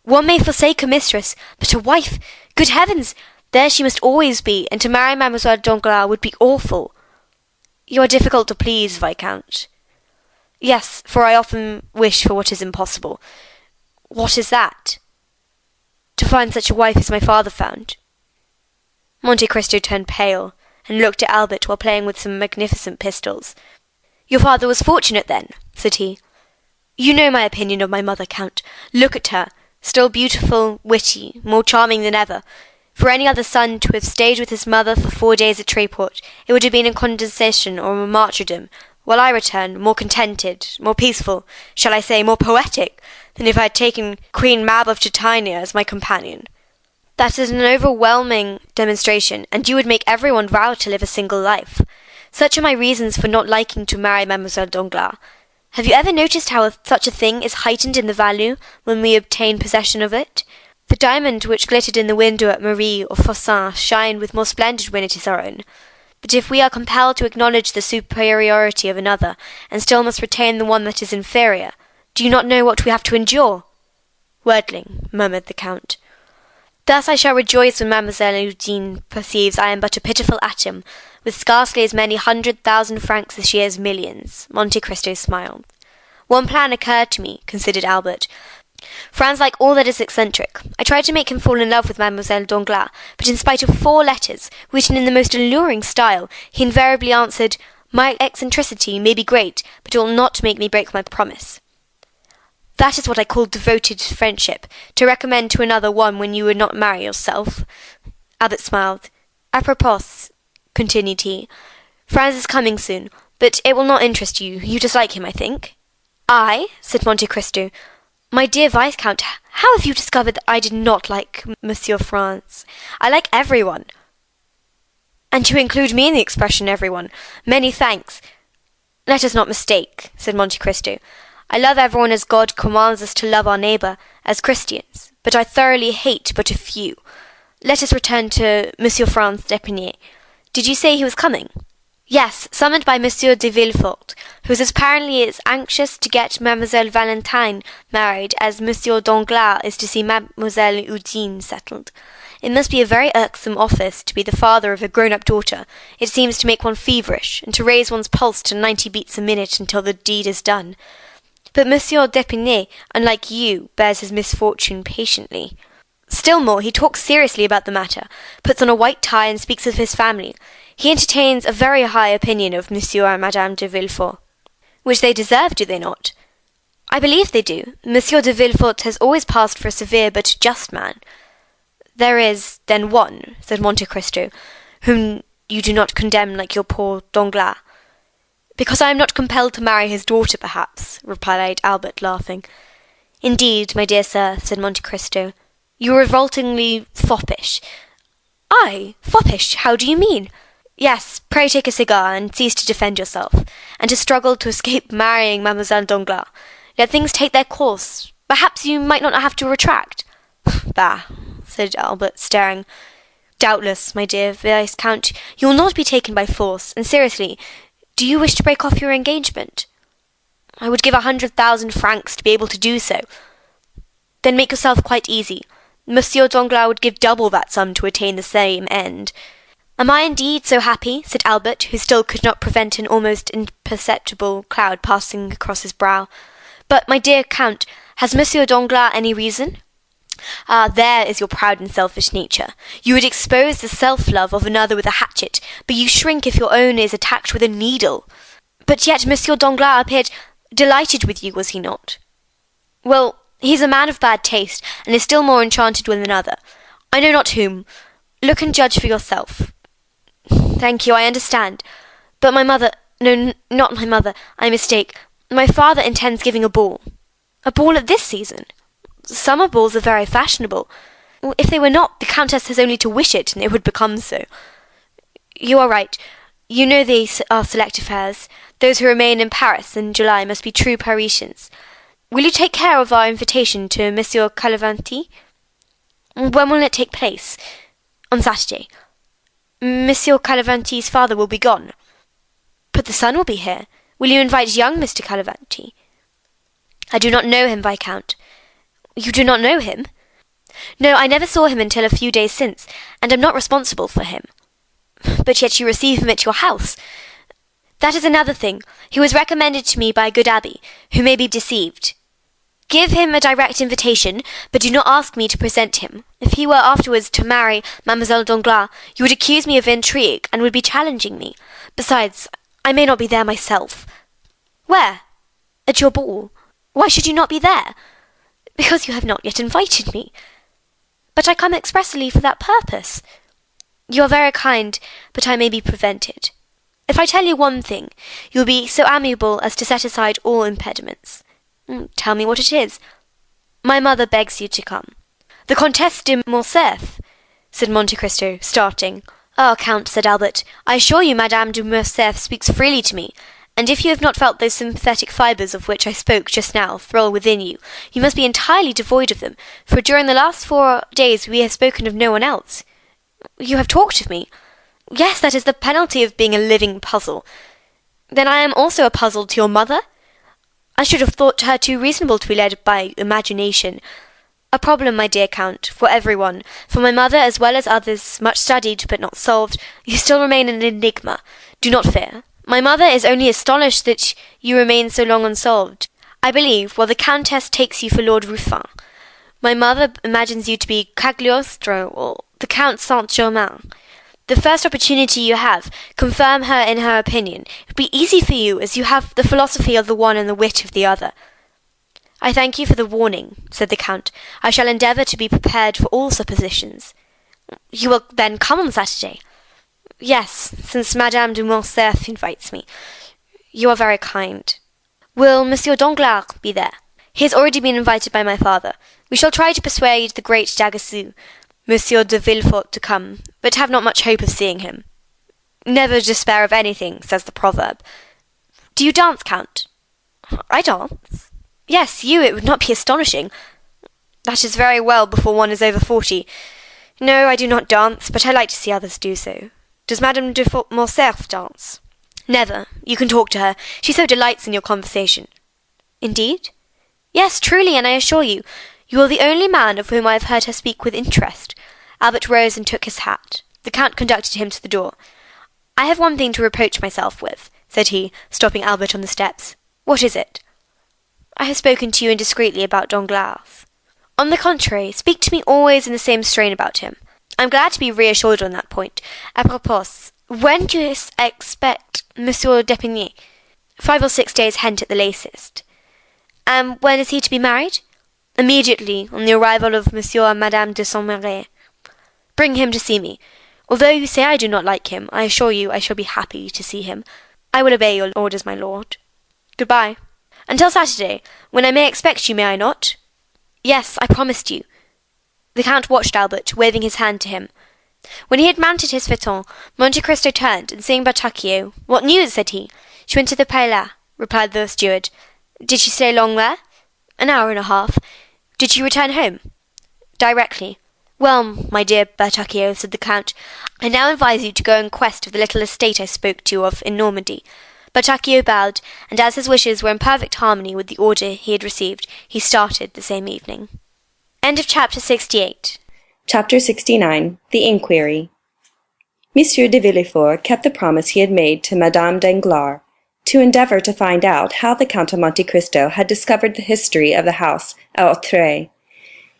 One may forsake a mistress, but a wife, good heavens, there she must always be, and to marry Mademoiselle Danglars would be awful." "You are difficult to please, Viscount." "Yes, for I often wish for what is impossible." "What is that?" "To find such a wife as my father found." Monte Cristo turned pale, and looked at Albert while playing with some magnificent pistols. "Your father was fortunate, then," said he. "You know my opinion of my mother, Count. Look at her, still beautiful, witty, more charming than ever. For any other son to have stayed with his mother for 4 days at Tréport, it would have been a condescension or a martyrdom, while I return, more contented, more peaceful, shall I say, more poetic, than if I had taken Queen Mab of Titania as my companion. That is an overwhelming demonstration, and you would make everyone vow to live a single life. Such are my reasons for not liking to marry Mademoiselle Danglars. Have you ever noticed how such a thing is heightened in the value when we obtain possession of it? The diamond which glittered in the window at Marie or Fossin shine with more splendid when it is our own. But if we are compelled to acknowledge the superiority of another, and still must retain the one that is inferior, do you not know what we have to endure?" "Wordling," murmured the count. "Thus I shall rejoice when Mademoiselle Eugène perceives I am but a pitiful atom, with scarcely as many 100,000 francs as she has millions." Monte Cristo smiled. "One plan occurred to me," considered Albert. "Franz like all that is eccentric. I tried to make him fall in love with Mademoiselle Danglars, but in spite of 4 letters, written in the most alluring style, he invariably answered, 'My eccentricity may be great, but it will not make me break my promise.' That is what I call devoted friendship, to recommend to another one when you would not marry yourself." Albert smiled. "Apropos," continued he, "Franz is coming soon, but it will not interest you. You dislike him, I think?" "I?" said Monte Cristo. "My dear Viscount, how have you discovered that I did not like Monsieur Franz? I like everyone." "And you include me in the expression everyone. Many thanks." "Let us not mistake," said Monte Cristo. "I love everyone as God commands us to love our neighbour, as Christians, but I thoroughly hate but a few. Let us return to Monsieur Franz d'Épinay. Did you say he was coming? Yes, summoned by Monsieur de Villefort, who is apparently as anxious to get Mademoiselle Valentine married as Monsieur Danglars is to see Mademoiselle Oudine settled. It must be a very irksome office to be the father of a grown-up daughter. It seems to make one feverish, and to raise one's pulse to 90 beats a minute until the deed is done. But Monsieur d'Épinay, unlike you, bears his misfortune patiently. Still more, he talks seriously about the matter, puts on a white tie and speaks of his family. He entertains a very high opinion of Monsieur and Madame de Villefort. Which they deserve, do they not? I believe they do. Monsieur de Villefort has always passed for a severe but just man. There is, then, one, said Monte Cristo, whom you do not condemn like your poor Danglars. Because I am not compelled to marry his daughter, perhaps, replied Albert, laughing. Indeed, my dear sir, said Monte Cristo, you are revoltingly foppish. I? Foppish? How do you mean? Yes, pray take a cigar, and cease to defend yourself, and to struggle to escape marrying Mademoiselle Danglars. Let things take their course. Perhaps you might not have to retract. Bah, said Albert, staring. Doubtless, my dear Viscount, you will not be taken by force, and seriously, do you wish to break off your engagement? I would give 100,000 francs to be able to do so. Then make yourself quite easy. Monsieur Danglars would give double that sum to attain the same end. Am I indeed so happy? Said Albert, who still could not prevent an almost imperceptible cloud passing across his brow. But, my dear Count, has Monsieur Danglars any reason? Ah, there is your proud and selfish nature. You would expose the self-love of another with a hatchet, but you shrink if your own is attacked with a needle. But yet Monsieur Danglars appeared delighted with you, was he not? Well, he's a man of bad taste, and is still more enchanted with another. I know not whom. Look and judge for yourself. Thank you, I understand. But my mother— no, not my mother, I mistake. My father intends giving a ball. A ball at this season? Summer balls are very fashionable. If they were not, the Countess has only to wish it, and they would become so. You are right. You know these are select affairs. Those who remain in Paris in July must be true Parisians. Will you take care of our invitation to Monsieur Cavalcanti? When will it take place? On Saturday. Monsieur Cavalcanti's father will be gone. But the son will be here. Will you invite young Mr. Cavalcanti? I do not know him, Viscount. You do not know him? No, I never saw him until a few days since, and am not responsible for him. But yet you receive him at your house. That is another thing. He was recommended to me by a good abbé, who may be deceived. Give him a direct invitation, but do not ask me to present him. If he were afterwards to marry Mademoiselle Danglars, you would accuse me of intrigue, and would be challenging me. Besides, I may not be there myself. Where? At your ball. Why should you not be there? Because you have not yet invited me. But I come expressly for that purpose. You are very kind, but I may be prevented. If I tell you one thing, you will be so amiable as to set aside all impediments. Tell me what it is. My mother begs you to come. The Comtesse de Morcerf, said Monte Cristo, starting. Ah, Count, said Albert, I assure you Madame de Morcerf speaks freely to me, and if you have not felt those sympathetic fibres of which I spoke just now thrill within you, you must be entirely devoid of them, for during the last 4 days we have spoken of no one else. You have talked of me. Yes, that is the penalty of being a living puzzle. Then I am also a puzzle to your mother? I should have thought her too reasonable to be led by imagination. A problem, my dear Count, for everyone, for my mother as well as others, much studied but not solved. You still remain an enigma. Do not fear. My mother is only astonished that you remain so long unsolved. I believe, while the Countess takes you for Lord Ruffin, my mother imagines you to be Cagliostro or the Count Saint-Germain. The first opportunity you have, confirm her in her opinion. It will be easy for you, as you have the philosophy of the one and the wit of the other. I thank you for the warning, said the Count. I shall endeavour to be prepared for all suppositions. You will then come on Saturday? Yes, since Madame de Morcerf invites me. You are very kind. Will Monsieur Danglars be there? He has already been invited by my father. We shall try to persuade the great Daguesseau, Monsieur de Villefort, to come, but have not much hope of seeing him. Never despair of anything, says the proverb. Do you dance, Count? I dance? Yes, you, it would not be astonishing. That is very well before one is over 40. No, I do not dance, but I like to see others do so. Does Madame de Morcerf dance? Never. You can talk to her. She so delights in your conversation. Indeed? Yes, truly, and I assure you, you are the only man of whom I have heard her speak with interest. Albert rose and took his hat. The Count conducted him to the door. I have one thing to reproach myself with, said he, stopping Albert on the steps. What is it? I have spoken to you indiscreetly about Danglars. On the contrary, speak to me always in the same strain about him. I'm glad to be reassured on that point. Apropos, when do you expect Monsieur d'Épinay? 5 or 6 days hence at the latest. And when is he to be married? Immediately, on the arrival of Monsieur and Madame de Saint-Méry. Bring him to see me. Although you say I do not like him, I assure you I shall be happy to see him. I will obey your orders, my lord. Goodbye. Until Saturday, when I may expect you, may I not? Yes, I promised you. The Count watched Albert, waving his hand to him. When he had mounted his phaeton, Monte Cristo turned, and seeing Bertaccio, "What news?" said he. "She went to the Palais," replied the steward. "Did she stay long there?" "An hour and a half." "Did she return home?" "Directly." "Well, my dear Bertaccio," said the Count, "I now advise you to go in quest of the little estate I spoke to you of in Normandy." Bertaccio bowed, and as his wishes were in perfect harmony with the order he had received, he started the same evening. End of chapter 68. Chapter 69. The Inquiry. Monsieur de Villefort kept the promise he had made to Madame Danglars, to endeavour to find out how the Count of Monte Cristo had discovered the history of the house at Auteuil.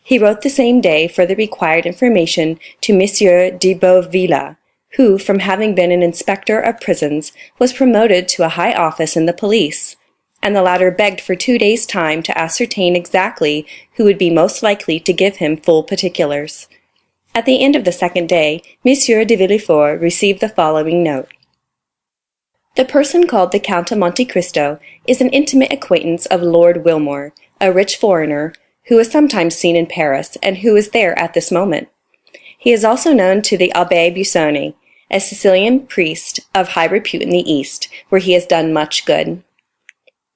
He wrote the same day for the required information to Monsieur de Beauvilla, who, from having been an inspector of prisons, was promoted to a high office in the police, and the latter begged for 2 days' time to ascertain exactly who would be most likely to give him full particulars. At the end of the second day, Monsieur de Villefort received the following note. The person called the Count of Monte Cristo is an intimate acquaintance of Lord Wilmore, a rich foreigner, who is sometimes seen in Paris, and who is there at this moment. He is also known to the Abbé Busoni, a Sicilian priest of high repute in the East, where he has done much good.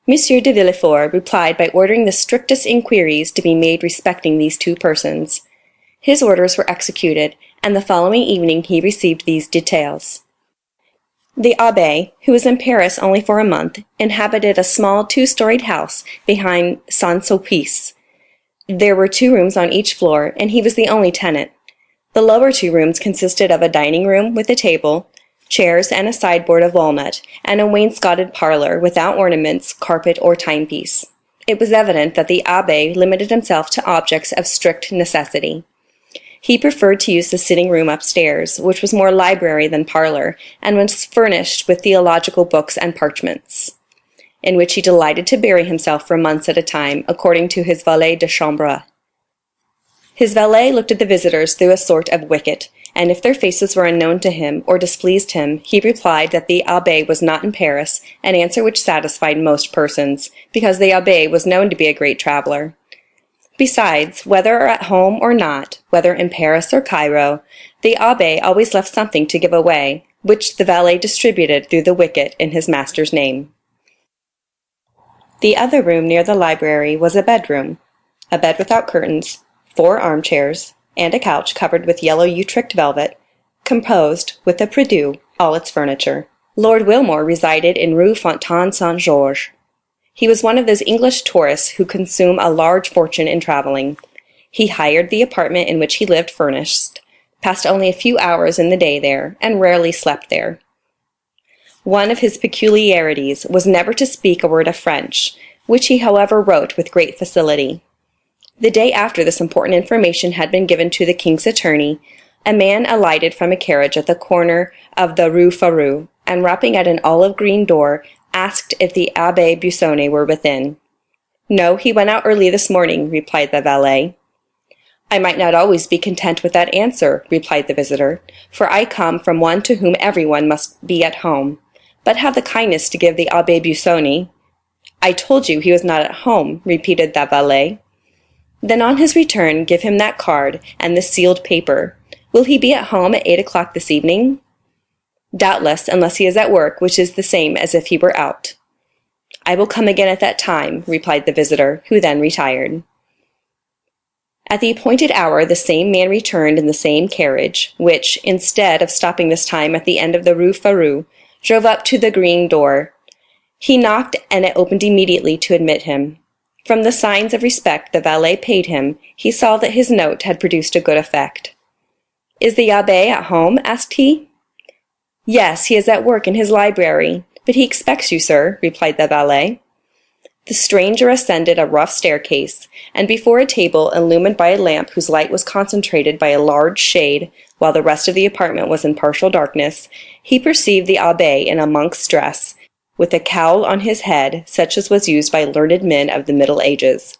Monsieur de Villefort replied by ordering the strictest inquiries to be made respecting these two persons. His orders were executed, and the following evening he received these details. The abbé, who was in Paris only for a month, inhabited a small 2-storied house behind Saint-Sulpice. There were 2 rooms on each floor, and he was the only tenant. The lower 2 rooms consisted of a dining room with a table, chairs, and a sideboard of walnut, and a wainscoted parlour without ornaments, carpet, or timepiece. It was evident that the abbé limited himself to objects of strict necessity. He preferred to use the sitting room upstairs, which was more library than parlour, and was furnished with theological books and parchments, in which he delighted to bury himself for months at a time, according to his valet de chambre. His valet looked at the visitors through a sort of wicket, and if their faces were unknown to him or displeased him, he replied that the abbé was not in Paris, an answer which satisfied most persons, because the abbé was known to be a great traveller. Besides, whether at home or not, whether in Paris or Cairo, the abbé always left something to give away, which the valet distributed through the wicket in his master's name. The other room near the library was a bedroom, a bed without curtains, 4 armchairs, and a couch covered with yellow Utrecht velvet, composed, with a prie-dieu, all its furniture. Lord Wilmore resided in Rue Fontaine Saint-Georges. He was one of those English tourists who consume a large fortune in travelling. He hired the apartment in which he lived furnished, passed only a few hours in the day there, and rarely slept there. One of his peculiarities was never to speak a word of French, which he however wrote with great facility. The day after this important information had been given to the king's attorney, a man alighted from a carriage at the corner of the Rue Férou, and rapping at an olive-green door, asked if the Abbé Busoni were within. "No, he went out early this morning," replied the valet. "I might not always be content with that answer," replied the visitor, "for I come from one to whom everyone must be at home. But have the kindness to give the Abbé Busoni—" "I told you he was not at home," repeated the valet. "Then on his return give him that card and this sealed paper. Will he be at home at 8 o'clock this evening?" "Doubtless, unless he is at work, which is the same as if he were out." "I will come again at that time," replied the visitor, who then retired. At the appointed hour the same man returned in the same carriage, which, instead of stopping this time at the end of the Rue Férou, drove up to the green door. He knocked, and it opened immediately to admit him. From the signs of respect the valet paid him, he saw that his note had produced a good effect. "Is the abbé at home?" asked he. "Yes, he is at work in his library, but he expects you, sir," replied the valet. The stranger ascended a rough staircase, and before a table illumined by a lamp whose light was concentrated by a large shade, while the rest of the apartment was in partial darkness, he perceived the abbé in a monk's dress, with a cowl on his head, such as was used by learned men of the Middle Ages.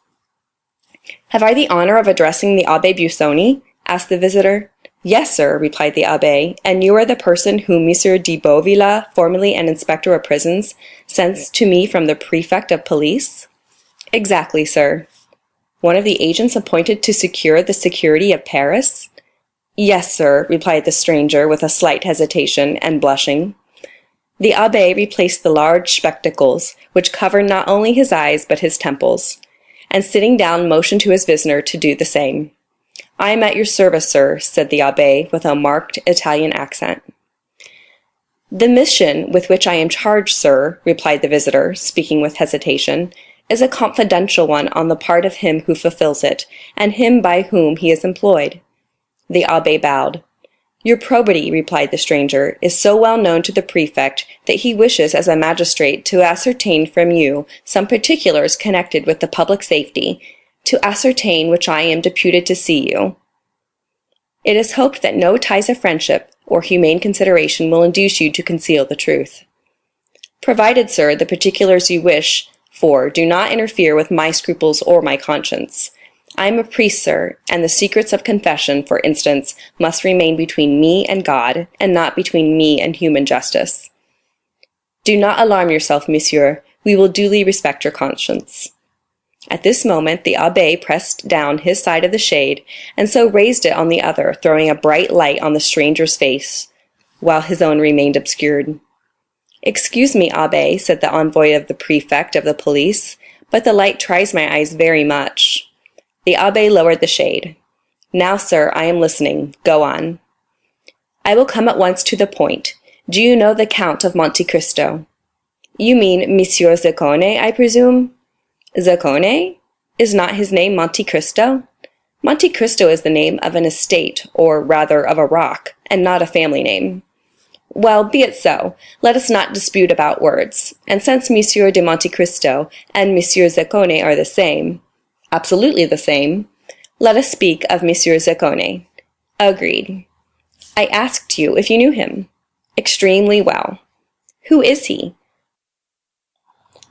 "Have I the honor of addressing the Abbé Busoni?" asked the visitor. "Yes, sir," replied the abbé, "and you are the person whom Monsieur de Beauvilla, formerly an inspector of prisons, sends to me from the prefect of police?" "Exactly, sir." "One of the agents appointed to secure the security of Paris?" "Yes, sir," replied the stranger with a slight hesitation, and blushing. The abbé replaced the large spectacles, which covered not only his eyes but his temples, and sitting down motioned to his visitor to do the same. "I am at your service, sir," said the abbé with a marked Italian accent. "The mission with which I am charged, sir," replied the visitor, speaking with hesitation, "is a confidential one on the part of him who fulfills it, and him by whom he is employed." The abbé bowed. "Your probity," replied the stranger, "is so well known to the prefect that he wishes as a magistrate to ascertain from you some particulars connected with the public safety, to ascertain which I am deputed to see you. It is hoped that no ties of friendship or humane consideration will induce you to conceal the truth. Provided, sir, the particulars you wish for do not interfere with my scruples or my conscience. I am a priest, sir, and the secrets of confession, for instance, must remain between me and God, and not between me and human justice. Do not alarm yourself, monsieur. We will duly respect your conscience." At this moment the abbé pressed down his side of the shade, and so raised it on the other, throwing a bright light on the stranger's face, while his own remained obscured. "Excuse me, abbé," said the envoy of the prefect of the police, "but the light tries my eyes very much." The abbé lowered the shade. "Now, sir, I am listening. Go on." "I will come at once to the point. Do you know the Count of Monte Cristo?" "You mean Monsieur Zaccone, I presume?" "Zaccone? Is not his name Monte Cristo?" "Monte Cristo is the name of an estate, or rather of a rock, and not a family name." "Well, be it so. Let us not dispute about words. And since Monsieur de Monte Cristo and Monsieur Zaccone are the same—" "Absolutely the same. Let us speak of Monsieur Zaccone." "Agreed." "I asked you if you knew him." "Extremely well." "Who is he?"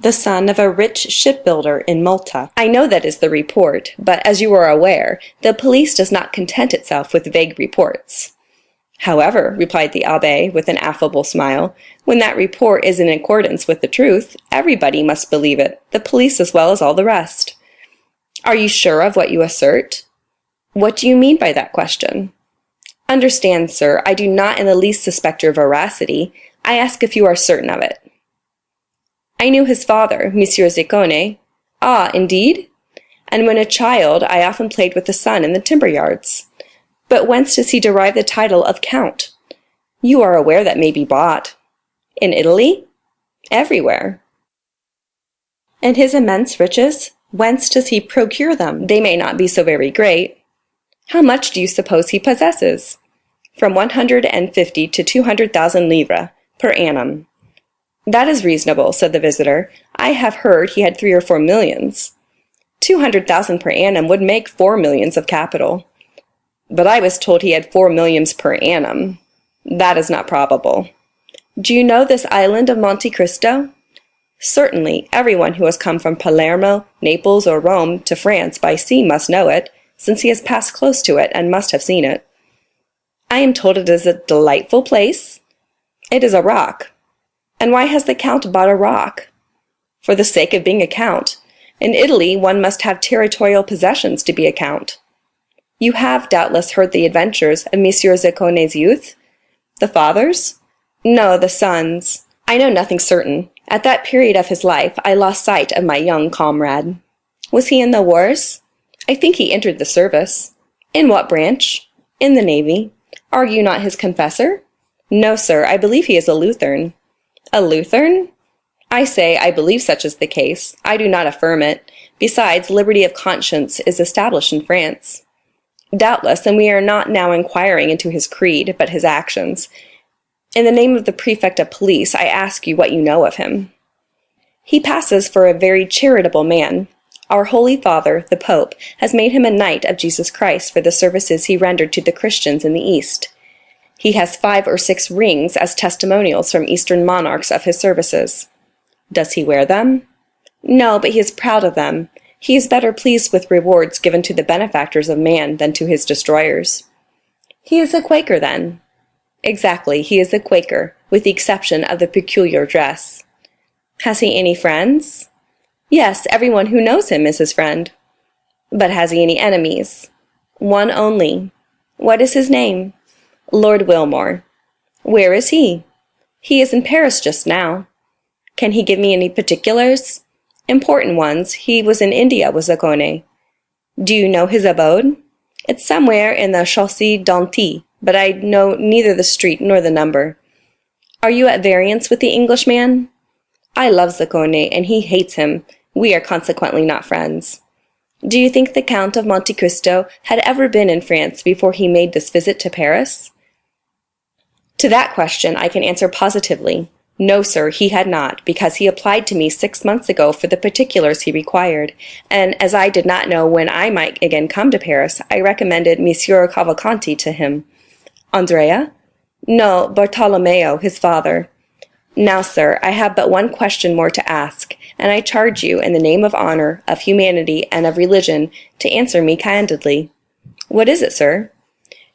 "The son of a rich shipbuilder in Malta." "I know that is the report, but as you are aware, the police does not content itself with vague reports." "However," replied the abbé with an affable smile, "when that report is in accordance with the truth, everybody must believe it, the police as well as all the rest." "Are you sure of what you assert?" "What do you mean by that question?" "Understand, sir, I do not in the least suspect your veracity. I ask if you are certain of it." "I knew his father, Monsieur Zaccone." "Ah, indeed?" "And when a child, I often played with the son in the timber yards." "But whence does he derive the title of Count?" "You are aware that may be bought." "In Italy?" "Everywhere." "And his immense riches? Whence does he procure them? They may not be so very great." "How much do you suppose he possesses?" "From 150 to 200,000 livres per annum." "That is reasonable," said the visitor. "I have heard he had 3 or 4 millions." 200,000 per annum would make 4 millions of capital." "But I was told he had 4 millions per annum." "That is not probable." "Do you know this island of Monte Cristo?" "Certainly, everyone who has come from Palermo, Naples, or Rome to France by sea must know it, since he has passed close to it and must have seen it." "I am told it is a delightful place." "It is a rock." "And why has the Count bought a rock?" "For the sake of being a count. In Italy one must have territorial possessions to be a count." "You have, doubtless, heard the adventures of Monsieur Zaccone's youth?" "The father's?" "No, the son's. I know nothing certain. At that period of his life I lost sight of my young comrade." "Was he in the wars?" I think he entered the service. In what branch? In the navy. Are you not his confessor? No, sir, I believe he is a Lutheran. A Lutheran? I say I believe such is the case. I do not affirm it. Besides, liberty of conscience is established in France. Doubtless, and we are not now inquiring into his creed, but his actions. In the name of the prefect of police, I ask you what you know of him. He passes for a very charitable man. Our Holy Father, the Pope, has made him a Knight of Jesus Christ for the services he rendered to the Christians in the East. He has 5 or 6 rings as testimonials from Eastern monarchs of his services. Does he wear them? No, but he is proud of them. He is better pleased with rewards given to the benefactors of man than to his destroyers. He is a Quaker, then? Exactly, he is a Quaker, with the exception of the peculiar dress. Has he any friends? Yes, everyone who knows him is his friend. But has he any enemies? One only. What is his name? Lord Wilmore. Where is he? He is in Paris just now. Can he give me any particulars? Important ones. He was in India with Zaccone. Do you know his abode? It's somewhere in the Chaussée d'Antilles, but I know neither the street nor the number. Are you at variance with the Englishman? I love Zaccone, and he hates him. We are consequently not friends. Do you think the Count of Monte Cristo had ever been in France before he made this visit to Paris? To that question I can answer positively. No, sir, he had not, because he applied to me 6 months ago for the particulars he required, and as I did not know when I might again come to Paris, I recommended Monsieur Cavalcanti to him. Andrea? No, Bartolomeo, his father. Now, sir, I have but one question more to ask, and I charge you, in the name of honor, of humanity, and of religion, to answer me candidly. What is it, sir?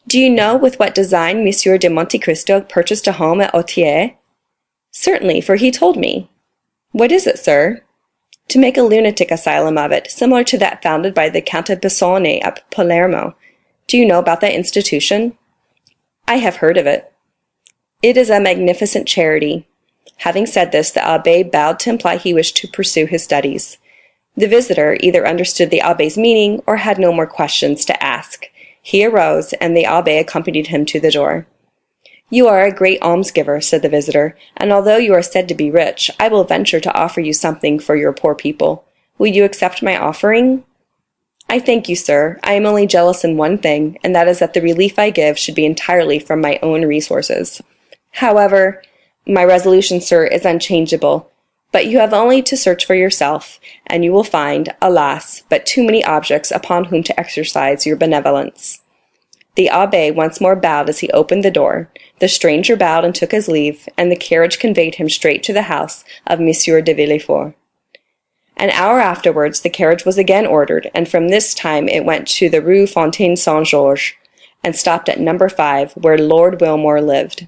Do you know with what design Monsieur de Monte Cristo purchased a home at Authier? Certainly, for he told me. What is it, sir? To make a lunatic asylum of it, similar to that founded by the Count of Pisone at Palermo. Do you know about that institution? I have heard of it. It is a magnificent charity. Having said this, the abbé bowed to imply he wished to pursue his studies. The visitor either understood the abbé's meaning or had no more questions to ask. He arose, and the abbé accompanied him to the door. You are a great almsgiver, said the visitor, and although you are said to be rich, I will venture to offer you something for your poor people. Will you accept my offering? I thank you, sir. I am only jealous in one thing, and that is that the relief I give should be entirely from my own resources. However, my resolution, sir, is unchangeable, but you have only to search for yourself, and you will find, alas, but too many objects upon whom to exercise your benevolence. The abbé once more bowed as he opened the door. The stranger bowed and took his leave, and the carriage conveyed him straight to the house of Monsieur de Villefort. An hour afterwards the carriage was again ordered, and from this time it went to the Rue Fontaine Saint-Georges, and stopped at number 5, where Lord Wilmore lived.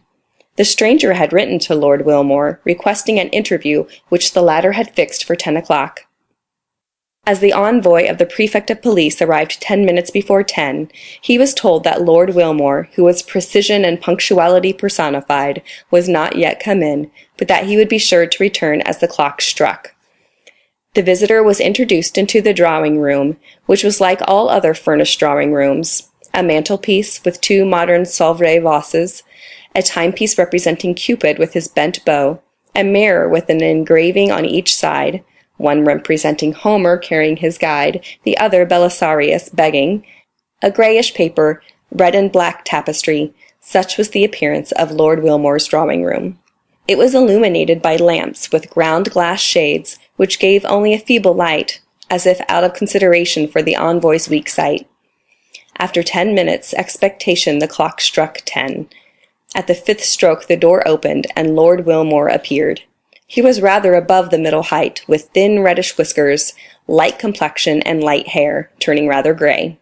The stranger had written to Lord Wilmore, requesting an interview which the latter had fixed for 10 o'clock. As the envoy of the prefect of police arrived 10 minutes before 10, he was told that Lord Wilmore, who was precision and punctuality personified, was not yet come in, but that he would be sure to return as the clock struck. The visitor was introduced into the drawing-room, which was like all other furnished drawing-rooms, a mantelpiece with 2 modern Sèvres vases, a timepiece representing Cupid with his bent bow, a mirror with an engraving on each side, one representing Homer carrying his guide, the other Belisarius begging, a grayish paper, red and black tapestry. Such was the appearance of Lord Wilmore's drawing-room. It was illuminated by lamps with ground-glass shades, which gave only a feeble light, as if out of consideration for the envoy's weak sight. After 10 minutes' expectation the clock struck 10. At the 5th stroke the door opened, and Lord Wilmore appeared. He was rather above the middle height, with thin reddish whiskers, light complexion, and light hair, turning rather grey.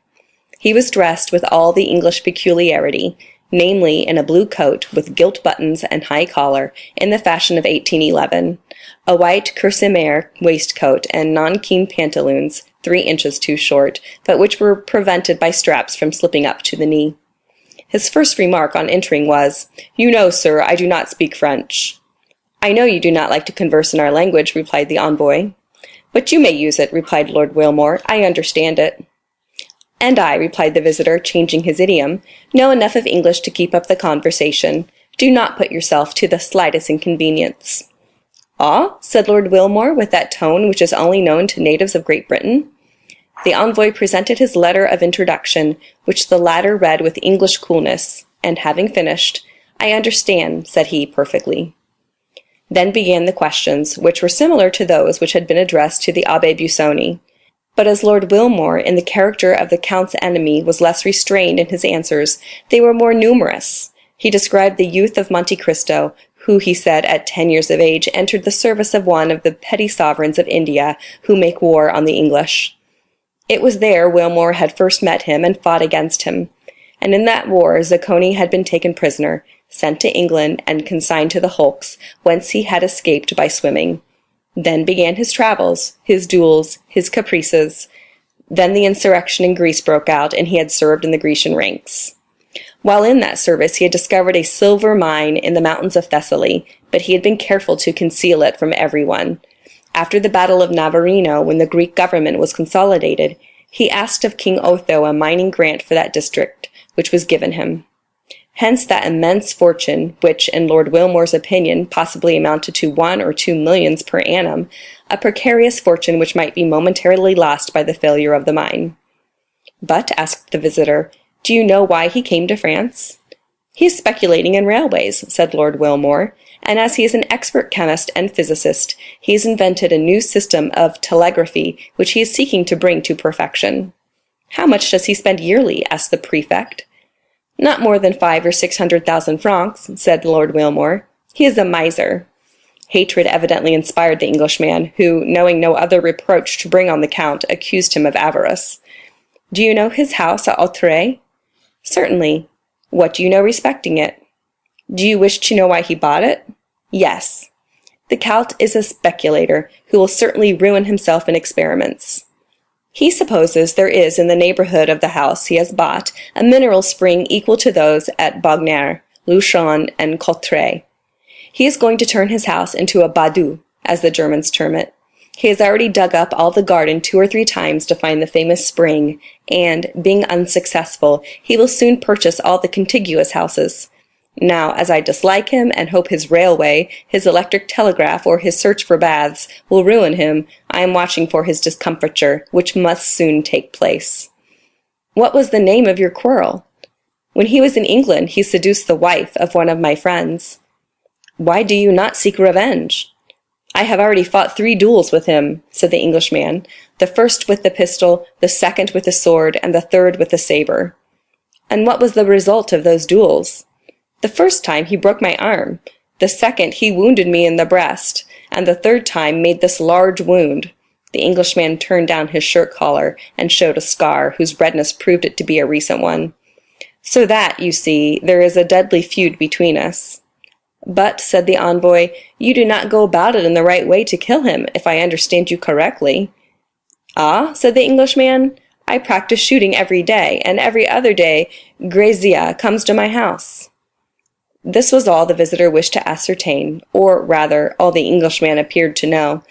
He was dressed with all the English peculiarity, namely in a blue coat with gilt buttons and high collar, in the fashion of 1811, a white kerseymere waistcoat, and nankeen pantaloons, 3 inches too short, but which were prevented by straps from slipping up to the knee. His first remark on entering was, "You know, sir, I do not speak French." "I know you do not like to converse in our language," replied the envoy. "But you may use it," replied Lord Wilmore. "I understand it." "And I," replied the visitor, changing his idiom, "know enough of English to keep up the conversation. Do not put yourself to the slightest inconvenience." "Ah?" said Lord Wilmore, with that tone which is only known to natives of Great Britain. The envoy presented his letter of introduction, which the latter read with English coolness, and having finished, "I understand," said he, perfectly. Then began the questions, which were similar to those which had been addressed to the Abbé Busoni. But as Lord Wilmore, in the character of the Count's enemy, was less restrained in his answers, they were more numerous. He described the youth of Monte Cristo, who, he said, at 10 years of age, entered the service of one of the petty sovereigns of India who make war on the English. It was there Wilmore had first met him and fought against him, and in that war Zacconi had been taken prisoner, sent to England, and consigned to the hulks, whence he had escaped by swimming. Then began his travels, his duels, his caprices. Then the insurrection in Greece broke out, and he had served in the Grecian ranks. While in that service he had discovered a silver mine in the mountains of Thessaly, but he had been careful to conceal it from everyone. After the battle of Navarino, when the Greek government was consolidated, he asked of King Otho a mining grant for that district, which was given him. Hence that immense fortune, which, in Lord Wilmore's opinion, possibly amounted to 1 or 2 millions per annum, a precarious fortune which might be momentarily lost by the failure of the mine. "But," asked the visitor, "do you know why he came to France?" "He is speculating in railways," said Lord Wilmore, "and as he is an expert chemist and physicist, he has invented a new system of telegraphy which he is seeking to bring to perfection." "How much does he spend yearly?" asked the prefect. "Not more than 500,000 or 600,000 francs," said Lord Wilmore. "He is a miser." Hatred evidently inspired the Englishman, who, knowing no other reproach to bring on the Count, accused him of avarice. "Do you know his house at Auteuil?" "Certainly." "What do you know respecting it?" "Do you wish to know why he bought it?" "Yes." "The Count is a speculator, who will certainly ruin himself in experiments. He supposes there is in the neighborhood of the house he has bought a mineral spring equal to those at Bagneres, Luchon, and Cotteret. He is going to turn his house into a badu, as the Germans term it. He has already dug up all the garden 2 or 3 times to find the famous spring, and, being unsuccessful, he will soon purchase all the contiguous houses. Now, as I dislike him, and hope his railway, his electric telegraph, or his search for baths will ruin him, I am watching for his discomfiture, which must soon take place." "What was the name of your quarrel?" "When he was in England, he seduced the wife of one of my friends." "Why do you not seek revenge?" "I have already fought 3 duels with him," said the Englishman, "the first with the pistol, the second with the sword, and the third with the sabre." "And what was the result of those duels?" "The first time he broke my arm, the second he wounded me in the breast, and the third time made this large wound." The Englishman turned down his shirt collar, and showed a scar, whose redness proved it to be a recent one. "So that, you see, there is a deadly feud between us." "But," said the envoy, "you do not go about it in the right way to kill him, if I understand you correctly." "Ah," said the Englishman, "I practice shooting every day, and every other day Grisier comes to my house." This was all the visitor wished to ascertain, or, rather, all the Englishman appeared to know.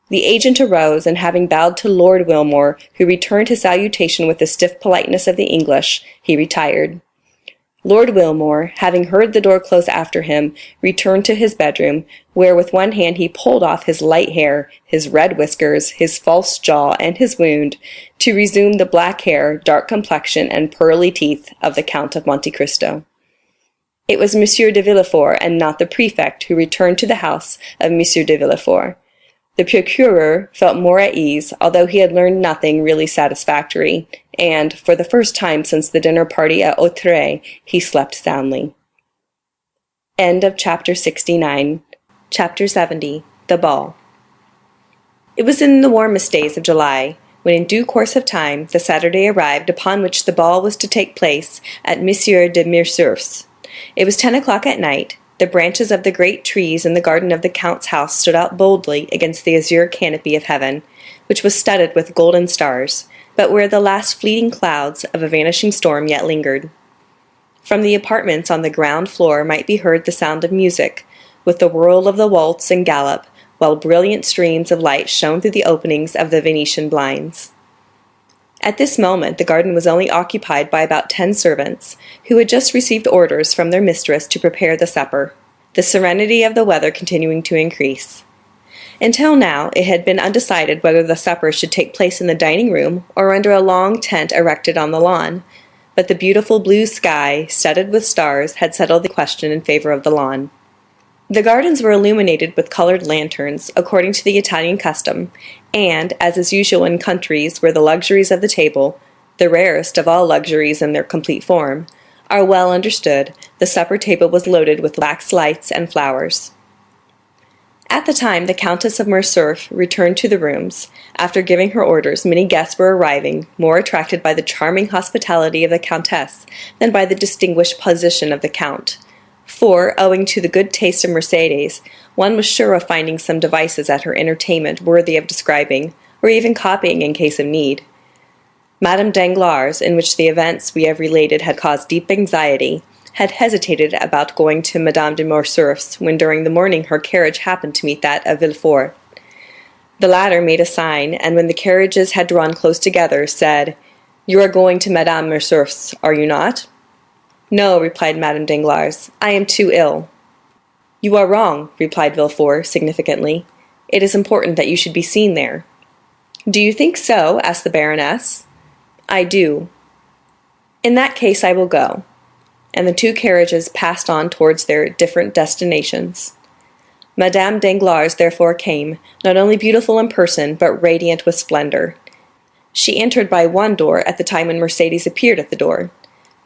The agent arose, and having bowed to Lord Wilmore, who returned his salutation with the stiff politeness of the English, he retired. Lord Wilmore, having heard the door close after him, returned to his bedroom, where with one hand he pulled off his light hair, his red whiskers, his false jaw, and his wound, to resume the black hair, dark complexion, and pearly teeth of the Count of Monte Cristo. It was M. de Villefort, and not the prefect, who returned to the house of M. de Villefort. The procureur felt more at ease, although he had learned nothing really satisfactory, and, for the first time since the dinner party at Auteuil, he slept soundly. End of Chapter 69. Chapter 70. The Ball. It was in the warmest days of July, when in due course of time the Saturday arrived upon which the ball was to take place at M. de Morcerf's. It was 10 o'clock at night. The branches of the great trees in the garden of the Count's house stood out boldly against the azure canopy of heaven, which was studded with golden stars, but where the last fleeting clouds of a vanishing storm yet lingered. From the apartments on the ground floor might be heard the sound of music, with the whirl of the waltz and gallop, while brilliant streams of light shone through the openings of the Venetian blinds. At this moment the garden was only occupied by about 10 servants, who had just received orders from their mistress to prepare the supper, the serenity of the weather continuing to increase. Until now it had been undecided whether the supper should take place in the dining room or under a long tent erected on the lawn, but the beautiful blue sky, studded with stars, had settled the question in favor of the lawn. The gardens were illuminated with colored lanterns, according to the Italian custom, and, as is usual in countries where the luxuries of the table, the rarest of all luxuries in their complete form, are well understood, the supper table was loaded with wax lights and flowers. At the time the Countess of Morcerf returned to the rooms, after giving her orders, many guests were arriving, more attracted by the charming hospitality of the Countess than by the distinguished position of the Count. For, owing to the good taste of Mercédès, one was sure of finding some devices at her entertainment worthy of describing, or even copying in case of need. Madame Danglars, in which the events we have related had caused deep anxiety, had hesitated about going to Madame de Morcerf's when during the morning her carriage happened to meet that of Villefort. The latter made a sign, and when the carriages had drawn close together, said, "You are going to Madame Morcerf's, are you not?" "No," replied Madame Danglars, "I am too ill." "You are wrong," replied Villefort, significantly. "It is important that you should be seen there." "Do you think so?" asked the Baroness. "I do." "In that case I will go." And the two carriages passed on towards their different destinations. Madame Danglars therefore came, not only beautiful in person, but radiant with splendor. She entered by one door at the time when Mercédès appeared at the door.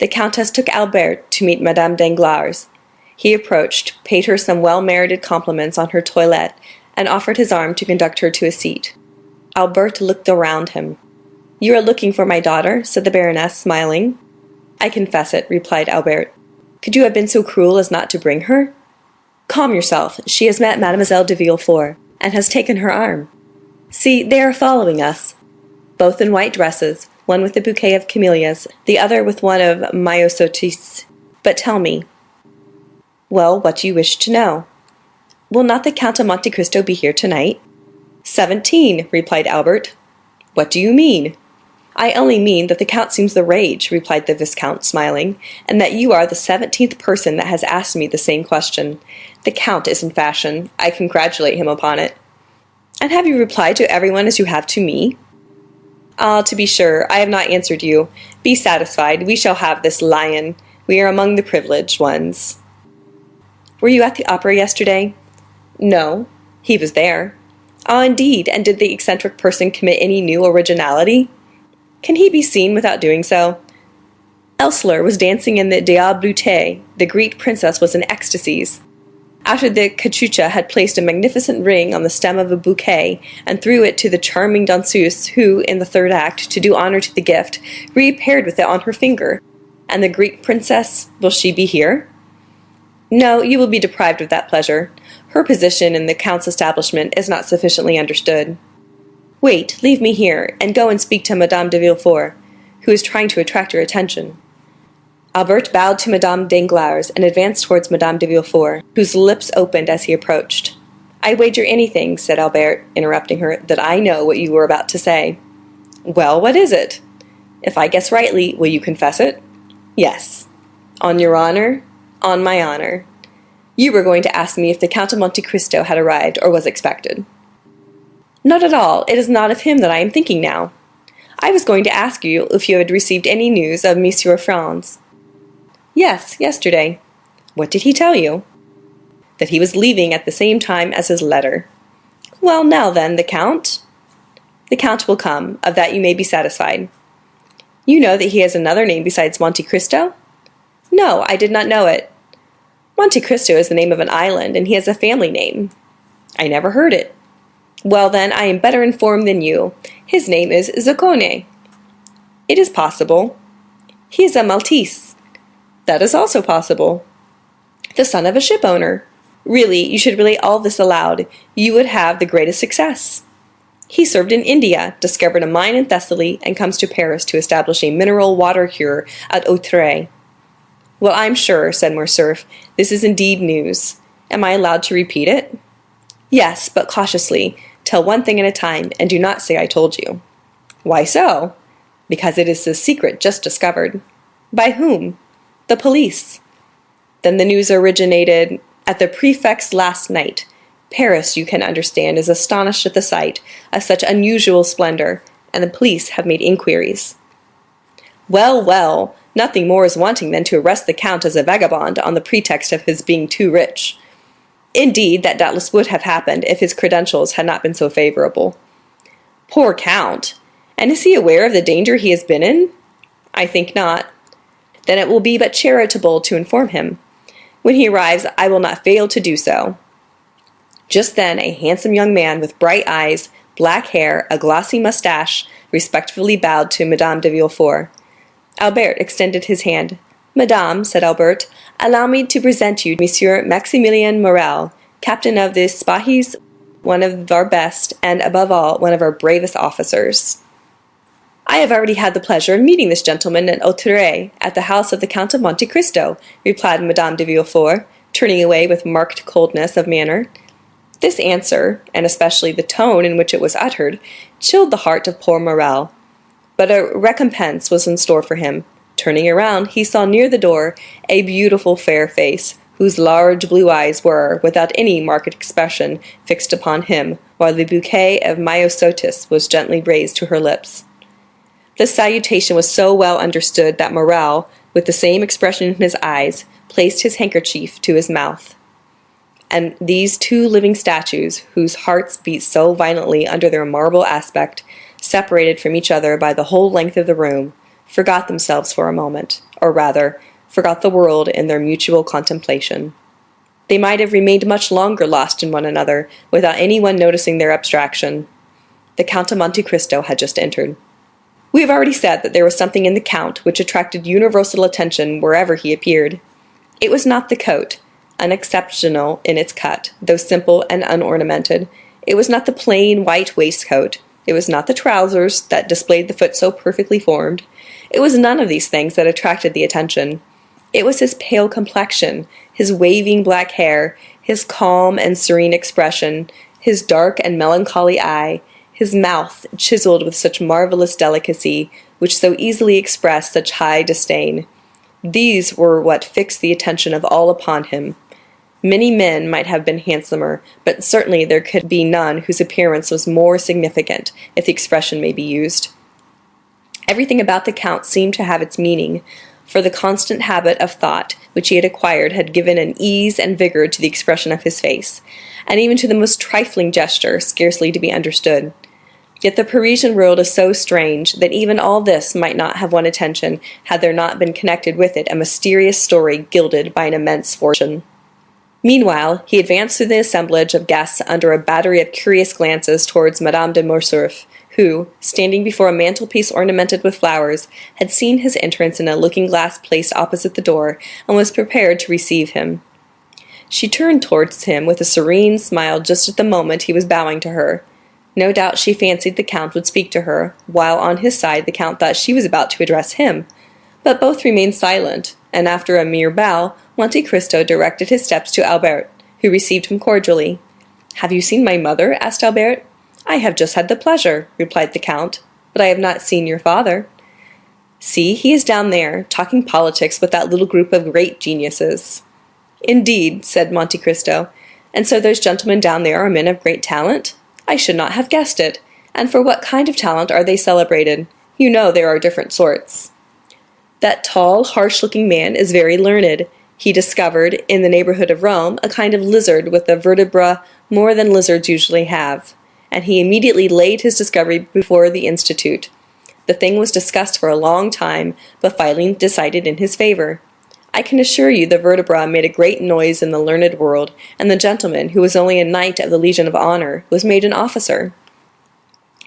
The Countess took Albert to meet Madame Danglars. He approached, paid her some well-merited compliments on her toilette, and offered his arm to conduct her to a seat. Albert looked around him. "You are looking for my daughter?" said the Baroness, smiling. "I confess it," replied Albert. "Could you have been so cruel as not to bring her?" "Calm yourself. She has met Mademoiselle de Villefort, and has taken her arm. See, they are following us, both in white dresses, one with a bouquet of camellias, the other with one of myosotis. But tell me." "Well, what do you wish to know?" "Will not the Count of Monte Cristo be here tonight?" 17, replied Albert. "What do you mean?" "I only mean that the Count seems the rage," replied the Viscount, smiling, "and that you are the 17th person that has asked me the same question. The Count is in fashion. I congratulate him upon it." "And have you replied to everyone as you have to me?" "Ah, to be sure, I have not answered you. Be satisfied, we shall have this lion. We are among the privileged ones." "Were you at the opera yesterday?" "No." "He was there." "Ah, indeed, and did the eccentric person commit any new originality?" "Can he be seen without doing so?" "Elssler was dancing in the Diable Bleuté. The Greek princess was in ecstasies. After the cachucha had placed a magnificent ring on the stem of a bouquet, and threw it to the charming danseuse, who, in the third act, to do honor to the gift, reappeared with it on her finger. And the Greek princess, will she be here?" "No, you will be deprived of that pleasure. Her position in the Count's establishment is not sufficiently understood. Wait, leave me here, and go and speak to Madame de Villefort, who is trying to attract your attention." Albert bowed to Madame Danglars, and advanced towards Madame de Villefort, whose lips opened as he approached. "I wager anything," said Albert, interrupting her, "that I know what you were about to say." "Well, what is it?" "If I guess rightly, will you confess it?" "Yes." "On your honor?" "On my honor." "You were going to ask me if the Count of Monte Cristo had arrived, or was expected." "Not at all. It is not of him that I am thinking now. I was going to ask you if you had received any news of Monsieur Franz." "Yes, yesterday." "What did he tell you?" "That he was leaving at the same time as his letter." "Well, now then, the Count?" "The Count will come. Of that you may be satisfied." "You know that he has another name besides Monte Cristo?" "No, I did not know it." "Monte Cristo is the name of an island, and he has a family name." "I never heard it." "Well, then, I am better informed than you. His name is Zaccone." "It is possible." "He is a Maltese." "That is also possible." "The son of a ship owner." "Really, you should relate all this aloud. You would have the greatest success." "He served in India, discovered a mine in Thessaly, and comes to Paris to establish a mineral water cure at Auteuil." "Well, I'm sure," said Morcerf, "this is indeed news. Am I allowed to repeat it?" "Yes, but cautiously. Tell one thing at a time, and do not say I told you." "Why so?" Because it is a secret just discovered. By whom? The police. Then the news originated at the prefect's last night. Paris, you can understand, is astonished at the sight of such unusual splendor, and the police have made inquiries. Well, well, nothing more is wanting than to arrest the Count as a vagabond on the pretext of his being too rich. Indeed, that doubtless would have happened if his credentials had not been so favorable. Poor Count! And is he aware of the danger he has been in? I think not. Then it will be but charitable to inform him. When he arrives, I will not fail to do so. Just then a handsome young man with bright eyes, black hair, a glossy moustache, respectfully bowed to Madame de Villefort. Albert extended his hand. "Madame," said Albert, "allow me to present you Monsieur Maximilien Morrel, captain of the Spahis, one of our best, and, above all, one of our bravest officers." "I have already had the pleasure of meeting this gentleman at Auteuil, at the house of the Count of Monte Cristo," replied Madame de Villefort, turning away with marked coldness of manner. This answer, and especially the tone in which it was uttered, chilled the heart of poor Morrel. But a recompense was in store for him. Turning around, he saw near the door a beautiful fair face, whose large blue eyes were, without any marked expression, fixed upon him, while the bouquet of myosotis was gently raised to her lips. This salutation was so well understood that Morrel, with the same expression in his eyes, placed his handkerchief to his mouth. And these two living statues, whose hearts beat so violently under their marble aspect, separated from each other by the whole length of the room, forgot themselves for a moment, or rather, forgot the world in their mutual contemplation. They might have remained much longer lost in one another, without anyone noticing their abstraction. The Count of Monte Cristo had just entered. We have already said that there was something in the Count which attracted universal attention wherever he appeared. It was not the coat, unexceptional in its cut, though simple and unornamented. It was not the plain white waistcoat. It was not the trousers that displayed the foot so perfectly formed. It was none of these things that attracted the attention. It was his pale complexion, his waving black hair, his calm and serene expression, his dark and melancholy eye, his mouth chiseled with such marvelous delicacy, which so easily expressed such high disdain. These were what fixed the attention of all upon him. Many men might have been handsomer, but certainly there could be none whose appearance was more significant, if the expression may be used. Everything about the Count seemed to have its meaning, for the constant habit of thought which he had acquired had given an ease and vigor to the expression of his face, and even to the most trifling gesture, scarcely to be understood. Yet the Parisian world is so strange that even all this might not have won attention had there not been connected with it a mysterious story gilded by an immense fortune. Meanwhile, he advanced through the assemblage of guests under a battery of curious glances towards Madame de Morcerf, who, standing before a mantelpiece ornamented with flowers, had seen his entrance in a looking-glass placed opposite the door, and was prepared to receive him. She turned towards him with a serene smile just at the moment he was bowing to her. No doubt she fancied the Count would speak to her, while on his side the Count thought she was about to address him. But both remained silent, and after a mere bow, Monte Cristo directed his steps to Albert, who received him cordially. "Have you seen my mother?" asked Albert. "I have just had the pleasure," replied the Count, "but I have not seen your father." "See, he is down there, talking politics with that little group of great geniuses." "Indeed," said Monte Cristo, "and so those gentlemen down there are men of great talent? I should not have guessed it. And for what kind of talent are they celebrated? You know there are different sorts." "That tall, harsh-looking man is very learned. He discovered, in the neighborhood of Rome, a kind of lizard with a vertebra more than lizards usually have, and he immediately laid his discovery before the Institute. The thing was discussed for a long time, but finally decided in his favor. I can assure you the vertebra made a great noise in the learned world, and the gentleman, who was only a knight of the Legion of Honor, was made an officer."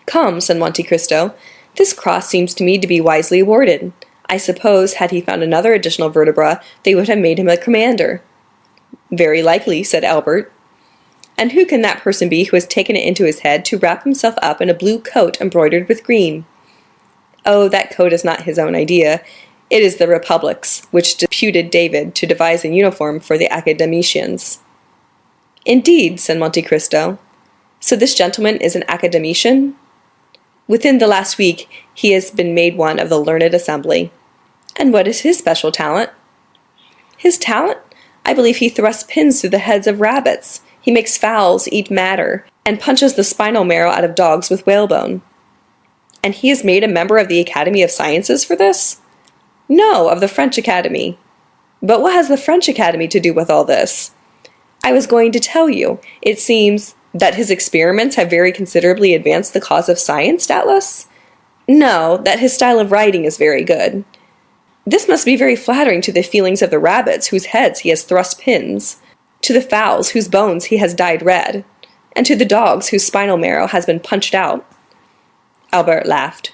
"Come," said Monte Cristo, "this cross seems to me to be wisely awarded. I suppose, had he found another additional vertebra, they would have made him a commander." "Very likely," said Albert. "And who can that person be who has taken it into his head to wrap himself up in a blue coat embroidered with green?" "Oh, that coat is not his own idea. It is the Republic's, which deputed David to devise a uniform for the academicians." "Indeed," said Monte Cristo. "So this gentleman is an academician?" Within the last week he has been made one of the learned assembly. And what is his special talent? His talent? I believe he thrusts pins through the heads of rabbits. He makes fowls eat madder, and punches the spinal marrow out of dogs with whalebone. And he is made a member of the Academy of Sciences for this? No, of the French Academy. But what has the French Academy to do with all this? I was going to tell you. It seems that his experiments have very considerably advanced the cause of science, doubtless? No, that his style of writing is very good. This must be very flattering to the feelings of the rabbits whose heads he has thrust pins, to the fowls whose bones he has dyed red, and to the dogs whose spinal marrow has been punched out. Albert laughed.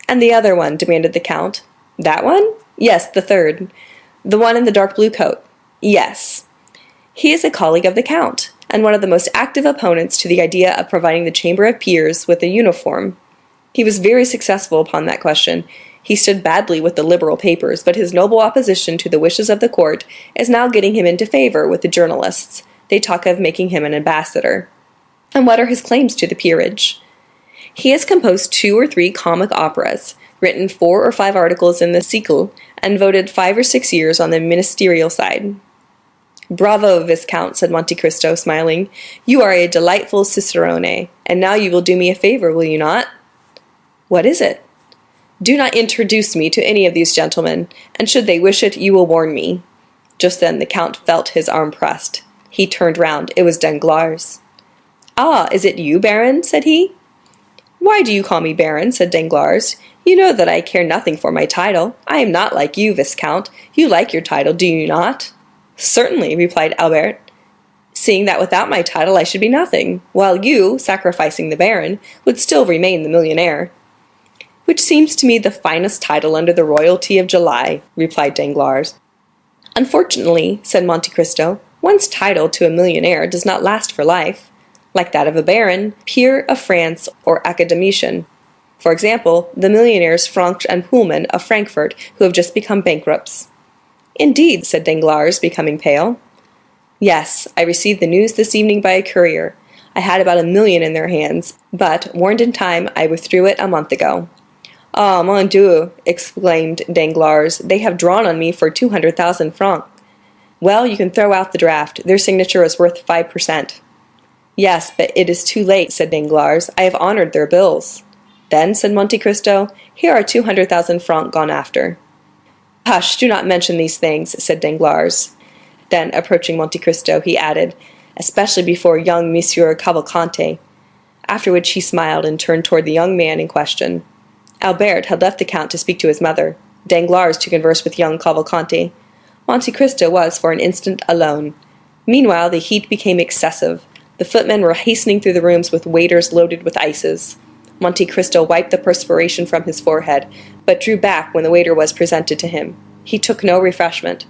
And the other one? Demanded the Count. That one? Yes, the third. The one in the dark blue coat. Yes. He is a colleague of the Count, and one of the most active opponents to the idea of providing the Chamber of Peers with a uniform. He was very successful upon that question. He stood badly with the liberal papers, but his noble opposition to the wishes of the court is now getting him into favor with the journalists. They talk of making him an ambassador. And what are his claims to the peerage? He has composed 2 or 3 comic operas, written 4 or 5 articles in the Siècle, and voted 5 or 6 years on the ministerial side. Bravo, Viscount, said Monte Cristo, smiling. You are a delightful cicerone, and now you will do me a favor, will you not? What is it? Do not introduce me to any of these gentlemen, and should they wish it, you will warn me. Just then the Count felt his arm pressed. He turned round. It was Danglars. Ah, is it you, Baron? Said he. Why do you call me Baron? Said Danglars. You know that I care nothing for my title. I am not like you, Viscount. You like your title, do you not? Certainly, replied Albert, seeing that without my title I should be nothing, while you, sacrificing the Baron, would still remain the millionaire. Which seems to me the finest title under the royalty of July, replied Danglars. Unfortunately, said Monte Cristo, one's title to a millionaire does not last for life, like that of a baron, peer of France, or academician. For example, the millionaires Franck and Pullman of Frankfurt, who have just become bankrupts. Indeed, said Danglars, becoming pale. Yes, I received the news this evening by a courier. I had about 1 million in their hands, but, warned in time, I withdrew it a month ago. Ah, mon Dieu, exclaimed Danglars, they have drawn on me for 200,000 francs. Well, you can throw out the draft. Their signature is worth 5%. Yes, but it is too late, said Danglars. I have honored their bills. Then, said Monte Cristo, here are 200,000 francs gone after. Hush, do not mention these things, said Danglars. Then, approaching Monte Cristo, he added, especially before young Monsieur Cavalcanti, after which he smiled and turned toward the young man in question. Albert had left the Count to speak to his mother, Danglars to converse with young Cavalcanti. Monte Cristo was for an instant alone. Meanwhile the heat became excessive. The footmen were hastening through the rooms with waiters loaded with ices. Monte Cristo wiped the perspiration from his forehead, but drew back when the waiter was presented to him. He took no refreshment.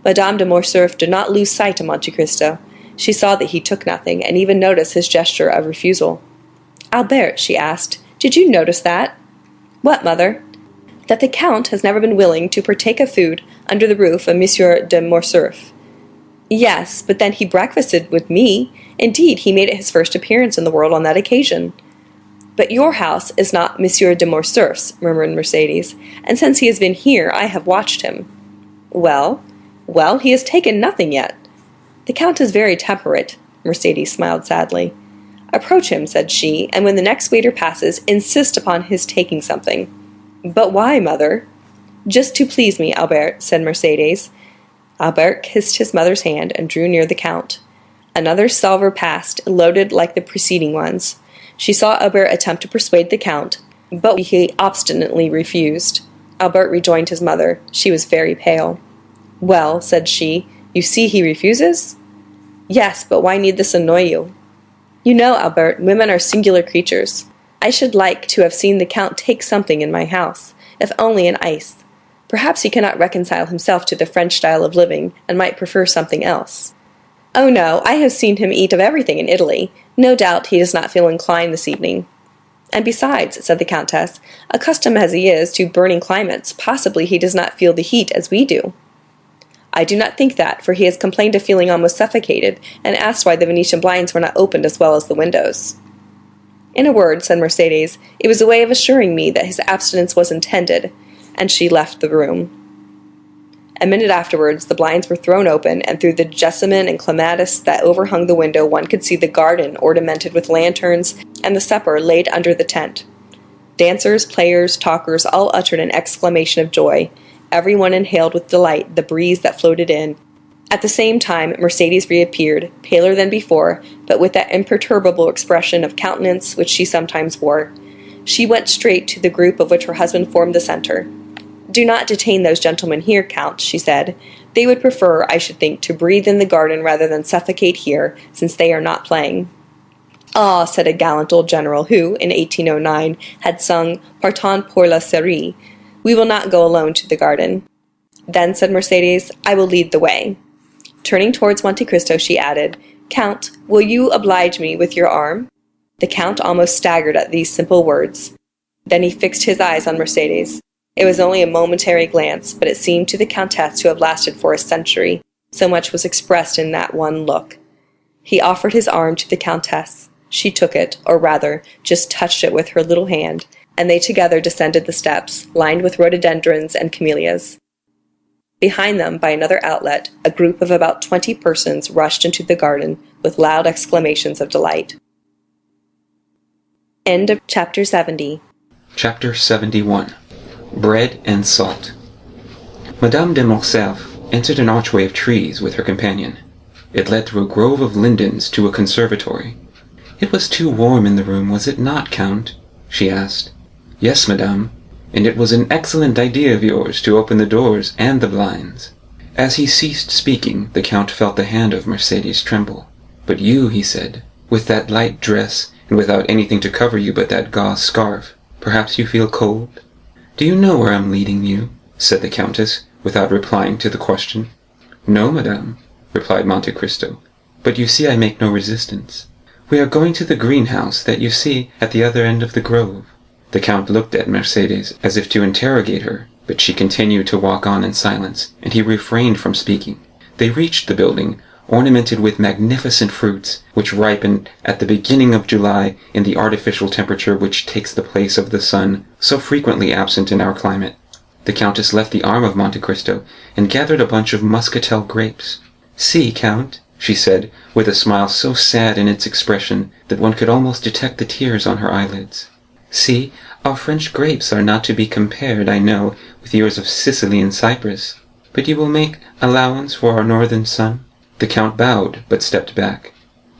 Madame de Morcerf did not lose sight of Monte Cristo. She saw that he took nothing, and even noticed his gesture of refusal. Albert, she asked, did you notice that? What, mother? That the Count has never been willing to partake of food under the roof of Monsieur de Morcerf. Yes, but then he breakfasted with me. Indeed, he made it his first appearance in the world on that occasion. But your house is not Monsieur de Morcerf's, murmured Mercédès, and since he has been here, I have watched him. Well, he has taken nothing yet. The Count is very temperate. Mercédès smiled sadly. Approach him, said she, and when the next waiter passes, insist upon his taking something. But why, mother? Just to please me, Albert, said Mercédès. Albert kissed his mother's hand and drew near the Count. Another salver passed, loaded like the preceding ones. She saw Albert attempt to persuade the Count, but he obstinately refused. Albert rejoined his mother. She was very pale. Well, said she, you see he refuses? Yes, but why need this annoy you? You know, Albert, women are singular creatures. I should like to have seen the Count take something in my house, if only an ice. Perhaps he cannot reconcile himself to the French style of living, and might prefer something else. Oh no, I have seen him eat of everything in Italy. No doubt he does not feel inclined this evening. And besides, said the Countess, accustomed as he is to burning climates, possibly he does not feel the heat as we do. I do not think that, for he has complained of feeling almost suffocated, and asked why the Venetian blinds were not opened as well as the windows. In a word, said Mercédès, it was a way of assuring me that his abstinence was intended, and she left the room. A minute afterwards, the blinds were thrown open, and through the jessamine and clematis that overhung the window one could see the garden ornamented with lanterns, and the supper laid under the tent. Dancers, players, talkers all uttered an exclamation of joy. Everyone inhaled with delight the breeze that floated in. At the same time, Mercédès reappeared, paler than before, but with that imperturbable expression of countenance which she sometimes wore. She went straight to the group of which her husband formed the centre. "Do not detain those gentlemen here, Count," she said. "They would prefer, I should think, to breathe in the garden rather than suffocate here, since they are not playing." "Ah," said a gallant old general who, in 1809, had sung Partons pour la Syrie, "we will not go alone to the garden." "Then," said Mercédès, "I will lead the way." Turning towards Monte Cristo, she added, "Count, will you oblige me with your arm?" The Count almost staggered at these simple words. Then he fixed his eyes on Mercédès. It was only a momentary glance, but it seemed to the Countess to have lasted for a century, so much was expressed in that one look. He offered his arm to the Countess. She took it, or rather, just touched it with her little hand, and they together descended the steps, lined with rhododendrons and camellias. Behind them, by another outlet, a group of about 20 persons rushed into the garden with loud exclamations of delight. End of Chapter 70. Chapter 71. Bread and Salt. Madame de Morcerf entered an archway of trees with her companion. It led through a grove of lindens to a conservatory. "It was too warm in the room, was it not, Count?" she asked. "Yes, madame, and it was an excellent idea of yours to open the doors and the blinds." As he ceased speaking, the Count felt the hand of Mercédès tremble. "But you," he said, "with that light dress, and without anything to cover you but that gauze scarf, perhaps you feel cold?" "Do you know where I'm leading you?" said the Countess, without replying to the question. "No, madame," replied Monte Cristo, "but you see I make no resistance. We are going to the greenhouse that you see at the other end of the grove." The Count looked at Mercédès as if to interrogate her, but she continued to walk on in silence, and he refrained from speaking. They reached the building, ornamented with magnificent fruits, which ripened at the beginning of July in the artificial temperature which takes the place of the sun, so frequently absent in our climate. The Countess left the arm of Monte Cristo and gathered a bunch of muscatel grapes. "See, Count," she said, with a smile so sad in its expression that one could almost detect the tears on her eyelids. "See, our French grapes are not to be compared, I know, with yours of Sicily and Cyprus. But you will make allowance for our northern sun?" The Count bowed, but stepped back.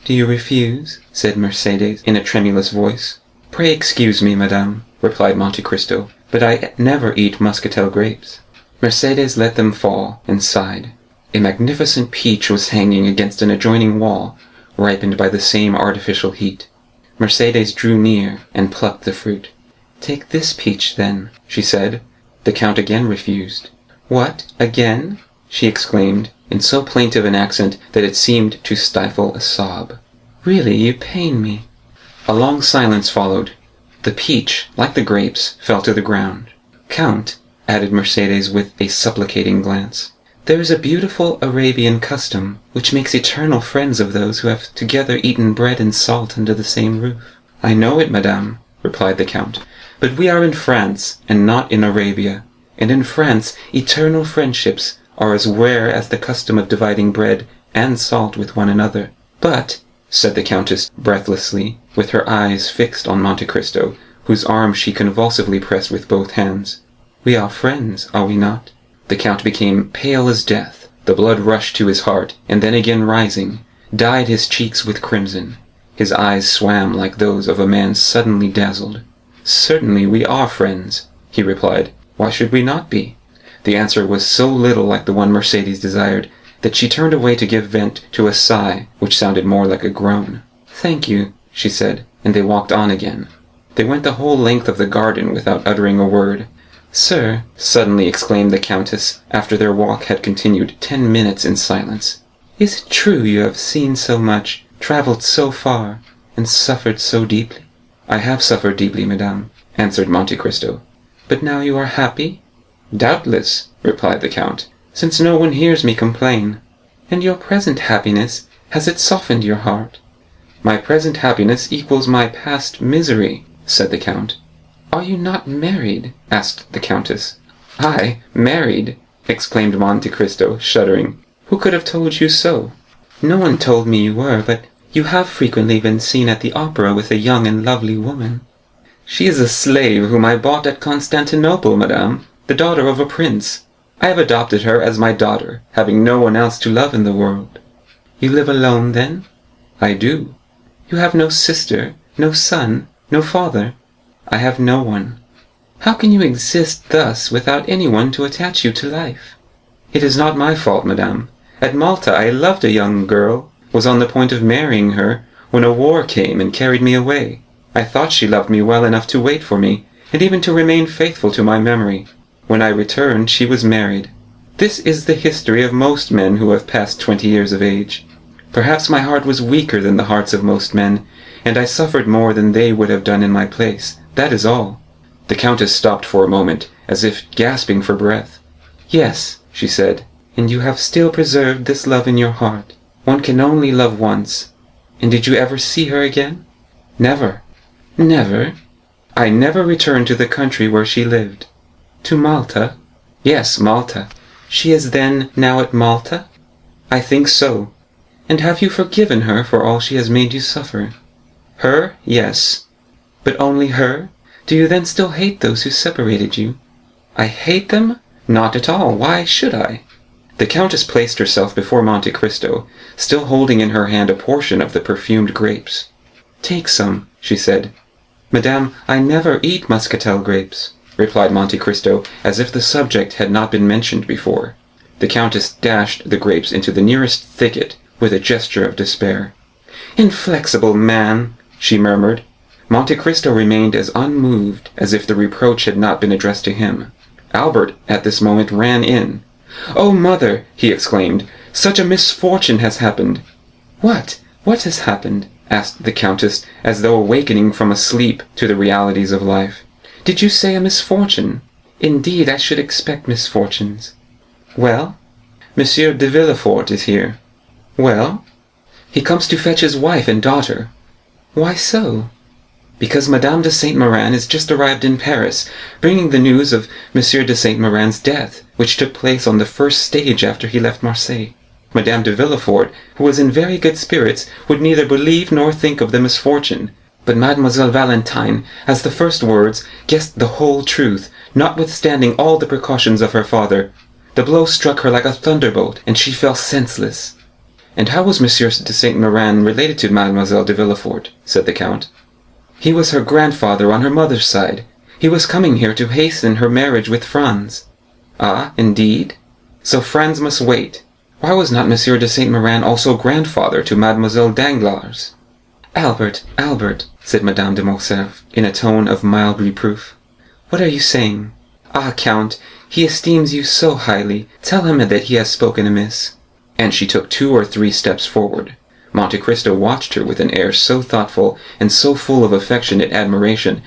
"Do you refuse?" said Mercédès in a tremulous voice. "Pray excuse me, madame," replied Monte Cristo, "but I never eat muscatel grapes." Mercédès let them fall, and sighed. A magnificent peach was hanging against an adjoining wall, ripened by the same artificial heat. Mercédès drew near and plucked the fruit. "Take this peach, then," she said. The Count again refused. "What, again?" she exclaimed, in so plaintive an accent that it seemed to stifle a sob. "Really, you pain me." A long silence followed. The peach, like the grapes, fell to the ground. "Count," added Mercédès with a supplicating glance, "there is a beautiful Arabian custom which makes eternal friends of those who have together eaten bread and salt under the same roof." "I know it, madame," replied the Count, "but we are in France and not in Arabia, and in France eternal friendships are as rare as the custom of dividing bread and salt with one another." "But," said the Countess breathlessly, with her eyes fixed on Monte Cristo, whose arm she convulsively pressed with both hands, "we are friends, are we not?" The Count became pale as death. The blood rushed to his heart, and then again rising, dyed his cheeks with crimson. His eyes swam like those of a man suddenly dazzled. "Certainly we are friends," he replied. "Why should we not be?" The answer was so little like the one Mercédès desired, that she turned away to give vent to a sigh which sounded more like a groan. "Thank you," she said, and they walked on again. They went the whole length of the garden without uttering a word. "Sir," suddenly exclaimed the Countess, after their walk had continued 10 minutes in silence, "is it true you have seen so much, travelled so far, and suffered so deeply?" "I have suffered deeply, madame," answered Monte Cristo. "But now you are happy?" "Doubtless," replied the Count, "since no one hears me complain." "And your present happiness, has it softened your heart?" My present happiness equals my past misery, said the count. Are you not married? Asked the countess. I, married? Exclaimed Monte Cristo, shuddering. Who could have told you so? No one told me you were, but you have frequently been seen at the opera with a young and lovely woman. She is a slave whom I bought at Constantinople, madame, the daughter of a prince. I have adopted her as my daughter, having no one else to love in the world. You live alone, then? I do. You have no sister, no son, no father? I have no one. How can you exist thus without anyone to attach you to life? It is not my fault, madame. At Malta I loved a young girl, was on the point of marrying her, when a war came and carried me away. I thought she loved me well enough to wait for me, and even to remain faithful to my memory. When I returned, she was married. This is the history of most men who have passed 20 years of age. Perhaps my heart was weaker than the hearts of most men, and I suffered more than they would have done in my place. That is all. The countess stopped for a moment, as if gasping for breath. Yes, she said, and you have still preserved this love in your heart. One can only love once. And did you ever see her again? Never. Never? I never returned to the country where she lived. To Malta? Yes, Malta. She is then now at Malta? I think so. And have you forgiven her for all she has made you suffer? Her, yes. But only her? Do you then still hate those who separated you? I hate them? Not at all. Why should I? The countess placed herself before Monte Cristo, still holding in her hand a portion of the perfumed grapes. Take some, she said. Madame, I never eat muscatel grapes, replied Monte Cristo, as if the subject had not been mentioned before. The countess dashed the grapes into the nearest thicket with a gesture of despair. Inflexible man, she murmured. Monte Cristo remained as unmoved as if the reproach had not been addressed to him. Albert at this moment ran in. "Oh, mother!" he exclaimed, "such a misfortune has happened!" "What? What has happened?" asked the countess, as though awakening from a sleep to the realities of life. "Did you say a misfortune? Indeed, I should expect misfortunes." "Well?" "Monsieur de Villefort is here." "Well?" "He comes to fetch his wife and daughter." "Why so?" "Because Madame de Saint-Méran is just arrived in Paris, bringing the news of Monsieur de Saint-Méran's death, which took place on the first stage after he left Marseille. Madame de Villefort, who was in very good spirits, would neither believe nor think of the misfortune, but Mademoiselle Valentine, as the first words, guessed the whole truth, notwithstanding all the precautions of her father. The blow struck her like a thunderbolt, and she fell senseless." "And how was Monsieur de Saint-Méran related to Mademoiselle de Villefort?" said the Count. "He was her grandfather on her mother's side. He was coming here to hasten her marriage with Franz." "Ah, indeed? So Franz must wait. Why was not Monsieur de Saint-Méran also grandfather to Mademoiselle Danglars?" "Albert, Albert," said Madame de Morcerf, in a tone of mild reproof, "what are you saying? Ah, Count, he esteems you so highly. Tell him that he has spoken amiss." And she took 2 or 3 steps forward. Monte Cristo watched her with an air so thoughtful and so full of affectionate admiration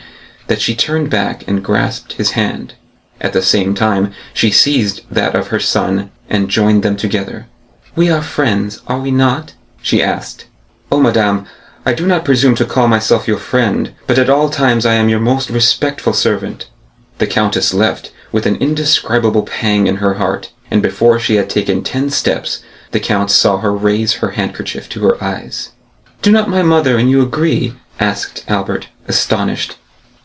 that she turned back and grasped his hand. At the same time she seized that of her son and joined them together. "We are friends, are we not?" she asked. "Oh, madame, I do not presume to call myself your friend, but at all times I am your most respectful servant." The countess left with an indescribable pang in her heart, and before she had taken 10 steps, the count saw her raise her handkerchief to her eyes. "Do not my mother and you agree?" asked Albert, astonished.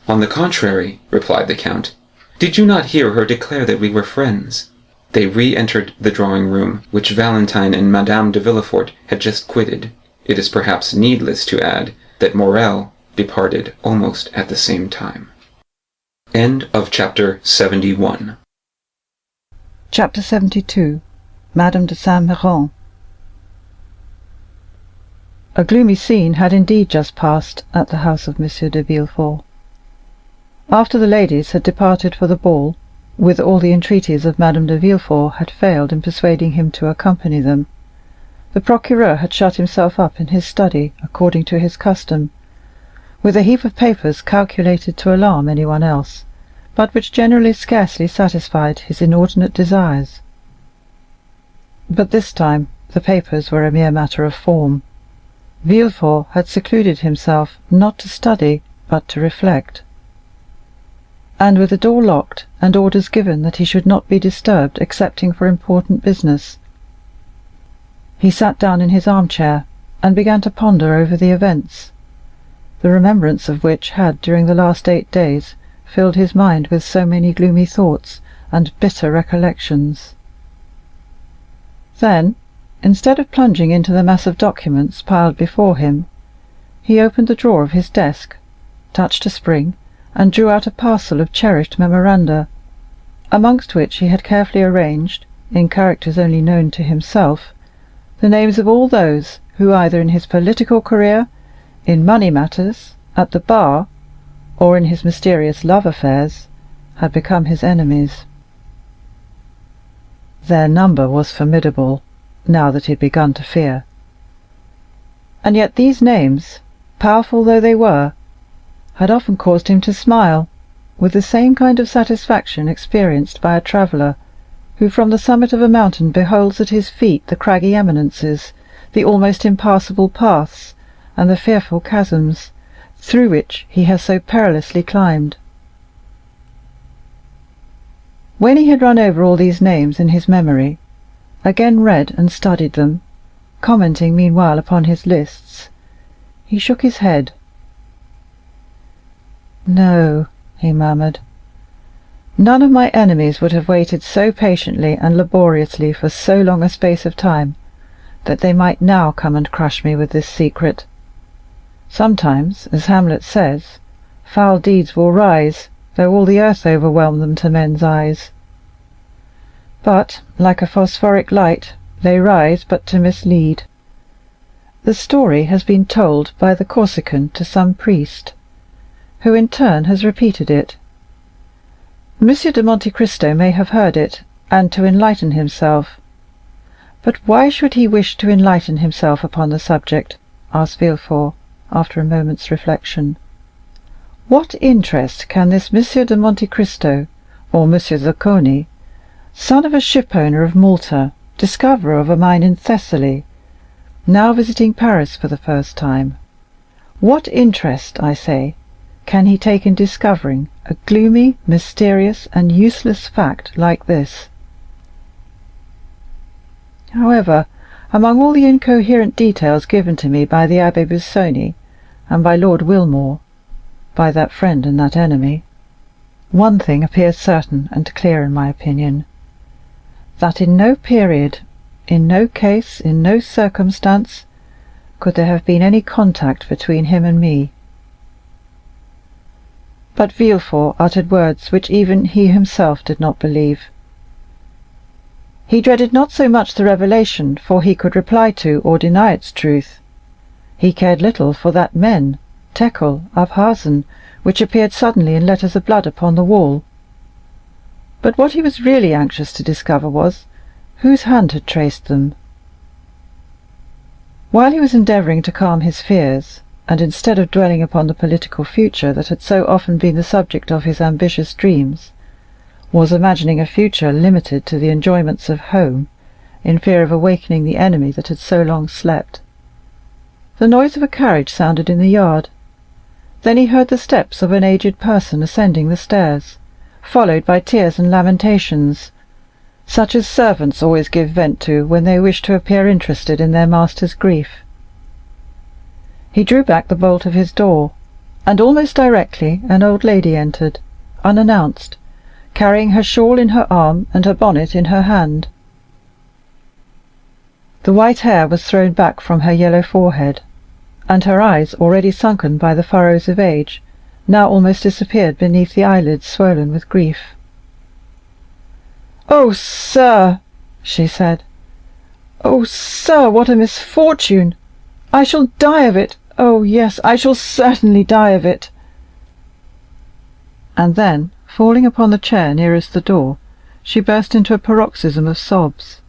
"On the contrary," replied the count. "Did you not hear her declare that we were friends?" They re-entered the drawing-room, which Valentine and Madame de Villefort had just quitted. It is perhaps needless to add that Morrel departed almost at the same time. End of chapter 71. Chapter 72. Madame de Saint-Méran. A gloomy scene had indeed just passed at the house of M. de Villefort. After the ladies had departed for the ball, with all the entreaties of Madame de Villefort had failed in persuading him to accompany them, the procureur had shut himself up in his study according to his custom, with a heap of papers calculated to alarm anyone else, but which generally scarcely satisfied his inordinate desires. But this time the papers were a mere matter of form. Villefort had secluded himself not to study but to reflect, and with the door locked and orders given that he should not be disturbed excepting for important business, he sat down in his armchair and began to ponder over the events, the remembrance of which had during the last 8 days filled his mind with so many gloomy thoughts and bitter recollections. Then, instead of plunging into the mass of documents piled before him, he opened the drawer of his desk, touched a spring, and drew out a parcel of cherished memoranda, amongst which he had carefully arranged, in characters only known to himself, the names of all those who, either in his political career, in money matters, at the bar, or in his mysterious love affairs, had become his enemies. Their number was formidable, now that he had begun to fear. And yet these names, powerful though they were, had often caused him to smile, with the same kind of satisfaction experienced by a traveller who from the summit of a mountain beholds at his feet the craggy eminences, the almost impassable paths, and the fearful chasms, through which he has so perilously climbed. When he had run over all these names in his memory, again read and studied them, commenting meanwhile upon his lists, he shook his head. "No," he murmured, "none of my enemies would have waited so patiently and laboriously for so long a space of time that they might now come and crush me with this secret. Sometimes, as Hamlet says, foul deeds will rise, though all the earth overwhelm them to men's eyes. But, like a phosphoric light, they rise but to mislead. The story has been told by the Corsican to some priest, who in turn has repeated it. M. de Monte Cristo may have heard it, and to enlighten himself. But why should he wish to enlighten himself upon the subject?" asked Villefort, after a moment's reflection. "What interest can this M. de Monte Cristo, or M. Zacconi, son of a shipowner of Malta, discoverer of a mine in Thessaly, now visiting Paris for the first time, what interest, I say, can he take in discovering a gloomy, mysterious, and useless fact like this? However, among all the incoherent details given to me by the Abbé Busoni and by Lord Wilmore, by that friend and that enemy, one thing appears certain and clear in my opinion, that in no period, in no case, in no circumstance, could there have been any contact between him and me." But Villefort uttered words which even he himself did not believe. He dreaded not so much the revelation, for he could reply to or deny its truth. He cared little for that men, Tekel, Abhasen, which appeared suddenly in letters of blood upon the wall. But what he was really anxious to discover was, whose hand had traced them. While he was endeavouring to calm his fears, and instead of dwelling upon the political future that had so often been the subject of his ambitious dreams, was imagining a future limited to the enjoyments of home, in fear of awakening the enemy that had so long slept, the noise of a carriage sounded in the yard. Then he heard the steps of an aged person ascending the stairs, followed by tears and lamentations, such as servants always give vent to when they wish to appear interested in their master's grief. He drew back the bolt of his door, and almost directly an old lady entered, unannounced, carrying her shawl in her arm and her bonnet in her hand. The white hair was thrown back from her yellow forehead, and her eyes, already sunken by the furrows of age, now almost disappeared beneath the eyelids swollen with grief. "Oh, sir," she said, "oh, sir, what a misfortune! I shall die of it. Oh, yes, I shall certainly die of it." And then, falling upon the chair nearest the door, she burst into a paroxysm of sobs.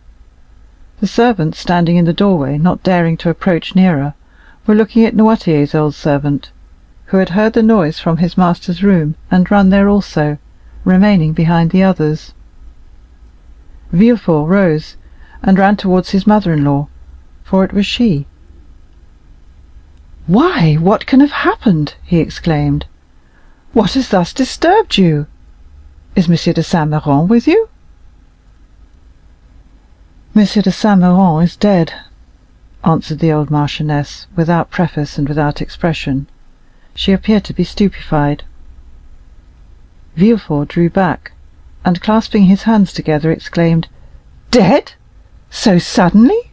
The servants standing in the doorway, not daring to approach nearer, were looking at Noirtier's old servant, who had heard the noise from his master's room and run there also, remaining behind the others. Villefort rose and ran towards his mother-in-law, for it was she. "Why, what can have happened?" he exclaimed. "What has thus disturbed you? Is M. de Saint Méran with you?" "M. de Saint Méran is dead," answered the old marchioness, without preface and without expression. She appeared to be stupefied. Villefort drew back, and clasping his hands together, exclaimed, "Dead? So suddenly?"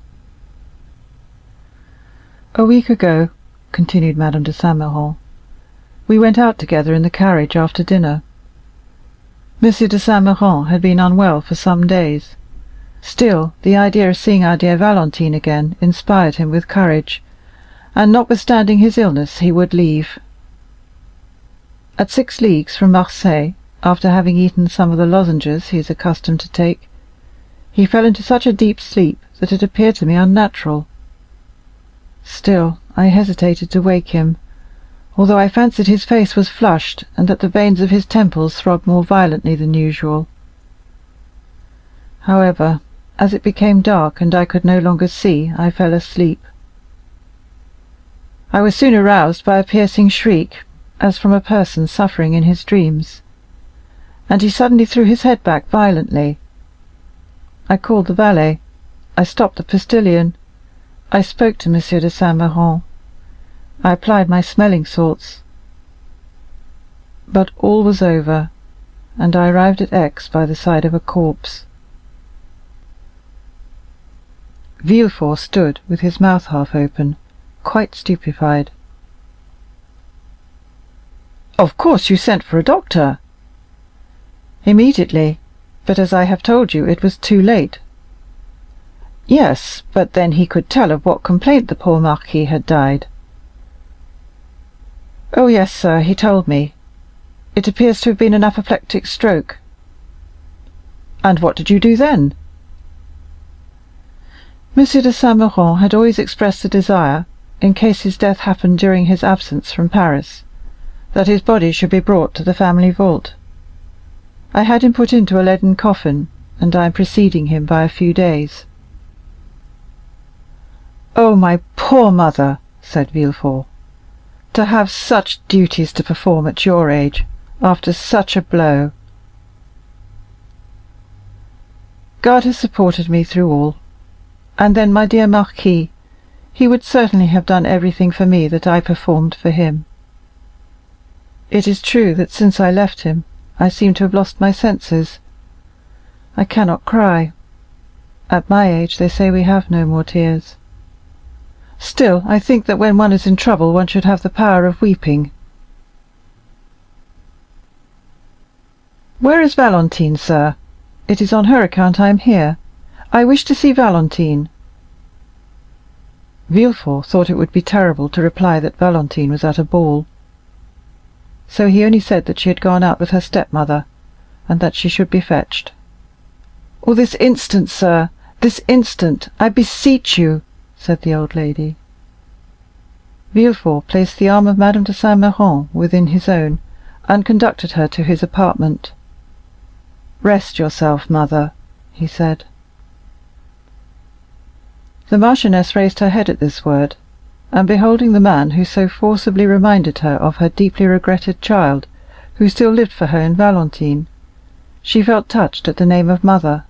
"A week ago," continued Madame de Saint Méran, "we went out together in the carriage after dinner. M. de Saint Méran had been unwell for some days. Still, the idea of seeing our dear Valentine again inspired him with courage, and notwithstanding his illness he would leave. At 6 leagues from Marseilles, after having eaten some of the lozenges he is accustomed to take, he fell into such a deep sleep that it appeared to me unnatural. Still, I hesitated to wake him, although I fancied his face was flushed and that the veins of his temples throbbed more violently than usual. However, as it became dark and I could no longer see, I fell asleep. I was soon aroused by a piercing shriek, as from a person suffering in his dreams, and he suddenly threw his head back violently. I called the valet, I stopped the postilion, I spoke to M. de Saint Méran, I applied my smelling salts, but all was over, and I arrived at Aix by the side of a corpse." Villefort stood with his mouth half open, quite stupefied. "Of course you sent for a doctor?" "Immediately, but as I have told you, it was too late." "Yes, but then he could tell of what complaint the poor marquis had died." "Oh yes, sir, he told me. It appears to have been an apoplectic stroke." "And what did you do then?" M. de Saint Méran had always expressed the desire, in case his death happened during his absence from Paris, that his body should be brought to the family vault. I had him put into a leaden coffin, and I am preceding him by a few days." "Oh, my poor mother!" said Villefort. "To have such duties to perform at your age, after such a blow!" "God has supported me through all. And then my dear marquis, he would certainly have done everything for me that I performed for him. It is true that since I left him, I seem to have lost my senses. I cannot cry. At my age they say we have no more tears. Still, I think that when one is in trouble one should have the power of weeping." "Where is Valentine, sir? It is on her account I am here. I wish to see Valentine." Villefort thought it would be terrible to reply that Valentine was at a ball, so he only said that she had gone out with her stepmother, and that she should be fetched. "Oh, this instant, sir, this instant, I beseech you," said the old lady. Villefort placed the arm of Madame de Saint Méran within his own, and conducted her to his apartment. "Rest yourself, mother," he said. The marchioness raised her head at this word, and beholding the man who so forcibly reminded her of her deeply regretted child, who still lived for her in Valentine, she felt touched at the name of mother,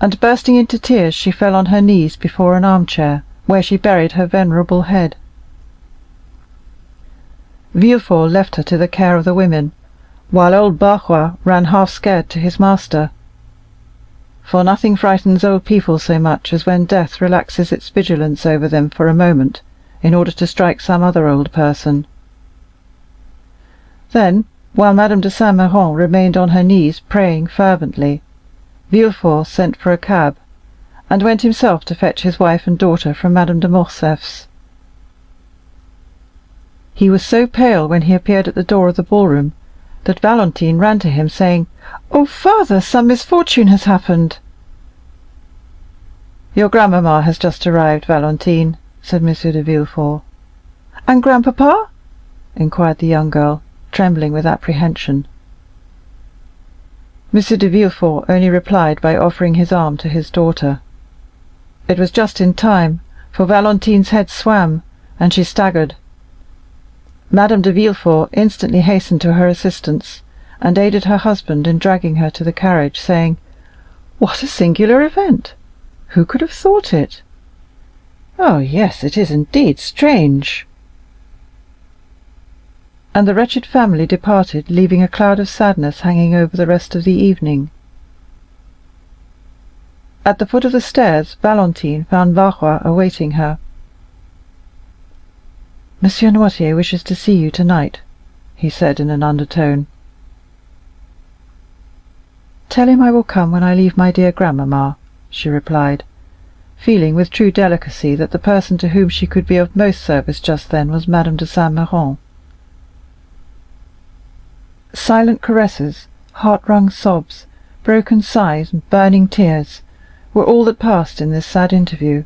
and bursting into tears she fell on her knees before an armchair, where she buried her venerable head. Villefort left her to the care of the women, while old Barrois ran half scared to his master. For nothing frightens old people so much as when death relaxes its vigilance over them for a moment, in order to strike some other old person. Then, while Madame de Saint Méran remained on her knees praying fervently, Villefort sent for a cab, and went himself to fetch his wife and daughter from Madame de Morcerf's. He was so pale when he appeared at the door of the ballroom that Valentine ran to him, saying, "Oh, father, some misfortune has happened." "Your grandmamma has just arrived, Valentine," said M. de Villefort. "And grandpapa?" inquired the young girl, trembling with apprehension. M. de Villefort only replied by offering his arm to his daughter. It was just in time, for Valentine's head swam, and she staggered, Madame de Villefort instantly hastened to her assistance, and aided her husband in dragging her to the carriage, saying, "What a singular event! Who could have thought it? Oh, yes, it is indeed strange." And the wretched family departed, leaving a cloud of sadness hanging over the rest of the evening. At the foot of the stairs, Valentine found Barrois awaiting her. "Monsieur Noirtier wishes to see you tonight," he said in an undertone. "Tell him I will come when I leave my dear grandmamma," she replied, feeling with true delicacy that the person to whom she could be of most service just then was Madame de Saint Méran. Silent caresses, heart-wrung sobs, broken sighs, and burning tears were all that passed in this sad interview,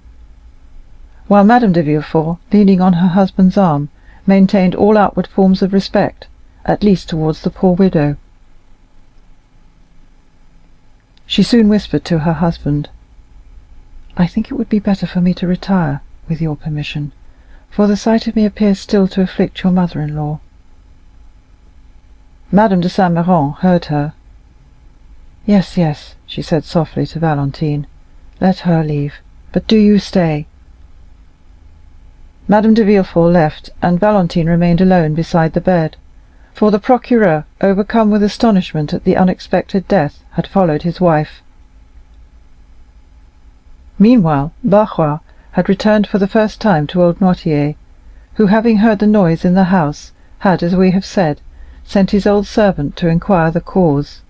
while Madame de Villefort, leaning on her husband's arm, maintained all outward forms of respect, at least towards the poor widow. She soon whispered to her husband, "I think it would be better for me to retire, with your permission, for the sight of me appears still to afflict your mother-in-law." Madame de Saint Méran heard her. "Yes, yes," she said softly to Valentine, "let her leave, but do you stay." Madame de Villefort left, and Valentine remained alone beside the bed, for the procureur, overcome with astonishment at the unexpected death, had followed his wife. Meanwhile, Barrois had returned for the first time to old Noirtier, who, having heard the noise in the house, had, as we have said, sent his old servant to inquire the cause.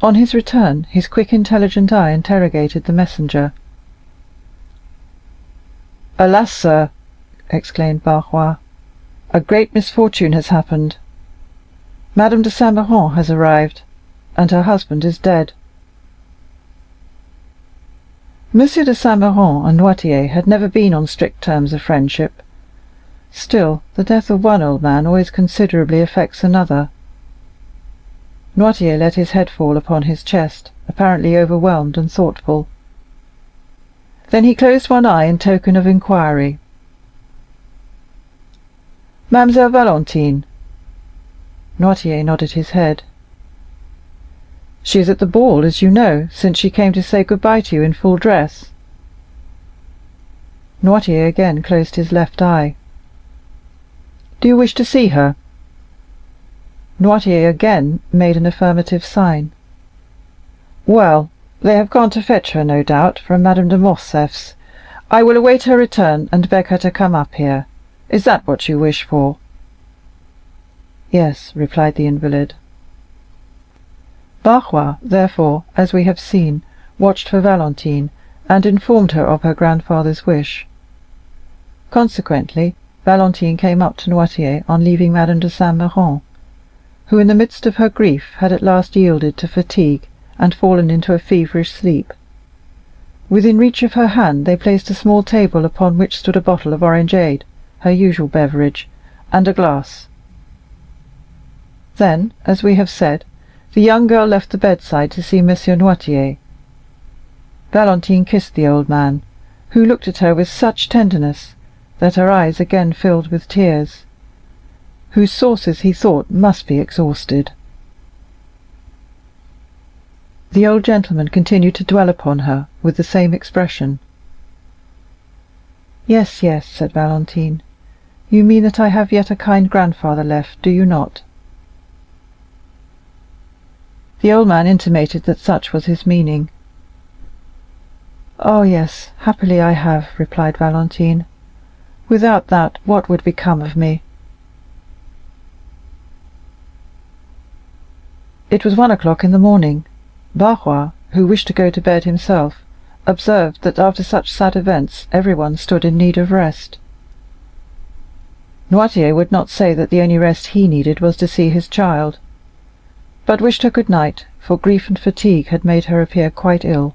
On his return, his quick intelligent eye interrogated the messenger. "Alas, sir," exclaimed Barrois, "a great misfortune has happened. Madame de Saint Méran has arrived, and her husband is dead." M. de Saint Méran and Noirtier had never been on strict terms of friendship. Still, the death of one old man always considerably affects another. Noirtier let his head fall upon his chest, apparently overwhelmed and thoughtful. Then he closed one eye in token of inquiry. "Mademoiselle Valentine?" Noirtier nodded his head. "She is at the ball, as you know, since she came to say good-bye to you in full dress." Noirtier again closed his left eye. "Do you wish to see her?" Noirtier again made an affirmative sign. "Well, they have gone to fetch her, no doubt, from Madame de Morcerf's. I will await her return, and beg her to come up here. Is that what you wish for?" "Yes," replied the invalid. Barrois, therefore, as we have seen, watched for Valentine, and informed her of her grandfather's wish. Consequently, Valentine came up to Noirtier on leaving Madame de Saint Méran, who, in the midst of her grief, had at last yielded to fatigue and fallen into a feverish sleep. Within reach of her hand they placed a small table upon which stood a bottle of orangeade, her usual beverage, and a glass. Then, as we have said, the young girl left the bedside to see M. Noirtier. Valentine kissed the old man, who looked at her with such tenderness that her eyes again filled with tears, whose sources he thought must be exhausted. The old gentleman continued to dwell upon her with the same expression. "Yes, yes," said Valentine, "you mean that I have yet a kind grandfather left, do you not?" The old man intimated that such was his meaning. "Oh, yes, happily I have," replied Valentine. "Without that, what would become of me?" It was 1 o'clock in the morning. Barrois, who wished to go to bed himself, observed that after such sad events everyone stood in need of rest. Noirtier would not say that the only rest he needed was to see his child, but wished her good night, for grief and fatigue had made her appear quite ill.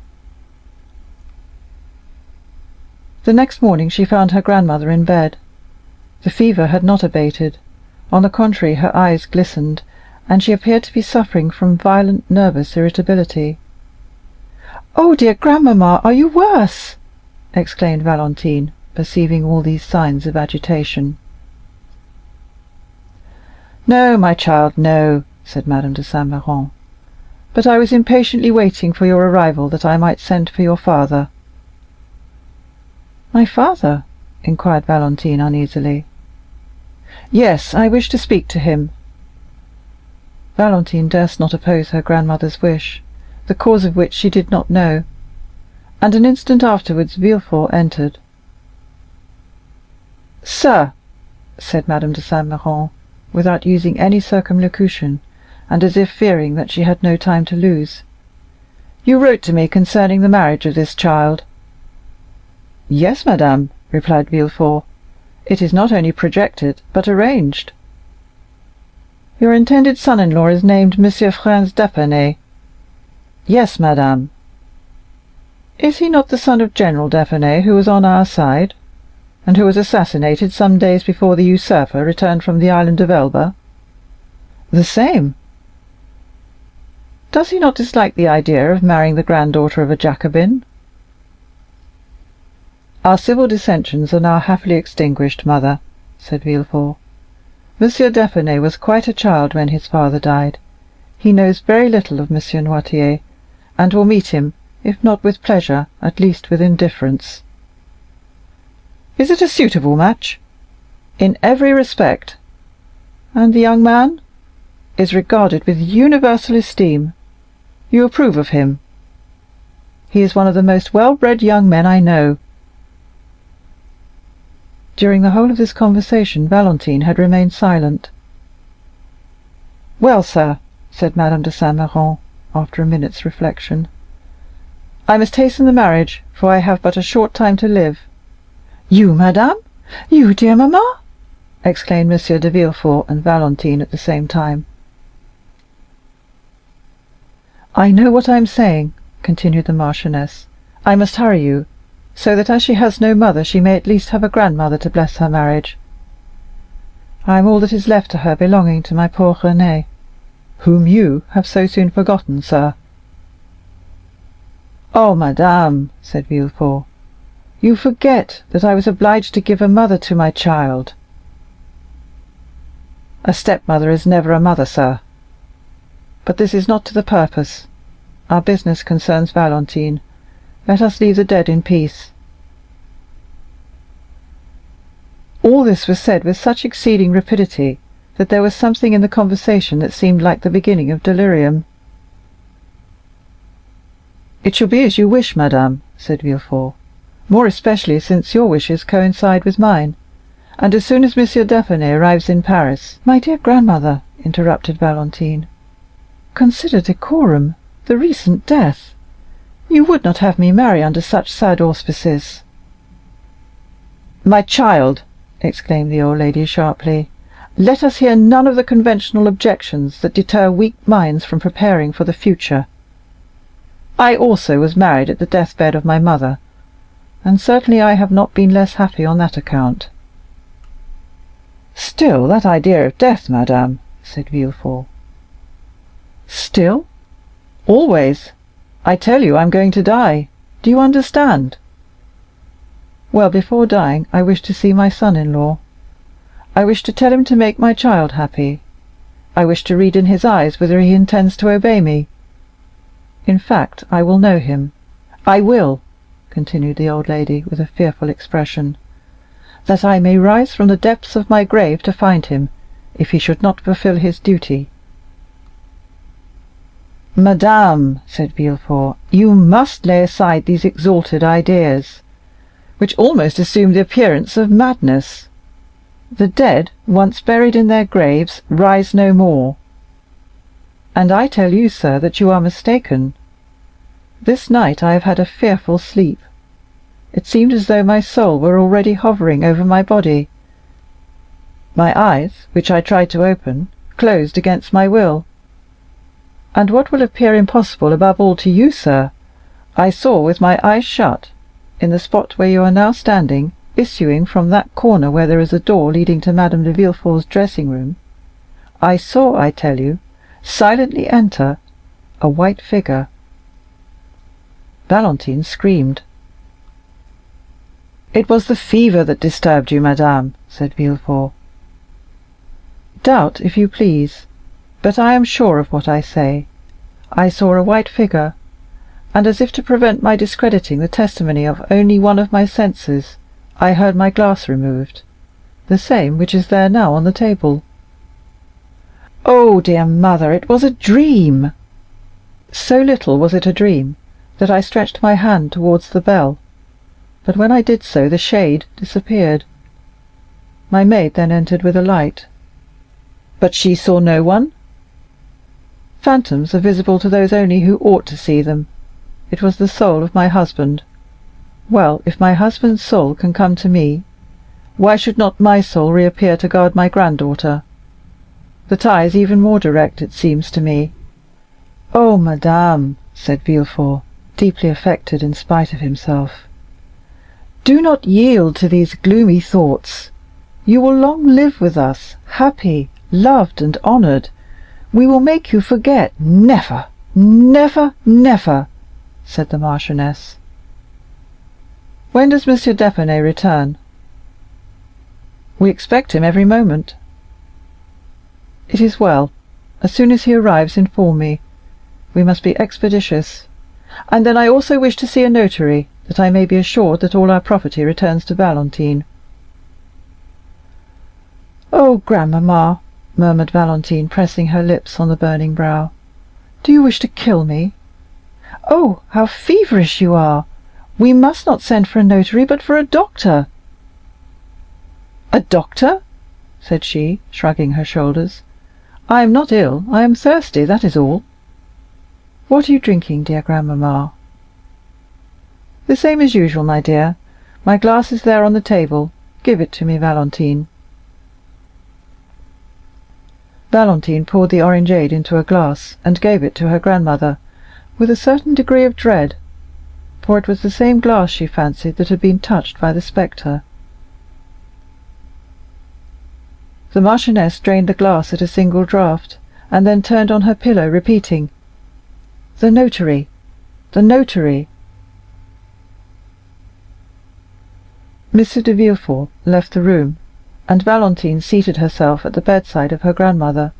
The next morning she found her grandmother in bed. The fever had not abated; on the contrary, her eyes glistened, and she appeared to be suffering from violent nervous irritability. "Oh, dear grandmamma, are you worse?" exclaimed Valentine, perceiving all these signs of agitation. "No, my child, no," said Madame de Saint Méran. "But I was impatiently waiting for your arrival that I might send for your father." "My father?" inquired Valentine uneasily. "Yes, I wish to speak to him." Valentine durst not oppose her grandmother's wish, the cause of which she did not know, and an instant afterwards Villefort entered. "Sir," said Madame de Saint Méran, without using any circumlocution, and as if fearing that she had no time to lose, "you wrote to me concerning the marriage of this child." "Yes, madame," replied Villefort, "it is not only projected, but arranged." "Your intended son-in-law is named Monsieur Franz d'Épinay?" "Yes, madame." "Is he not the son of General d'Épinay, who was on our side, and who was assassinated some days before the usurper returned from the island of Elba?" "The same." "Does he not dislike the idea of marrying the granddaughter of a Jacobin?" "Our civil dissensions are now happily extinguished, mother," said Villefort. "Monsieur d'Épinay was quite a child when his father died. He knows very little of Monsieur Noirtier, and will meet him, if not with pleasure, at least with indifference." "Is it a suitable match?" "In every respect." "And the young man?" "Is regarded with universal esteem. You approve of him?" "He is one of the most well-bred young men I know." During the whole of this conversation Valentine had remained silent. "Well, sir," said Madame de Saint Méran, after a minute's reflection, "I must hasten the marriage, for I have but a short time to live." "You, madame? You, dear mamma?" exclaimed M. de Villefort and Valentine at the same time. "I know what I am saying," continued the marchioness. "I must hurry you, so that as she has no mother she may at least have a grandmother to bless her marriage. I am all that is left to her belonging to my poor Renée, whom you have so soon forgotten, sir." "Oh, madame," said Villefort, "you forget that I was obliged to give a mother to my child." "A stepmother is never a mother, sir. But this is not to the purpose. Our business concerns Valentine. Let us leave the dead in peace." All this was said with such exceeding rapidity that there was something in the conversation that seemed like the beginning of delirium. "It shall be as you wish, madame," said Villefort, "more especially since your wishes coincide with mine, and as soon as M. d'Épinay arrives in Paris——" "My dear grandmother," interrupted Valentine, "consider decorum, the recent death. You would not have me marry under such sad auspices." "My child," exclaimed the old lady sharply, "let us hear none of the conventional objections that deter weak minds from preparing for the future. I also was married at the deathbed of my mother, and certainly I have not been less happy on that account." "Still, that idea of death, madame," said Villefort. "Still? Always. I tell you I am going to die. Do you understand? Well, before dying, I wish to see my son-in-law. I wish to tell him to make my child happy. I wish to read in his eyes whether he intends to obey me. In fact, I will know him. I will," continued the old lady with a fearful expression, "that I may rise from the depths of my grave to find him, if he should not fulfill his duty." "Madame," said Villefort, "you must lay aside these exalted ideas, which almost assume the appearance of madness. The dead, once buried in their graves, rise no more. And I tell you, sir, that you are mistaken. This night I have had a fearful sleep. It seemed as though my soul were already hovering over my body. My eyes, which I tried to open, closed against my will. And what will appear impossible above all to you, sir, I saw with my eyes shut, in the spot where you are now standing, issuing from that corner where there is a door leading to Madame de Villefort's dressing-room, I saw, I tell you, silently enter a white figure." Valentine screamed. "It was the fever that disturbed you, madame," said Villefort. Doubt, if you please, but I am sure of what I say. I saw a white figure, and as if to prevent my discrediting the testimony of only one of my senses, I heard my glass removed, the same which is there now on the table. Oh, dear mother, it was a dream! So little was it a dream that I stretched my hand towards the bell, but when I did so the shade disappeared. My maid then entered with a light. But she saw no one? Phantoms are visible to those only who ought to see them. It was the soul of my husband. Well, if my husband's soul can come to me, why should not my soul reappear to guard my granddaughter? The tie is even more direct, it seems to me. Oh, madame, said Villefort, deeply affected in spite of himself, do not yield to these gloomy thoughts. You will long live with us, happy, loved, and honoured. We will make you forget. Never, never, never, said the Marchioness. When does Monsieur d'Épinay return? We expect him every moment. It is well. As soon as he arrives, inform me. We must be expeditious. And then I also wish to see a notary, that I may be assured that all our property returns to Valentine. Oh, grandmamma, murmured Valentine, pressing her lips on the burning brow, do you wish to kill me? Oh, how feverish you are! We must not send for a notary, but for a doctor. A doctor? Said she, shrugging her shoulders. I am not ill, I am thirsty, that is all. What are you drinking, dear grandmamma? The same as usual, my dear. My glass is there on the table. Give it to me, Valentine. Valentine poured the orangeade into a glass, and gave it to her grandmother, with a certain degree of dread, for it was the same glass, she fancied, that had been touched by the spectre. The Marchioness drained the glass at a single draught, and then turned on her pillow, repeating, "The notary! The notary!" M. de Villefort left the room, and Valentine seated herself at the bedside of her grandmother.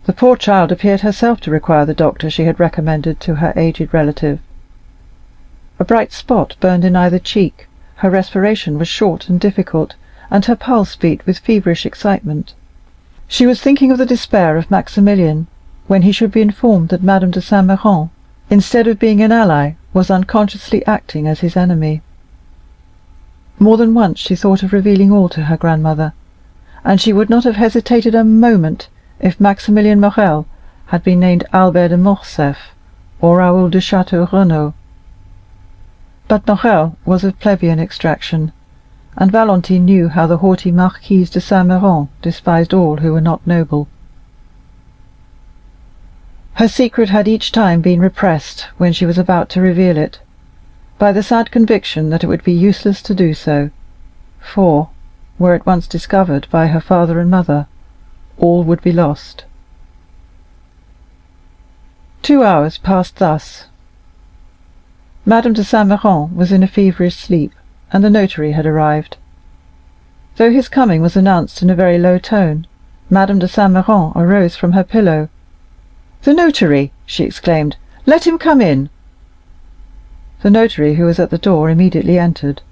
The poor child appeared herself to require the doctor she had recommended to her aged relative. A bright spot burned in either cheek, her respiration was short and difficult, and her pulse beat with feverish excitement. She was thinking of the despair of Maximilian, when he should be informed that Madame de Saint-Méran, instead of being an ally, was unconsciously acting as his enemy. More than once she thought of revealing all to her grandmother, and she would not have hesitated a moment if Maximilian Morrel had been named Albert de Morcerf or Raoul de Château Renaud. But Morrel was of plebeian extraction, and Valentine knew how the haughty Marquise de Saint-Méran despised all who were not noble. Her secret had each time been repressed when she was about to reveal it, by the sad conviction that it would be useless to do so, for, were it once discovered by her father and mother, all would be lost. 2 hours passed thus. Madame de Saint-Méran was in a feverish sleep, and the notary had arrived. Though his coming was announced in a very low tone, Madame de Saint-Méran arose from her pillow. "The notary!" she exclaimed. "Let him come in." The notary, who was at the door, immediately entered.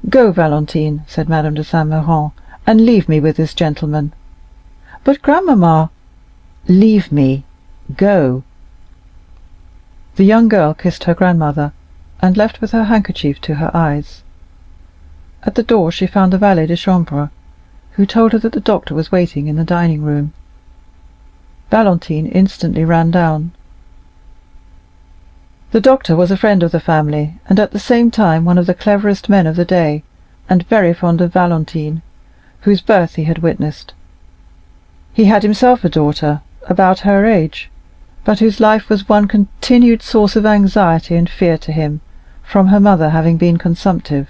"Go, Valentine," said Madame de Saint-Méran, "and leave me with this gentleman." "But, grandmamma—" "Leave me. Go." The young girl kissed her grandmother, and left with her handkerchief to her eyes. At the door she found the valet de chambre, who told her that the doctor was waiting in the dining-room. Valentine instantly ran down. The doctor was a friend of the family, and at the same time one of the cleverest men of the day, and very fond of Valentine, whose birth he had witnessed. He had himself a daughter, about her age, but whose life was one continued source of anxiety and fear to him, from her mother having been consumptive.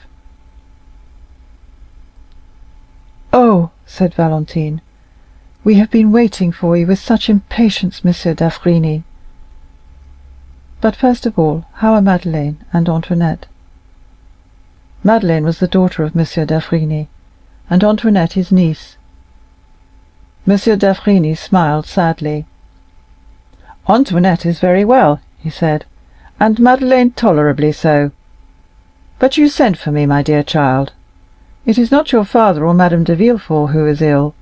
"Oh," said Valentine, "we have been waiting for you with such impatience, Monsieur d'Avrigny. But first of all, how are Madeleine and Antoinette?" Madeleine was the daughter of Monsieur d'Avrigny, and Antoinette his niece. Monsieur d'Avrigny smiled sadly. "Antoinette is very well," he said, "and Madeleine tolerably so. But you sent for me, my dear child. It is not your father or Madame de Villefort who is ill.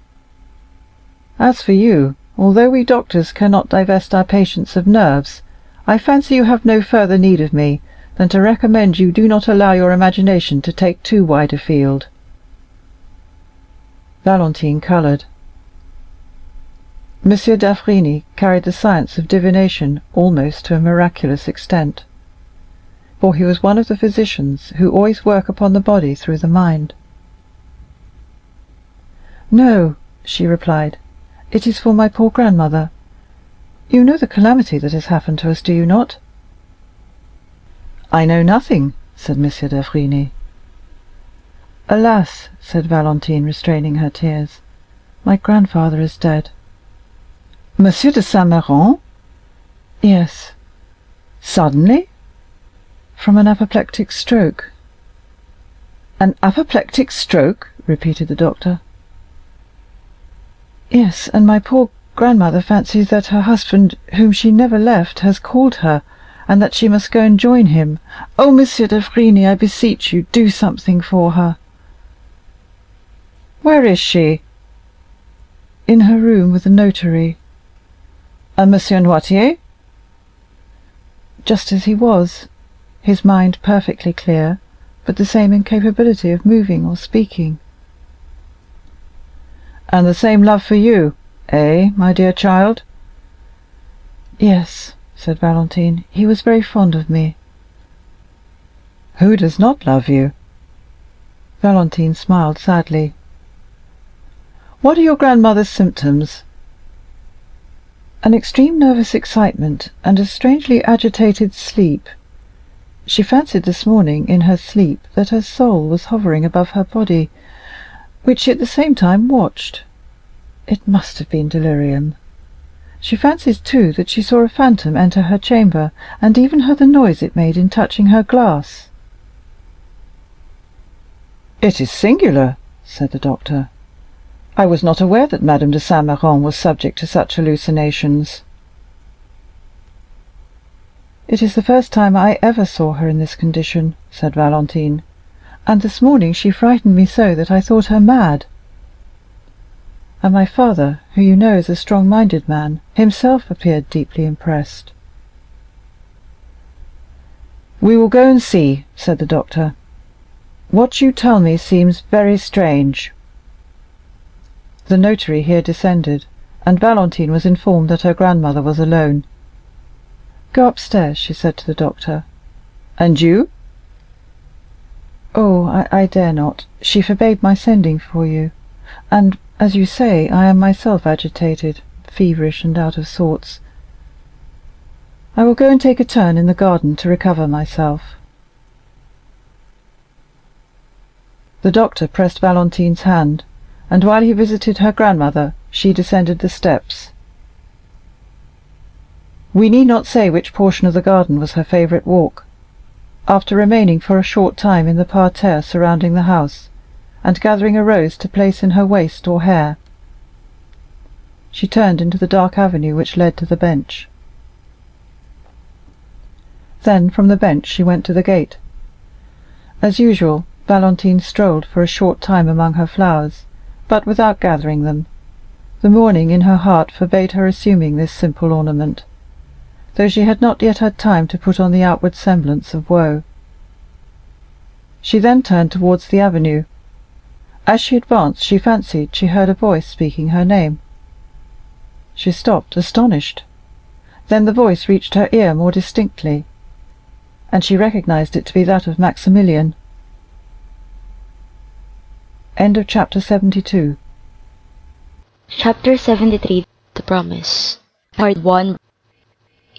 As for you, although we doctors cannot divest our patients of nerves, I fancy you have no further need of me than to recommend you do not allow your imagination to take too wide a field." Valentine coloured. Monsieur d'Avrigny carried the science of divination almost to a miraculous extent, for he was one of the physicians who always work upon the body through the mind. "No," she replied, "it is for my poor grandmother. You know the calamity that has happened to us, do you not?" "I know nothing," said Monsieur d'Avrigny. "Alas," said Valentine, restraining her tears, "my grandfather is dead." "Monsieur de Saint-Méran?" "Yes." "Suddenly?" "From an apoplectic stroke." "An apoplectic stroke?" repeated the doctor. "Yes, and my poor grandmother fancies that her husband, whom she never left, has called her, and that she must go and join him. Oh, Monsieur d'Avrigny, I beseech you, do something for her." "Where is she?" "In her room with the notary." "And Monsieur Noirtier?" "Just as he was, his mind perfectly clear, but the same incapability of moving or speaking." "And the same love for you, eh, my dear child?" "Yes," said Valentine, "he was very fond of me." "Who does not love you?" Valentine smiled sadly. "What are your grandmother's symptoms?" "An extreme nervous excitement and a strangely agitated sleep. She fancied this morning in her sleep that her soul was hovering above her body, which she at the same time watched. It must have been delirium. She fancies, too, that she saw a phantom enter her chamber, and even heard the noise it made in touching her glass." "It is singular," said the doctor. "I was not aware that Madame de Saint-Méran was subject to such hallucinations." "It is the first time I ever saw her in this condition," said Valentine, "and this morning she frightened me so that I thought her mad. And my father, who you know is a strong-minded man, himself appeared deeply impressed." "We will go and see," said the doctor. "What you tell me seems very strange." The notary here descended, and Valentine was informed that her grandmother was alone. "Go upstairs," she said to the doctor. "And you?" "Oh, I dare not. She forbade my sending for you, and, as you say, I am myself agitated, feverish, and out of sorts. I will go and take a turn in the garden to recover myself." The doctor pressed Valentine's hand, and while he visited her grandmother, she descended the steps. We need not say which portion of the garden was her favourite walk. After remaining for a short time in the parterre surrounding the house, and gathering a rose to place in her waist or hair, she turned into the dark avenue which led to the bench. Then from the bench she went to the gate. As usual, Valentine strolled for a short time among her flowers, but without gathering them. The mourning in her heart forbade her assuming this simple ornament, though she had not yet had time to put on the outward semblance of woe. She then turned towards the avenue. As she advanced, she fancied she heard a voice speaking her name. She stopped, astonished. Then the voice reached her ear more distinctly, and she recognized it to be that of Maximilian. End of chapter 72. Chapter 73. The Promise. Part 1.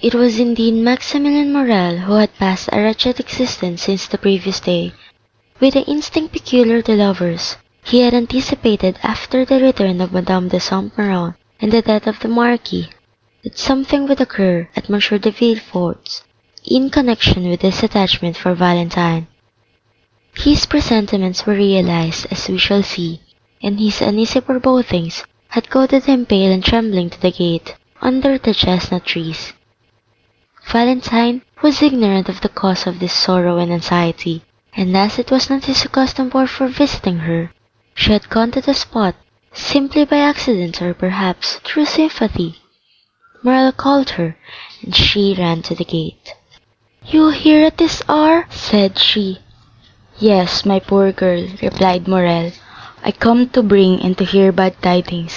It was indeed Maximilian Morrel who had passed a wretched existence since the previous day. With the instinct peculiar to lovers, he had anticipated, after the return of Madame de Saint-Méran and the death of the Marquis, that something would occur at M. de Villefort's in connection with his attachment for Valentine. His presentiments were realized, as we shall see, and his uneasy forebodings had goaded him pale and trembling to the gate, under the chestnut trees. Valentine was ignorant of the cause of this sorrow and anxiety, and as it was not his accustomed hour for visiting her, she had gone to the spot, simply by accident or perhaps through sympathy. Morrel called her, and she ran to the gate. "You here at this hour?" said she. "Yes, my poor girl," replied Morrel. "I come to bring and to hear bad tidings."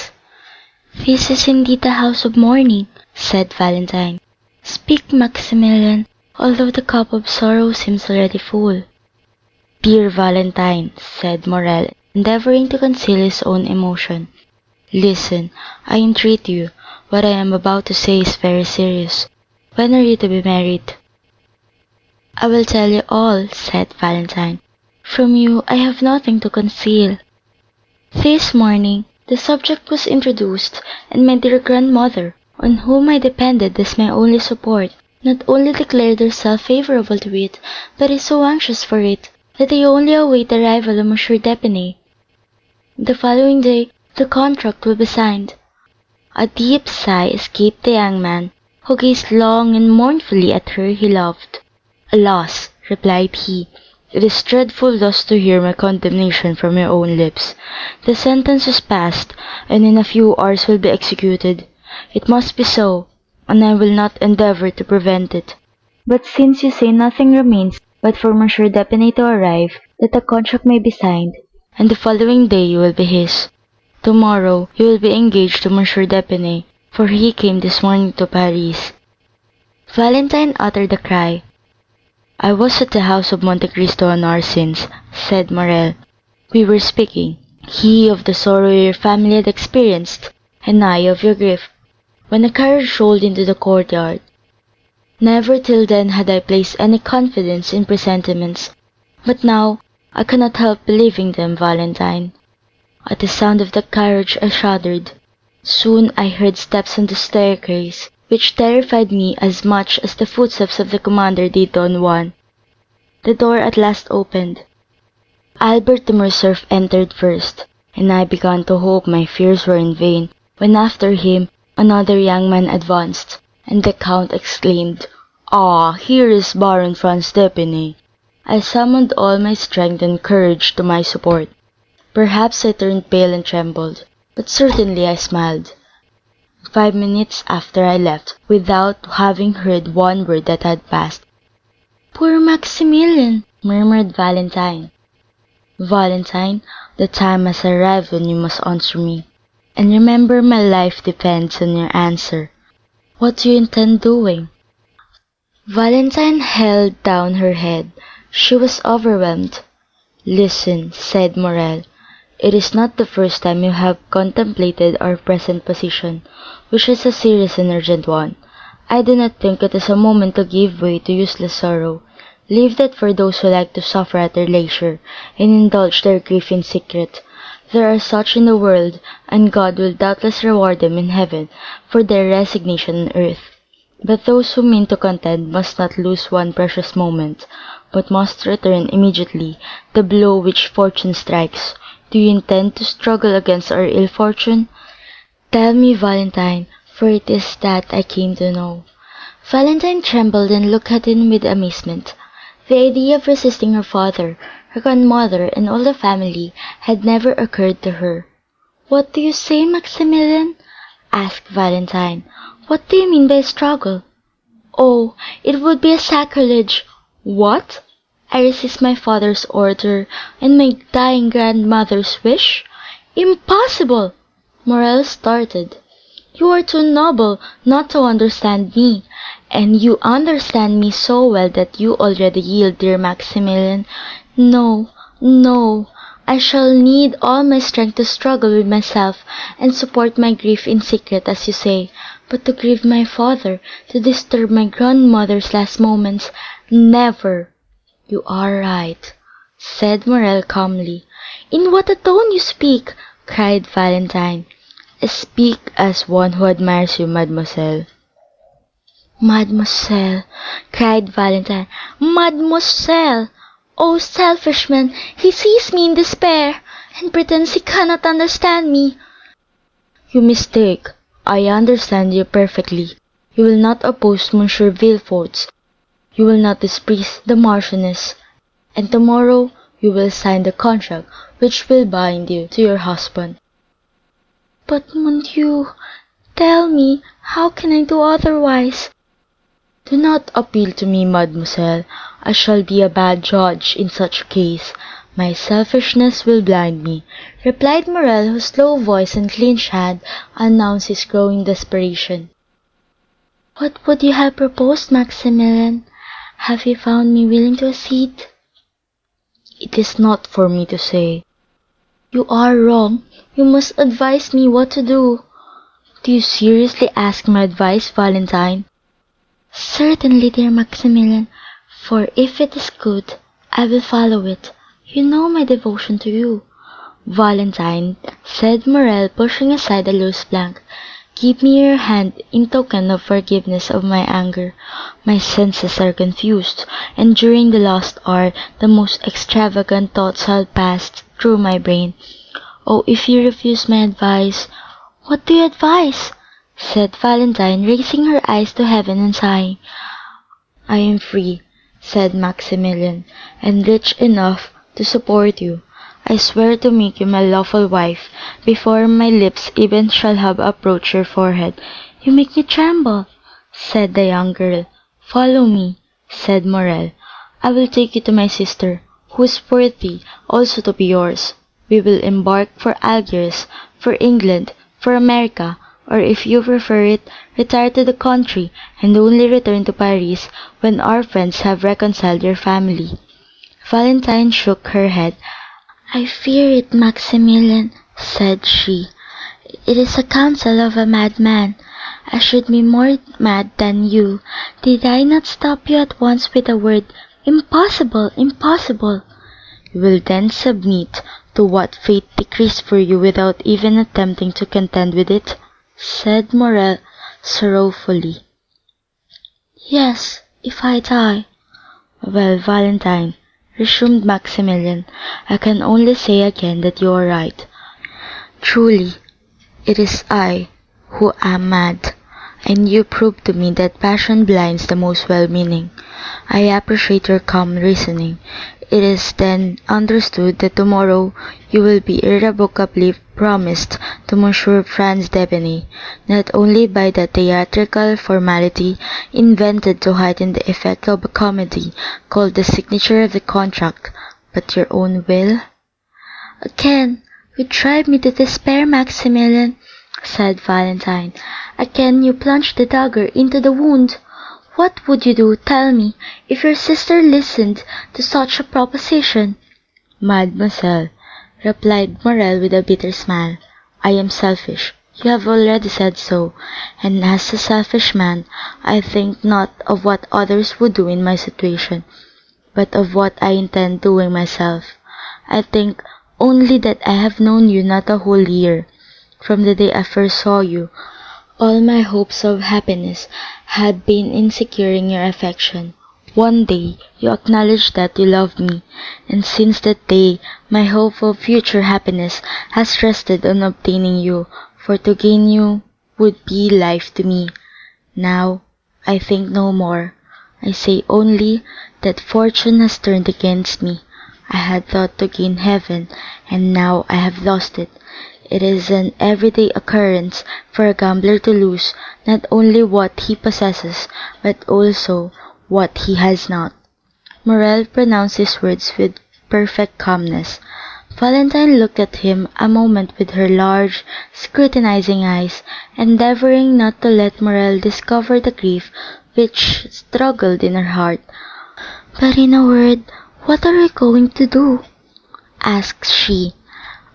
"This is indeed a house of mourning," said Valentine. "Speak, Maximilian, although the cup of sorrow seems already full." "Dear Valentine," said Morrel, endeavoring to conceal his own emotion, "listen, I entreat you. What I am about to say is very serious. When are you to be married?" "I will tell you all," said Valentine. "From you I have nothing to conceal. This morning the subject was introduced, and my dear grandmother, on whom I depended as my only support, not only declared herself favourable to it, but is so anxious for it, that I only await the arrival of Monsieur d'Épinay. The following day the contract will be signed." A deep sigh escaped the young man, who gazed long and mournfully at her he loved. "Alas," replied he, "it is dreadful thus to hear my condemnation from your own lips. The sentence is passed, and in a few hours will be executed. It must be so, and I will not endeavour to prevent it. But since you say nothing remains but for Monsieur d'Épinay to arrive, that the contract may be signed, and the following day you will be his. Tomorrow you will be engaged to Monsieur d'Épinay, for he came this morning to Paris." Valentine uttered a cry. "I was at the house of Monte Cristo an hour since," said Morrel. "We were speaking, he of the sorrow your family had experienced, and I of your grief, when a carriage rolled into the courtyard. Never till then had I placed any confidence in presentiments, but now I cannot help believing them, Valentine. At the sound of the carriage I shuddered. Soon I heard steps on the staircase, which terrified me as much as the footsteps of the commander did Don Juan. The door at last opened. Albert de Morcerf entered first, and I began to hope my fears were in vain, when after him another young man advanced, and the Count exclaimed, "Ah, here is Baron Franz d'Épinay." I summoned all my strength and courage to my support. Perhaps I turned pale and trembled, but certainly I smiled. 5 minutes after I left, without having heard one word that had passed. "Poor Maximilian!" murmured Valentine. "Valentine, the time has arrived when you must answer me, and remember my life depends on your answer. What do you intend doing?" Valentine held down her head. She was overwhelmed. "Listen," said Morrel. "It is not the first time you have contemplated our present position, which is a serious and urgent one. I do not think it is a moment to give way to useless sorrow. Leave that for those who like to suffer at their leisure, and indulge their grief in secret. There are such in the world, and God will doubtless reward them in heaven for their resignation on earth. But those who mean to contend must not lose one precious moment, but must return immediately the blow which fortune strikes. Do you intend to struggle against our ill fortune? Tell me, Valentine, for it is that I came to know." Valentine trembled and looked at him with amazement. The idea of resisting her father, her grandmother, and all the family had never occurred to her. "What do you say, Maximilian?" asked Valentine. "What do you mean by struggle?" "Oh, it would be a sacrilege." "What? I resist my father's order and my dying grandmother's wish? Impossible!" Morrel started. "You are too noble not to understand me, and you understand me so well that you already yield, dear Maximilian. No, no, I shall need all my strength to struggle with myself and support my grief in secret, as you say, but to grieve my father, to disturb my grandmother's last moments, never." "You are right," said Morrel calmly. "In what a tone you speak!" cried Valentine. "Speak as one who admires you, mademoiselle." "Mademoiselle!" cried Valentine. "Mademoiselle! Oh, selfish man! He sees me in despair, and pretends he cannot understand me." You mistake. I understand you perfectly. You will not oppose Monsieur Villefort. You will not displease the Marchioness. And tomorrow you will sign the contract which will bind you to your husband. But, mon Dieu, tell me, how can I do otherwise? Do not appeal to me, mademoiselle. I shall be a bad judge in such a case. My selfishness will blind me, replied Morrel, whose low voice and clenched hand announced his growing desperation. What would you have proposed, Maximilian? Have you found me willing to accede? It is not for me to say. You are wrong. You must advise me what to do. Do you seriously ask my advice, Valentine? Certainly, dear Maximilian, for if it is good, I will follow it. You know my devotion to you. Valentine, said Morrel, pushing aside a loose plank, give me your hand in token of forgiveness of my anger. My senses are confused, and during the last hour the most extravagant thoughts have passed through my brain. Oh, if you refuse my advice— What do you advise? Said Valentine, raising her eyes to heaven and sighing. I am free, said Maximilian, and rich enough to support you. I swear to make you my lawful wife before my lips even shall have approached your forehead. You make me tremble, said the young girl. Follow me, said Morrel. I will take you to my sister, who is worthy also to be yours. We will embark for Algiers, for England, for America, or if you prefer it, retire to the country, and only return to Paris when our friends have reconciled your family. Valentine shook her head. I fear it, Maximilian, said she. It is a counsel of a madman. I should be more mad than you. Did I not stop you at once with the word, impossible, impossible? You will then submit to what fate decrees for you without even attempting to contend with it? Said Morrel sorrowfully. Yes, if I die. Well, Valentine, resumed Maximilian, I can only say again that you are right. Truly, it is I who am mad, and you prove to me that passion blinds the most well-meaning. I appreciate your calm reasoning. It is then understood that tomorrow you will be irrevocably promised to Monsieur Franz d'Epinay, not only by the theatrical formality invented to heighten the effect of a comedy called the signature of the contract, but your own will. Again, you drive me to despair, Maximilian, said Valentine. Again you plunge the dagger into the wound. What would you do, tell me, if your sister listened to such a proposition? Mademoiselle, replied Morrel with a bitter smile, I am selfish. You have already said so, and as a selfish man, I think not of what others would do in my situation, but of what I intend doing myself. I think only that I have known you not a whole year. From the day I first saw you, all my hopes of happiness had been in securing your affection. One day you acknowledged that you loved me, and since that day my hope of future happiness has rested on obtaining you, for to gain you would be life to me. Now I think no more. I say only that fortune has turned against me. I had thought to gain heaven, and now I have lost it. It is an everyday occurrence for a gambler to lose not only what he possesses, but also what he has not. Morrel pronounced his words with perfect calmness. Valentine looked at him a moment with her large, scrutinizing eyes, endeavoring not to let Morrel discover the grief which struggled in her heart. But in a word, what are you going to do? Asked she.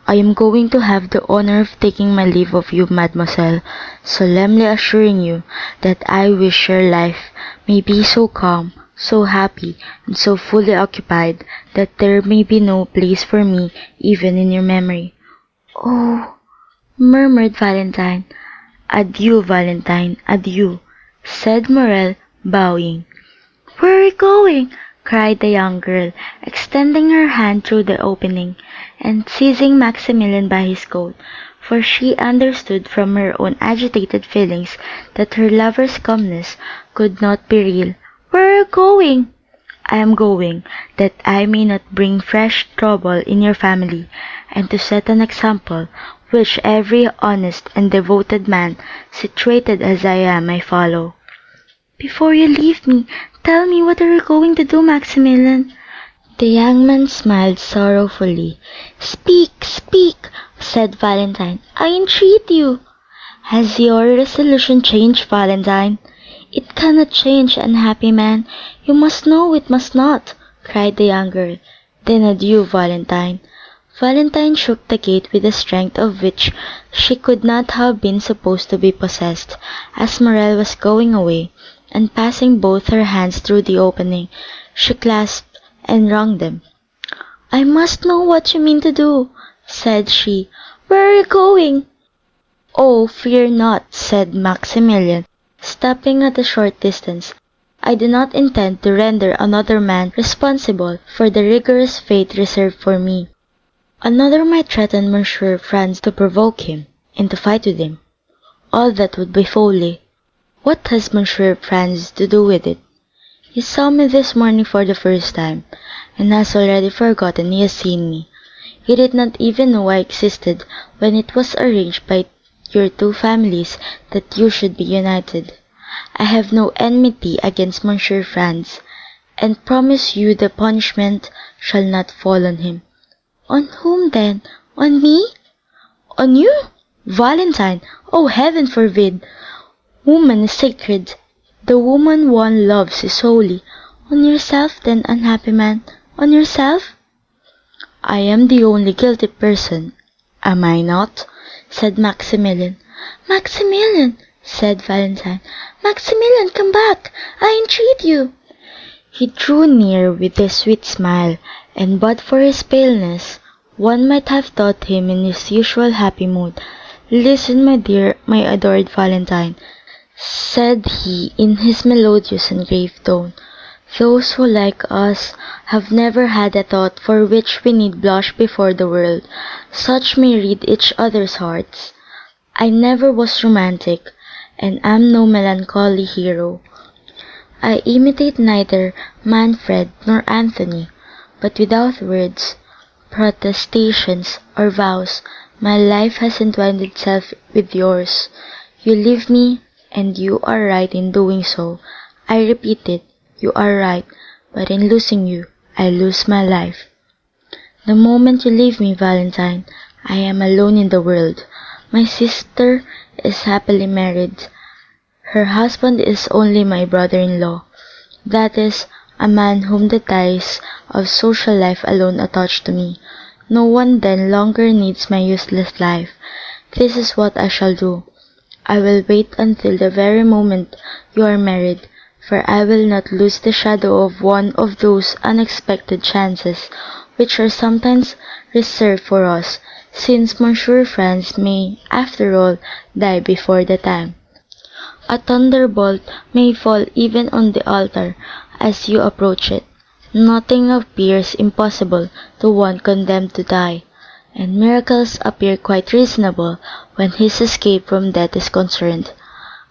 I am going to have the honor of taking my leave of you, mademoiselle, solemnly assuring you that I wish your life may be so calm, so happy, and so fully occupied that there may be no place for me even in your memory. Oh, murmured Valentine. Adieu, Valentine, adieu, said Morrel, bowing. Where are you going? Cried the young girl, extending her hand through the opening, and seizing Maximilian by his coat. for she understood from her own agitated feelings that her lover's calmness could not be real. "Where are you going?" "I am going, that I may not bring fresh trouble in your family, and to set an example which every honest and devoted man, situated as I am, may follow." "Before you leave me, tell me what are you going to do, Maximilian?" The young man smiled sorrowfully. "Speak, speak," said Valentine. "I entreat you." "Has your resolution changed, Valentine?" "It cannot change, unhappy man. You must know it must not," cried the young girl. "Then adieu, Valentine." Valentine shook the gate with a strength of which she could not have been supposed to be possessed. As Morrel was going away, and passing both her hands through the opening, she clasped and wrung them. "I must know what you mean to do," said she. "Where are you going?" "Oh, fear not," said Maximilian, stopping at a short distance. "I do not intend to render another man responsible for the rigorous fate reserved for me. Another might threaten Monsieur Franz to provoke him, and to fight with him. All that would be folly. What has Monsieur Franz to do with it? He saw me this morning for the first time, and has already forgotten he has seen me. He did not even know I existed when it was arranged by your two families that you should be united. I have no enmity against Monsieur Franz, and promise you the punishment shall not fall on him." "On whom, then? On me?" "On you? Valentine! Oh, heaven forbid! Woman is sacred. The woman one loves is holy. On yourself, then, unhappy man, on yourself?" "I am the only guilty person, am I not?" said Maximilian. "Maximilian!" said Valentine. "Maximilian, come back, I entreat you." He drew near with a sweet smile, and but for his paleness, one might have thought him in his usual happy mood. "Listen, my dear, my adored Valentine," said he in his melodious and grave tone. "Those who, like us, have never had a thought for which we need blush before the world, such may read each other's hearts. I never was romantic, and am no melancholy hero. I imitate neither Manfred nor Anthony, but without words, protestations, or vows, my life has entwined itself with yours. You leave me, and you are right in doing so. I repeat it, you are right, but in losing you, I lose my life. The moment you leave me, Valentine, I am alone in the world. My sister is happily married. Her husband is only my brother-in-law. That is, a man whom the ties of social life alone attach to me. No one then longer needs my useless life. This is what I shall do. I will wait until the very moment you are married, for I will not lose the shadow of one of those unexpected chances which are sometimes reserved for us, since Monsieur Franz may, after all, die before the time. A thunderbolt may fall even on the altar as you approach it. Nothing appears impossible to one condemned to die, and miracles appear quite reasonable when his escape from death is concerned.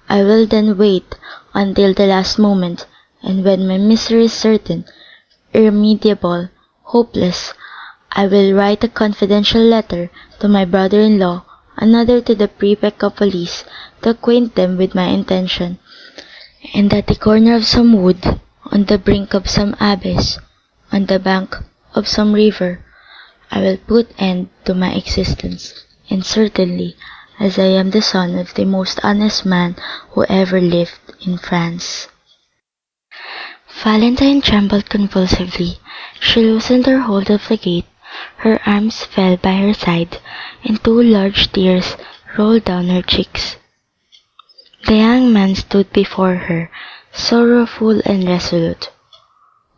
I will then wait until the last moment, and when my misery is certain, irremediable, hopeless, I will write a confidential letter to my brother-in-law, another to the prefect of police, to acquaint them with my intention, and at the corner of some wood, on the brink of some abyss, on the bank of some river, I will put end to my existence, and certainly, as I am the son of the most honest man who ever lived in France. Valentine trembled convulsively. She loosened her hold of the gate, her arms fell by her side, and two large tears rolled down her cheeks. The young man stood before her, sorrowful and resolute.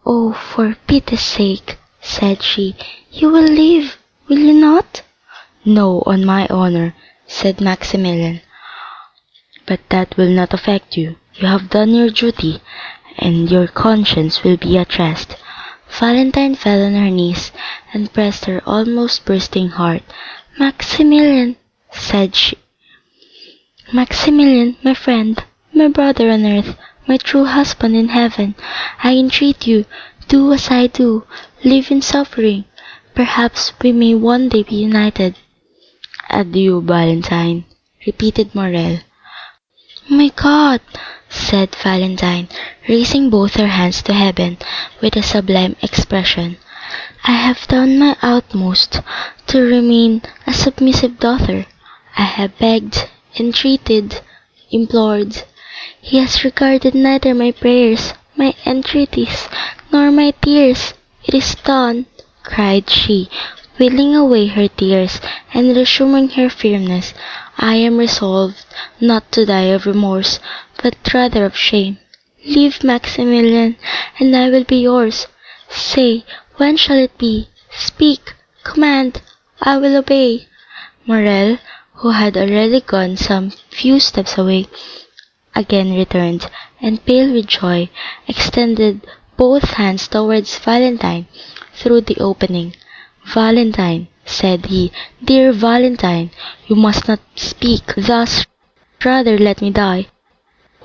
"Oh, for pity's sake," said she, "you will leave, will you not?" "No, on my honor," said Maximilian. "But that will not affect you. You have done your duty, and your conscience will be at rest." Valentine fell on her knees, and pressed her almost bursting heart. "Maximilian," said she. "Maximilian, my friend, my brother on earth, my true husband in heaven, I entreat you, do as I do, live in suffering. Perhaps we may one day be united." "Adieu, Valentine," repeated Morrel. "My God!" said Valentine, raising both her hands to heaven with a sublime expression, "I have done my utmost to remain a submissive daughter. I have begged, entreated, implored. He has regarded neither my prayers, my entreaties, nor my tears. It is done," cried she, wheeling away her tears and resuming her firmness. "I am resolved not to die of remorse, but rather of shame. Live, Maximilian, and I will be yours. Say, when shall it be? Speak, command, I will obey." Morrel, who had already gone some few steps away, again returned, and pale with joy, extended both hands towards Valentine through the opening. "Valentine," said he, "dear Valentine, you must not speak thus. Rather let me die.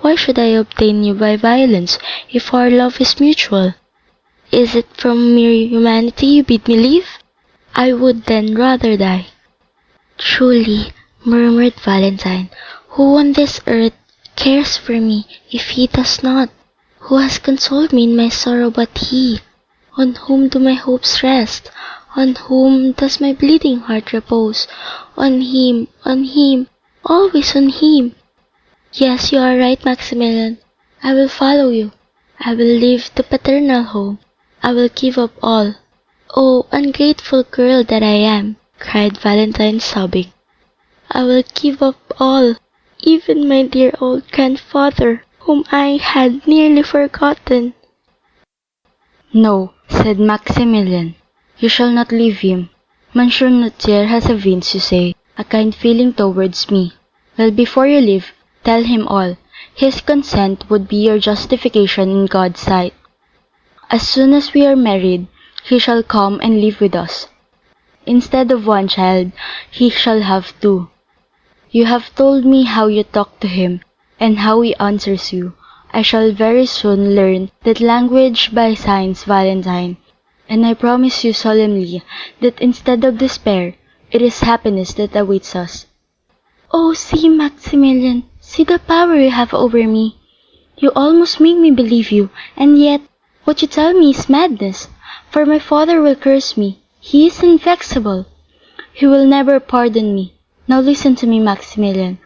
Why should I obtain you by violence if our love is mutual? Is it from mere humanity you bid me live? I would then rather die." "Truly," murmured Valentine, "who on this earth cares for me if he does not? Who has consoled me in my sorrow but he? On whom do my hopes rest? On whom does my bleeding heart repose? On him, always on him. Yes, you are right, Maximilian. I will follow you. I will leave the paternal home. I will give up all. Oh, ungrateful girl that I am," cried Valentine, sobbing. "I will give up all, even my dear old grandfather, whom I had nearly forgotten." "No," said Maximilian, "you shall not leave him. Monsieur Noirtier has evinced, you say, a kind feeling towards me. Well, before you leave, tell him all. His consent would be your justification in God's sight. As soon as we are married, he shall come and live with us. Instead of one child, he shall have two. You have told me how you talk to him, and how he answers you. I shall very soon learn that language by signs, Valentine, and I promise you solemnly that instead of despair, it is happiness that awaits us." "Oh, see, Maximilian, see the power you have over me. You almost make me believe you, and yet what you tell me is madness, for my father will curse me. He is inflexible. He will never pardon me. Now listen to me, Maximilian.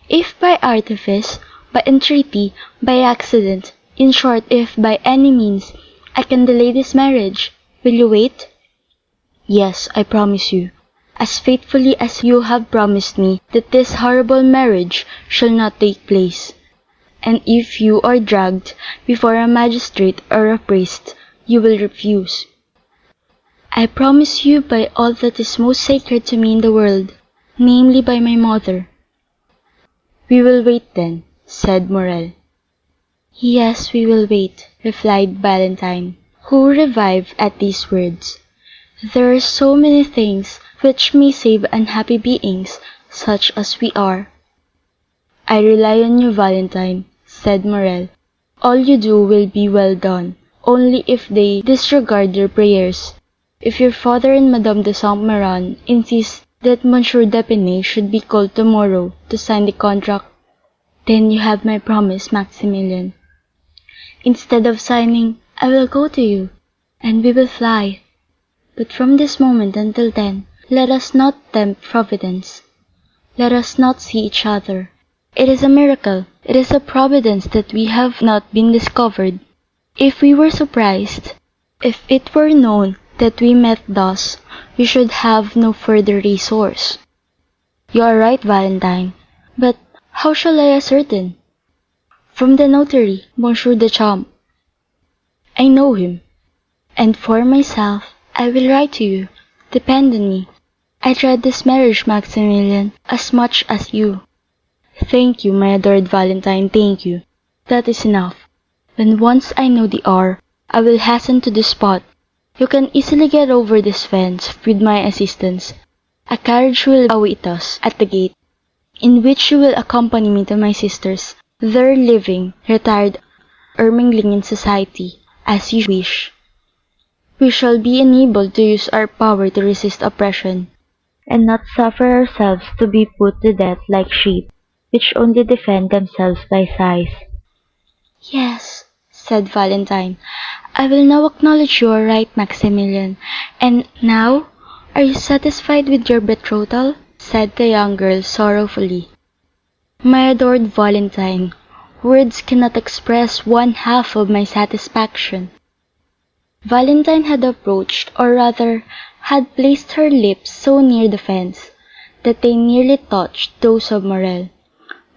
If by artifice, by entreaty, by accident, in short, if by any means I can delay this marriage, will you wait?" "Yes, I promise you, as faithfully as you have promised me that this horrible marriage shall not take place. And if you are dragged before a magistrate or a priest, you will refuse." "I promise you by all that is most sacred to me in the world, namely by my mother." "We will wait then," said Morrel. "Yes, we will wait," replied Valentine, who revived at these words. "There are so many things which may save unhappy beings such as we are." "I rely on you, Valentine," said Morrel. "All you do will be well done, only if they disregard your prayers. If your father and Madame de Saint Méran insist that Monsieur d'Épinay should be called tomorrow to sign the contract, then you have my promise, Maximilian. Instead of signing, I will go to you, and we will fly. But from this moment until then, let us not tempt Providence. Let us not see each other. It is a miracle, it is a providence that we have not been discovered. If we were surprised, if it were known that we met thus, we should have no further resource." "You are right, Valentine, but how shall I ascertain?" "From the notary, Monsieur de Champ. I know him. And for myself, I will write to you. Depend on me. I dread this marriage, Maximilian, as much as you." "Thank you, my adored Valentine, thank you. That is enough. When once I know the hour, I will hasten to the spot. You can easily get over this fence with my assistance. A carriage will await us at the gate, in which you will accompany me to my sisters, there living, retired, or mingling in society, as you wish. We shall be enabled to use our power to resist oppression, and not suffer ourselves to be put to death like sheep, which only defend themselves by sighs. Yes, said Valentine, I will now acknowledge you are right, Maximilian. And now, are you satisfied with your betrothal? Said the young girl sorrowfully. My adored Valentine, words cannot express one half of my satisfaction. Valentine had approached, or rather, had placed her lips so near the fence that they nearly touched those of Morrel,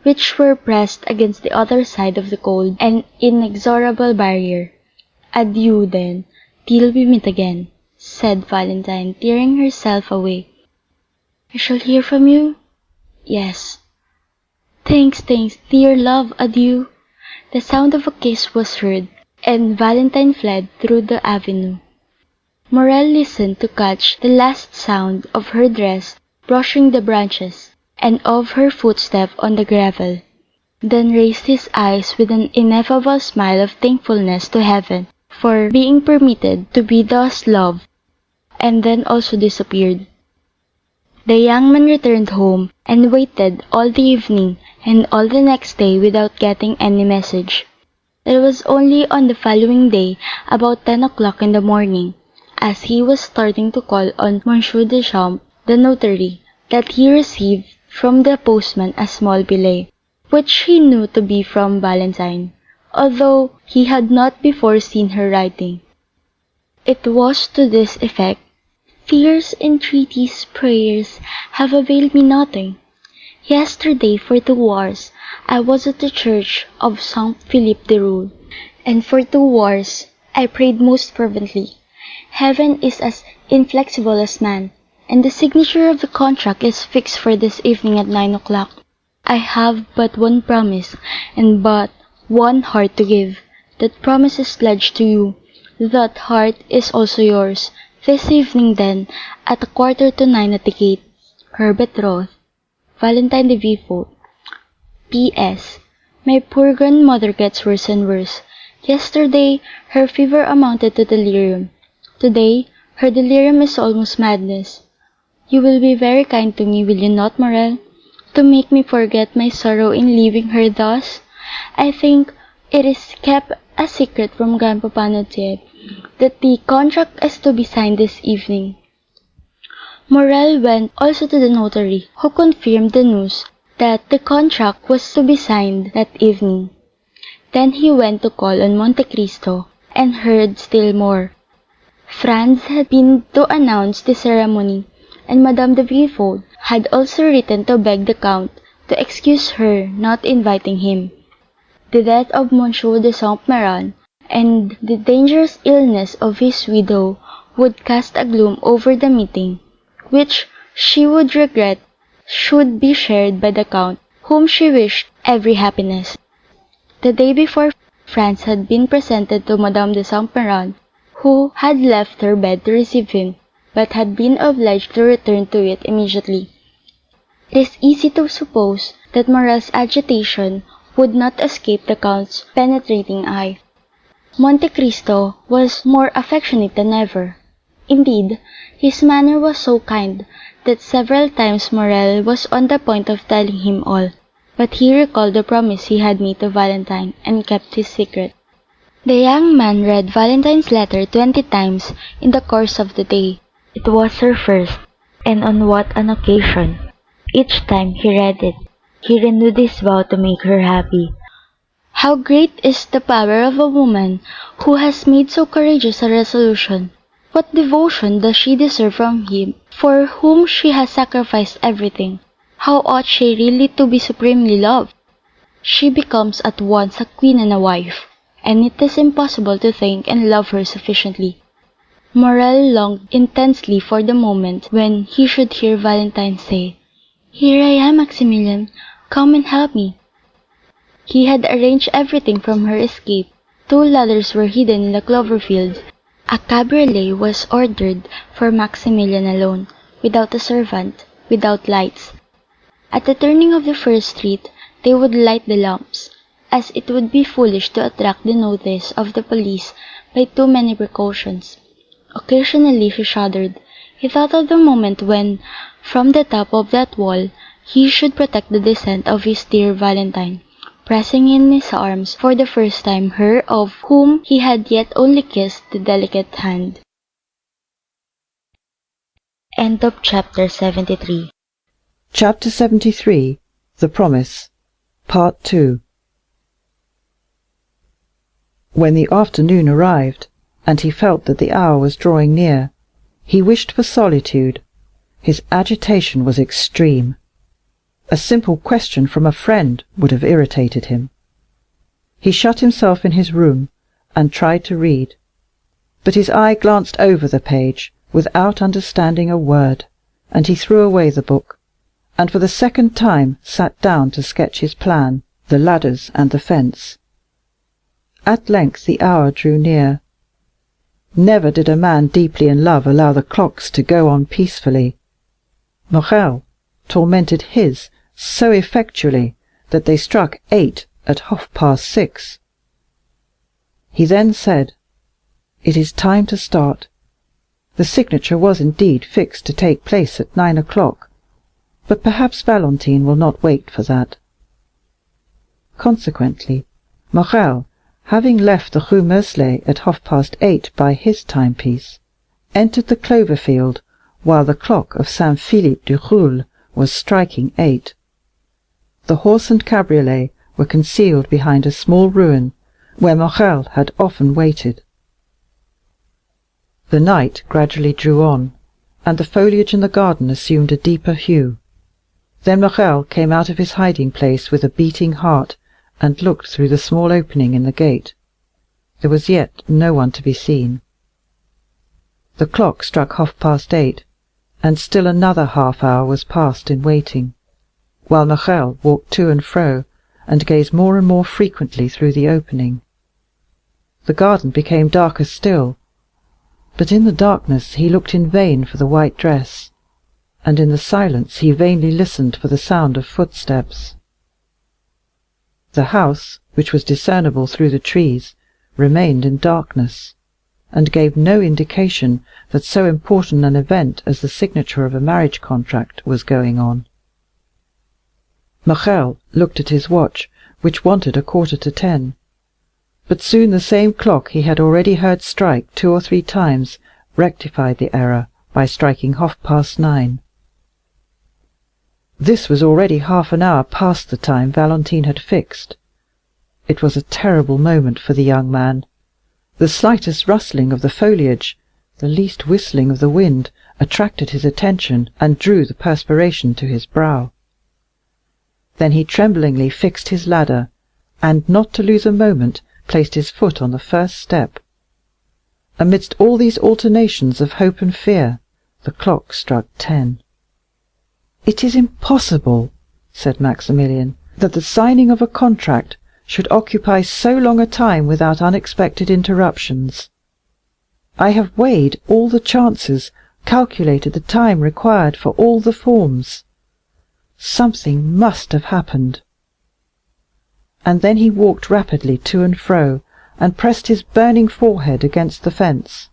which were pressed against the other side of the cold and inexorable barrier. Adieu, then, till we meet again, said Valentine, tearing herself away. I shall hear from you? Yes. Thanks, dear love, adieu. The sound of a kiss was heard, and Valentine fled through the avenue. Morrel listened to catch the last sound of her dress brushing the branches, and of her footstep on the gravel, then raised his eyes with an ineffable smile of thankfulness to heaven for being permitted to be thus loved, and then also disappeared. The young man returned home and waited all the evening and all the next day without getting any message. It was only on the following day, about 10 o'clock in the morning, as he was starting to call on Monsieur Deschamps, the notary, that he received from the postman a small billet, which he knew to be from Valentine, although he had not before seen her writing. It was to this effect: Fierce entreaties, prayers, have availed me nothing. Yesterday, for 2 hours, I was at the church of Saint Philippe de Roule, and for 2 hours I prayed most fervently. Heaven is as inflexible as man, and the signature of the contract is fixed for this evening at 9 o'clock. I have but one promise, and but one heart to give. That promise is pledged to you. That heart is also yours. This evening, then, at 9:15 at the gate. Her betrothed, Valentine de Villefort. P.S. My poor grandmother gets worse and worse. Yesterday, her fever amounted to delirium. Today, her delirium is almost madness. You will be very kind to me, will you not, Morrel, to make me forget my sorrow in leaving her thus? I think it is kept a secret from Grandpapa Noirtier that the contract is to be signed this evening. Morrel went also to the notary, who confirmed the news that the contract was to be signed that evening. Then he went to call on Monte Cristo, and heard still more. Franz had been to announce the ceremony, and Madame de Villefort had also written to beg the Count to excuse her not inviting him. The death of Monsieur de Saint-Méran and the dangerous illness of his widow would cast a gloom over the meeting, which she would regret should be shared by the Count, whom she wished every happiness. The day before, Franz had been presented to Madame de Saint-Méran, who had left her bed to receive him, but had been obliged to return to it immediately. It is easy to suppose that Morrel's agitation would not escape the Count's penetrating eye. Monte Cristo was more affectionate than ever. Indeed, his manner was so kind that several times Morrel was on the point of telling him all, but he recalled the promise he had made to Valentine and kept his secret. The young man read Valentine's letter 20 times in the course of the day. It was her first, and on what an occasion! Each time he read it, he renewed his vow to make her happy. How great is the power of a woman who has made so courageous a resolution! What devotion does she deserve from him for whom she has sacrificed everything? How ought she really to be supremely loved? She becomes at once a queen and a wife, and it is impossible to thank and love her sufficiently. Morrel longed intensely for the moment when he should hear Valentine say, "Here I am, Maximilian, come and help me." He had arranged everything from her escape. 2 ladders were hidden in the clover fields. A cabriolet was ordered for Maximilian alone, without a servant, without lights. At the turning of the first street, they would light the lamps, as it would be foolish to attract the notice of the police by too many precautions. Occasionally he shuddered. He thought of the moment when, from the top of that wall, he should protect the descent of his dear Valentine, pressing in his arms for the first time her of whom he had yet only kissed the delicate hand. End of chapter 73. Chapter 73. The Promise. Part 2. When the afternoon arrived, and he felt that the hour was drawing near, he wished for solitude. His agitation was extreme. A simple question from a friend would have irritated him. He shut himself in his room and tried to read, but his eye glanced over the page without understanding a word, and he threw away the book, and for the second time sat down to sketch his plan, the ladders and the fence. At length the hour drew near. Never did a man deeply in love allow the clocks to go on peacefully. Morrel tormented his so effectually that they struck 8 at 6:30. He then said, "It is time to start." The signature was indeed fixed to take place at 9 o'clock, but perhaps Valentine will not wait for that. Consequently, Morrel, having left the Rue Meslay at 8:30 by his timepiece, entered the clover field while the clock of Saint Philippe du Roule was striking 8. The horse and cabriolet were concealed behind a small ruin, where Morrel had often waited. The night gradually drew on, and the foliage in the garden assumed a deeper hue. Then Morrel came out of his hiding-place with a beating heart, and looked through the small opening in the gate. There was yet no one to be seen. The clock struck 8:30, and still another half-hour was passed in waiting, while Morrel walked to and fro, and gazed more and more frequently through the opening. The garden became darker still, but in the darkness he looked in vain for the white dress, and in the silence he vainly listened for the sound of footsteps. The house, which was discernible through the trees, remained in darkness, and gave no indication that so important an event as the signature of a marriage contract was going on. Morrel looked at his watch, which wanted 9:15, but soon the same clock he had already heard strike 2 or 3 times rectified the error by striking 9:30. This was already half an hour past the time Valentine had fixed. It was a terrible moment for the young man. The slightest rustling of the foliage, the least whistling of the wind, attracted his attention and drew the perspiration to his brow. Then he tremblingly fixed his ladder, and, not to lose a moment, placed his foot on the first step. Amidst all these alternations of hope and fear, the clock struck 10. "It is impossible," said Maximilian, "that the signing of a contract should occupy so long a time without unexpected interruptions. I have weighed all the chances, calculated the time required for all the forms. Something must have happened." And then he walked rapidly to and fro, and pressed his burning forehead against the fence.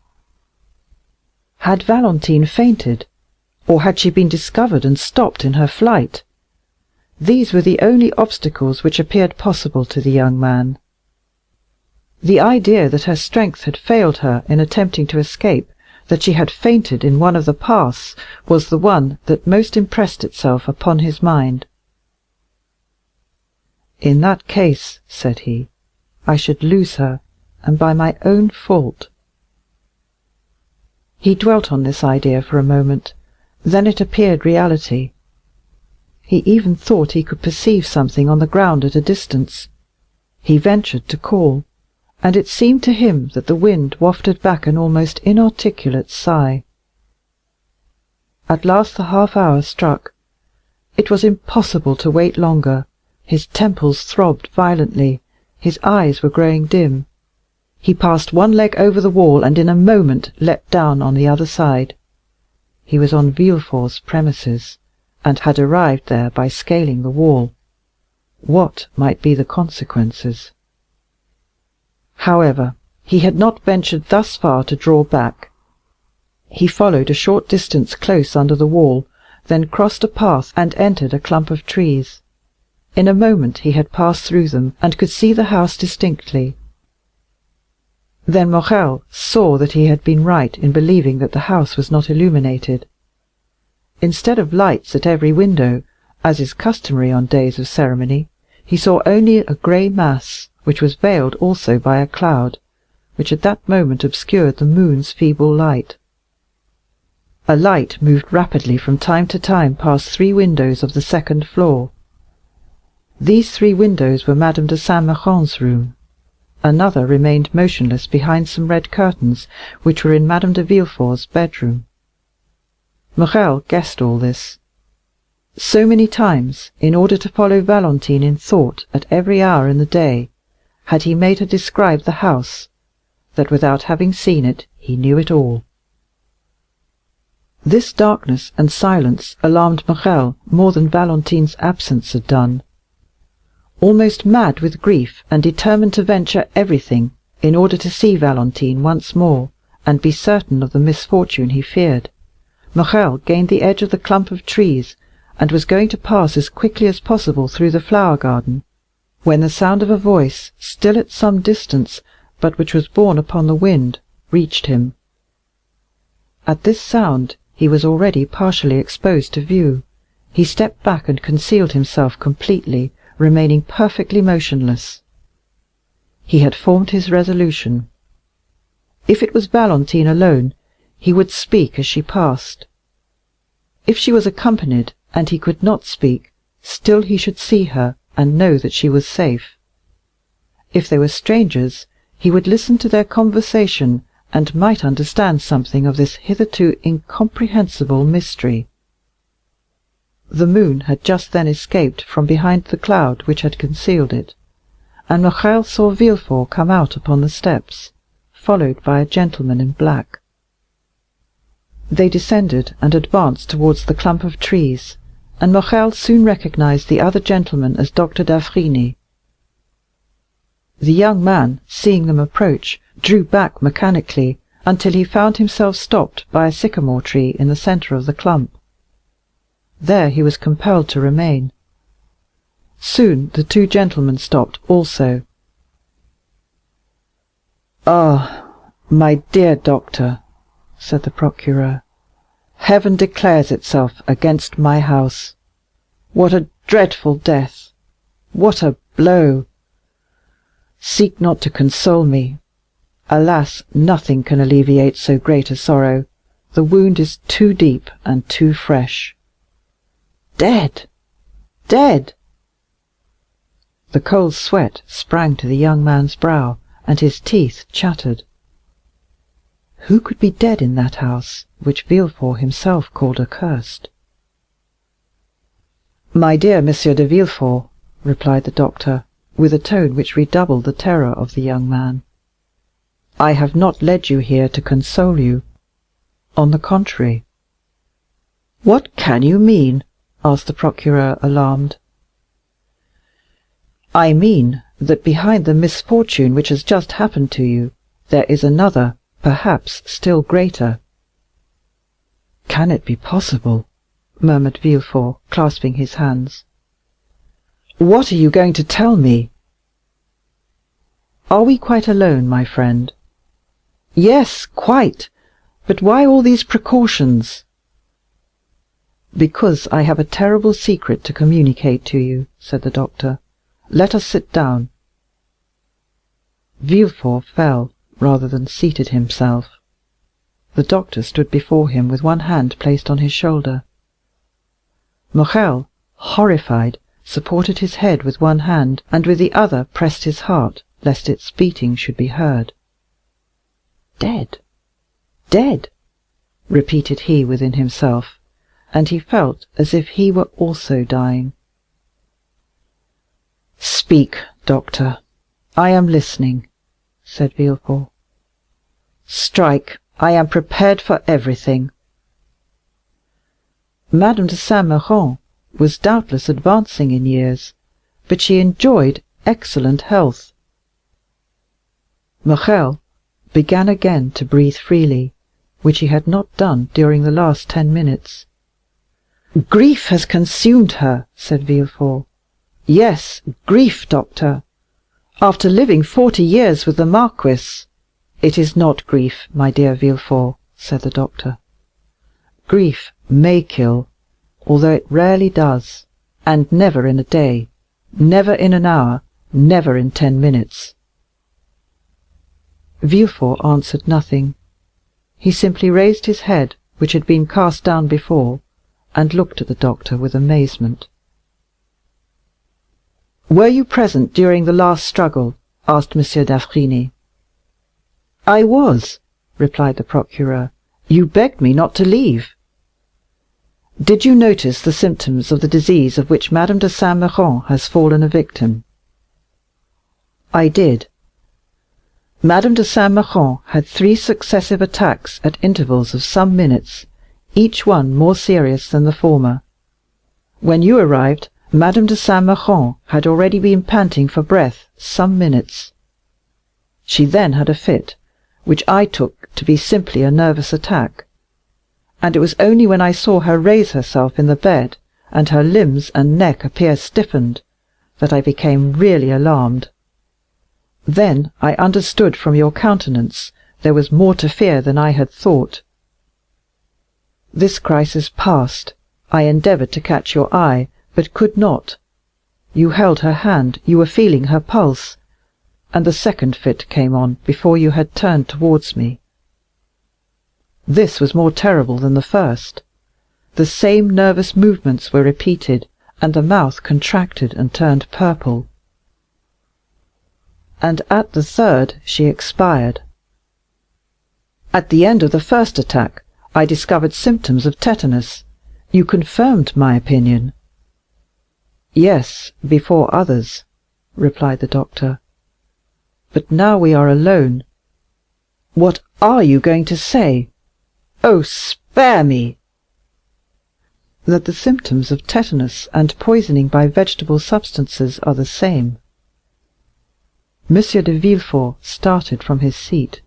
Had Valentine fainted, or had she been discovered and stopped in her flight? These were the only obstacles which appeared possible to the young man. The idea that her strength had failed her in attempting to escape, that she had fainted in one of the paths, was the one that most impressed itself upon his mind. "In that case," said he, "I should lose her, and by my own fault." He dwelt on this idea for a moment, then it appeared reality. He even thought he could perceive something on the ground at a distance. He ventured to call, and it seemed to him that the wind wafted back an almost inarticulate sigh. At last the half-hour struck. It was impossible to wait longer. His temples throbbed violently, his eyes were growing dim. He passed one leg over the wall, and in a moment leapt down on the other side. he was on Villefort's premises, and had arrived there by scaling the wall. What might be the consequences? However, he had not ventured thus far to draw back. He followed a short distance close under the wall, then crossed a path and entered a clump of trees. In a moment he had passed through them, and could see the house distinctly. Then Morrel saw that he had been right in believing that the house was not illuminated. Instead of lights at every window, as is customary on days of ceremony, he saw only a grey mass, which was veiled also by a cloud, which at that moment obscured the moon's feeble light. A light moved rapidly from time to time past 3 windows of the second floor. These 3 windows were Madame de Saint-Méran's room. Another remained motionless behind some red curtains, which were in Madame de Villefort's bedroom. Morrel guessed all this. So many times, in order to follow Valentine in thought at every hour in the day, had he made her describe the house, that without having seen it, he knew it all. This darkness and silence alarmed Morrel more than Valentine's absence had done. Almost mad with grief, and determined to venture everything in order to see Valentine once more, and be certain of the misfortune he feared, Morrel gained the edge of the clump of trees, and was going to pass as quickly as possible through the flower garden, when the sound of a voice, still at some distance, but which was borne upon the wind, reached him. At this sound he was already partially exposed to view. He stepped back and concealed himself completely, remaining perfectly motionless. He had formed his resolution. If it was Valentine alone, he would speak as she passed. If she was accompanied, and he could not speak, still he should see her, and know that she was safe. If they were strangers, he would listen to their conversation, and might understand something of this hitherto incomprehensible mystery. The moon had just then escaped from behind the cloud which had concealed it, and Morrel saw Villefort come out upon the steps, followed by a gentleman in black. They descended and advanced towards the clump of trees, and Morrel soon recognized the other gentleman as Dr. d'Avrigny. The young man, seeing them approach, drew back mechanically, until he found himself stopped by a sycamore tree in the centre of the clump. There he was compelled to remain. Soon the 2 gentlemen stopped also. "Ah, my dear doctor," said the procureur, "heaven declares itself against my house. What a dreadful death! What a blow! Seek not to console me. Alas, nothing can alleviate so great a sorrow. The wound is too deep and too fresh. Dead! Dead!" The cold sweat sprang to the young man's brow, and his teeth chattered. Who could be dead in that house, which Villefort himself called accursed? "My dear M. de Villefort," replied the doctor, with a tone which redoubled the terror of the young man, "I have not led you here to console you. On the contrary." "What can you mean?" asked the procureur, alarmed. "I mean that behind the misfortune which has just happened to you, there is another, perhaps still greater." "Can it be possible?" murmured Villefort, clasping his hands. "What are you going to tell me?" "Are we quite alone, my friend?" "Yes, quite. But why all these precautions?" "Because I have a terrible secret to communicate to you," said the doctor. "Let us sit down." Villefort fell, rather than seated himself. The doctor stood before him with one hand placed on his shoulder. Morrel, horrified, supported his head with one hand, and with the other pressed his heart, lest its beating should be heard. "Dead! Dead!" repeated he within himself, and he felt as if he were also dying. "Speak, doctor, I am listening," said Villefort. "Strike, I am prepared for everything." Madame de Saint-Méran was doubtless advancing in years, but she enjoyed excellent health. Morrel began again to breathe freely, which he had not done during the last 10 minutes. "Grief has consumed her," said Villefort. "Yes, grief, doctor. After living 40 years with the Marquis—" "It is not grief, my dear Villefort," said the doctor. "Grief may kill, although it rarely does, and never in a day, never in an hour, never in 10 minutes." Villefort answered nothing. He simply raised his head, which had been cast down before, and looked at the doctor with amazement. "Were you present during the last struggle?" asked M. d'Avrigny. "I was," replied the procureur. "You begged me not to leave." "Did you notice the symptoms of the disease of which Madame de Saint-Méran has fallen a victim?" "I did. Madame de Saint-Méran had 3 successive attacks at intervals of some minutes, each one more serious than the former. When you arrived, Madame de Saint-Méran had already been panting for breath some minutes. She then had a fit, which I took to be simply a nervous attack, and it was only when I saw her raise herself in the bed, and her limbs and neck appear stiffened, that I became really alarmed. Then I understood from your countenance there was more to fear than I had thought. This crisis passed, I endeavoured to catch your eye, but could not. You held her hand, you were feeling her pulse, and the second fit came on before you had turned towards me. This was more terrible than the first. The same nervous movements were repeated, and the mouth contracted and turned purple. And at the third she expired. At the end of the first attack, I discovered symptoms of tetanus. You confirmed my opinion." "Yes, before others," replied the doctor. "But now we are alone. What are you going to say? Oh, spare me!" "That the symptoms of tetanus and poisoning by vegetable substances are the same." M. de Villefort started from his seat,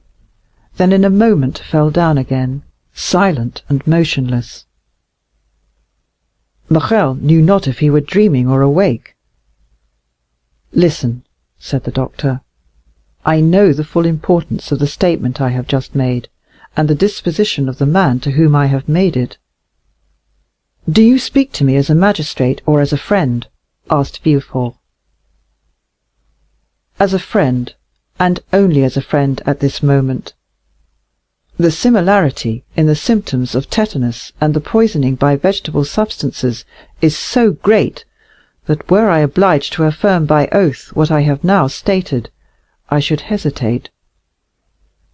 then in a moment fell down again, silent and motionless. Morrel knew not if he were dreaming or awake. "Listen," said the doctor. "I know the full importance of the statement I have just made, and the disposition of the man to whom I have made it." "Do you speak to me as a magistrate or as a friend?" asked Villefort. "As a friend, and only as a friend at this moment. The similarity in the symptoms of tetanus and the poisoning by vegetable substances is so great, that were I obliged to affirm by oath what I have now stated, I should hesitate.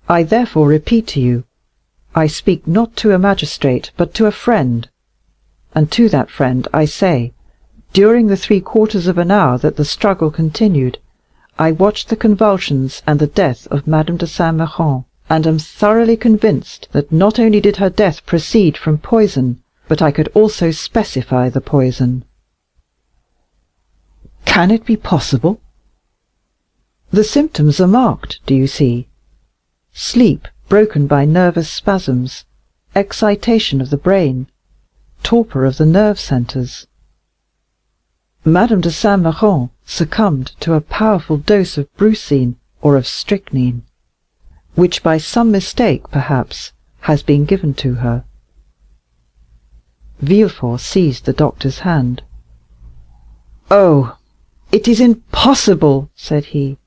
I therefore repeat to you, I speak not to a magistrate, but to a friend, and to that friend I say, during the 3/4 of an hour that the struggle continued, I watched the convulsions and the death of Madame de Saint-Méran, and am thoroughly convinced that not only did her death proceed from poison, but I could also specify the poison." "Can it be possible?" "The symptoms are marked, do you see? Sleep broken by nervous spasms, excitation of the brain, torpor of the nerve centres. Madame de Saint-Méran succumbed to a powerful dose of brucine or of strychnine, which by some mistake, perhaps, has been given to her." Villefort seized the doctor's hand. "Oh, it is impossible!" said he.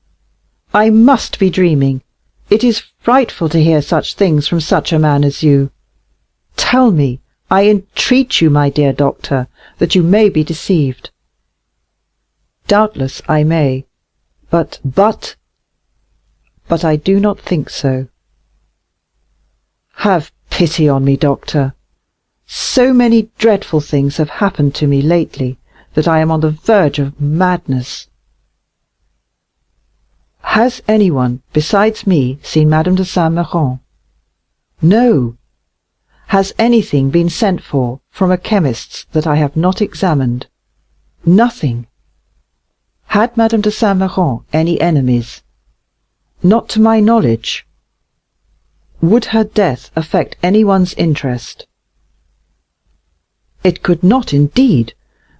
"I must be dreaming. It is frightful to hear such things from such a man as you. Tell me, I entreat you, my dear doctor, that you may be deceived." "Doubtless I may, but I do not think so." "Have pity on me, doctor. So many dreadful things have happened to me lately that I am on the verge of madness." "Has anyone besides me seen Madame de Saint-Méran?" "No." Has anything been sent for from a chemist's that I have not examined? Nothing. Had Madame de Saint-Méran any enemies? Not to my knowledge. Would her death affect anyone's interest? It could not, indeed.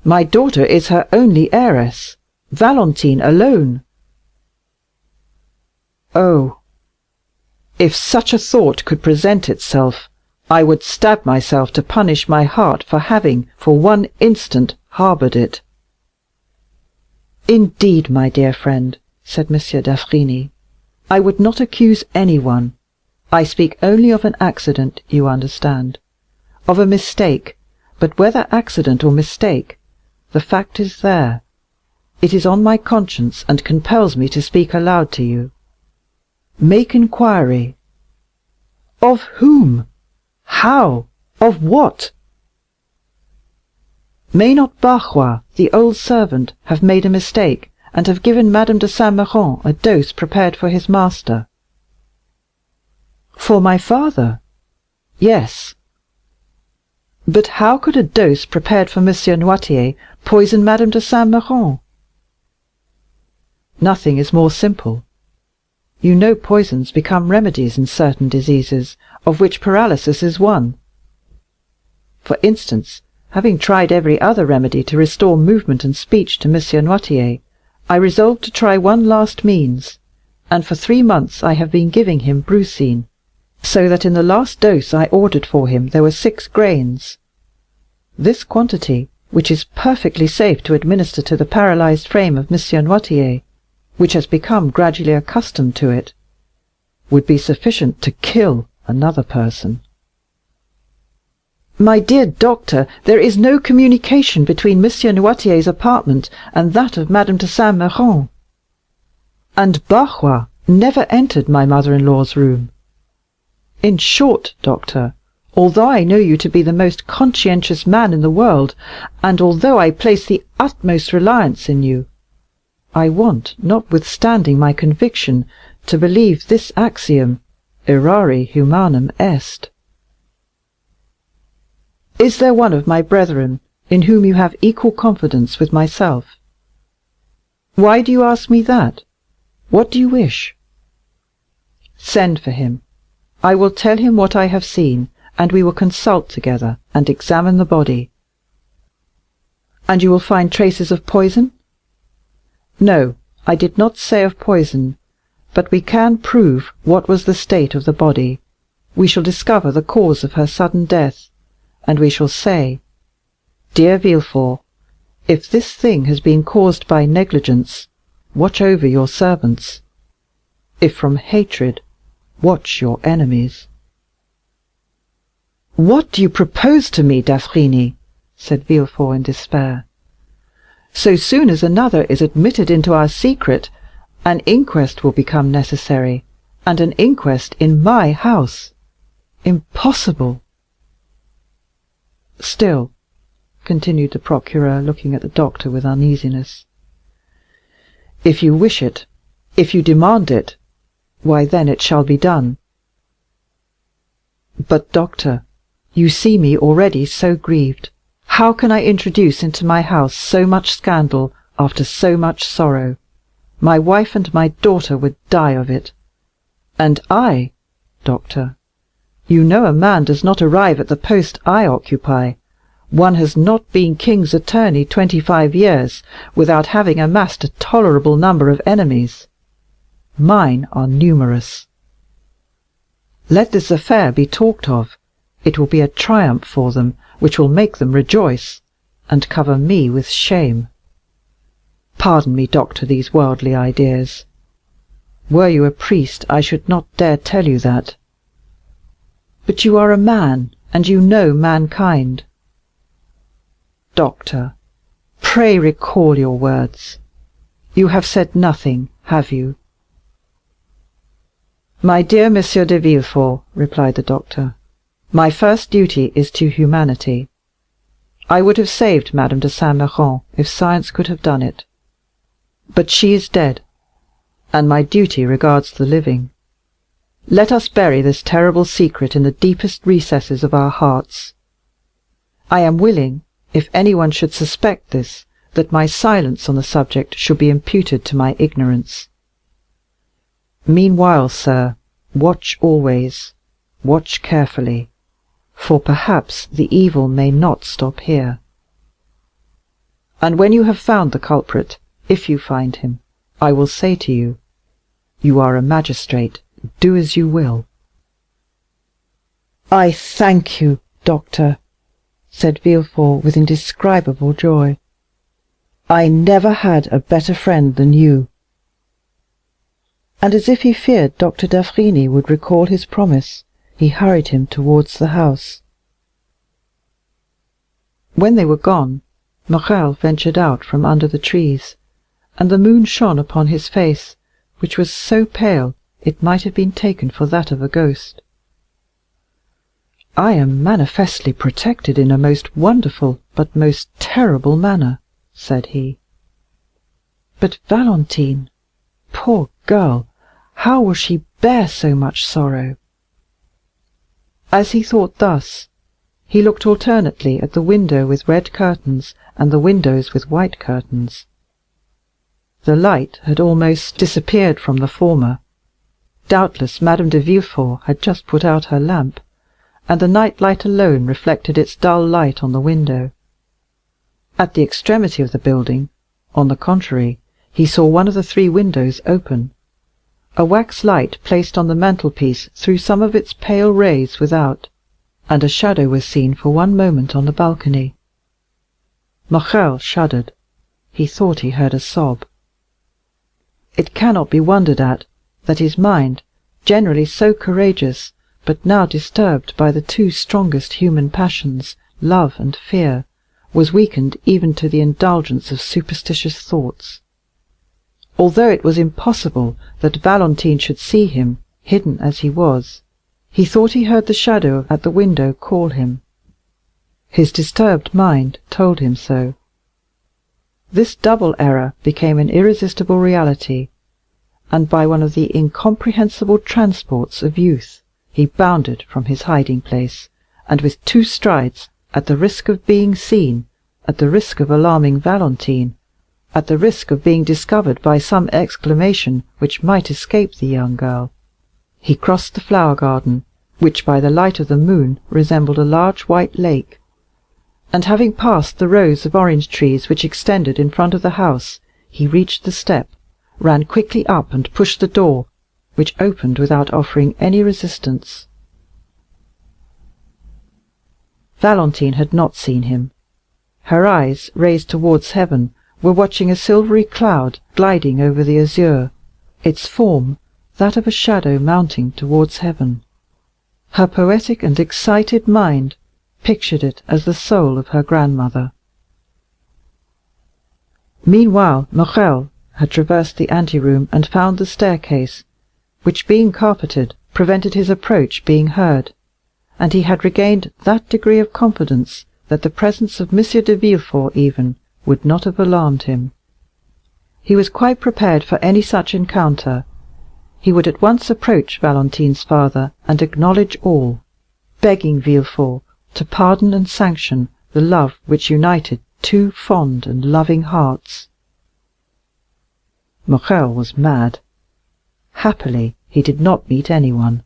My daughter is her only heiress. Valentine alone. Oh, if such a thought could present itself, I would stab myself to punish my heart for having for one instant harboured it. Indeed, my dear friend, said Monsieur d'Avrigny, I would not accuse anyone. I speak only of an accident, you understand, of a mistake, but whether accident or mistake, the fact is there. It is on my conscience and compels me to speak aloud to you. Make inquiry. Of whom? How? Of what? May not Barrois, the old servant, have made a mistake, and have given Madame de Saint-Méran a dose prepared for his master? For my father? Yes. But how could a dose prepared for Monsieur Noirtier poison Madame de Saint-Méran? Nothing is more simple. You know poisons become remedies in certain diseases, of which paralysis is one. For instance, having tried every other remedy to restore movement and speech to Monsieur Noirtier, I resolved to try one last means, and for 3 months I have been giving him brucine, so that in the last dose I ordered for him there were 6 grains. This quantity, which is perfectly safe to administer to the paralyzed frame of Monsieur Noirtier, which has become gradually accustomed to it, would be sufficient to kill another person. My dear doctor, there is no communication between Monsieur Noirtier's apartment and that of Madame de Saint-Méran, and Barrois never entered my mother-in-law's room. In short, doctor, although I know you to be the most conscientious man in the world, and although I place the utmost reliance in you, I want, notwithstanding my conviction, to believe this axiom, errare humanum est. Is there one of my brethren in whom you have equal confidence with myself? Why do you ask me that? What do you wish? Send for him. I will tell him what I have seen, and we will consult together and examine the body. And you will find traces of poison? No, I did not say of poison, but we can prove what was the state of the body. We shall discover the cause of her sudden death, and we shall say, Dear Villefort, if this thing has been caused by negligence, watch over your servants. If from hatred, watch your enemies. What do you propose to me, d'Avrigny? Said Villefort in despair. So soon as another is admitted into our secret, an inquest will become necessary, and an inquest in my house. Impossible. Still, continued the procureur, looking at the doctor with uneasiness, if you wish it, if you demand it, why then it shall be done. But, doctor, you see me already so grieved. How can I introduce into my house so much scandal after so much sorrow? My wife and my daughter would die of it. And I, doctor, you know a man does not arrive at the post I occupy. One has not been king's attorney 25 years without having amassed a tolerable number of enemies. Mine are numerous. Let this affair be talked of. It will be a triumph for them, which will make them rejoice, and cover me with shame. Pardon me, doctor, these worldly ideas. Were you a priest, I should not dare tell you that. But you are a man, and you know mankind. Doctor, pray recall your words. You have said nothing, have you? My dear Monsieur de Villefort, replied the doctor, my first duty is to humanity. I would have saved Madame de Saint-Méran if science could have done it. But she is dead, and my duty regards the living. Let us bury this terrible secret in the deepest recesses of our hearts. I am willing, if anyone should suspect this, that my silence on the subject should be imputed to my ignorance. Meanwhile, sir, watch always, watch carefully, for perhaps the evil may not stop here. And when you have found the culprit, if you find him, I will say to you, you are a magistrate, do as you will." "I thank you, doctor," said Villefort with indescribable joy. "I never had a better friend than you." And as if he feared Dr. d'Avrigny would recall his promise, he hurried him towards the house. When they were gone, Morrel ventured out from under the trees, and the moon shone upon his face, which was so pale it might have been taken for that of a ghost. "I am manifestly protected in a most wonderful but most terrible manner," said he. "But Valentine, poor girl, how will she bear so much sorrow?" As he thought thus, he looked alternately at the window with red curtains and the windows with white curtains. The light had almost disappeared from the former. Doubtless Madame de Villefort had just put out her lamp, and the night light alone reflected its dull light on the window. At the extremity of the building, on the contrary, he saw one of the 3 windows open. A wax light placed on the mantelpiece threw some of its pale rays without, and a shadow was seen for one moment on the balcony. Morrel shuddered. He thought he heard a sob. It cannot be wondered at that his mind, generally so courageous, but now disturbed by the 2 strongest human passions, love and fear, was weakened even to the indulgence of superstitious thoughts. Although it was impossible that Valentine should see him, hidden as he was, he thought he heard the shadow at the window call him. His disturbed mind told him so. This double error became an irresistible reality, and by one of the incomprehensible transports of youth, he bounded from his hiding-place, and with 2 strides, at the risk of being seen, at the risk of alarming Valentine, at the risk of being discovered by some exclamation which might escape the young girl, he crossed the flower-garden, which by the light of the moon resembled a large white lake, and having passed the rows of orange trees which extended in front of the house, he reached the step, ran quickly up and pushed the door, which opened without offering any resistance. Valentine had not seen him. Her eyes, raised towards heaven, were watching a silvery cloud gliding over the azure, its form that of a shadow mounting towards heaven. Her poetic and excited mind pictured it as the soul of her grandmother. Meanwhile Morrel had traversed the anteroom and found the staircase, which, being carpeted, prevented his approach being heard, and he had regained that degree of confidence that the presence of M. de Villefort even would not have alarmed him. He was quite prepared for any such encounter. He would at once approach Valentine's father and acknowledge all, begging Villefort to pardon and sanction the love which united 2 fond and loving hearts. Morrel was mad. Happily, he did not meet anyone.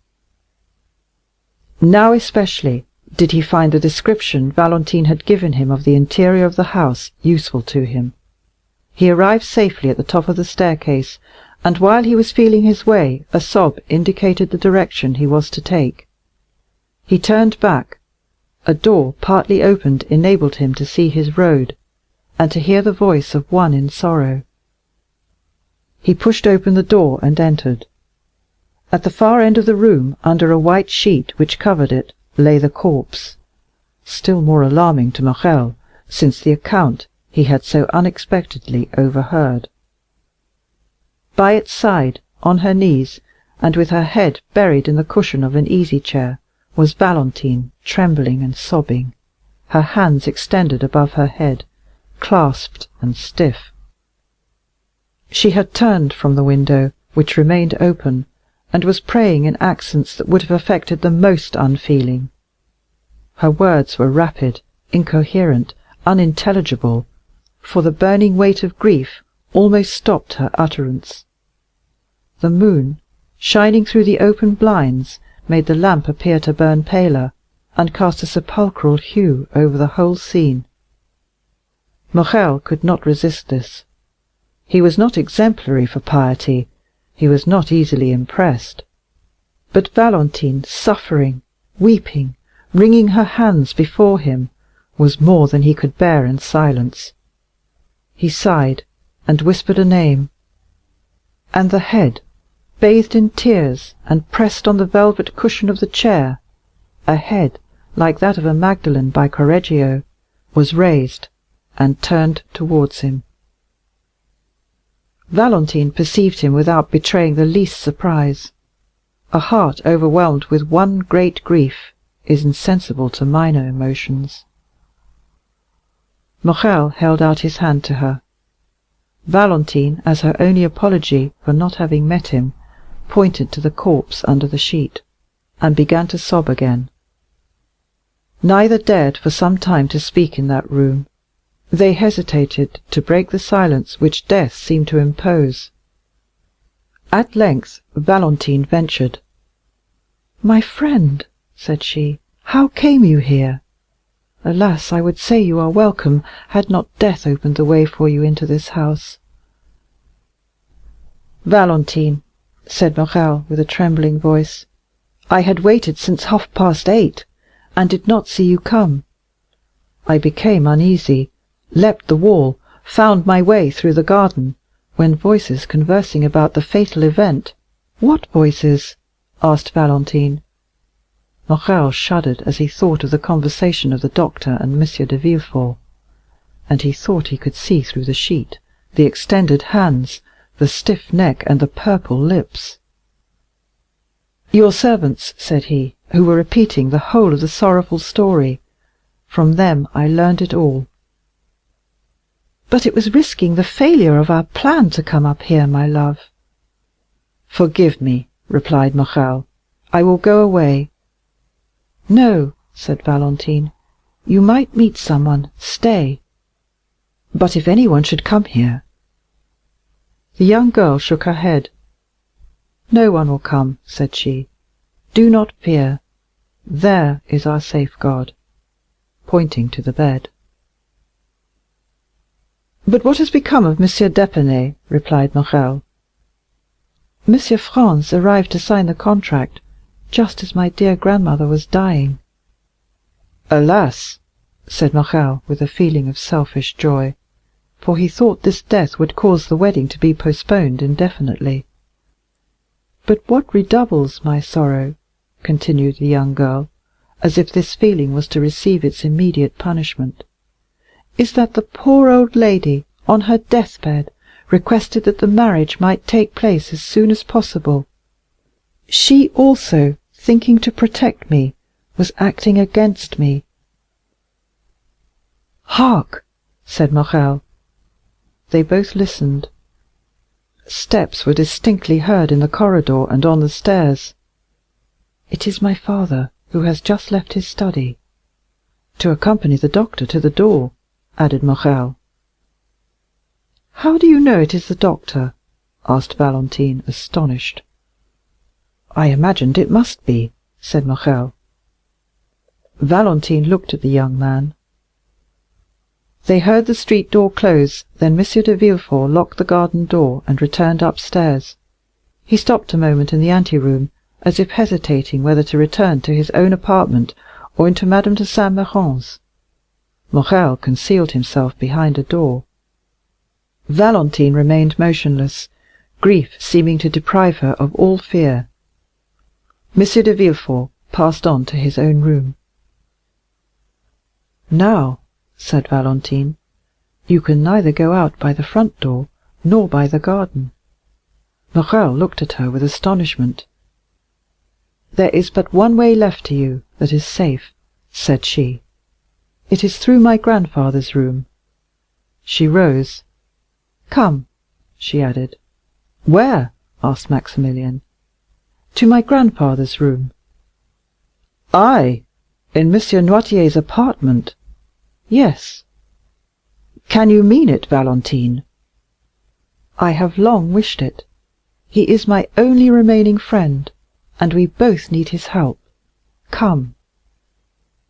Now especially did he find the description Valentine had given him of the interior of the house useful to him. He arrived safely at the top of the staircase, and while he was feeling his way, a sob indicated the direction he was to take. He turned back. A door partly opened enabled him to see his road, and to hear the voice of one in sorrow. He pushed open the door and entered. At the far end of the room, under a white sheet which covered it, lay the corpse, still more alarming to Morrel, since the account he had so unexpectedly overheard. By its side, on her knees, and with her head buried in the cushion of an easy-chair, was Valentine, trembling and sobbing, her hands extended above her head, clasped and stiff. She had turned from the window, which remained open, and was praying in accents that would have affected the most unfeeling. Her words were rapid, incoherent, unintelligible, for the burning weight of grief almost stopped her utterance. The moon, shining through the open blinds, made the lamp appear to burn paler, and cast a sepulchral hue over the whole scene. Morrel could not resist this. He was not exemplary for piety, he was not easily impressed. But Valentine, suffering, weeping, wringing her hands before him, was more than he could bear in silence. He sighed, and whispered a name, and the head, bathed in tears and pressed on the velvet cushion of the chair, a head like that of a Magdalene by Correggio, was raised and turned towards him. Valentine perceived him without betraying the least surprise. A heart overwhelmed with one great grief is insensible to minor emotions. Morrel held out his hand to her. Valentine, as her only apology for not having met him, pointed to the corpse under the sheet, and began to sob again. Neither dared for some time to speak in that room. They hesitated to break the silence which death seemed to impose. At length Valentine ventured. "My friend," said she, "how came you here? Alas, I would say you are welcome, had not death opened the way for you into this house." "Valentine," said Morrel with a trembling voice, "I had waited since 8:30, and did not see you come. I became uneasy, leapt the wall, found my way through the garden, when voices conversing about the fatal event—" "What voices?" asked Valentine. Morrel shuddered as he thought of the conversation of the doctor and M. de Villefort, and he thought he could see through the sheet the extended hands, the stiff neck, and the purple lips. "Your servants," said he, "who were repeating the whole of the sorrowful story. From them I learned it all." "But it was risking the failure of our plan to come up here, my love." "Forgive me," replied Morrel. "I will go away." "No," said Valentine, "you might meet someone. Stay." "But if anyone should come here?" The young girl shook her head. "No one will come," said she. "Do not fear. There is our safeguard," pointing to the bed. "But what has become of M. d'Épinay?" replied Morrel. "M. Franz arrived to sign the contract just as my dear grandmother was dying." "Alas!" said Morrel with a feeling of selfish joy, for he thought this death would cause the wedding to be postponed indefinitely. "But what redoubles my sorrow," continued the young girl, as if this feeling was to receive its immediate punishment, "is that the poor old lady, on her deathbed, requested that the marriage might take place as soon as possible. She also, thinking to protect me, was acting against me." "Hark!" said Morrel. They both listened. Steps were distinctly heard in the corridor and on the stairs. "It is my father, who has just left his study, to accompany the doctor to the door," added Morrel. "How do you know it is the doctor?" asked Valentine, astonished. "I imagined it must be," said Morrel. Valentine looked at the young man. They heard the street door close, then M. de Villefort locked the garden door and returned upstairs. He stopped a moment in the anteroom, as if hesitating whether to return to his own apartment or into Madame de Saint-Méran's. Morrel concealed himself behind a door. Valentine remained motionless, grief seeming to deprive her of all fear. M. de Villefort passed on to his own room. "Now," said Valentine, "you can neither go out by the front door nor by the garden." Morrel looked at her with astonishment. "There is but one way left to you that is safe," said she. "It is through my grandfather's room." She rose. "Come," she added. "Where?" asked Maximilian. To my grandfather's room. I? In Monsieur Noirtier's apartment? Yes. Can you mean it, Valentine? I have long wished it. He is my only remaining friend, and we both need his help. Come.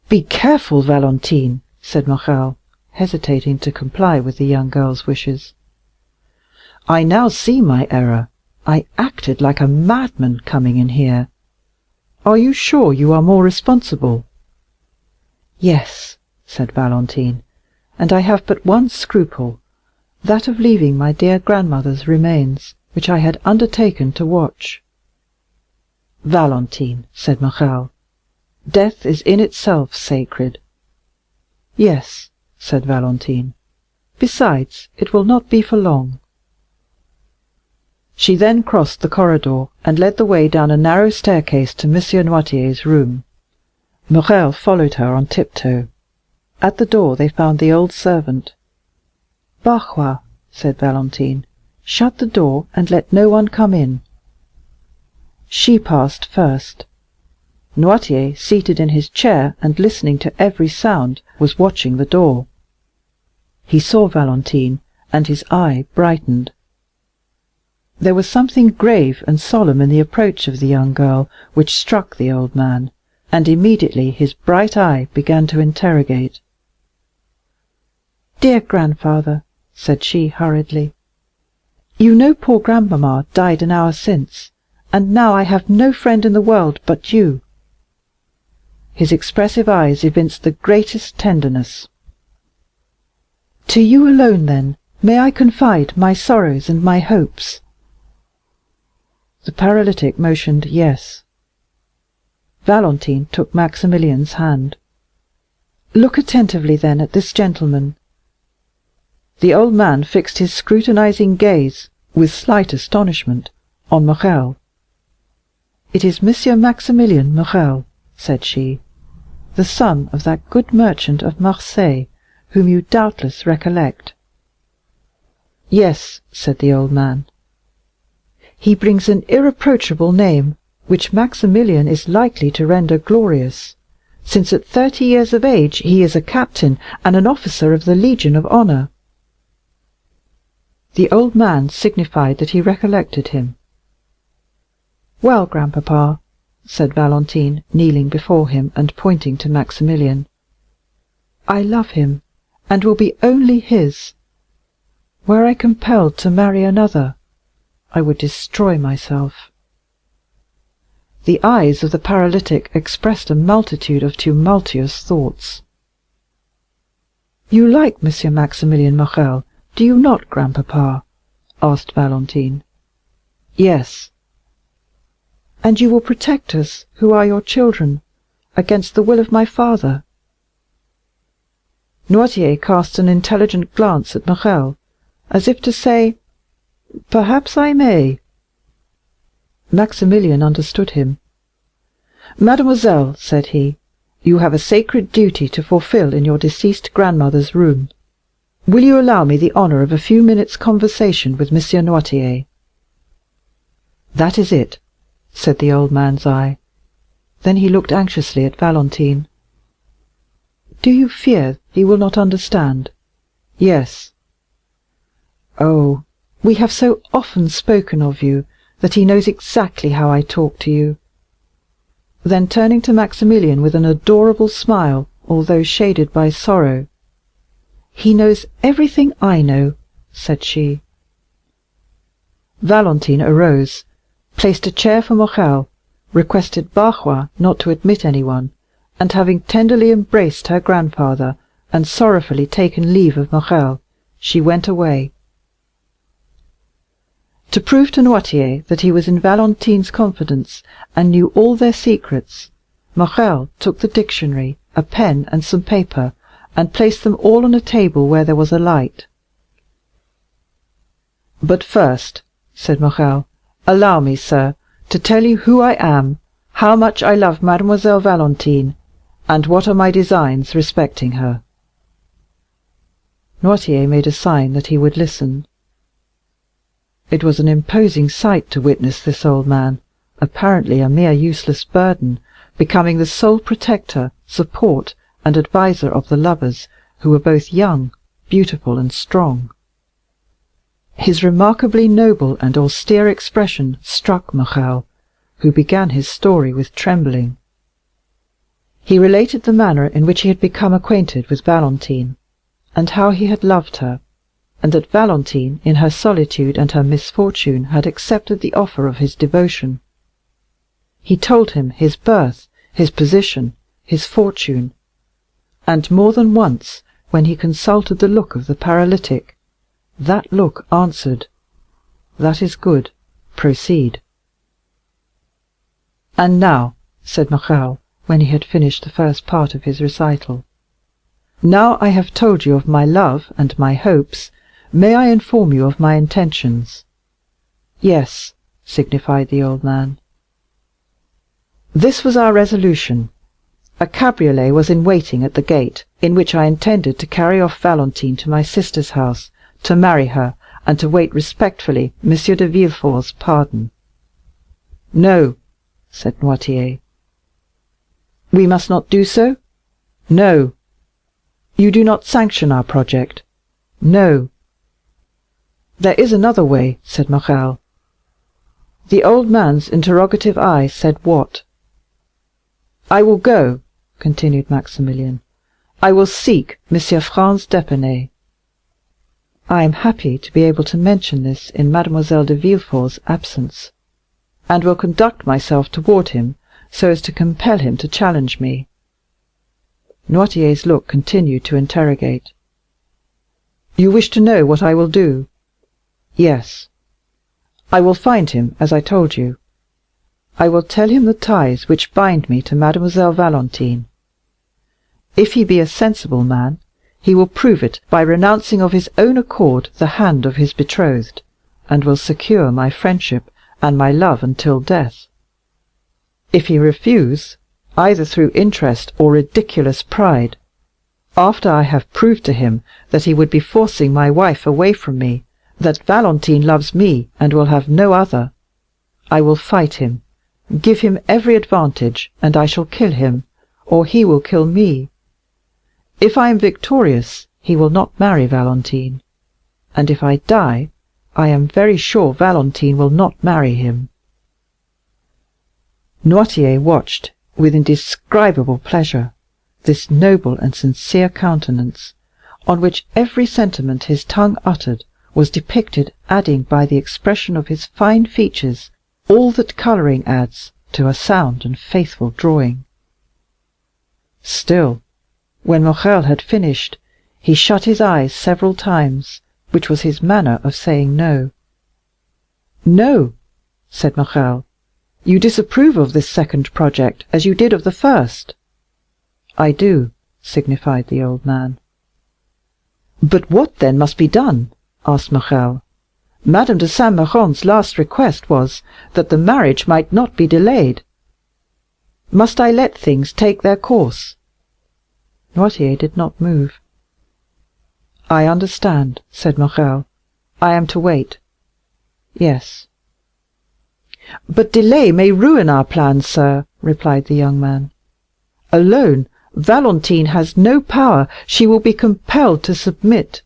Be careful, Valentine, said Morrel, hesitating to comply with the young girl's wishes. I now see my error. I acted like a madman coming in here. Are you sure you are more responsible? Yes, said Valentine, and I have but one scruple, that of leaving my dear grandmother's remains, which I had undertaken to watch. Valentine, said Morrel, death is in itself sacred. Yes, said Valentine. Besides, it will not be for long. She then crossed the corridor and led the way down a narrow staircase to Monsieur Noirtier's room. Morrel followed her on tiptoe. At the door they found the old servant. Barrois, said Valentine, shut the door and let no one come in. She passed first. Noirtier, seated in his chair and listening to every sound, was watching the door. He saw Valentine, and his eye brightened. There was something grave and solemn in the approach of the young girl which struck the old man, and immediately his bright eye began to interrogate. "Dear grandfather," said she hurriedly, "you know poor grandmamma died an hour since, and now I have no friend in the world but you." His expressive eyes evinced the greatest tenderness. "To you alone, then, may I confide my sorrows and my hopes?" The paralytic motioned yes. Valentine took Maximilian's hand. "Look attentively, then, at this gentleman." The old man fixed his scrutinizing gaze, with slight astonishment, on Morrel. "It is Monsieur Maximilian Morrel," said she, "the son of that good merchant of Marseilles, whom you doubtless recollect." "Yes," said the old man. "He brings an irreproachable name, which Maximilian is likely to render glorious, since at 30 years of age he is a captain and an officer of the Legion of Honor." The old man signified that he recollected him. "Well, grandpapa," said Valentine, kneeling before him and pointing to Maximilian, "I love him, and will be only his. Were I compelled to marry another, I would destroy myself." The eyes of the paralytic expressed a multitude of tumultuous thoughts. "You like Monsieur Maximilian Morrel, do you not, grandpapa?" asked Valentine. "Yes." "And you will protect us, who are your children, against the will of my father?" Noirtier cast an intelligent glance at Morrel, as if to say, "Perhaps I may." Maximilian understood him. "Mademoiselle," said he, "you have a sacred duty to fulfill in your deceased grandmother's room. Will you allow me the honor of a few minutes' conversation with Monsieur Noirtier?" "That is it," said the old man's eye. Then he looked anxiously at Valentine. "Do you fear he will not understand?" "Yes." "Oh, we have so often spoken of you, that he knows exactly how I talk to you." Then turning to Maximilian with an adorable smile, although shaded by sorrow, "He knows everything I know," said she. Valentine arose, placed a chair for Morrel, requested Barrois not to admit anyone, and having tenderly embraced her grandfather, and sorrowfully taken leave of Morrel, she went away. To prove to Noirtier that he was in Valentine's confidence, and knew all their secrets, Morrel took the dictionary, a pen, and some paper, and placed them all on a table where there was a light. "But first," said Morrel, "allow me, sir, to tell you who I am, how much I love Mademoiselle Valentine, and what are my designs respecting her." Noirtier made a sign that he would listen. It was an imposing sight to witness this old man, apparently a mere useless burden, becoming the sole protector, support, and adviser of the lovers, who were both young, beautiful, and strong. His remarkably noble and austere expression struck Morrel, who began his story with trembling. He related the manner in which he had become acquainted with Valentine, and how he had loved her, and that Valentine, in her solitude and her misfortune, had accepted the offer of his devotion. He told him his birth, his position, his fortune, and more than once, when he consulted the look of the paralytic, that look answered, "That is good, proceed." "And now," said Morrel, when he had finished the first part of his recital, "now I have told you of my love and my hopes, may I inform you of my intentions?" "Yes," signified the old man. "This was our resolution. A cabriolet was in waiting at the gate, in which I intended to carry off Valentine to my sister's house, to marry her, and to wait respectfully M. de Villefort's pardon." "No," said Noirtier. "We must not do so?" "No." "You do not sanction our project?" "No." "There is another way," said Morrel. The old man's interrogative eye said what? "I will go," continued Maximilian. "I will seek M. Franz d'Épinay. I am happy to be able to mention this in Mademoiselle de Villefort's absence, and will conduct myself toward him so as to compel him to challenge me." Noirtier's look continued to interrogate. "You wish to know what I will do?" "Yes." "I will find him, as I told you. I will tell him the ties which bind me to Mademoiselle Valentine. If he be a sensible man, he will prove it by renouncing of his own accord the hand of his betrothed, and will secure my friendship and my love until death. If he refuse, either through interest or ridiculous pride, after I have proved to him that he would be forcing my wife away from me, that Valentine loves me and will have no other, I will fight him, give him every advantage, and I shall kill him, or he will kill me. If I am victorious, he will not marry Valentine, and if I die, I am very sure Valentine will not marry him." Noirtier watched with indescribable pleasure this noble and sincere countenance, on which every sentiment his tongue uttered was depicted, adding by the expression of his fine features all that colouring adds to a sound and faithful drawing. Still, when Morrel had finished, he shut his eyes several times, which was his manner of saying no. "No," said Morrel, "you disapprove of this second project, as you did of the first." "I do," signified the old man. "But what, then, must be done?" asked Morrel. "Madame de Saint Méran's last request was that the marriage might not be delayed. Must I let things take their course?" Noirtier did not move. "I understand," said Morrel. "I am to wait." "Yes." "But delay may ruin our plans, sir," replied the young man. "Alone, Valentine has no power; she will be compelled to submit.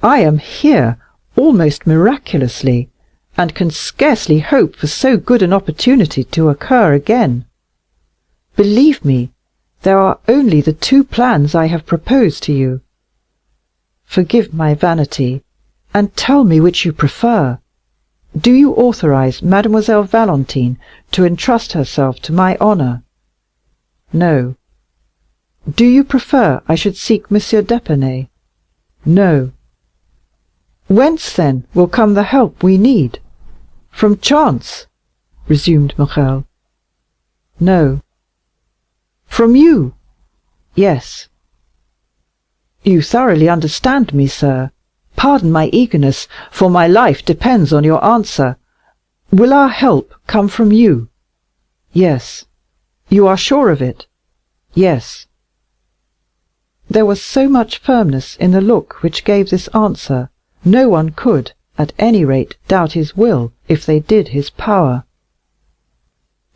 I am here, almost miraculously, and can scarcely hope for so good an opportunity to occur again. Believe me, there are only the two plans I have proposed to you. Forgive my vanity, and tell me which you prefer. Do you authorize Mademoiselle Valentine to entrust herself to my honor? No. Do you prefer I should seek M. d'Épinay? No. Whence, then, will come the help we need? From chance?" resumed Morrel. "No." "From you?" "Yes." "You thoroughly understand me, sir. Pardon my eagerness, for my life depends on your answer. Will our help come from you?" "Yes." "You are sure of it?" "Yes." There was so much firmness in the look which gave this answer, no one could, at any rate, doubt his will if they did his power.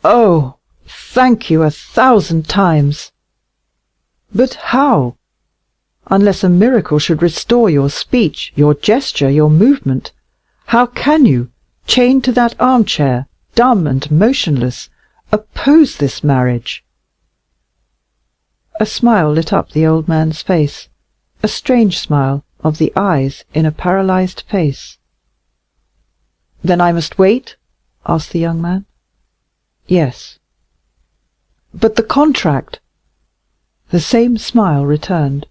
Oh, thank you 1,000 times! But how? Unless a miracle should restore your speech, your gesture, your movement, how can you, chained to that armchair, dumb and motionless, oppose this marriage?" A smile lit up the old man's face, a strange smile of the eyes in a paralyzed face. "Then I must wait?" asked the young man. "Yes." "But the contract?" The same smile returned.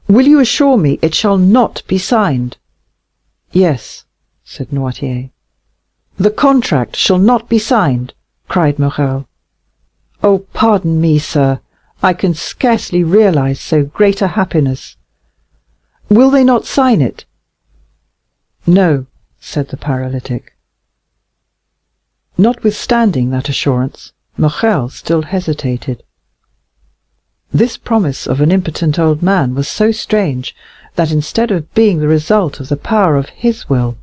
"Will you assure me it shall not be signed?" "Yes," said Noirtier. "The contract shall not be signed!" cried Morrel. "Oh, pardon me, sir, I can scarcely realize so great a happiness. Will they not sign it?" "No," said the paralytic. Notwithstanding that assurance, Morrel still hesitated. This promise of an impotent old man was so strange that instead of being the result of the power of his will,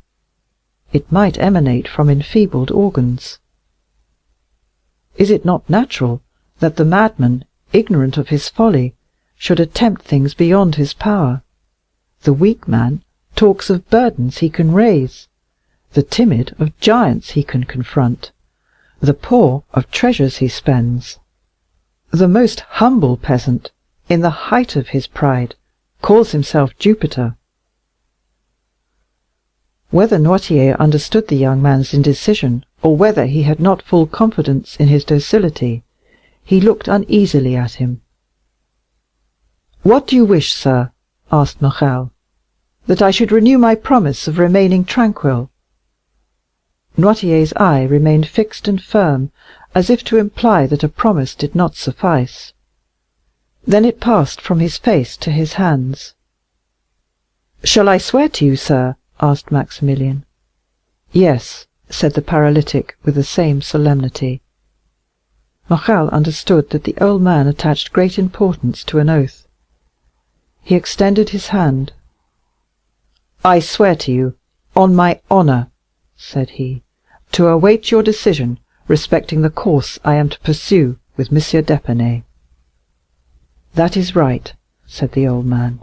it might emanate from enfeebled organs. Is it not natural that the madman, ignorant of his folly, should attempt things beyond his power? The weak man talks of burdens he can raise, the timid of giants he can confront, the poor of treasures he spends. The most humble peasant, in the height of his pride, calls himself Jupiter. Whether Noirtier understood the young man's indecision, or whether he had not full confidence in his docility, he looked uneasily at him. "What do you wish, sir?" asked Morrel. "That I should renew my promise of remaining tranquil?" Noirtier's eye remained fixed and firm, as if to imply that a promise did not suffice. Then it passed from his face to his hands. "Shall I swear to you, sir?" asked Maximilian. "Yes," said the paralytic with the same solemnity. Morrel understood that the old man attached great importance to an oath. He extended his hand. "I swear to you, on my honor," said he, "to await your decision respecting the course I am to pursue with M. d'Épinay." "That is right," said the old man.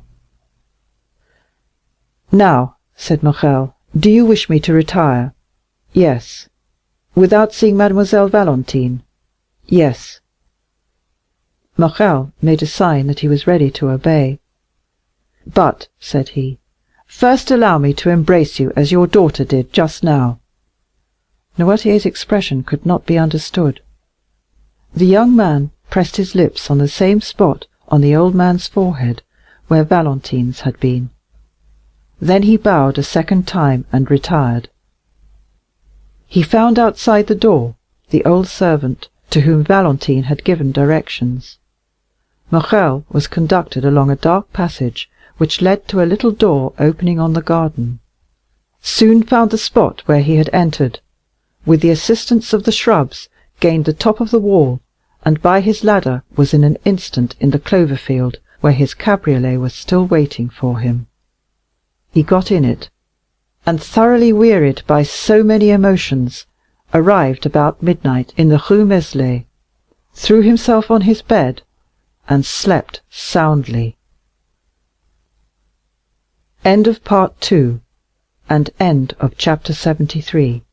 "Now," said Morrel, "do you wish me to retire?" "Yes." "Without seeing Mademoiselle Valentine?" "Yes." Morrel made a sign that he was ready to obey. "But," said he, "first allow me to embrace you as your daughter did just now." Noirtier's expression could not be understood. The young man pressed his lips on the same spot on the old man's forehead where Valentine's had been. Then he bowed a second time and retired. He found outside the door the old servant to whom Valentine had given directions. Morrel was conducted along a dark passage which led to a little door opening on the garden, soon found the spot where he had entered, with the assistance of the shrubs gained the top of the wall, and by his ladder was in an instant in the clover field where his cabriolet was still waiting for him. He got in it, and thoroughly wearied by so many emotions, arrived about midnight in the Rue Meslay, threw himself on his bed, and slept soundly. End of Part 2, and end of Chapter 73.